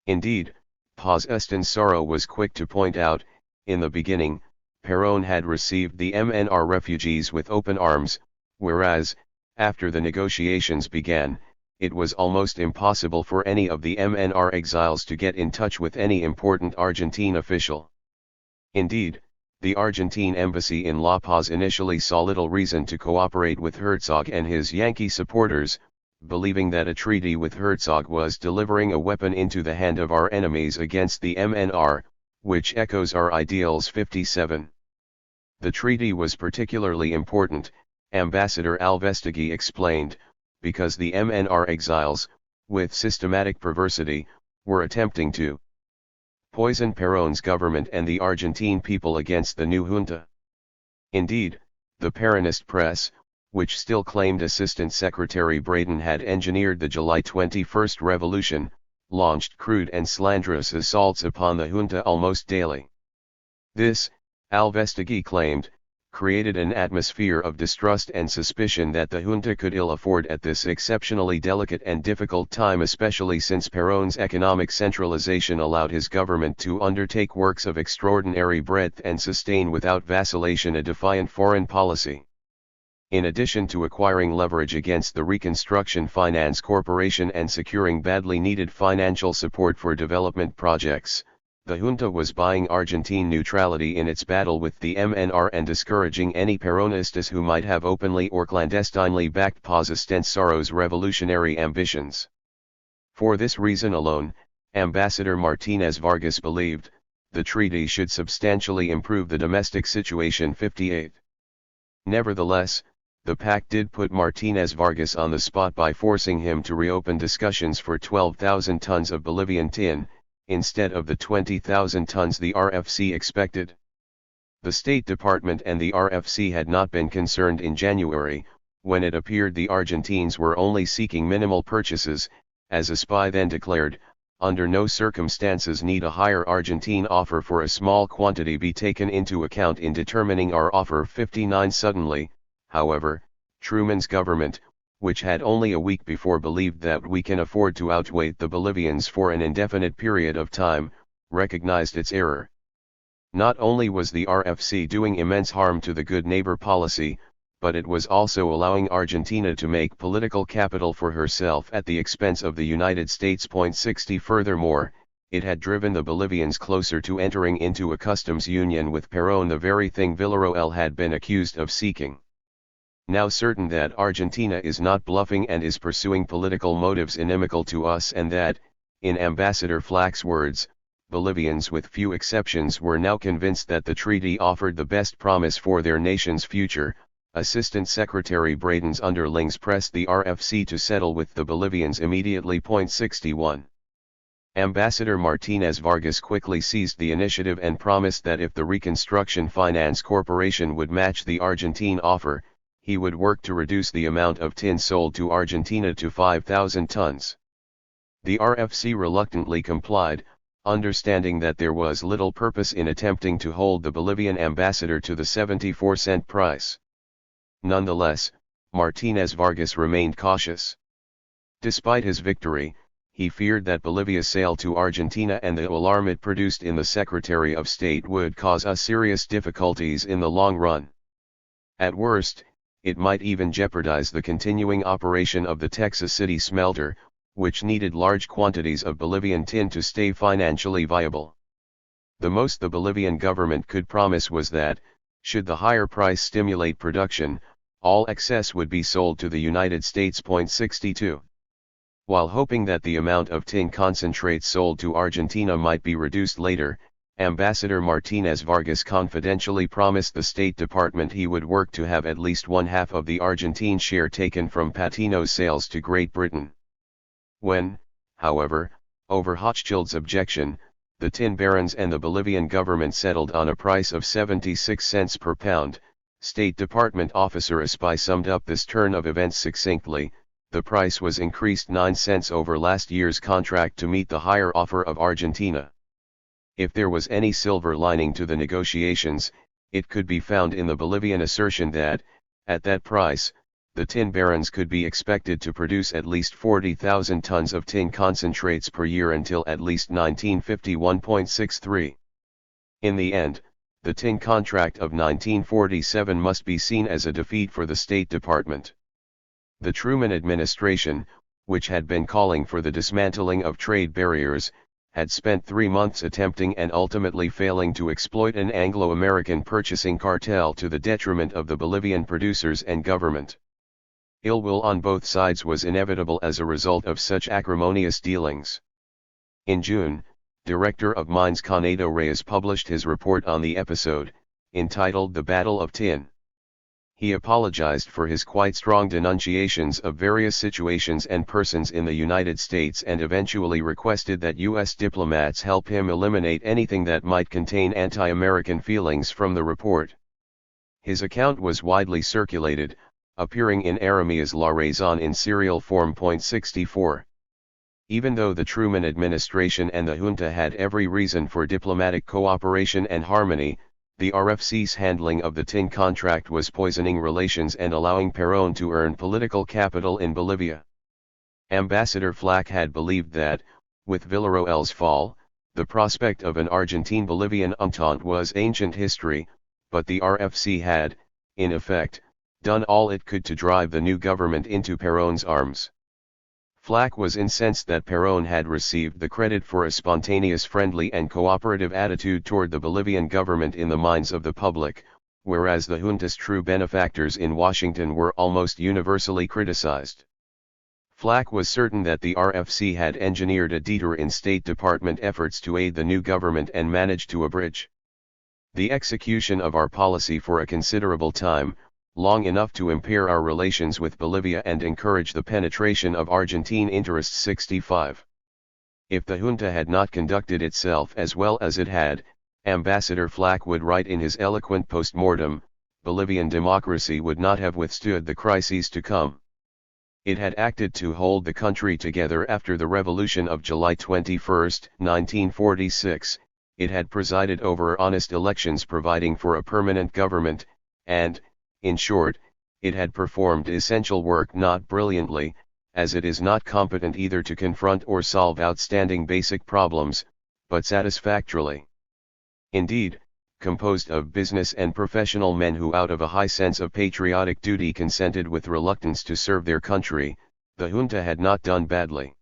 Speaker 1: Indeed, Paz Estenssoro was quick to point out, in the beginning, Perón had received the MNR refugees with open arms, whereas, after the negotiations began, it was almost impossible for any of the MNR exiles to get in touch with any important Argentine official. Indeed, the Argentine embassy in La Paz initially saw little reason to cooperate with Herzog and his Yankee supporters, believing that a treaty with Herzog was delivering a weapon into the hand of our enemies against the MNR, which echoes our ideals. 57. The treaty was particularly important, Ambassador Alvestegui explained, because the MNR exiles, with systematic perversity, were attempting to poison Perón's government and the Argentine people against the new junta. Indeed, the Peronist press, which still claimed Assistant Secretary Braden had engineered the July 21 revolution, launched crude and slanderous assaults upon the junta almost daily. This, Alvestegui claimed, created an atmosphere of distrust and suspicion that the junta could ill afford at this exceptionally delicate and difficult time, especially since Perón's economic centralization allowed his government to undertake works of extraordinary breadth and sustain without vacillation a defiant foreign policy. In addition to acquiring leverage against the Reconstruction Finance Corporation and securing badly needed financial support for development projects, the junta was buying Argentine neutrality in its battle with the MNR and discouraging any Peronistas who might have openly or clandestinely backed Paz Estenssoro's revolutionary ambitions. For this reason alone, Ambassador Martínez Vargas believed, the treaty should substantially improve the domestic situation. 58. Nevertheless, the pact did put Martínez Vargas on the spot by forcing him to reopen discussions for 12,000 tons of Bolivian tin, instead of the 20,000 tons the RFC expected. The State Department and the RFC had not been concerned in January, when it appeared the Argentines were only seeking minimal purchases, as a spy then declared, under no circumstances need a higher Argentine offer for a small quantity be taken into account in determining our offer. 59. Suddenly, however, Truman's government, which had only a week before believed that we can afford to outwait the Bolivians for an indefinite period of time, recognized its error. Not only was the RFC doing immense harm to the good neighbor policy, but it was also allowing Argentina to make political capital for herself at the expense of the United States. 60. Furthermore, it had driven the Bolivians closer to entering into a customs union with Perón, the very thing Villarroel had been accused of seeking. Now certain that Argentina is not bluffing and is pursuing political motives inimical to us, and that, in Ambassador Flack's words, Bolivians with few exceptions were now convinced that the treaty offered the best promise for their nation's future, Assistant Secretary Braden's underlings pressed the RFC to settle with the Bolivians immediately. 61. Ambassador Martínez Vargas quickly seized the initiative and promised that if the Reconstruction Finance Corporation would match the Argentine offer, he would work to reduce the amount of tin sold to Argentina to 5,000 tons. The RFC reluctantly complied, understanding that there was little purpose in attempting to hold the Bolivian ambassador to the 74-cent price. Nonetheless, Martínez Vargas remained cautious. Despite his victory, he feared that Bolivia's sale to Argentina and the alarm it produced in the Secretary of State would cause us serious difficulties in the long run. At worst, it might even jeopardize the continuing operation of the Texas City smelter, which needed large quantities of Bolivian tin to stay financially viable. The most the Bolivian government could promise was that, should the higher price stimulate production, All excess would be sold to the United States. 62. While hoping that the amount of tin concentrates sold to Argentina might be reduced later, Ambassador Martinez Vargas confidentially promised the State Department he would work to have at least one-half of the Argentine share taken from Patino's sales to Great Britain. When, however, over Hochschild's objection, the tin barons and the Bolivian government settled on a price of 76 cents per pound, State Department officer Espy summed up this turn of events succinctly: the price was increased 9 cents over last year's contract to meet the higher offer of Argentina. If there was any silver lining to the negotiations, it could be found in the Bolivian assertion that, at that price, the tin barons could be expected to produce at least 40,000 tons of tin concentrates per year until at least 1951.63. In the end, the tin contract of 1947 must be seen as a defeat for the State Department. The Truman administration, which had been calling for the dismantling of trade barriers, had spent 3 months attempting and ultimately failing to exploit an Anglo-American purchasing cartel to the detriment of the Bolivian producers and government. Ill will on both sides was inevitable as a result of such acrimonious dealings. In June, Director of Mines Canedo Reyes published his report on the episode, entitled The Battle of Tin. He apologized for his quite strong denunciations of various situations and persons in the United States and eventually requested that U.S. diplomats help him eliminate anything that might contain anti-American feelings from the report. His account was widely circulated, appearing in Aramis La Raison in serial form. 64. Even though the Truman administration and the junta had every reason for diplomatic cooperation and harmony, the RFC's handling of the tin contract was poisoning relations and allowing Perón to earn political capital in Bolivia. Ambassador Flack had believed that, with Villarroel's fall, the prospect of an Argentine-Bolivian entente was ancient history, but the RFC had, in effect, done all it could to drive the new government into Perón's arms. Flack was incensed that Perón had received the credit for a spontaneous friendly and cooperative attitude toward the Bolivian government in the minds of the public, whereas the junta's true benefactors in Washington were almost universally criticized. Flack was certain that the RFC had engineered a detour in State Department efforts to aid the new government and managed to abridge the execution of our policy for a considerable time, long enough to impair our relations with Bolivia and encourage the penetration of Argentine interests. 65. If the junta had not conducted itself as well as it had, Ambassador Flack would write in his eloquent post-mortem, Bolivian democracy would not have withstood the crises to come. It had acted to hold the country together after the Revolution of July 21, 1946, it had presided over honest elections providing for a permanent government, and, in short, it had performed essential work not brilliantly, as it is not competent either to confront or solve outstanding basic problems, but satisfactorily. Indeed, composed of business and professional men who out of a high sense of patriotic duty consented with reluctance to serve their country, the junta had not done badly.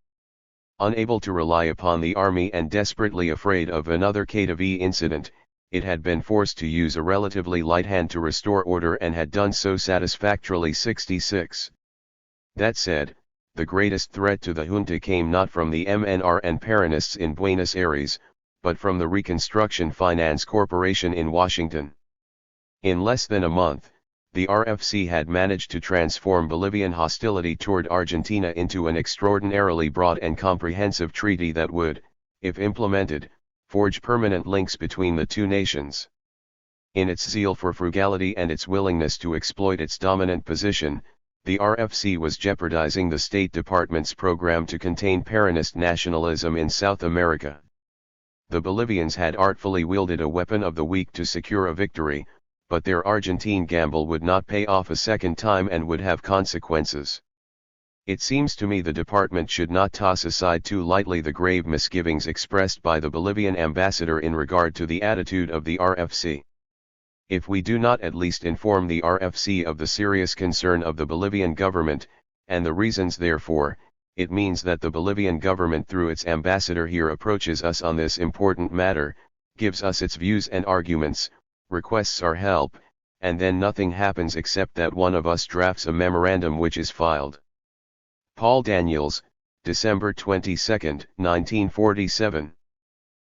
Speaker 1: Unable to rely upon the army and desperately afraid of another Cadavid incident, it had been forced to use a relatively light hand to restore order and had done so satisfactorily. 66. That said, the greatest threat to the junta came not from the MNR and Peronists in Buenos Aires, but from the Reconstruction Finance Corporation in Washington. In less than a month, the RFC had managed to transform Bolivian hostility toward Argentina into an extraordinarily broad and comprehensive treaty that would, if implemented, forge permanent links between the two nations. In its zeal for frugality and its willingness to exploit its dominant position, the RFC was jeopardizing the State Department's program to contain Peronist nationalism in South America. The Bolivians had artfully wielded a weapon of the weak to secure a victory, but their Argentine gamble would not pay off a second time and would have consequences. It seems to me the department should not toss aside too lightly the grave misgivings expressed by the Bolivian ambassador in regard to the attitude of the RFC. If we do not at least inform the RFC of the serious concern of the Bolivian government, and the reasons therefore, it means that the Bolivian government through its ambassador here approaches us on this important matter, gives us its views and arguments, requests our help, and then nothing happens except that one of us drafts a memorandum which is filed. Paul Daniels, December 22, 1947.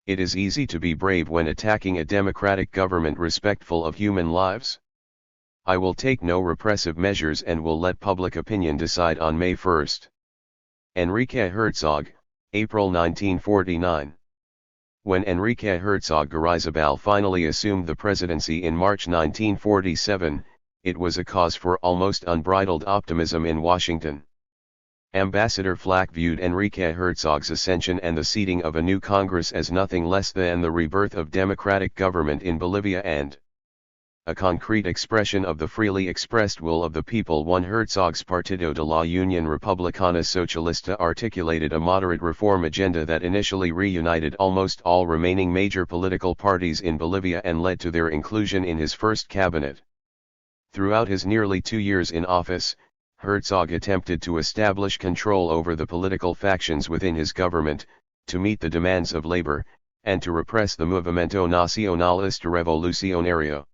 Speaker 1: It is easy to be brave when attacking a democratic government respectful of human lives. I will take no repressive measures and will let public opinion decide on May 1. Enrique Herzog, April 1949. When Enrique Herzog Garizabal finally assumed the presidency in March 1947, it was a cause for almost unbridled optimism in Washington. Ambassador Flack viewed Enrique Herzog's ascension and the seating of a new Congress as nothing less than the rebirth of democratic government in Bolivia and a concrete expression of the freely expressed will of the people. One Herzog's Partido de la Unión Republicana Socialista articulated a moderate reform agenda that initially reunited almost all remaining major political parties in Bolivia and led to their inclusion in his first cabinet. Throughout his nearly 2 years in office, Herzog attempted to establish control over the political factions within his government, to meet the demands of labor, and to repress the Movimiento Nacionalista Revolucionario.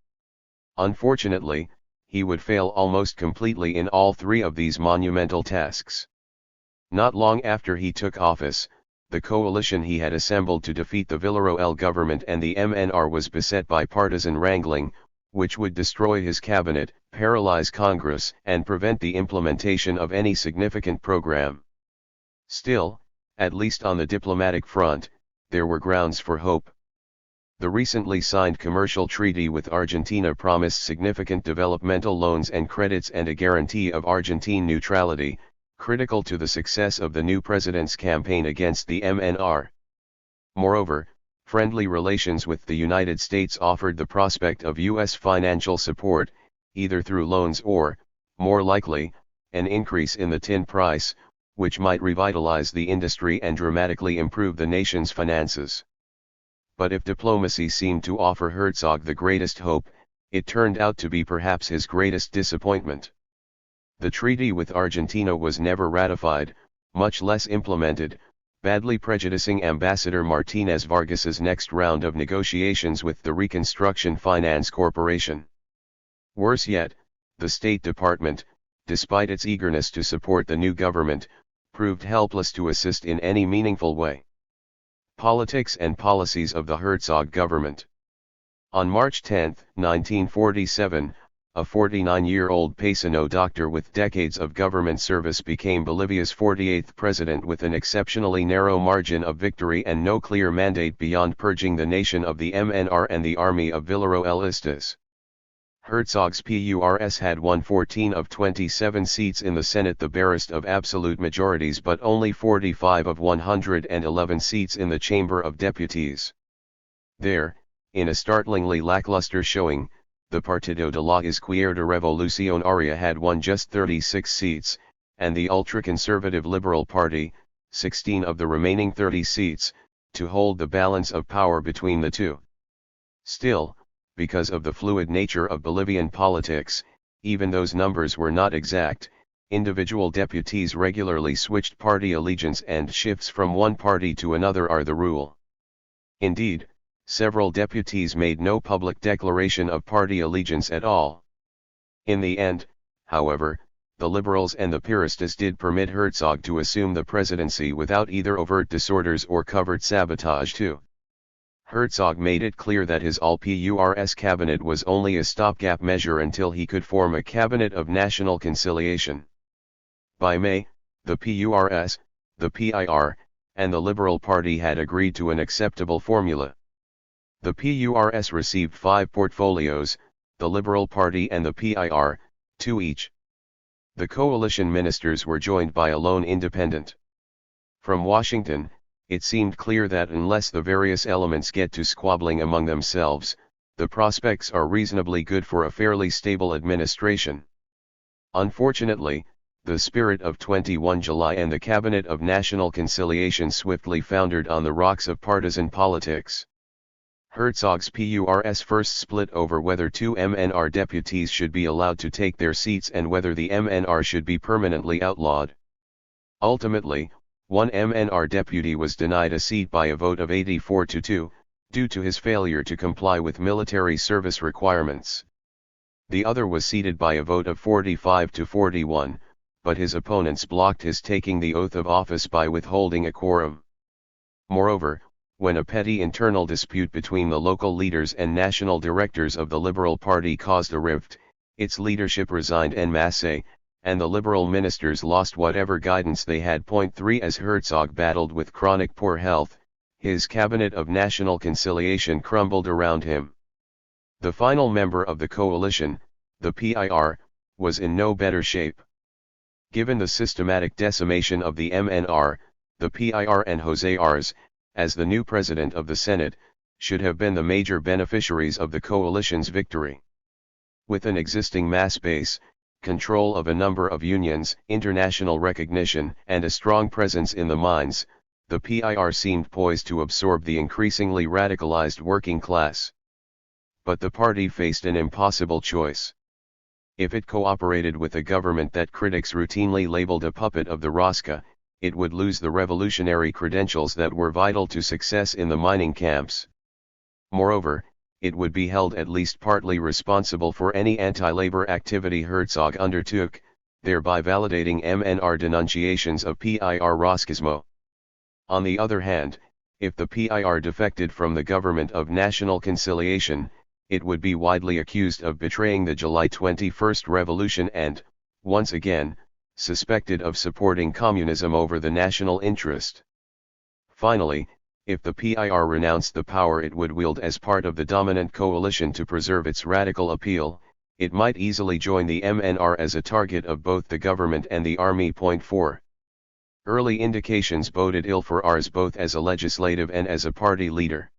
Speaker 1: Unfortunately, he would fail almost completely in all three of these monumental tasks. Not long after he took office, the coalition he had assembled to defeat the Villarroel government and the MNR was beset by partisan wrangling, which would destroy his cabinet, paralyze Congress, and prevent the implementation of any significant program. Still, at least on the diplomatic front, there were grounds for hope. The recently signed commercial treaty with Argentina promised significant developmental loans and credits and a guarantee of Argentine neutrality, critical to the success of the new president's campaign against the MNR. Moreover, friendly relations with the United States offered the prospect of U.S. financial support, either through loans or, more likely, an increase in the tin price, which might revitalize the industry and dramatically improve the nation's finances. But if diplomacy seemed to offer Herzog the greatest hope, it turned out to be perhaps his greatest disappointment. The treaty with Argentina was never ratified, much less implemented, badly prejudicing Ambassador Martinez Vargas's next round of negotiations with the Reconstruction Finance Corporation. Worse yet, the State Department, despite its eagerness to support the new government, proved helpless to assist in any meaningful way. Politics and policies of the Herzog government. On March 10, 1947, a 49-year-old Paisano doctor with decades of government service became Bolivia's 48th president with an exceptionally narrow margin of victory and no clear mandate beyond purging the nation of the MNR and the army of Villarroelistas. Herzog's PURS had won 14 of 27 seats in the Senate, the barest of absolute majorities, but only 45 of 111 seats in the Chamber of Deputies. There, in a startlingly lackluster showing, the Partido de la Izquierda Revolucionaria had won just 36 seats, and the ultra-conservative Liberal Party, 16 of the remaining 30 seats, to hold the balance of power between the two. Still, because of the fluid nature of Bolivian politics, even those numbers were not exact. Individual deputies regularly switched party allegiance, and shifts from one party to another are the rule. Indeed, several deputies made no public declaration of party allegiance at all. In the end, however, the Liberals and the Peronistas did permit Herzog to assume the presidency without either overt disorders or covert sabotage too. Herzog made it clear that his all-PURS cabinet was only a stopgap measure until he could form a cabinet of national conciliation. By May, the PURS, the PIR, and the Liberal Party had agreed to an acceptable formula. The PURS received 5 portfolios, the Liberal Party and the PIR, 2 each. The coalition ministers were joined by a lone independent. From Washington, it seemed clear that unless the various elements get to squabbling among themselves, the prospects are reasonably good for a fairly stable administration. Unfortunately, the spirit of 21 July and the Cabinet of National Conciliation swiftly foundered on the rocks of partisan politics. Herzog's PURS first split over whether 2 MNR deputies should be allowed to take their seats and whether the MNR should be permanently outlawed. Ultimately, one MNR deputy was denied a seat by a vote of 84-2, due to his failure to comply with military service requirements. The other was seated by a vote of 45 to 41, but his opponents blocked his taking the oath of office by withholding a quorum. Moreover, when a petty internal dispute between the local leaders and national directors of the Liberal Party caused a rift, its leadership resigned en masse, and the Liberal ministers lost whatever guidance they had. 3 As Herzog battled with chronic poor health, his cabinet of national conciliation crumbled around him. The final member of the coalition, the PIR, was in no better shape. Given the systematic decimation of the MNR, the PIR and José Arz, as the new president of the Senate, should have been the major beneficiaries of the coalition's victory. With an existing mass base, control of a number of unions, international recognition, and a strong presence in the mines, the PIR seemed poised to absorb the increasingly radicalized working class. But the party faced an impossible choice. If it cooperated with a government that critics routinely labeled a puppet of the Rosca, it would lose the revolutionary credentials that were vital to success in the mining camps. Moreover, it would be held at least partly responsible for any anti-labor activity Herzog undertook, thereby validating MNR denunciations of PIR Roscismo. On the other hand, if the PIR defected from the government of national conciliation, it would be widely accused of betraying the July 21 revolution and, once again, suspected of supporting communism over the national interest. Finally, if the PIR renounced the power it would wield as part of the dominant coalition to preserve its radical appeal, it might easily join the MNR as a target of both the government and the army. 4. Early indications boded ill for Arz both as a legislative and as a party leader.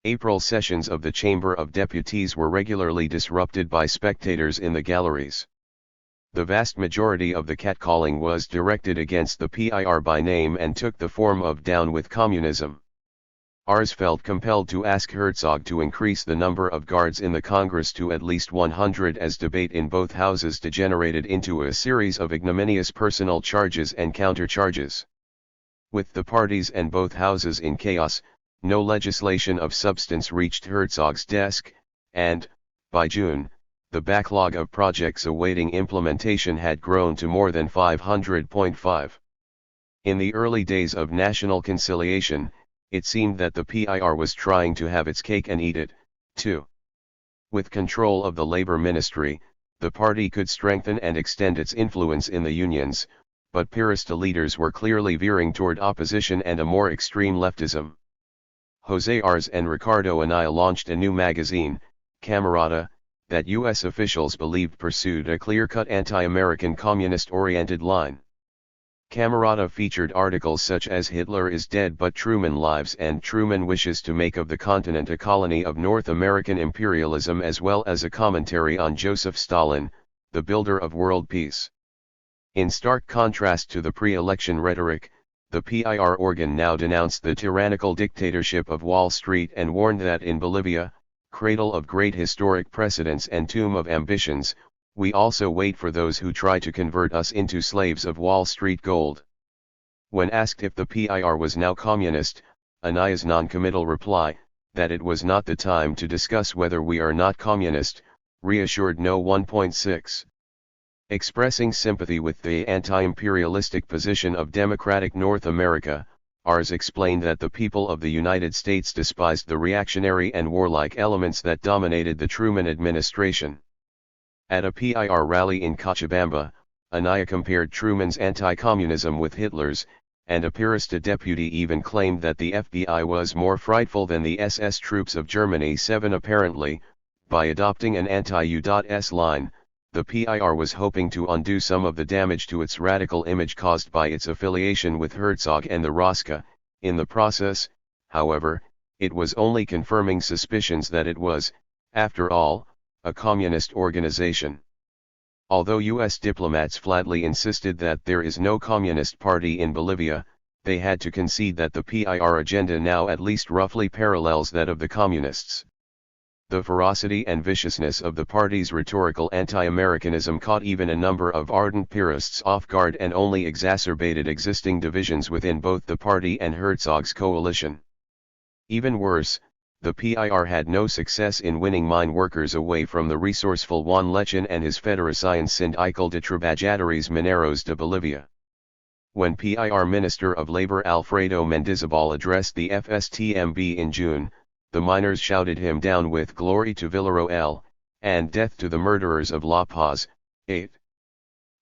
Speaker 1: April sessions of the Chamber of Deputies were regularly disrupted by spectators in the galleries. The vast majority of the catcalling was directed against the PIR by name and took the form of "down with communism." Arz felt compelled to ask Herzog to increase the number of guards in the Congress to at least 100 as debate in both houses degenerated into a series of ignominious personal charges and countercharges. With the parties and both houses in chaos, no legislation of substance reached Herzog's desk, and, by June, the backlog of projects awaiting implementation had grown to more than 500.5. In the early days of national conciliation, it seemed that the PIR was trying to have its cake and eat it, too. With control of the labor ministry, the party could strengthen and extend its influence in the unions, but Pirista leaders were clearly veering toward opposition and a more extreme leftism. José Arz and Ricardo Anaya launched a new magazine, Camarada, that U.S. officials believed pursued a clear-cut anti-American communist-oriented line. Camarada featured articles such as "Hitler is dead but Truman lives" and "Truman wishes to make of the continent a colony of North American imperialism", as well as a commentary on Joseph Stalin, the builder of world peace. In stark contrast to the pre-election rhetoric, the PIR organ now denounced the tyrannical dictatorship of Wall Street and warned that in Bolivia, cradle of great historic precedents and tomb of ambitions, we also wait for those who try to convert us into slaves of Wall Street gold. When asked if the PIR was now communist, Anaya's non-committal reply, that it was not the time to discuss whether we are not communist, reassured no one. 6. Expressing sympathy with the anti-imperialistic position of democratic North America, Arz explained that the people of the United States despised the reactionary and warlike elements that dominated the Truman administration. At a PIR rally in Cochabamba, Anaya compared Truman's anti-communism with Hitler's, and a Pirista deputy even claimed that the FBI was more frightful than the SS troops of Germany. 7. Apparently, by adopting an anti-U.S. line, the PIR was hoping to undo some of the damage to its radical image caused by its affiliation with Herzog and the Rosca. In the process, however, it was only confirming suspicions that it was, after all, a communist organization. Although U.S. diplomats flatly insisted that there is no communist party in Bolivia, they had to concede that the PIR agenda now at least roughly parallels that of the communists. The ferocity and viciousness of the party's rhetorical anti-Americanism caught even a number of ardent Pirists off guard and only exacerbated existing divisions within both the party and Herzog's coalition. Even worse, the PIR had no success in winning mine workers away from the resourceful Juan Lechin and his Federación Sindical de Trabajadores Mineros de Bolivia. When PIR Minister of Labor Alfredo Mendizabal addressed the FSTMB in June, the miners shouted him down with "Glory to Villarroel," and "Death to the murderers of La Paz." 8.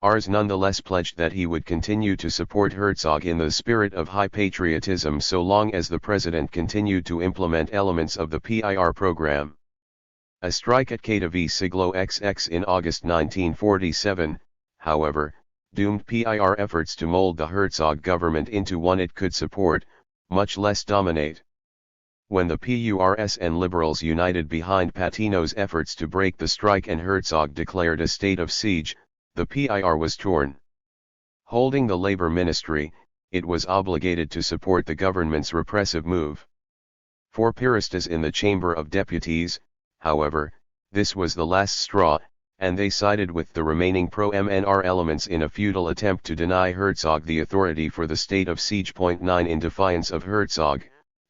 Speaker 1: Ars nonetheless pledged that he would continue to support Herzog in the spirit of high patriotism so long as the president continued to implement elements of the PIR program. A strike at Katowice Siglo XX in August 1947, however, doomed PIR efforts to mold the Herzog government into one it could support, much less dominate. When the PURS and liberals united behind Patino's efforts to break the strike and Herzog declared a state of siege, the PIR was torn. Holding the labor ministry, it was obligated to support the government's repressive move. For Piristas in the Chamber of Deputies, however, this was the last straw, and they sided with the remaining pro-MNR elements in a futile attempt to deny Herzog the authority for the state of siege. 9 In defiance of Herzog,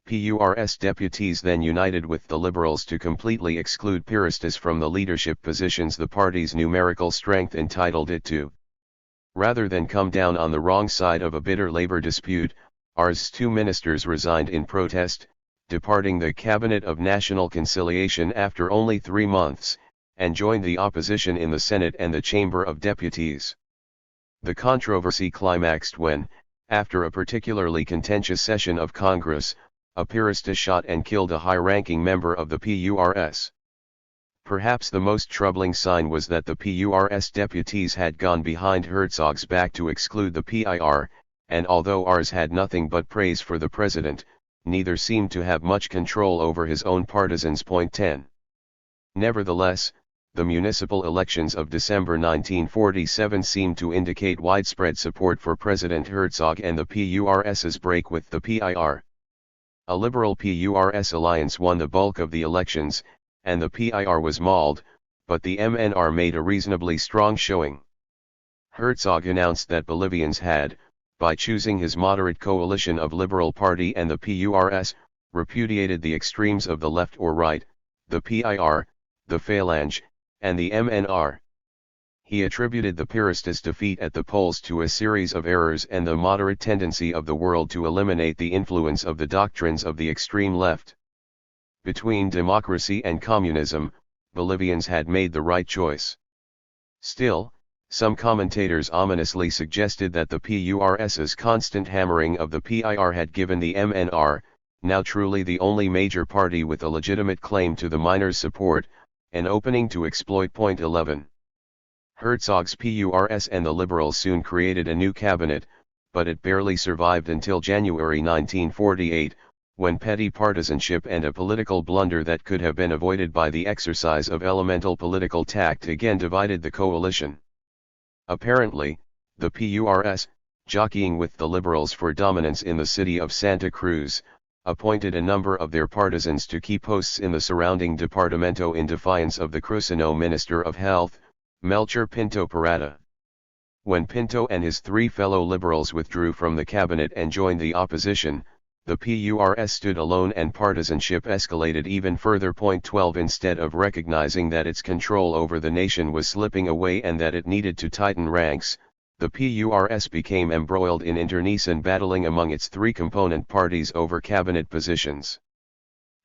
Speaker 1: PURS deputies then united with the liberals to completely exclude Piristas from the leadership positions the party's numerical strength entitled it to. Rather than come down on the wrong side of a bitter labor dispute, Ars' two ministers resigned in protest, departing the Cabinet of National Conciliation after only 3 months, and joined the opposition in the Senate and the Chamber of Deputies. The controversy climaxed when, after a particularly contentious session of Congress, a Pirista shot and killed a high-ranking member of the PURS. Perhaps the most troubling sign was that the PURS deputies had gone behind Herzog's back to exclude the PIR, and although Ars had nothing but praise for the president, neither seemed to have much control over his own partisans. 10. Nevertheless, the municipal elections of December 1947 seemed to indicate widespread support for President Herzog and the PURS's break with the PIR. A liberal PURS alliance won the bulk of the elections, and the PIR was mauled, but the MNR made a reasonably strong showing. Herzog announced that Bolivians had, by choosing his moderate coalition of Liberal Party and the PURS, repudiated the extremes of the left or right, the PIR, the Phalange, and the MNR. He attributed the Piristas' defeat at the polls to a series of errors and the moderate tendency of the world to eliminate the influence of the doctrines of the extreme left. Between democracy and communism, Bolivians had made the right choice. Still, some commentators ominously suggested that the PURS's constant hammering of the PIR had given the MNR, now truly the only major party with a legitimate claim to the miners' support, an opening to exploit. 11. Herzog's PURS and the liberals soon created a new cabinet, but it barely survived until January 1948, when petty partisanship and a political blunder that could have been avoided by the exercise of elemental political tact again divided the coalition. Apparently, the PURS, jockeying with the liberals for dominance in the city of Santa Cruz, appointed a number of their partisans to key posts in the surrounding departamento in defiance of the Cruceno Minister of Health, Melchor Pinto Parada. When Pinto and his 3 fellow liberals withdrew from the cabinet and joined the opposition, the PURS stood alone and partisanship escalated even further. 12 Instead of recognizing that its control over the nation was slipping away and that it needed to tighten ranks, the PURS became embroiled in internecine battling among its 3 component parties over cabinet positions.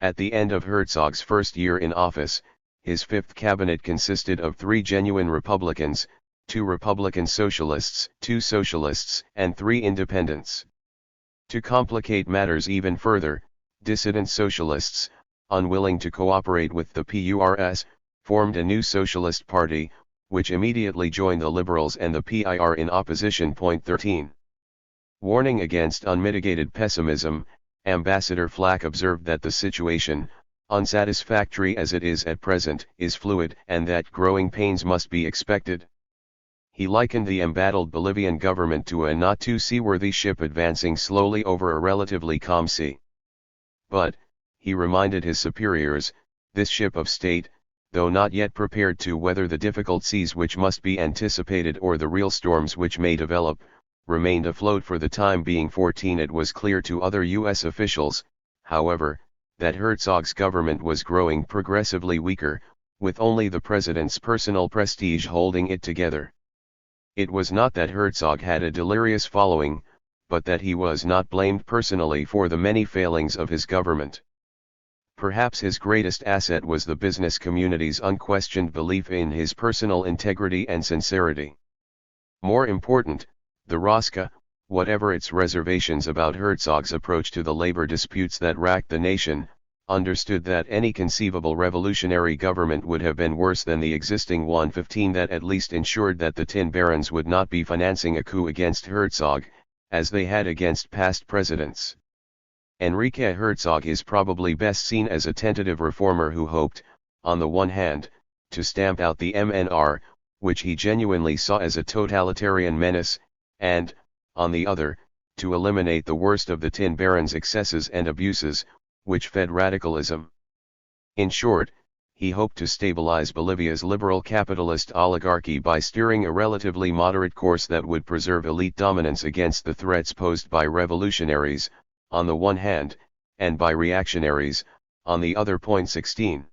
Speaker 1: At the end of Herzog's first year in office, his 5th cabinet consisted of 3 genuine Republicans, 2 Republican Socialists, 2 Socialists, and 3 Independents. To complicate matters even further, dissident Socialists, unwilling to cooperate with the PURS, formed a new Socialist Party, which immediately joined the Liberals and the PIR in opposition. 13. Warning against unmitigated pessimism, Ambassador Flack observed that the situation, unsatisfactory as it is at present, is fluid and that growing pains must be expected. He likened the embattled Bolivian government to a not too seaworthy ship advancing slowly over a relatively calm sea. But, he reminded his superiors, this ship of state, though not yet prepared to weather the difficult seas which must be anticipated or the real storms which may develop, remained afloat for the time being. 14 It was clear to other U.S. officials, however, that Herzog's government was growing progressively weaker, with only the president's personal prestige holding it together. It was not that Herzog had a delirious following, but that he was not blamed personally for the many failings of his government. Perhaps his greatest asset was the business community's unquestioned belief in his personal integrity and sincerity. More important, the Rosca, whatever its reservations about Herzog's approach to the labor disputes that racked the nation, understood that any conceivable revolutionary government would have been worse than the existing 115 that at least ensured that the Tin Barons would not be financing a coup against Herzog, as they had against past presidents. Enrique Herzog is probably best seen as a tentative reformer who hoped, on the one hand, to stamp out the MNR, which he genuinely saw as a totalitarian menace, and, on the other, to eliminate the worst of the Tin Barons' excesses and abuses, which fed radicalism. In short, he hoped to stabilize Bolivia's liberal capitalist oligarchy by steering a relatively moderate course that would preserve elite dominance against the threats posed by revolutionaries, on the one hand, and by reactionaries, on the other. 16.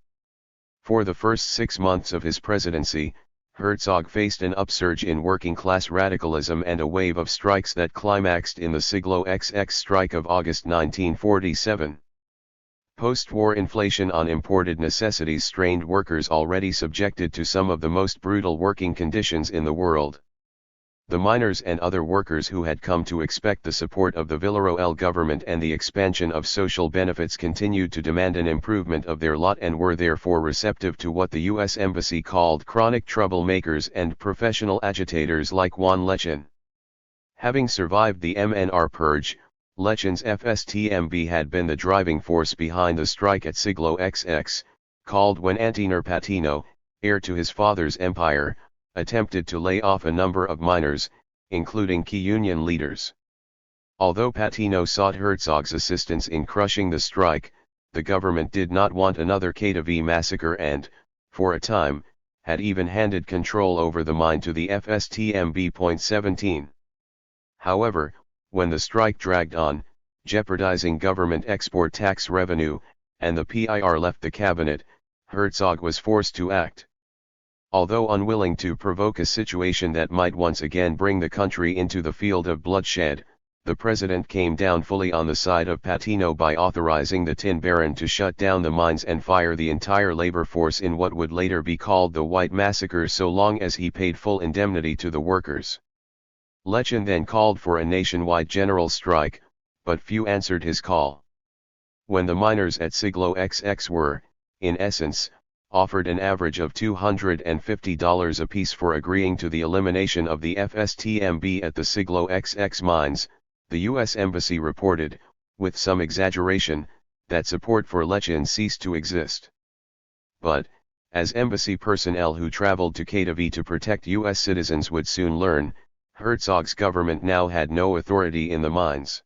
Speaker 1: For the first 6 months of his presidency, Herzog faced an upsurge in working-class radicalism and a wave of strikes that climaxed in the Siglo XX strike of August 1947. Post-war inflation on imported necessities strained workers already subjected to some of the most brutal working conditions in the world. The miners and other workers who had come to expect the support of the Villarroel government and the expansion of social benefits continued to demand an improvement of their lot and were therefore receptive to what the U.S. Embassy called chronic troublemakers and professional agitators like Juan Lechin. Having survived the MNR purge, Lechin's FSTMB had been the driving force behind the strike at Siglo XX, called when Antinor Patino, heir to his father's empire, attempted to lay off a number of miners, including key union leaders. Although Patino sought Herzog's assistance in crushing the strike, the government did not want another Katavi massacre and, for a time, had even handed control over the mine to the FSTMB. 17. However, when the strike dragged on, jeopardizing government export tax revenue, and the PIR left the cabinet, Herzog was forced to act. Although unwilling to provoke a situation that might once again bring the country into the field of bloodshed, the president came down fully on the side of Patino by authorizing the Tin Baron to shut down the mines and fire the entire labor force in what would later be called the White Massacre so long as he paid full indemnity to the workers. Lechin then called for a nationwide general strike, but few answered his call. When the miners at Siglo XX were, in essence, offered an average of $250 apiece for agreeing to the elimination of the FSTMB at the Siglo XX mines, the U.S. Embassy reported, with some exaggeration, that support for Lechin ceased to exist. But, as embassy personnel who traveled to Katavi to protect U.S. citizens would soon learn, Herzog's government now had no authority in the mines.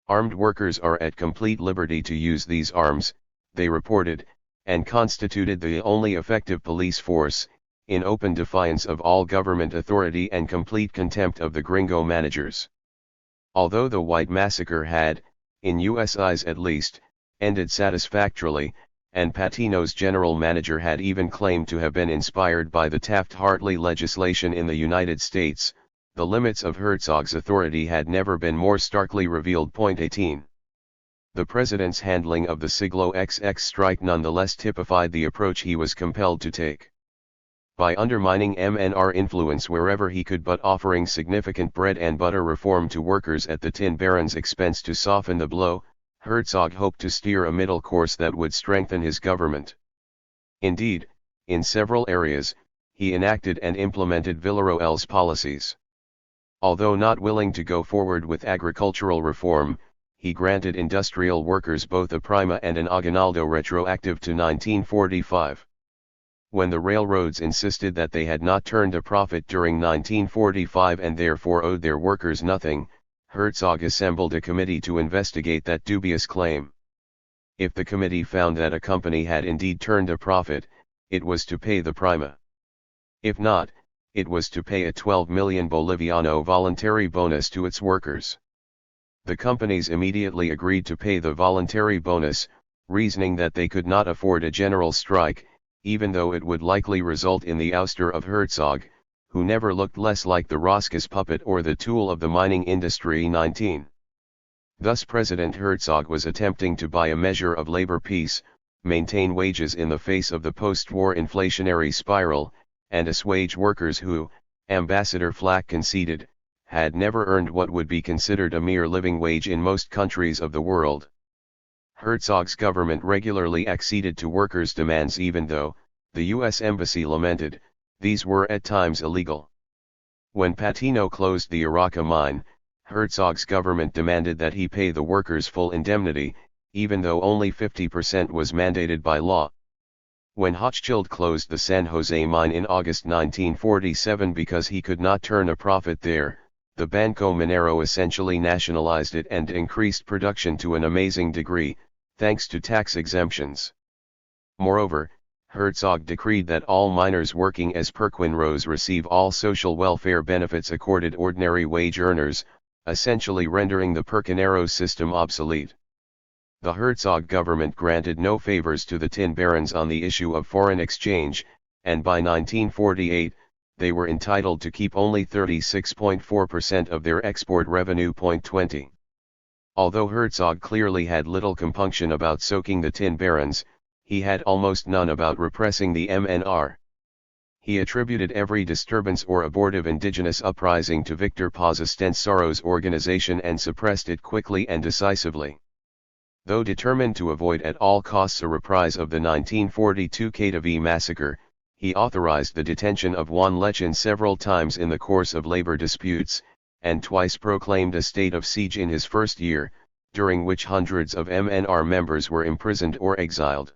Speaker 1: Armed workers are at complete liberty to use these arms, they reported, and constituted the only effective police force, in open defiance of all government authority and complete contempt of the gringo managers. Although the White Massacre had, in U.S. eyes at least, ended satisfactorily, and Patino's general manager had even claimed to have been inspired by the Taft-Hartley legislation in the United States, the limits of Herzog's authority had never been more starkly revealed. 18. The president's handling of the Siglo XX strike nonetheless typified the approach he was compelled to take. By undermining MNR influence wherever he could but offering significant bread and butter reform to workers at the Tin Baron's expense to soften the blow, Herzog hoped to steer a middle course that would strengthen his government. Indeed, in several areas, he enacted and implemented Villarroel's policies. Although not willing to go forward with agricultural reform, he granted industrial workers both a prima and an aguinaldo retroactive to 1945. When the railroads insisted that they had not turned a profit during 1945 and therefore owed their workers nothing, Herzog assembled a committee to investigate that dubious claim. If the committee found that a company had indeed turned a profit, it was to pay the prima. If not, it was to pay a 12 million Boliviano voluntary bonus to its workers. The companies immediately agreed to pay the voluntary bonus, reasoning that they could not afford a general strike, even though it would likely result in the ouster of Herzog, who never looked less like the Roscus puppet or the tool of the mining industry. 19. Thus President Herzog was attempting to buy a measure of labor peace, maintain wages in the face of the post-war inflationary spiral, and assuage workers who, Ambassador Flack conceded, had never earned what would be considered a mere living wage in most countries of the world. Herzog's government regularly acceded to workers' demands even though, the U.S. Embassy lamented, these were at times illegal. When Patino closed the Iraka mine, Herzog's government demanded that he pay the workers full indemnity, even though only 50% was mandated by law. When Hochschild closed the San Jose mine in August 1947 because he could not turn a profit there, the Banco Minero essentially nationalized it and increased production to an amazing degree, thanks to tax exemptions. Moreover, Herzog decreed that all miners working as Perquinros receive all social welfare benefits accorded ordinary wage earners, essentially rendering the Perquinero system obsolete. The Herzog government granted no favors to the tin barons on the issue of foreign exchange, and by 1948, they were entitled to keep only 36.4% of their export revenue. 20. Although Herzog clearly had little compunction about soaking the tin barons, he had almost none about repressing the MNR. He attributed every disturbance or abortive indigenous uprising to Victor Paz Estensaro's organization and suppressed it quickly and decisively. Though determined to avoid at all costs a reprise of the 1942 Katavi massacre, he authorized the detention of Juan Lechin several times in the course of labor disputes, and twice proclaimed a state of siege in his first year, during which hundreds of MNR members were imprisoned or exiled.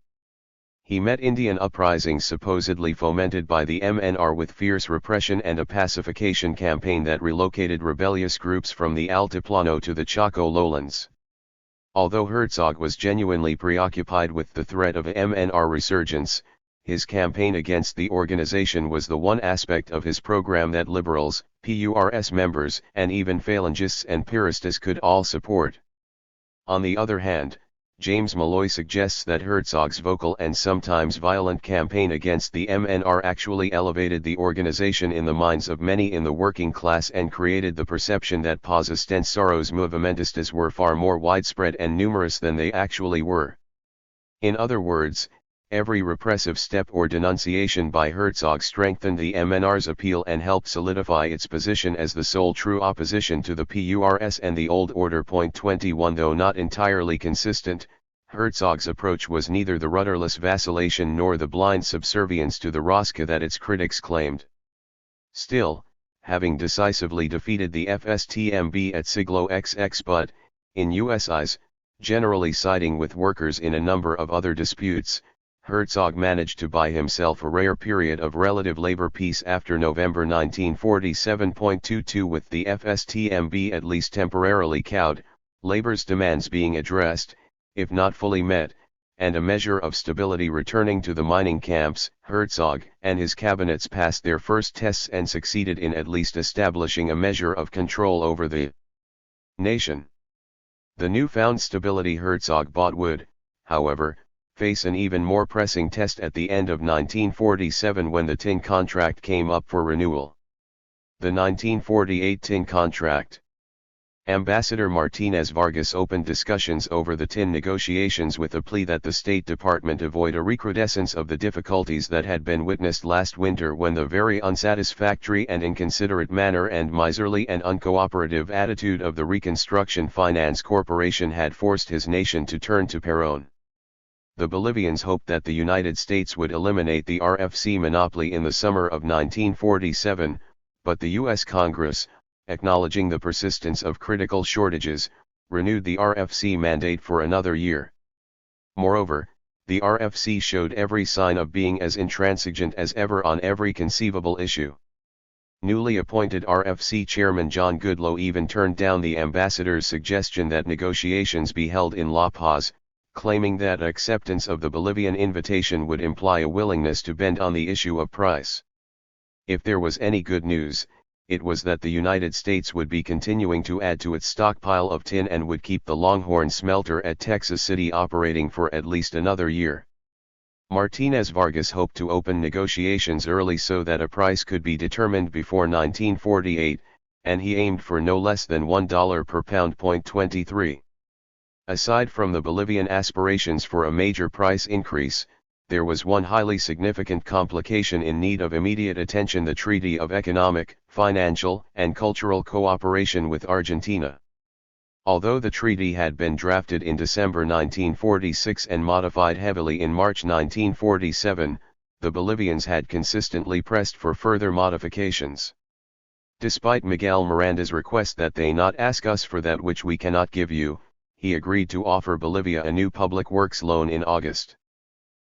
Speaker 1: He met Indian uprisings supposedly fomented by the MNR with fierce repression and a pacification campaign that relocated rebellious groups from the Altiplano to the Chaco lowlands. Although Herzog was genuinely preoccupied with the threat of a MNR resurgence, his campaign against the organization was the one aspect of his program that liberals, PURS members, and even phalangists and Piristas could all support. On the other hand, James Malloy suggests that Herzog's vocal and sometimes violent campaign against the MNR actually elevated the organization in the minds of many in the working class and created the perception that Paz Estensaro's movimentistas were far more widespread and numerous than they actually were. In other words, every repressive step or denunciation by Herzog strengthened the MNR's appeal and helped solidify its position as the sole true opposition to the PURS and the old order. 21 Though not entirely consistent, Herzog's approach was neither the rudderless vacillation nor the blind subservience to the Rosca that its critics claimed. Still, having decisively defeated the FSTMB at Siglo XX but, in US eyes, generally siding with workers in a number of other disputes, Herzog managed to buy himself a rare period of relative labor peace after November 1947. With the FSTMB at least temporarily cowed, labor's demands being addressed, if not fully met, and a measure of stability returning to the mining camps, Herzog and his cabinets passed their first tests and succeeded in at least establishing a measure of control over the nation. The newfound stability Herzog bought would, however, face an even more pressing test at the end of 1947 when the tin contract came up for renewal. The 1948 tin contract. Ambassador Martinez Vargas opened discussions over the tin negotiations with a plea that the State Department avoid a recrudescence of the difficulties that had been witnessed last winter when the very unsatisfactory and inconsiderate manner and miserly and uncooperative attitude of the Reconstruction Finance Corporation had forced his nation to turn to Perón. The Bolivians hoped that the United States would eliminate the RFC monopoly in the summer of 1947, but the U.S. Congress, acknowledging the persistence of critical shortages, renewed the RFC mandate for another year. Moreover, the RFC showed every sign of being as intransigent as ever on every conceivable issue. Newly appointed RFC chairman John Goodloe even turned down the ambassador's suggestion that negotiations be held in La Paz, claiming that acceptance of the Bolivian invitation would imply a willingness to bend on the issue of price. If there was any good news, it was that the United States would be continuing to add to its stockpile of tin and would keep the Longhorn smelter at Texas City operating for at least another year. Martinez Vargas hoped to open negotiations early so that a price could be determined before 1948, and he aimed for no less than $1 per pound. 23. Aside from the Bolivian aspirations for a major price increase, there was one highly significant complication in need of immediate attention: the Treaty of Economic, Financial, and Cultural Cooperation with Argentina. Although the treaty had been drafted in December 1946 and modified heavily in March 1947, the Bolivians had consistently pressed for further modifications. Despite Miguel Miranda's request that they not ask us for that which we cannot give you, he agreed to offer Bolivia a new public works loan in August.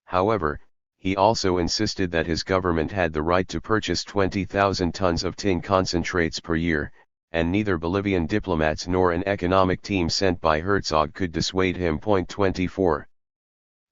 Speaker 1: However, he also insisted that his government had the right to purchase 20,000 tons of tin concentrates per year, and neither Bolivian diplomats nor an economic team sent by Herzog could dissuade him. 24.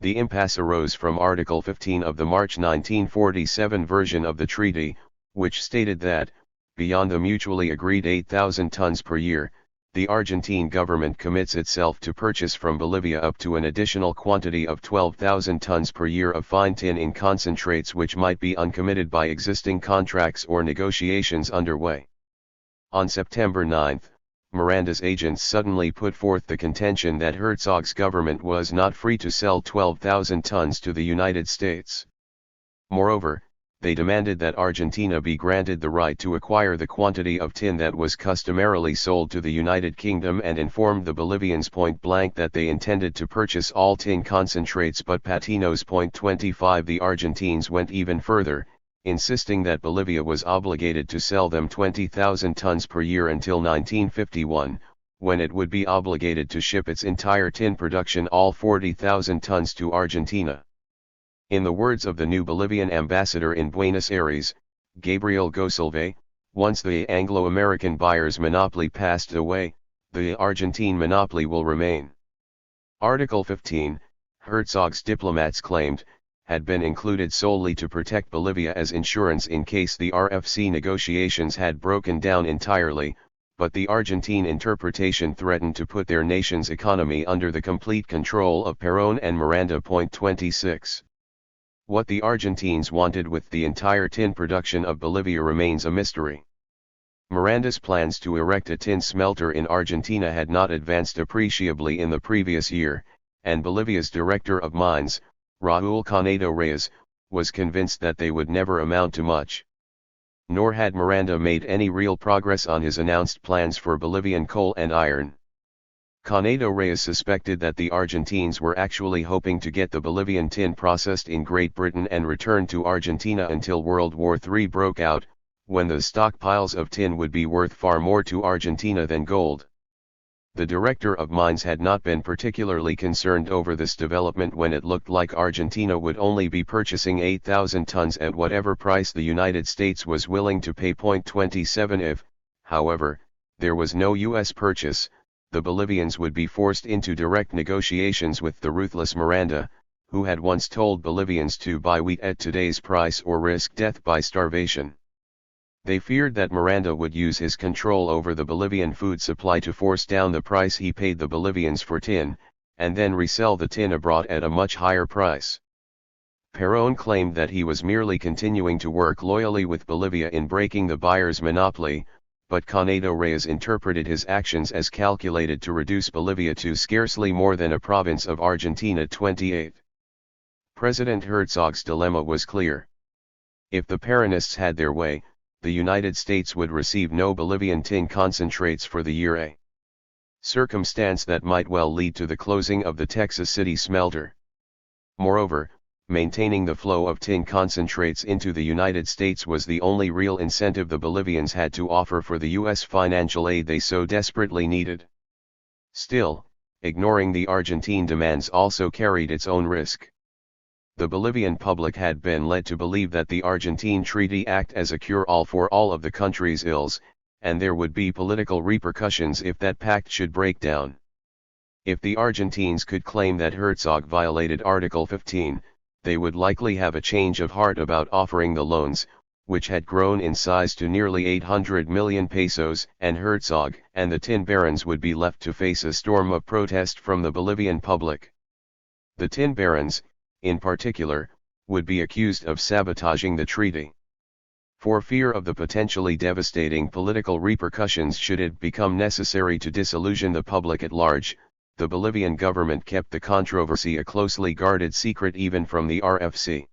Speaker 1: The impasse arose from Article 15 of the March 1947 version of the treaty, which stated that, beyond the mutually agreed 8,000 tons per year, the Argentine government commits itself to purchase from Bolivia up to an additional quantity of 12,000 tons per year of fine tin in concentrates, which might be uncommitted by existing contracts or negotiations underway. On September 9, Miranda's agents suddenly put forth the contention that Herzog's government was not free to sell 12,000 tons to the United States. Moreover, they demanded that Argentina be granted the right to acquire the quantity of tin that was customarily sold to the United Kingdom, and informed the Bolivians point blank that they intended to purchase all tin concentrates but Patinos. 25. The Argentines went even further, insisting that Bolivia was obligated to sell them 20,000 tons per year until 1951, when it would be obligated to ship its entire tin production, all 40,000 tons, to Argentina. In the words of the new Bolivian ambassador in Buenos Aires, Gabriel Gosilve, once the Anglo-American buyer's monopoly passed away, the Argentine monopoly will remain. Article 15, Herzog's diplomats claimed, had been included solely to protect Bolivia as insurance in case the RFC negotiations had broken down entirely, but the Argentine interpretation threatened to put their nation's economy under the complete control of Perón and Miranda. 26. What the Argentines wanted with the entire tin production of Bolivia remains a mystery. Miranda's plans to erect a tin smelter in Argentina had not advanced appreciably in the previous year, and Bolivia's director of mines, Raúl Canedo Reyes, was convinced that they would never amount to much. Nor had Miranda made any real progress on his announced plans for Bolivian coal and iron. Canedo Reyes suspected that the Argentines were actually hoping to get the Bolivian tin processed in Great Britain and returned to Argentina until World War III broke out, when the stockpiles of tin would be worth far more to Argentina than gold. The director of mines had not been particularly concerned over this development when it looked like Argentina would only be purchasing 8,000 tons at whatever price the United States was willing to pay. 27. If, however, there was no U.S. purchase, the Bolivians would be forced into direct negotiations with the ruthless Miranda, who had once told Bolivians to buy wheat at today's price or risk death by starvation. They feared that Miranda would use his control over the Bolivian food supply to force down the price he paid the Bolivians for tin, and then resell the tin abroad at a much higher price. Perón claimed that he was merely continuing to work loyally with Bolivia in breaking the buyer's monopoly, but Canedo Reyes interpreted his actions as calculated to reduce Bolivia to scarcely more than a province of Argentina. 28. President Herzog's dilemma was clear. If the Peronists had their way, the United States would receive no Bolivian tin concentrates for the year, a circumstance that might well lead to the closing of the Texas City smelter. Moreover, maintaining the flow of tin concentrates into the United States was the only real incentive the Bolivians had to offer for the U.S. financial aid they so desperately needed. Still, ignoring the Argentine demands also carried its own risk. The Bolivian public had been led to believe that the Argentine treaty acted as a cure-all for all of the country's ills, and there would be political repercussions if that pact should break down. If the Argentines could claim that Herzog violated Article 15, they would likely have a change of heart about offering the loans, which had grown in size to nearly 800 million pesos, and Herzog and the tin barons would be left to face a storm of protest from the Bolivian public. The tin barons, in particular, would be accused of sabotaging the treaty. For fear of the potentially devastating political repercussions should it become necessary to disillusion the public at large, the Bolivian government kept the controversy a closely guarded secret even from the RFC.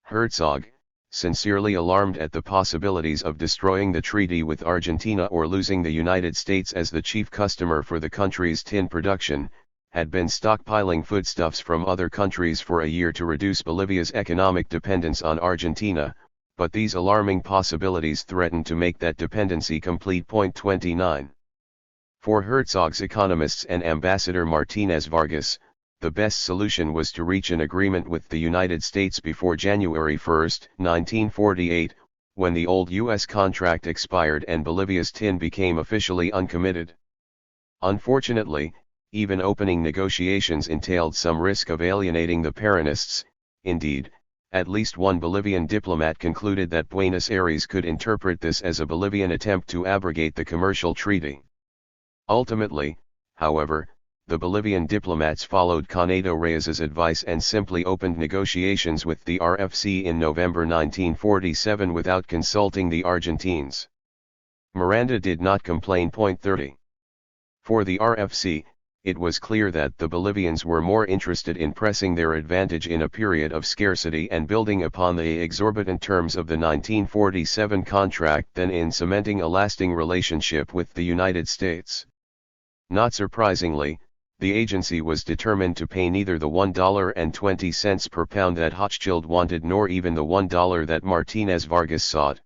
Speaker 1: Herzog, sincerely alarmed at the possibilities of destroying the treaty with Argentina or losing the United States as the chief customer for the country's tin production, had been stockpiling foodstuffs from other countries for a year to reduce Bolivia's economic dependence on Argentina, but these alarming possibilities threatened to make that dependency complete. 29. For Herzog's economists and Ambassador Martinez Vargas, the best solution was to reach an agreement with the United States before January 1, 1948, when the old U.S. contract expired and Bolivia's tin became officially uncommitted. Unfortunately, even opening negotiations entailed some risk of alienating the Peronists. Indeed, at least one Bolivian diplomat concluded that Buenos Aires could interpret this as a Bolivian attempt to abrogate the commercial treaty. Ultimately, however, the Bolivian diplomats followed Canedo Reyes's advice and simply opened negotiations with the RFC in November 1947 without consulting the Argentines. Miranda did not complain. 30. For the RFC, it was clear that the Bolivians were more interested in pressing their advantage in a period of scarcity and building upon the exorbitant terms of the 1947 contract than in cementing a lasting relationship with the United States. Not surprisingly, the agency was determined to pay neither the $1.20 per pound that Hochschild wanted nor even the $1 that Martinez Vargas sought.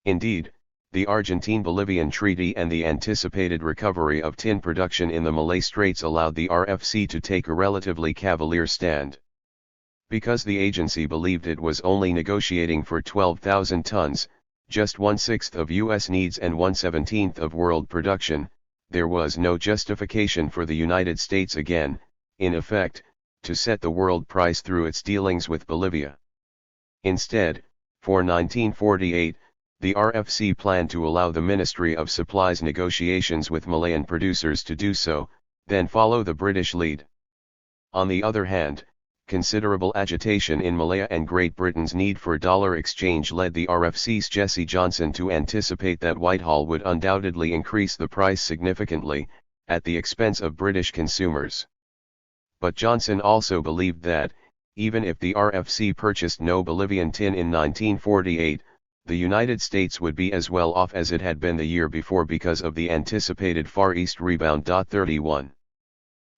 Speaker 1: Indeed, the Argentine-Bolivian Treaty and the anticipated recovery of tin production in the Malay Straits allowed the RFC to take a relatively cavalier stand. Because the agency believed it was only negotiating for 12,000 tons, just 1/6 of U.S. needs and 1/17 of world production, there was no justification for the United States again, in effect, to set the world price through its dealings with Bolivia. Instead, for 1948, the RFC planned to allow the Ministry of Supplies negotiations with Malayan producers to do so, then follow the British lead. On the other hand, considerable agitation in Malaya and Great Britain's need for dollar exchange led the RFC's Jesse Johnson to anticipate that Whitehall would undoubtedly increase the price significantly, at the expense of British consumers. But Johnson also believed that, even if the RFC purchased no Bolivian tin in 1948, the United States would be as well off as it had been the year before because of the anticipated Far East rebound. 31.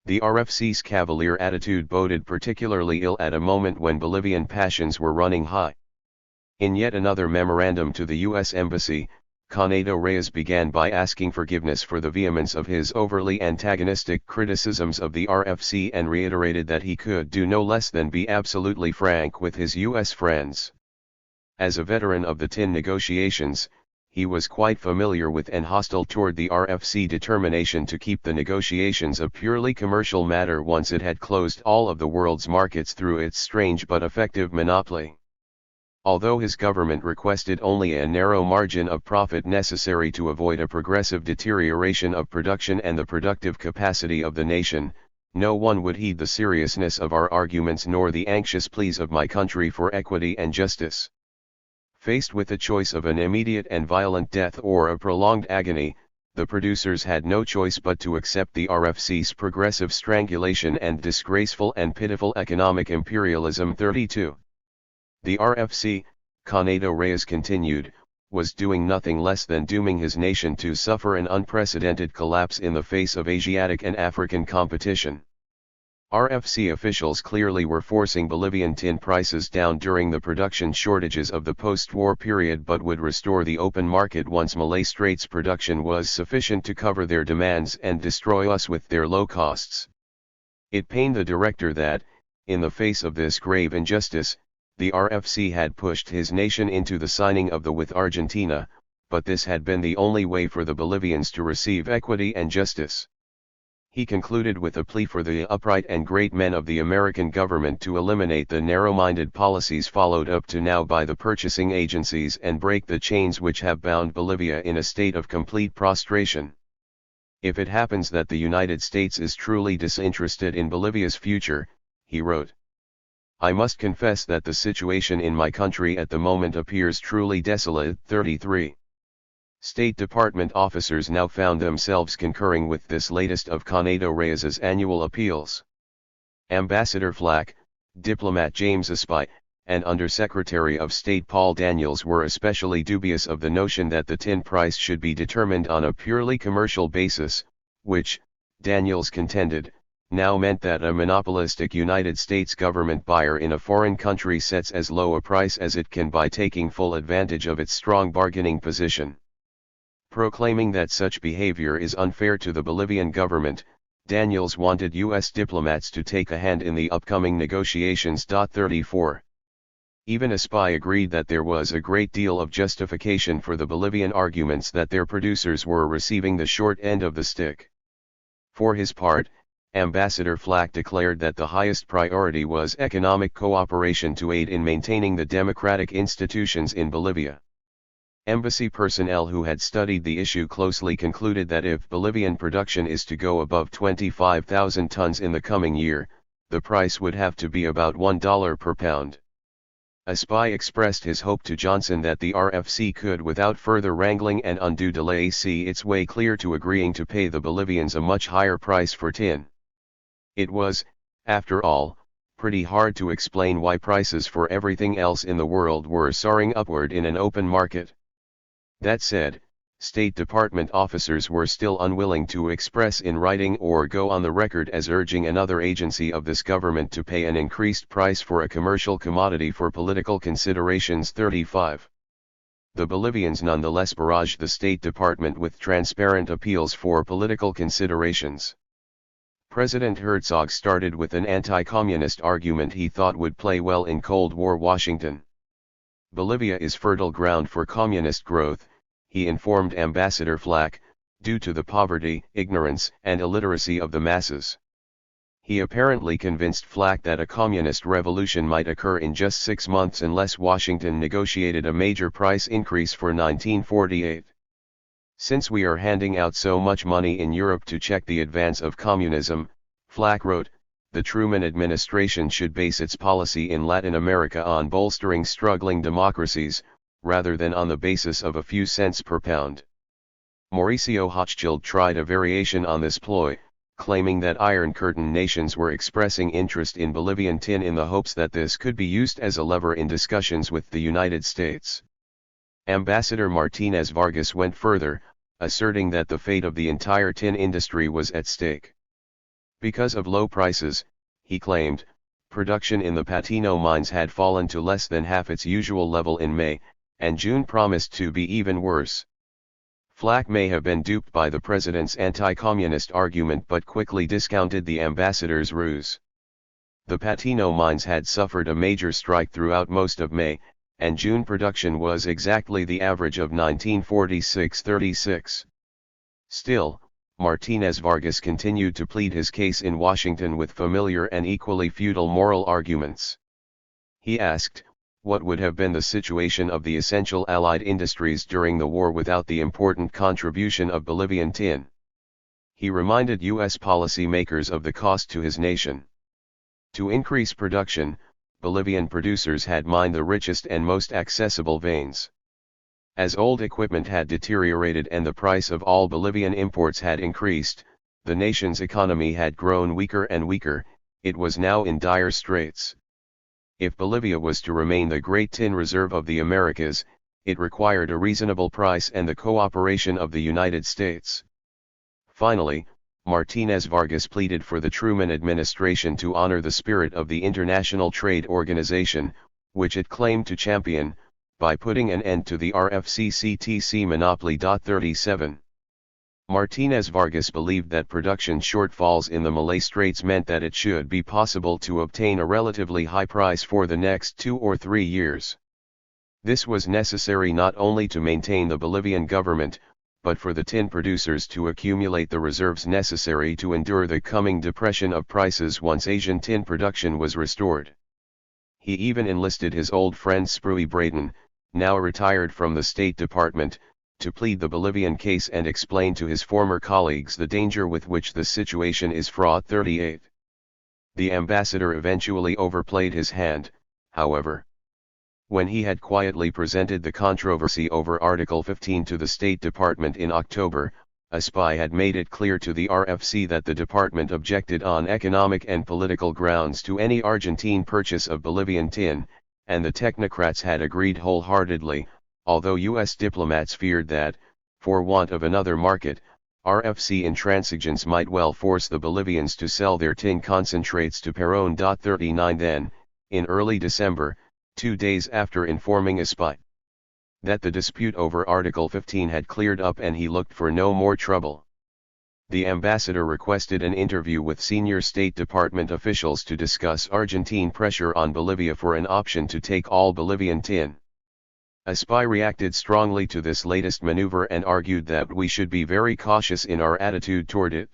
Speaker 1: The RFC's cavalier attitude boded particularly ill at a moment when Bolivian passions were running high. In yet another memorandum to the U.S. Embassy, Canedo Reyes began by asking forgiveness for the vehemence of his overly antagonistic criticisms of the RFC and reiterated that he could do no less than be absolutely frank with his U.S. friends. As a veteran of the tin negotiations, he was quite familiar with and hostile toward the RFC determination to keep the negotiations a purely commercial matter once it had closed all of the world's markets through its strange but effective monopoly. Although his government requested only a narrow margin of profit necessary to avoid a progressive deterioration of production and the productive capacity of the nation, no one would heed the seriousness of our arguments nor the anxious pleas of my country for equity and justice. Faced with the choice of an immediate and violent death or a prolonged agony, the producers had no choice but to accept the RFC's progressive strangulation and disgraceful and pitiful economic imperialism. 32. The RFC, Canedo Reyes continued, was doing nothing less than dooming his nation to suffer an unprecedented collapse in the face of Asiatic and African competition. RFC officials clearly were forcing Bolivian tin prices down during the production shortages of the post-war period but would restore the open market once Malay Straits production was sufficient to cover their demands and destroy us with their low costs. It pained the director that, in the face of this grave injustice, the RFC had pushed his nation into the signing of the with Argentina, but this had been the only way for the Bolivians to receive equity and justice. He concluded with a plea for the upright and great men of the American government to eliminate the narrow-minded policies followed up to now by the purchasing agencies and break the chains which have bound Bolivia in a state of complete prostration. If it happens that the United States is truly disinterested in Bolivia's future, he wrote, I must confess that the situation in my country at the moment appears truly desolate. 33. State Department officers now found themselves concurring with this latest of Conado Reyes's annual appeals. Ambassador Flack, diplomat James Espy, and Undersecretary of State Paul Daniels were especially dubious of the notion that the tin price should be determined on a purely commercial basis, which, Daniels contended, now meant that a monopolistic United States government buyer in a foreign country sets as low a price as it can by taking full advantage of its strong bargaining position. Proclaiming that such behavior is unfair to the Bolivian government, Daniels wanted U.S. diplomats to take a hand in the upcoming negotiations. 34. Even Espy agreed that there was a great deal of justification for the Bolivian arguments that their producers were receiving the short end of the stick. For his part, Ambassador Flack declared that the highest priority was economic cooperation to aid in maintaining the democratic institutions in Bolivia. Embassy personnel who had studied the issue closely concluded that if Bolivian production is to go above 25,000 tons in the coming year, the price would have to be about $1 per pound. Espy expressed his hope to Johnson that the RFC could without further wrangling and undue delay see its way clear to agreeing to pay the Bolivians a much higher price for tin. It was, after all, pretty hard to explain why prices for everything else in the world were soaring upward in an open market. That said, State Department officers were still unwilling to express in writing or go on the record as urging another agency of this government to pay an increased price for a commercial commodity for political considerations. 35. The Bolivians nonetheless barraged the State Department with transparent appeals for political considerations. President Herzog started with an anti-communist argument he thought would play well in Cold War Washington. Bolivia is fertile ground for communist growth, he informed Ambassador Flack, due to the poverty, ignorance, and illiteracy of the masses. He apparently convinced Flack that a communist revolution might occur in just 6 months unless Washington negotiated a major price increase for 1948. Since we are handing out so much money in Europe to check the advance of communism, Flack wrote, the Truman administration should base its policy in Latin America on bolstering struggling democracies, rather than on the basis of a few cents per pound. Mauricio Hochschild tried a variation on this ploy, claiming that Iron Curtain nations were expressing interest in Bolivian tin in the hopes that this could be used as a lever in discussions with the United States. Ambassador Martinez Vargas went further, asserting that the fate of the entire tin industry was at stake. Because of low prices, he claimed, production in the Patino mines had fallen to less than half its usual level in May, and June promised to be even worse. Flack may have been duped by the president's anti-communist argument but quickly discounted the ambassador's ruse. The Patino mines had suffered a major strike throughout most of May, and June production was exactly the average of 1946-36. Still, Martinez Vargas continued to plead his case in Washington with familiar and equally futile moral arguments. He asked, what would have been the situation of the essential Allied industries during the war without the important contribution of Bolivian tin? He reminded U.S. policymakers of the cost to his nation. To increase production, Bolivian producers had mined the richest and most accessible veins. As old equipment had deteriorated and the price of all Bolivian imports had increased, the nation's economy had grown weaker and weaker, it was now in dire straits. If Bolivia was to remain the great tin reserve of the Americas, it required a reasonable price and the cooperation of the United States. Finally, Martinez Vargas pleaded for the Truman administration to honor the spirit of the International Trade Organization, which it claimed to champion, by putting an end to the RFC-CTC monopoly. 37. Martinez Vargas believed that production shortfalls in the Malay Straits meant that it should be possible to obtain a relatively high price for the next 2 or 3 years. This was necessary not only to maintain the Bolivian government, but for the tin producers to accumulate the reserves necessary to endure the coming depression of prices once Asian tin production was restored. He even enlisted his old friend Spruey Brayton, now retired from the State Department, to plead the Bolivian case and explain to his former colleagues the danger with which the situation is fraught. 38. The ambassador eventually overplayed his hand, however. When he had quietly presented the controversy over Article 15 to the State Department in October, a spy had made it clear to the RFC that the department objected on economic and political grounds to any Argentine purchase of Bolivian tin, and the technocrats had agreed wholeheartedly, although U.S. diplomats feared that, for want of another market, RFC intransigence might well force the Bolivians to sell their tin concentrates to Perón. 39 Then, in early December, 2 days after informing a spy that the dispute over Article 15 had cleared up and he looked for no more trouble, the ambassador requested an interview with senior State Department officials to discuss Argentine pressure on Bolivia for an option to take all Bolivian tin. A spy reacted strongly to this latest maneuver and argued that we should be very cautious in our attitude toward it.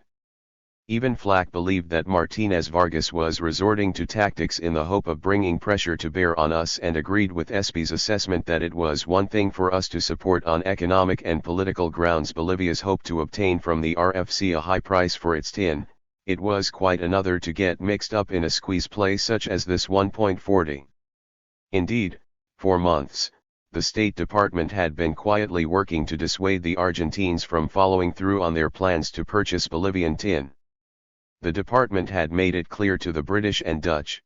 Speaker 1: Even Flack believed that Martinez Vargas was resorting to tactics in the hope of bringing pressure to bear on us and agreed with SP's assessment that it was one thing for us to support on economic and political grounds Bolivia's hope to obtain from the RFC a high price for its tin, it was quite another to get mixed up in a squeeze play such as this. 1.40. Indeed, for months, the State Department had been quietly working to dissuade the Argentines from following through on their plans to purchase Bolivian tin. The department had made it clear to the British and Dutch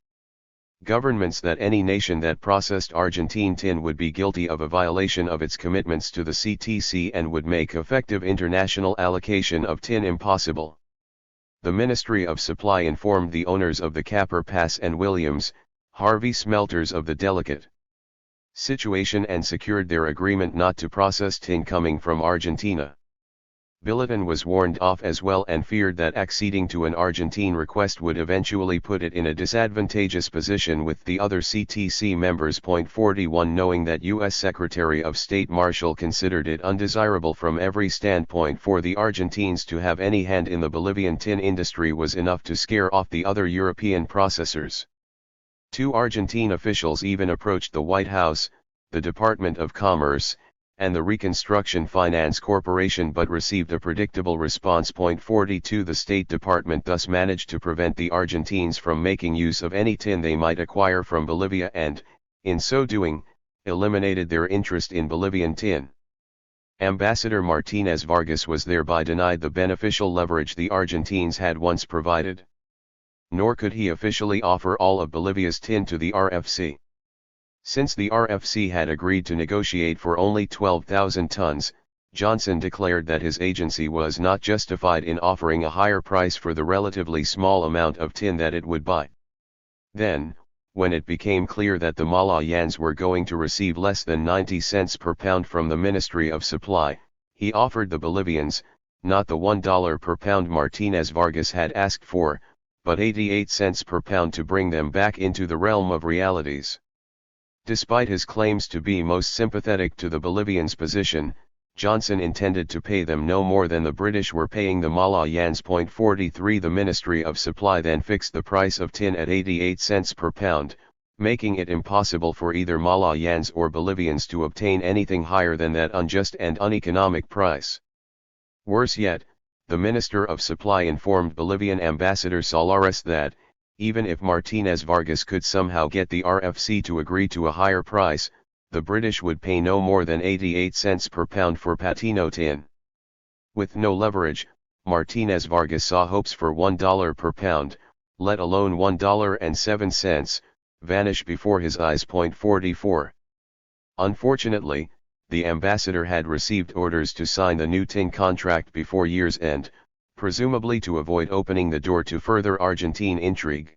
Speaker 1: governments that any nation that processed Argentine tin would be guilty of a violation of its commitments to the CTC and would make effective international allocation of tin impossible. The Ministry of Supply informed the owners of the Capper Pass and Williams, Harvey smelters of the delicate situation and secured their agreement not to process tin coming from Argentina. Billiton was warned off as well and feared that acceding to an Argentine request would eventually put it in a disadvantageous position with the other CTC members. 41 Knowing that U.S. Secretary of State Marshall considered it undesirable from every standpoint for the Argentines to have any hand in the Bolivian tin industry was enough to scare off the other European processors. 2 Argentine officials even approached the White House, the Department of Commerce, and the Reconstruction Finance Corporation but received a predictable response. 42 The State Department thus managed to prevent the Argentines from making use of any tin they might acquire from Bolivia and, in so doing, eliminated their interest in Bolivian tin. Ambassador Martinez Vargas was thereby denied the beneficial leverage the Argentines had once provided. Nor could he officially offer all of Bolivia's tin to the RFC. Since the RFC had agreed to negotiate for only 12,000 tons, Johnson declared that his agency was not justified in offering a higher price for the relatively small amount of tin that it would buy. Then, when it became clear that the Malayans were going to receive less than 90 cents per pound from the Ministry of Supply, he offered the Bolivians, not the $1 per pound Martinez Vargas had asked for, but 88 cents per pound to bring them back into the realm of realities. Despite his claims to be most sympathetic to the Bolivians' position, Johnson intended to pay them no more than the British were paying the Malayans. 43 The Ministry of Supply then fixed the price of tin at 88 cents per pound, making it impossible for either Malayans or Bolivians to obtain anything higher than that unjust and uneconomic price. Worse yet, the Minister of Supply informed Bolivian Ambassador Solares that, even if Martinez Vargas could somehow get the RFC to agree to a higher price, the British would pay no more than 88 cents per pound for Patino tin. With no leverage, Martinez Vargas saw hopes for $1 per pound, let alone $1.07, vanish before his eyes. 44. Unfortunately, the ambassador had received orders to sign the new tin contract before year's end, presumably to avoid opening the door to further Argentine intrigue.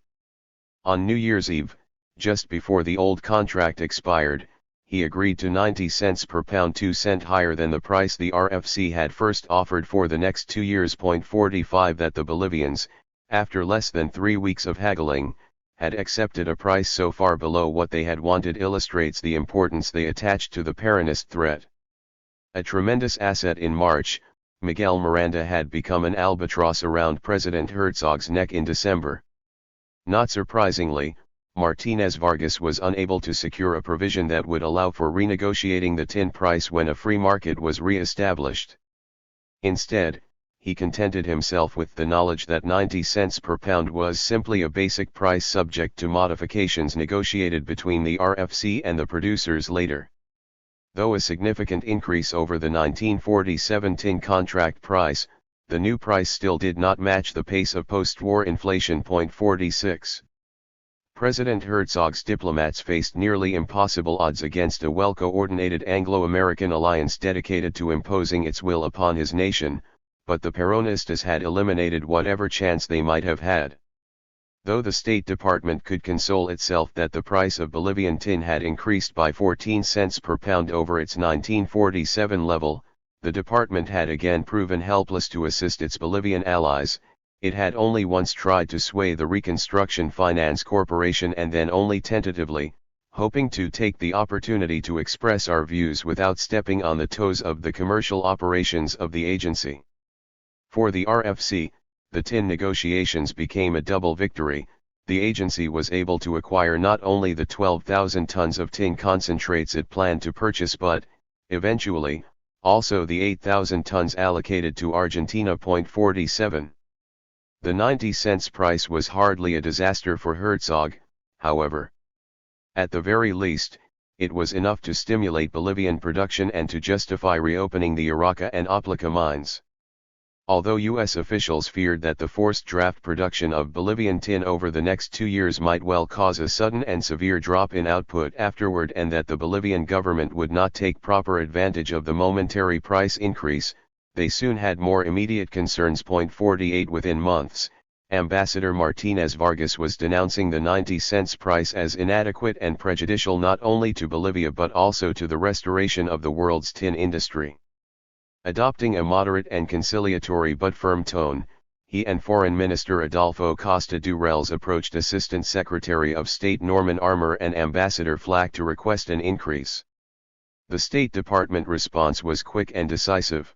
Speaker 1: On New Year's Eve, just before the old contract expired, he agreed to 90 cents per pound, 2 cents higher than the price the RFC had first offered for the next 2 years. 45 That the Bolivians, after less than 3 weeks of haggling, had accepted a price so far below what they had wanted illustrates the importance they attached to the Peronist threat. A tremendous asset in March, Miguel Miranda had become an albatross around President Herzog's neck in December. Not surprisingly, Martinez Vargas was unable to secure a provision that would allow for renegotiating the tin price when a free market was re-established. Instead, he contented himself with the knowledge that 90 cents per pound was simply a basic price subject to modifications negotiated between the RFC and the producers later. Though a significant increase over the 1947 tin contract price, the new price still did not match the pace of post-war inflation. 46. President Herzog's diplomats faced nearly impossible odds against a well-coordinated Anglo-American alliance dedicated to imposing its will upon his nation, but the Peronistas had eliminated whatever chance they might have had. Though the State Department could console itself that the price of Bolivian tin had increased by 14 cents per pound over its 1947 level, the department had again proven helpless to assist its Bolivian allies. It had only once tried to sway the Reconstruction Finance Corporation, and then only tentatively, hoping to take the opportunity to express our views without stepping on the toes of the commercial operations of the agency. For the RFC, the tin negotiations became a double victory. The agency was able to acquire not only the 12,000 tons of tin concentrates it planned to purchase but, eventually, also the 8,000 tons allocated to Argentina. 47. The 90 cents price was hardly a disaster for Herzog, however. At the very least, it was enough to stimulate Bolivian production and to justify reopening the Iraca and Oplica mines. Although U.S. officials feared that the forced draft production of Bolivian tin over the next 2 years might well cause a sudden and severe drop in output afterward, and that the Bolivian government would not take proper advantage of the momentary price increase, they soon had more immediate concerns. 48. Within months, Ambassador Martinez Vargas was denouncing the 90 cents price as inadequate and prejudicial not only to Bolivia but also to the restoration of the world's tin industry. Adopting a moderate and conciliatory but firm tone, he and Foreign Minister Adolfo Costa Durrells approached Assistant Secretary of State Norman Armour and Ambassador Flack to request an increase. The State Department response was quick and decisive.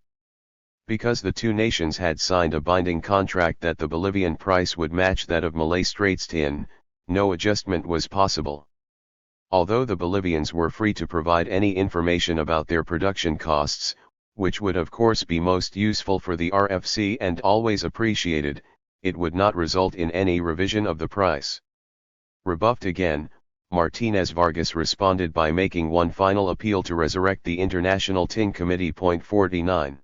Speaker 1: Because the two nations had signed a binding contract that the Bolivian price would match that of Malay Straits tin, no adjustment was possible. Although the Bolivians were free to provide any information about their production costs, which would of course be most useful for the RFC and always appreciated, it would not result in any revision of the price. Rebuffed again, Martinez Vargas responded by making one final appeal to resurrect the International Tin Committee. 49.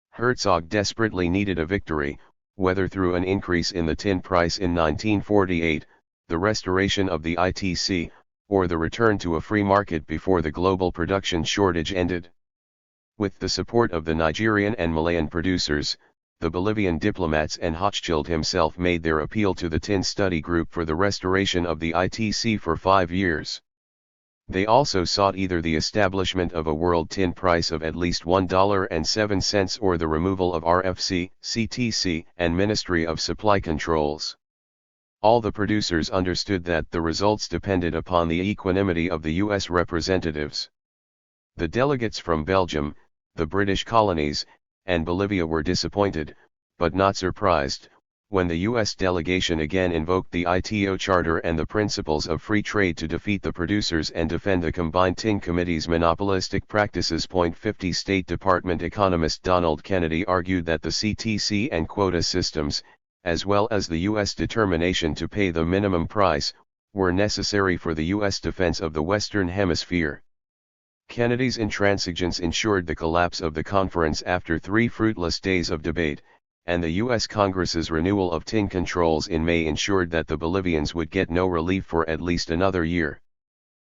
Speaker 1: Herzog desperately needed a victory, whether through an increase in the tin price in 1948, the restoration of the ITC, or the return to a free market before the global production shortage ended. With the support of the Nigerian and Malayan producers, the Bolivian diplomats and Hochschild himself made their appeal to the Tin Study Group for the restoration of the ITC for 5 years. They also sought either the establishment of a world tin price of at least $1.07 or the removal of RFC, CTC, and Ministry of Supply Controls. All the producers understood that the results depended upon the equanimity of the U.S. representatives. The delegates from Belgium, the British colonies, and Bolivia were disappointed, but not surprised, when the U.S. delegation again invoked the ITO Charter and the principles of free trade to defeat the producers and defend the Combined Tin Committee's monopolistic practices. 50 State Department economist Donald Kennedy argued that the CTC and quota systems, as well as the U.S. determination to pay the minimum price, were necessary for the U.S. defense of the Western Hemisphere. Kennedy's intransigence ensured the collapse of the conference after 3 fruitless days of debate, and the U.S. Congress's renewal of tin controls in May ensured that the Bolivians would get no relief for at least another year.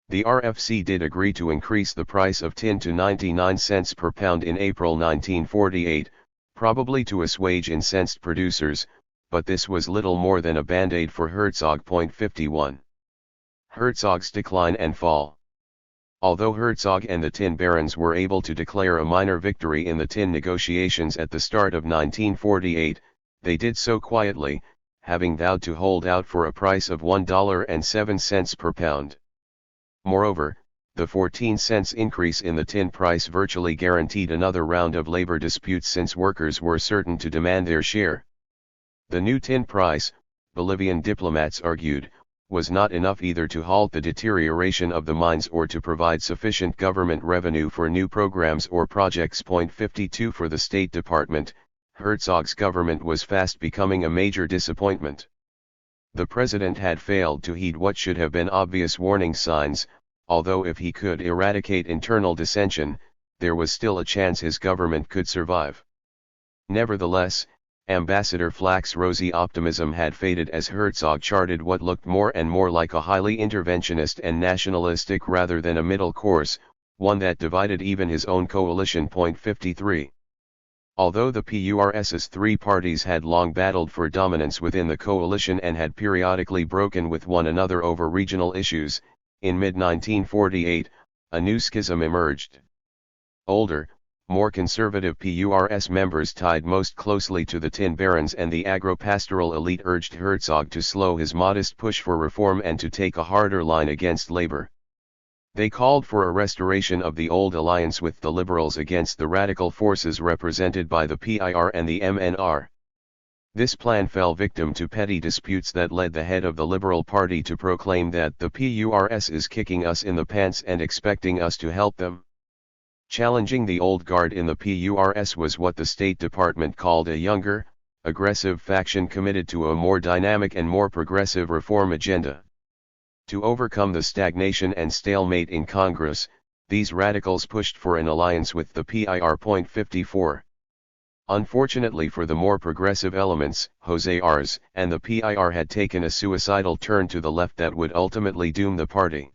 Speaker 1: The RFC did agree to increase the price of tin to 99 cents per pound in April 1948, probably to assuage incensed producers, but this was little more than a band-aid for Herzog. 51. Herzog's decline and fall. Although Herzog and the tin barons were able to declare a minor victory in the tin negotiations at the start of 1948, they did so quietly, having vowed to hold out for a price of $1.07 per pound. Moreover, the 14 cents increase in the tin price virtually guaranteed another round of labor disputes since workers were certain to demand their share. The new tin price, Bolivian diplomats argued, was not enough either to halt the deterioration of the mines or to provide sufficient government revenue for new programs or projects. 52 For the State Department, Herzog's government was fast becoming a major disappointment. The president had failed to heed what should have been obvious warning signs, although if he could eradicate internal dissension, there was still a chance his government could survive. Nevertheless, Ambassador Flack's rosy optimism had faded as Herzog charted what looked more and more like a highly interventionist and nationalistic rather than a middle course, one that divided even his own coalition. 53. Although the PURS's three parties had long battled for dominance within the coalition and had periodically broken with one another over regional issues, in mid-1948, a new schism emerged. Older, more conservative PURS members tied most closely to the tin barons and the agro-pastoral elite urged Herzog to slow his modest push for reform and to take a harder line against labor. They called for a restoration of the old alliance with the liberals against the radical forces represented by the PIR and the MNR. This plan fell victim to petty disputes that led the head of the Liberal Party to proclaim that the PURS is kicking us in the pants and expecting us to help them. Challenging the old guard in the PURS was what the State Department called a younger, aggressive faction committed to a more dynamic and more progressive reform agenda. To overcome the stagnation and stalemate in Congress, these radicals pushed for an alliance with the PIR. 54. Unfortunately for the more progressive elements, José Ars and the PIR had taken a suicidal turn to the left that would ultimately doom the party.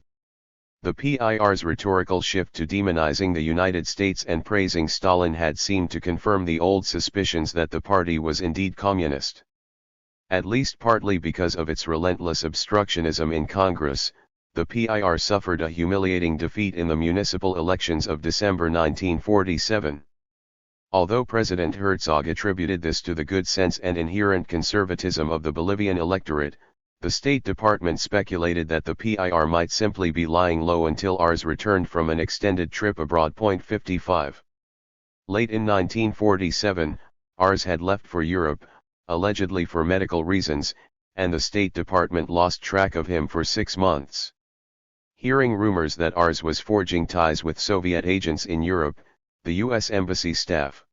Speaker 1: The PIR's rhetorical shift to demonizing the United States and praising Stalin had seemed to confirm the old suspicions that the party was indeed communist. At least partly because of its relentless obstructionism in Congress, the PIR suffered a humiliating defeat in the municipal elections of December 1947. Although President Herzog attributed this to the good sense and inherent conservatism of the Bolivian electorate, the State Department speculated that the PIR might simply be lying low until Ars returned from an extended trip abroad. 55. Late in 1947, Ars had left for Europe, allegedly for medical reasons, and the State Department lost track of him for 6 months. Hearing rumors that Ars was forging ties with Soviet agents in Europe, the U.S. Embassy staff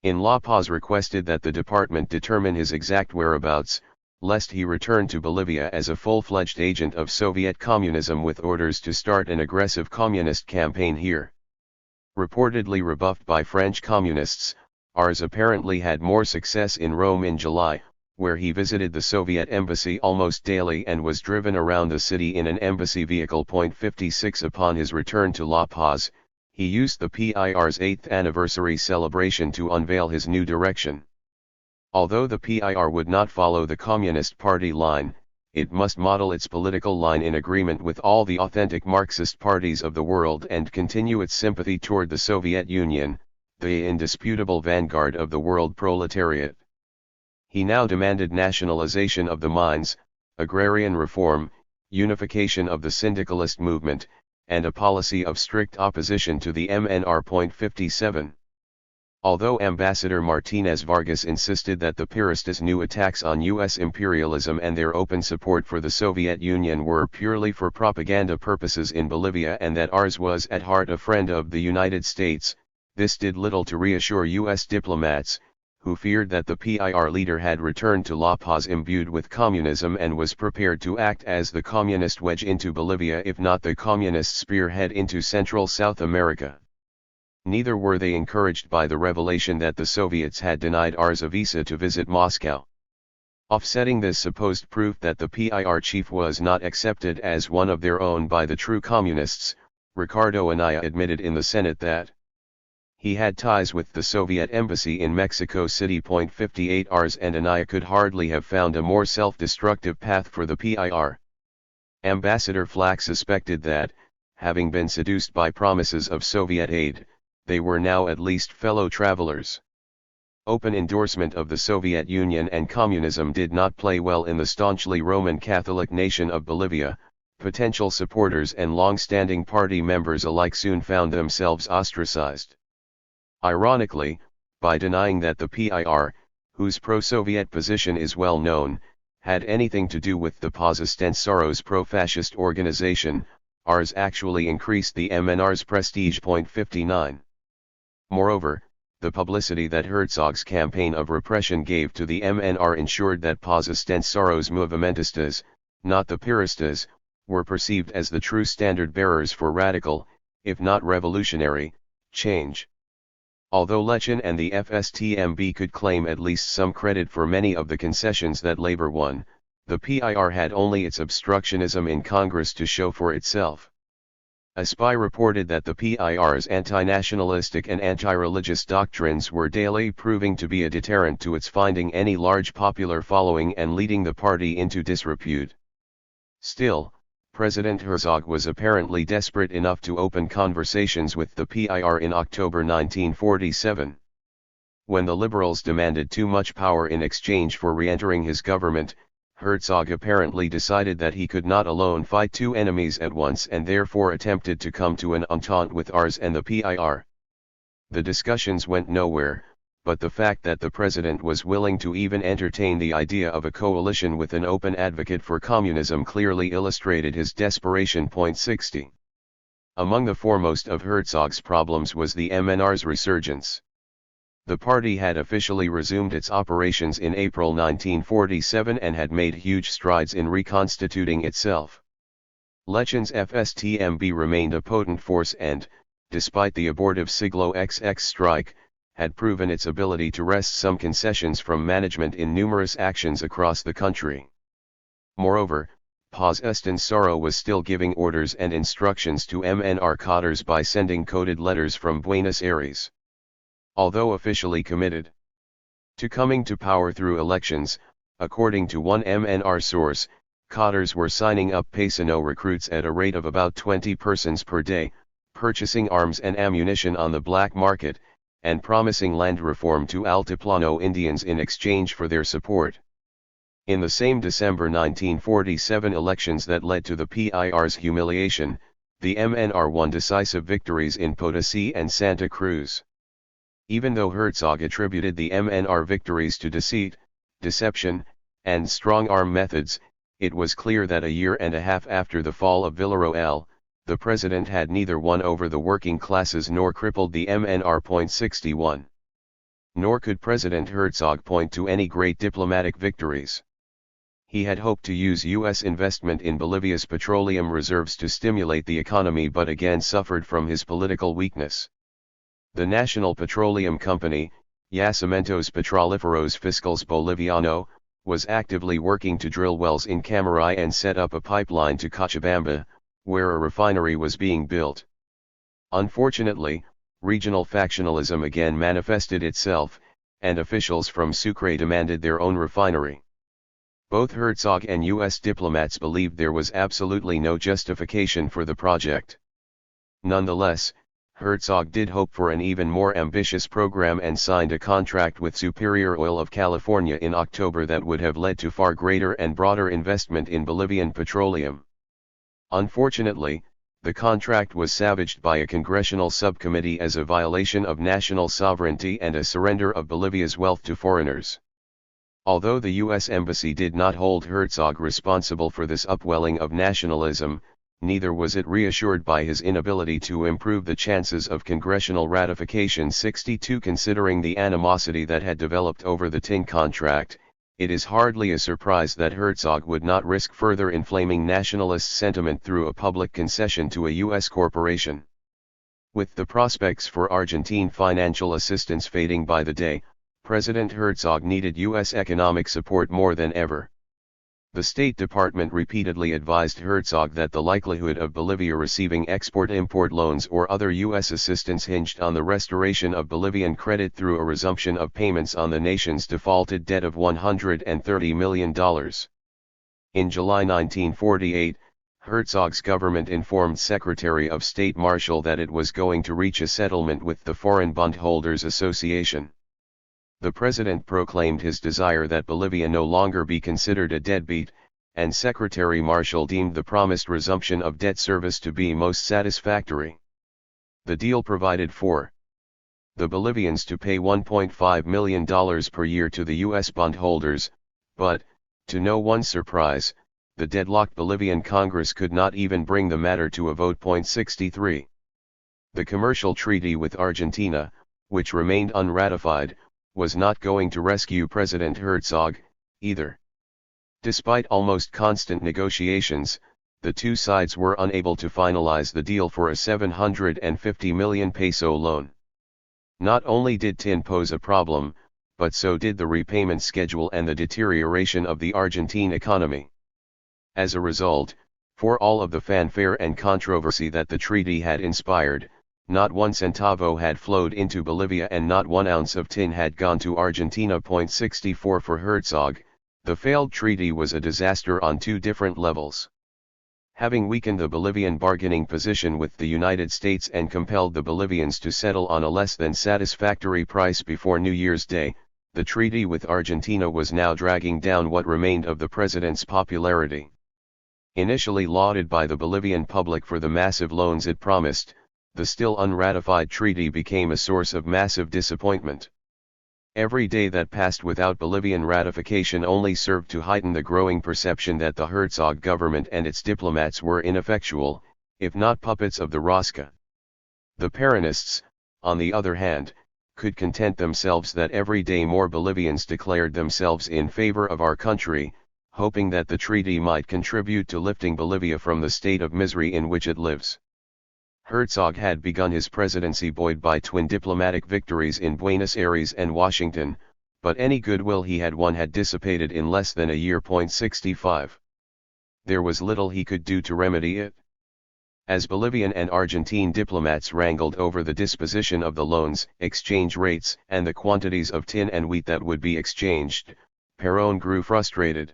Speaker 1: in La Paz requested that the department determine his exact whereabouts, lest he return to Bolivia as a full-fledged agent of Soviet communism with orders to start an aggressive communist campaign here. Reportedly rebuffed by French communists, Ars apparently had more success in Rome in July, where he visited the Soviet embassy almost daily and was driven around the city in an embassy vehicle. 56 Upon his return to La Paz, he used the PIR's 8th anniversary celebration to unveil his new direction. Although the PIR would not follow the Communist Party line, it must model its political line in agreement with all the authentic Marxist parties of the world and continue its sympathy toward the Soviet Union, the indisputable vanguard of the world proletariat. He now demanded nationalization of the mines, agrarian reform, unification of the syndicalist movement, and a policy of strict opposition to the MNR. 57. Although Ambassador Martinez Vargas insisted that the Piristas' new attacks on U.S. imperialism and their open support for the Soviet Union were purely for propaganda purposes in Bolivia and that Ars was at heart a friend of the United States, this did little to reassure U.S. diplomats, who feared that the PIR leader had returned to La Paz imbued with communism and was prepared to act as the communist wedge into Bolivia if not the communist spearhead into Central South America. Neither were they encouraged by the revelation that the Soviets had denied Ars a visa to visit Moscow. Offsetting this supposed proof that the PIR chief was not accepted as one of their own by the true communists, Ricardo Anaya admitted in the Senate that he had ties with the Soviet embassy in Mexico City. 58 Ars and Anaya could hardly have found a more self-destructive path for the PIR. Ambassador Flack suspected that, having been seduced by promises of Soviet aid, they were now at least fellow travelers. Open endorsement of the Soviet Union and communism did not play well in the staunchly Roman Catholic nation of Bolivia, Potential supporters and long-standing party members alike soon found themselves ostracized. Ironically, by denying that the PIR, whose pro-Soviet position is well known, had anything to do with the Pozostensoro's pro-fascist organization, Rs actually increased the MNR's prestige. 59. Moreover, the publicity that Herzog's campaign of repression gave to the MNR ensured that Pozostensoro's movimentistas, not the Piristas, were perceived as the true standard-bearers for radical, if not revolutionary, change. Although Lechin and the FSTMB could claim at least some credit for many of the concessions that Labour won, the PIR had only its obstructionism in Congress to show for itself. A spy reported that the PIR's anti-nationalistic and anti-religious doctrines were daily proving to be a deterrent to its finding any large popular following and leading the party into disrepute. Still, President Herzog was apparently desperate enough to open conversations with the PIR in October 1947. When the Liberals demanded too much power in exchange for re-entering his government, Herzog apparently decided that he could not alone fight two enemies at once and therefore attempted to come to an entente with Rs and the PIR. The discussions went nowhere, but the fact that the president was willing to even entertain the idea of a coalition with an open advocate for communism clearly illustrated his desperation. 60. Among the foremost of Herzog's problems was the MNR's resurgence. The party had officially resumed its operations in April 1947 and had made huge strides in reconstituting itself. Lechin's FSTMB remained a potent force and, despite the abortive Siglo XX strike, had proven its ability to wrest some concessions from management in numerous actions across the country. Moreover, Pozostensoro was still giving orders and instructions to MNR cadres by sending coded letters from Buenos Aires. Although officially committed to coming to power through elections, according to one MNR source, cadres were signing up Paisano recruits at a rate of about 20 persons per day, purchasing arms and ammunition on the black market, and promising land reform to Altiplano Indians in exchange for their support. In the same December 1947 elections that led to the PIR's humiliation, the MNR won decisive victories in Potosí and Santa Cruz. Even though Herzog attributed the MNR victories to deceit, deception, and strong-arm methods, it was clear that a year and a half after the fall of Villarroel, the president had neither won over the working classes nor crippled the MNR. 61. Nor could President Herzog point to any great diplomatic victories. He had hoped to use U.S. investment in Bolivia's petroleum reserves to stimulate the economy but again suffered from his political weakness. The National Petroleum Company, Yacimientos Petrolíferos Fiscales Boliviano, was actively working to drill wells in Camaray and set up a pipeline to Cochabamba, where a refinery was being built. Unfortunately, regional factionalism again manifested itself, and officials from Sucre demanded their own refinery. Both Herzog and U.S. diplomats believed there was absolutely no justification for the project. Nonetheless, Herzog did hope for an even more ambitious program and signed a contract with Superior Oil of California in October that would have led to far greater and broader investment in Bolivian petroleum. Unfortunately, the contract was savaged by a congressional subcommittee as a violation of national sovereignty and a surrender of Bolivia's wealth to foreigners. Although the U.S. Embassy did not hold Herzog responsible for this upwelling of nationalism, neither was it reassured by his inability to improve the chances of congressional ratification. 62. Considering the animosity that had developed over the tin contract, it is hardly a surprise that Herzog would not risk further inflaming nationalist sentiment through a public concession to a U.S. corporation. With the prospects for Argentine financial assistance fading by the day, President Herzog needed U.S. economic support more than ever. The State Department repeatedly advised Herzog that the likelihood of Bolivia receiving export-import loans or other U.S. assistance hinged on the restoration of Bolivian credit through a resumption of payments on the nation's defaulted debt of $130 million. In July 1948, Herzog's government informed Secretary of State Marshall that it was going to reach a settlement with the Foreign Bondholders Association. The president proclaimed his desire that Bolivia no longer be considered a deadbeat, and Secretary Marshall deemed the promised resumption of debt service to be most satisfactory. The deal provided for the Bolivians to pay $1.5 million per year to the U.S. bondholders, but, to no one's surprise, the deadlocked Bolivian Congress could not even bring the matter to a vote. 63. The commercial treaty with Argentina, which remained unratified, was not going to rescue President Herzog, either. Despite almost constant negotiations, the two sides were unable to finalize the deal for a 750 million peso loan. Not only did tin pose a problem, but so did the repayment schedule and the deterioration of the Argentine economy. As a result, for all of the fanfare and controversy that the treaty had inspired, not 1 centavo had flowed into Bolivia and not 1 ounce of tin had gone to Argentina. 64 For Herzog, the failed treaty was a disaster on two different levels. Having weakened the Bolivian bargaining position with the United States and compelled the Bolivians to settle on a less than satisfactory price before New Year's Day, the treaty with Argentina was now dragging down what remained of the president's popularity. Initially lauded by the Bolivian public for the massive loans it promised, the still unratified treaty became a source of massive disappointment. Every day that passed without Bolivian ratification only served to heighten the growing perception that the Herzog government and its diplomats were ineffectual, if not puppets of the Rosca. The Peronists, on the other hand, could content themselves that every day more Bolivians declared themselves in favor of our country, hoping that the treaty might contribute to lifting Bolivia from the state of misery in which it lives. Herzog had begun his presidency buoyed by twin diplomatic victories in Buenos Aires and Washington, but any goodwill he had won had dissipated in less than a year. 65. There was little he could do to remedy it. As Bolivian and Argentine diplomats wrangled over the disposition of the loans, exchange rates, and the quantities of tin and wheat that would be exchanged, Perón grew frustrated.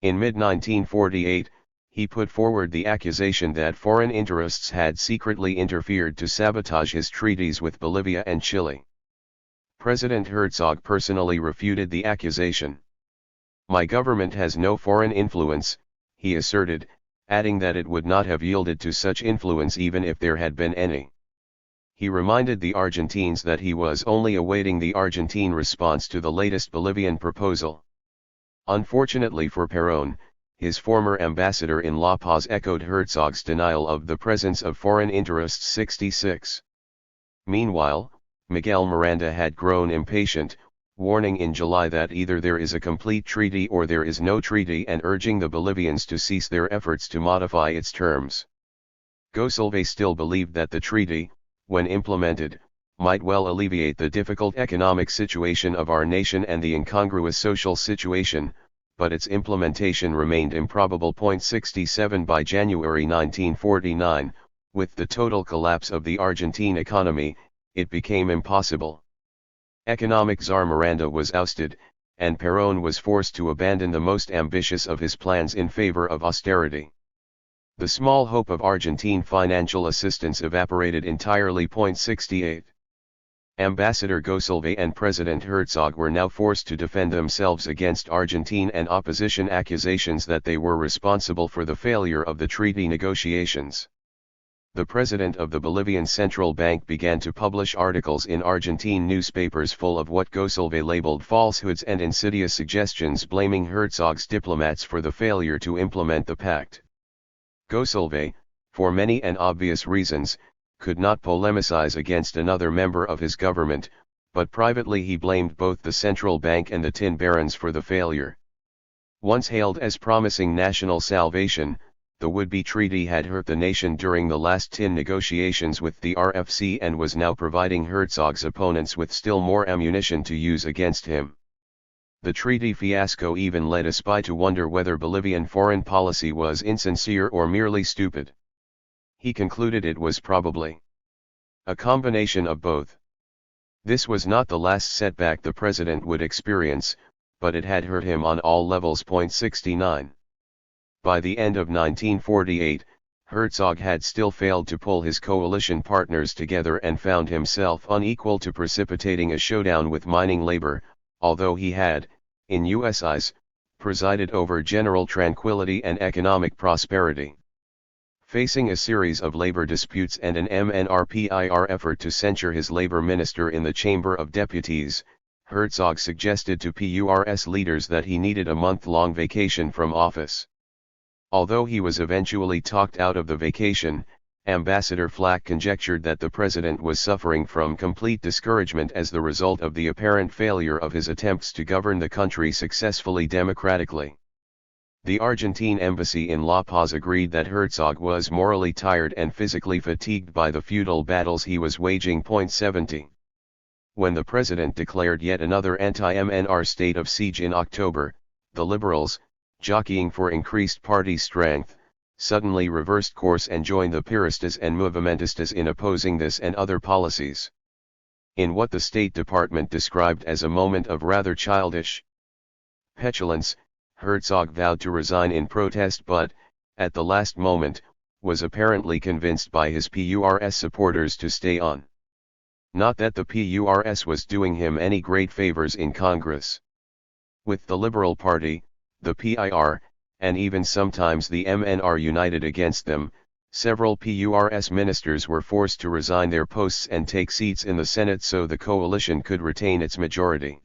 Speaker 1: In mid-1948, he put forward the accusation that foreign interests had secretly interfered to sabotage his treaties with Bolivia and Chile. President Herzog personally refuted the accusation. "My government has no foreign influence," he asserted, adding that it would not have yielded to such influence even if there had been any. He reminded the Argentines that he was only awaiting the Argentine response to the latest Bolivian proposal. Unfortunately for Perón, his former ambassador in La Paz echoed Herzog's denial of the presence of foreign interests. 66. Meanwhile, Miguel Miranda had grown impatient, warning in July that either there is a complete treaty or there is no treaty and urging the Bolivians to cease their efforts to modify its terms. Gosolve still believed that the treaty, when implemented, might well alleviate the difficult economic situation of our nation and the incongruous social situation, but its implementation remained improbable. 67 By January 1949, with the total collapse of the Argentine economy, it became impossible. Economic czar Miranda was ousted, and Perón was forced to abandon the most ambitious of his plans in favor of austerity. The small hope of Argentine financial assistance evaporated entirely. 68. Ambassador Gosolve and President Herzog were now forced to defend themselves against Argentine and opposition accusations that they were responsible for the failure of the treaty negotiations. The president of the Bolivian Central Bank began to publish articles in Argentine newspapers full of what Gosolve labeled falsehoods and insidious suggestions, blaming Herzog's diplomats for the failure to implement the pact. Gosolve, for many and obvious reasons, could not polemicize against another member of his government, but privately he blamed both the central bank and the tin barons for the failure. Once hailed as promising national salvation, the would-be treaty had hurt the nation during the last tin negotiations with the RFC and was now providing Herzog's opponents with still more ammunition to use against him. The treaty fiasco even led a spy to wonder whether Bolivian foreign policy was insincere or merely stupid. He concluded it was probably a combination of both. This was not the last setback the president would experience, but it had hurt him on all levels. 69. By the end of 1948, Herzog had still failed to pull his coalition partners together and found himself unequal to precipitating a showdown with mining labor, although he had, in U.S. eyes, presided over general tranquility and economic prosperity. Facing a series of labor disputes and an MNRPIR effort to censure his labor minister in the Chamber of Deputies, Herzog suggested to PURS leaders that he needed a month-long vacation from office. Although he was eventually talked out of the vacation, Ambassador Flack conjectured that the president was suffering from complete discouragement as the result of the apparent failure of his attempts to govern the country successfully democratically. The Argentine embassy in La Paz agreed that Herzog was morally tired and physically fatigued by the futile battles he was waging. 70. When the president declared yet another anti-MNR state of siege in October, the liberals, jockeying for increased party strength, suddenly reversed course and joined the Peronistas and Movimentistas in opposing this and other policies. In what the State Department described as a moment of rather childish petulance, Herzog vowed to resign in protest but, at the last moment, was apparently convinced by his PURS supporters to stay on. Not that the PURS was doing him any great favors in Congress. With the Liberal Party, the PIR, and even sometimes the MNR united against them, several PURS ministers were forced to resign their posts and take seats in the Senate so the coalition could retain its majority.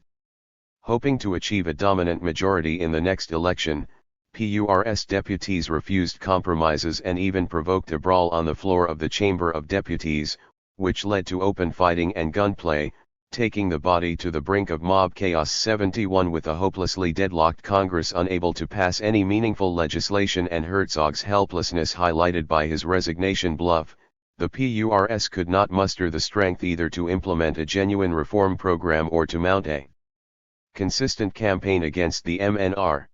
Speaker 1: Hoping to achieve a dominant majority in the next election, PURS deputies refused compromises and even provoked a brawl on the floor of the Chamber of Deputies, which led to open fighting and gunplay, taking the body to the brink of mob chaos. 71 With a hopelessly deadlocked Congress unable to pass any meaningful legislation and Herzog's helplessness highlighted by his resignation bluff, the PURS could not muster the strength either to implement a genuine reform program or to mount a consistent campaign against the MNR.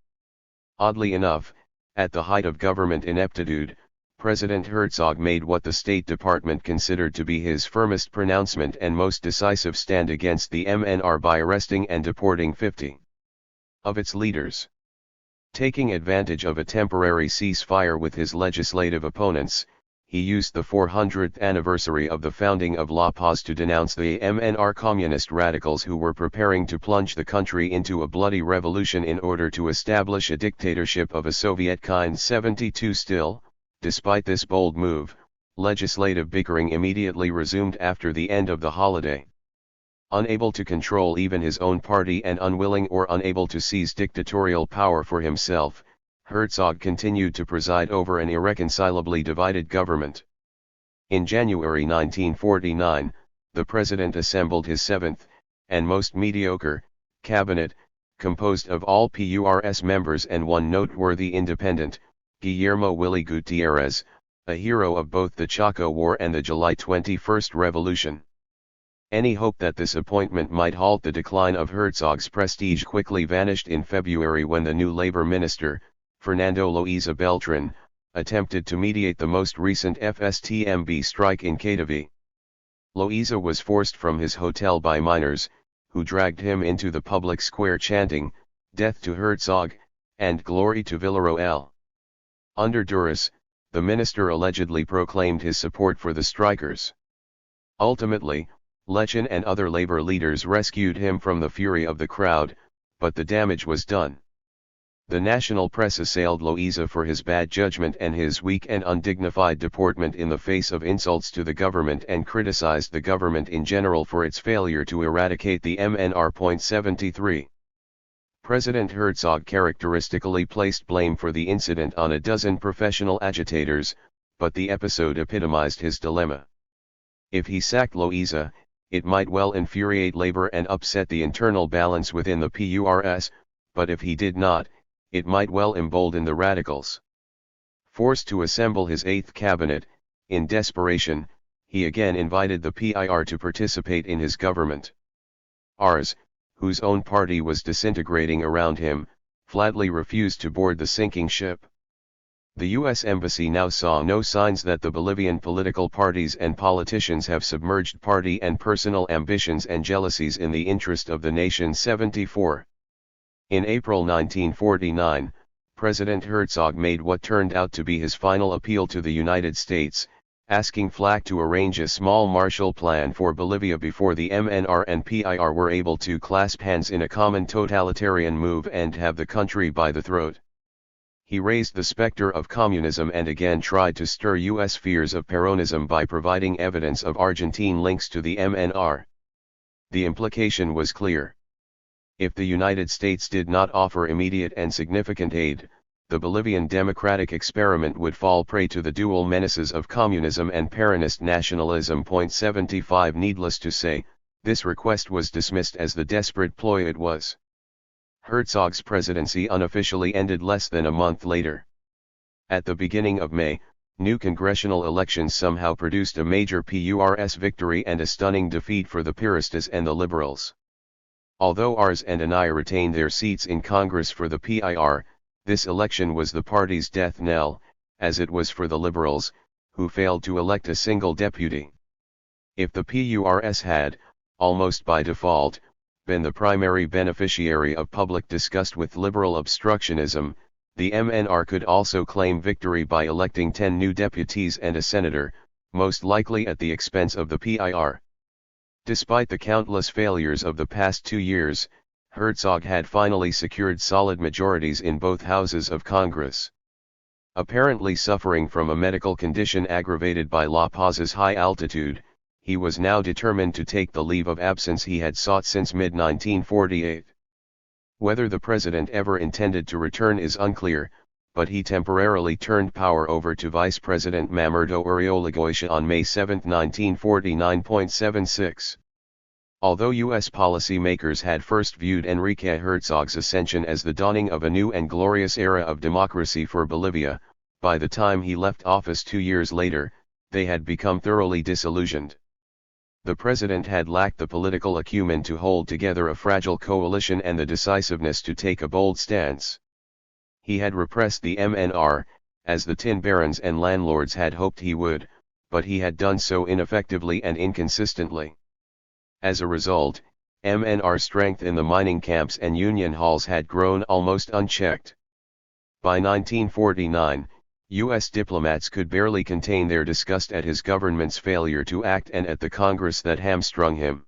Speaker 1: Oddly enough, at the height of government ineptitude, President Herzog made what the State Department considered to be his firmest pronouncement and most decisive stand against the MNR by arresting and deporting 50 of its leaders. Taking advantage of a temporary ceasefire with his legislative opponents, he used the 400th anniversary of the founding of La Paz to denounce the MNR communist radicals who were preparing to plunge the country into a bloody revolution in order to establish a dictatorship of a Soviet kind. 72 Still, despite this bold move, legislative bickering immediately resumed after the end of the holiday. Unable to control even his own party and unwilling or unable to seize dictatorial power for himself, Herzog continued to preside over an irreconcilably divided government. In January 1949, the president assembled his seventh, and most mediocre, cabinet, composed of all PURS members and one noteworthy independent, Guillermo Willy Gutierrez, a hero of both the Chaco War and the July 21 Revolution. Any hope that this appointment might halt the decline of Herzog's prestige quickly vanished in February when the new labor minister, Fernando Loaiza Beltran, attempted to mediate the most recent FSTMB strike in Cadavid. Loaiza was forced from his hotel by miners, who dragged him into the public square chanting, "Death to Herzog," and "Glory to Villarroel." Under duress, the minister allegedly proclaimed his support for the strikers. Ultimately, Lechin and other labor leaders rescued him from the fury of the crowd, but the damage was done. The national press assailed Loaiza for his bad judgment and his weak and undignified deportment in the face of insults to the government and criticized the government in general for its failure to eradicate the MNR. 73. President Herzog characteristically placed blame for the incident on a dozen professional agitators, but the episode epitomized his dilemma. If he sacked Loaiza, it might well infuriate labor and upset the internal balance within the PURS, but if he did not, it might well embolden the radicals. Forced to assemble his eighth cabinet, in desperation, he again invited the PIR to participate in his government. Ars, whose own party was disintegrating around him, flatly refused to board the sinking ship. The U.S. Embassy now saw no signs that the Bolivian political parties and politicians have submerged party and personal ambitions and jealousies in the interest of the nation. 74. In April 1949, President Herzog made what turned out to be his final appeal to the United States, asking Flack to arrange a small Marshall Plan for Bolivia before the MNR and PIR were able to clasp hands in a common totalitarian move and have the country by the throat. He raised the specter of communism and again tried to stir U.S. fears of Peronism by providing evidence of Argentine links to the MNR. The implication was clear. If the United States did not offer immediate and significant aid, the Bolivian democratic experiment would fall prey to the dual menaces of communism and Peronist nationalism. 75 Needless to say, this request was dismissed as the desperate ploy it was. Herzog's presidency unofficially ended less than a month later. At the beginning of May, new congressional elections somehow produced a major PURS victory and a stunning defeat for the Peronistas and the Liberals. Although Ars and Anaya retained their seats in Congress for the PIR, this election was the party's death knell, as it was for the Liberals, who failed to elect a single deputy. If the PURS had, almost by default, been the primary beneficiary of public disgust with liberal obstructionism, the MNR could also claim victory by electing 10 new deputies and a senator, most likely at the expense of the PIR. Despite the countless failures of the past 2 years, Herzog had finally secured solid majorities in both houses of Congress. Apparently suffering from a medical condition aggravated by La Paz's high altitude, he was now determined to take the leave of absence he had sought since mid-1948. Whether the president ever intended to return is unclear, but he temporarily turned power over to Vice President Mamerto Uriolgoitia on May 7, 1949.76. Although U.S. policymakers had first viewed Enrique Herzog's ascension as the dawning of a new and glorious era of democracy for Bolivia, by the time he left office 2 years later, they had become thoroughly disillusioned. The president had lacked the political acumen to hold together a fragile coalition and the decisiveness to take a bold stance. He had repressed the MNR, as the tin barons and landlords had hoped he would, but he had done so ineffectively and inconsistently. As a result, MNR strength in the mining camps and union halls had grown almost unchecked. By 1949, U.S. diplomats could barely contain their disgust at his government's failure to act and at the Congress that hamstrung him.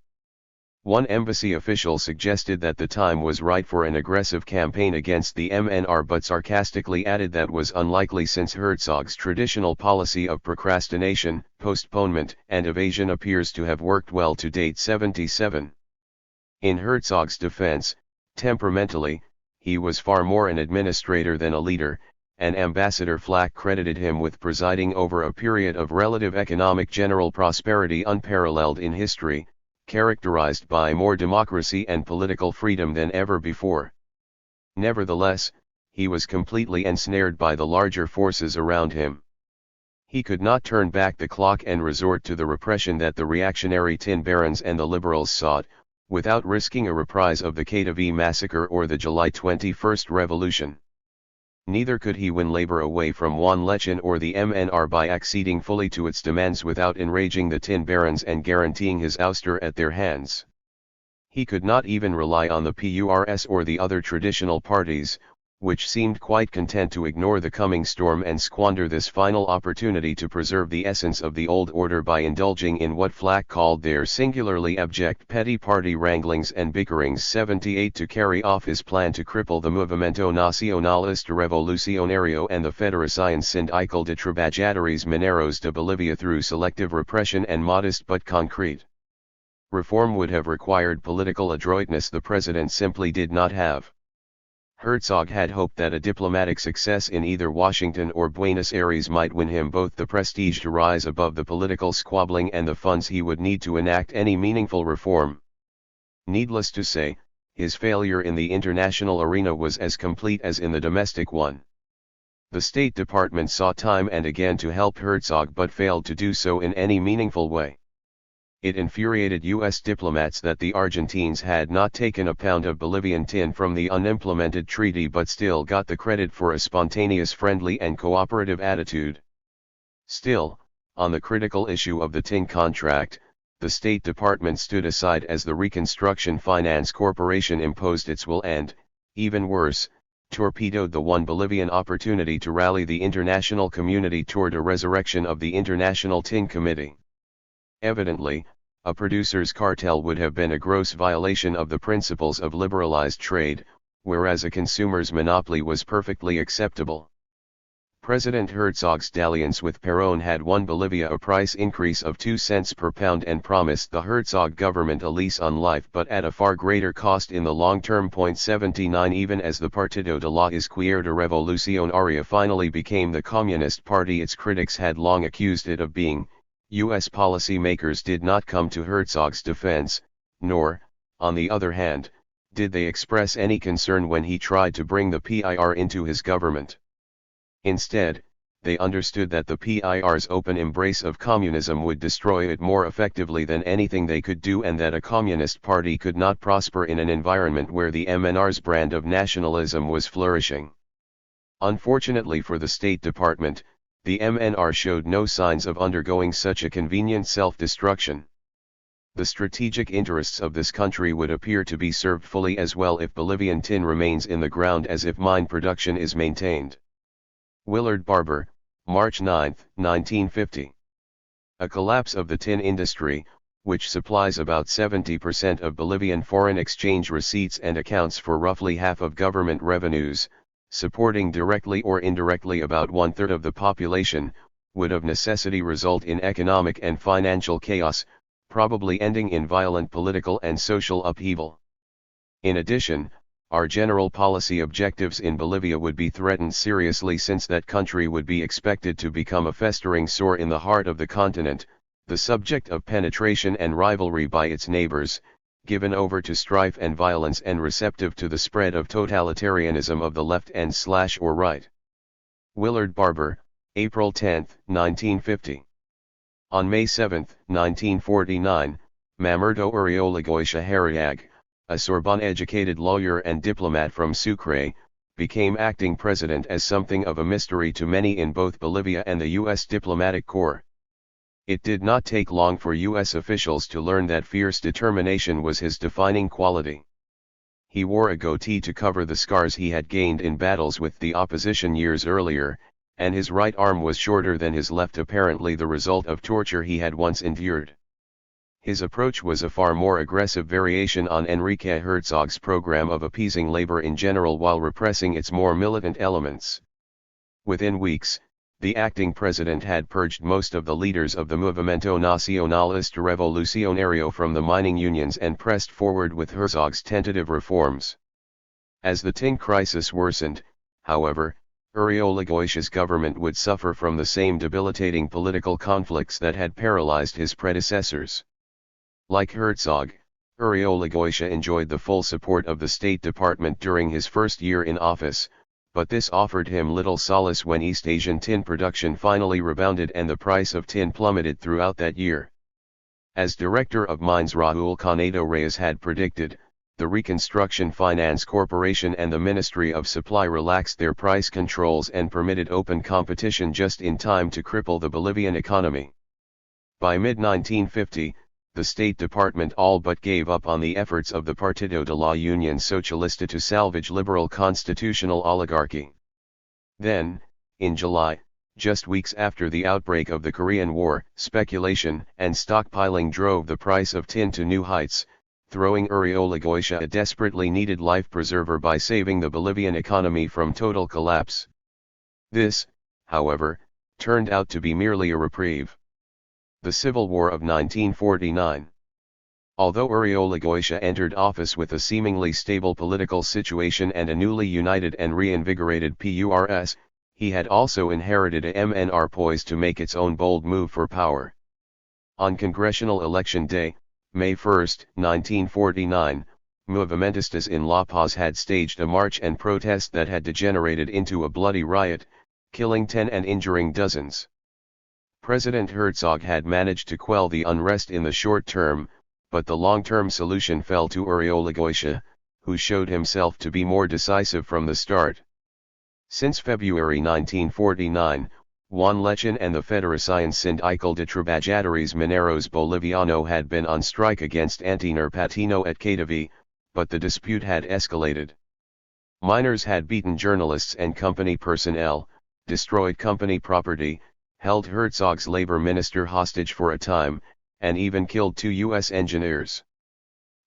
Speaker 1: One embassy official suggested that the time was right for an aggressive campaign against the MNR but sarcastically added that was unlikely since Herzog's traditional policy of procrastination, postponement, and evasion appears to have worked well to date. 77. In Herzog's defense, temperamentally, he was far more an administrator than a leader, and Ambassador Flack credited him with presiding over a period of relative economic general prosperity unparalleled in history, characterized by more democracy and political freedom than ever before. Nevertheless, he was completely ensnared by the larger forces around him. He could not turn back the clock and resort to the repression that the reactionary tin barons and the liberals sought, without risking a reprise of the Katavi massacre or the July 21st revolution. Neither could he win labor away from Juan Lechin or the MNR by acceding fully to its demands without enraging the tin barons and guaranteeing his ouster at their hands. He could not even rely on the PURS or the other traditional parties, which seemed quite content to ignore the coming storm and squander this final opportunity to preserve the essence of the old order by indulging in what Flack called their singularly abject petty party wranglings and bickerings. 78 To carry off his plan to cripple the Movimiento Nacionalista Revolucionario and the Federación Sindical de Trabajadores Mineros de Bolivia through selective repression and modest but concrete reform would have required political adroitness the president simply did not have. Herzog had hoped that a diplomatic success in either Washington or Buenos Aires might win him both the prestige to rise above the political squabbling and the funds he would need to enact any meaningful reform. Needless to say, his failure in the international arena was as complete as in the domestic one. The State Department sought time and again to help Herzog but failed to do so in any meaningful way. It infuriated U.S. diplomats that the Argentines had not taken a pound of Bolivian tin from the unimplemented treaty but still got the credit for a spontaneous friendly and cooperative attitude. Still, on the critical issue of the tin contract, the State Department stood aside as the Reconstruction Finance Corporation imposed its will and, even worse, torpedoed the one Bolivian opportunity to rally the international community toward a resurrection of the International Tin Committee. Evidently, a producer's cartel would have been a gross violation of the principles of liberalized trade, whereas a consumer's monopoly was perfectly acceptable. President Herzog's dalliance with Perón had won Bolivia a price increase of 2 cents per pound and promised the Herzog government a lease on life, but at a far greater cost in the long term. 79 Even as the Partido de la Izquierda Revolucionaria finally became the Communist Party its critics had long accused it of being, U.S. policymakers did not come to Herzog's defense, nor, on the other hand, did they express any concern when he tried to bring the PIR into his government. Instead, they understood that the PIR's open embrace of communism would destroy it more effectively than anything they could do, and that a communist party could not prosper in an environment where the MNR's brand of nationalism was flourishing. Unfortunately for the State Department, the MNR showed no signs of undergoing such a convenient self-destruction. The strategic interests of this country would appear to be served fully as well if Bolivian tin remains in the ground as if mine production is maintained. Willard Barber, March 9, 1950. A collapse of the tin industry, which supplies about 70% of Bolivian foreign exchange receipts and accounts for roughly half of government revenues, supporting directly or indirectly about 1/3 of the population, would of necessity result in economic and financial chaos, probably ending in violent political and social upheaval. In addition, our general policy objectives in Bolivia would be threatened seriously, since that country would be expected to become a festering sore in the heart of the continent, the subject of penetration and rivalry by its neighbors, given over to strife and violence and receptive to the spread of totalitarianism of the left and/or right. Willard Barber, April 10, 1950. On May 7, 1949, Mamerto Uriolagoitia Hariag, a Sorbonne-educated lawyer and diplomat from Sucre, became acting president as something of a mystery to many in both Bolivia and the U.S. diplomatic corps. It did not take long for U.S. officials to learn that fierce determination was his defining quality. He wore a goatee to cover the scars he had gained in battles with the opposition years earlier, and his right arm was shorter than his left, apparently the result of torture he had once endured. His approach was a far more aggressive variation on Enrique Herzog's program of appeasing labor in general while repressing its more militant elements. Within weeks, the acting president had purged most of the leaders of the Movimiento Nacionalista Revolucionario from the mining unions and pressed forward with Herzog's tentative reforms. As the tin crisis worsened, however, Uriolagoitia's government would suffer from the same debilitating political conflicts that had paralyzed his predecessors. Like Herzog, Uriolagoitia enjoyed the full support of the State Department during his first year in office, but this offered him little solace when East Asian tin production finally rebounded and the price of tin plummeted throughout that year. As director of mines, Raúl Canedo Reyes had predicted, the Reconstruction Finance Corporation and the Ministry of Supply relaxed their price controls and permitted open competition just in time to cripple the Bolivian economy. By mid-1950, the State Department all but gave up on the efforts of the Partido de la Unión Socialista to salvage liberal constitutional oligarchy. Then, in July, just weeks after the outbreak of the Korean War, speculation and stockpiling drove the price of tin to new heights, throwing Uriolagoitia a desperately needed life preserver by saving the Bolivian economy from total collapse. This, however, turned out to be merely a reprieve. The Civil War of 1949. Although Uriolagoitia entered office with a seemingly stable political situation and a newly united and reinvigorated PURS, he had also inherited a MNR poised to make its own bold move for power. On Congressional Election Day, May 1, 1949, Movimentistas in La Paz had staged a march and protest that had degenerated into a bloody riot, killing 10 and injuring dozens. President Herzog had managed to quell the unrest in the short term, but the long-term solution fell to Uriolagoitia, who showed himself to be more decisive from the start. Since February 1949, Juan Lechin and the Federación Sindical de Trabajadores Mineros Boliviano had been on strike against Antinor Patino at Cadavid, but the dispute had escalated. Miners had beaten journalists and company personnel, destroyed company property, held Herzog's labor minister hostage for a time, and even killed 2 U.S. engineers.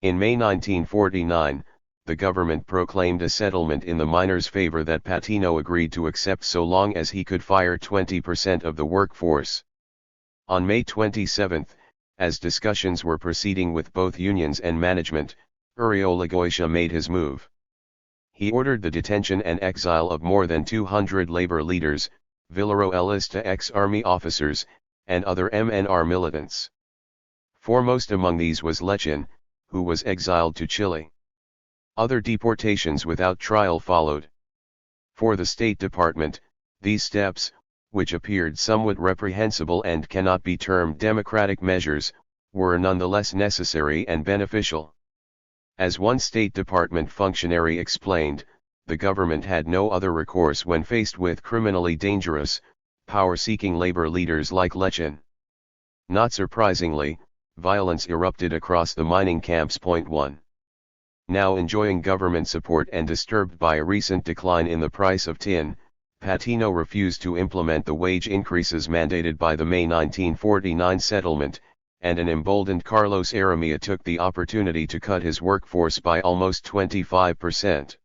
Speaker 1: In May 1949, the government proclaimed a settlement in the miners' favor that Patino agreed to accept so long as he could fire 20% of the workforce. On May 27, as discussions were proceeding with both unions and management, Uriol made his move. He ordered the detention and exile of more than 200 labor leaders, Villarroelista ex-army officers, and other MNR militants. Foremost among these was Lechin, who was exiled to Chile. Other deportations without trial followed. For the State Department, these steps, which appeared somewhat reprehensible and cannot be termed democratic measures, were nonetheless necessary and beneficial. As one State Department functionary explained, the government had no other recourse when faced with criminally dangerous, power-seeking labor leaders like Lechin. Not surprisingly, violence erupted across the mining camps. 1. Now enjoying government support and disturbed by a recent decline in the price of tin, Patino refused to implement the wage increases mandated by the May 1949 settlement, and an emboldened Carlos Aramilla took the opportunity to cut his workforce by almost 25%.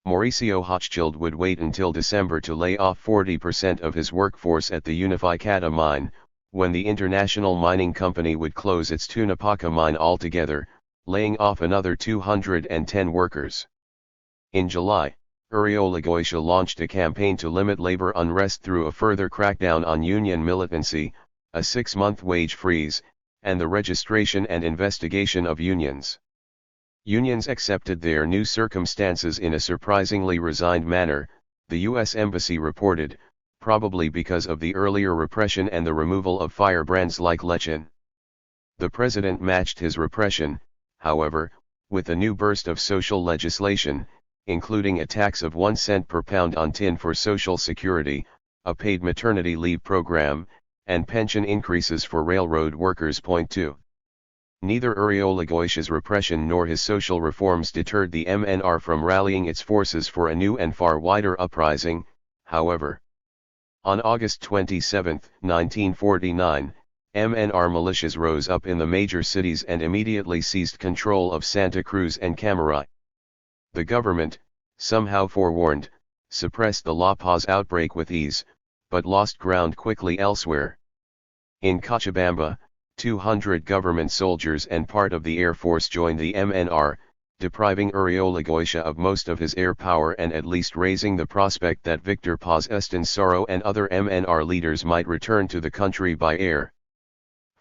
Speaker 1: Mauricio Hochschild would wait until December to lay off 40% of his workforce at the Unificata mine, when the International Mining Company would close its Tunapaca mine altogether, laying off another 210 workers. In July, Uriol launched a campaign to limit labor unrest through a further crackdown on union militancy, a 6-month wage freeze, and the registration and investigation of unions. Unions accepted their new circumstances in a surprisingly resigned manner, the U.S. Embassy reported, probably because of the earlier repression and the removal of firebrands like Lechin. The president matched his repression, however, with a new burst of social legislation, including a tax of 1 cent per pound on tin for Social Security, a paid maternity leave program, and pension increases for railroad workers. 2. Neither Uriol repression nor his social reforms deterred the MNR from rallying its forces for a new and far wider uprising, however. On August 27, 1949, MNR militias rose up in the major cities and immediately seized control of Santa Cruz and Camaray. The government, somehow forewarned, suppressed the La Paz outbreak with ease, but lost ground quickly elsewhere. In Cochabamba, 200 government soldiers and part of the Air Force joined the MNR, depriving Uriol of most of his air power and at least raising the prospect that Victor Paz Estancaro and other MNR leaders might return to the country by air.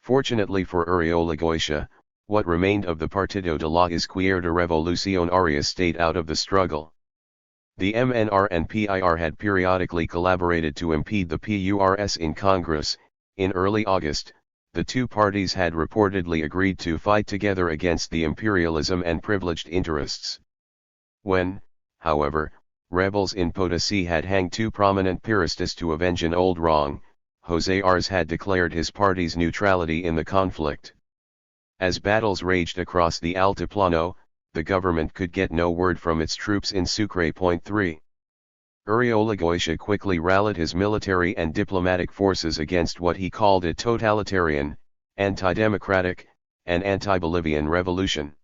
Speaker 1: Fortunately for Uriol, what remained of the Partido de la Izquierda Revolucionaria stayed out of the struggle. The MNR and PIR had periodically collaborated to impede the PURS in Congress. In early August, the two parties had reportedly agreed to fight together against the imperialism and privileged interests. When, however, rebels in Potosi had hanged 2 prominent Piristas to avenge an old wrong, José Arz had declared his party's neutrality in the conflict. As battles raged across the Altiplano, the government could get no word from its troops in Sucre. 3. Uriol quickly rallied his military and diplomatic forces against what he called a totalitarian, anti-democratic, and anti-Bolivian revolution.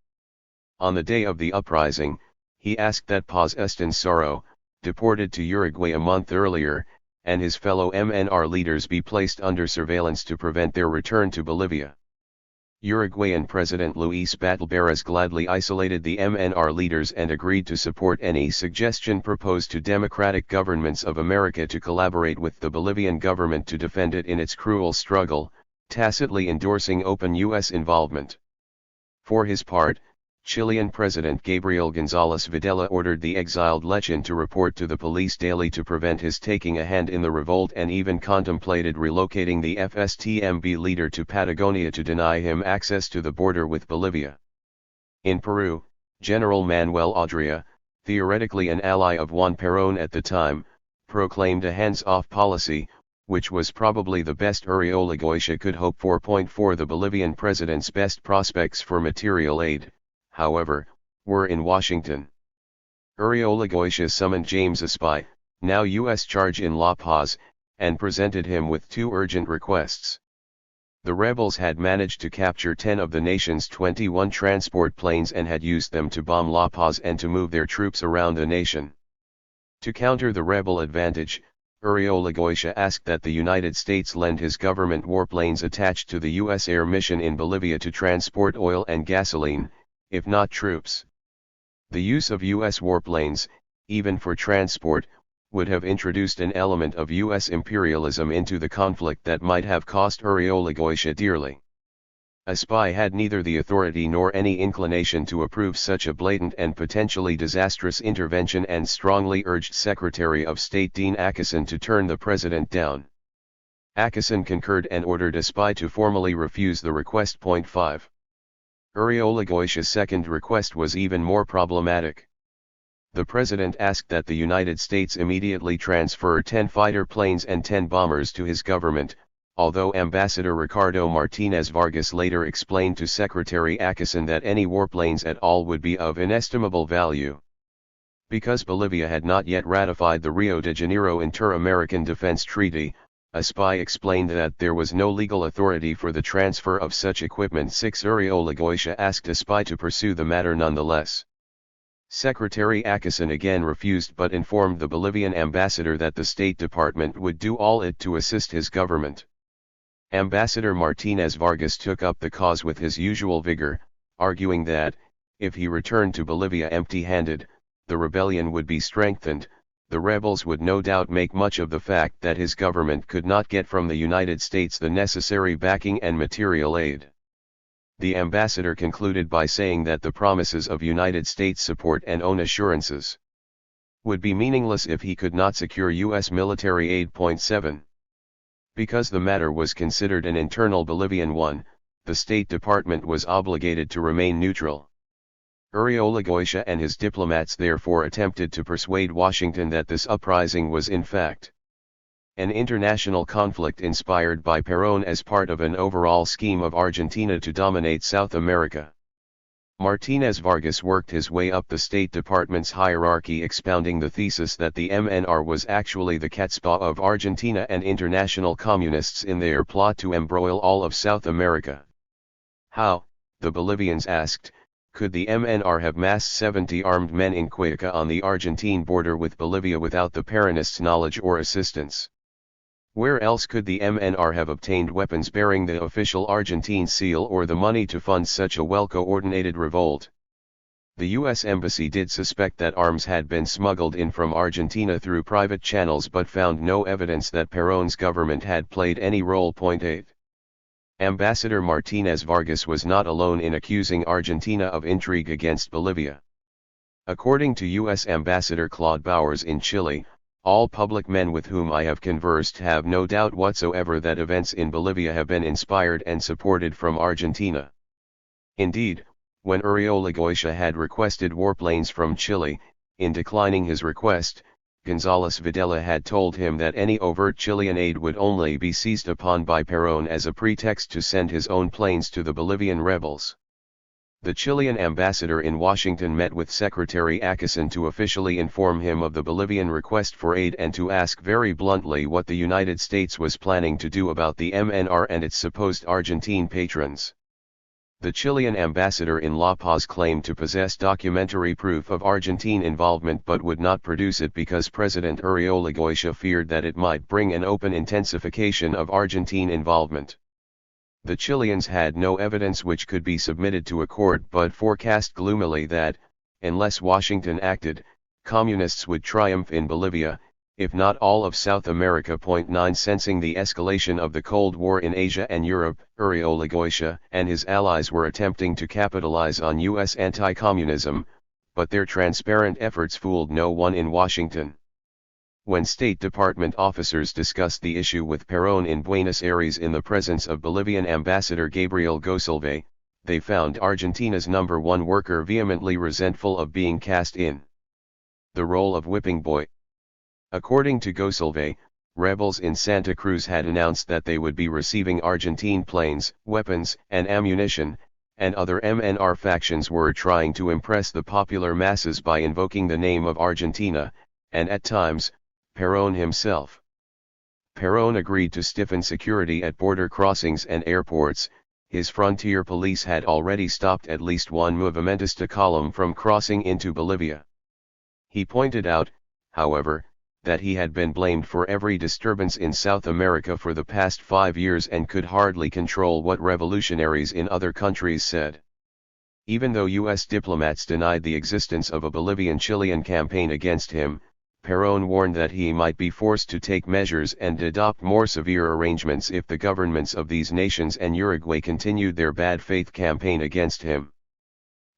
Speaker 1: On the day of the uprising, he asked that Paz Estancaro, deported to Uruguay a month earlier, and his fellow MNR leaders be placed under surveillance to prevent their return to Bolivia. Uruguayan President Luis Batlle gladly isolated the MNR leaders and agreed to support any suggestion proposed to democratic governments of America to collaborate with the Bolivian government to defend it in its cruel struggle, tacitly endorsing open U.S. involvement. For his part, Chilean President Gabriel González Videla ordered the exiled Lechin to report to the police daily to prevent his taking a hand in the revolt and even contemplated relocating the FSTMB leader to Patagonia to deny him access to the border with Bolivia. In Peru, General Manuel Audría, theoretically an ally of Juan Perón at the time, proclaimed a hands-off policy, which was probably the best Uriol could hope for. 4. The Bolivian president's best prospects for material aid, however, were in Washington. Uriolagüecia summoned James Espy, now U.S. charge in La Paz, and presented him with two urgent requests. The rebels had managed to capture 10 of the nation's 21 transport planes and had used them to bomb La Paz and to move their troops around the nation. To counter the rebel advantage, Uriolagüecia asked that the United States lend his government warplanes attached to the U.S. air mission in Bolivia to transport oil and gasoline, if not troops. The use of U.S. warplanes, even for transport, would have introduced an element of U.S. imperialism into the conflict that might have cost Uriolagüecia dearly. Espy had neither the authority nor any inclination to approve such a blatant and potentially disastrous intervention and strongly urged Secretary of State Dean Acheson to turn the president down. Acheson concurred and ordered Espy to formally refuse the request. 5. Uriolagüecia's second request was even more problematic. The president asked that the United States immediately transfer 10 fighter planes and 10 bombers to his government, although Ambassador Ricardo Martinez Vargas later explained to Secretary Acheson that any warplanes at all would be of inestimable value. Because Bolivia had not yet ratified the Rio de Janeiro Inter-American Defense Treaty, Espy explained that there was no legal authority for the transfer of such equipment. 6. Uriolagüecia asked Espy to pursue the matter nonetheless. Secretary Acheson again refused but informed the Bolivian ambassador that the State Department would do all it to assist his government. Ambassador Martinez Vargas took up the cause with his usual vigor, arguing that, if he returned to Bolivia empty-handed, the rebellion would be strengthened. The rebels would no doubt make much of the fact that his government could not get from the United States the necessary backing and material aid. The ambassador concluded by saying that the promises of United States support and own assurances would be meaningless if he could not secure U.S. military aid. 7. Because the matter was considered an internal Bolivian one, the State Department was obligated to remain neutral. Uriolagüecia and his diplomats therefore attempted to persuade Washington that this uprising was in fact an international conflict inspired by Perón as part of an overall scheme of Argentina to dominate South America. Martinez Vargas worked his way up the State Department's hierarchy, expounding the thesis that the MNR was actually the catspaw of Argentina and international communists in their plot to embroil all of South America. How, the Bolivians asked, could the MNR have massed 70 armed men in Cuenca on the Argentine border with Bolivia without the Peronists' knowledge or assistance? Where else could the MNR have obtained weapons bearing the official Argentine seal or the money to fund such a well-coordinated revolt? The U.S. Embassy did suspect that arms had been smuggled in from Argentina through private channels but found no evidence that Perón's government had played any role. 8. Ambassador Martinez Vargas was not alone in accusing Argentina of intrigue against Bolivia. According to U.S. Ambassador Claude Bowers in Chile, all public men with whom I have conversed have no doubt whatsoever that events in Bolivia have been inspired and supported from Argentina. Indeed, when Uriolagüecia had requested warplanes from Chile, in declining his request, González Videla had told him that any overt Chilean aid would only be seized upon by Perón as a pretext to send his own planes to the Bolivian rebels. The Chilean ambassador in Washington met with Secretary Acheson to officially inform him of the Bolivian request for aid and to ask very bluntly what the United States was planning to do about the MNR and its supposed Argentine patrons. The Chilean ambassador in La Paz claimed to possess documentary proof of Argentine involvement but would not produce it because President Uriolagüecia feared that it might bring an open intensification of Argentine involvement. The Chileans had no evidence which could be submitted to a court but forecast gloomily that, unless Washington acted, communists would triumph in Bolivia, if not all of South America. 9 Sensing the escalation of the Cold War in Asia and Europe, Uriolagüecia and his allies were attempting to capitalize on U.S. anti-communism, but their transparent efforts fooled no one in Washington. When State Department officers discussed the issue with Perón in Buenos Aires in the presence of Bolivian Ambassador Gabriel Gosalve, they found Argentina's number one worker vehemently resentful of being cast in the role of whipping boy. According to Gosalve, rebels in Santa Cruz had announced that they would be receiving Argentine planes, weapons, and ammunition, and other MNR factions were trying to impress the popular masses by invoking the name of Argentina, and at times, Perón himself. Perón agreed to stiffen security at border crossings and airports. His frontier police had already stopped at least one movimentista column from crossing into Bolivia. He pointed out, however, that he had been blamed for every disturbance in South America for the past 5 years and could hardly control what revolutionaries in other countries said. Even though U.S. diplomats denied the existence of a Bolivian-Chilean campaign against him, Perón warned that he might be forced to take measures and adopt more severe arrangements if the governments of these nations and Uruguay continued their bad faith campaign against him.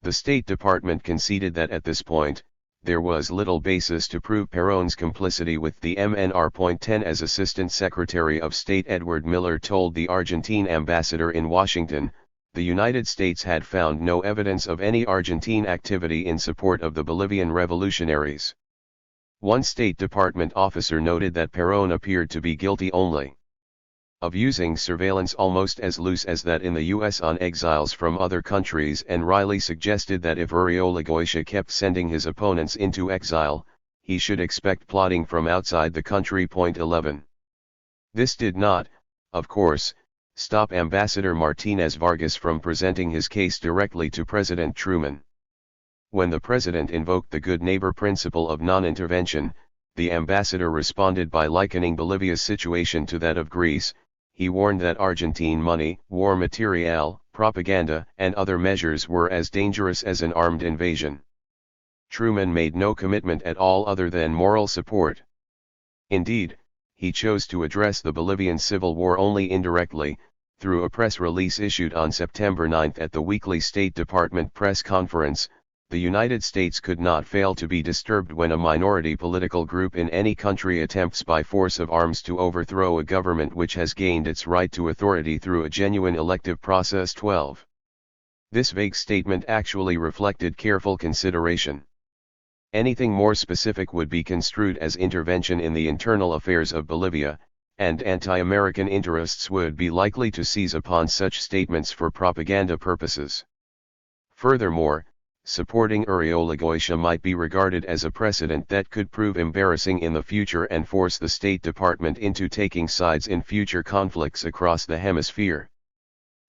Speaker 1: The State Department conceded that at this point, there was little basis to prove Perón's complicity with the MNR. 10 As Assistant Secretary of State Edward Miller told the Argentine ambassador in Washington, the United States had found no evidence of any Argentine activity in support of the Bolivian revolutionaries. One State Department officer noted that Perón appeared to be guilty only of using surveillance almost as loose as that in the U.S. on exiles from other countries, and Riley suggested that if Uriolgoitia kept sending his opponents into exile, he should expect plotting from outside the country. 11. This did not, of course, stop Ambassador Martinez Vargas from presenting his case directly to President Truman. When the president invoked the good neighbor principle of non-intervention, the ambassador responded by likening Bolivia's situation to that of Greece. He warned that Argentine money, war material, propaganda, and other measures were as dangerous as an armed invasion. Truman made no commitment at all other than moral support. Indeed, he chose to address the Bolivian civil war only indirectly, through a press release issued on September 9 at the weekly State Department press conference. The United States could not fail to be disturbed when a minority political group in any country attempts by force of arms to overthrow a government which has gained its right to authority through a genuine elective process. 12. This vague statement actually reflected careful consideration. Anything more specific would be construed as intervention in the internal affairs of Bolivia, and anti-American interests would be likely to seize upon such statements for propaganda purposes. Furthermore, supporting Uriolgoitia might be regarded as a precedent that could prove embarrassing in the future and force the State Department into taking sides in future conflicts across the hemisphere.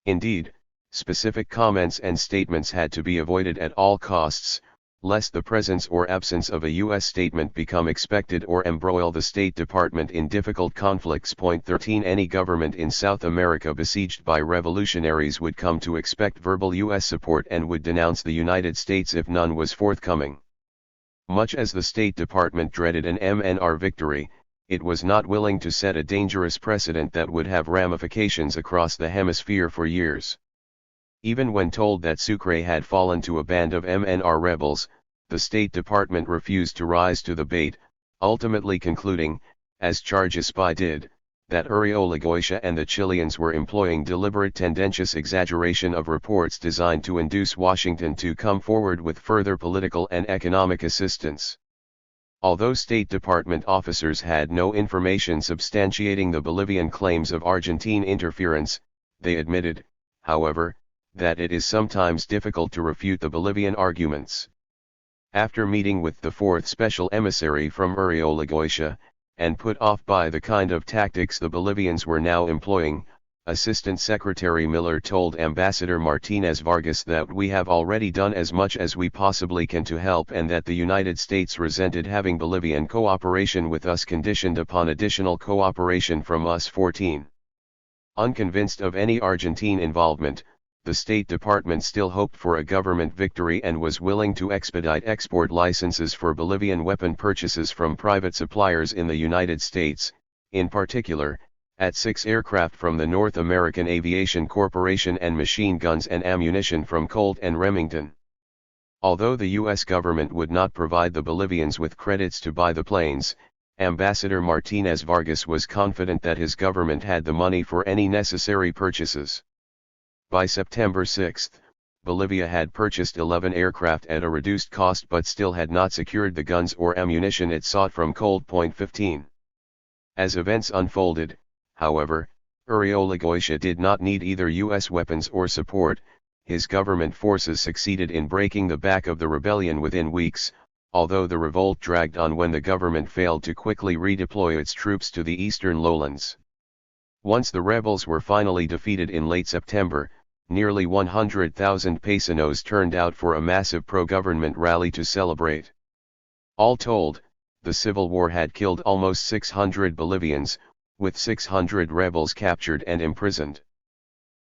Speaker 1: Indeed, specific comments and statements had to be avoided at all costs, lest the presence or absence of a U.S. statement become expected or embroil the State Department in difficult conflicts. 13 Any government in South America besieged by revolutionaries would come to expect verbal U.S. support and would denounce the United States if none was forthcoming. Much as the State Department dreaded an MNR victory, it was not willing to set a dangerous precedent that would have ramifications across the hemisphere for years. Even when told that Sucre had fallen to a band of MNR rebels, the State Department refused to rise to the bait, ultimately concluding, as Charges Spy did, that Uriolgoitia and the Chileans were employing deliberate tendentious exaggeration of reports designed to induce Washington to come forward with further political and economic assistance. Although State Department officers had no information substantiating the Bolivian claims of Argentine interference, they admitted, however, that it is sometimes difficult to refute the Bolivian arguments. After meeting with the fourth special emissary from Uriolgoitia, and put off by the kind of tactics the Bolivians were now employing, Assistant Secretary Miller told Ambassador Martinez Vargas that we have already done as much as we possibly can to help, and that the United States resented having Bolivian cooperation with us conditioned upon additional cooperation from us. 14. Unconvinced of any Argentine involvement, the State Department still hoped for a government victory and was willing to expedite export licenses for Bolivian weapon purchases from private suppliers in the United States, in particular, at 6 aircraft from the North American Aviation Corporation and machine guns and ammunition from Colt and Remington. Although the U.S. government would not provide the Bolivians with credits to buy the planes, Ambassador Martinez Vargas was confident that his government had the money for any necessary purchases. By September 6, Bolivia had purchased 11 aircraft at a reduced cost but still had not secured the guns or ammunition it sought from Colt. 15. As events unfolded, however, Uriolgoitia did not need either U.S. weapons or support. his government forces succeeded in breaking the back of the rebellion within weeks, although the revolt dragged on when the government failed to quickly redeploy its troops to the eastern lowlands. Once the rebels were finally defeated in late September, nearly 100,000 Paisanos turned out for a massive pro-government rally to celebrate. All told, the civil war had killed almost 600 Bolivians, with 600 rebels captured and imprisoned.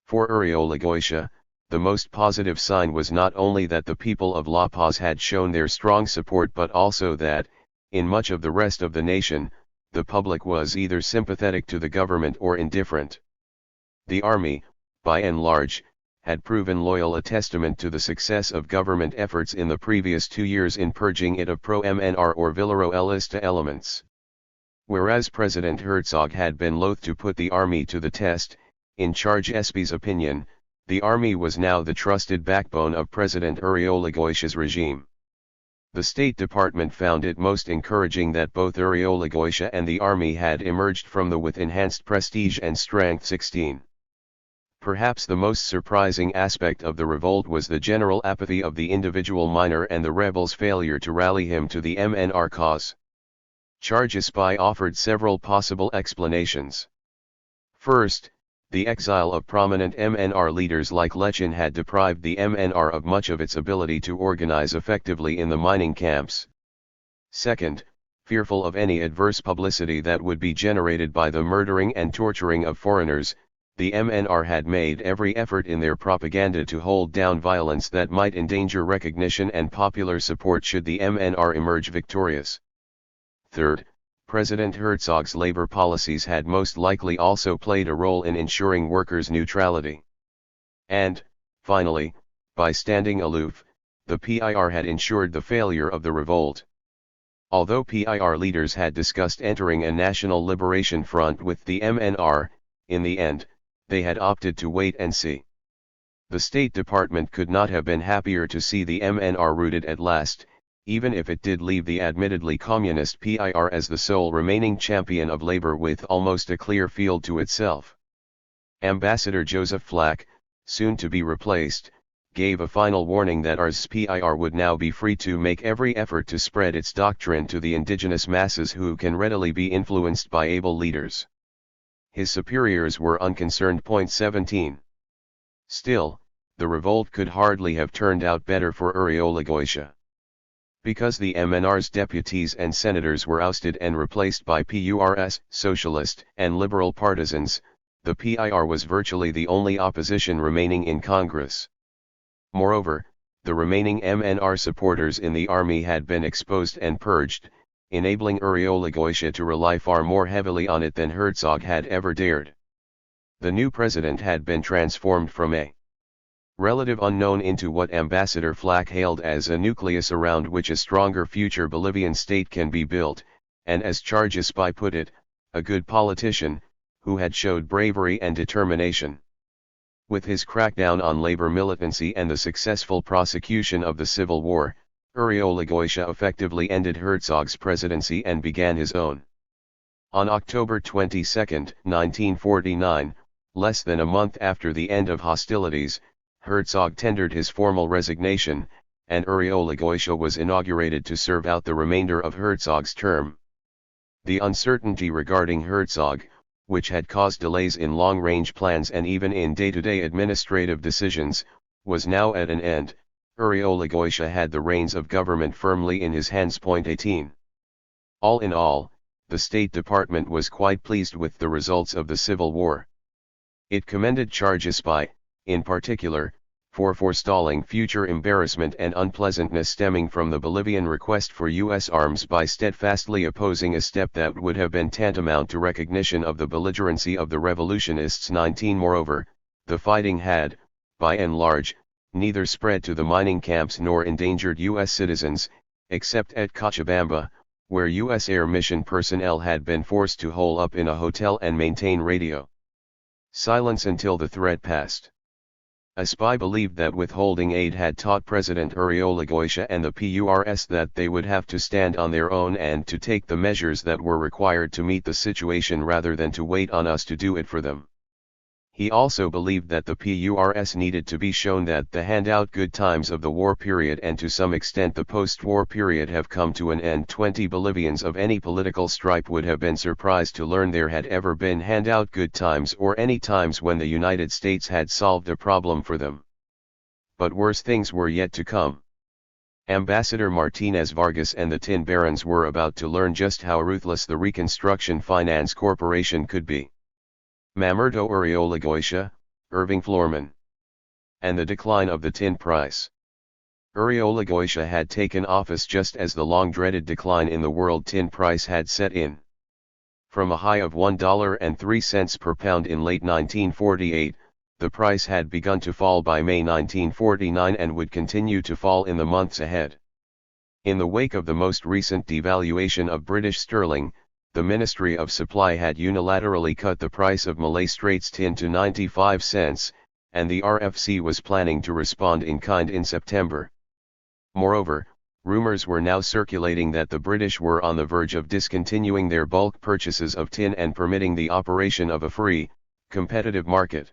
Speaker 1: For Uriolgoitia, the most positive sign was not only that the people of La Paz had shown their strong support but also that, in much of the rest of the nation, the public was either sympathetic to the government or indifferent. The army, by and large, had proven loyal, a testament to the success of government efforts in the previous 2 years in purging it of pro-MNR or Villarroelista elements. Whereas President Herzog had been loath to put the army to the test, in Charge Espy's opinion, the army was now the trusted backbone of President Uriolgoitia's regime. The State Department found it most encouraging that both Uriolgoitia and the army had emerged from the with enhanced prestige and strength. 16. Perhaps the most surprising aspect of the revolt was the general apathy of the individual miner and the rebels' failure to rally him to the MNR cause. Charge Espy offered several possible explanations. First, the exile of prominent MNR leaders like Lechin had deprived the MNR of much of its ability to organize effectively in the mining camps. Second, fearful of any adverse publicity that would be generated by the murdering and torturing of foreigners, the MNR had made every effort in their propaganda to hold down violence that might endanger recognition and popular support should the MNR emerge victorious. Third, President Herzog's labor policies had most likely also played a role in ensuring workers' neutrality. And, finally, by standing aloof, the PIR had ensured the failure of the revolt. Although PIR leaders had discussed entering a national liberation front with the MNR, in the end, they had opted to wait and see. The State Department could not have been happier to see the MNR routed at last, even if it did leave the admittedly communist PIR as the sole remaining champion of labor with almost a clear field to itself. Ambassador Joseph Flack, soon to be replaced, gave a final warning that ours PIR would now be free to make every effort to spread its doctrine to the indigenous masses who can readily be influenced by able leaders. His superiors were unconcerned. 17. Still, the revolt could hardly have turned out better for Uriolgoitia. Because the MNR's deputies and senators were ousted and replaced by PURS, socialist and liberal partisans, the PIR was virtually the only opposition remaining in Congress. Moreover, the remaining MNR supporters in the army had been exposed and purged, enabling Uriolgoitia to rely far more heavily on it than Herzog had ever dared. The new president had been transformed from a relative unknown into what Ambassador Flack hailed as a nucleus around which a stronger future Bolivian state can be built, and as Charge Espy put it, a good politician, who had showed bravery and determination. With his crackdown on labor militancy and the successful prosecution of the Civil War, Uriolgoitia effectively ended Herzog's presidency and began his own. On October 22, 1949, less than a month after the end of hostilities, Herzog tendered his formal resignation, and Uriolgoitia was inaugurated to serve out the remainder of Herzog's term. The uncertainty regarding Herzog, which had caused delays in long-range plans and even in day-to-day administrative decisions, was now at an end. Uriolgoitia had the reins of government firmly in his hands. 18. All in all, the State Department was quite pleased with the results of the Civil War. It commended Charge Espy, in particular, for forestalling future embarrassment and unpleasantness stemming from the Bolivian request for U.S. arms by steadfastly opposing a step that would have been tantamount to recognition of the belligerency of the revolutionists. 19. Moreover, the fighting had, by and large, neither spread to the mining camps nor endangered U.S. citizens, except at Cochabamba, where U.S. Air Mission personnel had been forced to hole up in a hotel and maintain radio silence until the threat passed. Espy believed that withholding aid had taught President Uriolgoitia and the PURS that they would have to stand on their own and to take the measures that were required to meet the situation rather than to wait on us to do it for them. He also believed that the PURS needed to be shown that the handout good times of the war period and to some extent the post-war period have come to an end. 20 Bolivians of any political stripe would have been surprised to learn there had ever been handout good times or any times when the United States had solved a problem for them. But worse things were yet to come. Ambassador Martinez Vargas and the tin barons were about to learn just how ruthless the Reconstruction Finance Corporation could be. Mamerto Uriolagoitia, Irving Florman. And the decline of the tin price. Uriolagoitia had taken office just as the long-dreaded decline in the world tin price had set in. From a high of $1.03 per pound in late 1948, the price had begun to fall by May 1949 and would continue to fall in the months ahead. In the wake of the most recent devaluation of British sterling, the Ministry of Supply had unilaterally cut the price of Malay Straits tin to 95 cents, and the RFC was planning to respond in kind in September. Moreover, rumors were now circulating that the British were on the verge of discontinuing their bulk purchases of tin and permitting the operation of a free, competitive market.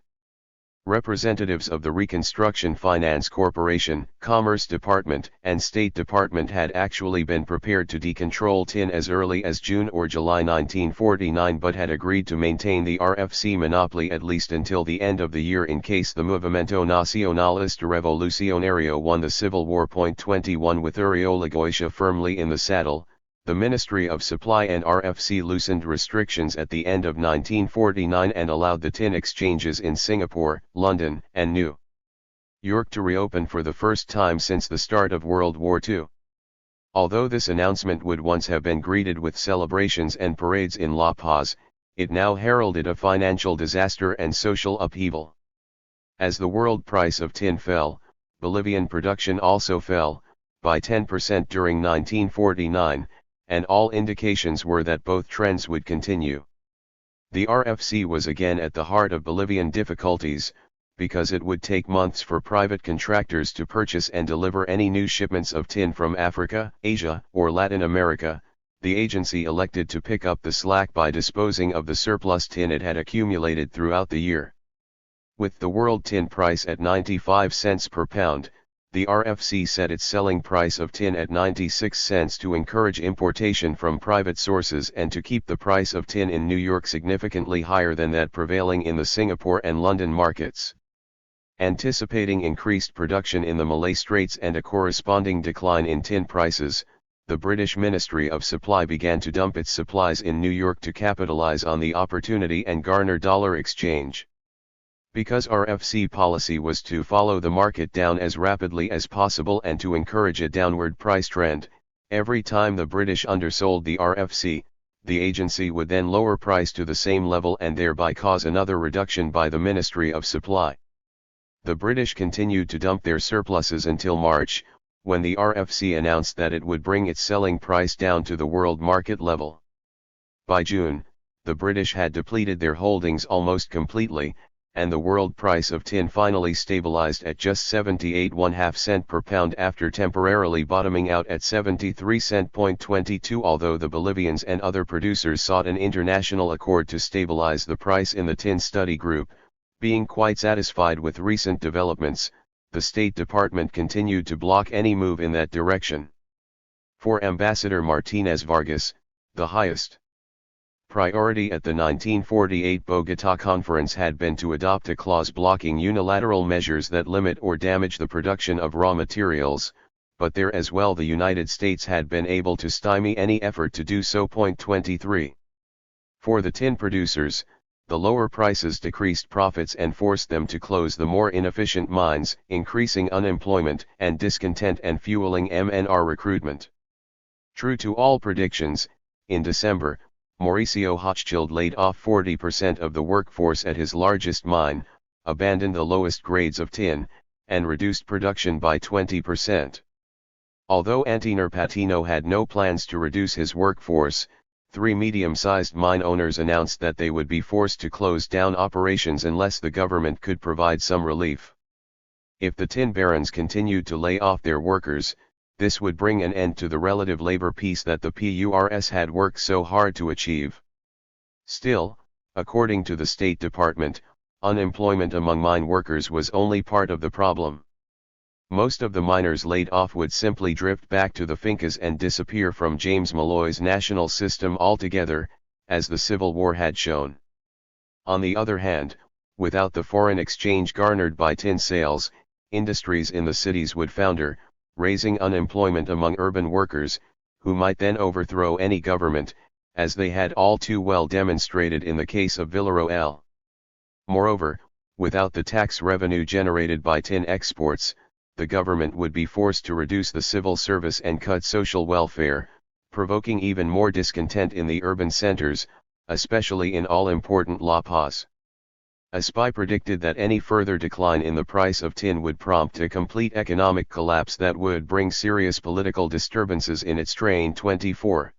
Speaker 1: Representatives of the Reconstruction Finance Corporation, Commerce Department, and State Department had actually been prepared to decontrol tin as early as June or July 1949 but had agreed to maintain the RFC monopoly at least until the end of the year in case the Movimiento Nacionalista Revolucionario won the Civil War. 21 With Uriolagoitia firmly in the saddle, the Ministry of Supply and RFC loosened restrictions at the end of 1949 and allowed the tin exchanges in Singapore, London, and New York to reopen for the first time since the start of World War II. Although this announcement would once have been greeted with celebrations and parades in La Paz, it now heralded a financial disaster and social upheaval. As the world price of tin fell, Bolivian production also fell, by 10% during 1949, and all indications were that both trends would continue. The RFC was again at the heart of Bolivian difficulties, because it would take months for private contractors to purchase and deliver any new shipments of tin from Africa, Asia, or Latin America. The agency elected to pick up the slack by disposing of the surplus tin it had accumulated throughout the year. With the world tin price at 95 cents per pound, the RFC set its selling price of tin at 96 cents to encourage importation from private sources and to keep the price of tin in New York significantly higher than that prevailing in the Singapore and London markets. Anticipating increased production in the Malay Straits and a corresponding decline in tin prices, the British Ministry of Supply began to dump its supplies in New York to capitalize on the opportunity and garner dollar exchange. Because RFC policy was to follow the market down as rapidly as possible and to encourage a downward price trend, every time the British undersold the RFC, the agency would then lower price to the same level and thereby cause another reduction by the Ministry of Supply. The British continued to dump their surpluses until March, when the RFC announced that it would bring its selling price down to the world market level. By June, the British had depleted their holdings almost completely, and the world price of tin finally stabilized at just 78.5 cents per pound after temporarily bottoming out at 73 cents. 22 Although the Bolivians and other producers sought an international accord to stabilize the price in the tin study group, being quite satisfied with recent developments, the State Department continued to block any move in that direction. For Ambassador Martinez Vargas, the highest priority at the 1948 Bogotá Conference had been to adopt a clause blocking unilateral measures that limit or damage the production of raw materials, but there as well the United States had been able to stymie any effort to do so. 23. For the tin producers, the lower prices decreased profits and forced them to close the more inefficient mines, increasing unemployment and discontent and fueling MNR recruitment. True to all predictions, in December, Mauricio Hochschild laid off 40% of the workforce at his largest mine, abandoned the lowest grades of tin, and reduced production by 20%. Although Antonio Patino had no plans to reduce his workforce, 3 medium-sized mine owners announced that they would be forced to close down operations unless the government could provide some relief. If the tin barons continued to lay off their workers, this would bring an end to the relative labor peace that the PURS had worked so hard to achieve. Still, according to the State Department, unemployment among mine workers was only part of the problem. Most of the miners laid off would simply drift back to the fincas and disappear from James Malloy's national system altogether, as the Civil War had shown. On the other hand, without the foreign exchange garnered by tin sales, industries in the cities would founder, raising unemployment among urban workers, who might then overthrow any government, as they had all too well demonstrated in the case of Villarroel. Moreover, without the tax revenue generated by tin exports, the government would be forced to reduce the civil service and cut social welfare, provoking even more discontent in the urban centers, especially in all-important La Paz. A spy predicted that any further decline in the price of tin would prompt a complete economic collapse that would bring serious political disturbances in its train. 24.